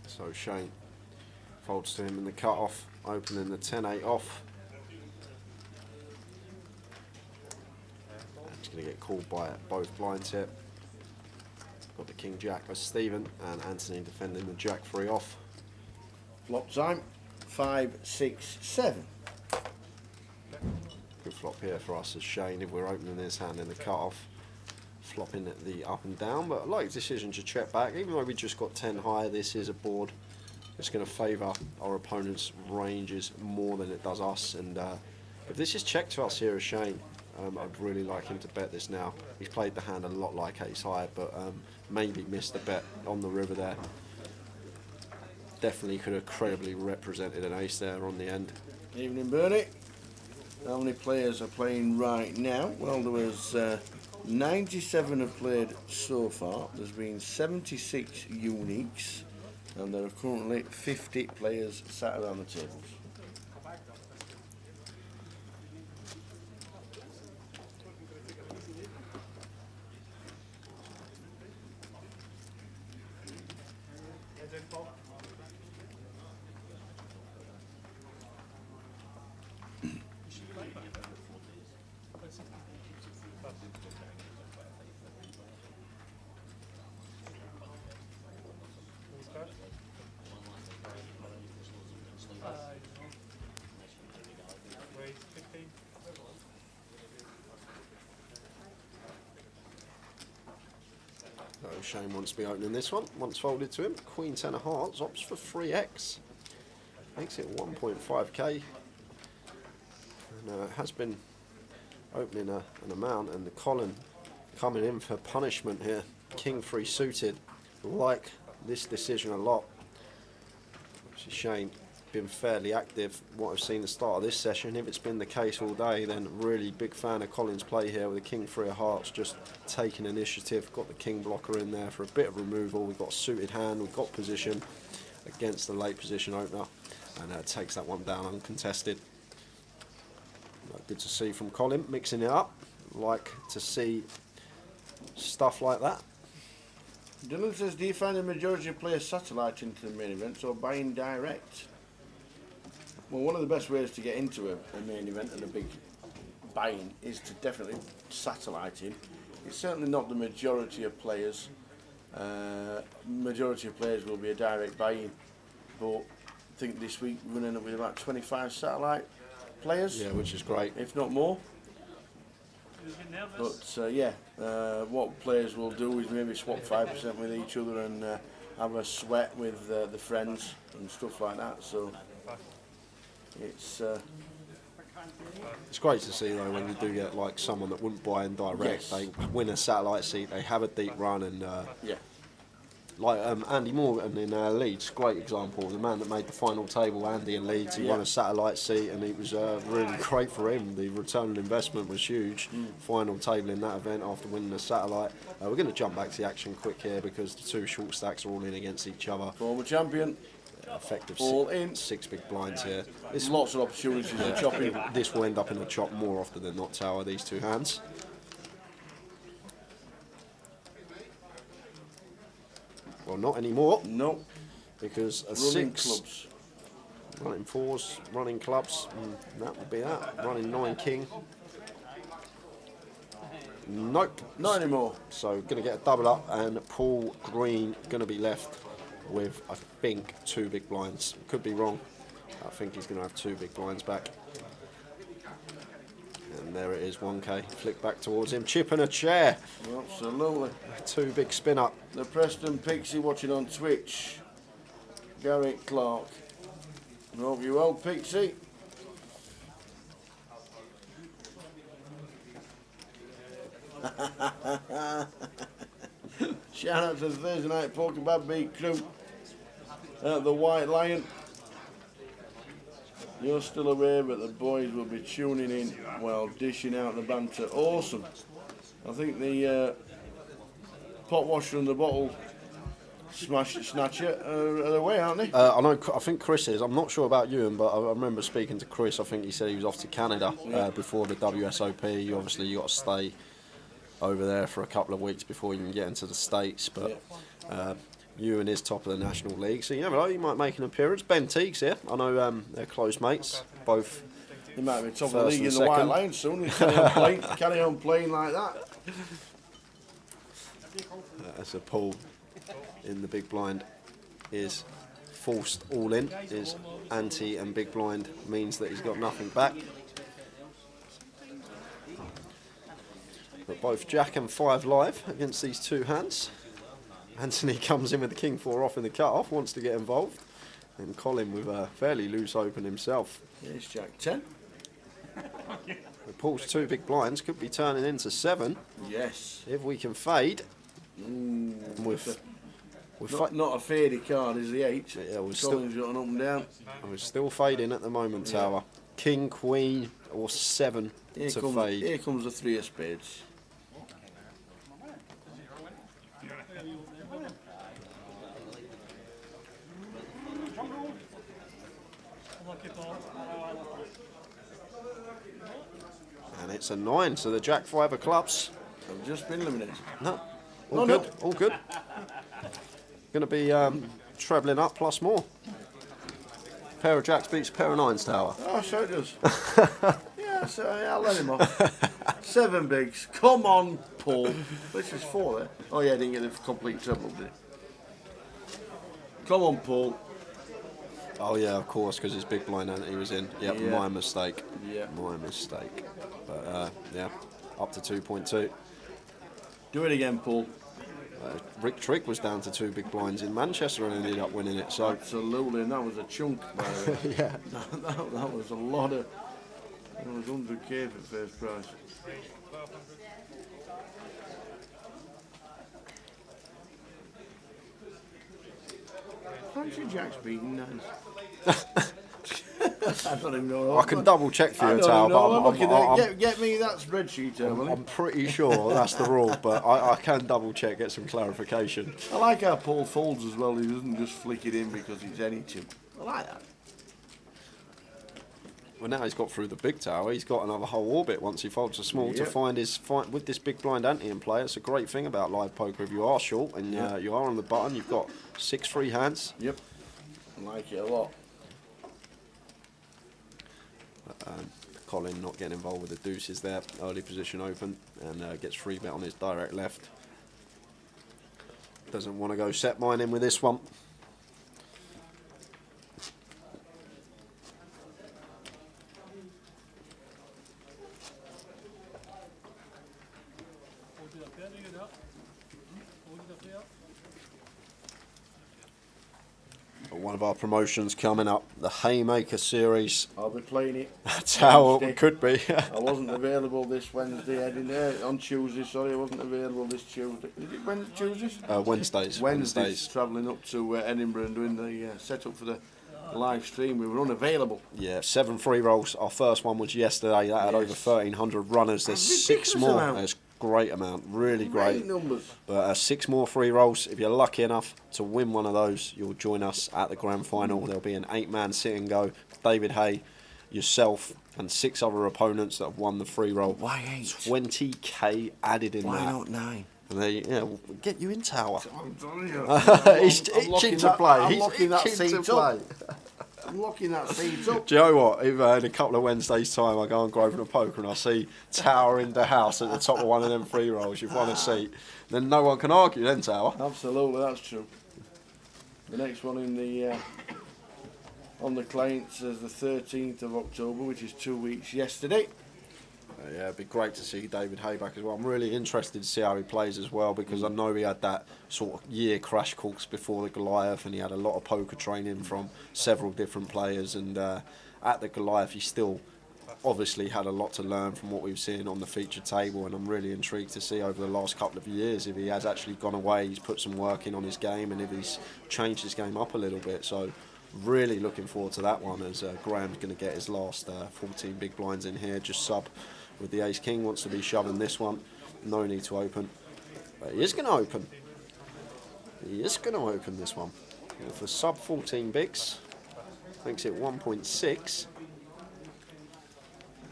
So Shane Folds to him in the cut-off, opening the 10-8 off. He's going to get called by both blinds here. Got the King-Jack as Stephen, and Anthony defending the Jack-3 off. Flop time, 5, 6, 7. Good flop here for us as Shane if we're opening his hand in the cut-off. Flopping at the up and down, but I like the decision to check back. Even though we just got 10 high, this is a board that's going to favour our opponent's ranges more than it does us. And if this is checked to us here as Shane, I'd really like him to bet this now. He's played the hand a lot like ace high, but maybe missed the bet on the river there. Definitely could have credibly represented an ace there on the end. Evening, Bernie. How many players are playing right now? Well, there was 97 have played so far. There's been 76 uniques, and there are currently 50 players sat around the tables. So Shane wants to be opening this one. Once folded to him, Queen 10 of hearts, opts for 3x. Makes it 1.5k. And has been opening an amount, and the Colin coming in for punishment here. King 3 suited. Like this decision a lot. Shane been fairly active. What I've seen at the start of this session, if it's been the case all day, then really big fan of Colin's play here with the King 3 of hearts, just taking initiative. Got the King blocker in there for a bit of removal. We've got a suited hand, we've got position against the late position opener, and takes that one down uncontested. Good to see from Colin, mixing it up. Like to see stuff like that. Dylan says, do you find the majority of players satellite into the main events or buying direct? Well, one of the best ways to get into a main event and a big buy-in is to definitely satellite in. It's certainly not the majority of players. Majority of players will be a direct buy-in, but I think this week we're going to end up with about 25 satellite players. Yeah, which is great. If not more. But yeah, what players will do is maybe swap 5% with each other and have a sweat with the friends and stuff like that. So it's great to see though when you do get like someone that wouldn't buy in direct, yes. They win a satellite seat, they have a deep run, and yeah. Like Andy Morgan in Leeds, great example. The man that made the final table, Andy in Leeds, he won a satellite seat, and it was really great for him. The return on investment was huge. Final table in that event after winning the satellite. We're going to jump back to the action quick here because the two short stacks are all in against each other. Former champion. Effective all in. 6 big blinds here. There's lots of opportunities for chopping. This will end up in a chop more often than not, Tower, these two hands. Well, not anymore. No. Because a running 6, clubs. Running 4s, running clubs, that would be that. Running 9 king. Nope. Not anymore. So going to get a double up, and Paul Green going to be left with, I think, 2 big blinds. Could be wrong. I think he's going to have 2 big blinds back. And there it is, 1k. Flick back towards him. Chip and a chair. Absolutely. 2 big spin up. The Preston Pixie watching on Twitch. Garrett Clark. I hope you're well, Pixie. Shout out to the Thursday Night Poker Bad Beat crew at the White Lion. You're still away, but the boys will be tuning in while dishing out the banter. Awesome. I think the pot washer and the bottle snatcher are away, aren't they? I think Chris is. I'm not sure about Ewan, but I remember speaking to Chris. I think he said he was off to Canada before the WSOP. Obviously, you got to stay over there for a couple of weeks before you can get into the States. But Ewan is top of the National League, so you never know, he might make an appearance. Ben Teague's here. I know they're close mates, both. He might be top of the first league and in the White second. Lions soon. He's carry on playing like that. As a pull in the big blind is forced all in. His ante and big blind means that he's got nothing back. But both Jack and 5 live against these two hands. Anthony comes in with the king 4 off in the cut-off, wants to get involved. And Colin with a fairly loose open himself. Here's Jack 10. Paul's 2 big blinds could be turning into 7. Yes. If we can fade. Not a faded card, is the 8. Yeah, Colin's got an up and down. We're still fading at the moment, Tower. King, Queen, or 7 to fade. Here comes the 3 of spades. And it's a 9, so the Jack 5 of clubs. I've just been eliminated. No, all good, all good. Going to be trebling up plus more. Pair of Jacks beats a pair of 9s, Tower. Oh, so it does. Yeah, so I'll let him off. 7 bigs. Come on, Paul. This is 4 there. Oh, yeah, I didn't get the complete treble, did he? Come on, Paul. Oh, yeah, of course, because his big blind ante was in. Yep, Yeah. my mistake. Yeah. My mistake. But, yeah, up to 2.2. Do it again, Paul. Rick Trigg was down to 2 big blinds in Manchester and ended up winning it. So absolutely, and that was a chunk, by the way. Yeah. That was a lot of. It was 100k for first prize. Fancy Jack's beating 9s. I don't even know. I can double check for you, Tal, but get me that spreadsheet, will I'm pretty sure that's the rule, but I can double check, get some clarification. I like how Paul folds as well. He doesn't just flick it in because it's any chip. I like that. Well, now he's got through the big tower, he's got another whole orbit once he folds a small to Yep. find his fight with this big blind ante in play. It's a great thing about live poker. If you are short and Yep. you are on the button, you've got 6 free hands. Yep, I like it a lot. Colin not getting involved with the deuces there, early position open, and gets free bet on his direct left. Doesn't want to go set mine in with this one. One of our promotions coming up, the Haymaker Series. I'll be playing it. That's how it could be. I wasn't available this Wednesday. I didn't on Tuesday. Sorry, I wasn't available this Tuesday. Is it Wednesday? Tuesdays? Wednesdays. Travelling up to Edinburgh and doing the setup for the live stream. We were unavailable. Yeah, 7 free rolls. Our first one was yesterday. That had over 1,300 runners. There's 6 more. That's great amount, really great numbers. But 6 more free rolls. If you're lucky enough to win one of those, you'll join us at the grand final. There'll be an 8-man sit and go. David Hay, yourself, and 6 other opponents that have won the free roll. Why 8? 20k added in Why that. not 9? And we'll get you in tower. I'm telling you. He's itching to play. I'm He's locking that itching to seat play. up. I'm locking that seat up. Do you know what? If, in a couple of Wednesdays' time, I go on Grosvenor Poker and I see Tower in the house at the top of one of them free rolls, you've won a seat, then no one can argue then, Tower. Absolutely, that's true. The next one in the on the clients is the 13th of October, which is 2 weeks yesterday. Yeah, it'd be great to see David Hay back as well. I'm really interested to see how he plays as well, because I know he had that sort of year crash course before the Goliath, and he had a lot of poker training from several different players, and at the Goliath he still obviously had a lot to learn from what we've seen on the feature table, and I'm really intrigued to see over the last couple of years if he has actually gone away, he's put some work in on his game, and if he's changed his game up a little bit. So really looking forward to that one, as Graham's going to get his last 14 big blinds in here, just sub with the ace king, wants to be shoving this one, no need to open, but he is going to open. He is going to open this one for sub 14 bigs, makes it 1.6.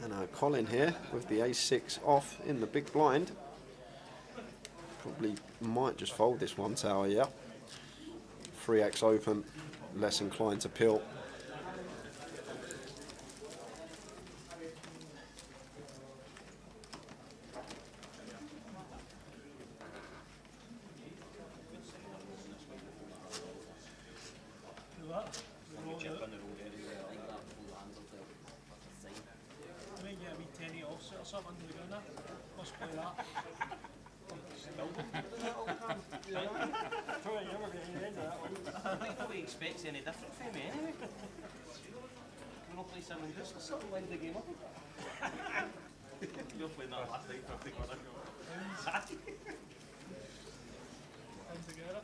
And Colin here with the ace-6 off in the big blind. Probably might just fold this one, Tower, yeah. 3x open, less inclined to pill. Nobody expects any different from me anyway. Can we play something just something like the game up? You're playing that last night, 50 quid a show. And together?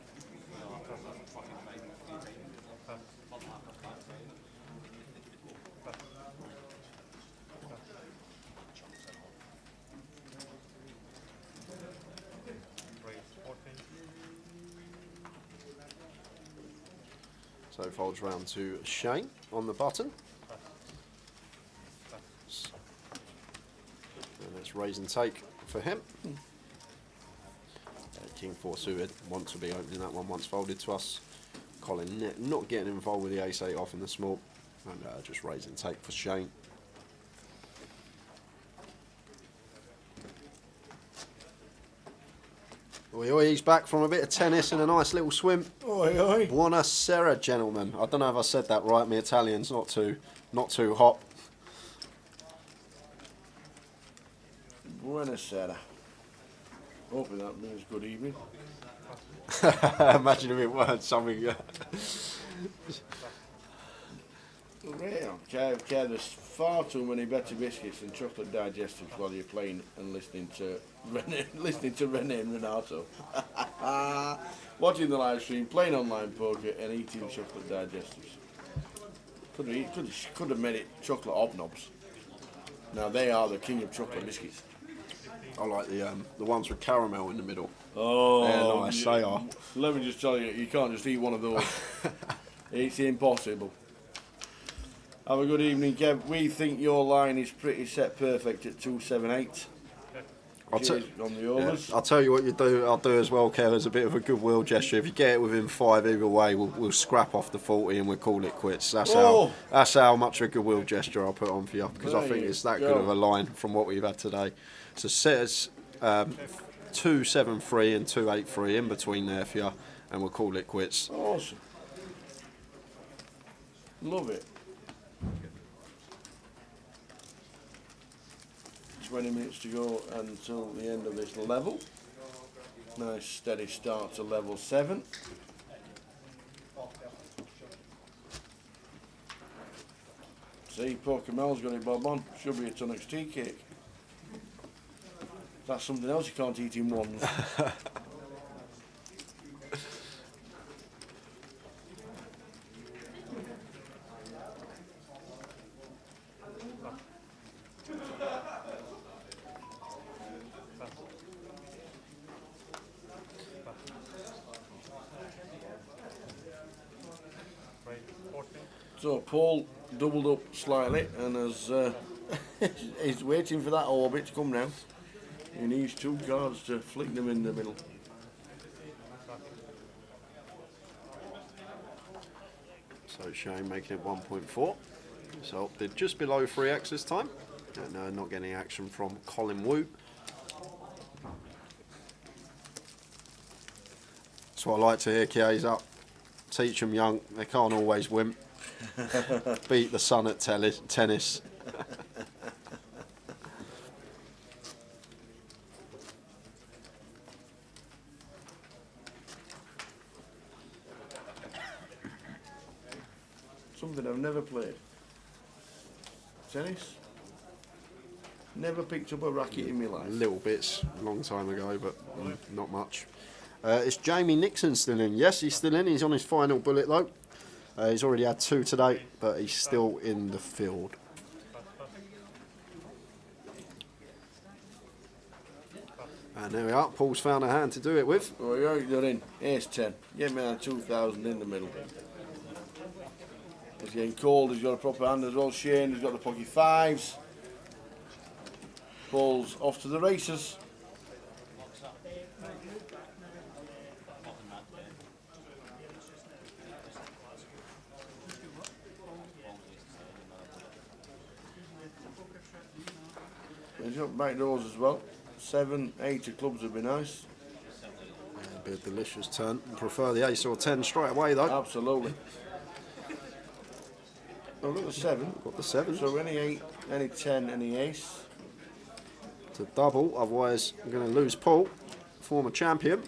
So folds round to Shane on the button. And it's raise and take for him. King 4 suited, wants to be opening that one once folded to us. Colin not getting involved with the ace-8 off in the small, and just raise and take for Shane. Oi, oi, he's back from a bit of tennis and a nice little swim. Oi, oi. Buonasera, gentlemen. I don't know if I said that right. My Italian's not too hot. Buonasera. Hopefully that means good evening. Imagine if it weren't something. Well, Kev, there's far too many better biscuits and chocolate digestives while you're playing and listening to René and Renato. Watching the live stream, playing online poker and eating chocolate digestives. Could have made it chocolate hobnobs. Now they are the king of chocolate biscuits. I like the ones with caramel in the middle. Oh, they're nice, they are. Let me just tell you, you can't just eat one of those. It's impossible. Have a good evening, Kev. We think your line is pretty set perfect at 278. On the overs. I'll tell you what I'll do as well, Kev, as a bit of a goodwill gesture. If you get it within 5 either way, we'll scrap off the 40 and we'll call it quits. That's how much of a goodwill gesture I'll put on for you, because I think it's that good of a line from what we've had today. So set us 273 and 283 in between there for you, and we'll call it quits. Awesome. Love it. 20 minutes to go until the end of this level. Nice steady start to level 7. See, Pokemon's got it bob on. Should be a Tunnocks tea cake. That's something else you can't eat in one. So Paul doubled up slightly and has he's waiting for that orbit to come down. He needs 2 cards to flick them in the middle. So Shane making it 1.4. So they're just below 3x this time. And not getting any action from Colin Wu. That's what I like to hear, Kia's up. Teach them young, they can't always win. Beat the sun at tennis. Something I've never played. Tennis. Never picked up a racket in my life. Little bits, a long time ago, but not much. It's Jamie Nixon still in. Yes, he's still in. He's on his final bullet though. He's already had 2 today, but he's still in the field. And there we are. Paul's found a hand to do it with. Oh, you're in. Ace 10. Get me that 2,000 in the middle. He's getting cold. He's got a proper hand as well. Shane has got the pocket 5s. Paul's off to the races. He's got back doors as well. 7, 8 of clubs would be nice. It'd be a delicious turn. Prefer the ace or 10 straight away though. Absolutely. I've got the 7. Got the 7. So any 8, any 10, any ace. To double, otherwise I'm going to lose Paul, former champion.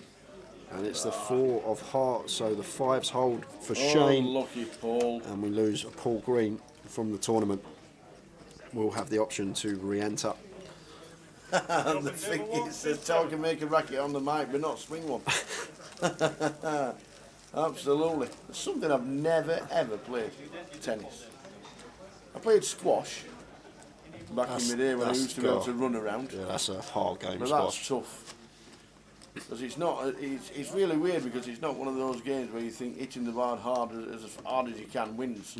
And it's the 4 of hearts, so the 5s hold for Shane. Lucky Paul. And we lose Paul Green from the tournament. We'll have the option to re-enter. And the thing is, says Tower can make a racket on the mic, but not swing one. Absolutely. It's something I've never ever played. Tennis. I played squash back in the day when I used to be able to run around. Yeah, that's a hard game. But squash. that's tough. Because it's not. It's really weird because it's not one of those games where you think hitting the bar hard as hard as you can wins.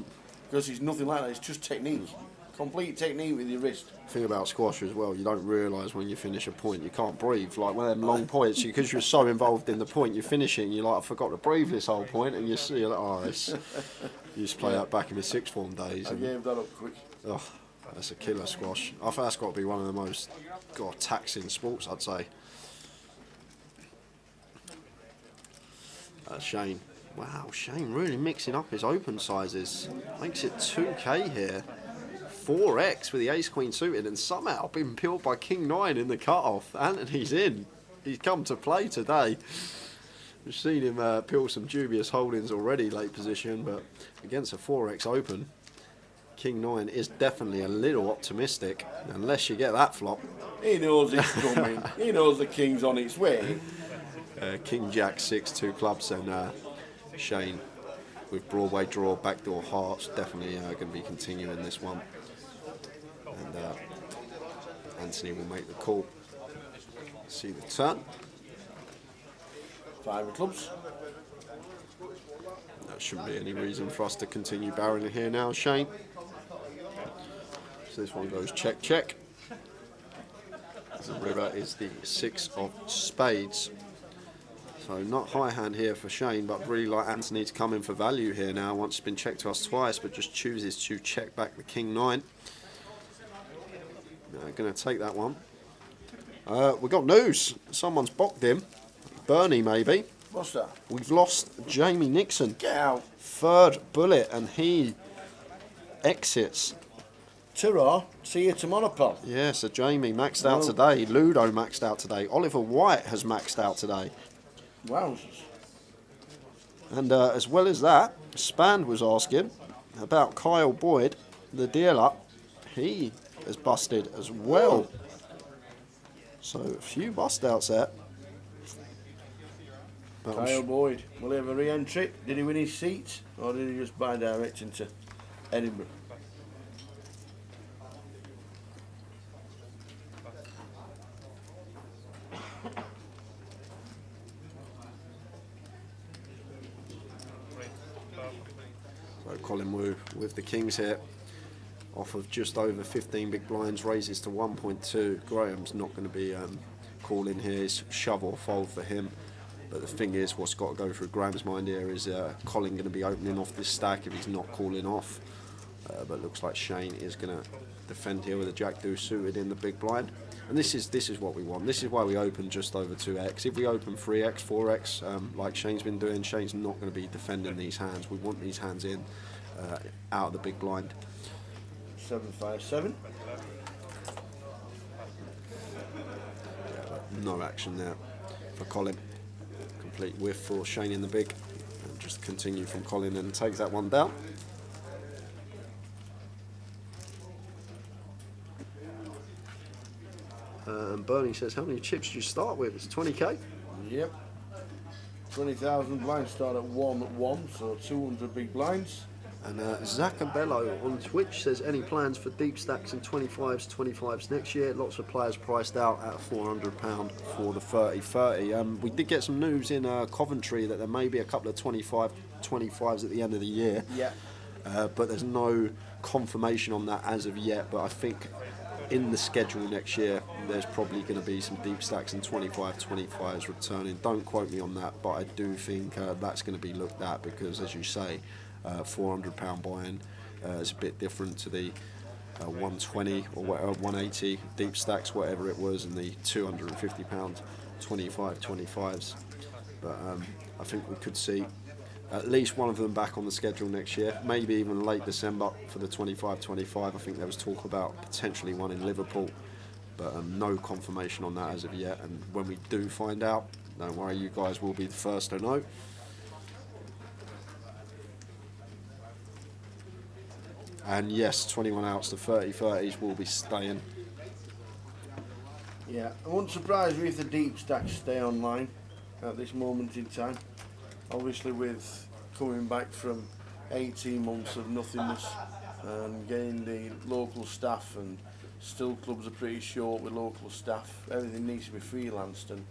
Because it's nothing like that. It's just technique. Complete technique with your wrist. Thing about squash as well, you don't realise when you finish a point you can't breathe. Like one of them long points, because you're so involved in the point you're finishing, you're like, I forgot to breathe this whole point, and you see, you're like, oh, it's. You used to play that back in the sixth form days. I gave that up quick. Oh, that's a killer squash. I think that's got to be one of the most taxing sports, I'd say. Shane. Wow, Shane really mixing up his open sizes. Makes it 2k here. 4x with the ace-queen suited and somehow been peeled by king-9 in the cut-off. Anthony's in. He's come to play today. We've seen him peel some dubious holdings already late position, but against a 4x open, king-9 is definitely a little optimistic, unless you get that flop. He knows it's coming. He knows the king's on its way. King-Jack 6, 2 clubs, and Shane with Broadway draw, backdoor hearts, definitely going to be continuing this one. And Anthony will make the call. See the turn. 5 of clubs. There shouldn't be any reason for us to continue barreling here now, Shane. So this one goes check, check. The river is the 6 of spades. So not high hand here for Shane, but really like Anthony to come in for value here now. Once it's been checked to us twice, but just chooses to check back the king-9. Going to take that one. We got news. Someone's bocked him. Bernie, maybe. What's that? We've lost Jamie Nixon. Get out. 3rd bullet, and he exits. Ta-ra. See you tomorrow, pal. Yeah, so Jamie maxed out today. Ludo maxed out today. Oliver White has maxed out today. Wowzers. And as well as that, Spand was asking about Kyle Boyd, the dealer. He has busted as well. So a few bust outs there. But Kyle Boyd, will he have a re-entry? Did he win his seat, or did he just buy direct into Edinburgh? So Colin Wu with the Kings here, off of just over 15 big blinds, raises to 1.2. Graham's not going to be calling here. It's shove or fold for him. But the thing is, what's got to go through Graham's mind here is Colin going to be opening off this stack if he's not calling off. But looks like Shane is going to defend here with a jack-deuce suited in the big blind. And this is what we want. This is why we open just over 2x. If we open 3x, 4x, like Shane's been doing, Shane's not going to be defending these hands. We want these hands in, out of the big blind. 757. Yeah, but no action there for Colin. Complete whiff for Shane in the big. And just continue from Colin and takes that one down. And Bernie says, how many chips do you start with? It's 20k? Yep. 20,000 blinds start at 1-1, so 200 big blinds. And Zacabello on Twitch says, any plans for deep stacks and 25s next year? Lots of players priced out at £400 for the 30-30. We did get some news in Coventry that there may be a couple of 25s at the end of the year. Yeah. But there's no confirmation on that as of yet. But I think in the schedule next year, there's probably going to be some deep stacks and 25s returning. Don't quote me on that, but I do think that's going to be looked at because, as you say, £400 buy-in is a bit different to the 120 or whatever, 180 deep stacks, whatever it was, and the 250 pound 25s. But I think we could see at least one of them back on the schedule next year, maybe even late December for the 25. I think there was talk about potentially one in Liverpool, but no confirmation on that as of yet. And when we do find out, don't worry, you guys will be the first to know. And yes, 21 outs, the 30s will be staying. Yeah, I wouldn't surprise me if the deep stacks stay online at this moment in time. Obviously, with coming back from 18 months of nothingness and getting the local staff, and still clubs are pretty short with local staff, everything needs to be freelanced, and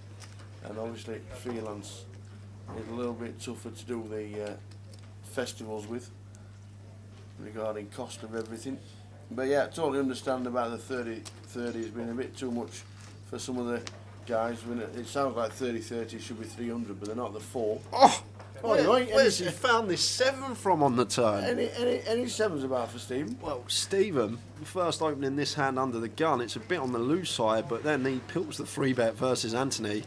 obviously freelance is a little bit tougher to do the festivals with regarding cost of everything. But yeah, I totally understand about the 30 has been a bit too much for some of the guys. When it sounds like 30 should be 300, but they're not the 4. Oh! Anyway, Where's he found this 7 from on the turn? Any 7s about for Stephen? Well, Stephen, first opening this hand under the gun, it's a bit on the loose side, but then he pills the 3-bet versus Anthony,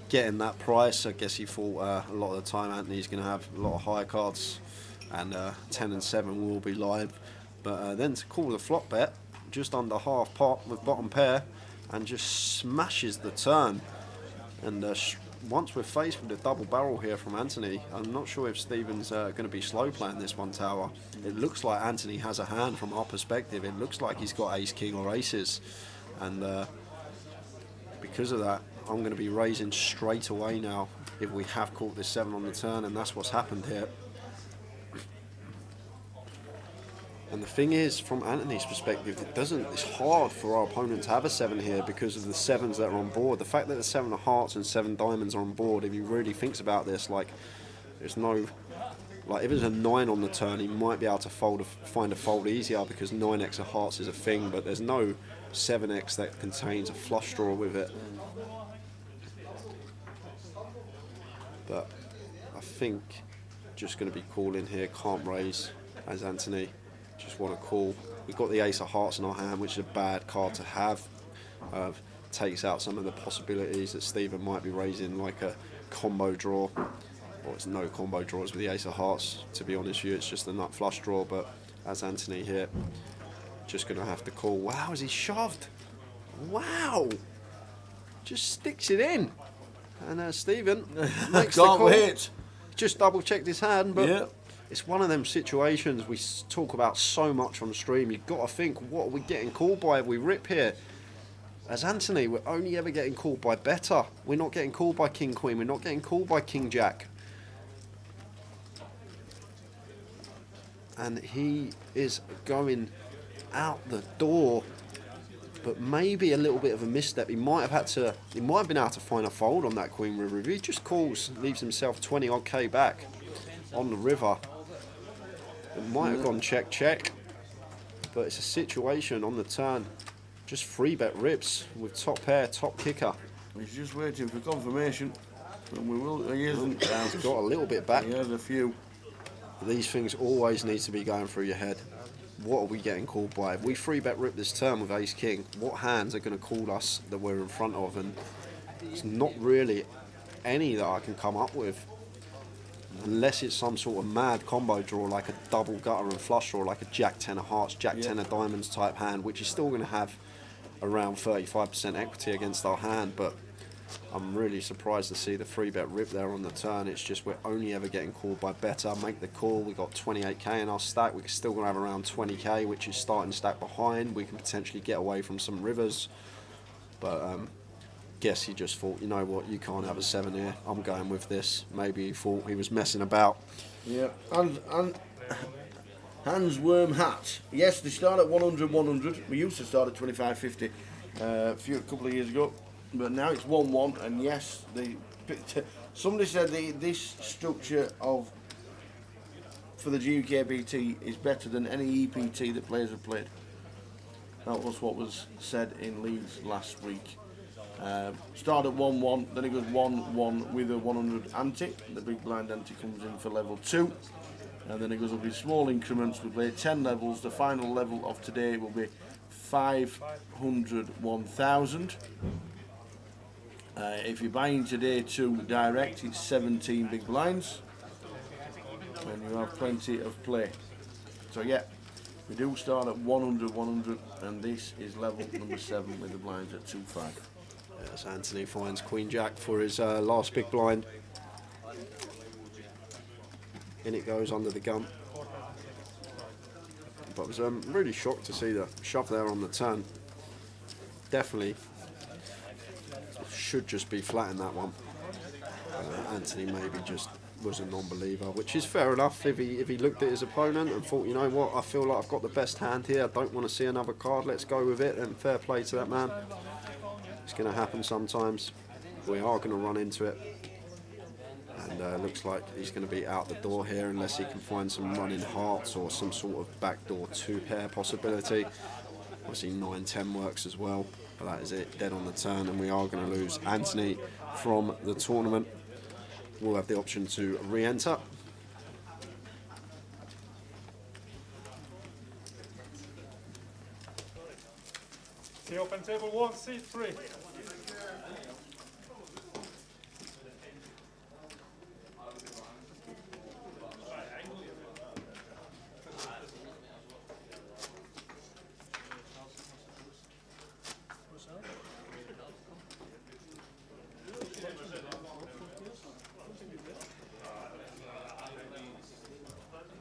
getting that price. I guess he thought a lot of the time Anthony's going to have a lot of high cards, and 10 and 7 will be live. But then to call the flop bet, just under half pot with bottom pair, and just smashes the turn. And once we're faced with a double barrel here from Anthony, I'm not sure if Stephen's going to be slow playing this one tower. It looks like Anthony has a hand from our perspective. It looks like he's got ace, king or aces. And because of that, I'm going to be raising straight away now if we have caught this 7 on the turn, and that's what's happened here. And the thing is, from Anthony's perspective, it's hard for our opponent to have a 7 here because of the 7s that are on board. The fact that the 7 of hearts and 7 diamonds are on board, if he really thinks about this, like, there's no, like, if there's a 9 on the turn, he might be able to find a fold easier because 9x of hearts is a thing, but there's no 7x that contains a flush draw with it. But I think just going to be calling here, can't raise as Anthony. Just want to call. We've got the ace of hearts in our hand, which is a bad card to have. Takes out some of the possibilities that Stephen might be raising, like a combo draw. Well, it's no combo draws with the ace of hearts, to be honest with you. It's just a nut flush draw, but as Anthony here, just going to have to call. Wow, is he shoved? Wow! Just sticks it in. And Stephen makes the call. Wait. Just double checked his hand, but... Yeah. It's one of them situations we talk about so much on stream. You've got to think, what are we getting called by if we rip here? As Anthony, we're only ever getting called by better. We're not getting called by King Queen. We're not getting called by King Jack. And he is going out the door, but maybe a little bit of a misstep. He might have been able to find a fold on that Queen River. If he just calls, leaves himself 20 odd K back on the river. It might have gone check, but it's a situation on the turn. Just 3-bet rips with top pair, top kicker. He's just waiting for confirmation, and we will. He isn't. He's got a little bit back. He has a few. These things always need to be going through your head. What are we getting called by? If we 3-bet rip this turn with ace king, what hands are going to call us that we're in front of? And it's not really any that I can come up with. Unless it's some sort of mad combo draw, like a double gutter and flush draw, like a Jack 10 of hearts, Jack 10 of diamonds type hand, which is still going to have around 35% equity against our hand. But I'm really surprised to see the 3-bet rip there on the turn. It's just we're only ever getting called by better. Make the call. We've got 28k in our stack. We're still going to have around 20k, which is starting stack behind. We can potentially get away from some rivers. But guess he just thought, you know what, you can't have a 7 here. I'm going with this. Maybe he thought he was messing about. Yeah, and Hans Worm Hat. Yes, they start at 100. We used to start at 25.50 a couple of years ago, but now it's 1-1. And yes, somebody said this structure for the GUKPT is better than any EPT that players have played. That was what was said in Leeds last week. Start at 1-1, then it goes 1-1 with a 100 ante. The big blind ante comes in for level 2. and then it goes up in small increments. We play 10 levels. The final level of today will be 500, 1,000. If you're buying today to direct, it's 17 big blinds, and you have plenty of play. So yeah, we do start at 100, 100, and this is level number 7 with the blinds at 2-5. As Anthony finds Queen Jack for his last big blind. In it goes under the gun. But I was really shocked to see the shove there on the turn. Definitely should just be flat in that one. Anthony maybe just was a non-believer, which is fair enough if he looked at his opponent and thought, you know what, I feel like I've got the best hand here, I don't want to see another card, let's go with it, and fair play to that man. It's going to happen sometimes. We are going to run into it, and looks like he's going to be out the door here unless he can find some running hearts or some sort of backdoor 2-pair possibility. Obviously 9-10 works as well, but that is it, dead on the turn, and we are going to lose Anthony from the tournament. We'll have the option to re-enter. The open table 1, seat 3.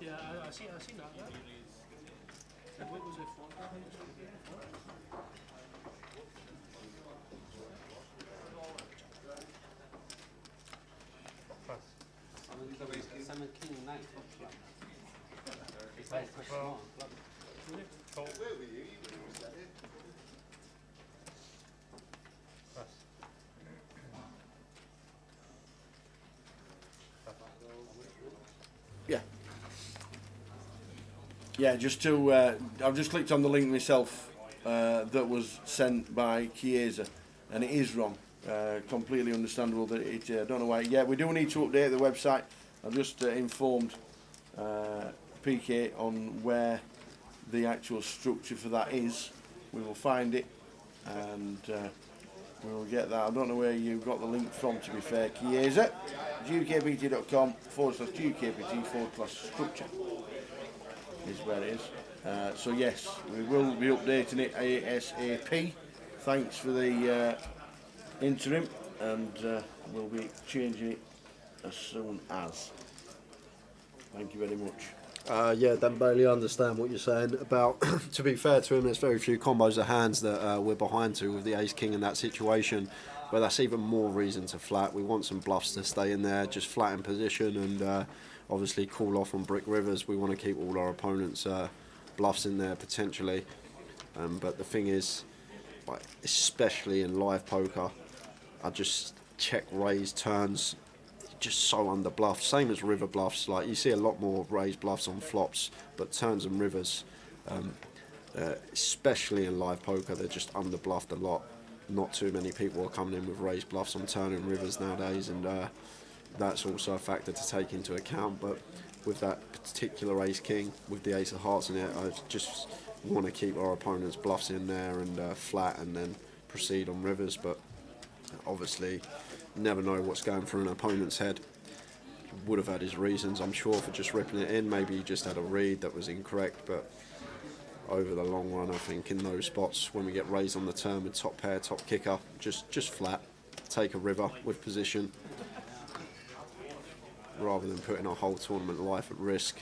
Yeah, I see that. What was it for? Yeah, just to, I've just clicked on the link myself that was sent by Chiesa, and it is wrong. Completely understandable that it, don't know why. Yeah, we do need to update the website. I've just informed PK on where the actual structure for that is. We will find it, and we will get that. I don't know where you got the link from, to be fair, Chiesa. GUKPT.com/GUKPT/structure is where it is. So yes, we will be updating it ASAP. Thanks for the interim, and we'll be changing it as soon as. Thank you very much. Yeah, Dan Bailey, I understand what you're saying about, to be fair to him, there's very few combos of hands that we're behind to with the ace-king in that situation, but that's even more reason to flat. We want some bluffs to stay in there, just flat in position, and obviously cool off on brick rivers. We want to keep all our opponents' bluffs in there potentially, but the thing is, like, especially in live poker, I just check raise turns, just so under bluffed. Same as river bluffs. Like, you see a lot more raised bluffs on flops, but turns and rivers, especially in live poker, they're just under bluffed a lot. Not too many people are coming in with raised bluffs on turn and rivers nowadays, and that's also a factor to take into account. But with that particular ace king with the ace of hearts in it, I just want to keep our opponent's bluffs in there and flat, and then proceed on rivers. But obviously never know what's going through an opponent's head. Would have had his reasons, I'm sure, for just ripping it in. Maybe he just had a read that was incorrect, but over the long run, I think in those spots when we get raised on the turn with top pair, top kicker, just flat, take a river with position, rather than putting our whole tournament life at risk.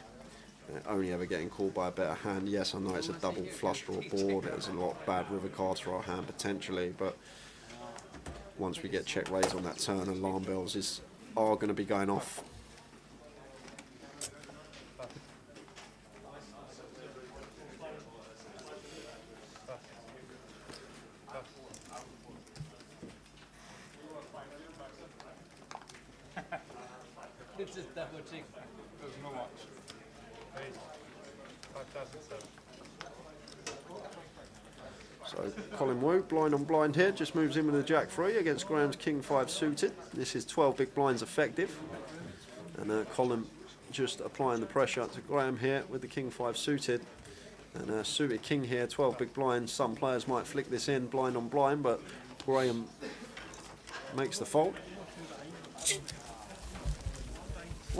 Only ever getting called by a better hand. Yes, I know it's a double flush draw board, there's a lot of bad river cards for our hand potentially, but once we get check raised on that turn, alarm bells are going to be going off. It's just double check. There's no watch. Ace. 5,007. So Colin Wu, blind on blind here, just moves in with a jack 3 against Graham's king 5 suited. This is 12 big blinds effective, and Colin just applying the pressure to Graham here with the King 5 suited. And suited King here, 12 big blinds. Some players might flick this in blind on blind, but Graham makes the fold. You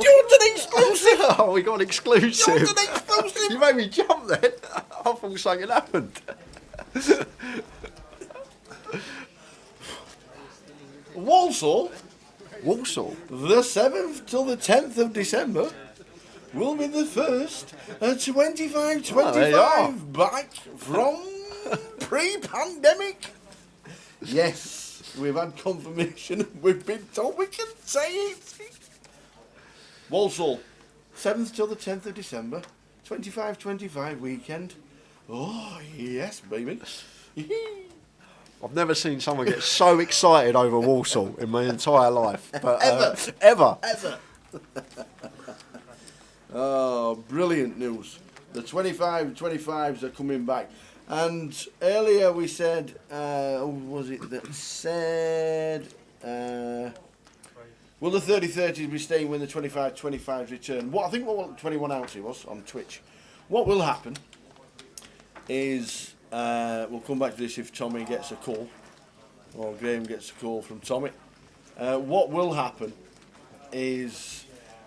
want an exclusive? Oh, we got an exclusive. You want an exclusive? You made me jump then. I thought something happened. Walsall, the 7th till the 10th of December, will be the first 25 back from pre-pandemic. Yes, we've had confirmation. We've been told we can say it. Walsall, 7th till the 10th of December, 25 weekend. Oh, yes, baby. I've never seen someone get so excited over Walsall in my entire life. But, Ever. Oh, brilliant news. The 25s are coming back. And earlier we said, who was it that said, will the 30-30s be staying when the 25-25s return? What I think what 21 ounce it was on Twitch. What will happen is, we'll come back to this if Tommy gets a call, or Graham gets a call from Tommy. What will happen is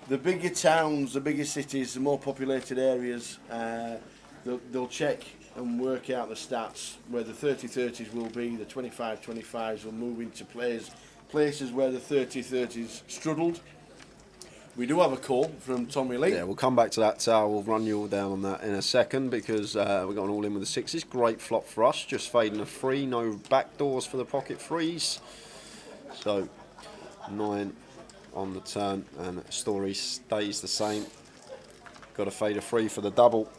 the bigger towns, the bigger cities, the more populated areas, they'll check and work out the stats where the 30-30s will be, the 25-25s will move into places where the 30-30s struggled. We do have a call from Tommy Lee. Yeah, we'll come back to that. We'll run you all down on that in a second because we've got an all in with the sixes. Great flop for us. Just fading a 3. No back doors for the pocket threes. So 9 on the turn and story stays the same. Got to fade a 3 for the double.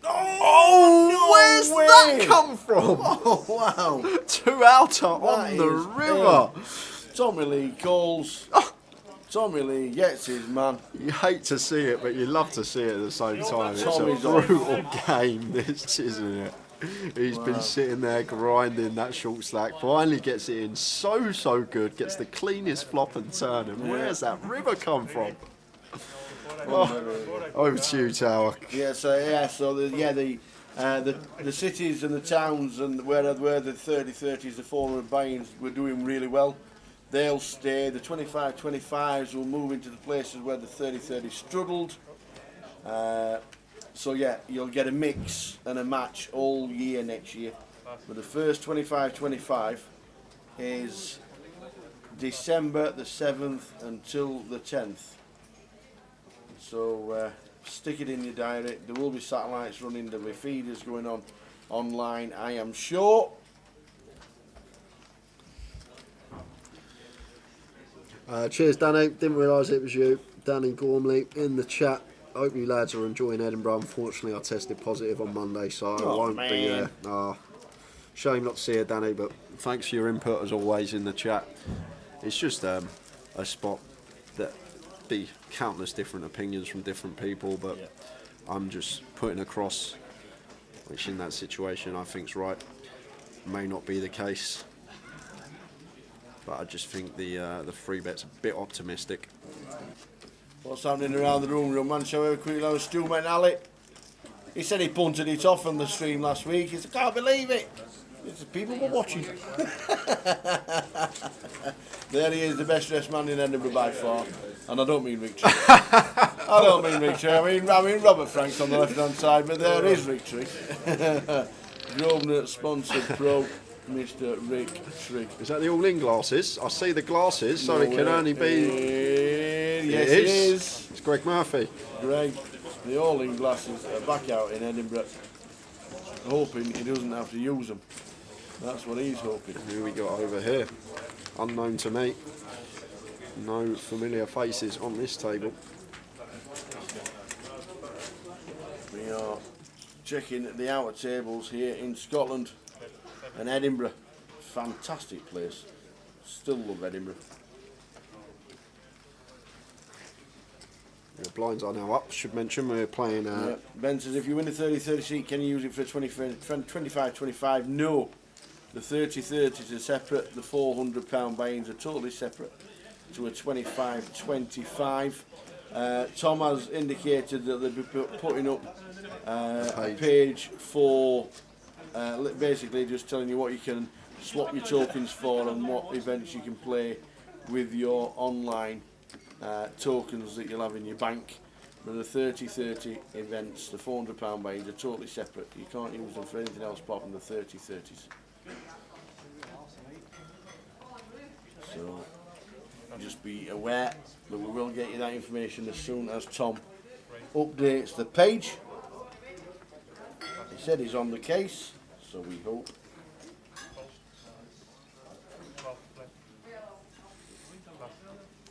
Oh, no where's way. that come from? Oh, wow. 2 outer on the river. Tommy Lee calls. Tommy Lee gets his man. You hate to see it, but you love to see it at the same time. Tommy's It's a brutal game, this, isn't it? He's been sitting there grinding that short stack. Finally gets it in so good. Gets the cleanest flop and turn. And where's that river come from? Over to you, Tower. So the cities and the towns and where the 30-30s, the 400 buy-ins were doing really well. They'll stay. The 25-25s will move into the places where the 30-30s struggled. So yeah, you'll get a mix and a match all year next year. But the first 25-25 is December the 7th until the 10th. So stick it in your diary. There will be satellites running. There'll be feeders going on online, I am sure. Cheers, Danny. Didn't realise it was you, Danny Gormley, in the chat. Hope you lads are enjoying Edinburgh. Unfortunately, I tested positive on Monday, so I won't be there. Shame not to see you, Danny, but thanks for your input as always in the chat. It's just a spot that be countless different opinions from different people, but I'm just putting across, which in that situation I think's right. May not be the case. But I just think the free bet's a bit optimistic. What's happening around the room, real man? Shall we have a quick look at Stu McNally? He said he punted it off on the stream last week. He said, I can't believe it. It's people were watching. There he is, the best dressed man in Edinburgh by far. And I don't mean Victory. I don't mean Victory. I mean Robert Franks on the left hand side, but there is Victory. Grosvenor sponsored pro. Mr. Rick Trigg. Is that the all-in glasses? I see the glasses, so it can only be... Yes, it is. It's Greg Murphy. Greg, the all-in glasses are back out in Edinburgh, hoping he doesn't have to use them. That's what he's hoping. Who we got over here? Unknown to me. No familiar faces on this table. We are checking the outer tables here in Scotland. And Edinburgh, fantastic place. Still love Edinburgh. The blinds are now up. Should mention we're playing. Ben says, if you win a 30-30 seat, can you use it for a 25-25? No. The 30-30s are separate. The £400 buy-ins are totally separate to a 25-25. Tom has indicated that they'll be putting up a page for basically just telling you what you can swap your tokens for and what events you can play with your online tokens that you'll have in your bank. But the 30-30 events, the £400 buys, are totally separate. You can't use them for anything else apart from the 30-30s. So just be aware that we will get you that information as soon as Tom updates the page. He said he's on the case, so we hope.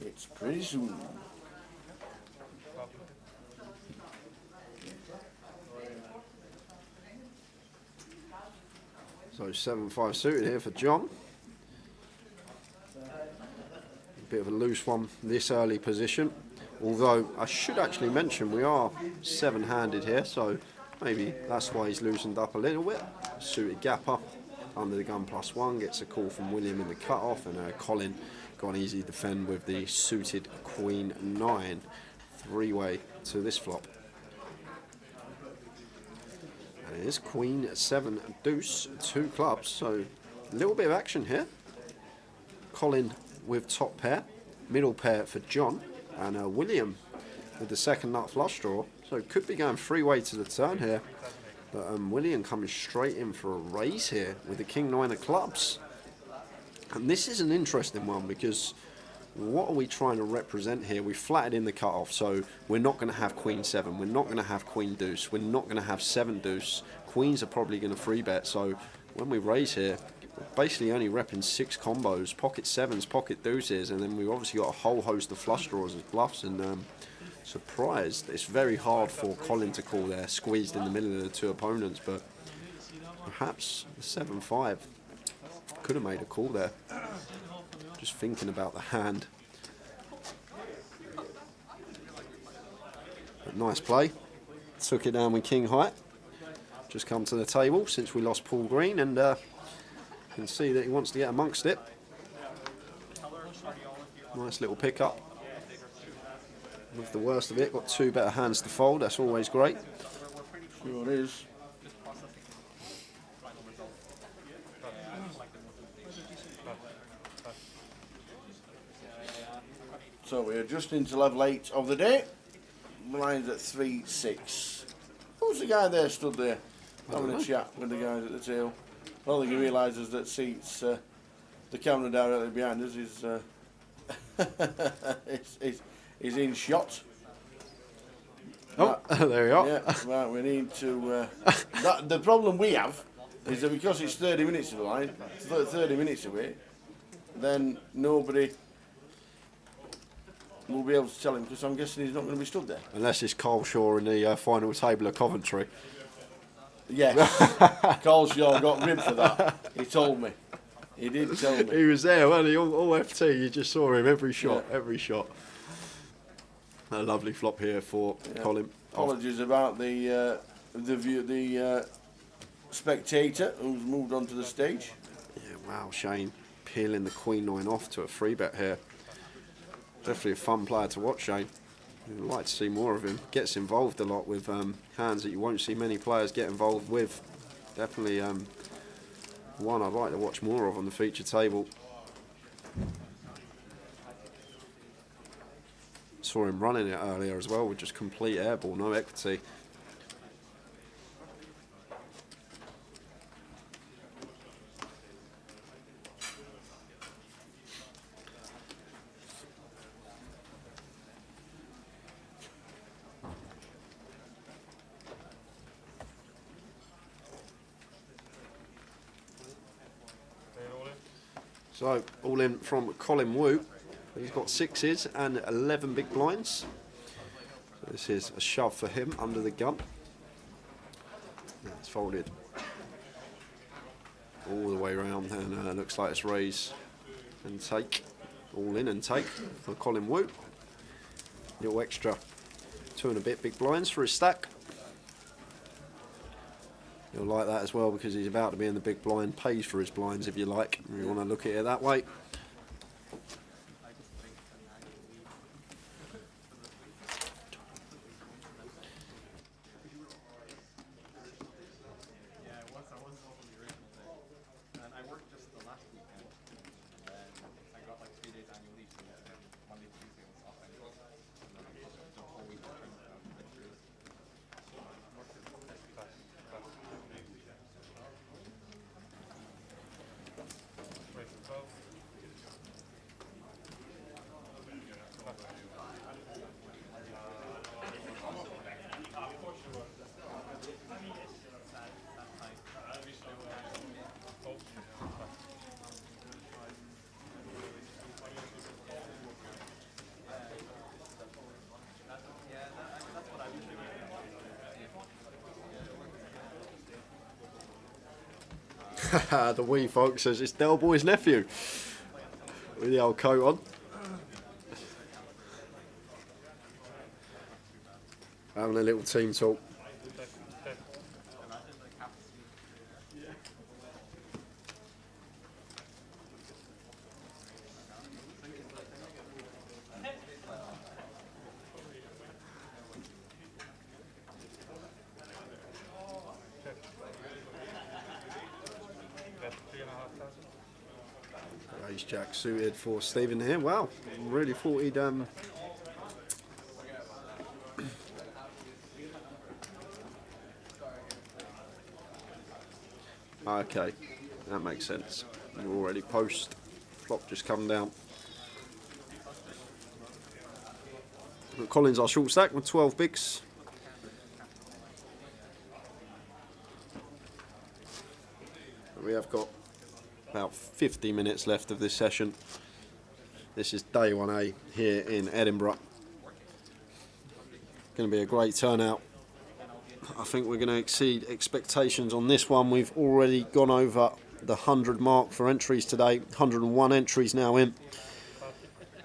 It's pretty soon. So 7-5 suited here for John. A bit of a loose one this early position. Although I should actually mention we are 7-handed here, so maybe that's why he's loosened up a little bit. Suited gapper under the gun +1, gets a call from William in the cut-off, and Colin got an easy defend with the suited Queen 9. 3-way to this flop. And it is Queen 7 deuce, 2 clubs, so a little bit of action here. Colin with top pair, middle pair for John, and William with the second nut flush draw. So could be going 3-way to the turn here, but William coming straight in for a raise here with the King 9 of clubs. And this is an interesting one because what are we trying to represent here? We flattered in the cut-off, so we're not going to have Queen 7, we're not going to have Queen deuce, we're not going to have 7 deuce. Queens are probably going to 3-bet, so when we raise here, we're basically only repping 6 combos, pocket 7s, pocket deuces, and then we've obviously got a whole host of flush draws as bluffs, and surprised. It's very hard for Colin to call there, squeezed in the middle of the 2 opponents, but perhaps the 7-5 could have made a call there. Just thinking about the hand. But nice play. Took it down with king high. Just come to the table since we lost Paul Green, and can see that he wants to get amongst it. Nice little pickup. With the worst of it, got 2 better hands to fold. That's always great. Sure it is. So we're just into level 8 of the day. Blinds at 3-6. Who's the guy there stood there having a chat with the guys at the tail? I don't think he realises that seats the camera directly behind us is in shot. Oh, there you are. Yeah, right, we need to... the problem we have is that because it's 30 minutes of the line, 30 minutes away, then nobody will be able to tell him, because I'm guessing he's not going to be stood there. Unless it's Carl Shaw in the final table of Coventry. Yes, Carl Shaw got ribbed for that. He told me. He did tell me. He was there, wasn't he? All FT, you just saw him every shot, every shot. A lovely flop here for Colin. Apologies about the spectator who's moved onto the stage. Yeah, wow, Shane peeling the Queen 9 off to a 3-bet here. Definitely a fun player to watch, Shane. I'd like to see more of him. Gets involved a lot with hands that you won't see many players get involved with. Definitely one I'd like to watch more of on the feature table. Saw him running it earlier as well with just complete airball, no equity. So, all in from Colin Wu. He's got 6s and 11 big blinds. So this is a shove for him under the gun. It's folded all the way around, and looks like it's raise and take. All in and take for Colin Wu. Little extra 2 and a bit big blinds for his stack. He'll like that as well because he's about to be in the big blind, pays for his blinds if you like, if you want to look at it that way. The wee folk says it's Del Boy's nephew with the old coat on. Having a little team talk. Ace Jack suited for Stephen here. Wow, really thought he'd okay, that makes sense. You're already post. Flop just come down. Collins our short stack with 12 bigs. We have got about 50 minutes left of this session. This is day 1A here in Edinburgh. Going to be a great turnout. I think we're going to exceed expectations on this one. We've already gone over the 100 mark for entries today. 101 entries now in.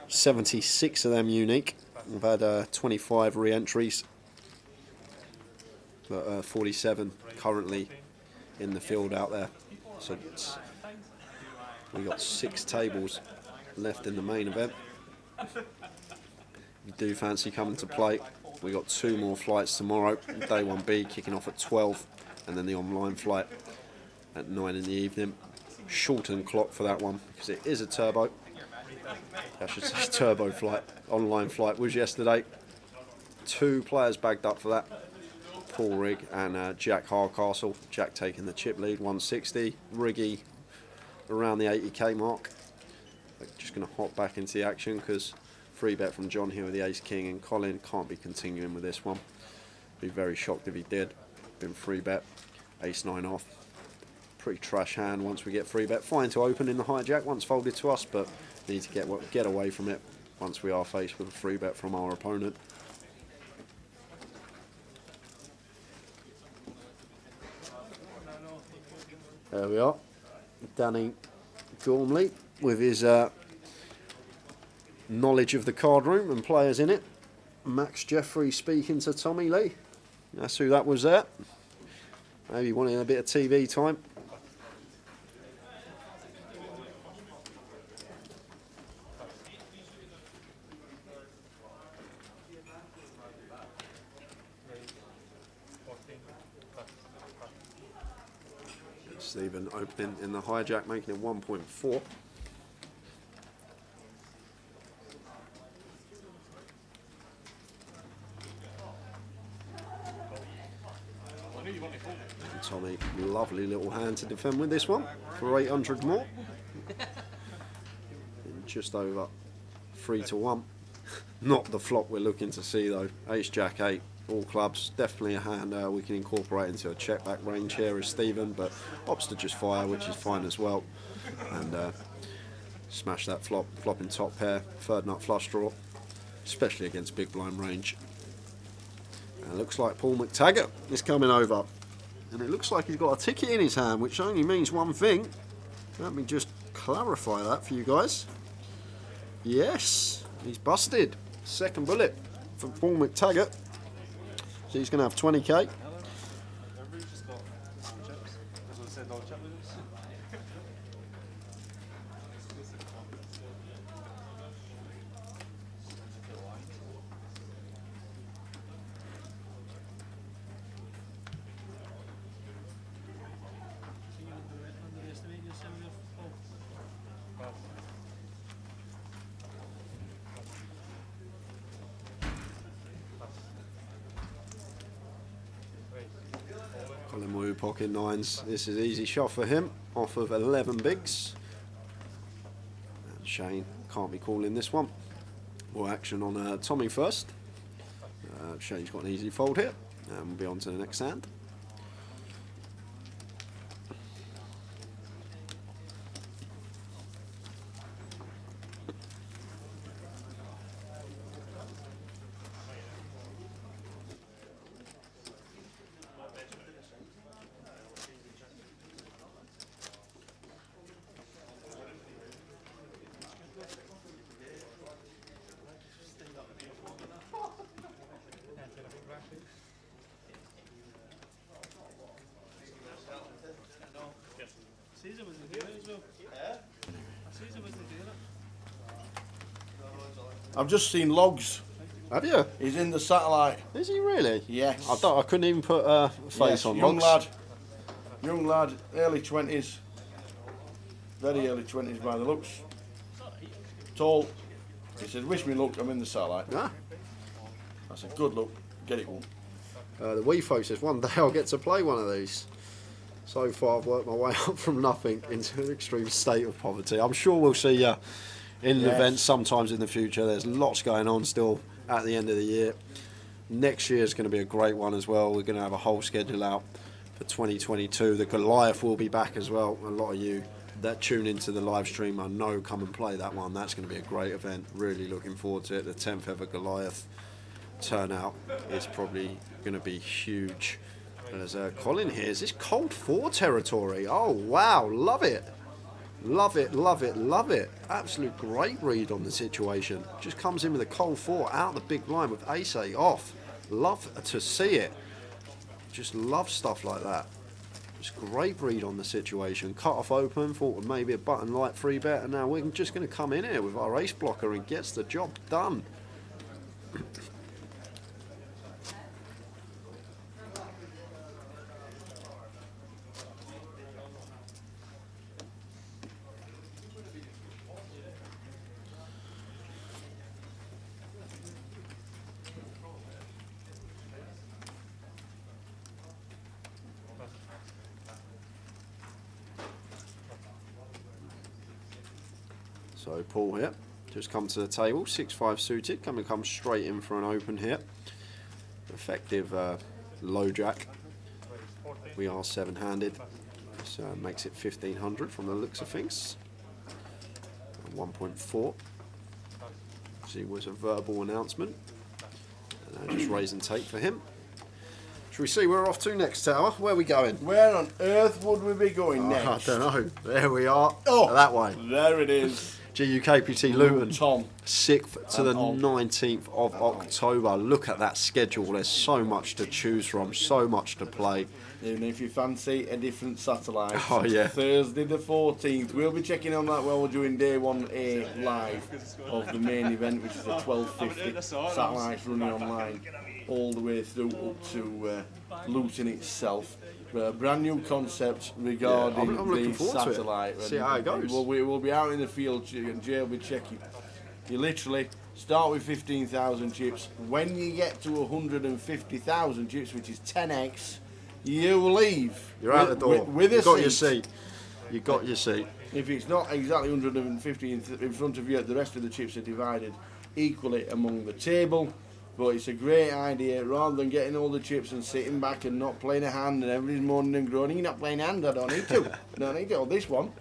76 of them unique. We've had 25 re-entries, but 47 currently in the field out there. So we've got 6 tables left in the main event. If you do fancy coming to play, we got 2 more flights tomorrow. Day 1B kicking off at 12, and then the online flight at 9 in the evening. Shortened clock for that one because it is a turbo. I should say turbo flight. Online flight was yesterday. 2 players bagged up for that. Paul Rigg and Jack Hardcastle. Jack taking the chip lead, 160. Riggy around the 80k mark. Just going to hop back into the action because free bet from John here with the ace king, and Colin can't be continuing with this one. Be very shocked if he did. Been free bet, ace 9 off. Pretty trash hand once we get free bet. Fine to open in the hijack once folded to us, but need to get away from it once we are faced with a free bet from our opponent. There we are. Danny Gormley with his knowledge of the card room and players in it. Max Jeffrey speaking to Tommy Lee. That's who that was there. Maybe wanting a bit of TV time. Stephen opening in the hijack, making it 1.4. And Tommy, lovely little hand to defend with this one for 800 more. And just over 3 to 1. Not the flop we're looking to see though. Ace Jack 8. All clubs, definitely a hand we can incorporate into a check back range here as Stephen, but opts to just fire, which is fine as well. And smash that flopping top pair, 3rd nut flush draw, especially against big blind range. And it looks like Paul McTaggart is coming over. And it looks like he's got a ticket in his hand, which only means one thing. Let me just clarify that for you guys. Yes, he's busted. 2nd bullet for Paul McTaggart. So he's going to have 20k. Colin Wu pocket 9s. This is easy shot for him off of 11 bigs. And Shane can't be calling this one. More action on Tommy first. Shane's got an easy fold here, and we'll be on to the next hand. I've just seen logs. Have you? He's in the satellite. Is he really? Yes. I couldn't even put a face on young logs. Young lad, early 20s. Very early 20s by the looks. Tall. He said, wish me luck, I'm in the satellite. Ah. That's a good look. Get it one. The wee folk says one day I'll get to play one of these. So far I've worked my way up from nothing into an extreme state of poverty. I'm sure we'll see you in events sometimes in the future. There's lots going on still at the end of the year. Next year is going to be a great one as well. We're going to have a whole schedule out for 2022. The Goliath will be back as well. A lot of you that tune into the live stream, I know, come and play that one. That's going to be a great event. Really looking forward to it. The 10th ever Goliath turnout is probably going to be huge. There's Colin here. Is this Cold 4 territory? Oh wow, love it. Love it, love it, love it. Absolute great read on the situation. Just comes in with a Cold 4 out the big line with ace-8 off. Love to see it. Just love stuff like that. Just great read on the situation. Cut off open, thought maybe a button light free bet, and now we're just going to come in here with our ace blocker and gets the job done. So Paul here, just come to the table, 6-5 suited, come straight in for an open here. Effective low jack. We are 7-handed, so makes it 1500 from the looks of things. 1.4. See, was a verbal announcement. And just raise and take for him. Shall we see where we're off to next, Tower? Where are we going? Where on earth would we be going next? I don't know. There we are. Oh, that way. There it is. GUKPT Luton, Tom. 6th to the 19th of October. Look at that schedule. There's so much to choose from, so much to play. Even if you fancy a different satellite. Oh, yeah. Thursday the 14th. We'll be checking on that while we're doing day 1A live of the main event, which is the 1250 satellites running online all the way through up to Luton itself. A brand new concept regarding the satellite. See how it goes. We'll be out in the field and Jay will be checking. You literally start with 15,000 chips. When you get to 150,000 chips, which is 10x, you leave. You're out the door. With You've got your seat. You got your seat. If it's not exactly 150 in front of you, the rest of the chips are divided equally among the table. But it's a great idea, rather than getting all the chips and sitting back and not playing a hand and everybody's moaning and groaning, you're not playing a hand, I don't need to. I don't need to. Oh, this one,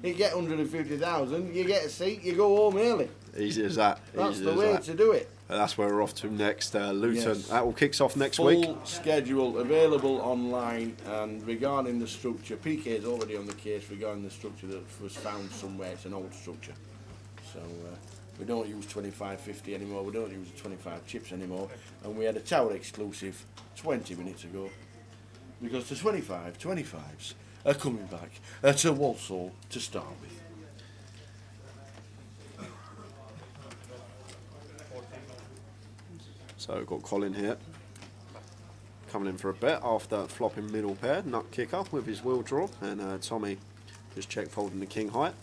you get 150,000, you get a seat, you go home early. Easy as that. That's the way to do it. And that's where we're off to next, Luton. Yes. That will kick off next week. Full schedule available online, and regarding the structure, PK is already on the case regarding the structure that was found somewhere. It's an old structure. So we don't use 2550 anymore, we don't use 25 chips anymore, and we had a tower exclusive 20 minutes ago because the 25s are coming back to Walsall to start with. So we've got Colin here coming in for a bet after flopping middle pair, nut kicker with his wheel draw, and Tommy just check folding the king height.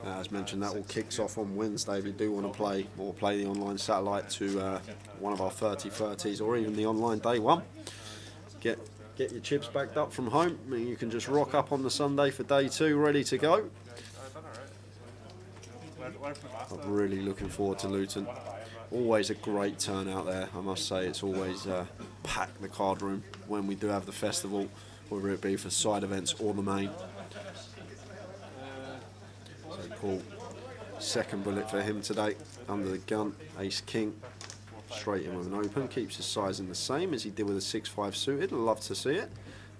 As mentioned, that all kicks off on Wednesday. If you do want to play or play the online satellite to one of our 30-30s or even the online day one, get your chips backed up from home. I mean, you can just rock up on the Sunday for day 2 ready to go. I'm really looking forward to Luton. Always a great turnout there, I must say. It's always packed the card room when we do have the festival, whether it be for side events or the main. So Paul, second bullet for him today, under the gun, ace king, straight in with an open, keeps his sizing the same as he did with a 6-5 suited. Love to see it,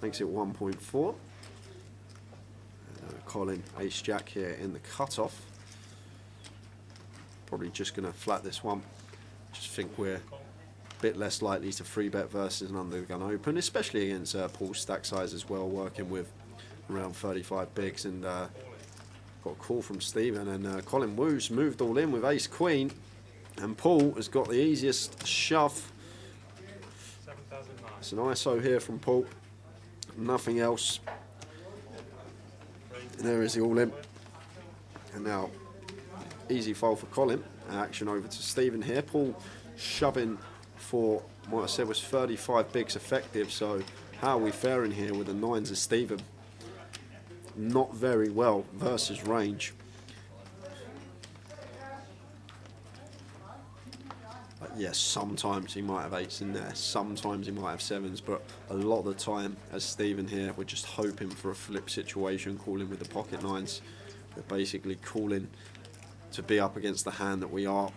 makes it 1.4. Colin, ace jack here in the cutoff. Probably just going to flat this one. Just think we're a bit less likely to free bet versus an under the gun open, especially against Paul's stack size as well, working with around 35 bigs and got a call from Stephen, and Colin Woo's moved all in with ace queen, and Paul has got the easiest shove. It's an ISO here from Paul, nothing else. And there is the all in, and now easy fold for Colin. Action over to Stephen here. Paul shoving for what I said was 35 bigs effective. So how are we faring here with the 9s of Stephen? Not very well versus range. But yes, sometimes he might have 8s in there, sometimes he might have 7s, but a lot of the time, as Stephen here, we're just hoping for a flip situation, calling with the pocket 9s. We're basically calling to be up against the hand that we are,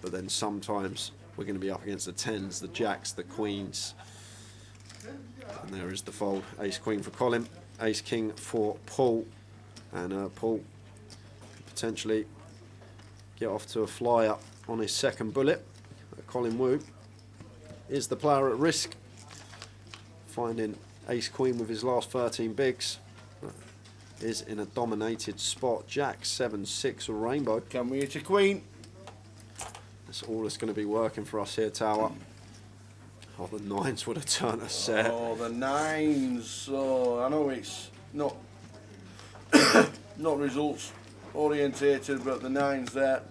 but then sometimes we're going to be up against the 10s, the jacks, the queens. And there is the fold. Ace queen for Colin, ace king for Paul, and Paul potentially get off to a flyer on his second bullet. Colin Woo is the player at risk, finding ace queen with his last 13 bigs. Is in a dominated spot. Jack 7-6 a rainbow. Can we hit a queen? That's all that's going to be working for us here, Tower. Oh, the 9s would have turned a set. Oh, the 9s. Oh, I know it's not not results orientated, but the 9s there.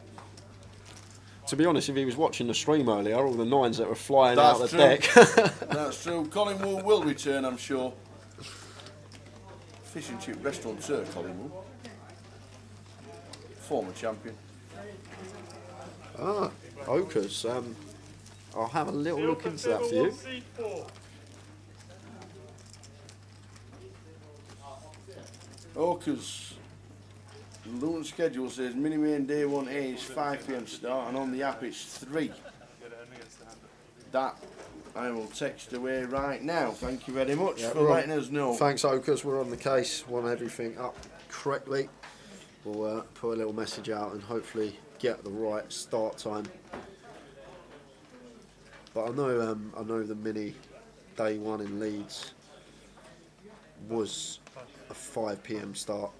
To be honest, if he was watching the stream earlier, all the 9s that were flying That's out the true. deck. That's true. Colin Woo will return, I'm sure. Fish and chip restaurateur, Colin Woo. Former champion. Ah, Okers. I'll have a little look into that for you. Okers. Luton schedule says mini main day 1A is 5 PM start, and on the app it's 3. That I will text away right now. Thank you very much for letting us know. Thanks, Okers. We're on the case. Want everything up correctly. We'll put a little message out and hopefully get the right start time. But I know the mini day 1 in Leeds was a 5 PM start.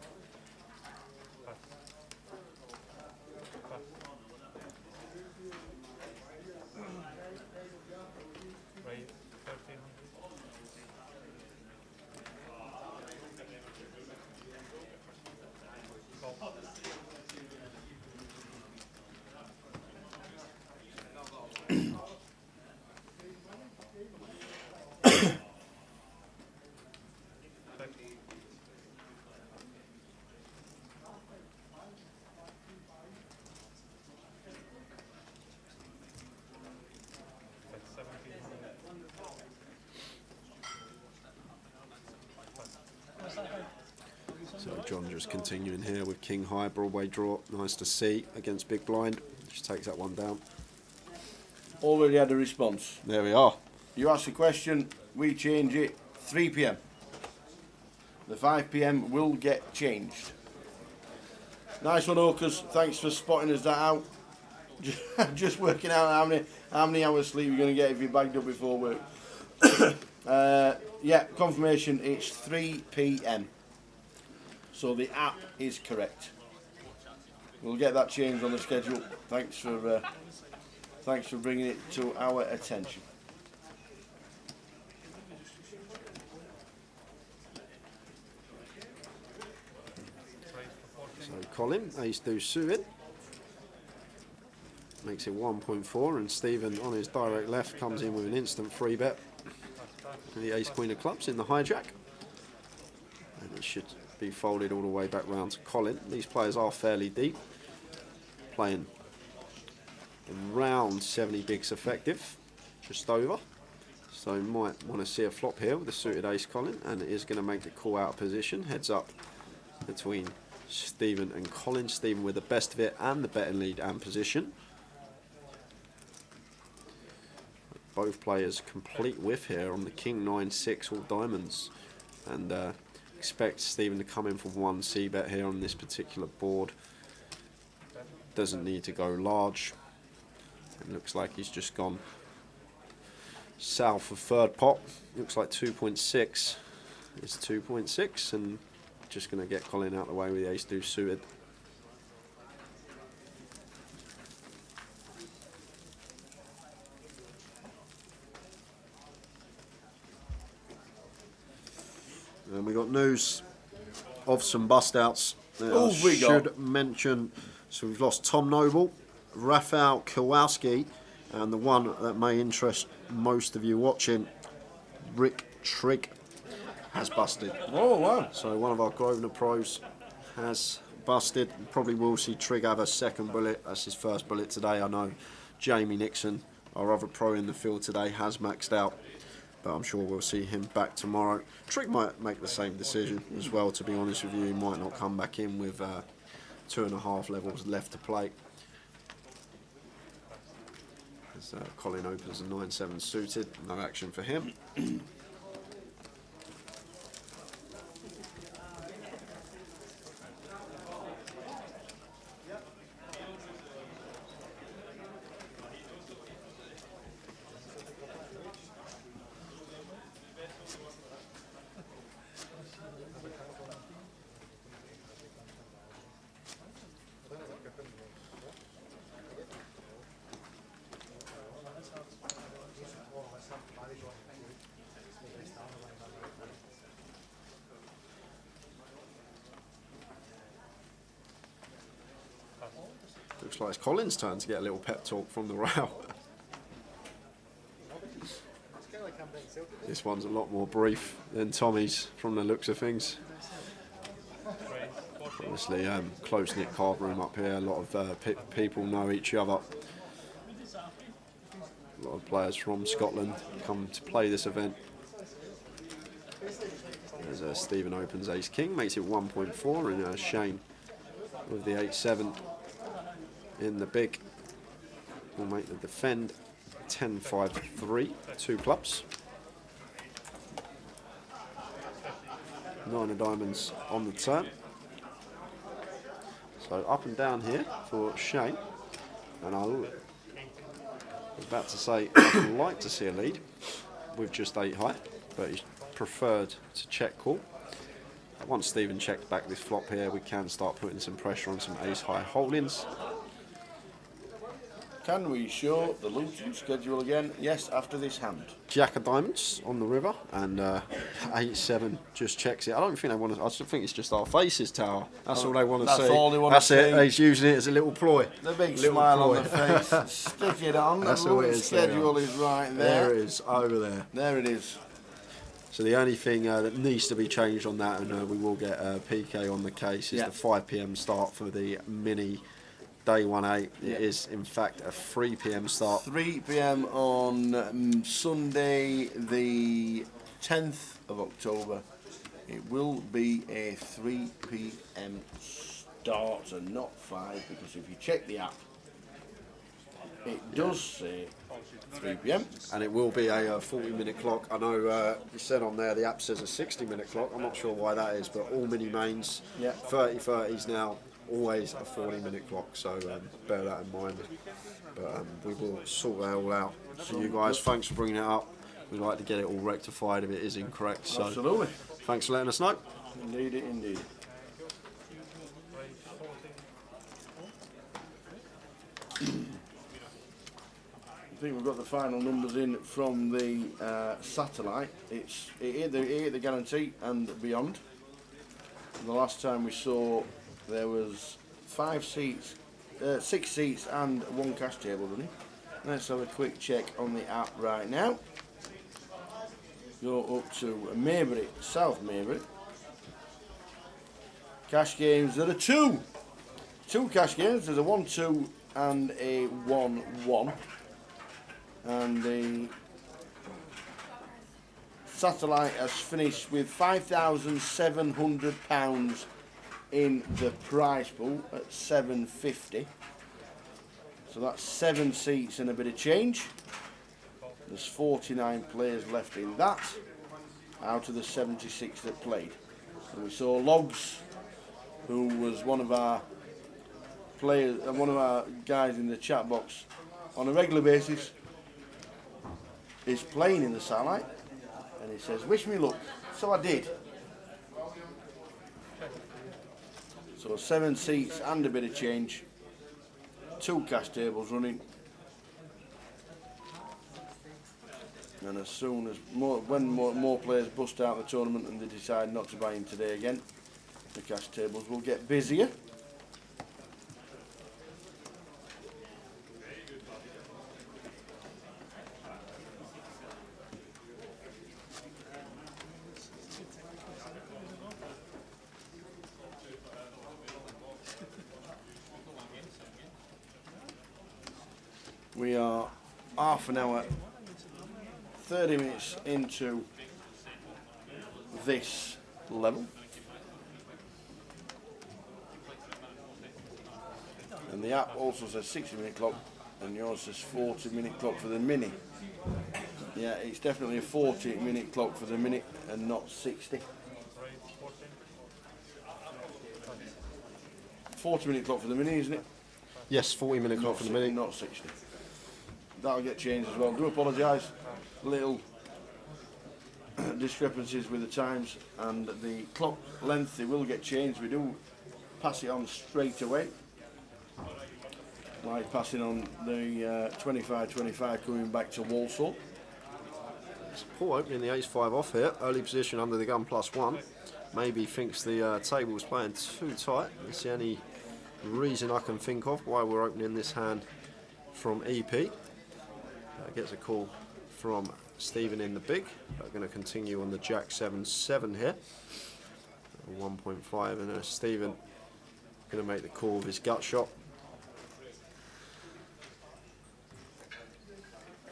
So John just continuing here with King High, Broadway draw. Nice to see against Big Blind. Just takes that one down. Already had a response. There we are. You ask a question, we change it 3 PM. The 5 PM will get changed. Nice one, Okers. Thanks for spotting us that out. Just working out how many hours sleep you're going to get if you're bagged up before work. Yeah, confirmation, it's 3 PM. So the app is correct. We'll get that changed on the schedule. Thanks for bringing it to our attention. So Colin, ace deuce suited. Makes it 1.4, and Stephen on his direct left comes in with an instant free bet. The ace queen of clubs in the hijack. And it should be folded all the way back round to Colin. These players are fairly deep. Playing around 70 bigs effective, just over. So might want to see a flop here with the suited ace Colin, and it is going to make the call out of position. Heads up between Stephen and Colin. Stephen with the best of it and the betting lead and position. Both players complete whiff here on the King 9-6 all diamonds, and expect Stephen to come in for 1 c-bet here on this particular board. Doesn't need to go large. It looks like he's just gone south of third pot. Looks like 2.6 is 2.6, and just going to get Colin out of the way with the ace-deuce suited. And we got news of some bust-outs that I should mention. So we've lost Tom Noble, Rafael Kowalski, and the one that may interest most of you watching, Rick Trigg, has busted. Oh, wow. So one of our Grosvenor pros has busted. Probably will see Trigg have a second bullet. That's his first bullet today. I know Jamie Nixon, our other pro in the field today, has maxed out, but I'm sure we'll see him back tomorrow. Trigg might make the same decision as well, to be honest with you. He might not come back in with 2.5 levels left to play. As Colin opens a 9-7 suited, no action for him. Looks like it's Colin's turn to get a little pep talk from the row. This one's a lot more brief than Tommy's from the looks of things. Obviously, close-knit card room up here. A lot of people know each other. A lot of players from Scotland come to play this event. As Stephen opens ace-king, makes it 1.4, and Shane with the 8-7 in the big will make the defend 10-5-3, 2 clubs. 9 of diamonds on the turn. So up and down here for Shane, and I was about to say I'd like to see a lead with just 8 high, but he's preferred to check call. Once Stephen checks back this flop here, we can start putting some pressure on some ace high holdings. Can we show the losing schedule again? Yes, after this hand. Jack of diamonds on the river, and 8-7 just checks it. I don't think they want to. I just think it's just our faces, Tower. That's all they want to see. That's all they want to see. That's it. He's using it as a little ploy. The big smile on the face. Stick it on. That's the all it is. schedule is right there. There it is, over there. There it is. So the only thing that needs to be changed on that, and we will get PK on the case, is the 5 PM start for the mini Day 1A. It is in fact a 3 PM start. 3 PM on Sunday the 10th of October. It will be a 3 PM start and not 5, because if you check the app, it does say 3 PM. And it will be a 40-minute clock. I know you said on there the app says a 60-minute clock. I'm not sure why that is, but all mini mains, 30-30s now, always a 40-minute clock, so bear that in mind. But we will sort that all out for you guys. Thanks for bringing it up. We'd like to get it all rectified if it is incorrect. So absolutely. Thanks for letting us know. Indeed, indeed. I think we've got the final numbers in from the satellite. It hit the guarantee and beyond. The last time we saw, there was 6 seats and 1 cash table running. Let's have a quick check on the app right now. Go up to Maybury, South Maybury. Cash games, there are 2 cash games. There's a 1-2 and a 1-1. And the satellite has finished with £5,700 in the prize pool at 750. So that's 7 seats and a bit of change. There's 49 players left in that out of the 76 that played. And we saw Logs, who was one of our players, one of our guys in the chat box on a regular basis, is playing in the satellite, and he says, "Wish me luck." So I did. So 7 seats and a bit of change. 2 cash tables running. And as soon as when more players bust out the tournament and they decide not to buy in today again, the cash tables will get busier. We are half an hour, 30 minutes into this level. And the app also says 60-minute clock, and yours says 40-minute clock for the mini. Yeah, it's definitely a 40-minute clock for the mini and not 60. 40-minute clock for the mini, isn't it? Yes, 40-minute clock for the mini. Not 60. That'll get changed as well. Do apologise. Little discrepancies with the times and the clock length. They will get changed. We do pass it on straight away. Like passing on the 25-25 coming back to Walsall. Paul opening the ace-5 off here. Early position under the gun +1. Maybe thinks the table is playing too tight. Is there any reason I can think of why we're opening this hand from EP? Gets a call from Stephen in the big. We're going to continue on the Jack 7-7 here. 1.5, and Stephen going to make the call of his gut shot.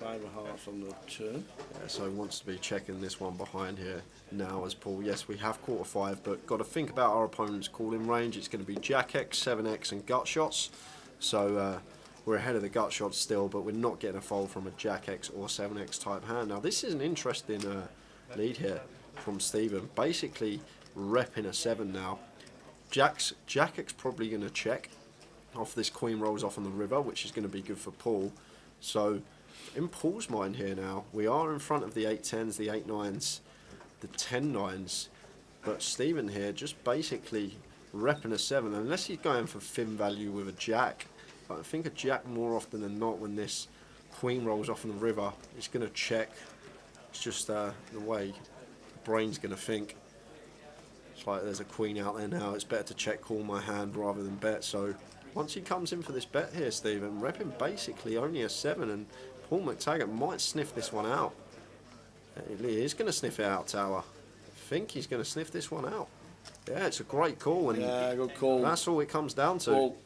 5 of hearts on the turn. Yeah, so he wants to be checking this one behind here now as Paul. Yes, we have quarter 5, but got to think about our opponent's calling range. It's going to be Jack X, 7X, and gut shots. So we're ahead of the gut shots still, but we're not getting a fold from a Jack X or 7X type hand. Now, this is an interesting lead here from Stephen. Basically, repping a 7 now. Jack X probably going to check off this queen rolls off on the river, which is going to be good for Paul. So, in Paul's mind here now, we are in front of the 8-10s, the 8-9s, the 10-9s, but Stephen here just basically repping a 7, unless he's going for thin value with a Jack. But I think a Jack more often than not when this queen rolls off on the river, it's going to check. It's just the way the brain's going to think. It's like there's a queen out there now, it's better to check call my hand rather than bet. So once he comes in for this bet here, Stephen, repping basically only a 7, and Paul McTaggart might sniff this one out. He is going to sniff it out, Tower. I think he's going to sniff this one out. Yeah, it's a great call. And yeah, good call. That's all it comes down to. Call.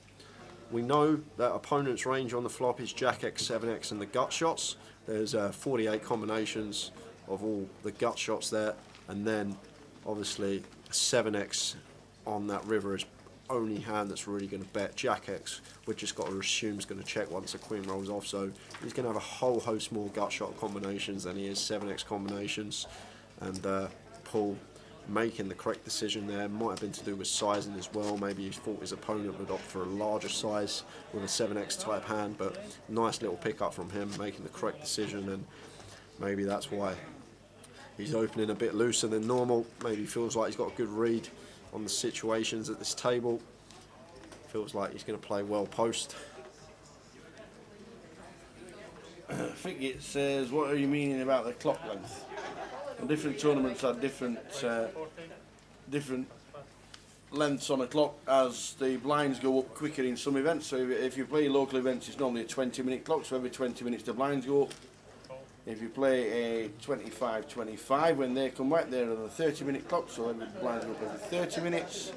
We know that opponent's range on the flop is Jack X, 7X, and the gut shots. There's 48 combinations of all the gut shots there, and then obviously 7X on that river is only hand that's really going to bet. Jack X, we've just got to assume is going to check once the queen rolls off, so he's going to have a whole host more gut shot combinations than he is 7X combinations. And Paul making the correct decision there. Might have been to do with sizing as well. Maybe he thought his opponent would opt for a larger size with a 7X type hand, but nice little pickup from him, making the correct decision, and maybe that's why he's opening a bit looser than normal. Maybe feels like he's got a good read on the situations at this table. Feels like he's going to play well post. I think it says, what are you meaning about the clock length? Well, different tournaments have different lengths on a clock as the blinds go up quicker in some events. So if you play local events, it's normally a 20-minute clock, so every 20 minutes the blinds go up. If you play a 25-25, when they come back, they're on a 30-minute clock, so every blinds go up every 30 minutes.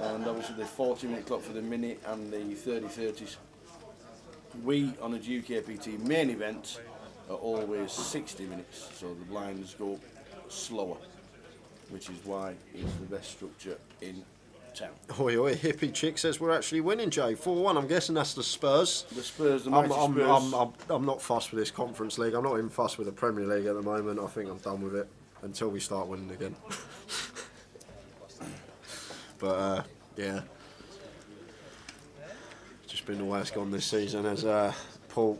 And obviously the 40-minute clock for the minute and the 30-30s. We, on a GUKPT main event, are always 60 minutes, so the blinds go slower, which is why it's the best structure in town. Oi, oi, hippie chick says we're actually winning, Jay. 4-1, I'm guessing that's the Spurs. The Spurs, the mighty Spurs. I'm not fussed with this Conference League. I'm not even fussed with the Premier League at the moment. I think I'm done with it until we start winning again. But, yeah. Just been the way it's gone this season as Paul,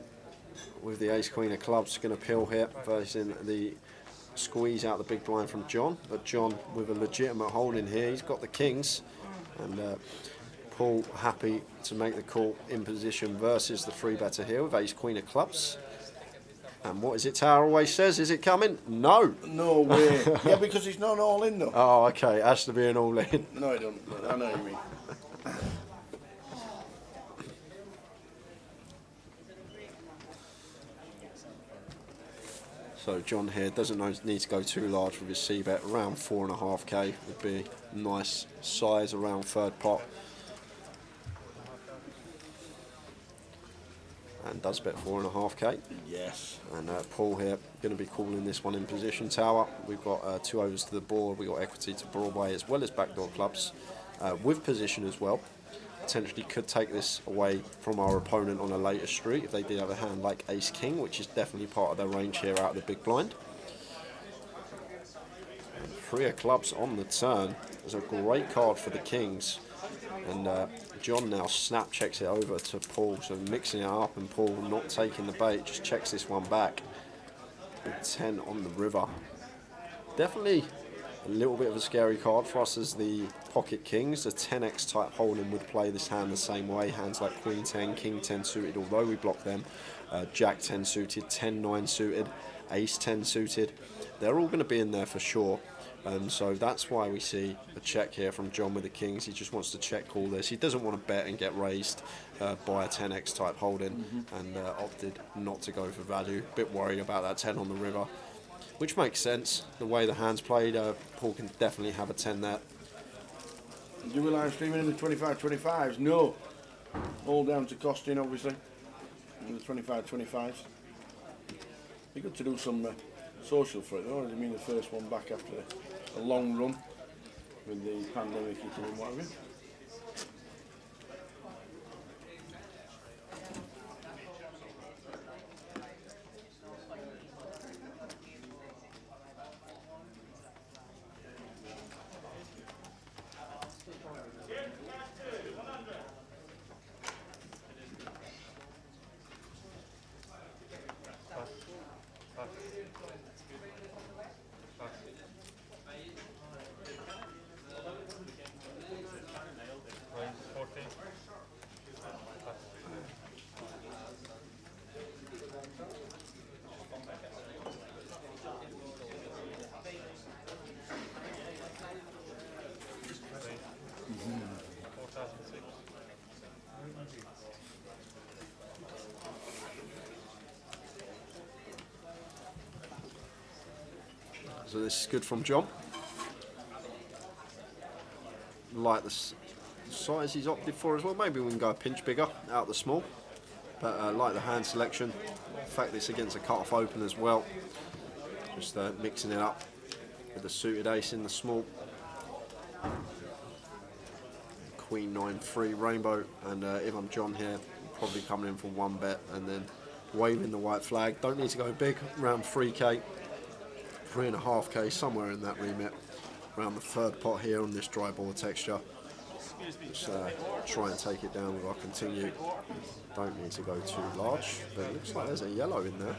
with the ace-queen of clubs, going to peel here, facing the squeeze out the big blind from John. But John, with a legitimate hold in here, he's got the kings. And Paul happy to make the call in position versus the three better here with ace queen of clubs. And what is it Tower always says? Is it coming? No. No way. Yeah, because it's not all in though. Oh, okay. It has to be an all in. No, it don't. I know what you mean. So John here doesn't need to go too large with his C-bet. Around 4.5k would be a nice size around third pot. And does bet 4.5k. Yes. And Paul here going to be calling this one in position Tower. We've got 2 overs to the board. We've got equity to Broadway as well as backdoor clubs with position as well. Potentially could take this away from our opponent on a later street if they did have a hand like ace king, which is definitely part of their range here out of the big blind. And 3 of clubs on the turn is a great card for the kings. And John now snap checks it over to Paul, so mixing it up, and Paul not taking the bait, just checks this one back with 10 on the river. Definitely a little bit of a scary card for us as the pocket kings. The 10x type holding would play this hand the same way. Hands like queen 10, king 10 suited, although we block them. Jack 10 suited, 10 9 suited, ace 10 suited. They're all going to be in there for sure. So that's why we see a check here from John with the kings. He just wants to check call this. He doesn't want to bet and get raised by a 10x type holding, and opted not to go for value. Bit worried about that 10 on the river, which makes sense. The way the hand's played, Paul can definitely have a 10 there. Do we live streaming in the 25-25s? No. All down to costing, obviously. In the 25-25s. Be good to do some social for it, though. I mean, the first one back after a long run with the pandemic hitting and what have you. So this is good from John. Like the size he's opted for as well. Maybe we can go a pinch bigger out the small. But like the hand selection, the fact this against a cut-off open as well. Just mixing it up with the suited ace in the small. Queen 9-3 rainbow, and if I'm John here, probably coming in for 1 bet and then waving the white flag. Don't need to go big, around 3k. 3.5k, somewhere in that remit, around the third pot here on this dry board texture. Just try and take it down with our continue. Don't need to go too large, but it looks like there's a yellow in there.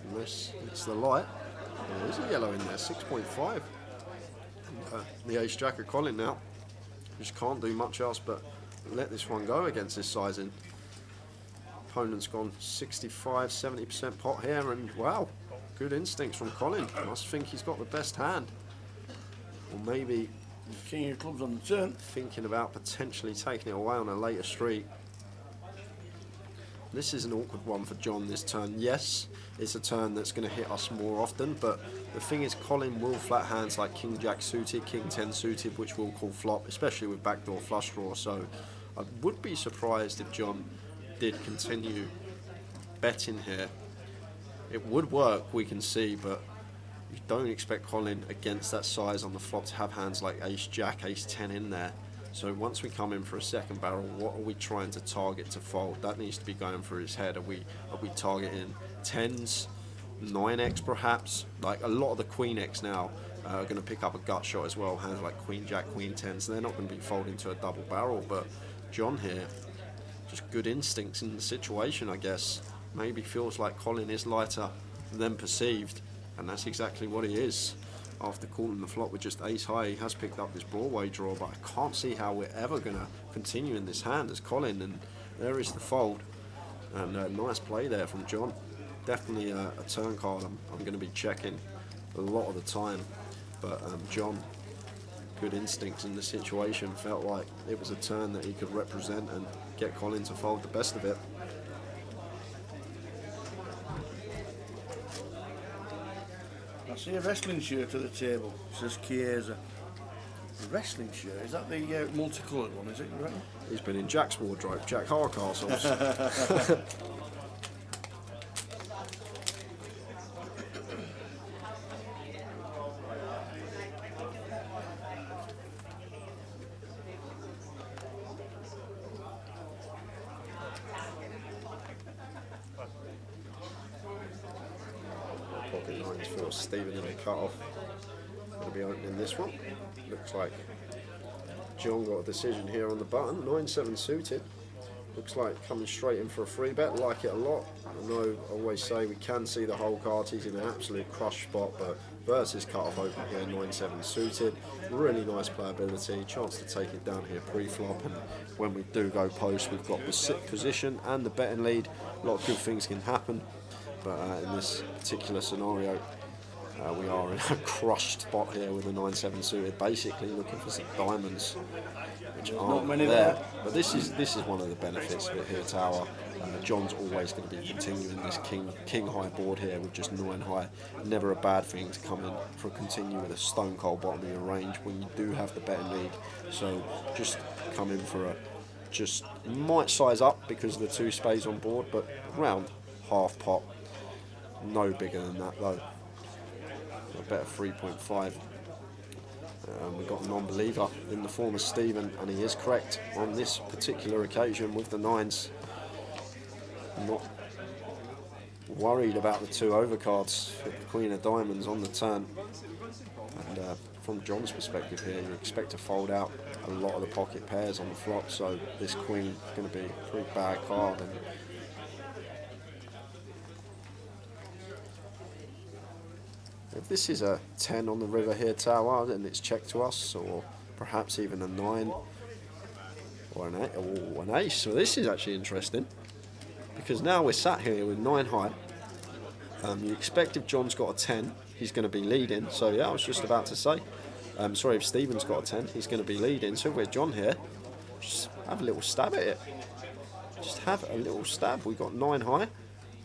Unless it's the light, there is a yellow in there, 6.5. The ace jack of Colin now. Just can't do much else but let this one go against this sizing. Opponent's gone 65-70% pot here, and wow. Good instincts from Colin. Must think he's got the best hand. Or maybe king of clubs on the turn. Thinking about potentially taking it away on a later street. This is an awkward one for John this turn. Yes, it's a turn that's going to hit us more often, but the thing is Colin will flat hands like king jack suited, king 10 suited, which we'll call flop, especially with backdoor flush draw. So I would be surprised if John did continue betting here. It would work, we can see, but you don't expect Colin against that size on the flop to have hands like ace jack, ace 10 in there. So once we come in for a second barrel, what are we trying to target to fold? That needs to be going through his head. Are we targeting 10s, 9x perhaps? Like a lot of the queen x now are going to pick up a gut shot as well. Hands like queen jack, queen 10s, they're not going to be folding to a double barrel. But John here, just good instincts in the situation, I guess. Maybe feels like Colin is lighter than perceived, and that's exactly what he is. after calling the flop with just ace high. He has picked up this Broadway draw, but I can't see how we're ever going to continue in this hand as Colin, and there is the fold. And a nice play there from John. Definitely a turn card I'm going to be checking a lot of the time, but John, good instincts in the situation, felt like it was a turn that he could represent and get Colin to fold the best of it. I see a wrestling shirt at the table. It says Chiesa. A wrestling shirt? Is that the multicoloured one, is it? Right? He's been in Jack's wardrobe, Jack Harcastle's. Pocket nines for Stephen in the cut-off. Going to be opening this one. Looks like John got a decision here on the button. 9-7 suited. Looks like coming straight in for a free bet. Like it a lot. I know I always say we can see the whole card. He's in an absolute crush spot, but versus cut-off open here, 9-7 suited. Really nice playability. Chance to take it down here pre-flop, and when we do go post, we've got the sit position and the betting lead. A lot of good things can happen, but in this particular scenario, we are in a crushed spot here with a 9-7 suited, basically looking for some diamonds, which aren't there. But this is one of the benefits of it here, Tower. John's always going to be continuing this king high board here with just 9 high. Never a bad thing to come in for a continue with a stone cold bottom of your range when you do have the betting lead. So just come in for a, just might size up because of the 2 spades on board, but around half pot. No bigger than that though. A better 3.5. We've got a non-believer in the form of Stephen, and he is correct on this particular occasion with the 9s. Not worried about the 2 overcards with the Queen of Diamonds on the turn. And from John's perspective here, you expect to fold out a lot of the pocket pairs on the flop, so this Queen is going to be a pretty bad card. And if this is a 10 on the river here, Tower, then it's checked to us, or perhaps even a 9 or an 8 or an ace. So this is actually interesting, because now we're sat here with 9 high. You expect if John's got a 10, he's going to be leading. So yeah, I was just about to say, sorry, if Stephen's got a 10, he's going to be leading. So if we're John here, just have a little stab at it. Just have a little stab. We got 9 high.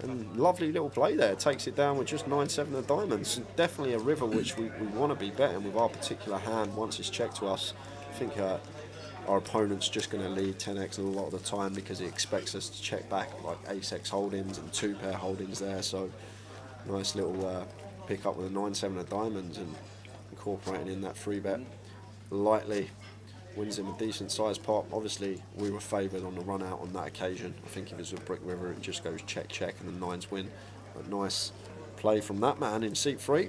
And lovely little play there, takes it down with just 9-7 of diamonds. Definitely a river which we want to be betting with our particular hand once it's checked to us. I think our opponent's just going to lead 10x a lot of the time because he expects us to check back like ace-x holdings and 2-pair holdings there. So nice little pick up with a 9-7 of diamonds and incorporating in that free bet lightly. Wins him a decent sized pot. Obviously we were favoured on the run out on that occasion. I think if it's a brick river it just goes check check and the 9s win. But nice play from that man in seat 3.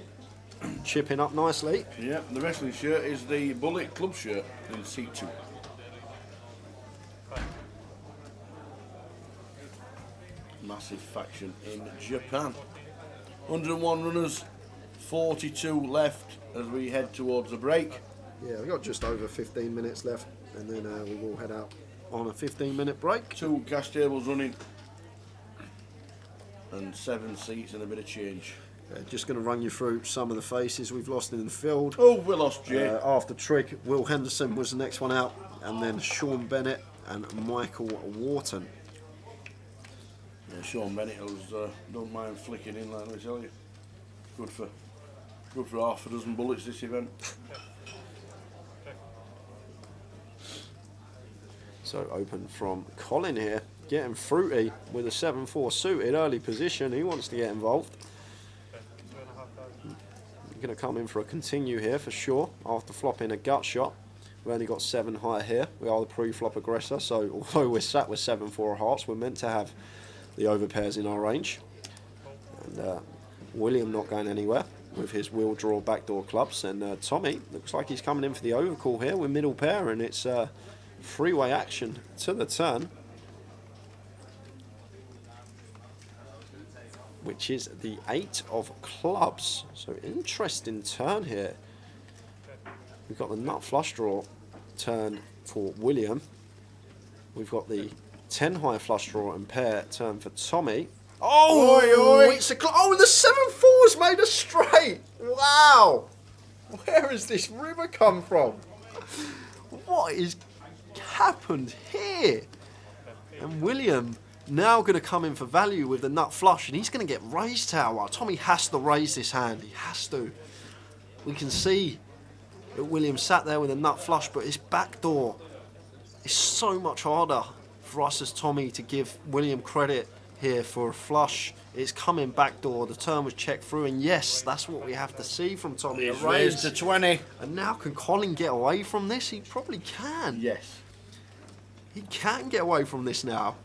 Chipping up nicely. Yeah, the wrestling shirt is the Bullet Club shirt in seat 2. Massive faction in Japan. 101 runners, 42 left as we head towards the break. Yeah, we've got just over 15 minutes left, and then we will head out on a 15-minute break. 2 cash tables running, and 7 seats and a bit of change. Just going to run you through some of the faces we've lost in the field. Oh, we lost Jay. After Trig, Will Henderson was the next one out, and then Sean Bennett and Michael Wharton. Yeah, Sean Bennett, who's don't mind flicking in, like I tell you. Good for half a dozen bullets this event. So open from Colin here, getting fruity with a 7-4 suited early position. He wants to get involved. We're going to come in for a continue here for sure after flopping a gut shot. We've only got 7 high here. We are the pre-flop aggressor, so although we're sat with 7-4 hearts, we're meant to have the overpairs in our range. And William not going anywhere with his wheel draw backdoor clubs, and Tommy looks like he's coming in for the overcall here with middle pair, and it's freeway action to the turn. which is the 8 of clubs. So interesting turn here. We've got the nut flush draw turn for William. We've got the 10 high flush draw and pair turn for Tommy. Oh, Oi, oi. it's a the 7-4's made a straight. Wow. Where has this river come from? What is happened here? And William now going to come in for value with the nut flush, and he's going to get raised tower. Tommy has to raise this hand. He has to. We can see that William sat there with a nut flush, but his backdoor is so much harder for us as Tommy to give William credit here for a flush. It's coming backdoor. The turn was checked through, and yes, that's what we have to see from Tommy. He's raised to 20. And now can Colin get away from this? He probably can. Yes. He can get away from this now.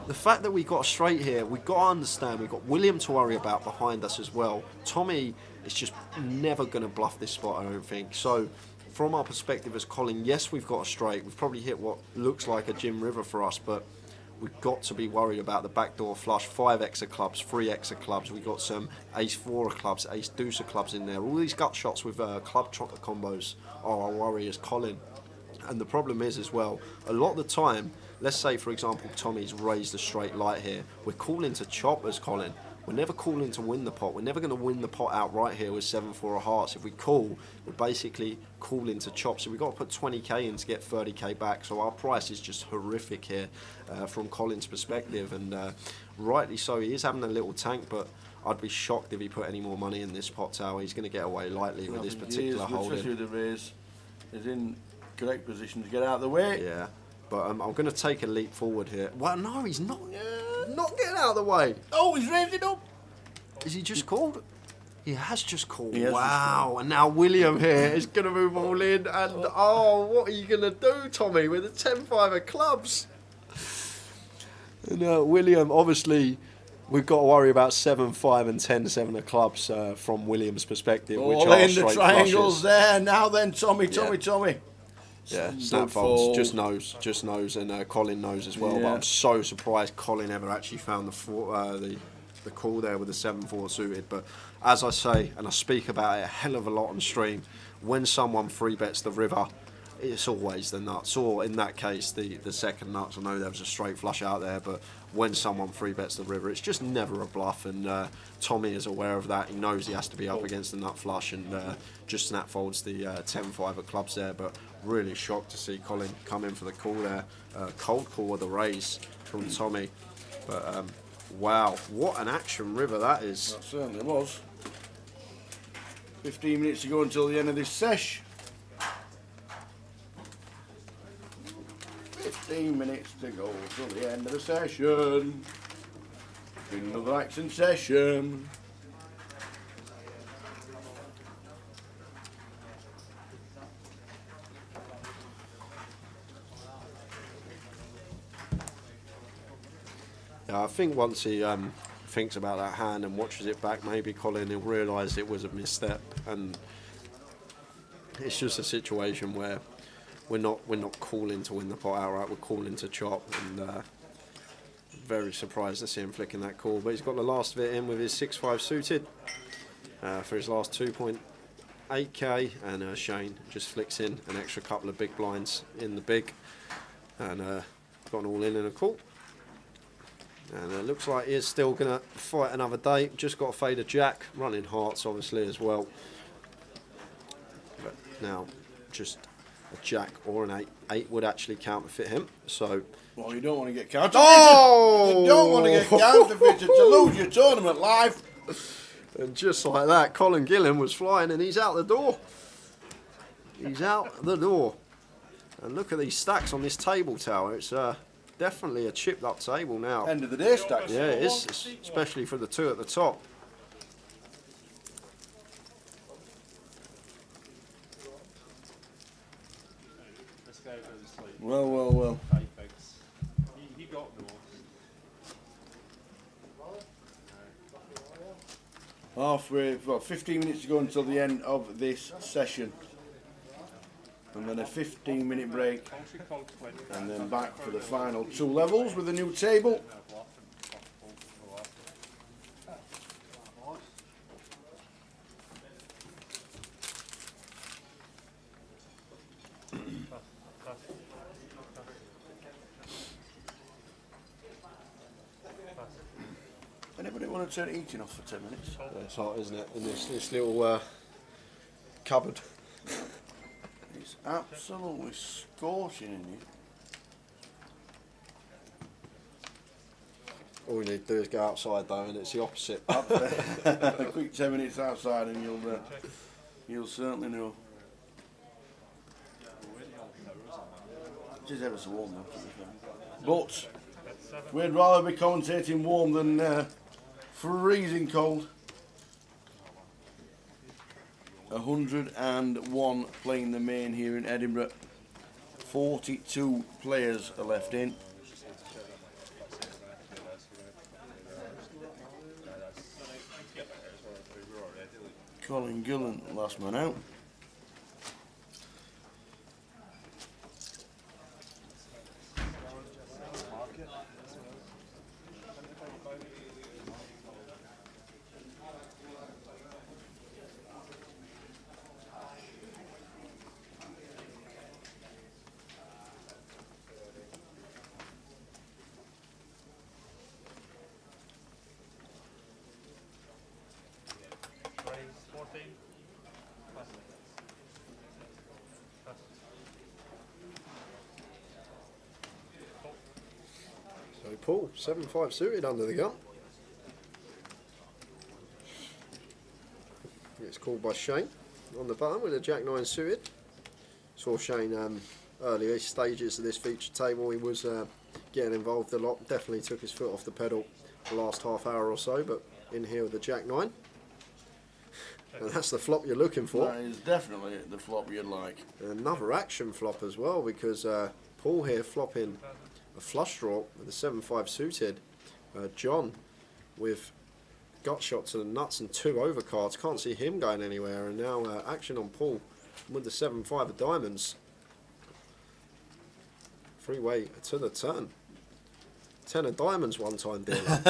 The fact that we got a straight here, we've got to understand, we've got William to worry about behind us as well. Tommy is just never going to bluff this spot, I don't think. So, from our perspective as Colin, yes, we've got a straight. We've probably hit what looks like a Jim River for us, but we've got to be worried about the backdoor flush. 5x of clubs, 3x of clubs. We've got some ace-4 of clubs, ace-deuce of clubs in there. All these gut shots with club combos are our worry as Colin. And the problem is as well, a lot of the time, let's say for example Tommy's raised a straight light here, we're calling to chop as Colin. We're never calling to win the pot. We're never going to win the pot outright here with 7-4 of hearts. If we call, we're basically calling to chop. So we've got to put 20k in to get 30k back. So our price is just horrific here from Colin's perspective. And rightly so, he is having a little tank, but I'd be shocked if he put any more money in this pot tower. He's going to get away lightly with this particular holding. Especially with the raise. He's in correct position to get out of the way. Yeah. But I'm going to take a leap forward here. Well, no, he's not. Not getting out of the way. Oh, he's raised it up. Is he just called? He has just called. He has wow. just called. And now William here is going to move all in. And oh, what are you going to do, Tommy, with a 10-5 of clubs? And William, obviously, we've got to worry about 7-5 and 10-7 of clubs from William's perspective. All which are in the straight triangles flushes. there. Now then, Tommy. Yeah, snap folds, just knows, and Colin knows as well. Yeah. But I'm so surprised Colin ever actually found the call there with the 7-4 suited. But as I say, and I speak about it a hell of a lot on stream, when someone free bets the river, it's always the nuts, or in that case the second nuts. I know there was a straight flush out there, but when someone free bets the river, it's just never a bluff, and Tommy is aware of that. He knows he has to be up against the nut flush, and just snap folds the 10-5 of clubs there. But really shocked to see Colin come in for the call there. Cold call with the raise from Tommy. But wow, what an action river that is. That certainly was. 15 minutes to go until the end of this sesh. 15 minutes to go till the end of the session. Been another action session. Yeah, I think once he thinks about that hand and watches it back, maybe Colin will realise it was a misstep, and it's just a situation where we're not calling to win the pot outright. We're calling to chop, and very surprised to see him flicking that call. But he's got the last of it in with his 6-5 suited for his last 2.8k, and Shane just flicks in an extra couple of big blinds in the big, and got an all in and a call. And it looks like he is still going to fight another day. Just got a fade of jack, running hearts obviously as well. But now just a jack or an 8 would actually counterfeit him. So, well, you don't want to get counterfeited. Oh! You don't want to get counterfeited to lose your tournament life. And just like that, Colin Gillen was flying, and he's out the door. He's out the door. And look at these stacks on this table tower. It's definitely a chipped up table now. End of the day stacks. Yeah, it is, especially for the two at the top. This guy was like Well. 5 bigs. He got the most. Halfway, well, 15 minutes to go until the end of this session. And then a 15-minute break. And then back for the final 2 levels with a new table. want to turn the heating off for 10 minutes? Yeah, it's hot, isn't it? In this little cupboard. It's absolutely scorching in here. All we need to do is go outside though, and it's the opposite. A quick 10 minutes outside and you'll certainly know. It is ever so warm though, to be fair. But we'd rather be commentating warm than freezing cold. 101 playing the main here in Edinburgh. 42 players are left in. Colin Gillen, last man out. So Paul, 7-5 suited under the gun. It's called by Shane on the button with a Jack-9 suited. Saw Shane earlier stages of this feature table. He was getting involved a lot. Definitely took his foot off the pedal the last half hour or so, but in here with the Jack-9. And that's the flop you're looking for. That is definitely the flop you'd like. Another action flop as well, because Paul here flopping a flush draw with a 7-5 suited. John with gut shot to the nuts and 2 overcards. Can't see him going anywhere. And now action on Paul with the 7-5 of diamonds. 3-way to the turn. 10 of diamonds one time, dealer.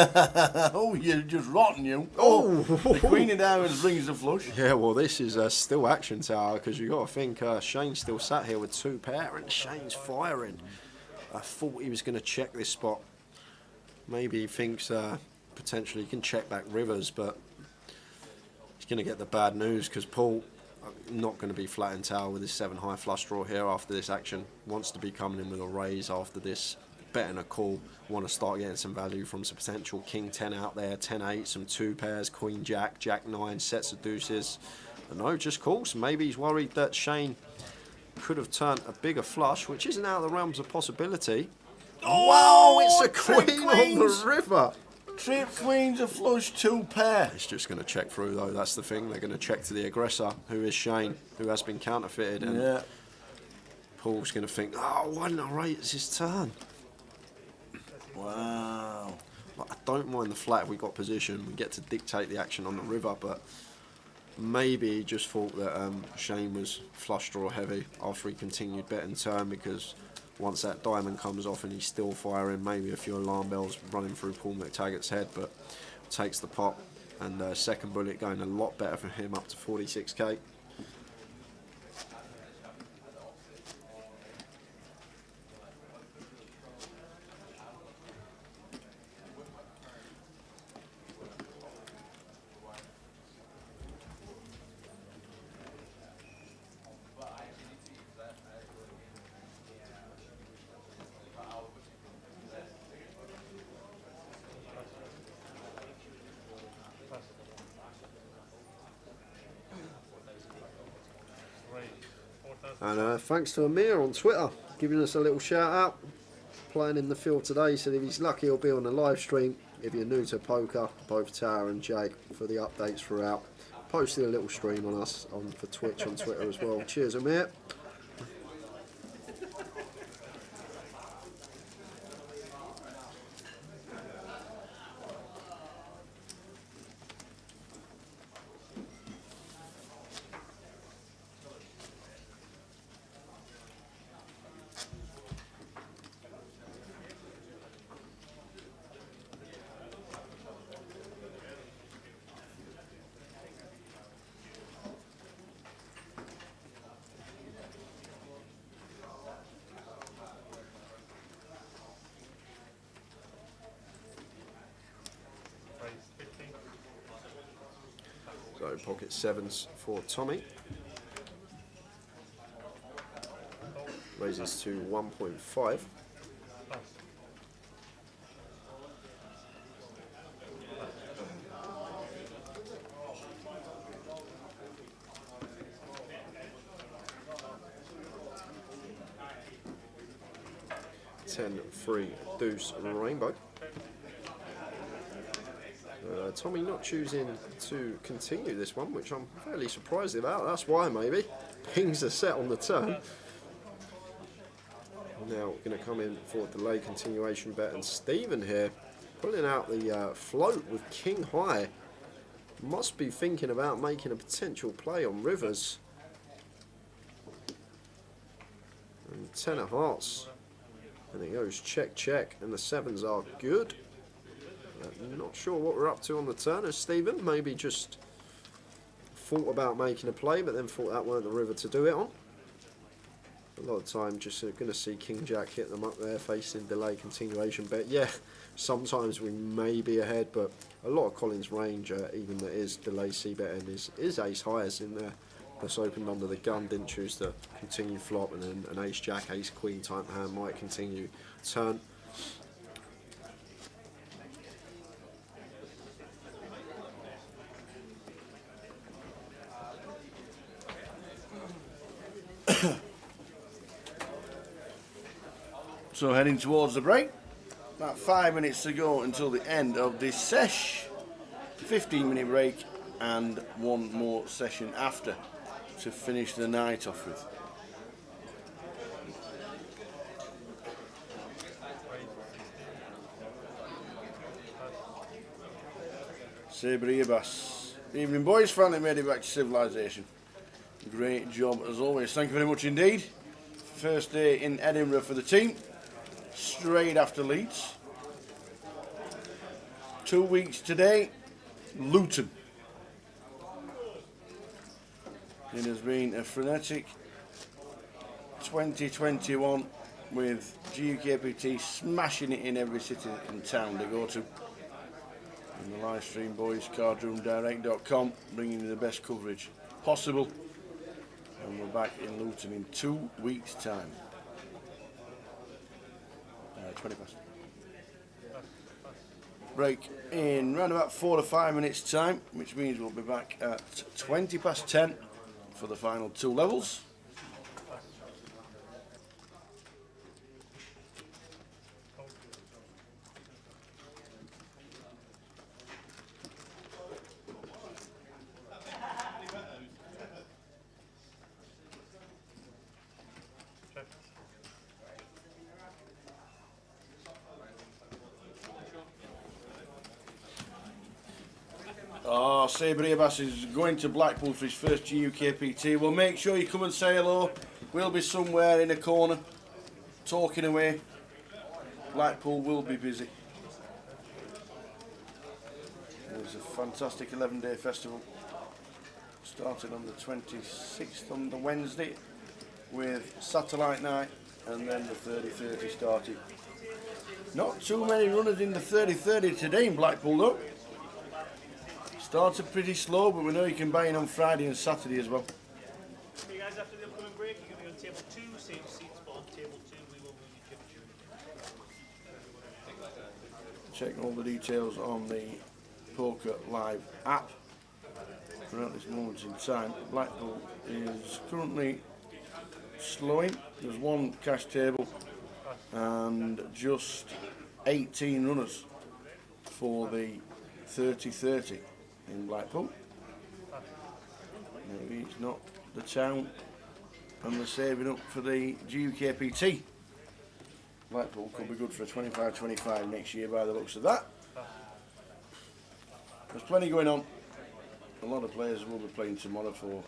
Oh, you're just rotten, you. Oh, the Queen of Diamonds brings the flush. Yeah, well, this is still action tower, because you've got to think Shane's still sat here with 2 pair, and Shane's firing. I thought he was going to check this spot. Maybe he thinks potentially he can check back rivers, but he's going to get the bad news, because Paul not going to be flat in tower with his 7 high flush draw here after this action. Wants to be coming in with a raise after this. Betting a call, want to start getting some value from some potential King 10 out there, 10-8, some 2 pairs, Queen Jack, Jack 9, sets of deuces. But no, just calls. Maybe he's worried that Shane could have turned a bigger flush, which isn't out of the realms of possibility. Oh, wow, it's a trip queen on the river. Trip Queen's a flush 2 pair. It's just going to check through though, that's the thing. They're going to check to the aggressor, who is Shane, who has been counterfeited. And yeah. Paul's going to think, oh, why didn't I rate it's his turn? Wow. I don't mind the flat. We got position. We get to dictate the action on the river, but maybe he just thought that Shane was flush draw heavy after he continued betting turn, because once that diamond comes off and he's still firing, maybe a few alarm bells running through Paul McTaggart's head, but takes the pot, and second bullet going a lot better for him, up to 46k. And thanks to Amir on Twitter, giving us a little shout out. Playing in the field today, said if he's lucky he'll be on the live stream. If you're new to poker, both Tower and Jake for the updates throughout. Posted a little stream on us for Twitch on Twitter as well. Cheers, Amir. So pocket sevens for Tommy. Raises to 1.5. Free deuce rainbow. Tommy not choosing to continue this one, which I'm fairly surprised about. That's why maybe. Pings are set on the turn. Now going to come in for delay continuation bet, and Stephen here pulling out the float with king high. Must be thinking about making a potential play on rivers. And 10 of hearts. And it goes check, check, and the sevens are good. Not sure what we're up to on the turn as Stephen. Maybe just thought about making a play, but then thought that weren't the river to do it on. A lot of time just going to see King Jack hit them up there, facing delay continuation bet. Yeah, sometimes we may be ahead, but a lot of Collins' range, even that is delay c-bet end, is ace highs in there. That's opened under the gun, didn't choose to continue flop, and then an ace jack, ace queen type hand might continue turn. So heading towards the break. About 5 minutes to go until the end of this sesh. 15-minute break and one more session after to finish the night off with. Sabre Bass. Evening boys, finally made it back to civilization. Great job as always, thank you very much indeed. First day in Edinburgh for the team, straight after Leeds. 2 weeks today, Luton. It has been a frenetic 2021 with GUKPT smashing it in every city and town they go to. In the live stream, boys, cardroomdirect.com, bringing you the best coverage possible. And we're back in Luton in 2 weeks' time. 20 past. Break in round about 4 to 5 minutes' time, which means we'll be back at 20 past 10 for the final two levels. Sabre Abbas is going to Blackpool for his first GUKPT. Well, make sure you come and say hello. We'll be somewhere in a corner talking away. Blackpool will be busy. There's a fantastic 11-day festival starting on the 26th on the Wednesday with Satellite Night, and then the 30-30 started. Not too many runners in the 30-30 today in Blackpool though. Started pretty slow, but we know you can buy in on Friday and Saturday as well. Okay guys, after the upcoming break, you're going to be on table 2, same seats, but on table 2 we will move you to. Check all the details on the Poker Live app. We're at this moment in time. Blackpool is currently slowing. There's one cash table and just 18 runners for the 30-30 in Blackpool. Maybe it's not the town and they're saving up for the GUKPT. Blackpool could be good for a 25-25 next year by the looks of that. There's plenty going on. A lot of players will be playing tomorrow for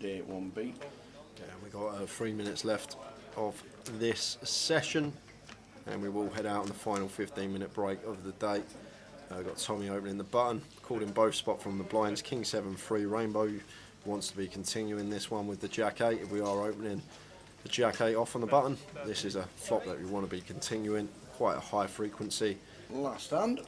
day 1B. Yeah, we've got 3 minutes left of this session, and we will head out on the final 15-minute break of the day. Got Tommy opening the button, called in both spot from the blinds. King 7 free rainbow wants to be continuing this one with the Jack 8. If we are opening the Jack 8 off on the button, this is a flop that we want to be continuing. Quite a high frequency. Last hand.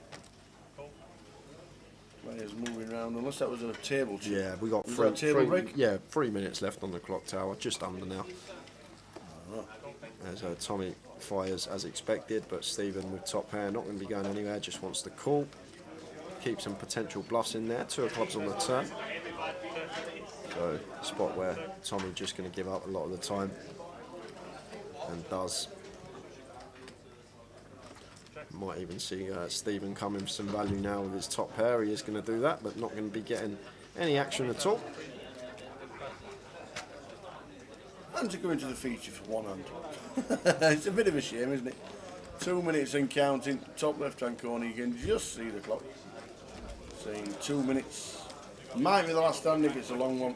Players moving around, unless that was a table. Yeah, we got Was that a table break? 3 minutes left on the clock tower, just under now. As Tommy fires as expected, but Stephen with top pair not going to be going anywhere, just wants the call. Keep some potential bluffs in there, 2 of clubs on the turn. So, a spot where Tommy just going to give up a lot of the time, and does. Might even see Stephen coming for some value now with his top pair. He is going to do that, but not going to be getting any action at all. And to go into the feature for one hand. It's a bit of a shame, isn't it? 2 minutes and counting, top left-hand corner, you can just see the clock. Saying 2 minutes. Might be the last hand if it's a long one.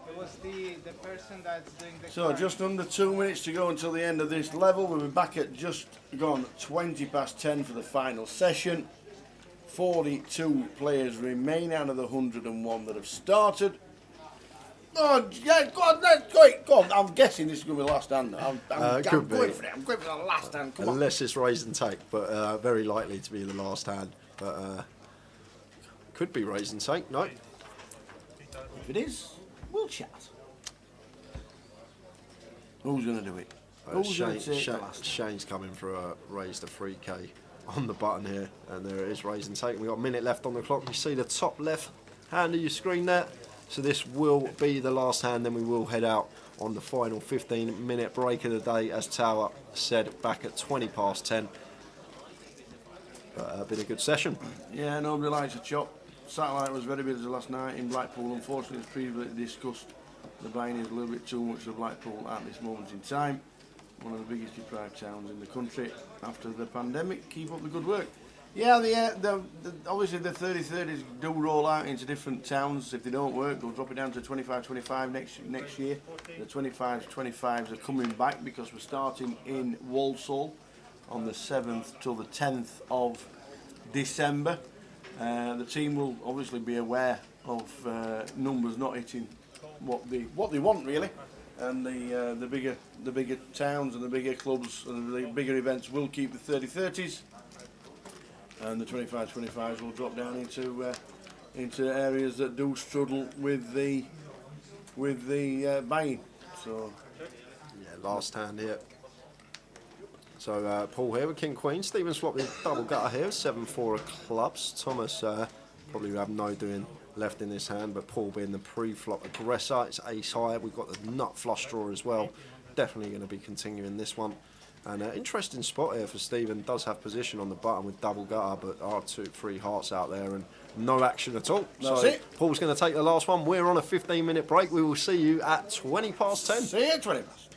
It was the person that's doing the So just under 2 minutes to go until the end of this level. We'll be back at just gone 20 past 10 for the final session. 42 players remain out of the 101 that have started. Oh, yeah, go on, let's go. Go on, I'm guessing this is going to be the last hand. I'm going for it. I'm going for the last hand. Come on. Unless it's raise and take, but very likely to be the last hand. But could be raise and take, no. If it is, we'll chat. Who's going to do it? Who's going to take the last? Shane's coming for a raise to 3k on the button here, and there it is, raise and take. We've got a minute left on the clock. You see the top left hand of your screen there. So this will be the last hand, then we will head out on the final 15-minute break of the day, as Tower said, back at 20 past 10. But been a good session. Yeah, nobody likes a chop. Satellite was very busy last night in Blackpool. Unfortunately, as previously discussed, the buying is a little bit too much for Blackpool at this moment in time. One of the biggest deprived towns in the country after the pandemic. Keep up the good work. Yeah, obviously the 30-30s do roll out into different towns. If they don't work, they'll drop it down to 25-25 next year. The 25-25s are coming back because we're starting in Walsall on the 7th till the 10th of December. The team will obviously be aware of numbers not hitting what they want really, and the bigger towns and the bigger clubs and the bigger events will keep the 30-30s. And the 25-25s will drop down into areas that do struggle with the buying. So yeah, last hand here. So Paul here with King Queen. Stephen swapped the double gutter here, 7-4 of clubs. Thomas probably would have no doing left in this hand, but Paul being the pre-flop aggressor, it's ace high. We've got the nut flush draw as well. Definitely going to be continuing this one. And interesting spot here for Stephen. Does have position on the button with double gutter, but are 2-3 hearts out there and no action at all. That's so it. Paul's going to take the last one. We're on a 15-minute break. We will see you at 20 past 10. See you at 20 past.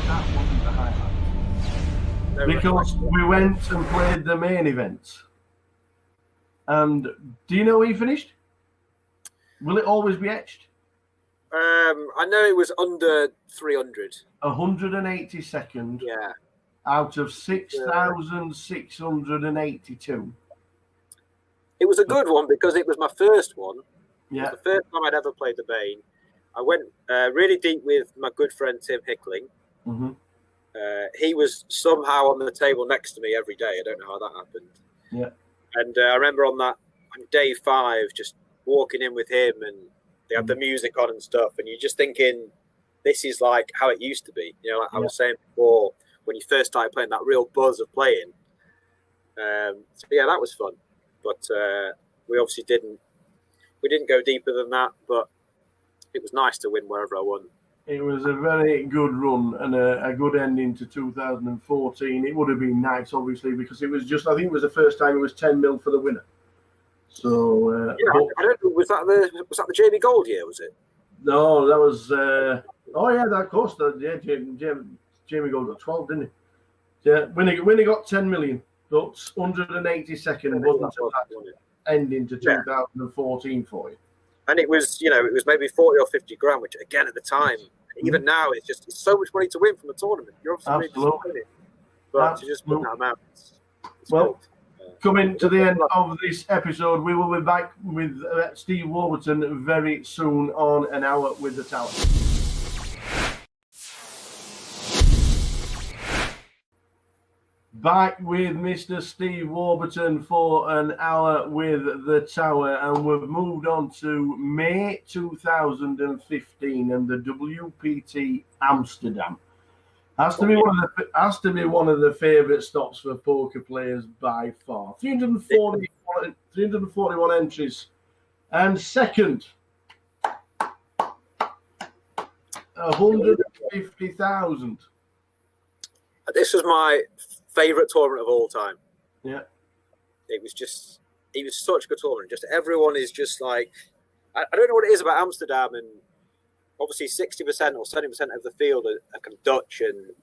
That wasn't the highlight. Because we went and played the main event. And do you know where he finished? Will it always be etched? I know it was under 300. 182nd. Yeah. Out of 6,682. It was a good one because it was my first one. Yeah. It was the first time I'd ever played the Bane. I went really deep with my good friend Tim Hickling. Mm-hmm. He was somehow on the table next to me every day. I don't know how that happened. Yeah. And I remember on day 5, just walking in with him, and they had the music on and stuff, and you're just thinking, this is like how it used to be. You know, like I was saying before, when you first started playing, that real buzz of playing. So yeah, that was fun. But we obviously didn't go deeper than that, but it was nice to win wherever I won. It was a very good run and a good ending to 2014. It would have been nice, obviously, because it was just, I think it was the first time it was 10 mil for the winner. So I don't know. Was that the Jamie Gold year? Was it? No, that was. Of course. Jamie Gold got 12, didn't he? Yeah, when he got 10 million, but 182nd wasn't that ending to 2014 for you. And it was maybe 40 or 50 grand, which again at the time, even now, it's so much money to win from a tournament. You're obviously really disappointed. But to just put that amount, it's well, good. coming to the end of this episode, we will be back with Steve Warburton very soon on An Hour with the Tower. Back with Mr. Steve Warburton for An Hour with the Tower, and we've moved on to May 2015 and the WPT Amsterdam. Has to be one of the favourite stops for poker players by far. 341 entries, and second, 150,000. This was my favourite tournament of all time. Yeah. It was such a good tournament. Just everyone is just like, I don't know what it is about Amsterdam, and obviously 60% or 70% of the field are Dutch, and